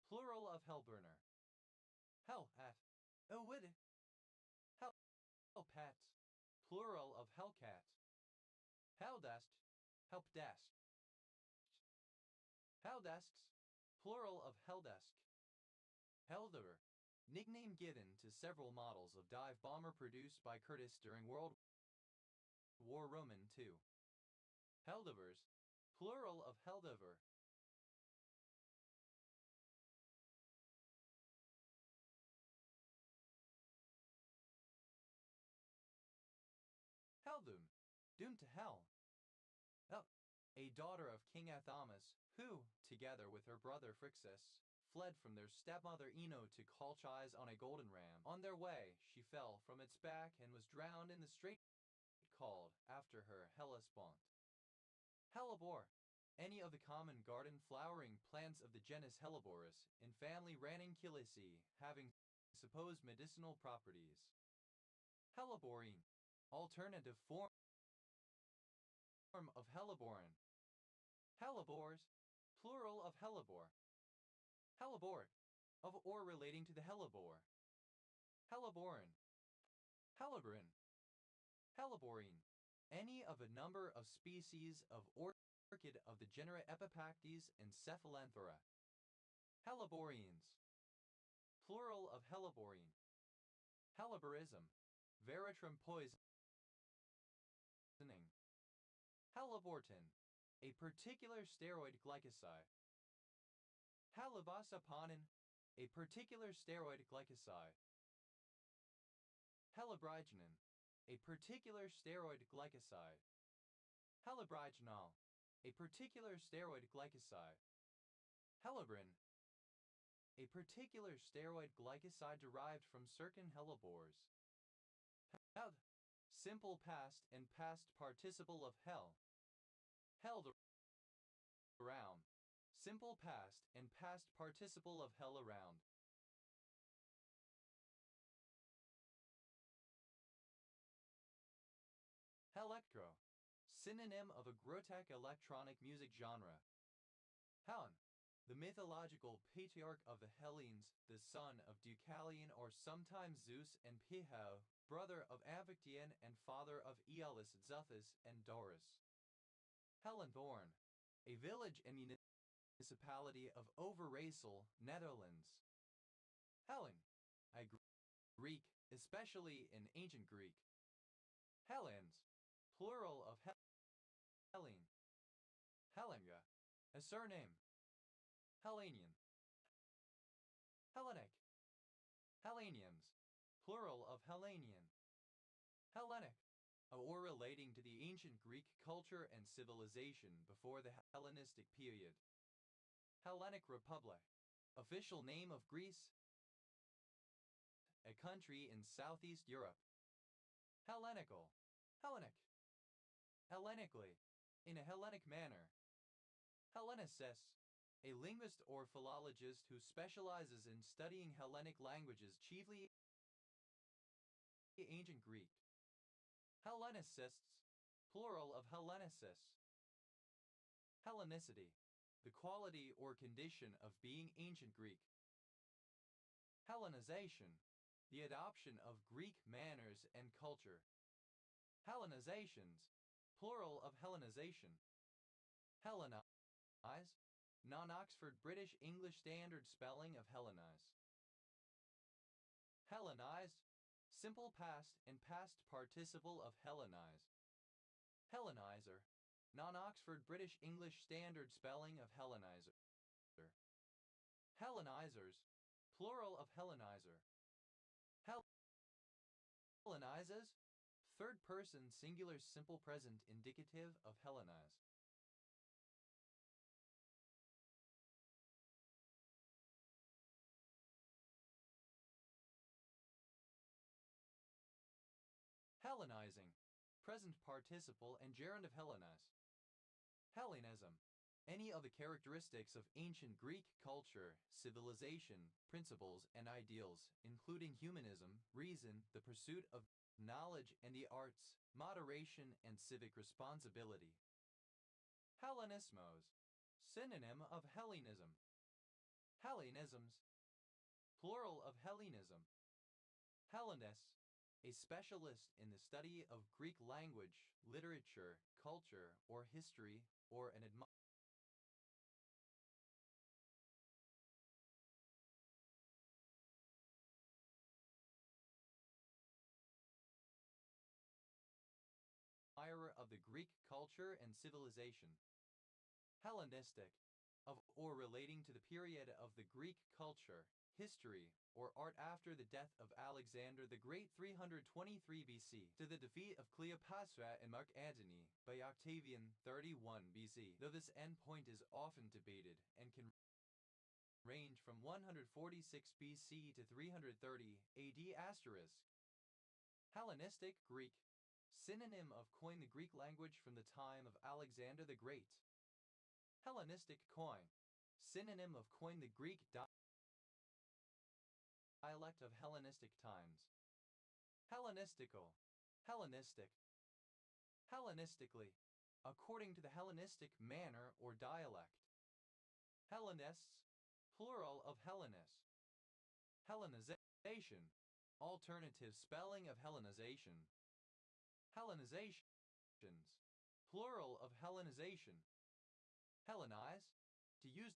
plural of hellburner. Hellhat, a wit. Hellpat, plural of hellcat. Helldesk, helpdesk. Helldesks, plural of helldesk. Helder, nickname given to several models of dive bomber produced by Curtiss during World War II. Heldivers, plural of Heldiver. Heldoom, doomed to hell. A daughter of King Athamas, who, together with her brother Phrixus, fled from their stepmother Ino to Colchis on a golden ram. On their way, she fell from its back and was drowned in the strait called, after her, Hellespont. Hellebore, any of the common garden flowering plants of the genus Helleborus, in family Ranunculiaceae, having supposed medicinal properties. Helleborine, alternative form of Helleborin. Hellebores, plural of hellebore. Hellebort, of or relating to the hellebore. Helleborin. Hellebrin. Helleborine, any of a number of species of orchid of the genera Epipactes and Cephalanthera. Helleborines, plural of helleborine. Helleborism, veratrum poisoning. Hellebortin, a particular steroid glycoside. Halibasaponin, a particular steroid glycoside. Hellebriginin, a particular steroid glycoside. Hellebriginol, a particular steroid glycoside. Hellebrin, a particular steroid glycoside derived from certain hellebores. Held, simple past and past participle of hell. Held around, simple past and past participle of hell around. Hellectro, synonym of a grotesque electronic music genre. Helen, the mythological patriarch of the Hellenes, the son of Deucalion or sometimes Zeus and Piho, brother of Amphictyon and father of Aeolus, Xuthus, and Doris. Hellenthorn, a village and municipality of Overijssel, Netherlands. Hellen, a Greek, especially in ancient Greek. Hellenes, plural of Hellene. Hellenga, a surname. Hellenian. Hellenic. Hellenians, plural of Hellenian. Hellenic, or relating to the ancient Greek culture and civilization before the Hellenistic period. Hellenic Republic, official name of Greece, a country in Southeast Europe. Hellenical, Hellenic. Hellenically, in a Hellenic manner. Hellenicist, a linguist or philologist who specializes in studying Hellenic languages, chiefly ancient Greek. Hellenicists, plural of Hellenicists. Hellenicity, the quality or condition of being ancient Greek. Hellenization, the adoption of Greek manners and culture. Hellenizations, plural of Hellenization. Hellenize, non-Oxford British English Standard spelling of Hellenize. Hellenized, simple past and past participle of Hellenize. Hellenizer, non-Oxford British English Standard spelling of Hellenizer. Hellenizers, plural of Hellenizer. Hellenizes, third person singular simple present indicative of Hellenize. Hellenizing, present participle and gerund of Hellenize. Hellenism, any of the characteristics of ancient Greek culture, civilization, principles, and ideals, including humanism, reason, the pursuit of knowledge and the arts, moderation, and civic responsibility. Hellenismos, synonym of Hellenism. Hellenisms, plural of Hellenism. Hellenist, a specialist in the study of Greek language, literature, culture, or history, or an admirer of the Greek culture and civilization. Hellenistic, of or relating to the period of the Greek culture, history, or art after the death of Alexander the Great 323 BC to the defeat of Cleopatra and Mark Antony by Octavian 31 BC, though this endpoint is often debated and can range from 146 BC to 330 AD*. Hellenistic Greek, synonym of coin the Greek language from the time of Alexander the Great. Hellenistic coin, synonym of coin the Greek dialect of Hellenistic times. Hellenistical, Hellenistic. Hellenistically, according to the Hellenistic manner or dialect. Hellenists, plural of Hellenists. Hellenization, alternative spelling of Hellenization. Hellenizations, plural of Hellenization. Hellenize, to use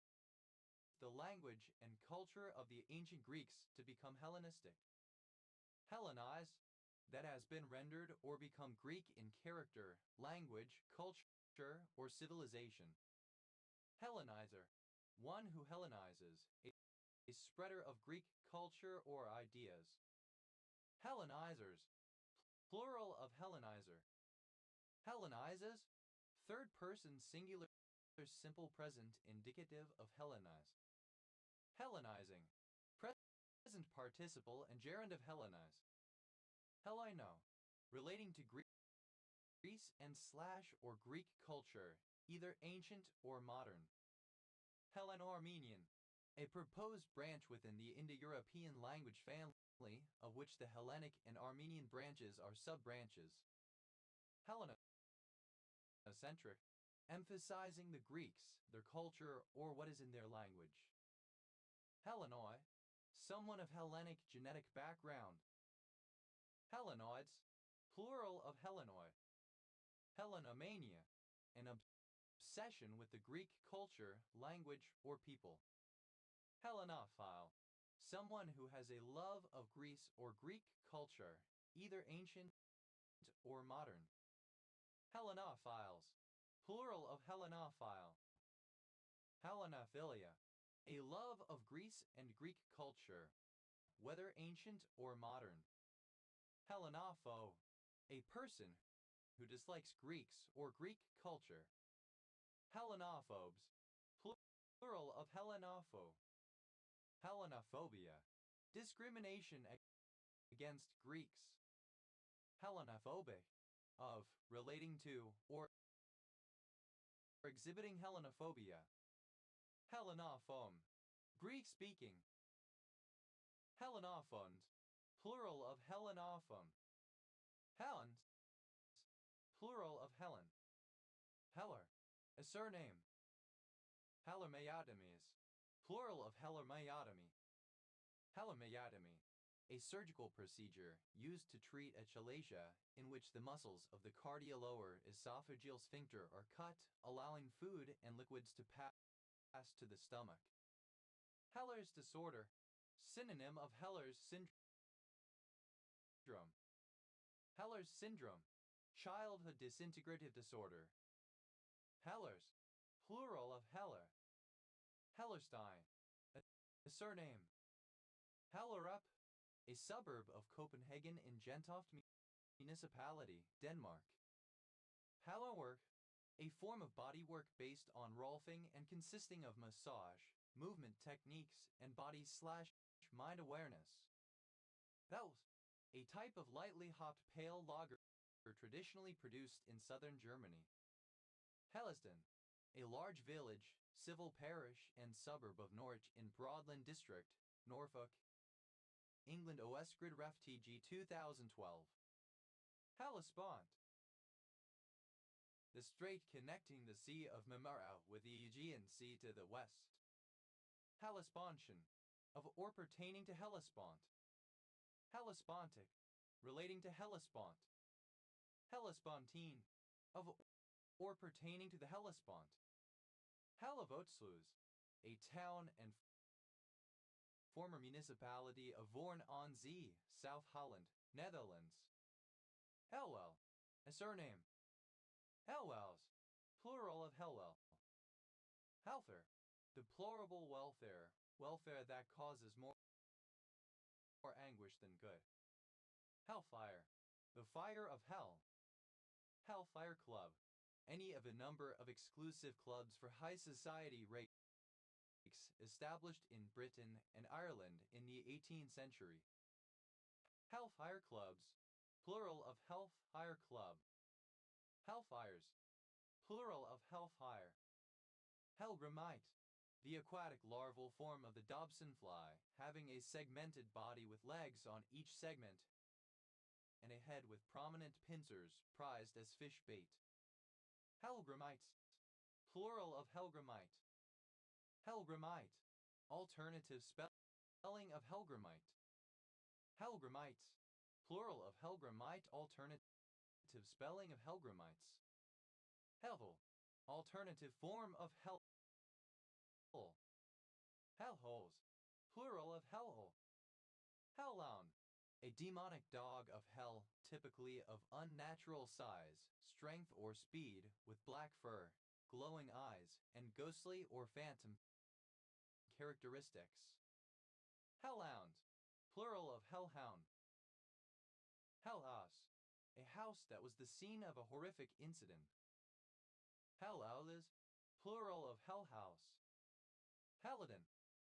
the language and culture of the ancient Greeks to become Hellenistic. Hellenize, that has been rendered or become Greek in character, language, culture, or civilization. Hellenizer, one who Hellenizes, a spreader of Greek culture or ideas. Hellenizers, plural of Hellenizer. Hellenizes, third person singular simple present indicative of Hellenize. Hellenizing, present participle and gerund of Hellenize. Helleino, relating to Greece and / or Greek culture, either ancient or modern. Helleno-Armenian, a proposed branch within the Indo-European language family, of which the Hellenic and Armenian branches are sub-branches. Hellenocentric, emphasizing the Greeks, their culture, or what is in their language. Hellenoi, someone of Hellenic genetic background. Hellenoids, plural of Hellenoi. Hellenomania, an obsession with the Greek culture, language, or people. Hellenophile, someone who has a love of Greece or Greek culture, either ancient or modern. Hellenophiles, Plural of Hellenophile. Hellenophilia. A love of Greece and Greek culture, whether ancient or modern. Hellenopho. A person who dislikes Greeks or Greek culture. Hellenophobes. Plural of Hellenopho. Hellenophobia. Discrimination against Greeks. Hellenophobic. Of, relating to, or exhibiting Hellenophobia. Hellenophone. Greek-speaking. Hellenophont. Plural of Hellenophone. Helens. Plural of Helen. Heller. A surname. Hellermyotomies. Plural of hellermyotomy. Hellermyotomy. A surgical procedure used to treat achalasia in which the muscles of the cardiolower esophageal sphincter are cut, allowing food and liquids to pass to the stomach. Heller's disorder. Synonym of Heller's syndrome. Heller's syndrome. Childhood disintegrative disorder. Hellers. Plural of Heller. Hellerstein. A surname. Hellerup. A suburb of Copenhagen in Gentofte Municipality, Denmark. Hallerwork. A form of bodywork based on rolfing and consisting of massage, movement techniques, and body/mind awareness. Pels. A type of lightly hopped pale lager traditionally produced in southern Germany. Hellesden. A large village, civil parish, and suburb of Norwich in Broadland District, Norfolk, England. OS Grid Ref TG 2012. Hellespont. The strait connecting the Sea of Marmara with the Aegean Sea to the west. Hellespontian. Of or pertaining to Hellespont. Hellespontic. Relating to Hellespont. Hellespontine. Of or pertaining to the Hellespont. Hellevoetsluis. A town and former municipality of Voorn aan Zee, South Holland, Netherlands. Helwell. A surname. Helwells. Plural of Helwell. Helfer. Deplorable welfare. Welfare that causes more anguish than good. Hellfire. The fire of hell. Hellfire Club. Any of a number of exclusive clubs for high society rakes established in Britain and Ireland in the 18th century. Hellfire Clubs. Plural of Hellfire Club. Hellfires. Plural of Hellfire. Hellgrammite. The aquatic larval form of the Dobson fly, having a segmented body with legs on each segment and a head with prominent pincers, prized as fish bait. Hellgrammites. Plural of Hellgrammite. Hellgrammite. Alternative spelling of Hellgrammite. Hellgrammites. Plural of Hellgrammite. Alternative spelling of Hellgrammites. Helvel. Alternative form of hell. Hellholes. Plural of hellhole. Hellhound. A demonic dog of hell, typically of unnatural size, strength or speed, with black fur, glowing eyes, and ghostly or phantom characteristics. Hellhound. Plural of hellhound. Hellhouse. A house that was the scene of a horrific incident. Hellhouses. Plural of hellhouse. Halidon.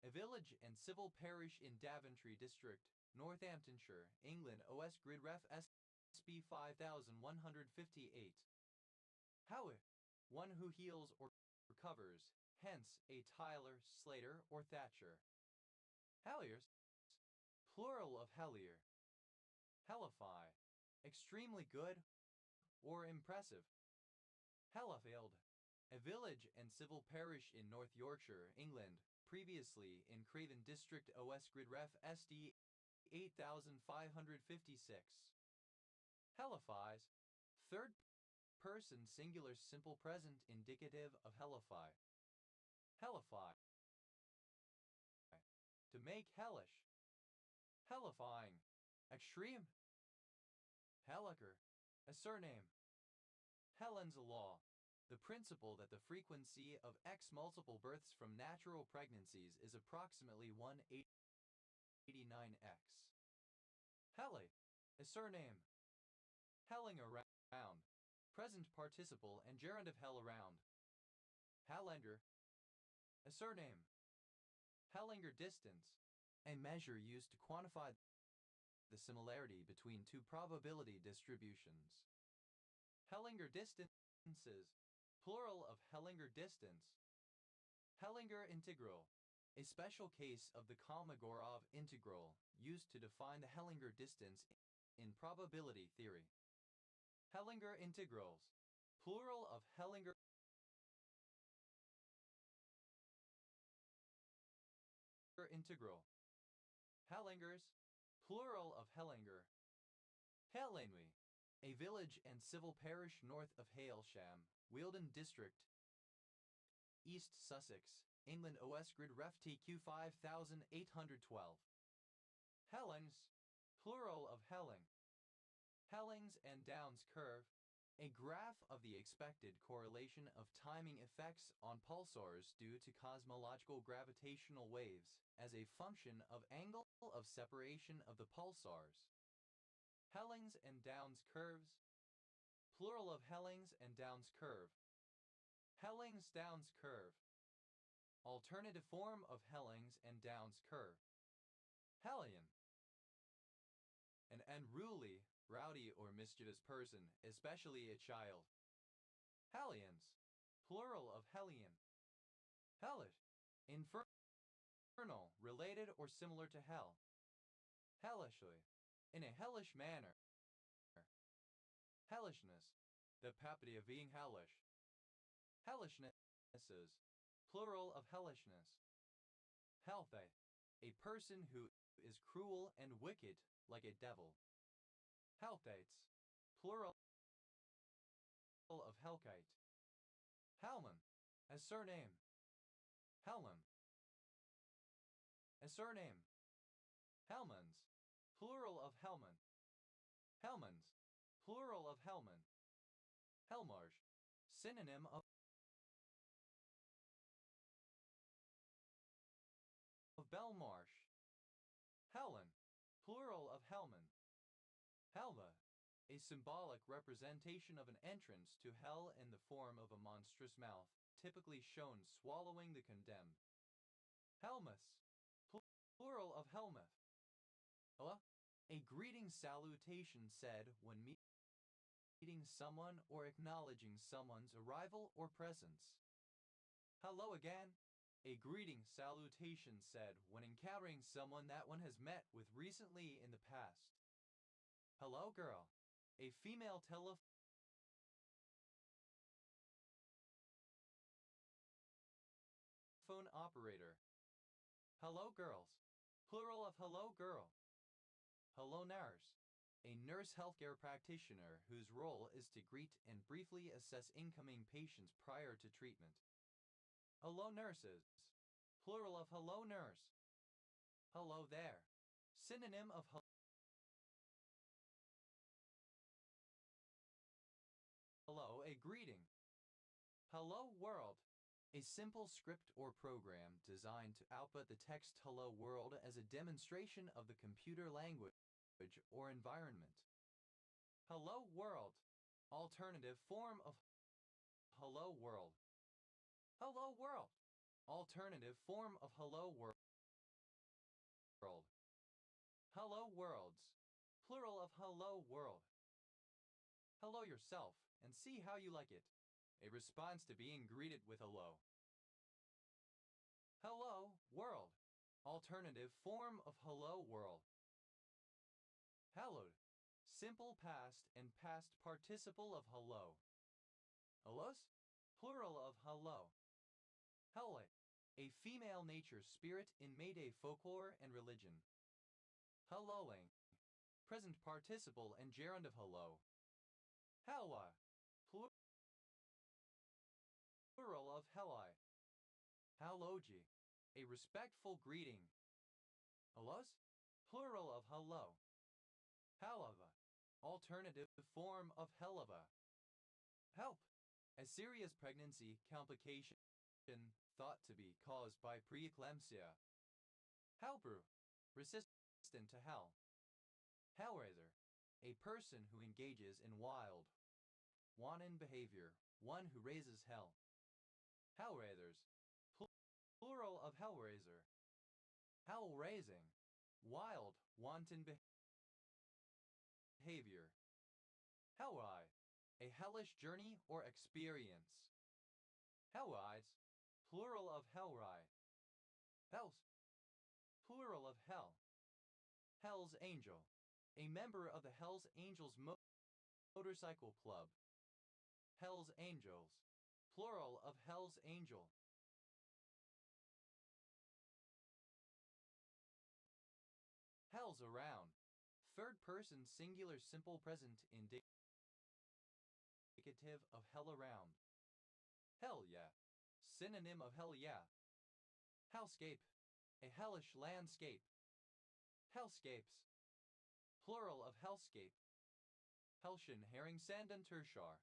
A village and civil parish in Daventry District, Northamptonshire, England. OS Grid Ref SB 5158. Howick. One who heals or recovers, hence a tiler, slater, or thatcher. Helliers. Plural of hellier. Hellify. Extremely good or impressive. Hellifield. A village and civil parish in North Yorkshire, England, previously in Craven District. OS Grid Ref SD 8556. Hellifies. Third person singular simple present indicative of hellify. Hellify. To make hellish. Hellifying. Extreme. Helliker. A surname. Helen's Law. The principle that the frequency of X multiple births from natural pregnancies is approximately 189x. Helle, a surname. Helling around. Present participle and gerund of hell around. Hellinger, a surname. Hellinger distance, a measure used to quantify the similarity between two probability distributions. Hellinger distances, plural of Hellinger distance. Hellinger integral, a special case of the Kolmogorov integral used to define the Hellinger distance in probability theory. Hellinger integrals, plural of Hellinger integral. Hellingers, plural of Hellinger. Hellenwy, a village and civil parish north of Hailsham, Wealden District, East Sussex, England. OS Grid Ref TQ 5812. Hellings, plural of Helling. Hellings and Downs curve, a graph of the expected correlation of timing effects on pulsars due to cosmological gravitational waves as a function of angle of separation of the pulsars. Hellings and Downs curves, plural of Hellings and Downs curve. Hellings-Downs curve, alternative form of Hellings and Downs curve. Hellion, an unruly, rowdy or mischievous person, especially a child. Hellions, plural of Hellion. Hellish, infernal, related or similar to hell. Hellishly, in a hellish manner. Hellishness, the property of being hellish. Hellishnesses, plural of hellishness. Healthy, a person who is cruel and wicked like a devil. Helkates, plural of Helkite. Helman, a surname. Helman, a surname. Helmans, plural of Helman. Helmans, plural of Helman. Helmarsh, synonym of Belmarsh. Helen, plural of Helman. Helva, a symbolic representation of an entrance to hell in the form of a monstrous mouth, typically shown swallowing the condemned. Helmuth, plural of Helmuth. Hello, a greeting salutation said when meeting someone or acknowledging someone's arrival or presence. Hello again, a greeting salutation said when encountering someone that one has met with recently in the past. Hello girl, a female telephone operator. Hello girls, plural of hello girl. Hello nurse, a nurse healthcare practitioner whose role is to greet and briefly assess incoming patients prior to treatment. Hello nurses, plural of hello nurse. Hello there, synonym of hello, a greeting. Hello world, a simple script or program designed to output the text hello world as a demonstration of the computer language or environment. Hello world, alternative form of hello world. Hello world, alternative form of hello world. Hello worlds, plural of hello world. Hello yourself and see how you like it. A response to being greeted with hello. Hello world, alternative form of hello world. Hallowed, simple past and past participle of hello. Hellos, plural of hello. Helle, a female nature spirit in Mayday folklore and religion. Helloing, present participle and gerund of hello. Hella, plural of helli. Hallogi, a respectful greeting. Hellos, plural of hello. Hellava, alternative form of hellava. Help, A serious pregnancy complication thought to be caused by preeclampsia. Hellbrew, resistant to hell. Hellraiser, a person who engages in wild, wanton behavior, one who raises hell. Hellraisers, plural of hellraiser. Hell raising, wild, wanton behavior. Hellride, a hellish journey or experience. Hellrides, plural of hellride. Hells, plural of hell. Hell's Angel, a member of the Hells Angels motorcycle club. Hells Angels, plural of Hells Angel. Hells around, third person singular simple present indicative of hell around. Hell yeah, synonym of hell yeah. Hellscape, a hellish landscape. Hellscapes, plural of hellscape. Helshin herring sand and tertiar.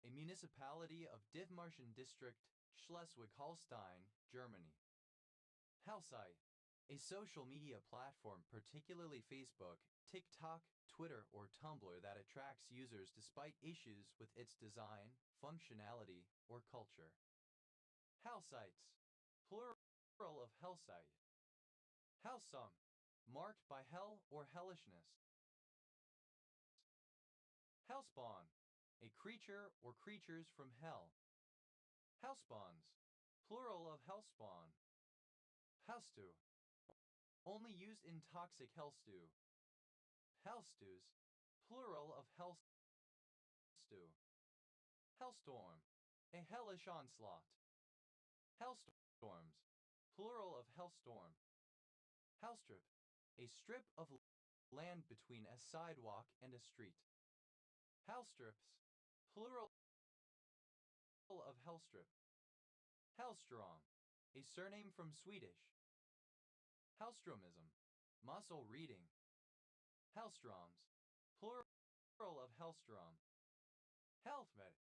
A municipality of Dithmarschen district, Schleswig-Holstein, Germany. Hellsite, a social media platform, particularly Facebook, TikTok, Twitter, or Tumblr that attracts users despite issues with its design, functionality, or culture. Hellsites, plural of hellsite. Hellsong, marked by hell or hellishness. Hellspawn, a creature or creatures from hell. Hellspawns, plural of hellspawn. Hellstew, only used in toxic hellstew. Hellstews, plural of hellstew. Hellstorm, a hellish onslaught. Hellstorms, plural of hellstorm. Hellstrip, a strip of land between a sidewalk and a street. Hellstrips, plural of hellstrip. Hellstrong, a surname from Swedish. Hellstromism, muscle reading. Hellstroms, plural of hellstrom. Hellthread,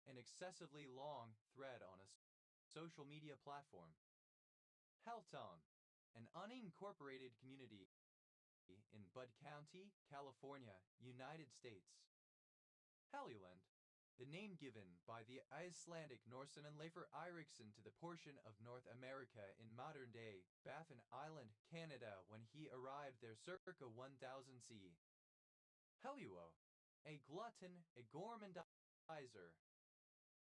an excessively long thread on a social media platform. Helltown, an unincorporated community in Bud County, California, United States. Helluland, the name given by the Icelandic Norseman Leifur Eiríksson to the portion of North America in modern-day Baffin Island, Canada, when he arrived there circa 1000 CE. Helluo, a glutton, a gourmandizer.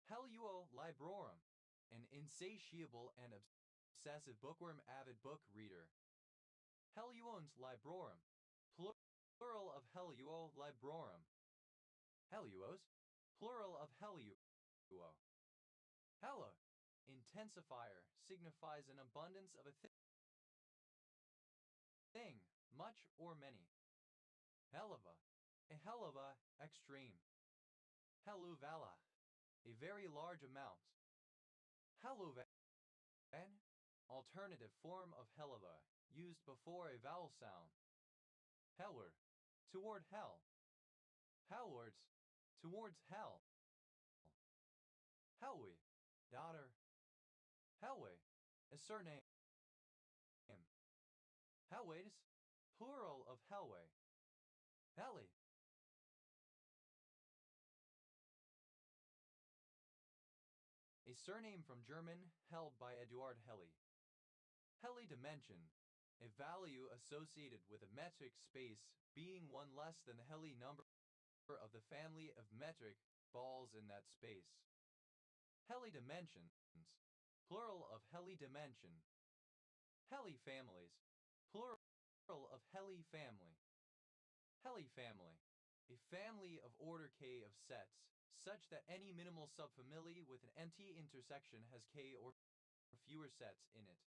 Helluo librorum, an insatiable and obsessive bookworm avid book reader. Helluons librorum, plural of helluo librorum. Helluos, plural of helluo. Hella, intensifier, signifies an abundance of a thing, much or many. Helluva, a helluva, extreme. Helluvala, a very large amount. Helluvan, alternative form of helluva, used before a vowel sound. Hellward, toward hell. Hellwards, towards hell. Helwy, daughter. Helway, a surname. Helways, plural of Helway. Helly, a surname from German held by Eduard Helly. Helly dimension, a value associated with a metric space being one less than the Helly number of the family of metric balls in that space. Helly dimensions, plural of Helly dimension. Helly families, plural of Helly family. Helly family, a family of order K of sets, such that any minimal subfamily with an empty intersection has K or fewer sets in it.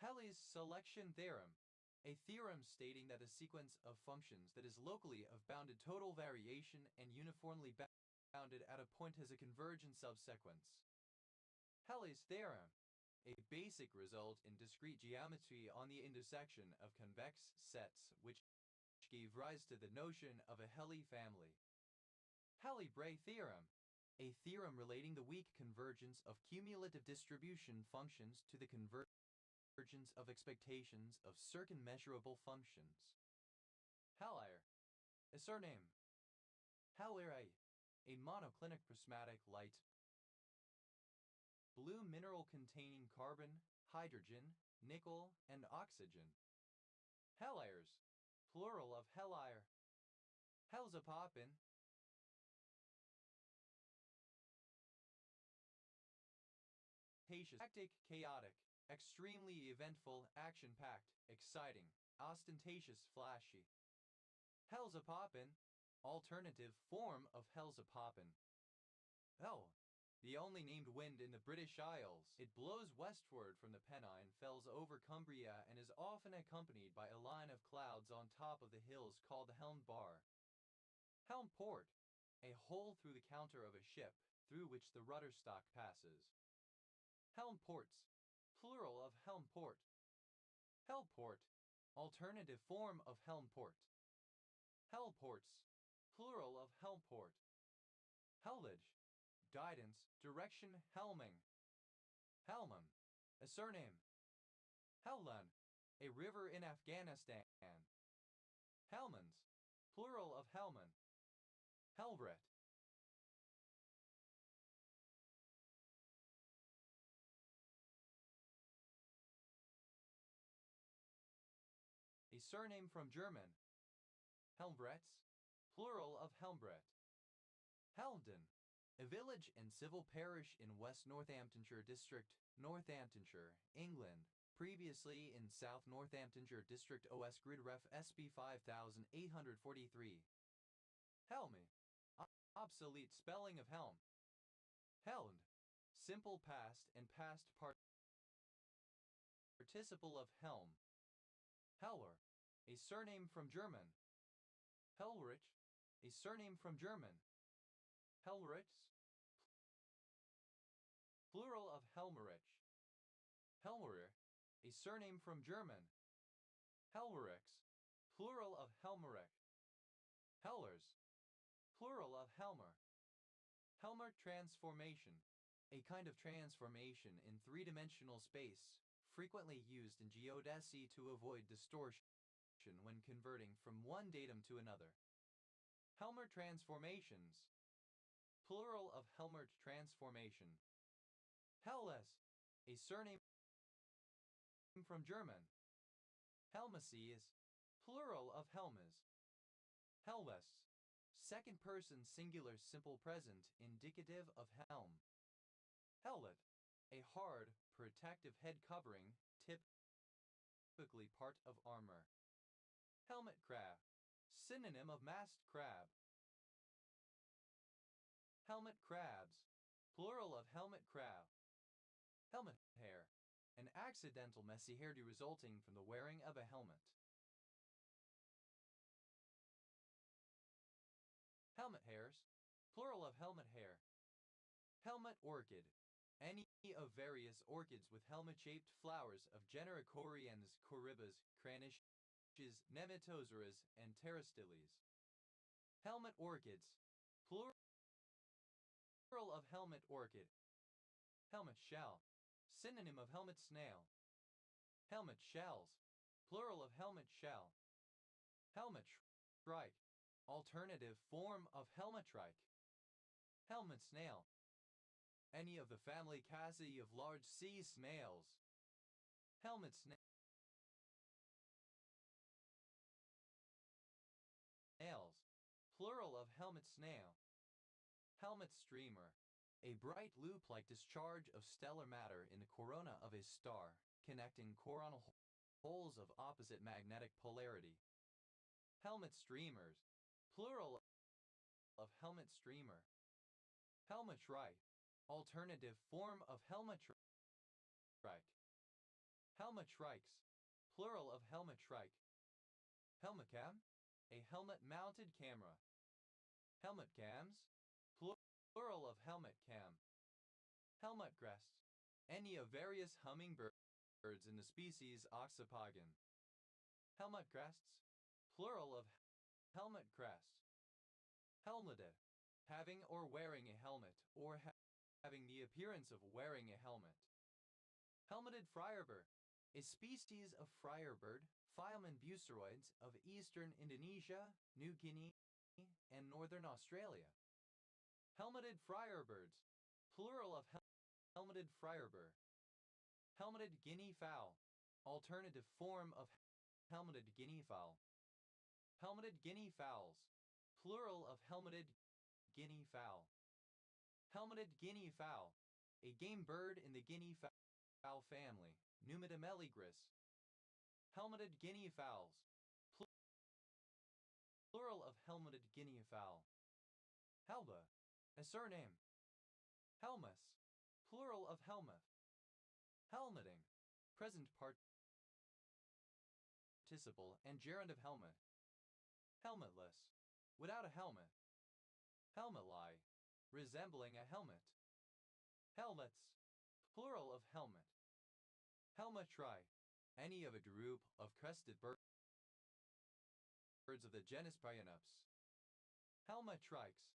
Helly's selection theorem, a theorem stating that a sequence of functions that is locally of bounded total variation and uniformly bounded at a point has a convergent subsequence. Helly's theorem, a basic result in discrete geometry on the intersection of convex sets which gave rise to the notion of a Helly family. Helly-Bray theorem, a theorem relating the weak convergence of cumulative distribution functions to the convergence of expectations of certain measurable functions. Halire, a surname. Halire, a monoclinic prismatic light blue mineral containing carbon, hydrogen, nickel, and oxygen. Halires, plural of Helire. Hellzapoppin, hectic, chaotic, extremely eventful, action-packed, exciting, ostentatious, flashy. Hellzapoppin, alternative form of Hellzapoppin. Oh, the only named wind in the British Isles. It blows westward from the Pennine Fells over Cumbria and is often accompanied by a line of clouds on top of the hills called the Helm Bar. Helm Port, a hole through the counter of a ship through which the rudder stock passes. Helm Ports, plural of Helm Port. Hellport, alternative form of Helm Port. Hellports, plural of Hellport. Hellage, guidance, direction, helming. Helmand, a surname. Helmand, a river in Afghanistan. Helmands, plural of Helmand. Helbret, a surname from German. Helmbretts, plural of Helmbret. Helmden, a village and civil parish in West Northamptonshire District, Northamptonshire, England, previously in South Northamptonshire District OS Grid Ref SB 5843. Helmy, obsolete spelling of helm. Helmed, simple past and past participle of helm. Heller, a surname from German. Hellrich, a surname from German. Hellritz, plural of Helmerich. Helmerer, a surname from German. Helmerix, plural of Helmerich. Hellers, plural of Helmer. Helmer transformation, a kind of transformation in three-dimensional space, frequently used in geodesy to avoid distortion when converting from one datum to another. Helmer transformations, plural of Helmert transformation. Helles, a surname from German. Helmesies, plural of Helmes. Helves, second person singular simple present indicative of helm. Helmet, a hard, protective head covering, typically part of armor. Helmet crab, synonym of masked crab. Helmet crabs, plural of helmet crab. Helmet hair, an accidental messy hairdo resulting from the wearing of a helmet. Helmet hairs, plural of helmet hair. Helmet orchid, any of various orchids with helmet-shaped flowers of genera Coriandus, Corybas, Craniches, Nematosaurus, and Pterostyles. Helmet orchids, plural of helmet orchid. Helmet shell, synonym of helmet snail. Helmet shells, plural of helmet shell. Helmet shrike, alternative form of helmetrike. Helmet snail, any of the family Cassidae of large sea snails. Helmet snails, plural of helmet snail. Helmet streamer, a bright loop-like discharge of stellar matter in the corona of a star, connecting coronal holes of opposite magnetic polarity. Helmet streamers, plural of helmet streamer. Helmetrike, alternative form of helmetrike. Helmetrikes, plural of helmetrike. Helmecam, a helmet-mounted camera. Helmet cams, plural of helmet cam. Helmet crests, Any of various hummingbirds in the species Oxypogon. Helmet crests, plural of helmet crest. Helmeted, having or wearing a helmet, or having the appearance of wearing a helmet. Helmeted friarbird, a species of friarbird, Phyleman buceroides of eastern Indonesia, New Guinea, and northern Australia. Helmeted friarbirds, plural of helmeted friarbird. Helmeted guinea fowl, alternative form of helmeted guinea fowl. Helmeted guinea fowls, plural of helmeted guinea fowl. Helmeted guinea fowl, a game bird in the guinea fowl family, Numida melligris. Helmeted guinea fowls, plural of helmeted guinea fowl. Helba, a surname. Helmus, plural of helmuth. Helmeting, present participle and gerund of helmet. Helmetless, without a helmet. Helmetli, resembling a helmet. Helmets, plural of helmet. Helmetri, any of a group of crested birds of the genus Prianops. Helmetrikes,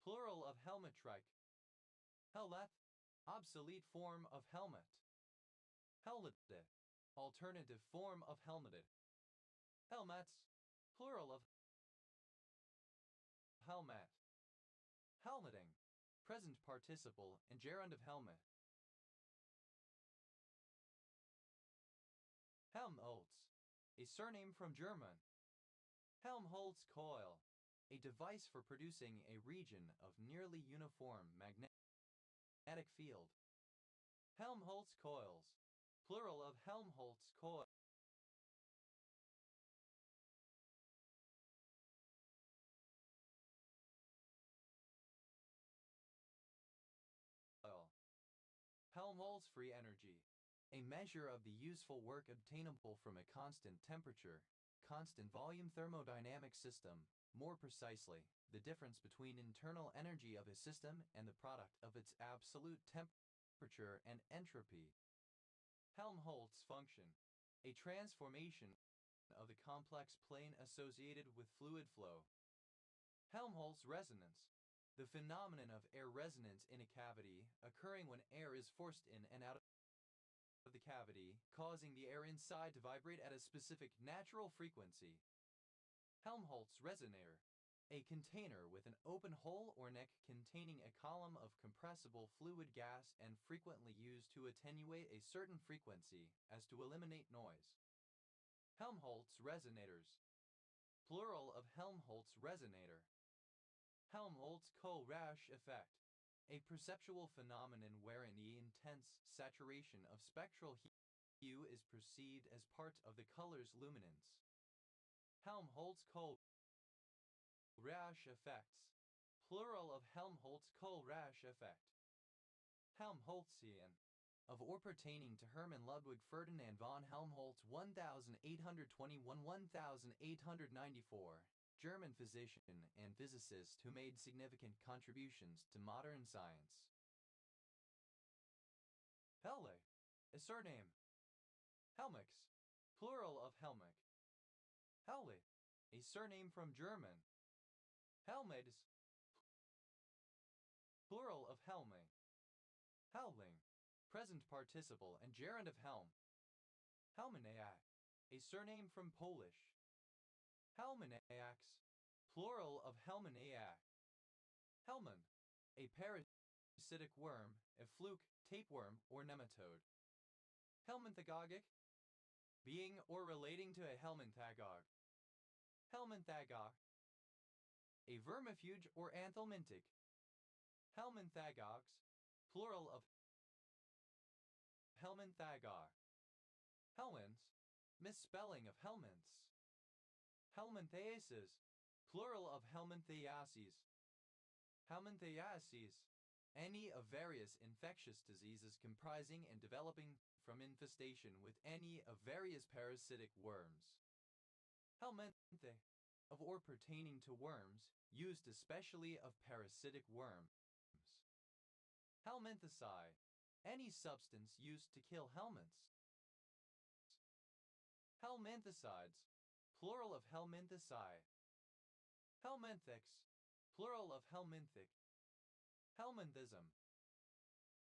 plural of helmetrike. Heleth, obsolete form of helmet. Helmeted, alternative form of helmeted. Helmets, plural of helmet. Helmeting, present participle and gerund of helmet. Helmholtz, a surname from German. Helmholtz coil, a device for producing a region of nearly uniform magnetic field. Helmholtz coils, plural of Helmholtz coil. Helmholtz free energy, a measure of the useful work obtainable from a constant temperature, constant volume thermodynamic system, more precisely, the difference between internal energy of a system and the product of its absolute temperature and entropy. Helmholtz function, a transformation of the complex plane associated with fluid flow. Helmholtz resonance, the phenomenon of air resonance in a cavity occurring when air is forced in and out of the cavity, causing the air inside to vibrate at a specific natural frequency. Helmholtz resonator, a container with an open hole or neck containing a column of compressible fluid gas and frequently used to attenuate a certain frequency as to eliminate noise. Helmholtz resonators, plural of Helmholtz resonator. Helmholtz Kohlrausch effect, a perceptual phenomenon wherein the intense saturation of spectral hue is perceived as part of the color's luminance. Helmholtz Kohlrausch effects, plural of Helmholtz Kohlrausch effect. Helmholtzian, of or pertaining to Hermann Ludwig Ferdinand von Helmholtz 1821-1894, German physician and physicist who made significant contributions to modern science. Helle, a surname. Helmix, plural of Helmick. Helle, a surname from German. Helmeds, plural of Helme. Helming, present participle and gerund of helm. Helminiak, a surname from Polish. Helminiacs, plural of Helminiak. Helmin, a parasitic worm, a fluke, tapeworm, or nematode. Helminthagogic, being or relating to a helminthagog. Helminthagog, a vermifuge or anthelmintic. Helminthagogs, plural of Helminthagar. Helminths, misspelling of helminths. Helminthiasis, plural of Helminthiases. Helminthiases, any of various infectious diseases comprising and developing from infestation with any of various parasitic worms. Helminthe, of or pertaining to worms, used especially of parasitic worms. Helminthici, Any substance used to kill helminths. Helminthicides, plural of helminthici. Helminthics, plural of helminthic. Helminthism.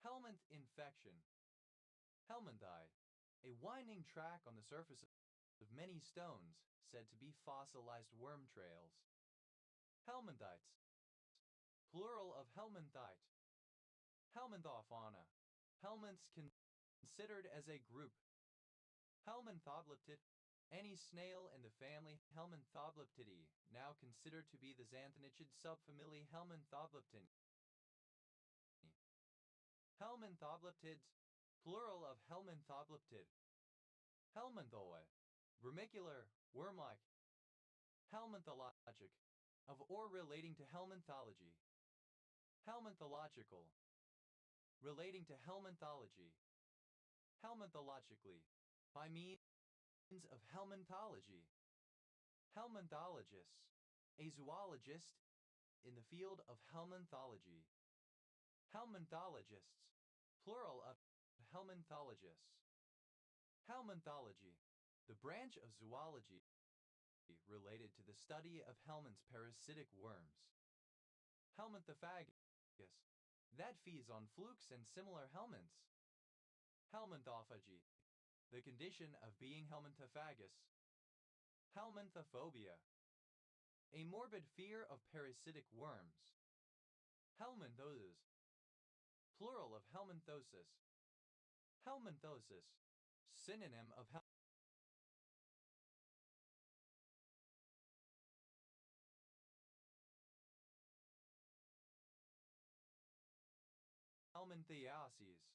Helminth infection. Helminthite, a winding track on the surface of many stones said to be fossilized worm trails. Helminthites, plural of helminthite. Helminthofauna, helminths considered as a group. Helminthobliptid, any snail in the family Helminthobliptidae, now considered to be the xanthinichid subfamily Helminthobliptini. Helminthobliptids, plural of Helminthobliptid. Helminthoi, vermicular, worm-like. Helminthologic, of or relating to helminthology. Helminthological, relating to helminthology. Helminthologically, by means of helminthology. Helminthologist, a zoologist in the field of helminthology. Helminthologists, plural of helminthologists. Helminthology, the branch of zoology related to the study of helminths parasitic worms. Helminthofagus, that feeds on flukes and similar helminths. Helminthophagy, the condition of being helminthophagous. Helminthophobia, a morbid fear of parasitic worms. Helminthosis, plural of helminthosis. Helminthosis, synonym of helminthiasis.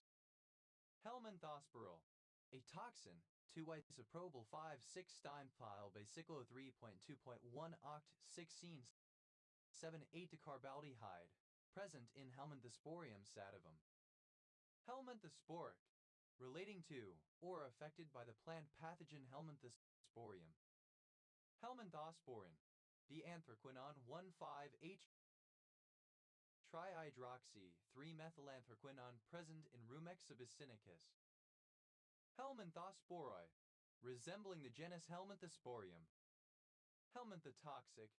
Helminthosporal, a toxin, 2-isopropyl 5,6-dimethyl bicyclo 3.2.1 oct 16 7-8 decarbaldehyde, present in Helminthosporium sativum. Helminthosporic, relating to or affected by the plant pathogen Helminthosporium. Helminthosporin, dianthraquinone 1,5-H trihydroxy 3-methylanthraquinone present in Rumex abyssinicus. Helminthosporoi, resembling the genus Helminthosporium. Helminthotoxic,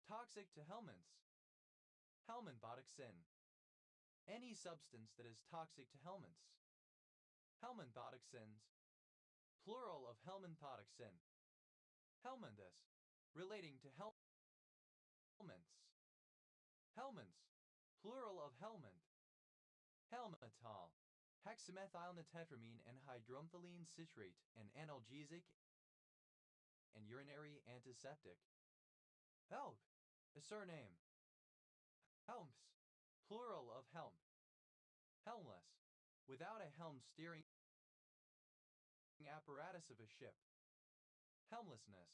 toxic to helminths. Helminthotoxin, any substance that is toxic to helminths. Helminthotoxins, plural of helminthotoxin. Helminthus, relating to helminths. Helminths, plural of helminth. Helmitol, hexamethylnitretramine and hydromethylene citrate, an analgesic and urinary antiseptic. Help, a surname. Helms, plural of helm. Helmless, without a helm steering apparatus of a ship. Helmlessness,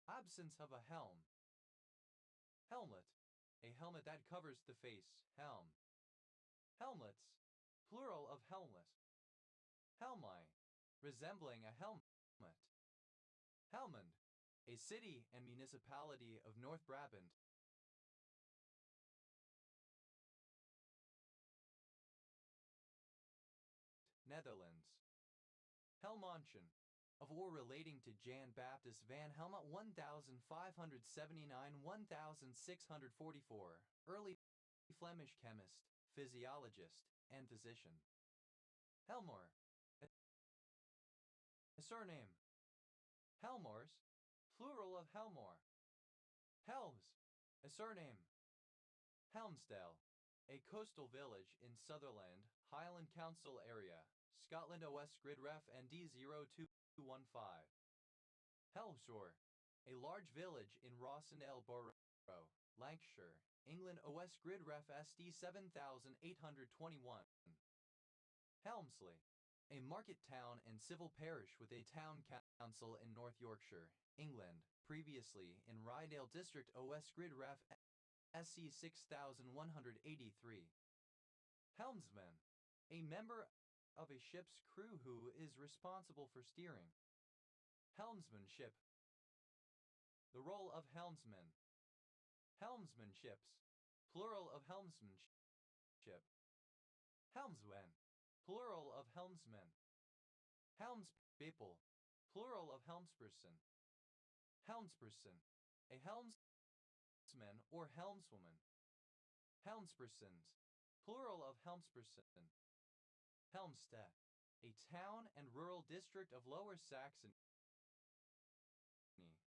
absence of a helm. Helmlet, a helmet that covers the face, helm. Helmlets, plural of helmless. Helmi, resembling a helmet. Helmond, a city and municipality of North Brabant. Netherlands. Helmontian, of or relating to Jan Baptist van Helmont 1579-1644, early Flemish chemist, physiologist, and physician. Helmore, a surname. Helmors, plural of Helmore. Helms, a surname. Helmsdale, a coastal village in Sutherland, Highland Council area, Scotland OS Grid Ref ND0215. Helmshore, a large village in Rossendale Borough, Lancashire, England OS Grid Ref SD 7821. Helmsley, a market town and civil parish with a town council in North Yorkshire, England, previously in Rydale District OS Grid Ref SC 6183. Helmsman, a member of a ship's crew who is responsible for steering. Helmsmanship, the role of helmsman. Helmsmanships, plural of helmsmanship. Helmsman, plural of helmsman. Helmspeople, plural of helmsperson. Helmsperson, a helmsman or helmswoman. Helmspersons, plural of helmsperson. Helmstedt, a town and rural district of Lower Saxony,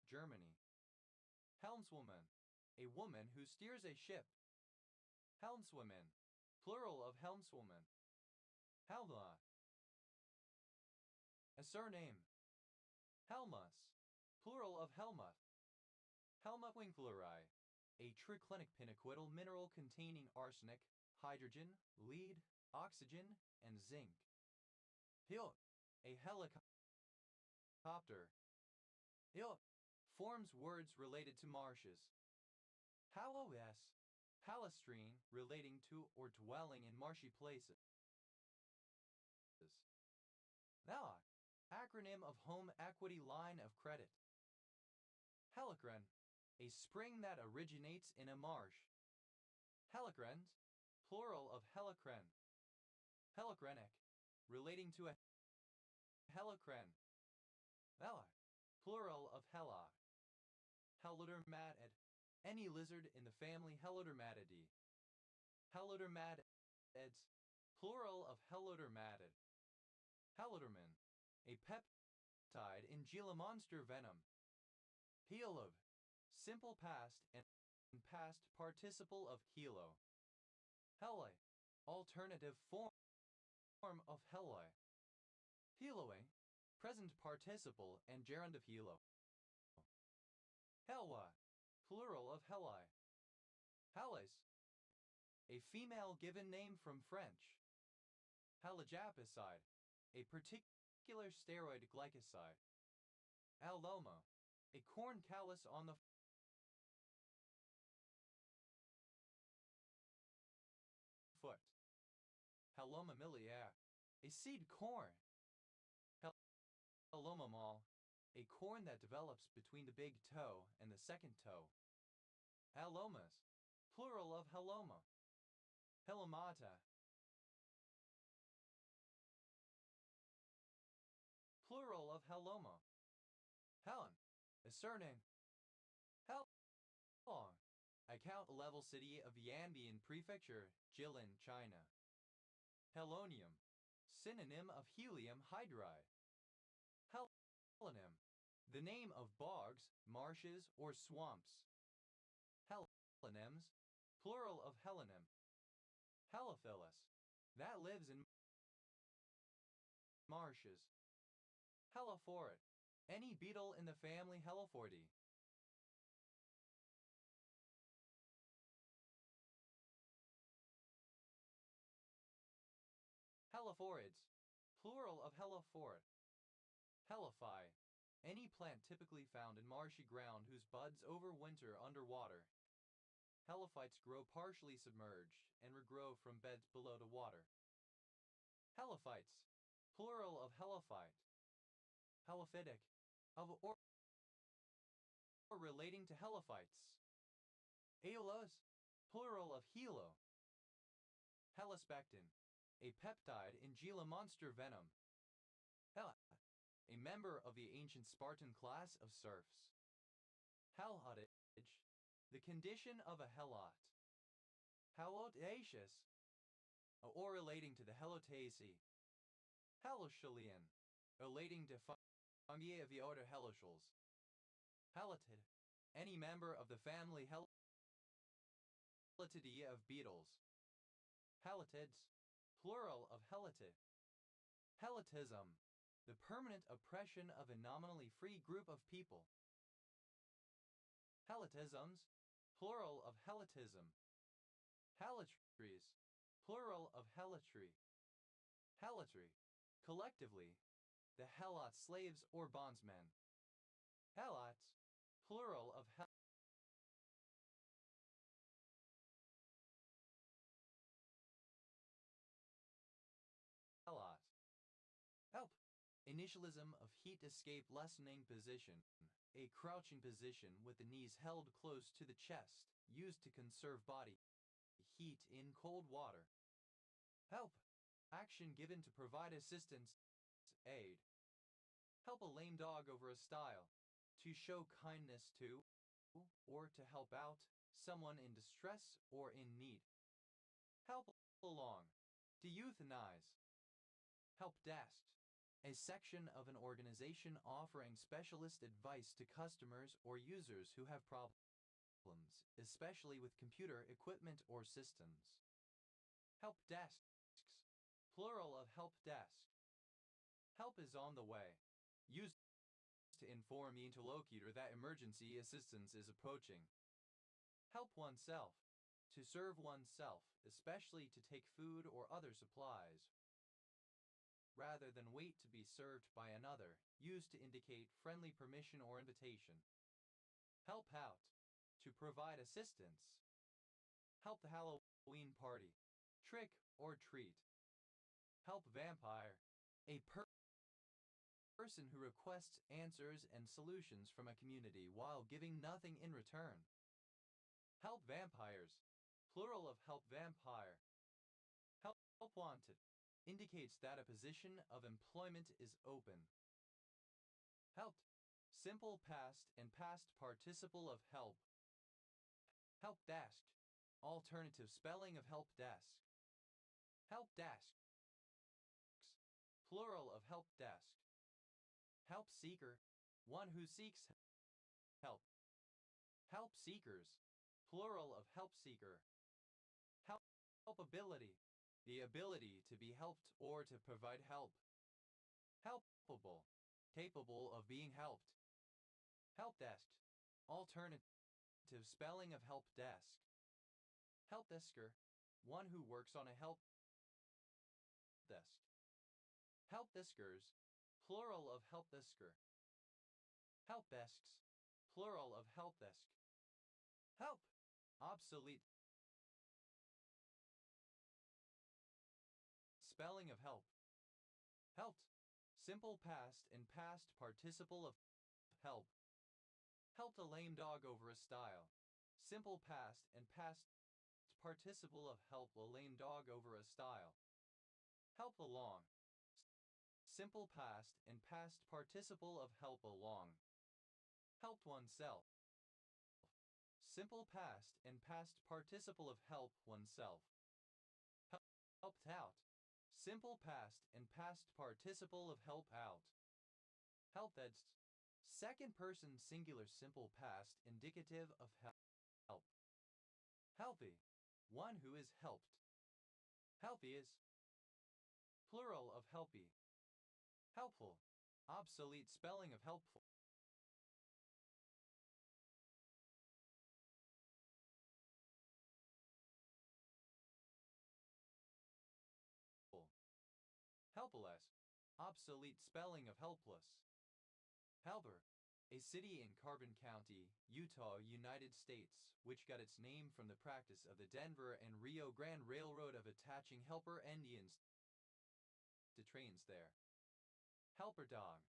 Germany. Helmswoman, a woman who steers a ship. Helmswomen, plural of helmswoman. Helma, a surname. Helmus, plural of Helmuth. Helmut Winkleri, a triclinic pinaquidal mineral containing arsenic, hydrogen, lead, oxygen, and zinc. Pilot, a helicopter. Pilot forms words related to marshes. Halloes, palastrine, relating to or dwelling in marshy places. Thou, acronym of Home Equity Line of Credit. Helicren, a spring that originates in a marsh. Helicrens, plural of helicren. Helicrenic, relating to a helicren. Hella, plural of hella. Helodermatid, any lizard in the family Helodermatidae. Helodermatids, plural of helodermatid. Helodermin, a peptide in Gila monster venom. Helov, simple past and past participle of helo. Heli, alternative form of heli. Heloing, present participle and gerund of helo. Helwa, plural of heli. Halys, a female given name from French. Halogapicide, a particular steroid glycoside. Aloma, a corn callus on the foot. Haloma miliac, a seed corn. Haloma mall, a corn that develops between the big toe and the second toe. Halomas, plural of haloma. Helomata, plural of haloma. Helen, a surname. Helong, account level city of Yanbian Prefecture, Jilin, China. Helonium, synonym of helium hydride. Helonym, the name of bogs, marshes, or swamps. Helonyms, plural of helonym. Helophilus, that lives in marshes. Helophorid, any beetle in the family Helophoridae. Helophorids, plural of helophorid. Helophi, any plant typically found in marshy ground whose buds overwinter underwater. Helophytes grow partially submerged and regrow from beds below the water. Helophytes, plural of helophyte. Helophytic, of or relating to helophytes. Aeolus, plural of helo. Helispectin, a peptide in Gila monster venom. Hela, a member of the ancient Spartan class of serfs. Halottage, the condition of a helot. Halotaceous, or relating to the Halotaceae. Halochalian, relating to fungi of the order Halochals. Halotid, any member of the family Halotidae of beetles. Halotids, plural of helotid. Helotism, the permanent oppression of a nominally free group of people. Helotisms, plural of helotism. Halotries, plural of helotry. Helotry, collectively, the helot slaves or bondsmen. Helots, plural of helot. Help, initialism of heat escape lessening position, a crouching position with the knees held close to the chest, used to conserve body heat in cold water. Help, Action given to provide assistance, aid. Help a lame dog over a stile. To show kindness to, or to help out, someone in distress or in need. Help along. To euthanize. Help desk. A section of an organization offering specialist advice to customers or users who have problems, especially with computer equipment or systems. Help desks. Plural of help desk. Help is on the way. Used to inform the interlocutor that emergency assistance is approaching. Help oneself. To serve oneself, especially to take food or other supplies, rather than wait to be served by another, used to indicate friendly permission or invitation. Help out. To provide assistance. Help the Halloween party. Trick or treat. Help vampire. A person who requests answers and solutions from a community while giving nothing in return. Help vampires. Plural of help vampire. Help wanted. Indicates that a position of employment is open. Helped. Simple past and past participle of help. Help desk. Alternative spelling of help desk. Help desks. Plural of help desk. Help seeker. One who seeks help. Help seekers. Plural of help seeker. Helpability. The ability to be helped or to provide help. Helpable. Capable of being helped. Help desk. Alternative spelling of help desk. Help desker. One who works on a help desk. Help deskers. Plural of help desker. Help desks. Plural of help desk. Help. Obsolete. Spelling of help. Helped. Simple past and past participle of help. Helped a lame dog over a stile. Simple past and past participle of help a lame dog over a stile. Help along. Simple past and past participle of help along. Helped oneself. Simple past and past participle of help oneself. Helped out. Simple past and past participle of help out. Helped. Second person singular simple past indicative of help. Healthy. One who is helped. Healthy is. Plural of helpy. Helpful. Obsolete spelling of helpful. Helpless. Obsolete spelling of helpless. Helper. A city in Carbon County, Utah, United States, which got its name from the practice of the Denver and Rio Grande Railroad of attaching helper Indians to trains there. Helper dog.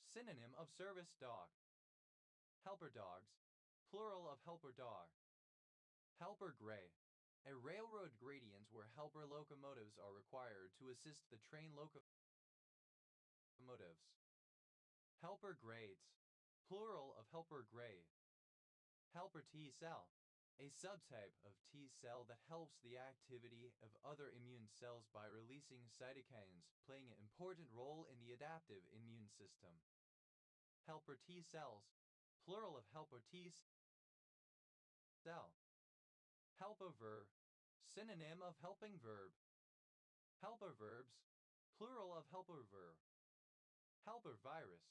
Synonym of service dog. Helper dogs. Plural of helper dog. Helper gray. A railroad gradient where helper locomotives are required to assist the train locomotives. Helper grades. Plural of helper grade. Helper T cell. A subtype of T cell that helps the activity of other immune cells by releasing cytokines, playing an important role in the adaptive immune system. Helper T cells. Plural of helper T cell. Helper verb. Synonym of helping verb. Helper verbs. Plural of helper verb. Helper virus.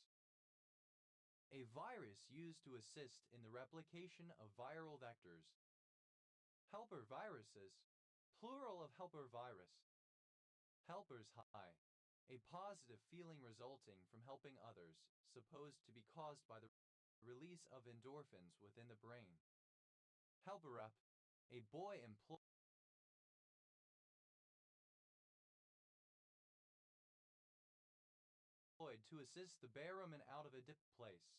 A virus used to assist in the replication of viral vectors. Helper viruses. Plural of helper virus. Helper's high. A positive feeling resulting from helping others, supposed to be caused by the release of endorphins within the brain. Helper up. A boy employed to assist the bearman out of a dip place.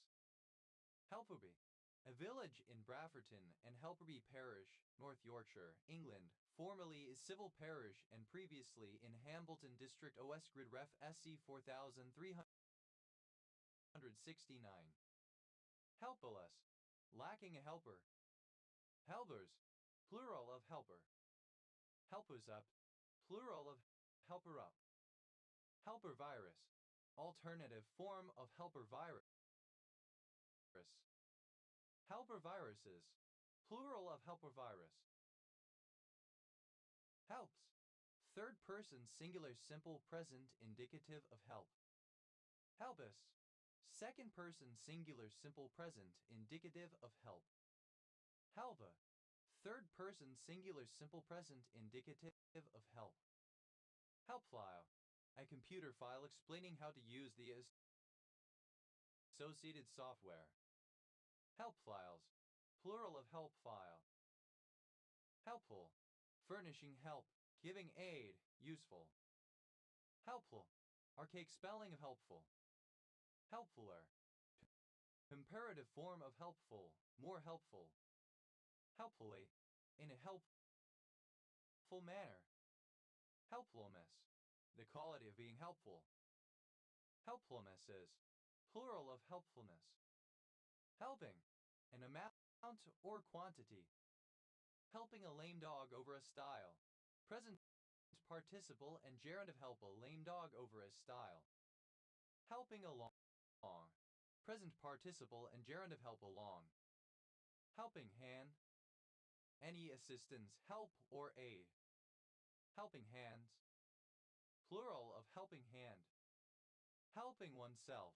Helperby. A village in Brafferton and Helperby Parish, North Yorkshire, England, formerly is Civil Parish and previously in Hambleton District OS Grid Ref SC 4369. Helpless, lacking a helper. Helpers, plural of helper. Helpers up, plural of helper up. Helper virus, alternative form of helper virus. Helper viruses, plural of helper virus. Helps, third person singular simple present indicative of help. Helpus, second person singular simple present indicative of help. Helpa, third person singular simple present indicative of help. Help file, a computer file explaining how to use the associated software. Help files, plural of help file. Helpful, furnishing help, giving aid, useful. Helpful, archaic spelling of helpful. Helpfuler, imperative form of helpful, more helpful. Helpfully, in a helpful manner. Helpfulness, the quality of being helpful. Helpfulness is, plural of helpfulness. Helping, an amount or quantity. Helping a lame dog over a stile. Present participle and gerund of help a lame dog over a stile. Helping along. Present participle and gerund of help along. Helping hand. Any assistance, help or aid. Helping hands. Plural of helping hand. Helping oneself.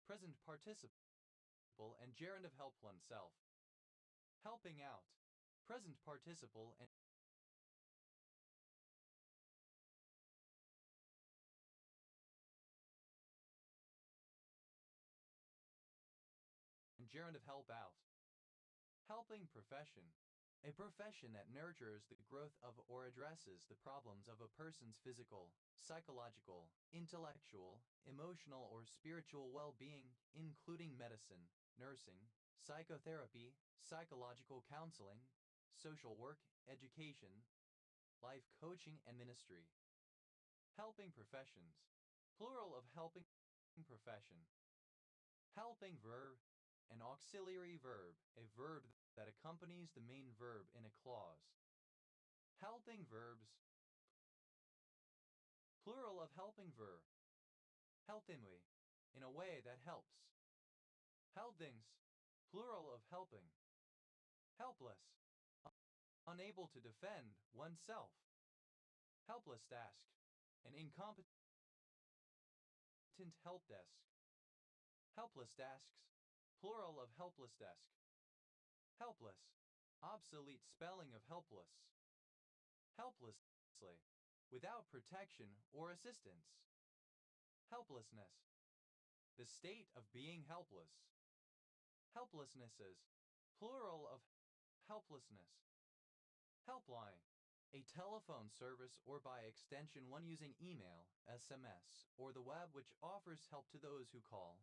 Present participle and gerund of help oneself. Helping out. Present participle and gerund of help out. Helping profession. A profession that nurtures the growth of or addresses the problems of a person's physical, psychological, intellectual, emotional or spiritual well-being, including medicine, nursing, psychotherapy, psychological counseling, social work, education, life coaching and ministry. Helping professions. Plural of helping profession. Helping verb, an auxiliary verb, a verb that accompanies the main verb in a clause. Helping verbs. Plural of helping verb. Helpingly, in a way that helps. Helpings, plural of helping. Helpless, unable to defend oneself. Helpless task, an incompetent help desk. Helpless tasks, plural of helpless desk. Helpless, obsolete spelling of helpless. Helplessly, without protection or assistance. Helplessness, the state of being helpless. Helplessnesses, plural of helplessness. Helpline, a telephone service or by extension one using email, SMS, or the web which offers help to those who call,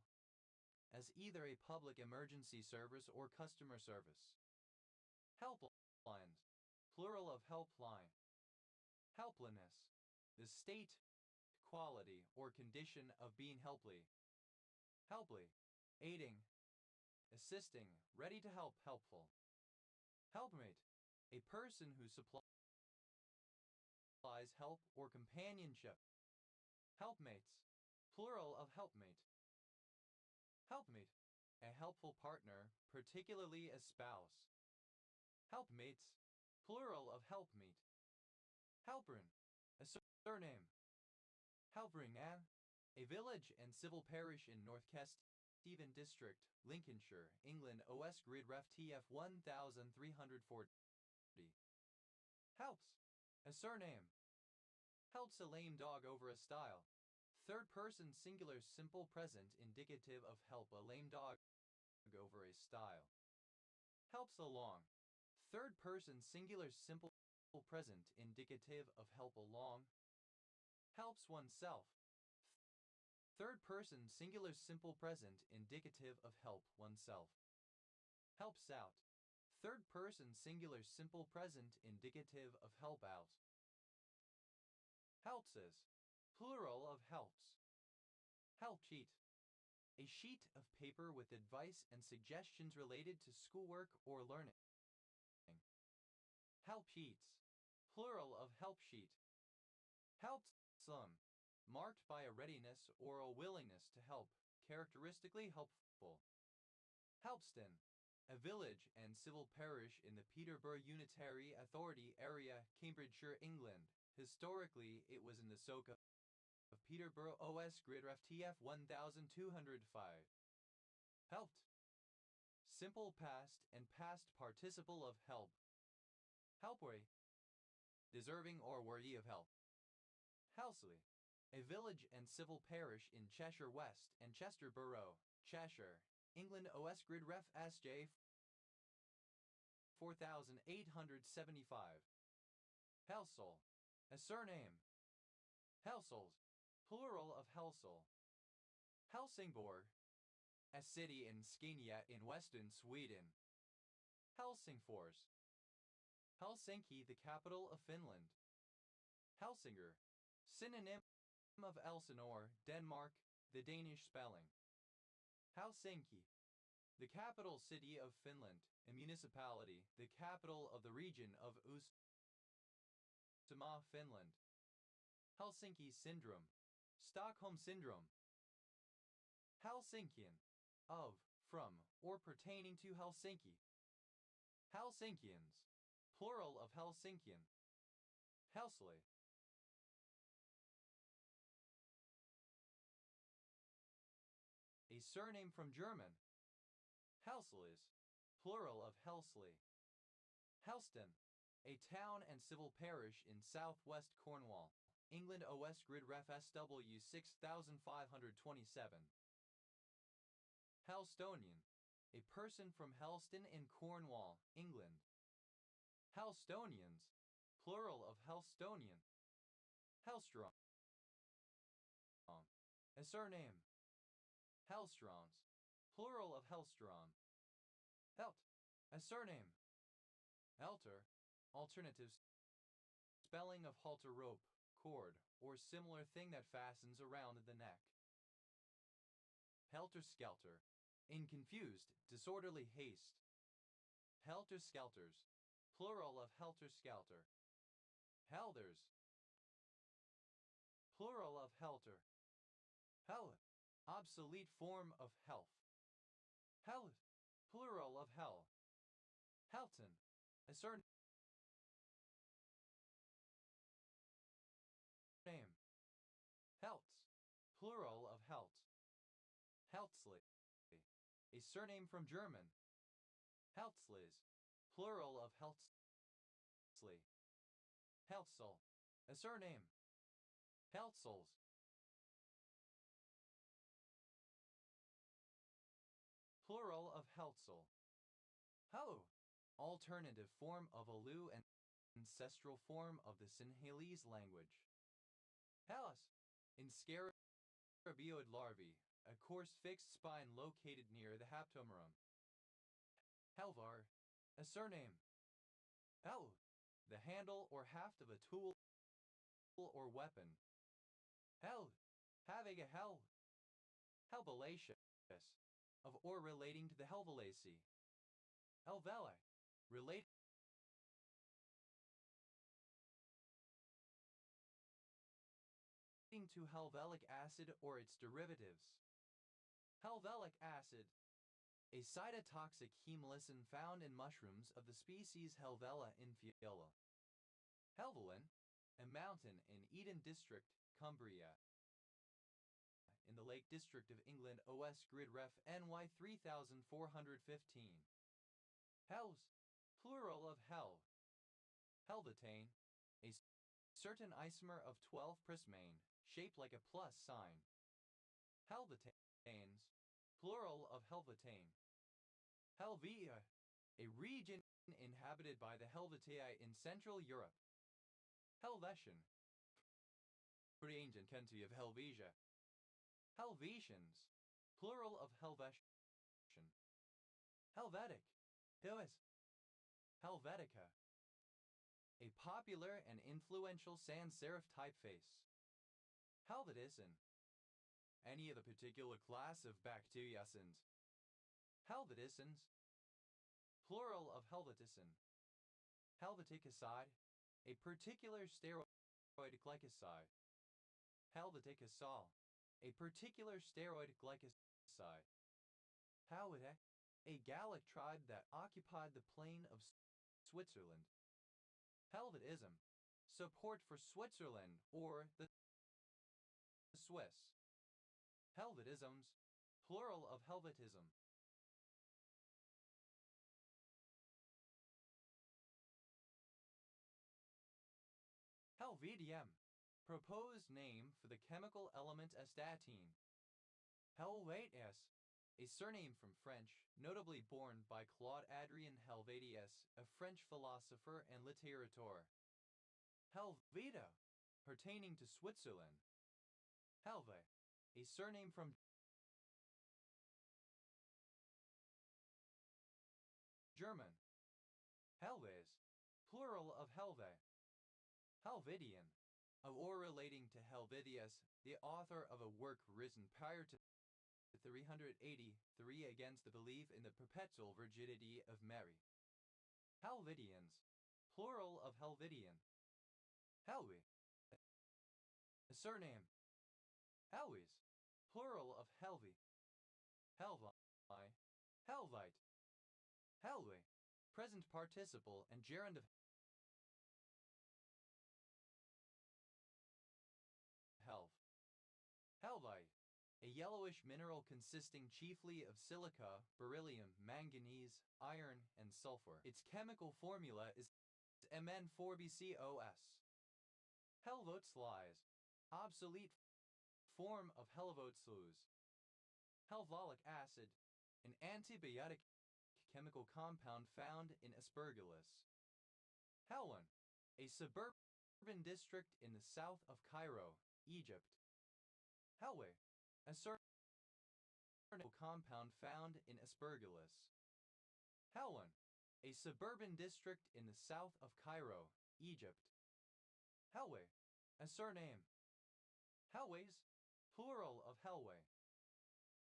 as either a public emergency service or customer service. Helplines, plural of helpline. Helpliness, the state, quality, or condition of being helply. Helply, aiding, assisting, ready to help, helpful. Helpmate, a person who supplies help or companionship. Helpmates, plural of helpmate. Helpmate, a helpful partner, particularly a spouse. Helpmates, plural of helpmeet. Helprin, a surname. Helpringham, a village and civil parish in North Kesteven District, Lincolnshire, England. OS Grid Ref TF 1340. Helps, a surname. Helps a lame dog over a stile. Third person singular simple present indicative of help a lame dog over a stile. Helps along. Third person singular simple present indicative of help along. Helps oneself. Third person singular simple present indicative of help oneself. Helps out. Third person singular simple present indicative of help out. Helpses, plural of helps. Help sheet. A sheet of paper with advice and suggestions related to schoolwork or learning. Help sheets, plural of help sheet. Help some, marked by a readiness or a willingness to help, characteristically helpful. Helpston, a village and civil parish in the Peterborough Unitary Authority area, Cambridgeshire, England. Historically, it was in the soak of Peterborough OS Grid Ref TF 1205. Helped. Simple past and past participle of help. Helpworthy. Deserving or worthy of help. Helsley, a village and civil parish in Cheshire West and Chester Borough, Cheshire, England. OS Grid Ref SJ 4875. Helsol, a surname. Helsels, plural of Helsel. Helsingborg, a city in Scania in western Sweden. Helsingfors. Helsinki, the capital of Finland. Helsinger, synonym of Elsinore, Denmark, the Danish spelling. Helsinki, the capital city of Finland, a municipality, the capital of the region of Uusimaa, Finland. Helsinki syndrome, Stockholm syndrome. Helsinkian, of, from, or pertaining to Helsinki. Helsinkians, plural of Helsinkian. Helsley. A surname from German. Helsleys, plural of Helsley. Helston, a town and civil parish in southwest Cornwall, England. OS Grid Ref SW 6527. Helstonian, a person from Helston in Cornwall, England. Helstonians, plural of Helstonian. Hellstrom, a surname. Hellstroms, plural of Hellstrom. Helt, a surname. Helter, alternative spelling of halter rope, cord, or similar thing that fastens around the neck. Helter-skelter, in confused, disorderly haste. Helter-skelters, plural of helter-skelter. Helders, plural of helter. Hell, obsolete form of health. Hell, plural of hell. Helton, a surname. Helts, plural of helt. Heltsley, a surname from German. Heltsleys, plural of Heltsley. Heltsel, a surname. Heltsels, plural of Heltsel. Hello, alternative form of Alu and ancestral form of the Sinhalese language. Hellas, in scarabioid larvae, a coarse fixed spine located near the haptomerum. Helvar, a surname. Hel, the handle or haft of a tool or weapon. Hel, having a hell. Helvelaceous, of or relating to the Helvelaceae. Helvela, relating to helvelic acid or its derivatives. Helvelic acid, a cytotoxic hemolysin found in mushrooms of the species Helvela infuola. Helvellyn, a mountain in Eden District, Cumbria, in the Lake District of England. OS Grid Ref NY 3415. Helves, plural of hell. Helvetane, a certain isomer of 12-prismane, shaped like a plus sign. Helvetanes, plural of Helvetane. Helvetia, a region inhabited by the Helvetii in Central Europe. Helvetian, pre-ancient country of Helvetia. Helvetians, plural of Helvetian. Helvetic, Hillis, Helvetica, a popular and influential sans serif typeface. Helveticin, any of the particular class of bacteriacins. Helveticins, plural of helveticin. Helveticicide, a particular steroid glycoside. Helveticosol, a particular steroid glycoside. Howidec, a Gallic tribe that occupied the plain of Switzerland. Helvetism, support for Switzerland or the Swiss. Helvetisms, plural of Helvetism. Helvetium, proposed name for the chemical element astatine. Helvetius, a surname from French, notably borne by Claude Adrien Helvetius, a French philosopher and litterateur. Helvetia, pertaining to Switzerland. Helve, a surname from German. Helves, plural of Helve. Helvetian, or relating to Helvetius, the author of a work written prior to 383 against the belief in the perpetual virginity of Mary. Helvetians, plural of Helvetian. Helvi, a surname. Helvis, plural of Helvi. Helvi, Helvite. Helve, present participle and gerund of Helv. Helvite, a yellowish mineral consisting chiefly of silica, beryllium, manganese, iron, and sulfur. Its chemical formula is Mn4BCOS. Helvoetsluis, obsolete form of helvoetslus. Helvolic acid, an antibiotic chemical compound found in Aspergillus. Helwan, a suburban district in the south of Cairo, Egypt. Helwe, a certain compound found in Aspergillus. Helwan, a suburban district in the south of Cairo, Egypt. Helwe, a surname. Helways, plural of Helway.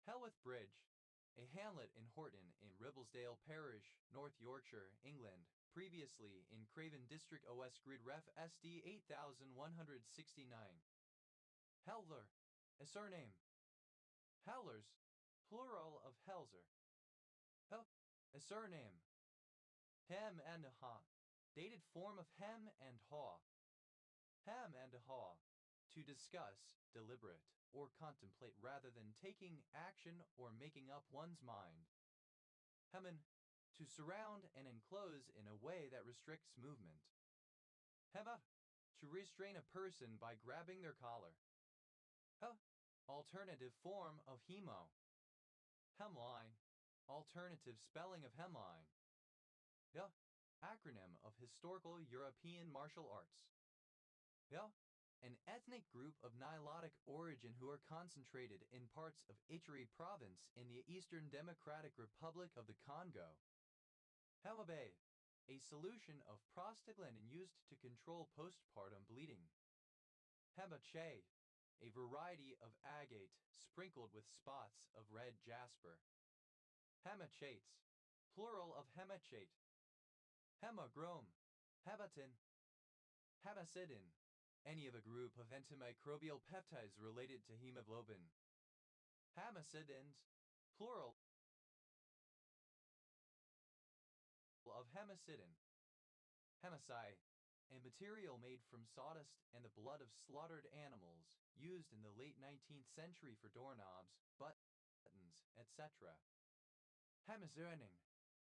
Helwith Bridge, a hamlet in Horton in Ribblesdale Parish, North Yorkshire, England, previously in Craven District OS Grid Ref SD 8169. Helver, a surname. Hellers, plural of Helzer. A surname. Hem and ha, dated form of hem and haw. Hem and haw, to discuss, deliberate, or contemplate rather than taking action or making up one's mind. Hemen, to surround and enclose in a way that restricts movement. Hema, to restrain a person by grabbing their collar. Alternative form of hemo. Hemline, alternative spelling of hemline. Acronym of Historical European Martial Arts. An ethnic group of Nilotic origin who are concentrated in parts of Ituri province in the Eastern Democratic Republic of the Congo. Hemabe, a solution of prostaglandin used to control postpartum bleeding. Hemache, a variety of agate sprinkled with spots of red jasper. Hemachates, plural of hemachate. Hemagrom, hebatin. Hemacidin, any of a group of antimicrobial peptides related to hemoglobin. Hemacidins, plural of hemacidin. Hemacide, a material made from sawdust and the blood of slaughtered animals, used in the late 19th century for doorknobs, buttons, etc. Hemocyanin,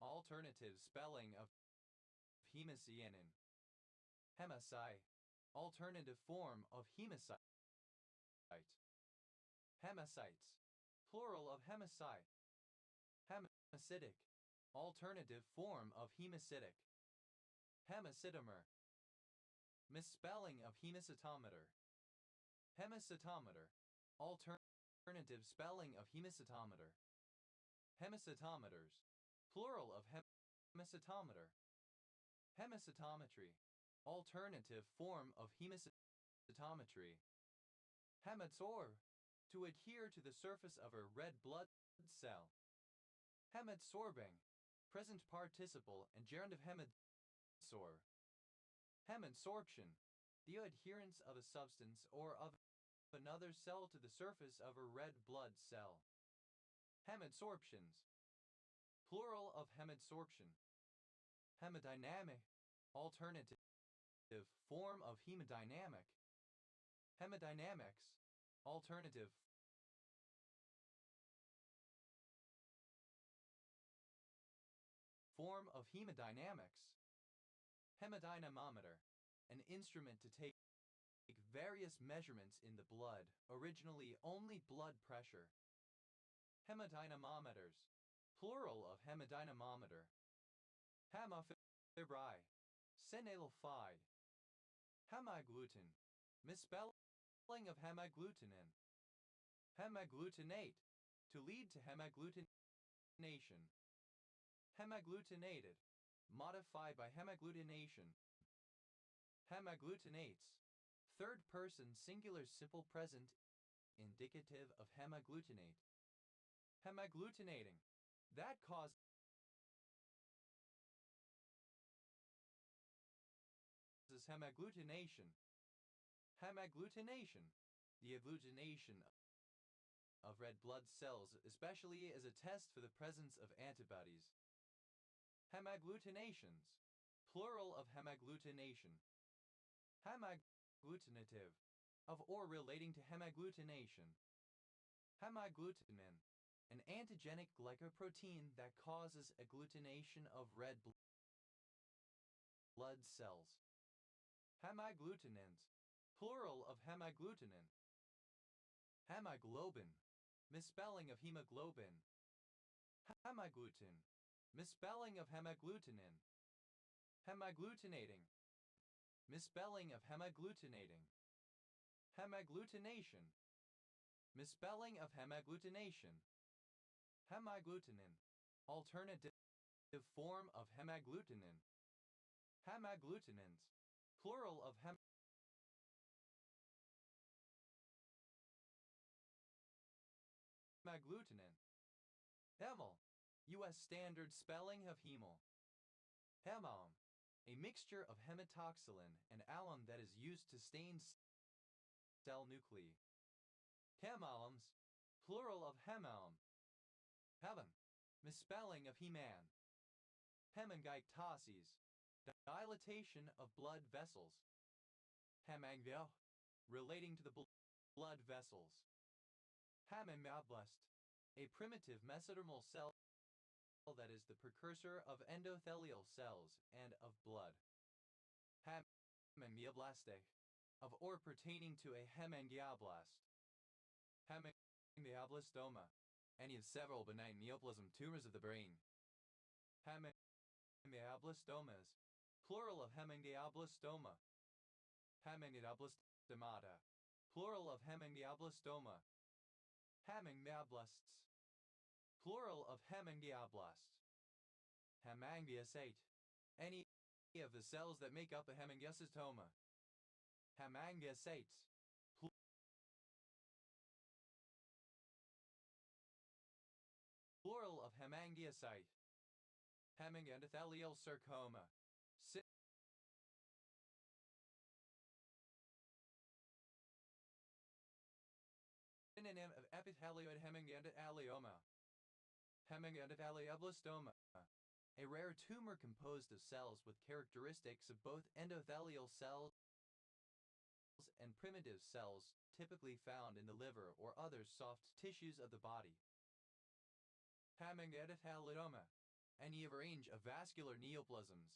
alternative spelling of hemocyanin. Hemaci, alternative form of hemocyte. Hemocytes, plural of hemocyte. Hemocytic, alternative form of hemocytic. Hemocytomer, misspelling of hemocytometer. Hemocytometer, alternative spelling of hemocytometer. Hemocytometers, plural of hemocytometer. Hemacytometry, alternative form of hemocytometry. Hemadsorb, to adhere to the surface of a red blood cell. Hemadsorbing, present participle and gerund of hemadsorb. Hemadsorption, the adherence of a substance or of another cell to the surface of a red blood cell. Hemadsorptions, plural of hemadsorption. Hemodynamic, alternative form of hemodynamic. Hemodynamics, alternative form of hemodynamics. Hemadynamometer, an instrument to take various measurements in the blood, originally only blood pressure. Hemadynamometers, plural of hemadynamometer. Hemafibri, senilifide. Hemagglutinin, misspelling of hemagglutinin. Hemagglutinate, to lead to hemagglutination. Hemagglutinated, modified by hemagglutination. Hemagglutinate, third person singular simple present indicative of hemagglutinated. Hemagglutinating, that causes hemagglutination. Hemagglutination, the agglutination of red blood cells, especially as a test for the presence of antibodies. Hemagglutinations, plural of hemagglutination. Hemagglutinative, of or relating to hemagglutination. Hemagglutinin, an antigenic glycoprotein that causes agglutination of red blood cells. Hemagglutinins, plural of hemagglutinин. Hemoglobin, misspelling of hemoglobin. Hemagglutinin, misspelling of hemagglutinin. Hemagglutinating, misspelling of hemaggglutinating. Hemagglutination, misspelling of hemagglutination. Hemagglutinin, alternative form of hemagglutinин. Hemagglutinins, plural of hemagglutinин. Hemol, U.S. standard spelling of hemol. Hemom, a mixture of hematoxylin and alum that is used to stain cell nuclei. Hemalums, plural of hemalm. Heaven, misspelling of heman. Hemangiotosis, dilatation of blood vessels. Hemangio, relating to the blood vessels. Hemangioblast, a primitive mesodermal cell that is the precursor of endothelial cells and of blood. Hemangioblast, of or pertaining to a hemangioblast. Hemangioblastoma, any of several benign neoplasm tumors of the brain. Hemangioblastomas, plural of hemangioblastoma. Hemangioblastomata, plural of hemangioblastoma. Hemangioblasts, plural of hemangioblasts. Hemangiosate, any of the cells that make up a hemangiosarcoma. Hemangiocytes, plural of hemangiocyte. Hemangiendothelial sarcoma, synonym of epithelioid hemangiendothelioma. Hemangiendothelioblastoma, a rare tumor composed of cells with characteristics of both endothelial cells and primitive cells, typically found in the liver or other soft tissues of the body. Hemangiendothelioma, any of a range of vascular neoplasms.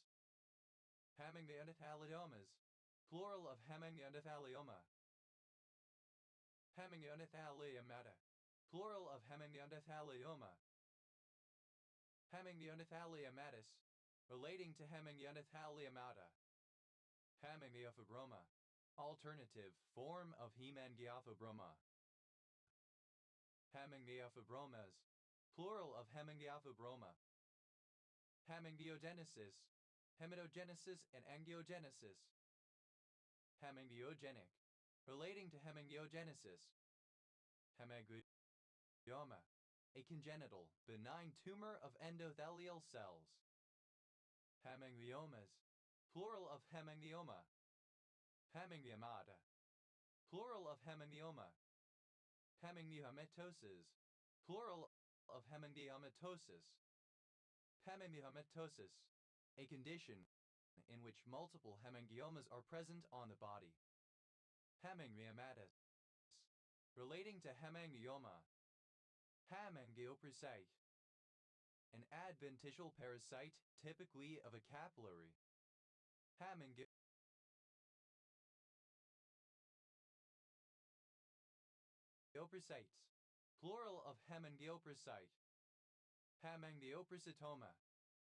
Hemangiendotheliomas, plural of hemangiendothelioma. Hemangiendotheliomata, plural of hemangiendothelioma. Hemangioendotheliomatis, relating to hemangiendotheliomata. Hemangiofibroma, alternative form of hemangiofibroma. Hemangiofibromas, plural of hemangiofibroma. Hemangiogenesis, Hematogenesis and angiogenesis. Hemangiogenic. Relating to hemangiogenesis. Hemangioma. A congenital, benign tumor of endothelial cells. Hemangiomas. Plural of hemangioma. Hemangiomata. Plural of hemangioma. Hemangiomatoses. Plural of hemangiomatosis. Hemangiomatosis. A condition in which multiple hemangiomas are present on the body. Hemangiomatis. Relating to hemangioma. Hemangioparasite. An adventitial parasite, typically of a capillary. Hemangioparasites. Plural of hemangioparasite. Hemangioparasitoma.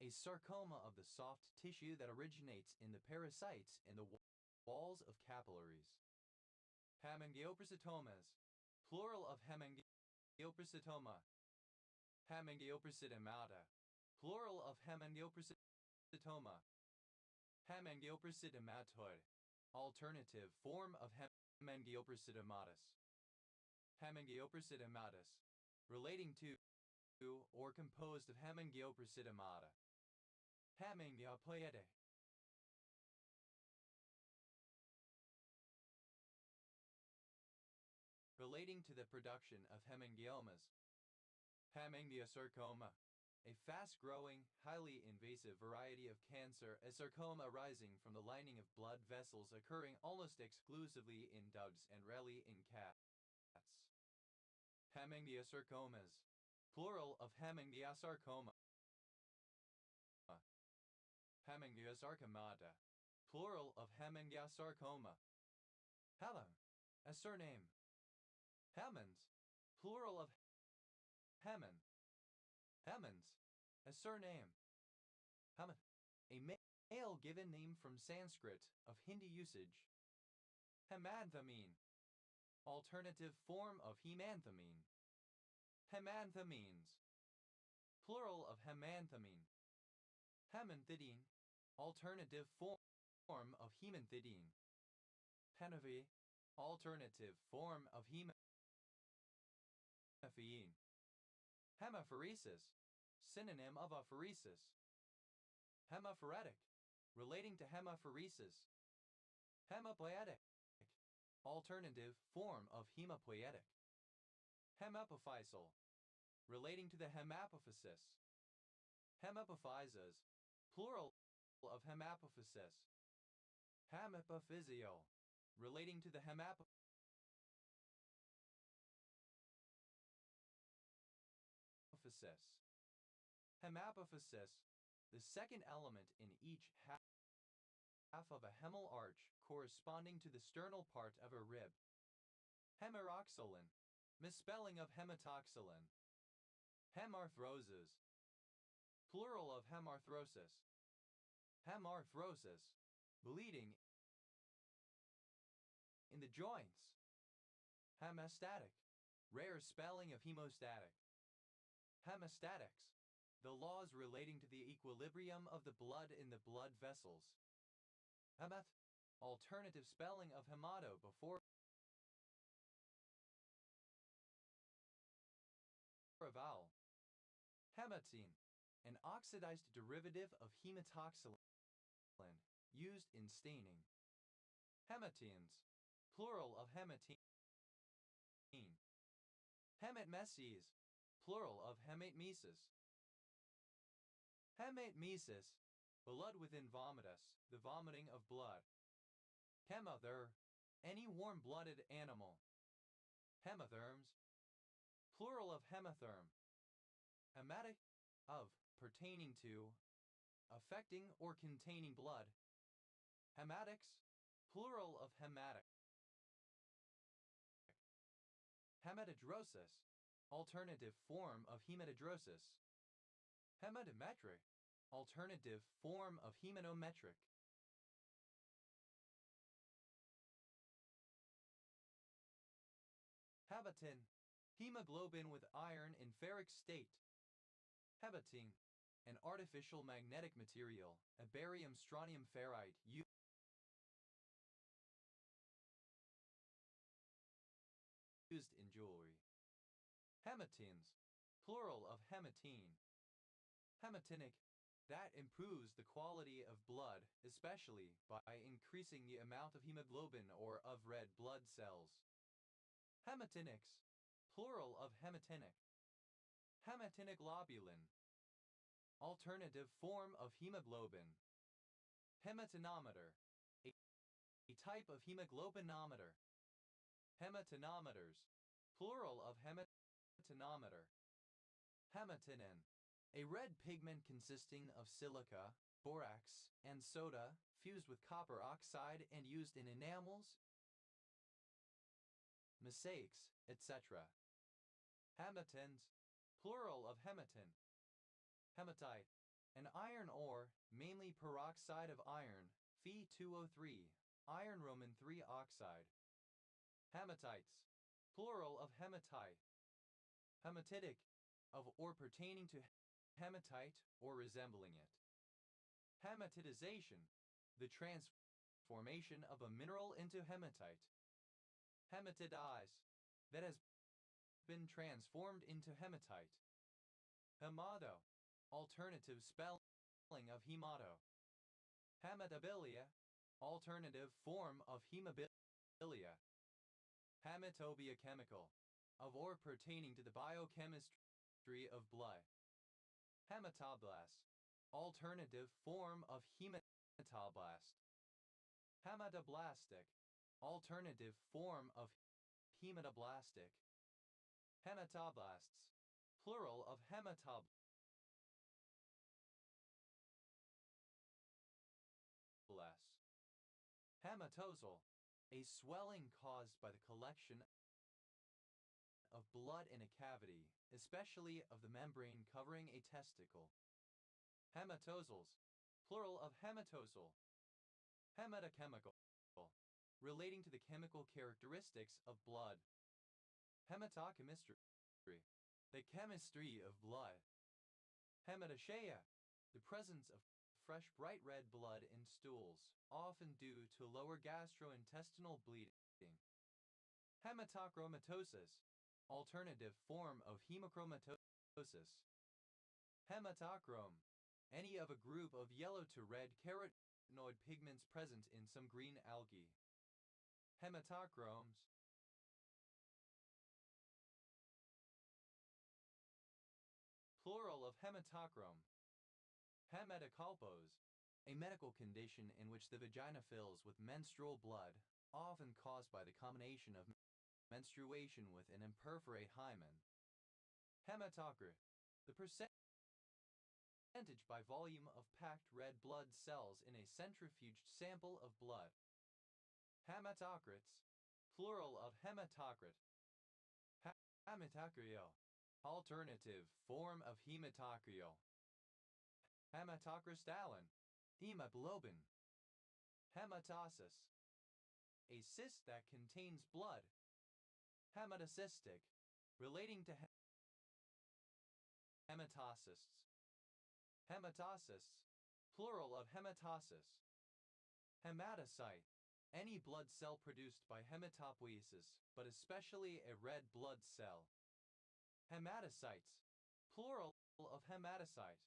A sarcoma of the soft tissue that originates in the parasites in the walls of capillaries. Hemangioparasitomas. Plural of hemangioparasitoma. Hemangioparasitomata. Plural of hemangioparasitoma. Hemangioparasitomatoid. Alternative form of hemangioparasitomatis. Hemangioparasitomatis. Relating to or composed of hemangioparasitomata. Hemangiopoietic. Relating to the production of hemangiomas. Hemangiosarcoma. A fast-growing, highly invasive variety of cancer, a sarcoma arising from the lining of blood vessels occurring almost exclusively in dogs and rarely in cats. Hemangiosarcomas. Plural of hemangiosarcoma. Hemangiosarcomata. Plural of hemangiosarcoma. Hemon. A surname. Hemans. Plural of Heman. Hemans. A surname. Heman. A male given name from Sanskrit of Hindi usage. Hemanthamine. Alternative form of hemanthamine. Hemanthamines. Plural of hemanthamine. Hemanthidine. Alternative form of hemanthidine. Henavie. Alternative form of hemapheine. Hemapheresis. Synonym of apheresis. Hemaphoretic. Relating to hemapheresis. Hematopoietic. Alternative form of hematopoietic. Hemapophyseal. Relating to the hemapophysis. Hemapophyses. Plural of hemapophysis. Hemapophysio. Relating to the hemapophysis. Hemapophysis. The second element in each half of a hemal arch corresponding to the sternal part of a rib. Hemeroxylin. Misspelling of hematoxylin. Hemarthrosis. Plural of hemarthrosis. Hemarthrosis. Bleeding in the joints. Hemostatic. Rare spelling of hemostatic. Hemostatics. The laws relating to the equilibrium of the blood in the blood vessels. Hemeth. Alternative spelling of hemato before a vowel. Hematine. An oxidized derivative of hematoxylin used in staining. Hematines. Plural of hematine. Hematmeses. Plural of hematmesis. Hematmesis. Blood within vomitus, the vomiting of blood. Hemother. Any warm-blooded animal. Hemotherms. Plural of hemotherm. Hematic. Of, pertaining to, affecting or containing blood. Hematics. Plural of hematic. Hematidrosis. Alternative form of hematidrosis. Hematometric. Alternative form of hematometric. Hebatin. Hemoglobin with iron in ferric state. Hebatine. an artificial magnetic material, a barium-strontium ferrite used in jewelry. Hematins, plural of hematine. Hematinic, that improves the quality of blood, especially by increasing the amount of hemoglobin or of red blood cells. Hematinics, plural of hematinic. Hematinic globulin, alternative form of hemoglobin. Hematinometer, a type of hemoglobinometer. Hematinometers, plural of hematinometer. Hematinin, a red pigment consisting of silica, borax, and soda fused with copper oxide and used in enamels, mosaics, etc. Hematins, plural of hematin. Hematite, an iron ore, mainly peroxide of iron, Fe2O3, iron Roman 3 oxide. Hematites, plural of hematite. Hematitic, of or pertaining to hematite or resembling it. Hematitization, the transformation of a mineral into hematite. Hematidize, that has been transformed into hematite. Hemato, alternative spelling of hemato. Hematabilia, alternative form of hemabilia. Hematobia chemical, of or pertaining to the biochemistry of blood. Hematoblast, alternative form of hematoblast. Hematoblastic, alternative form of hematoblastic. Hematoblasts, plural of hematoblasts. Hematosal, a swelling caused by the collection of blood in a cavity, especially of the membrane covering a testicle. Hematosals, plural of hematosal. Hematochemical, relating to the chemical characteristics of blood. Hematochemistry, the chemistry of blood. Hematochea, the presence of fresh bright red blood in stools, often due to lower gastrointestinal bleeding. Hematochromatosis, alternative form of hemochromatosis. Hematochrome, any of a group of yellow to red carotenoid pigments present in some green algae. Hematochromes, plural of hematochrome. Hematocolpos, a medical condition in which the vagina fills with menstrual blood, often caused by the combination of menstruation with an imperforate hymen. Hematocrit, the percentage by volume of packed red blood cells in a centrifuged sample of blood. Hematocrits, plural of hematocrit. Hematocrio, alternative form of hematocrio. Hematocrystalline, hemoglobin. Hematocyst, a cyst that contains blood. Hematocystic, relating to hematocysts. Hematocysts, plural of hematocyst. Hematocyte, any blood cell produced by hematopoiesis, but especially a red blood cell. Hematocytes, plural of hematocyte.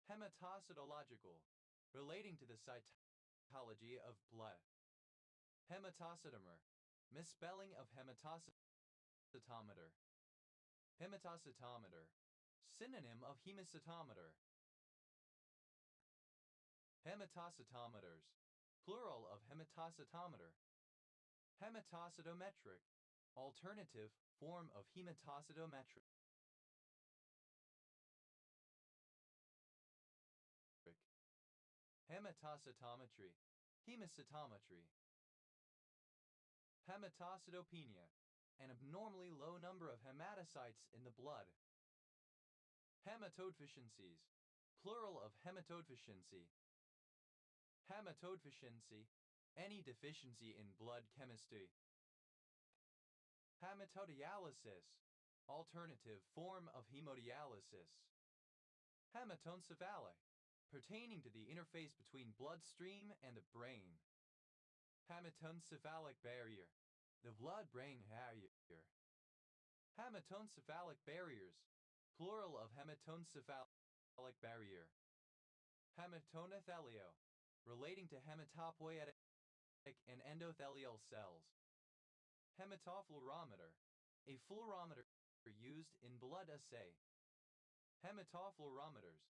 Hematocytological, relating to the cytology of blood. Hematocytomer, misspelling of hematocytometer. Hematocytometer, synonym of hemocytometer. Hematocytometers, plural of hematocytometer. Hematocytometric, alternative form of hematocytometric. Hematocytometry, hemocytometry. Hematocytopenia, an abnormally low number of hematocytes in the blood. Hematodeficiencies, plural of hematodeficiency. Hematodeficiency, any deficiency in blood chemistry. Hematodialysis, alternative form of hemodialysis. Hematoencephalic, pertaining to the interface between bloodstream and the brain. Hematoencephalic barrier, the blood-brain barrier. Hematoencephalic barriers, plural of hematoencephalic barrier. Hematoencephalio, relating to hematopoietic and endothelial cells. Hematofluorometer, a fluorometer used in blood assay. Hematofluorometers,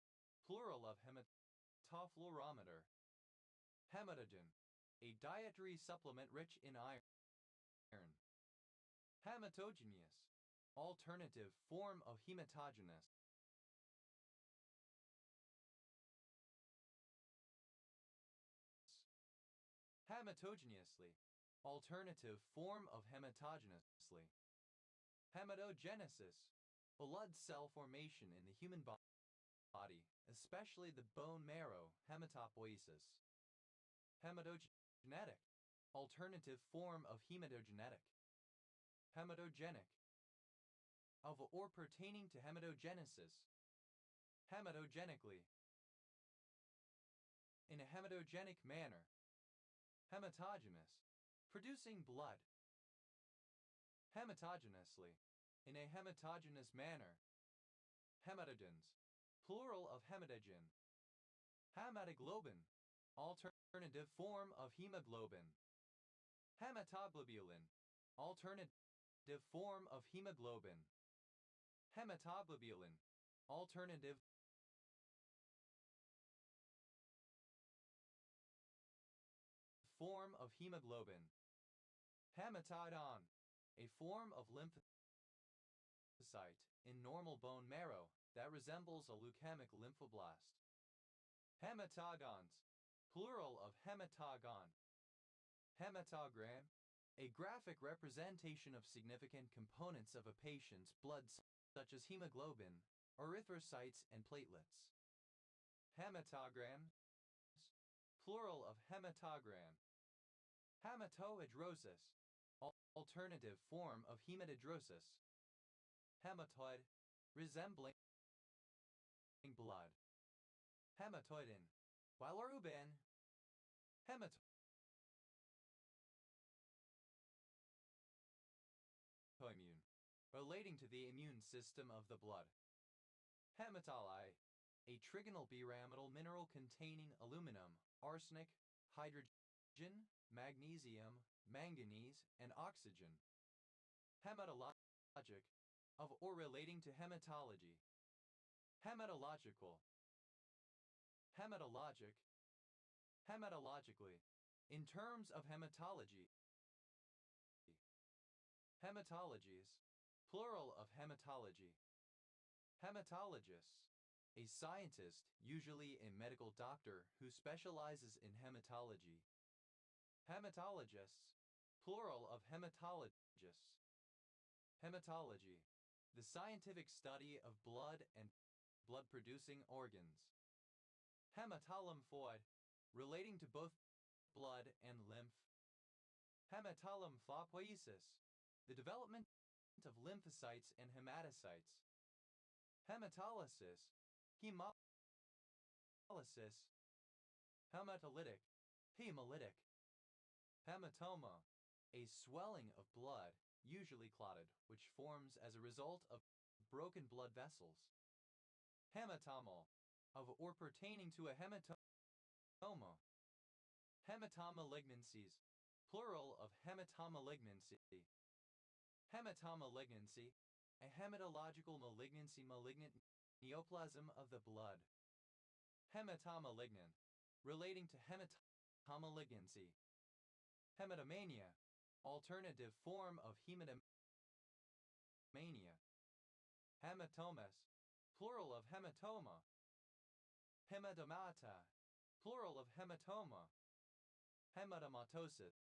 plural of hematofluorometer. Hematogen, a dietary supplement rich in iron. Hematogenous, alternative form of hematogenous. Hematogeneously, alternative form of hematogenously. Hematogenesis, blood cell formation in the human body, especially the bone marrow, hematopoiesis. Hematogenetic, alternative form of hematogenetic. Hematogenic, of or pertaining to hematogenesis. Hematogenically, in a hematogenic manner. Hematogenous, producing blood. Hematogenously, in a hematogenous manner. Hematogens, plural of hematogen. Hematoglobin, alternative form of hemoglobin. Hematoglobulin, alternative form of hemoglobin. Hematoglobulin, alternative form of hemoglobin. Hematodon, a form of lymphocyte in normal bone marrow that resembles a leukemic lymphoblast. Hematogons, plural of hematogon. Hematogram, a graphic representation of significant components of a patient's blood such as hemoglobin, erythrocytes, and platelets. Hematograms, plural of hematogram. Hematohidrosis, alternative form of hematidrosis. Hematoid, resembling blood. Hematoidin, bilirubin. Hematoimmune, relating to the immune system of the blood. Hematolite, a trigonal pyramidal mineral containing aluminum, arsenic, hydrogen, magnesium, manganese, and oxygen. Hematologic, of or relating to hematology. Hematological. Hematologic. Hematologically, in terms of hematology. Hematologies, plural of hematology. Hematologist, a scientist, usually a medical doctor who specializes in hematology. Hematologists, plural of hematologists. Hematology, the scientific study of blood and blood-producing organs. Hematolymphoid, relating to both blood and lymph. Hematolymphopoiesis, the development of lymphocytes and hematocytes. Hematolysis, hemolysis. Hematolytic, hemolytic. Hematoma, a swelling of blood, usually clotted, which forms as a result of broken blood vessels. Hematomal, of or pertaining to a hematoma. Hematomalignancies, plural of hematomalignancy. Hematomalignancy, a hematological malignancy, malignant neoplasm of the blood. Hematomalignant, relating to hematomalignancy. Hematomania, alternative form of hematomania. Hematomas, plural of hematoma. Hematomata, plural of hematoma. Hematomatosis,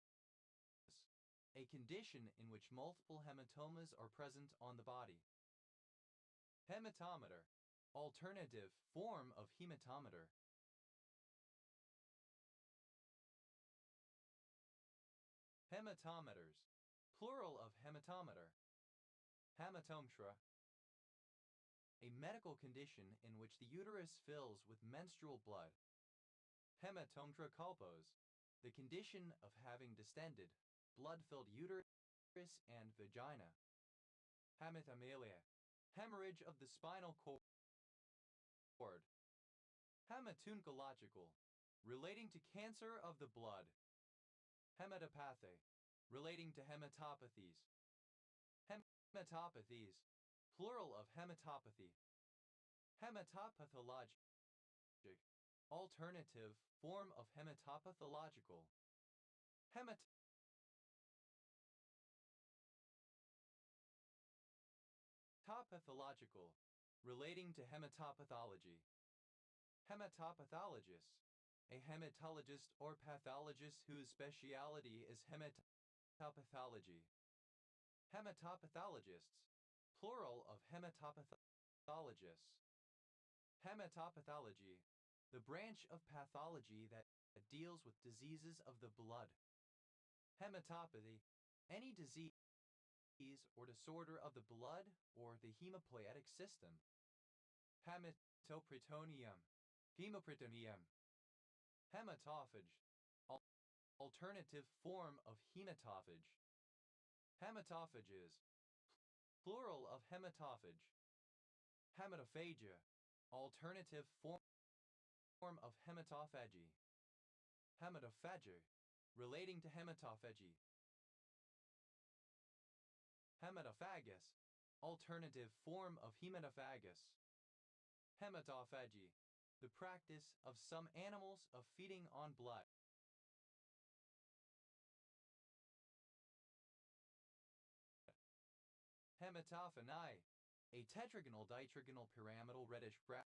a condition in which multiple hematomas are present on the body. Hematometer, alternative form of hematometer. Hematometers, plural of hematometer. Hematometra, a medical condition in which the uterus fills with menstrual blood. Hematomtracolpos, the condition of having distended, blood-filled uterus and vagina. Hematomelia, hemorrhage of the spinal cord. Hematoncological, relating to cancer of the blood. Hematopathy, relating to hematopathies. Hematopathies, plural of hematopathy. Hematopathologic, alternative form of hematopathological. Hematopathologicals, relating to hematopathology. Hematopathologist, a hematologist or pathologist whose specialty is hematopathology. Hematopathologists, plural of hematopathologists. Hematopathology, the branch of pathology that deals with diseases of the blood. Hematopathy, any disease or disorder of the blood or the hemopoietic system. Hematoperitoneum, hemoperitoneuum. Hematophage, alternative form of hematophage. Hematophages, plural of hematophage. Hematophagia, alternative form of hematophagy. Hematophagy, relating to hematophagy. Hematophagus, alternative form of hematophagus. Hematophagy, the practice of some animals of feeding on blood. Hematophany, a tetragonal ditrigonal pyramidal reddish brown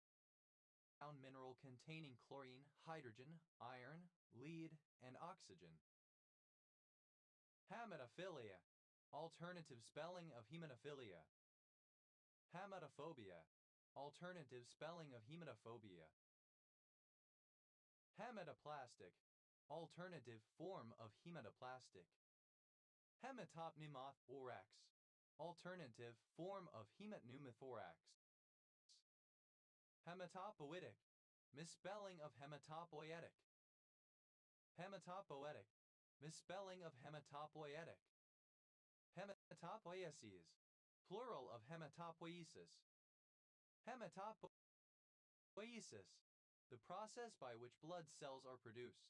mineral containing chlorine, hydrogen, iron, lead, and oxygen. Hematophilia, alternative spelling of hematophilia. Hematophobia, alternative spelling of hematophobia. Hematoplastic, alternative form of hematoplastic. Hematopneumothorax, alternative form of hematpneumothorax. Hematopoietic, misspelling of hematopoietic. Hematopoietic, misspelling of hematopoietic. Hematopoieses, plural of hematopoiesis. Hematopoiesis, the process by which blood cells are produced.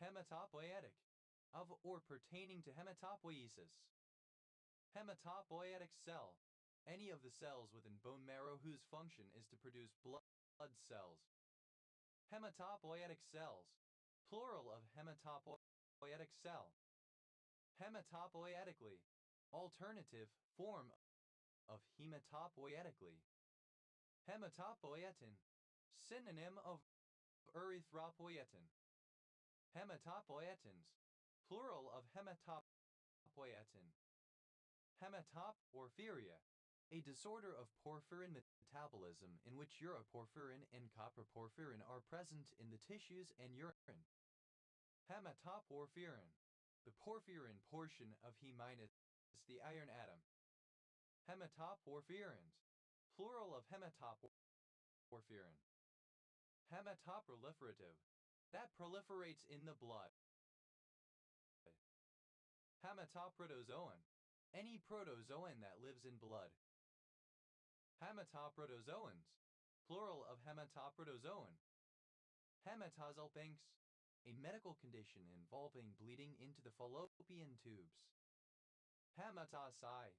Hematopoietic, of or pertaining to hematopoiesis. Hematopoietic cell, any of the cells within bone marrow whose function is to produce blood cells. Hematopoietic cells, plural of hematopoietic cell. Hematopoietically, alternative form of hematopoietically. Hematopoietin, synonym of erythropoietin. Hematopoietins, plural of hematopoietin. Hematoporphyria, a disorder of porphyrin metabolism in which uroporphyrin and copperporphyrin are present in the tissues and urine. Hematoporphyrin, the porphyrin portion of He minus the iron atom. Hematoporphyrins, plural of hematoporphyrin. Hematoproliferative, that proliferates in the blood. Hematoprotozoan, any protozoan that lives in blood. Hematoprotozoans, plural of hematoprotozoan. Hematozalbanks, a medical condition involving bleeding into the fallopian tubes. Hematocyte,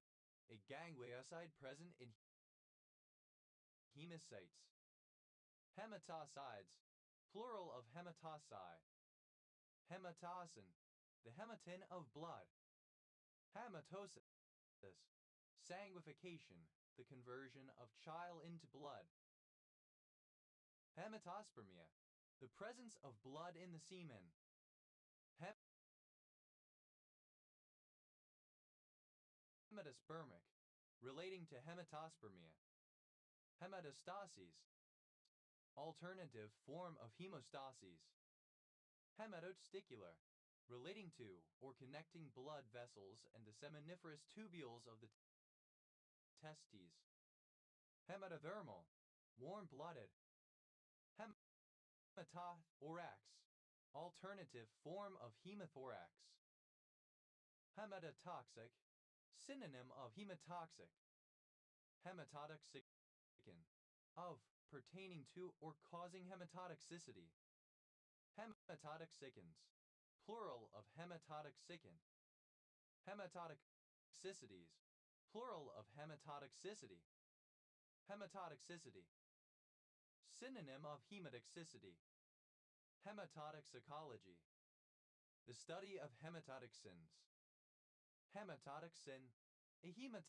a gangliocyte present in hemocytes. Hematocytes, plural of hematocyi. Hematocin, the hematin of blood. Hematosis, sanguification, the conversion of chyle into blood. Hematospermia, the presence of blood in the semen. Hematospermic, relating to hematospermia. Hematostasis, alternative form of hemostasis. Hematosticilar, relating to or connecting blood vessels and the seminiferous tubules of the testes. Hematothermal, warm-blooded. Hematothorax, alternative form of hemothorax. Hematotoxic, synonym of hematoxic. Hematotoxic, of, pertaining to, or causing hematotoxicity. Hematotoxicants, plural of hematotoxicant. Hematotoxicities, plural of hematotoxicity. Hematotoxicity, synonym of hematotoxicity. Hematotoxicology, the study of hematotoxins. Hematotoxin, a hematotoxin.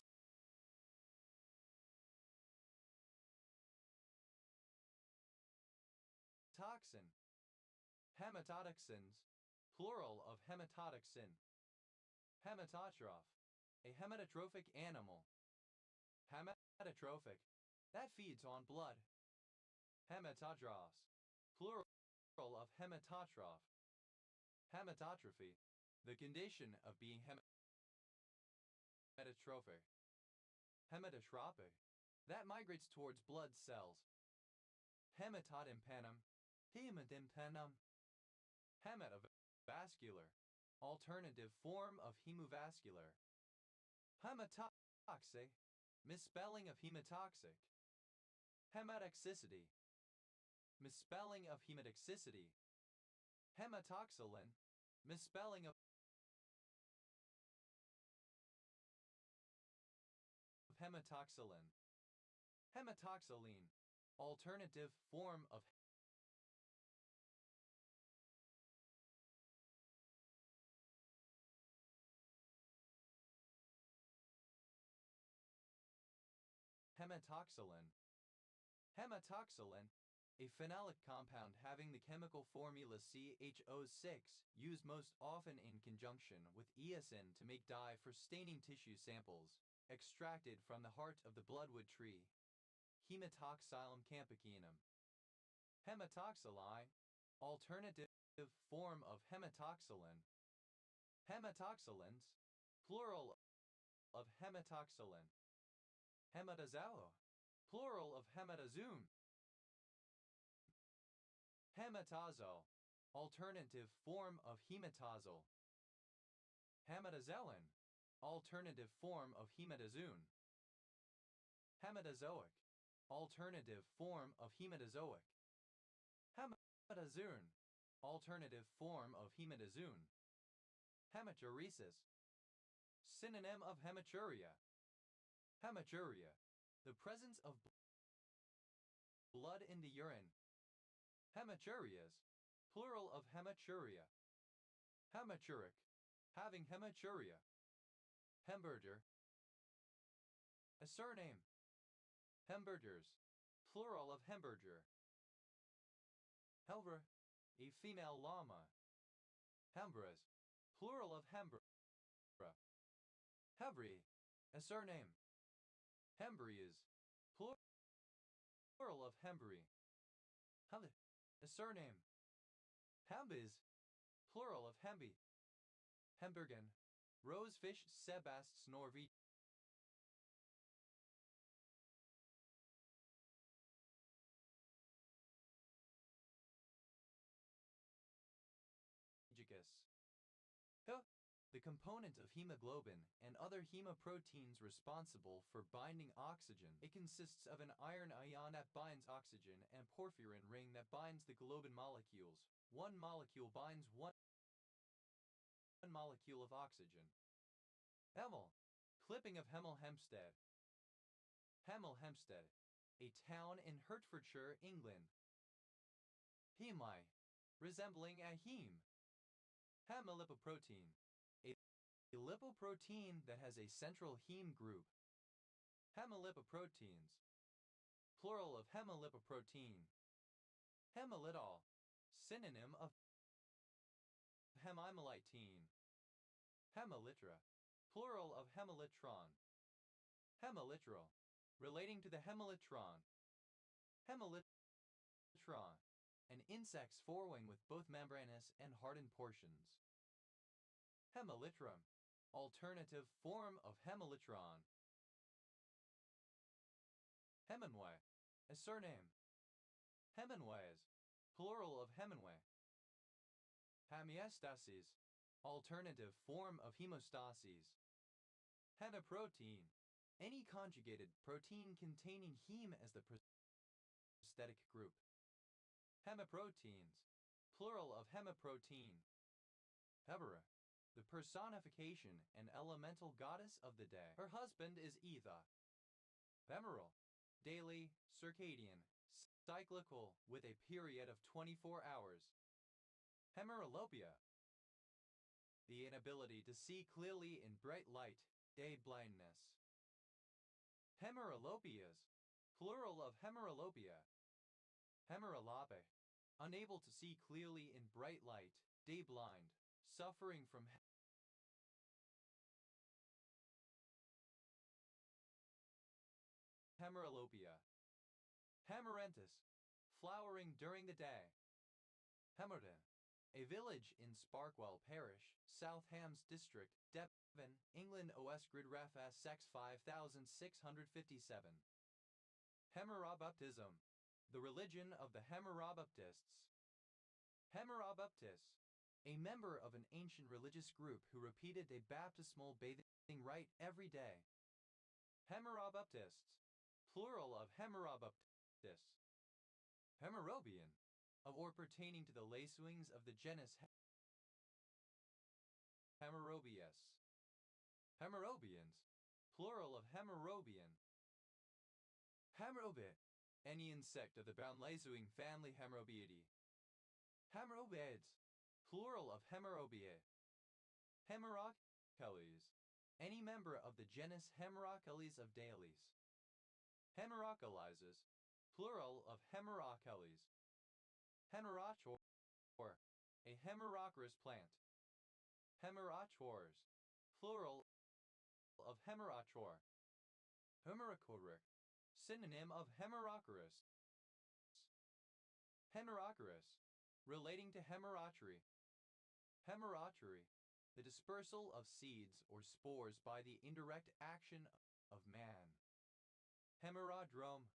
Hematotoxins, plural of hematotoxin. Hematotroph, a hematotrophic animal. Hematotrophic, that feeds on blood. Hematodros, plural of hematotroph. Hematotrophy, the condition of being hematotrophic. Hematotropic, that migrates towards blood cells. Hematodimpanum, hematodimpanum. Hematovascular, alternative form of hemovascular. Hematoxy, misspelling of hematoxic. Hematoxicity, misspelling of hematoxicity. Hematoxylin, misspelling of hematoxylin. Hematoxylene, alternative form of hematoxylin. Hematoxylin, a phenolic compound having the chemical formula CHO6, used most often in conjunction with eosin to make dye for staining tissue samples, extracted from the heart of the bloodwood tree. Hematoxylum campicinum. Hematoxyline, alternative form of hematoxylin. Hematoxylins, plural of hematoxylin. Hematozoa, plural of hematozoon. Hematazole, alternative form of hematazole. Hematozoan, alternative form of hematozoon. Hematozoic, alternative form of hematozoic. Hematozoon, alternative form of hematozoon. Hematuresis, synonym of hematuria. Hematuria, the presence of blood in the urine. Hematurias, plural of hematuria. Hematuric, having hematuria. Hamburger, a surname. Hamburgers, plural of hamburger. Helver, a female llama. Hembras, plural of hembra. Hevry, a surname. Hembrias, plural of hembry. Hemby, a surname. Hembies, plural of hemby. Hembergen, rosefish sebasts norvegicus. The component of hemoglobin and other hemoproteins responsible for binding oxygen. It consists of an iron ion that binds oxygen and porphyrin ring that binds the globin molecules. One molecule binds one molecule of oxygen. Hemel, clipping of Hemel Hempstead. Hemel Hempstead, a town in Hertfordshire, England. Hemi, resembling a heme. Hemolipoprotein, a lipoprotein that has a central heme group. Hemolipoproteins, plural of hemolipoprotein. Hemolidol, synonym of hemimolitine. Hemolitra, plural of hemolitron. Hemolitral, relating to the hemolitron. Hemolitron, an insect's forewing with both membranous and hardened portions. Hemolitrum, alternative form of hemolitron. Hemingway, a surname. Hemingways, plural of Hemingway. Homeostasis, alternative form of hemostasis. Hemiprotein, any conjugated protein containing heme as the prosthetic group. Hemiproteins, plural of hemiprotein. Hebera, the personification and elemental goddess of the day. Her husband is Etha. Femoral, daily, circadian, cyclical, with a period of 24 hours. Hemerolopia, the inability to see clearly in bright light, day blindness. Hemerolopias, plural of hemerolopia. Hemerolope, unable to see clearly in bright light, day blind, suffering from hemerolopia. Hemarentus, flowering during the day. Hemerdon, a village in Sparkwell Parish, South Hams District, Devon, England. OS Grid Rafas Sex 5657. Hemerobaptism, the religion of the Hemerobaptists. Hemerobaptists, a member of an ancient religious group who repeated a baptismal bathing rite every day. Hemerobaptists, plural of Hemerobaptists. Hemerobian, of or pertaining to the lacewings of the genus Hemerobius. Hemerobians, plural of Hemerobian. Hemerobid, any insect of the brown lacewing family Hemerobiidae. Hemerobeids, plural of Hemerobiae. Hemerochelys, any member of the genus Hemerochelys of Dales. Hemerochelizes, plural of Hemerochelys. Hemerachor, a hemerochorous plant. Hemerachors, plural of hemerachor. Hemerochoric, synonym of hemerochorous. Hemerochorous, relating to hemerotry. Hemerotry, the dispersal of seeds or spores by the indirect action of man. Hemerodrome,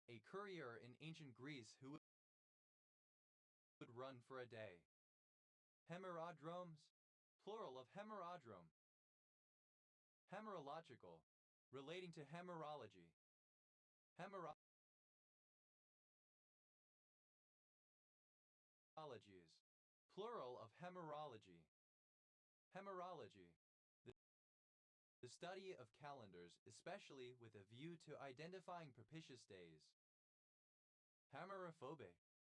a courier in ancient Greece who would run for a day. Hemerodromes, plural of hemerodrome. Hemerological, relating to hemerology. Hemerologies, plural of hemerology. Hemerology, the study of calendars, especially with a view to identifying propitious days. Hemerophobe,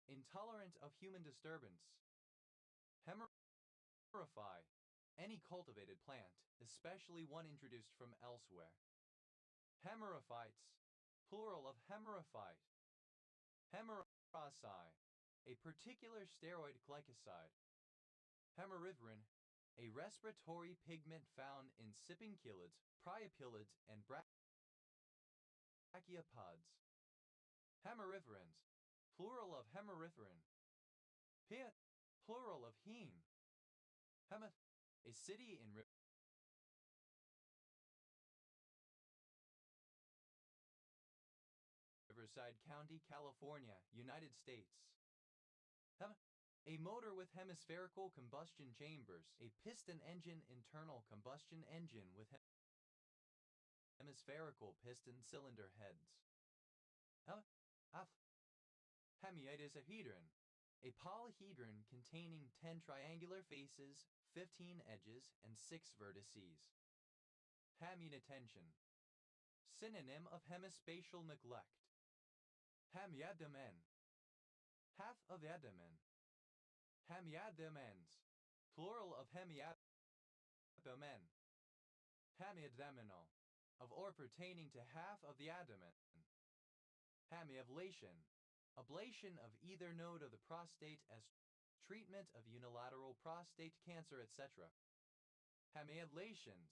intolerant of human disturbance. Hemerophy, any cultivated plant, especially one introduced from elsewhere. Hemerophytes, plural of hemerophyte. Hemerocyi, a particular steroid glycoside. Hemerivorin, a respiratory pigment found in sipinchilids, priapilids, and brachiopods. Hemerivorins, plural of hemerivorin. Piet, plural of heme. Hemeth, a city in Riverside County, California, United States. A motor with hemispherical combustion chambers, a piston engine internal combustion engine with hemispherical piston cylinder heads. Hemiidosahedron, a polyhedron containing 10 triangular faces, 15 edges, and 6 vertices. Hemiinattention, synonym of hemispatial neglect. Hemiabdomen, half of abdomen. Hemiabdomens, plural of hemiabdomen. Hemiabdominal, of or pertaining to half of the abdomen. Hemiablation, ablation of either node of the prostate as treatment of unilateral prostate cancer, etc. Hemiablations,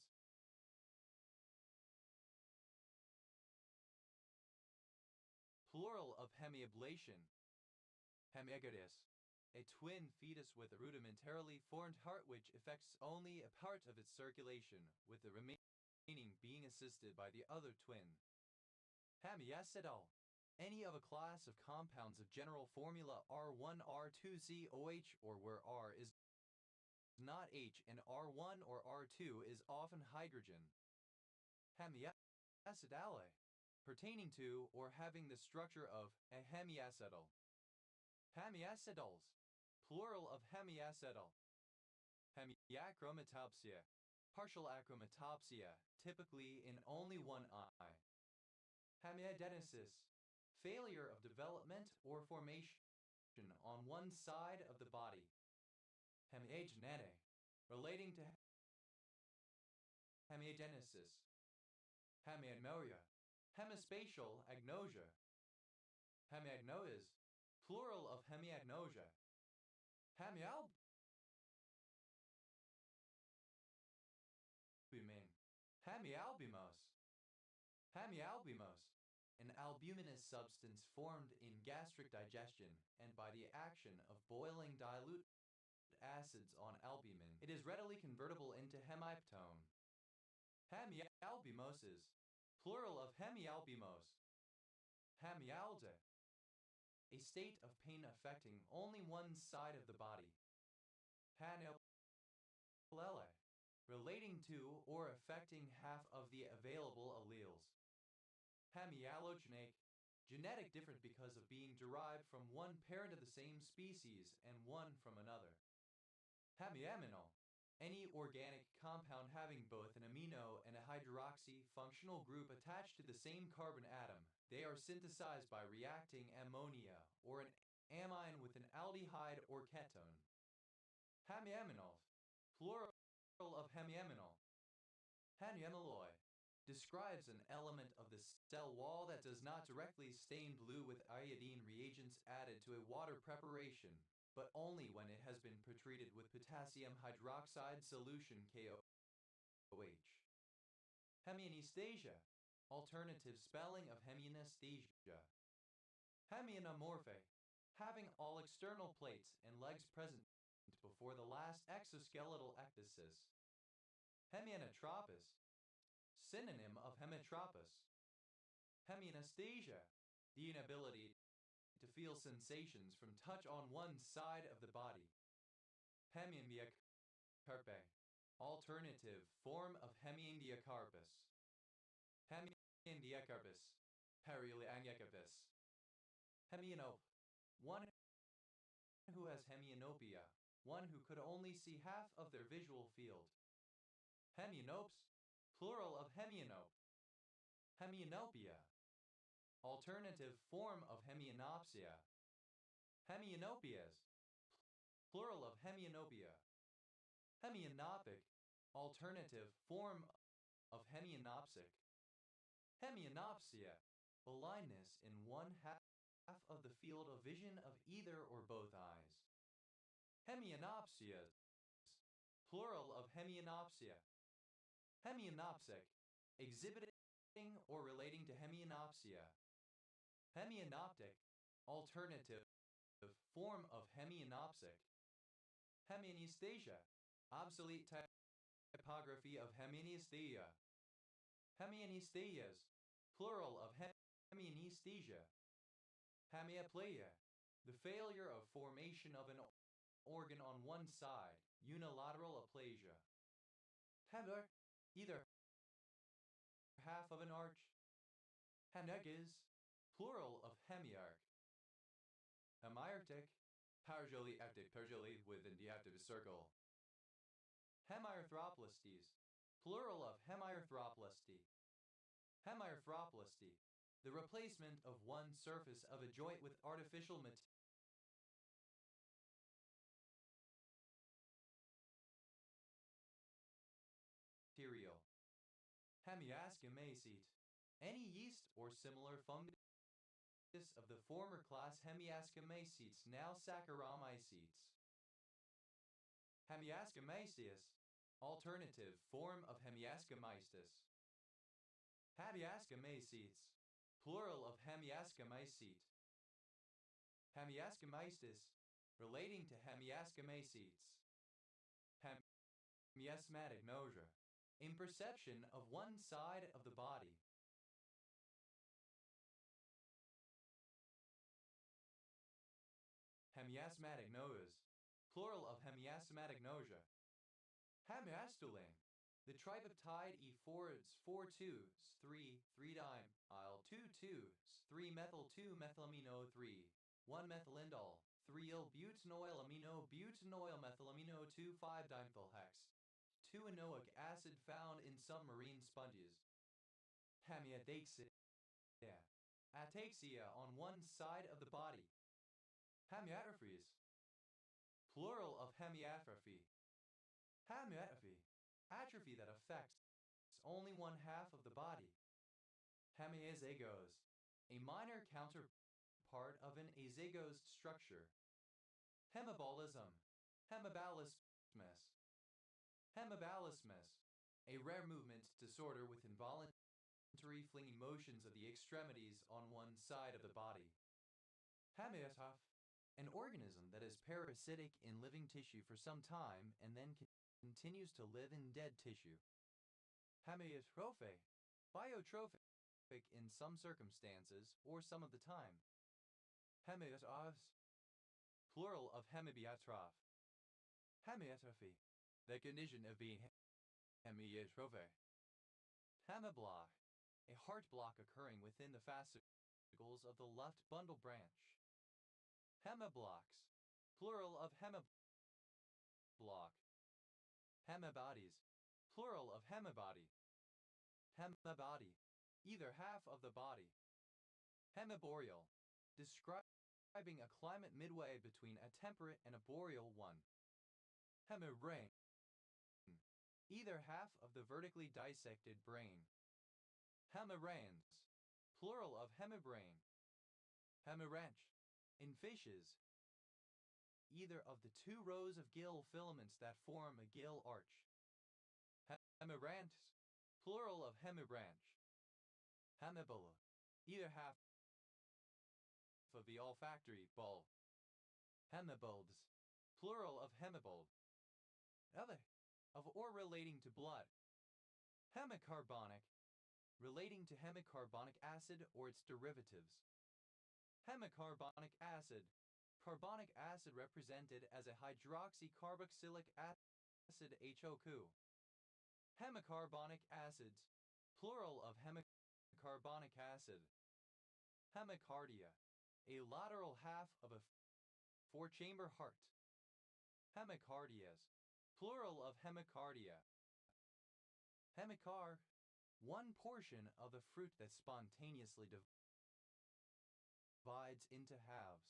plural of hemiablation. Hemiagadis, a twin fetus with a rudimentarily formed heart which affects only a part of its circulation, with the remaining being assisted by the other twin. Hemiacetal. Any of a class of compounds of general formula R1, R2, OH, or where R is not H and R1 or R2 is often hydrogen. Hemiacetale. Pertaining to or having the structure of a hemiacetal. Hemiacetals. Plural of hemiacetal. Hemiachromatopsia. Partial achromatopsia, typically in only one eye. Hemiadenesis. Failure of development or formation on one side of the body. Hemiagenete. Relating to hemiagenesis. Hemiagnosia. Hemispatial agnosia. Hemiagnosis. Plural of hemiagnosia. Hemialbumin. Hemialbumose. Hemialbumose. An albuminous substance formed in gastric digestion and by the action of boiling dilute acids on albumin. It is readily convertible into hemiptone. Hemialbumoses. Plural of hemialbumose. Hemialgia. A state of pain affecting only one side of the body. Hemiallele. Relating to or affecting half of the available alleles. Hemiallogenic. Genetic different because of being derived from one parent of the same species and one from another. Hemiaminal. Any organic compound having both an amino and a hydroxy functional group attached to the same carbon atom. They are synthesized by reacting ammonia or an amine with an aldehyde or ketone. Hemiaminal. Plural of hemiaminal. Hemiamyloid. Describes an element of the cell wall that does not directly stain blue with iodine reagents added to a water preparation, but only when it has been pretreated with potassium hydroxide solution KOH. Hemianestesia. Alternative spelling of hemianesthesia. Hemianomorphe. Having all external plates and legs present before the last exoskeletal ecdysis. Hemianatropous. Synonym of hemitropous. Hemianesthesia. The inability to feel sensations from touch on one side of the body. Hemiambiacarpe. Alternative form of hemiambiacarpus. Hemiambiacarpus. Periangiacarpus. Hemianope. One who has hemianopia. One who could only see half of their visual field. Hemianopes. Plural of hemianope. Hemianopia. Alternative form of hemianopsia. Hemianopias. Plural of hemianopia. Hemianopic. Alternative form of hemianopsic. Hemianopsia. Blindness in one half of the field of vision of either or both eyes. Hemianopsias. Plural of hemianopsia. Hemianopsic. Exhibiting or relating to hemianopsia. Hemianoptic. Alternative form of hemianopsic. Hemianesthesia. Obsolete typography of hemianesthesia. Hemianesthesias. Plural of hemianesthesia. Hemiaplegia. The failure of formation of an organ on one side. Unilateral aplasia. Hemiarch. Either half of an arch. Hemiarches. Plural of hemiarch. Hemiarctic. Paragoliactic, paragoli with an diactive circle. Hemiarthroplasties. Plural of hemiarthroplasty. Hemiarthroplasty. The replacement of one surface of a joint with artificial material. Hemiascomycete. Any yeast or similar fungus of the former class Hemiascomycetes, now Saccharomycetes. Hemiascomyceus. Alternative form of Hemiascomystis. Hemiascomycetes. Plural of Hemiascomycete. Hemiascomystis. Relating to Hemiascomycetes. Miasmatic nausea. Imperception of one side of the body. Hemiasthmatic nose, plural of hemiasthmatic nausea. Hemiastuline, the tripeptide E4s, 4 twos, 3 2 twos, 3-methyl-2-methylamino 3, 1-methylindole, 3-ill-butanoyl amino butanoyl methylamino 2,5-dimethylhex, 2-enoic acid found in some marine sponges. Hemiataxia, ataxia on one side of the body. Hemiatrophies, plural of hemiatrophy. Hemiatrophy, atrophy that affects only one half of the body. Hemiazygos, a minor counterpart of an azygos structure. Hemibolism, hemibalismus. Hemibalismus, a rare movement disorder with involuntary flinging motions of the extremities on one side of the body. Hemiautoph, an organism that is parasitic in living tissue for some time and then continues to live in dead tissue. Hemiotrophe, biotrophic in some circumstances or some of the time. Hemiotrophs, plural of hemibiotroph. Hemiatrophy, the condition of being hemiotrophe. Hemiblock, a heart block occurring within the fascicles of the left bundle branch. Hemiblocks, plural of hemiblock. Hemibodies, plural of hemibody. Hemibody, either half of the body. Hemiboreal, describing a climate midway between a temperate and a boreal one. Hemibrain, either half of the vertically dissected brain. Hemirands, plural of hemibrain. Hemiranch, in fishes, either of the two rows of gill filaments that form a gill arch. Hemiranths, plural of hemibranch. Hemibula, either half of the olfactory bulb. Hemibulbs, plural of hemibulb. Other, of or relating to blood. Hemicarbonic, relating to hemicarbonic acid or its derivatives. Hemicarbonic acid, carbonic acid represented as a hydroxycarboxylic acid HOQ. Hemicarbonic acids, plural of hemicarbonic acid. Hemicardia, a lateral half of a four-chamber heart. Hemicardias, plural of hemicardia. Hemicar, one portion of the fruit that spontaneously divides into halves.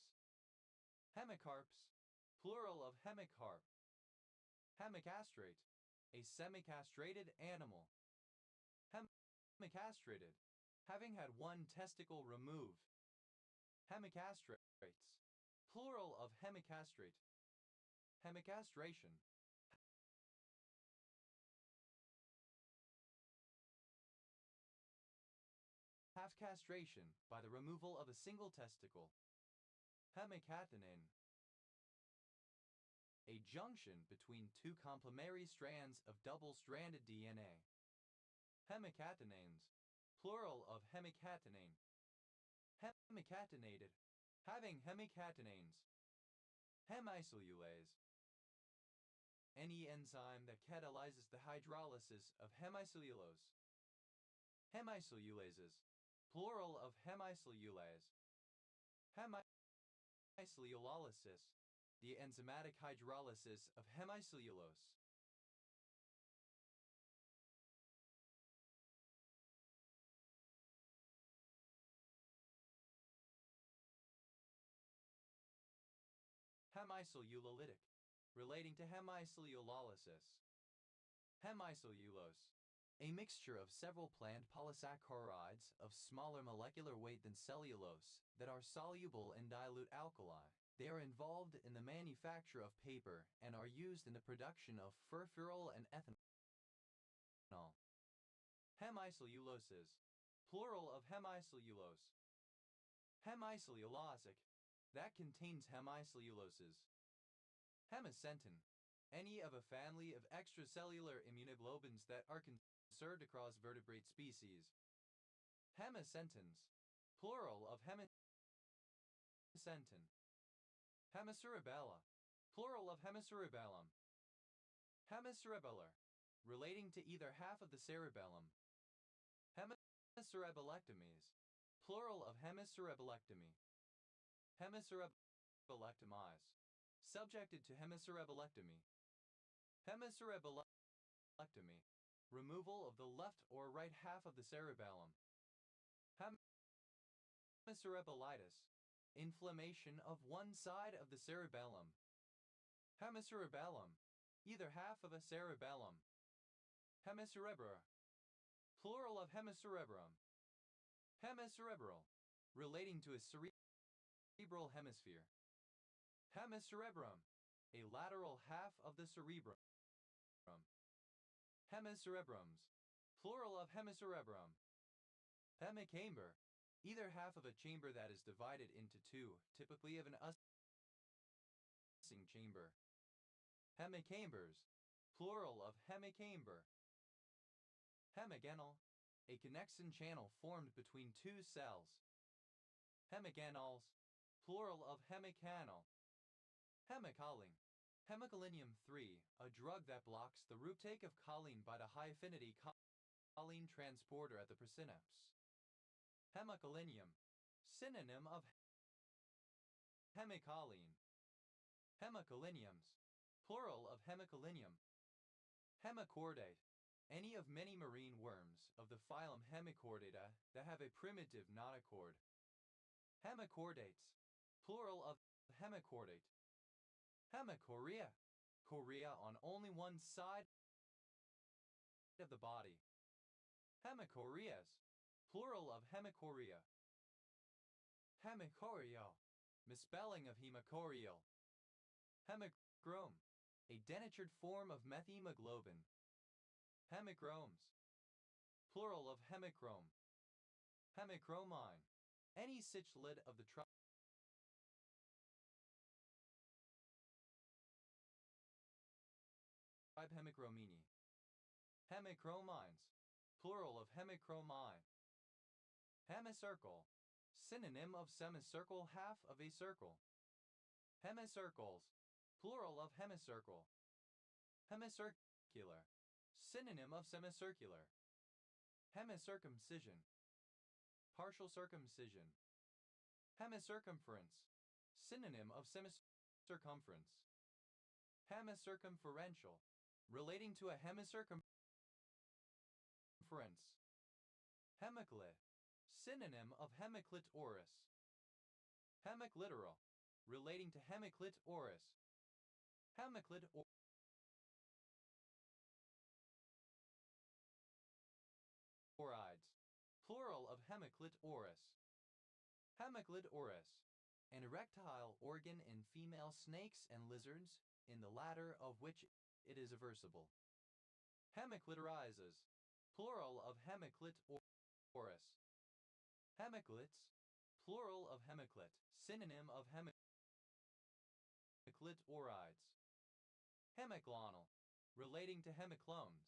Hemicarps, plural of hemicarp. Hemicastrate, a semi-castrated animal. Hemicastrated, having had one testicle removed. Hemicastrates, plural of hemicastrate. Hemicastration, half castration by the removal of a single testicle. Hemicatenin, a junction between two complementary strands of double-stranded DNA. Hemicatenanes, plural of hemicatenane. Hemicatenated, having hemicatenanes. Hemicellulase, any enzyme that catalyzes the hydrolysis of hemicellulose. Hemicellulases, plural of hemicellulase. Hemicellulolysis, the enzymatic hydrolysis of hemicellulose. Hemicellulolytic, relating to hemicellulolysis. Hemicellulose, a mixture of several plant polysaccharides of smaller molecular weight than cellulose that are soluble in dilute alkali. They are involved in the manufacture of paper and are used in the production of furfural and ethanol. Hemicelluloses, plural of hemicellulose. Hemicellulosic, that contains hemicelluloses. Hemicentin, any of a family of extracellular immunoglobulins that are conserved across vertebrate species. Hemicentins, plural of hemicentin. Hemicerebella, plural of hemicerebellum. Hemicerebellar, relating to either half of the cerebellum. Hemicerebellectomies, plural of hemicerebellectomy. Hemicerebellectomize, subjected to hemicerebellectomy. Hemicerebellectomy, removal of the left or right half of the cerebellum. Hemicerebellitis, inflammation of one side of the cerebellum. Hemicerebellum, either half of a cerebellum. Hemicerebra, plural of hemicerebrum. Hemicerebral, relating to a cerebral hemisphere. Hemicerebrum, a lateral half of the cerebrum. Hemicerebrums, plural of hemicerebrum. Hemicamber, either half of a chamber that is divided into two, typically of an ussing chamber. Hemicambers, plural of hemicamber. Hemigenal, a connexin channel formed between two cells. Hemiganals, plural of hemicanal. Hemicholine, hemicholine 3, a drug that blocks the reuptake of choline by the high-affinity choline transporter at the presynapse. Hemicolinium, synonym of hemicholine. Hemicoliniums, plural of hemicolinium. Hemichordate, any of many marine worms of the phylum Hemichordata that have a primitive notochord. Hemichordates, plural of hemichordate. Hemichorea, chorea on only one side of the body. Hemichoreas, plural of hemichorea. Hemichoreo, misspelling of hemachorial. Hemichrome, a denatured form of methemoglobin. Hemichromes, plural of hemichrome. Hemichromine, any cichlids of the tribe Hemichromini. Hemichromines, plural of hemichromine. Hemicircle, synonym of semicircle, half of a circle. Hemicircles, plural of hemicircle. Hemicircular, synonym of semicircular. Hemicircumcision, partial circumcision. Hemicircumference, synonym of semicircumference. Hemicircumferential, relating to a hemicircumference. Hemiclit, synonym of hemiclit oris. Hemicliteral, relating to hemiclit oris. Hemiclit orides, plural of hemiclit oris. Hemiclit oris, an erectile organ in female snakes and lizards, in the latter of which it is aversible. Hemiclitorizes, plural of hemiclit oris. Hemiclits, plural of hemiclit, synonym of hemiclit orides. Hemiclonal, relating to hemiclones.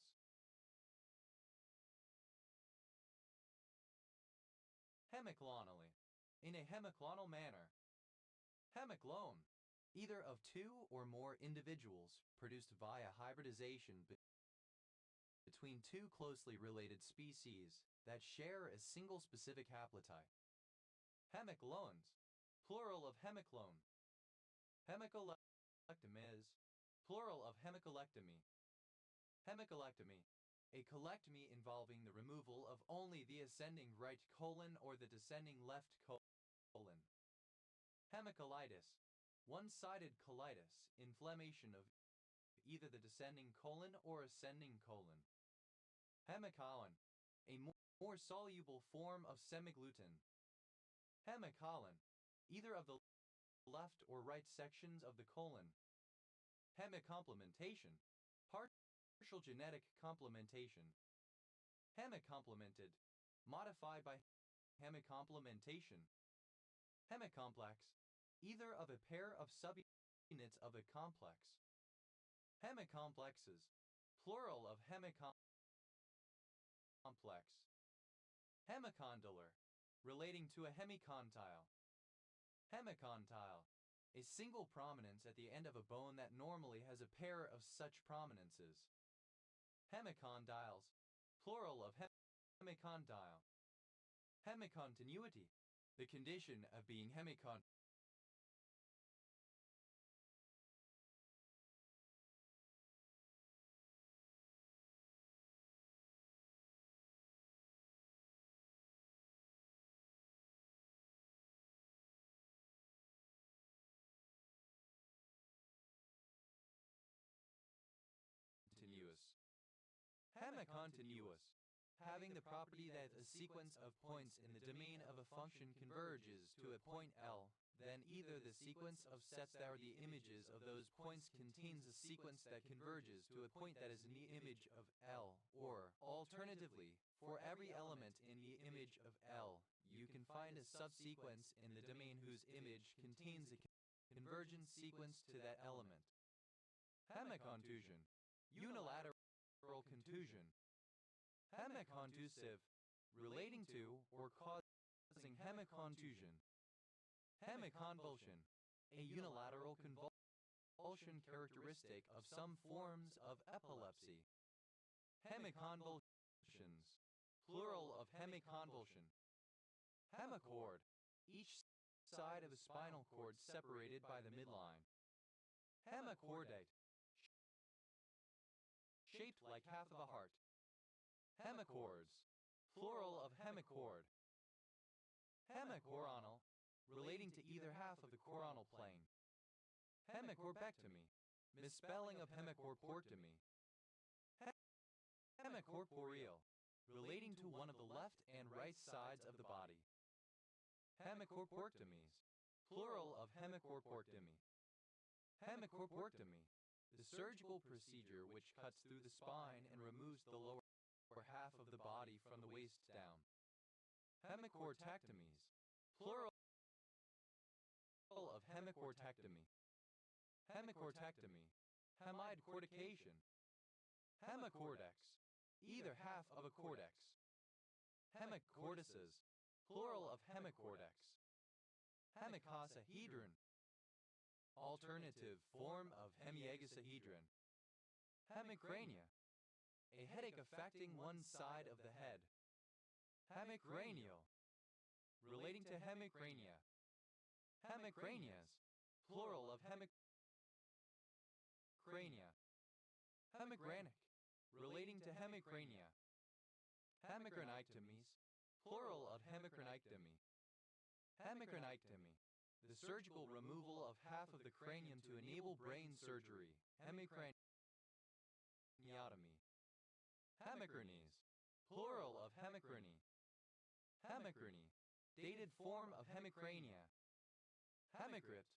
Hemiclonally, in a hemiclonal manner. Hemiclone, either of two or more individuals, produced via hybridization between two closely related species that share a single specific haplotype. Hemiclones, plural of hemiclone. Hemicolectomies, plural of hemicolectomy. Hemicolectomy, a colectomy involving the removal of only the ascending right colon or the descending left colon. Hemicolitis, one-sided colitis, inflammation of either the descending colon or ascending colon. Hemicolon, a more soluble form of semigluten. Hemicolon, either of the left or right sections of the colon. Hemicomplementation, partial genetic complementation. Hemicomplemented, modified by hemicomplementation. Hemicomplex, either of a pair of subunits of a complex. Hemicomplexes, plural of hemicomplex. Hemicondylar, relating to a hemicondyle. Hemicontyle, a single prominence at the end of a bone that normally has a pair of such prominences. Hemicondyles, plural of hemicondyle. Hemicontinuity, the condition of being hemicontinuous. Hemicontinuous, having the property that a sequence of points in the domain of a function converges to a point L, then either the sequence of sets that are the images of those points contains a sequence that converges to a point that is in the image of L, or, alternatively, for every element in the image of L, you can find a subsequence in the domain whose image contains a convergent sequence to that element. Hemicontusion, unilateral contusion. Hemicontusive, relating to or causing hemicontusion. Hemiconvulsion, a unilateral convulsion characteristic of some forms of epilepsy. Hemiconvulsions, plural of hemiconvulsion. Hemichord, each side of a spinal cord separated by the midline. Hemichordate, shaped like half of a heart. Hemichords, plural of hemichord. Hemicoronal, relating to either half of the coronal plane. Hemicorpectomy, misspelling of hemicorportomy. Hemicorporeal, relating to one of the left and right sides of the body. Hemicorportomies, plural of hemicorportomy. Hemicorportomy, the surgical procedure which cuts through the spine and removes the lower half of the body from the waist down. Hemicortectomies, plural of hemicortectomy. Hemicortectomy, hemide cortication. Hemicortex, either half of a cortex. Hemicortices, plural of hemicortex. Hemicosahedron, alternative form of hemiecosahedron. Hemicrania, a headache affecting one side of the head. Hemicranial, relating to hemicrania. Hemicranias, plural of hemicrania. Hemigranic, relating to hemicrania. Hemicranectomies, plural of hemicranectomy. Hemicranectomy, the surgical removal of half of the cranium to enable brain surgery. Hemicraniotomy. Hemicranies, plural of hemicrany. Hemicrany, dated form of hemicrania. Hemicrypt,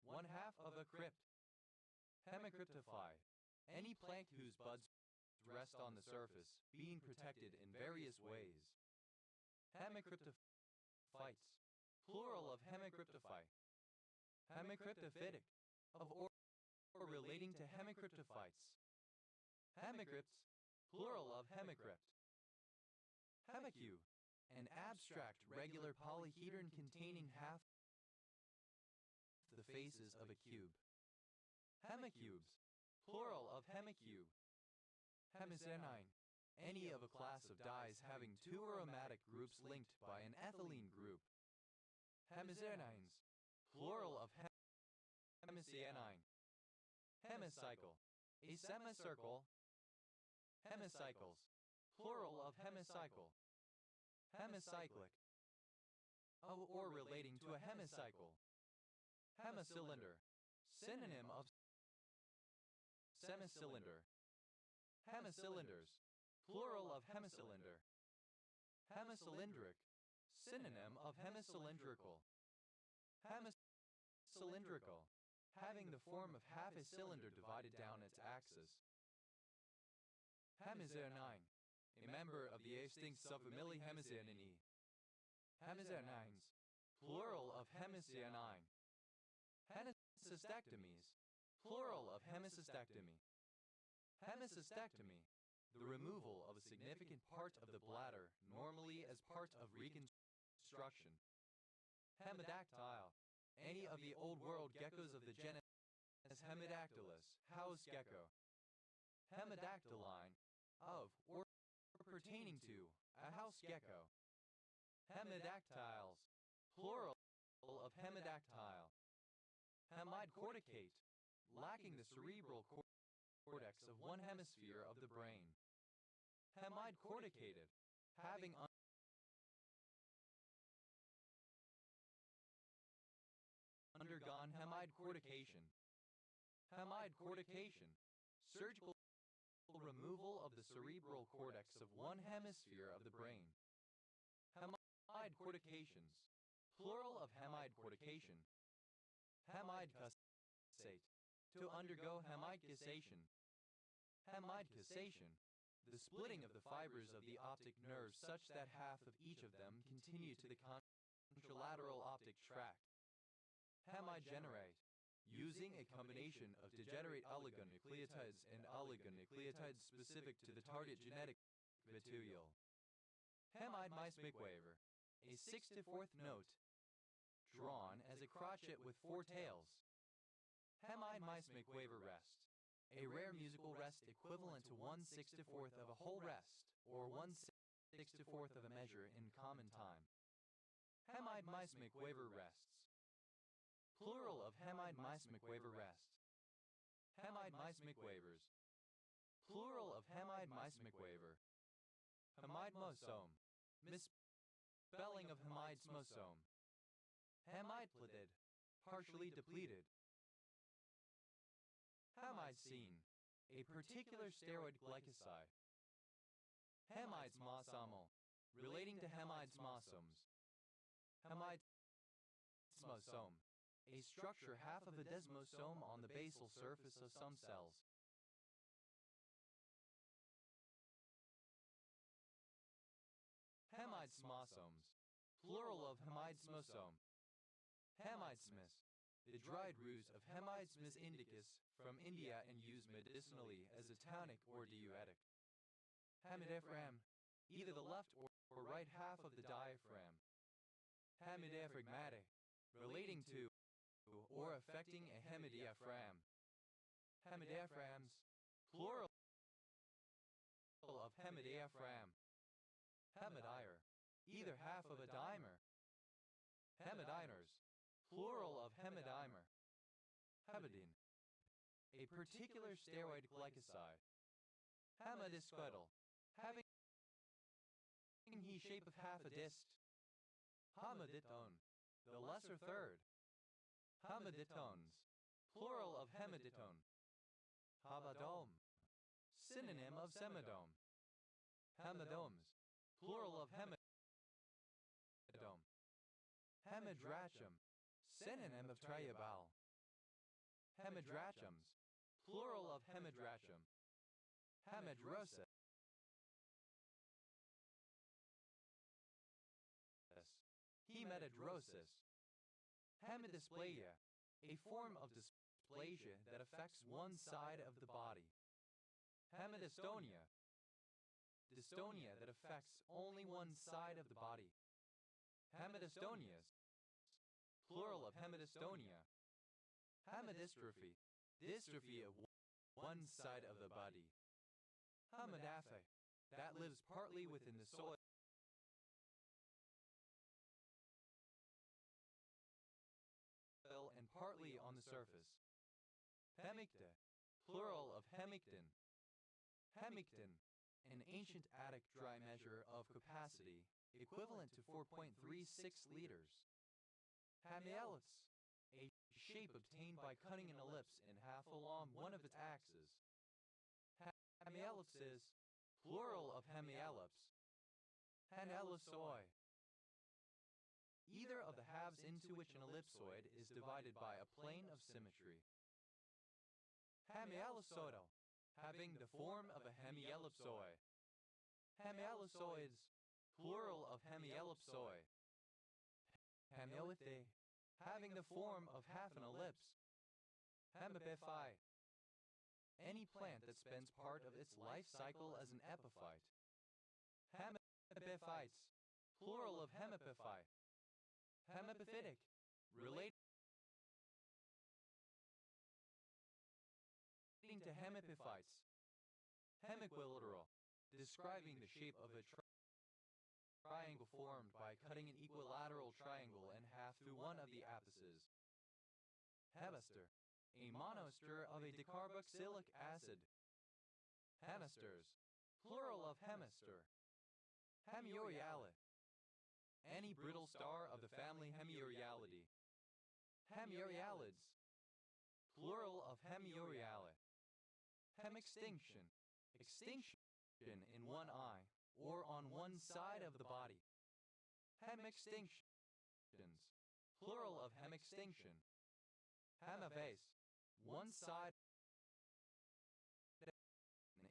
one half of a crypt. Hemicryptophyte, any plant whose buds rest on the surface, being protected in various ways. Hemicryptophytes, plural of hemicryptophyte. Hemicryptophytic, of or relating to hemicryptophytes. Hemicrypts, plural of hemicrypt. Hemicube, an abstract regular polyhedron containing half the faces of a cube. Hemicubes, plural of hemicube. Hemisenine, any of a class of dyes having two aromatic groups linked by an ethylene group. Hemisenines, plural of hemicyanine. Hemicycle, a semicircle. Hemicycles, plural of hemicycle. Hemicyclic, of or relating to a hemicycle. Hemicylinder, synonym of semicylinder. Hemicylinders, plural of hemicylinder. Hemicylindric, synonym of hemicylindrical. Hemicylindrical, having the form of half a cylinder divided down its axis. Hemizernine, a member of the extinct subfamily Hemizerinae. Hemizernines, plural of hemicyanine. Hemicystectomies, plural of hemicystectomy. Hemicystectomy, the removal of a significant part of the bladder, normally as part of reconstruction. Hemidactyle, any of the Old World geckos of the genus Hemidactylus, house gecko. Hemidactyline, of or pertaining to a house gecko. Hemidactyles, plural of hemidactyle. Hemidcorticate, lacking the cerebral cortex of one hemisphere of the brain. Hemidcorticated, having undergone hemidcortication. Hemidcortication, surgical removal of the cerebral cortex of one hemisphere of the brain. Hemidcortications, plural of hemidcortication. Hemidcassate, to undergo hemidcassation. Hemidcassation, the splitting of the fibers of the optic nerves such that half of each of them continue to the contralateral optic tract. Hemigenerate, using a combination of degenerate oligonucleotides and oligonucleotides specific to the target genetic material. Hemide-Meismic-Waver, a 64th note, drawn as a crotchet with 4 tails. Hemide-Meismic-Waver rest, a rare musical rest equivalent to 1/64th of a whole rest, or 1/64th of a measure in common time. Hemide-Meismic-Waver rests, plural of Hemide-Meismic-Waver rest. Hemide-Meismic-Wavers, plural of Hemide-Meismic-Waver. Hemidemosome, misspelling of hemidesmosome. Hemidepletid, partially depleted. Hemidesine, a particular steroid glycoside. Hemidesmosomal, relating to hemidesmosomes. Hemidesmosome, a structure half of a desmosome on the basal surface of some cells. Hemidesmosomes, plural of hemidesmosome. Hemidesmus, the dried roots of Hemidesmus indicus from India and used medicinally as a tonic or diuretic. Hemidiaphragm, either the left or right half of the diaphragm. Hemidiaphragmatic, relating to or affecting a hemidiaphragm. Hemidiaphragms, plural of hemidiaphragm. Hemidimer, either half of a dimer. Hemidiners, plural of hemidimer. Hemidine, a particular steroid glycoside. Hemidisquettle, having he shape of half a disc. Hemiditone, the lesser third. Hemiditones, plural of hemiditone. Hemidome, synonym of semidome. Hemidomes, plural of hemidome. Hemidrachum, synonym of triabal. Hemidrachums, plural of hemidrachum. Hemidrosis, hemidrosis. Hemidysplasia, a form of dysplasia that affects one side of the body. Hemidystonia, dystonia that affects only one side of the body. Hemidystonias, plural of hemidystonia. Hemidystrophy, dystrophy of one side of the body. Hemidaphy, that lives partly within the soil and partly on the surface. Hemicta, plural of hemictin. Hemictin, an ancient Attic dry measure of capacity, equivalent to 4.36 liters. Hemiellipse, a shape obtained by cutting an ellipse in half along one of its axes. Hemiellipses, plural of hemiellipse. Hemiellipsoi, either of the halves into which an ellipsoid is divided by a plane of symmetry. Hemiellipsoidal, having the form of a hemiellipsoi. Hemiellipsoids, plural of hemiellipsoi. Hemiellithae, having the form of half an ellipse. Hemipiphi, any plant that spends part of its life cycle as an epiphyte. Hemipiphytes, plural of hemipiphi. Hemipiphytic, relating hemipiphytes. Hemiquiliteral, describing the shape of a triangle formed by cutting an equilateral triangle in half through one of the apices. Hemister, a monoester of a decarboxylic acid. Hemisters, plural of hemister. Hemioriale, any brittle star of the family Hemiorialidae. Hemiorialids, plural of Hemioriale. Hemextinction, extinction in one eye, or on one side of the body. Hemextinctions, plural of hemextinction. Hemiface, one side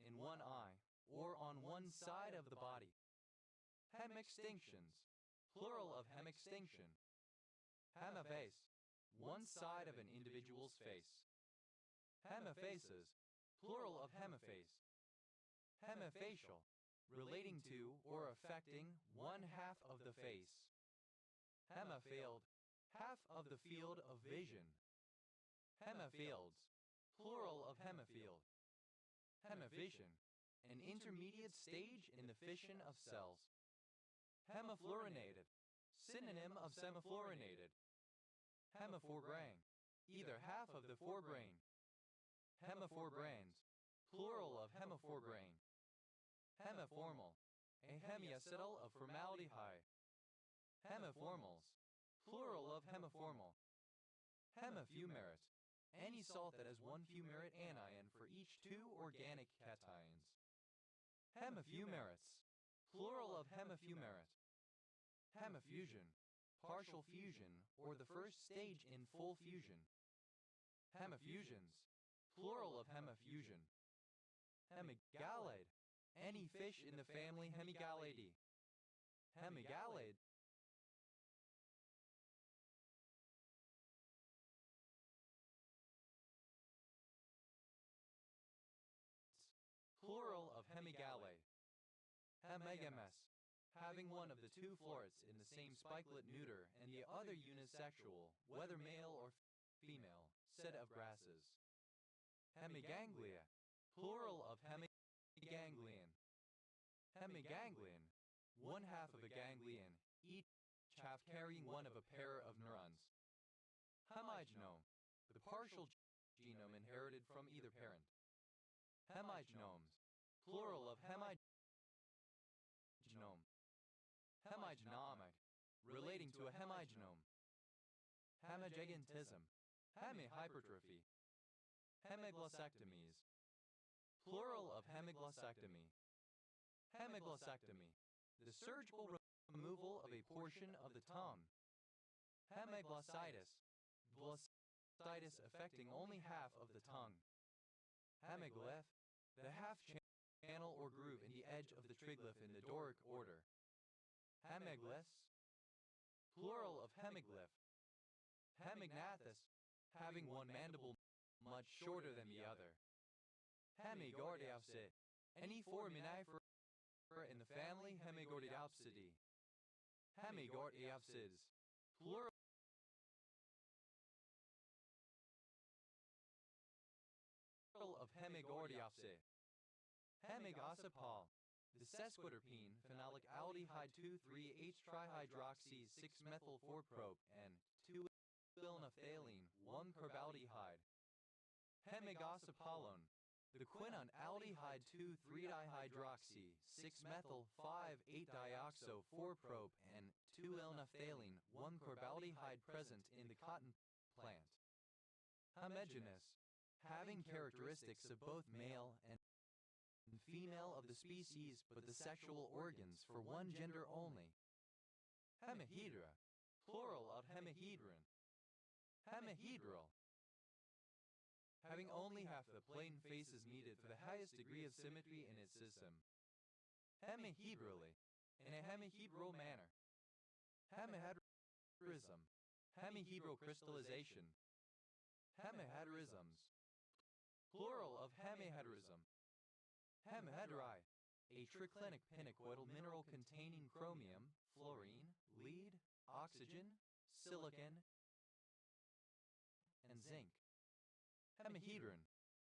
in one eye, or on one side of the body. Hemextinctions, plural of hemextinction. Hemiface, one side of an individual's face. Hemifaces, plural of hemiface. Hemifacial, relating to or affecting one half of the face. Hemifield, half of the field of vision. Hemifields, plural of hemifield. Hemifission, an intermediate stage in the fission of cells. Hemifluorinated, synonym of semifluorinated. Hemiforebrain, either half of the forebrain. Hemiforebrains, plural of hemiforebrain. Hemiformal, a hemiacetal of formaldehyde. Hemiformals, plural of hemiformal. Hemifumarate, any salt that has one fumarate anion for each two organic cations. Hemifumarates, plural of hemifumarate. Hemifusion, partial fusion, or the first stage in full fusion. Hemifusions, plural of hemifusion. Hemigalide, any fish in the family Hemigalidae. Hemigalide, plural of hemigalide. Hemegames, having one of the two florets in the same spikelet neuter and the other unisexual, whether male or female, set of grasses. Hemiganglia, plural of hemiganglion. Hemiganglion, one half of a ganglion, each half carrying one of a pair of neurons. Hemigenome, the partial genome inherited from either parent. Hemigenomes, plural of hemigenome. Hemigenomic, relating to a hemigenome. Hemigigantism, hemihypertrophy. Hemiglossectomies, plural of hemiglossectomy. Hemiglossectomy, the surgical removal of a portion of the tongue. Hemiglossitis, glossitis affecting only half of the tongue. Hemiglyph, the half channel or groove in the edge of the triglyph in the Doric order. Hemiglyphs, plural of hemiglyph. Hemignathus, having one mandible much shorter than the other. Hemigordiopsid, any foraminifer in the family Hemigordiopsidae. Hemigordiopsids, plural of Hemigordiopsid. Hemigossipol, the sesquiterpene phenolic aldehyde 2,3-H-trihydroxy 6-methyl-4-prop and 2-ilnaphthalene 1-carbaldehyde. Hemigossipolone, the quinone aldehyde 2,3-dihydroxy 6-methyl-5-8-dioxo-4-prop and 2-ilnaphthalene 1-carbaldehyde present in the cotton plant. Hemigynous, having characteristics of both male and female of the species but the sexual organs for one gender only. Hemihedra, plural of hemihedron. Hemihedral, having only half the plane faces needed for the highest degree of symmetry in its system. Hemihedrali, in a hemihedral manner. Hemihedrism, hemihedral crystallization. Hemihedrisms, plural of hemihedrism. Hemihedri, a triclinic pinacoidal mineral containing chromium, fluorine, lead, oxygen, silicon, and zinc. Hemihedron,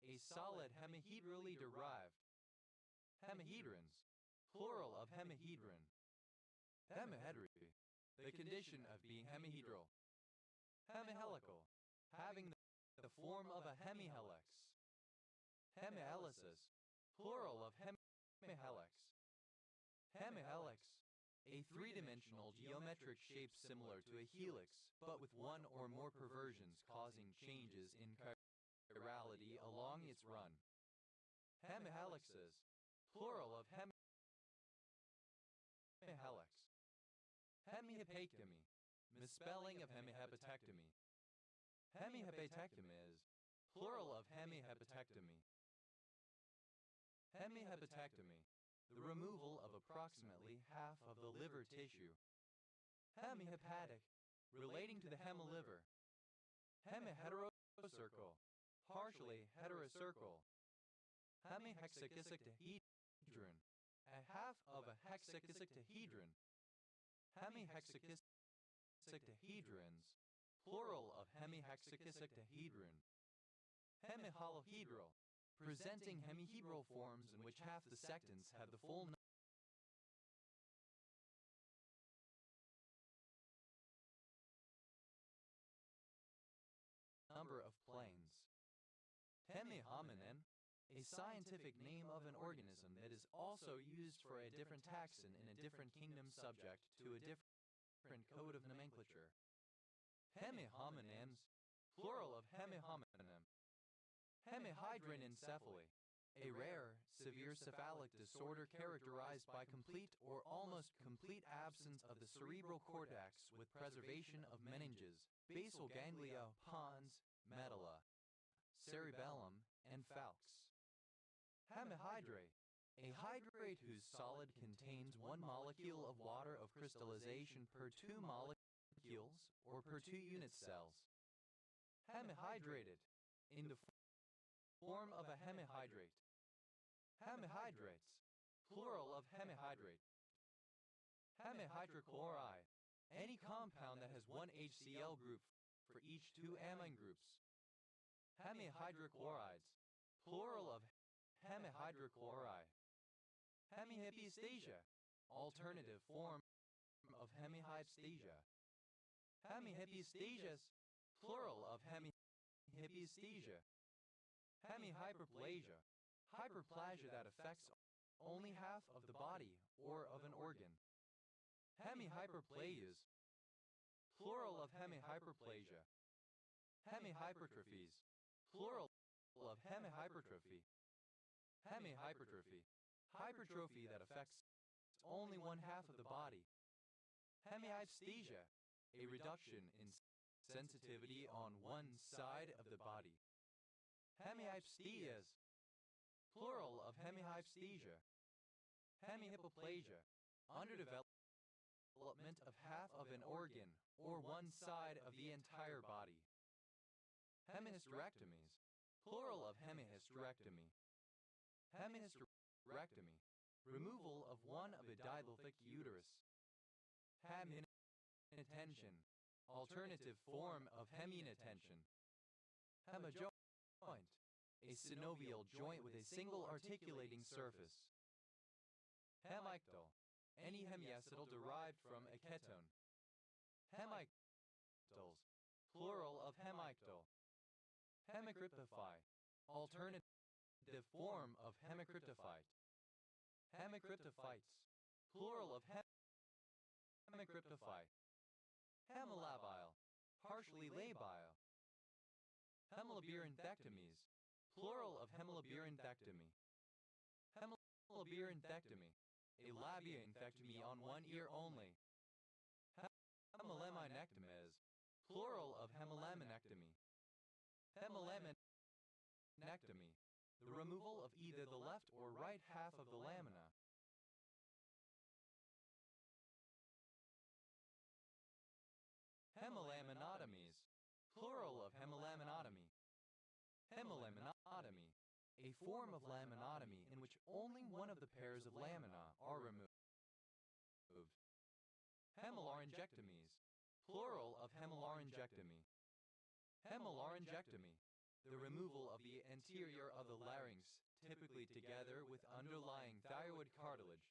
a solid hemihedrally derived. Hemihedrons, plural of hemihedron. Hemihedry, the condition of being hemihedral. Hemihelical, having the form of a hemihelix. Hemihelicus, plural of hemihelix. Hemihelix, a three-dimensional geometric shape similar to a helix, but with one or more perversions causing changes in chirality along its run. Hemihelixes, plural of hemihelix. Hemihepatectomy, misspelling of hemihepatectomy. Hemihepatectomy is, plural of hemihepatectomy. Hemihepatectomy, the removal of approximately half of the liver tissue. Hemihepatic, relating to the hemiliver. Hemiheterocircle, partially heterocircle. Hemihexakisoctahedron, a half of a hexakisoctahedron. Hemihexakisoctahedrons, plural of hemihexakisoctahedron. Hemiholohedral, presenting hemihedral forms in which half the sectants have the full number of planes. Hemihominin, a scientific name of an organism that is also used for a different taxon in a different kingdom subject to a different code of nomenclature. Hemihominins, plural of hemihominem. Hemihydranencephaly, a rare, severe cephalic disorder characterized by complete or almost complete absence of the cerebral cortex with preservation of meninges, basal ganglia, pons, medulla, cerebellum, and falx. Hemihydrate, a hydrate whose solid contains one molecule of water of crystallization per 2 molecules or per 2 unit cells. Hemihydrated, in the form of a hemihydrate. Hemihydrates, plural of hemihydrate. Hemihydrochloride, any compound that has one HCl group for each 2 amine groups. Hemihydrochlorides, plural of hemihydrochloride. Hemihypoesthesia, alternative form of hemihypoesthesia. Hemihypoesthesias, plural of hemihypoesthesia. Hemihyperplasia, hyperplasia that affects only half of the body or of an organ. Hemihyperplasias, plural of hemihyperplasia. Hemihypertrophies, plural of hemihypertrophy. Hemihypertrophy, hypertrophy that affects only one half of the body. Hemihyposthesia, a reduction in sensitivity on one side of the body. Hemihyposthesias, plural of hemihyposthesia. Hemihypoplasia, underdevelopment of half of an organ or one side of the entire body. Hemihysterectomies, plural of hemihysterectomy. Hemihysterectomy, removal of one of a didylthic uterus. Heminitention, alternative form of heminitention. Hemijoint, a synovial joint with a single articulating surface. Hemictal, any hemiacetal derived from a ketone. Hemictals, plural of hemictal. Hemicryptophyte, alternative form of hemicryptophyte. Hemicryptophytes, plural of hemicryptophyte. Hemilabile, partially labile. Hemilabyrinthectomies, plural of hemilabyrinthectomy. Hemilabyrinthectomy, a labyrinthectomy on one ear only. Hemilaminectomies, plural of hemilaminectomy. Hemilaminectomy, the removal of either the left or right half of the lamina. Hemilaminotomies, plural of hemilaminotomy. Hemilaminotomy, a form of laminotomy in which only one of the pairs of lamina are removed. Hemilaryngectomies, plural of hemilaryngectomy. Hemilaryngectomy, the removal of the anterior of the larynx, typically together with underlying thyroid cartilage.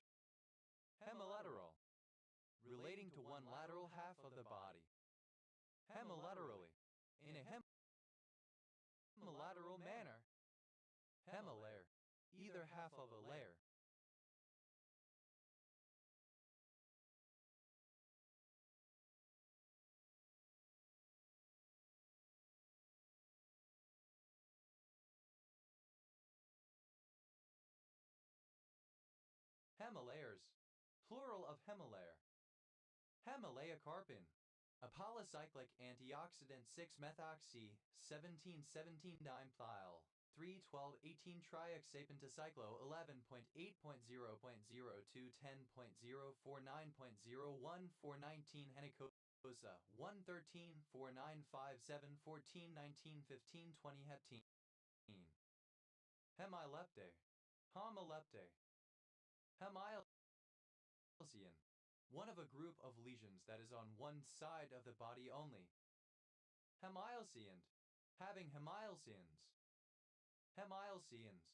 Hemilateral, relating to one lateral half of the body. Hemilaterally, in a hemilateral manner. Hemilayer, either half of a layer. Hemilayers, plural of hemilayer. Hemilayocarpine, a polycyclic antioxidant 6-methoxy 17,17-dimethyl 3,12,18 trioxapentacyclo 11.8.0.0 to 10.049.01 419 henicosa 113 4957 14 19 15 20 heptene. Hemilepte, homilepte. Hemialcyon, one of a group of lesions that is on one side of the body only. Hemialcyond, having hemialcyons. Hemialcyons,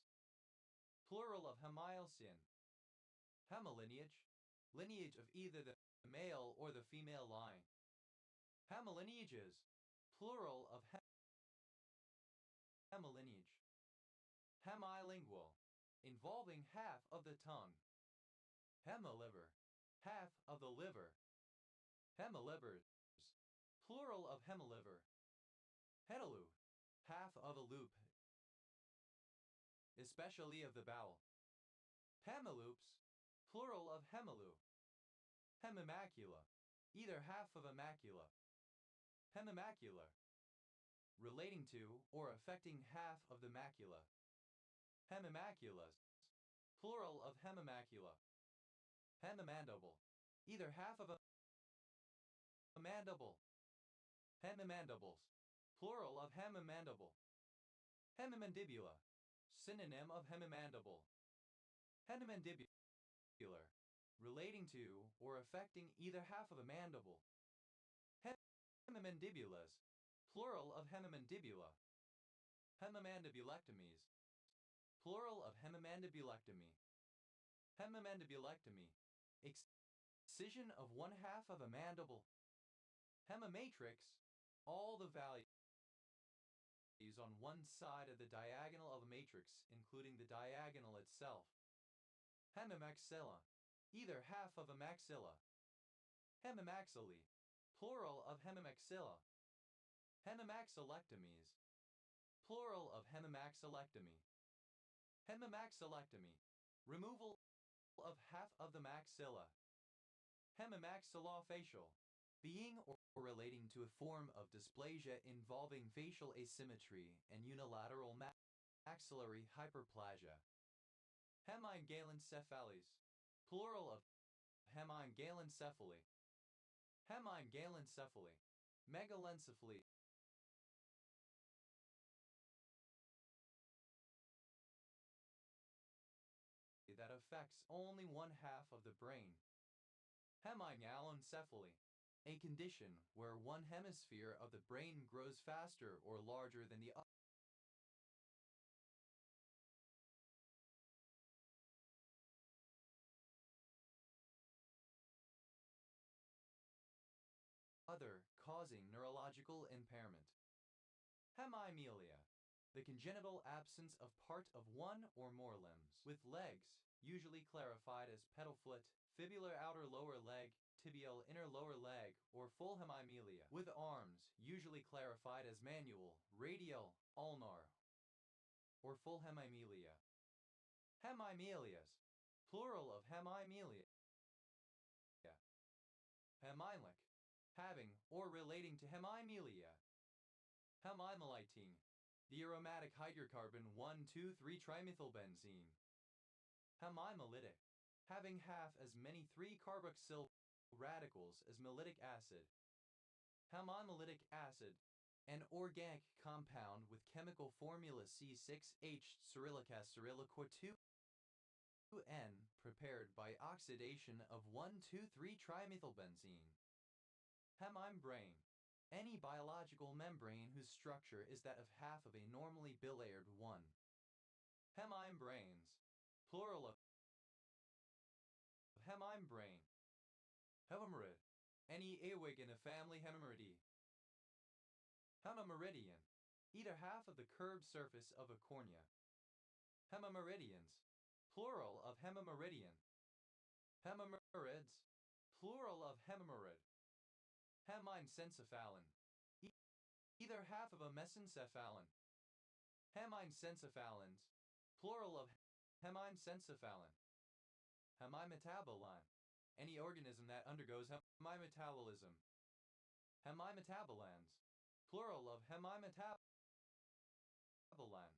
plural of hemialcyon. Hemilineage, lineage of either the male or the female line. Hemilineages, plural of hemilineage. Hemilingual, involving half of the tongue. Hemiliver, half of the liver. Hemilivers, plural of hemiliver. Heteloop, half of a loop, especially of the bowel. Hemiloops, plural of hemiloop. Hemimacula, either half of a macula. Hemimacular, relating to or affecting half of the macula. Hemimaculas, plural of hemimacula. Hemimandible, either half of a mandible. Hemimandibles, plural of hemimandible. Hemimandibula, synonym of hemimandible. Hemimandibular, relating to or affecting either half of a mandible. Hemimandibulas, plural of hemimandibula. Hemimandibulectomies, plural of hemimandibulectomy. Hemimandibulectomy, excision of one half of a mandible. Hemimatrix, all the values on one side of the diagonal of a matrix, including the diagonal itself. Hemimaxilla, either half of a maxilla. Hemimaxilla, plural of hemimaxilla. Hemimaxillectomies, plural of hemimaxillectomy. Hemimaxillectomy, removal of half of the maxilla. Hemimaxillofacial, being or relating to a form of dysplasia involving facial asymmetry and unilateral maxillary hyperplasia. Hemingailencephalies, plural of hemingailencephaly. Hemingailencephaly, megalencephaly, that affects only one half of the brain. Hemingailencephaly, a condition where one hemisphere of the brain grows faster or larger than the other, causing neurological impairment. Hemimelia, the congenital absence of part of one or more limbs, with legs, usually clarified as pedal foot, fibular outer lower leg, tibial inner lower leg, or full hemimelia, with arms, usually clarified as manual, radial, ulnar, or full hemimelia. Hemimelias, plural of hemimelia. Hemimelic, having or relating to hemimelia. Hemimeliting, the aromatic hydrocarbon 1,2,3-trimethylbenzene. Hemimelitic, having half as many 3-carboxyl radicals as melitic acid. Hemimelitic acid, an organic compound with chemical formula C6H cyrillicas-cyrillic-2N, prepared by oxidation of 1,2,3-trimethylbenzene. Hemimbrane, Any biological membrane whose structure is that of half of a normally bilayered one. Hemimbranes, plural of hemimbrane. Hemimerid. Any ewig in a family Hemimeridae. Hemimeridian. Either half of the curved surface of a cornea. Hemimeridians. Plural of hemimeridian. Hemimerids. Plural of hemimerid. Hemisencephalon. Either half of a mesencephalon. Hemisencephalons. Plural of hemisencephalon. Hemimetabolon. Any organism that undergoes hemimetabolism. Hemimetabolans. Plural of hemimetabolon.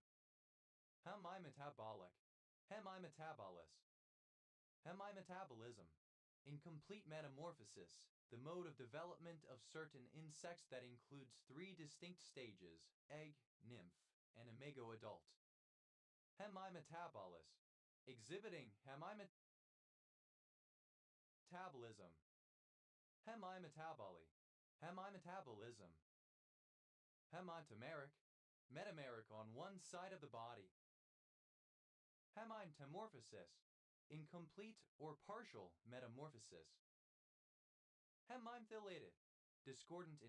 Hemimetabolic. Hemimetabolus. Hemimetabolism. Incomplete metamorphosis, the mode of development of certain insects that includes 3 distinct stages: egg, nymph, and imago adult. Hemimetabolus. Exhibiting hemimetabolism. Hemimetabole. Hemimetabolism. Hemitemeric. Metameric on one side of the body. Hemimetamorphosis. Incomplete or partial metamorphosis. Hemimthylated. Discordant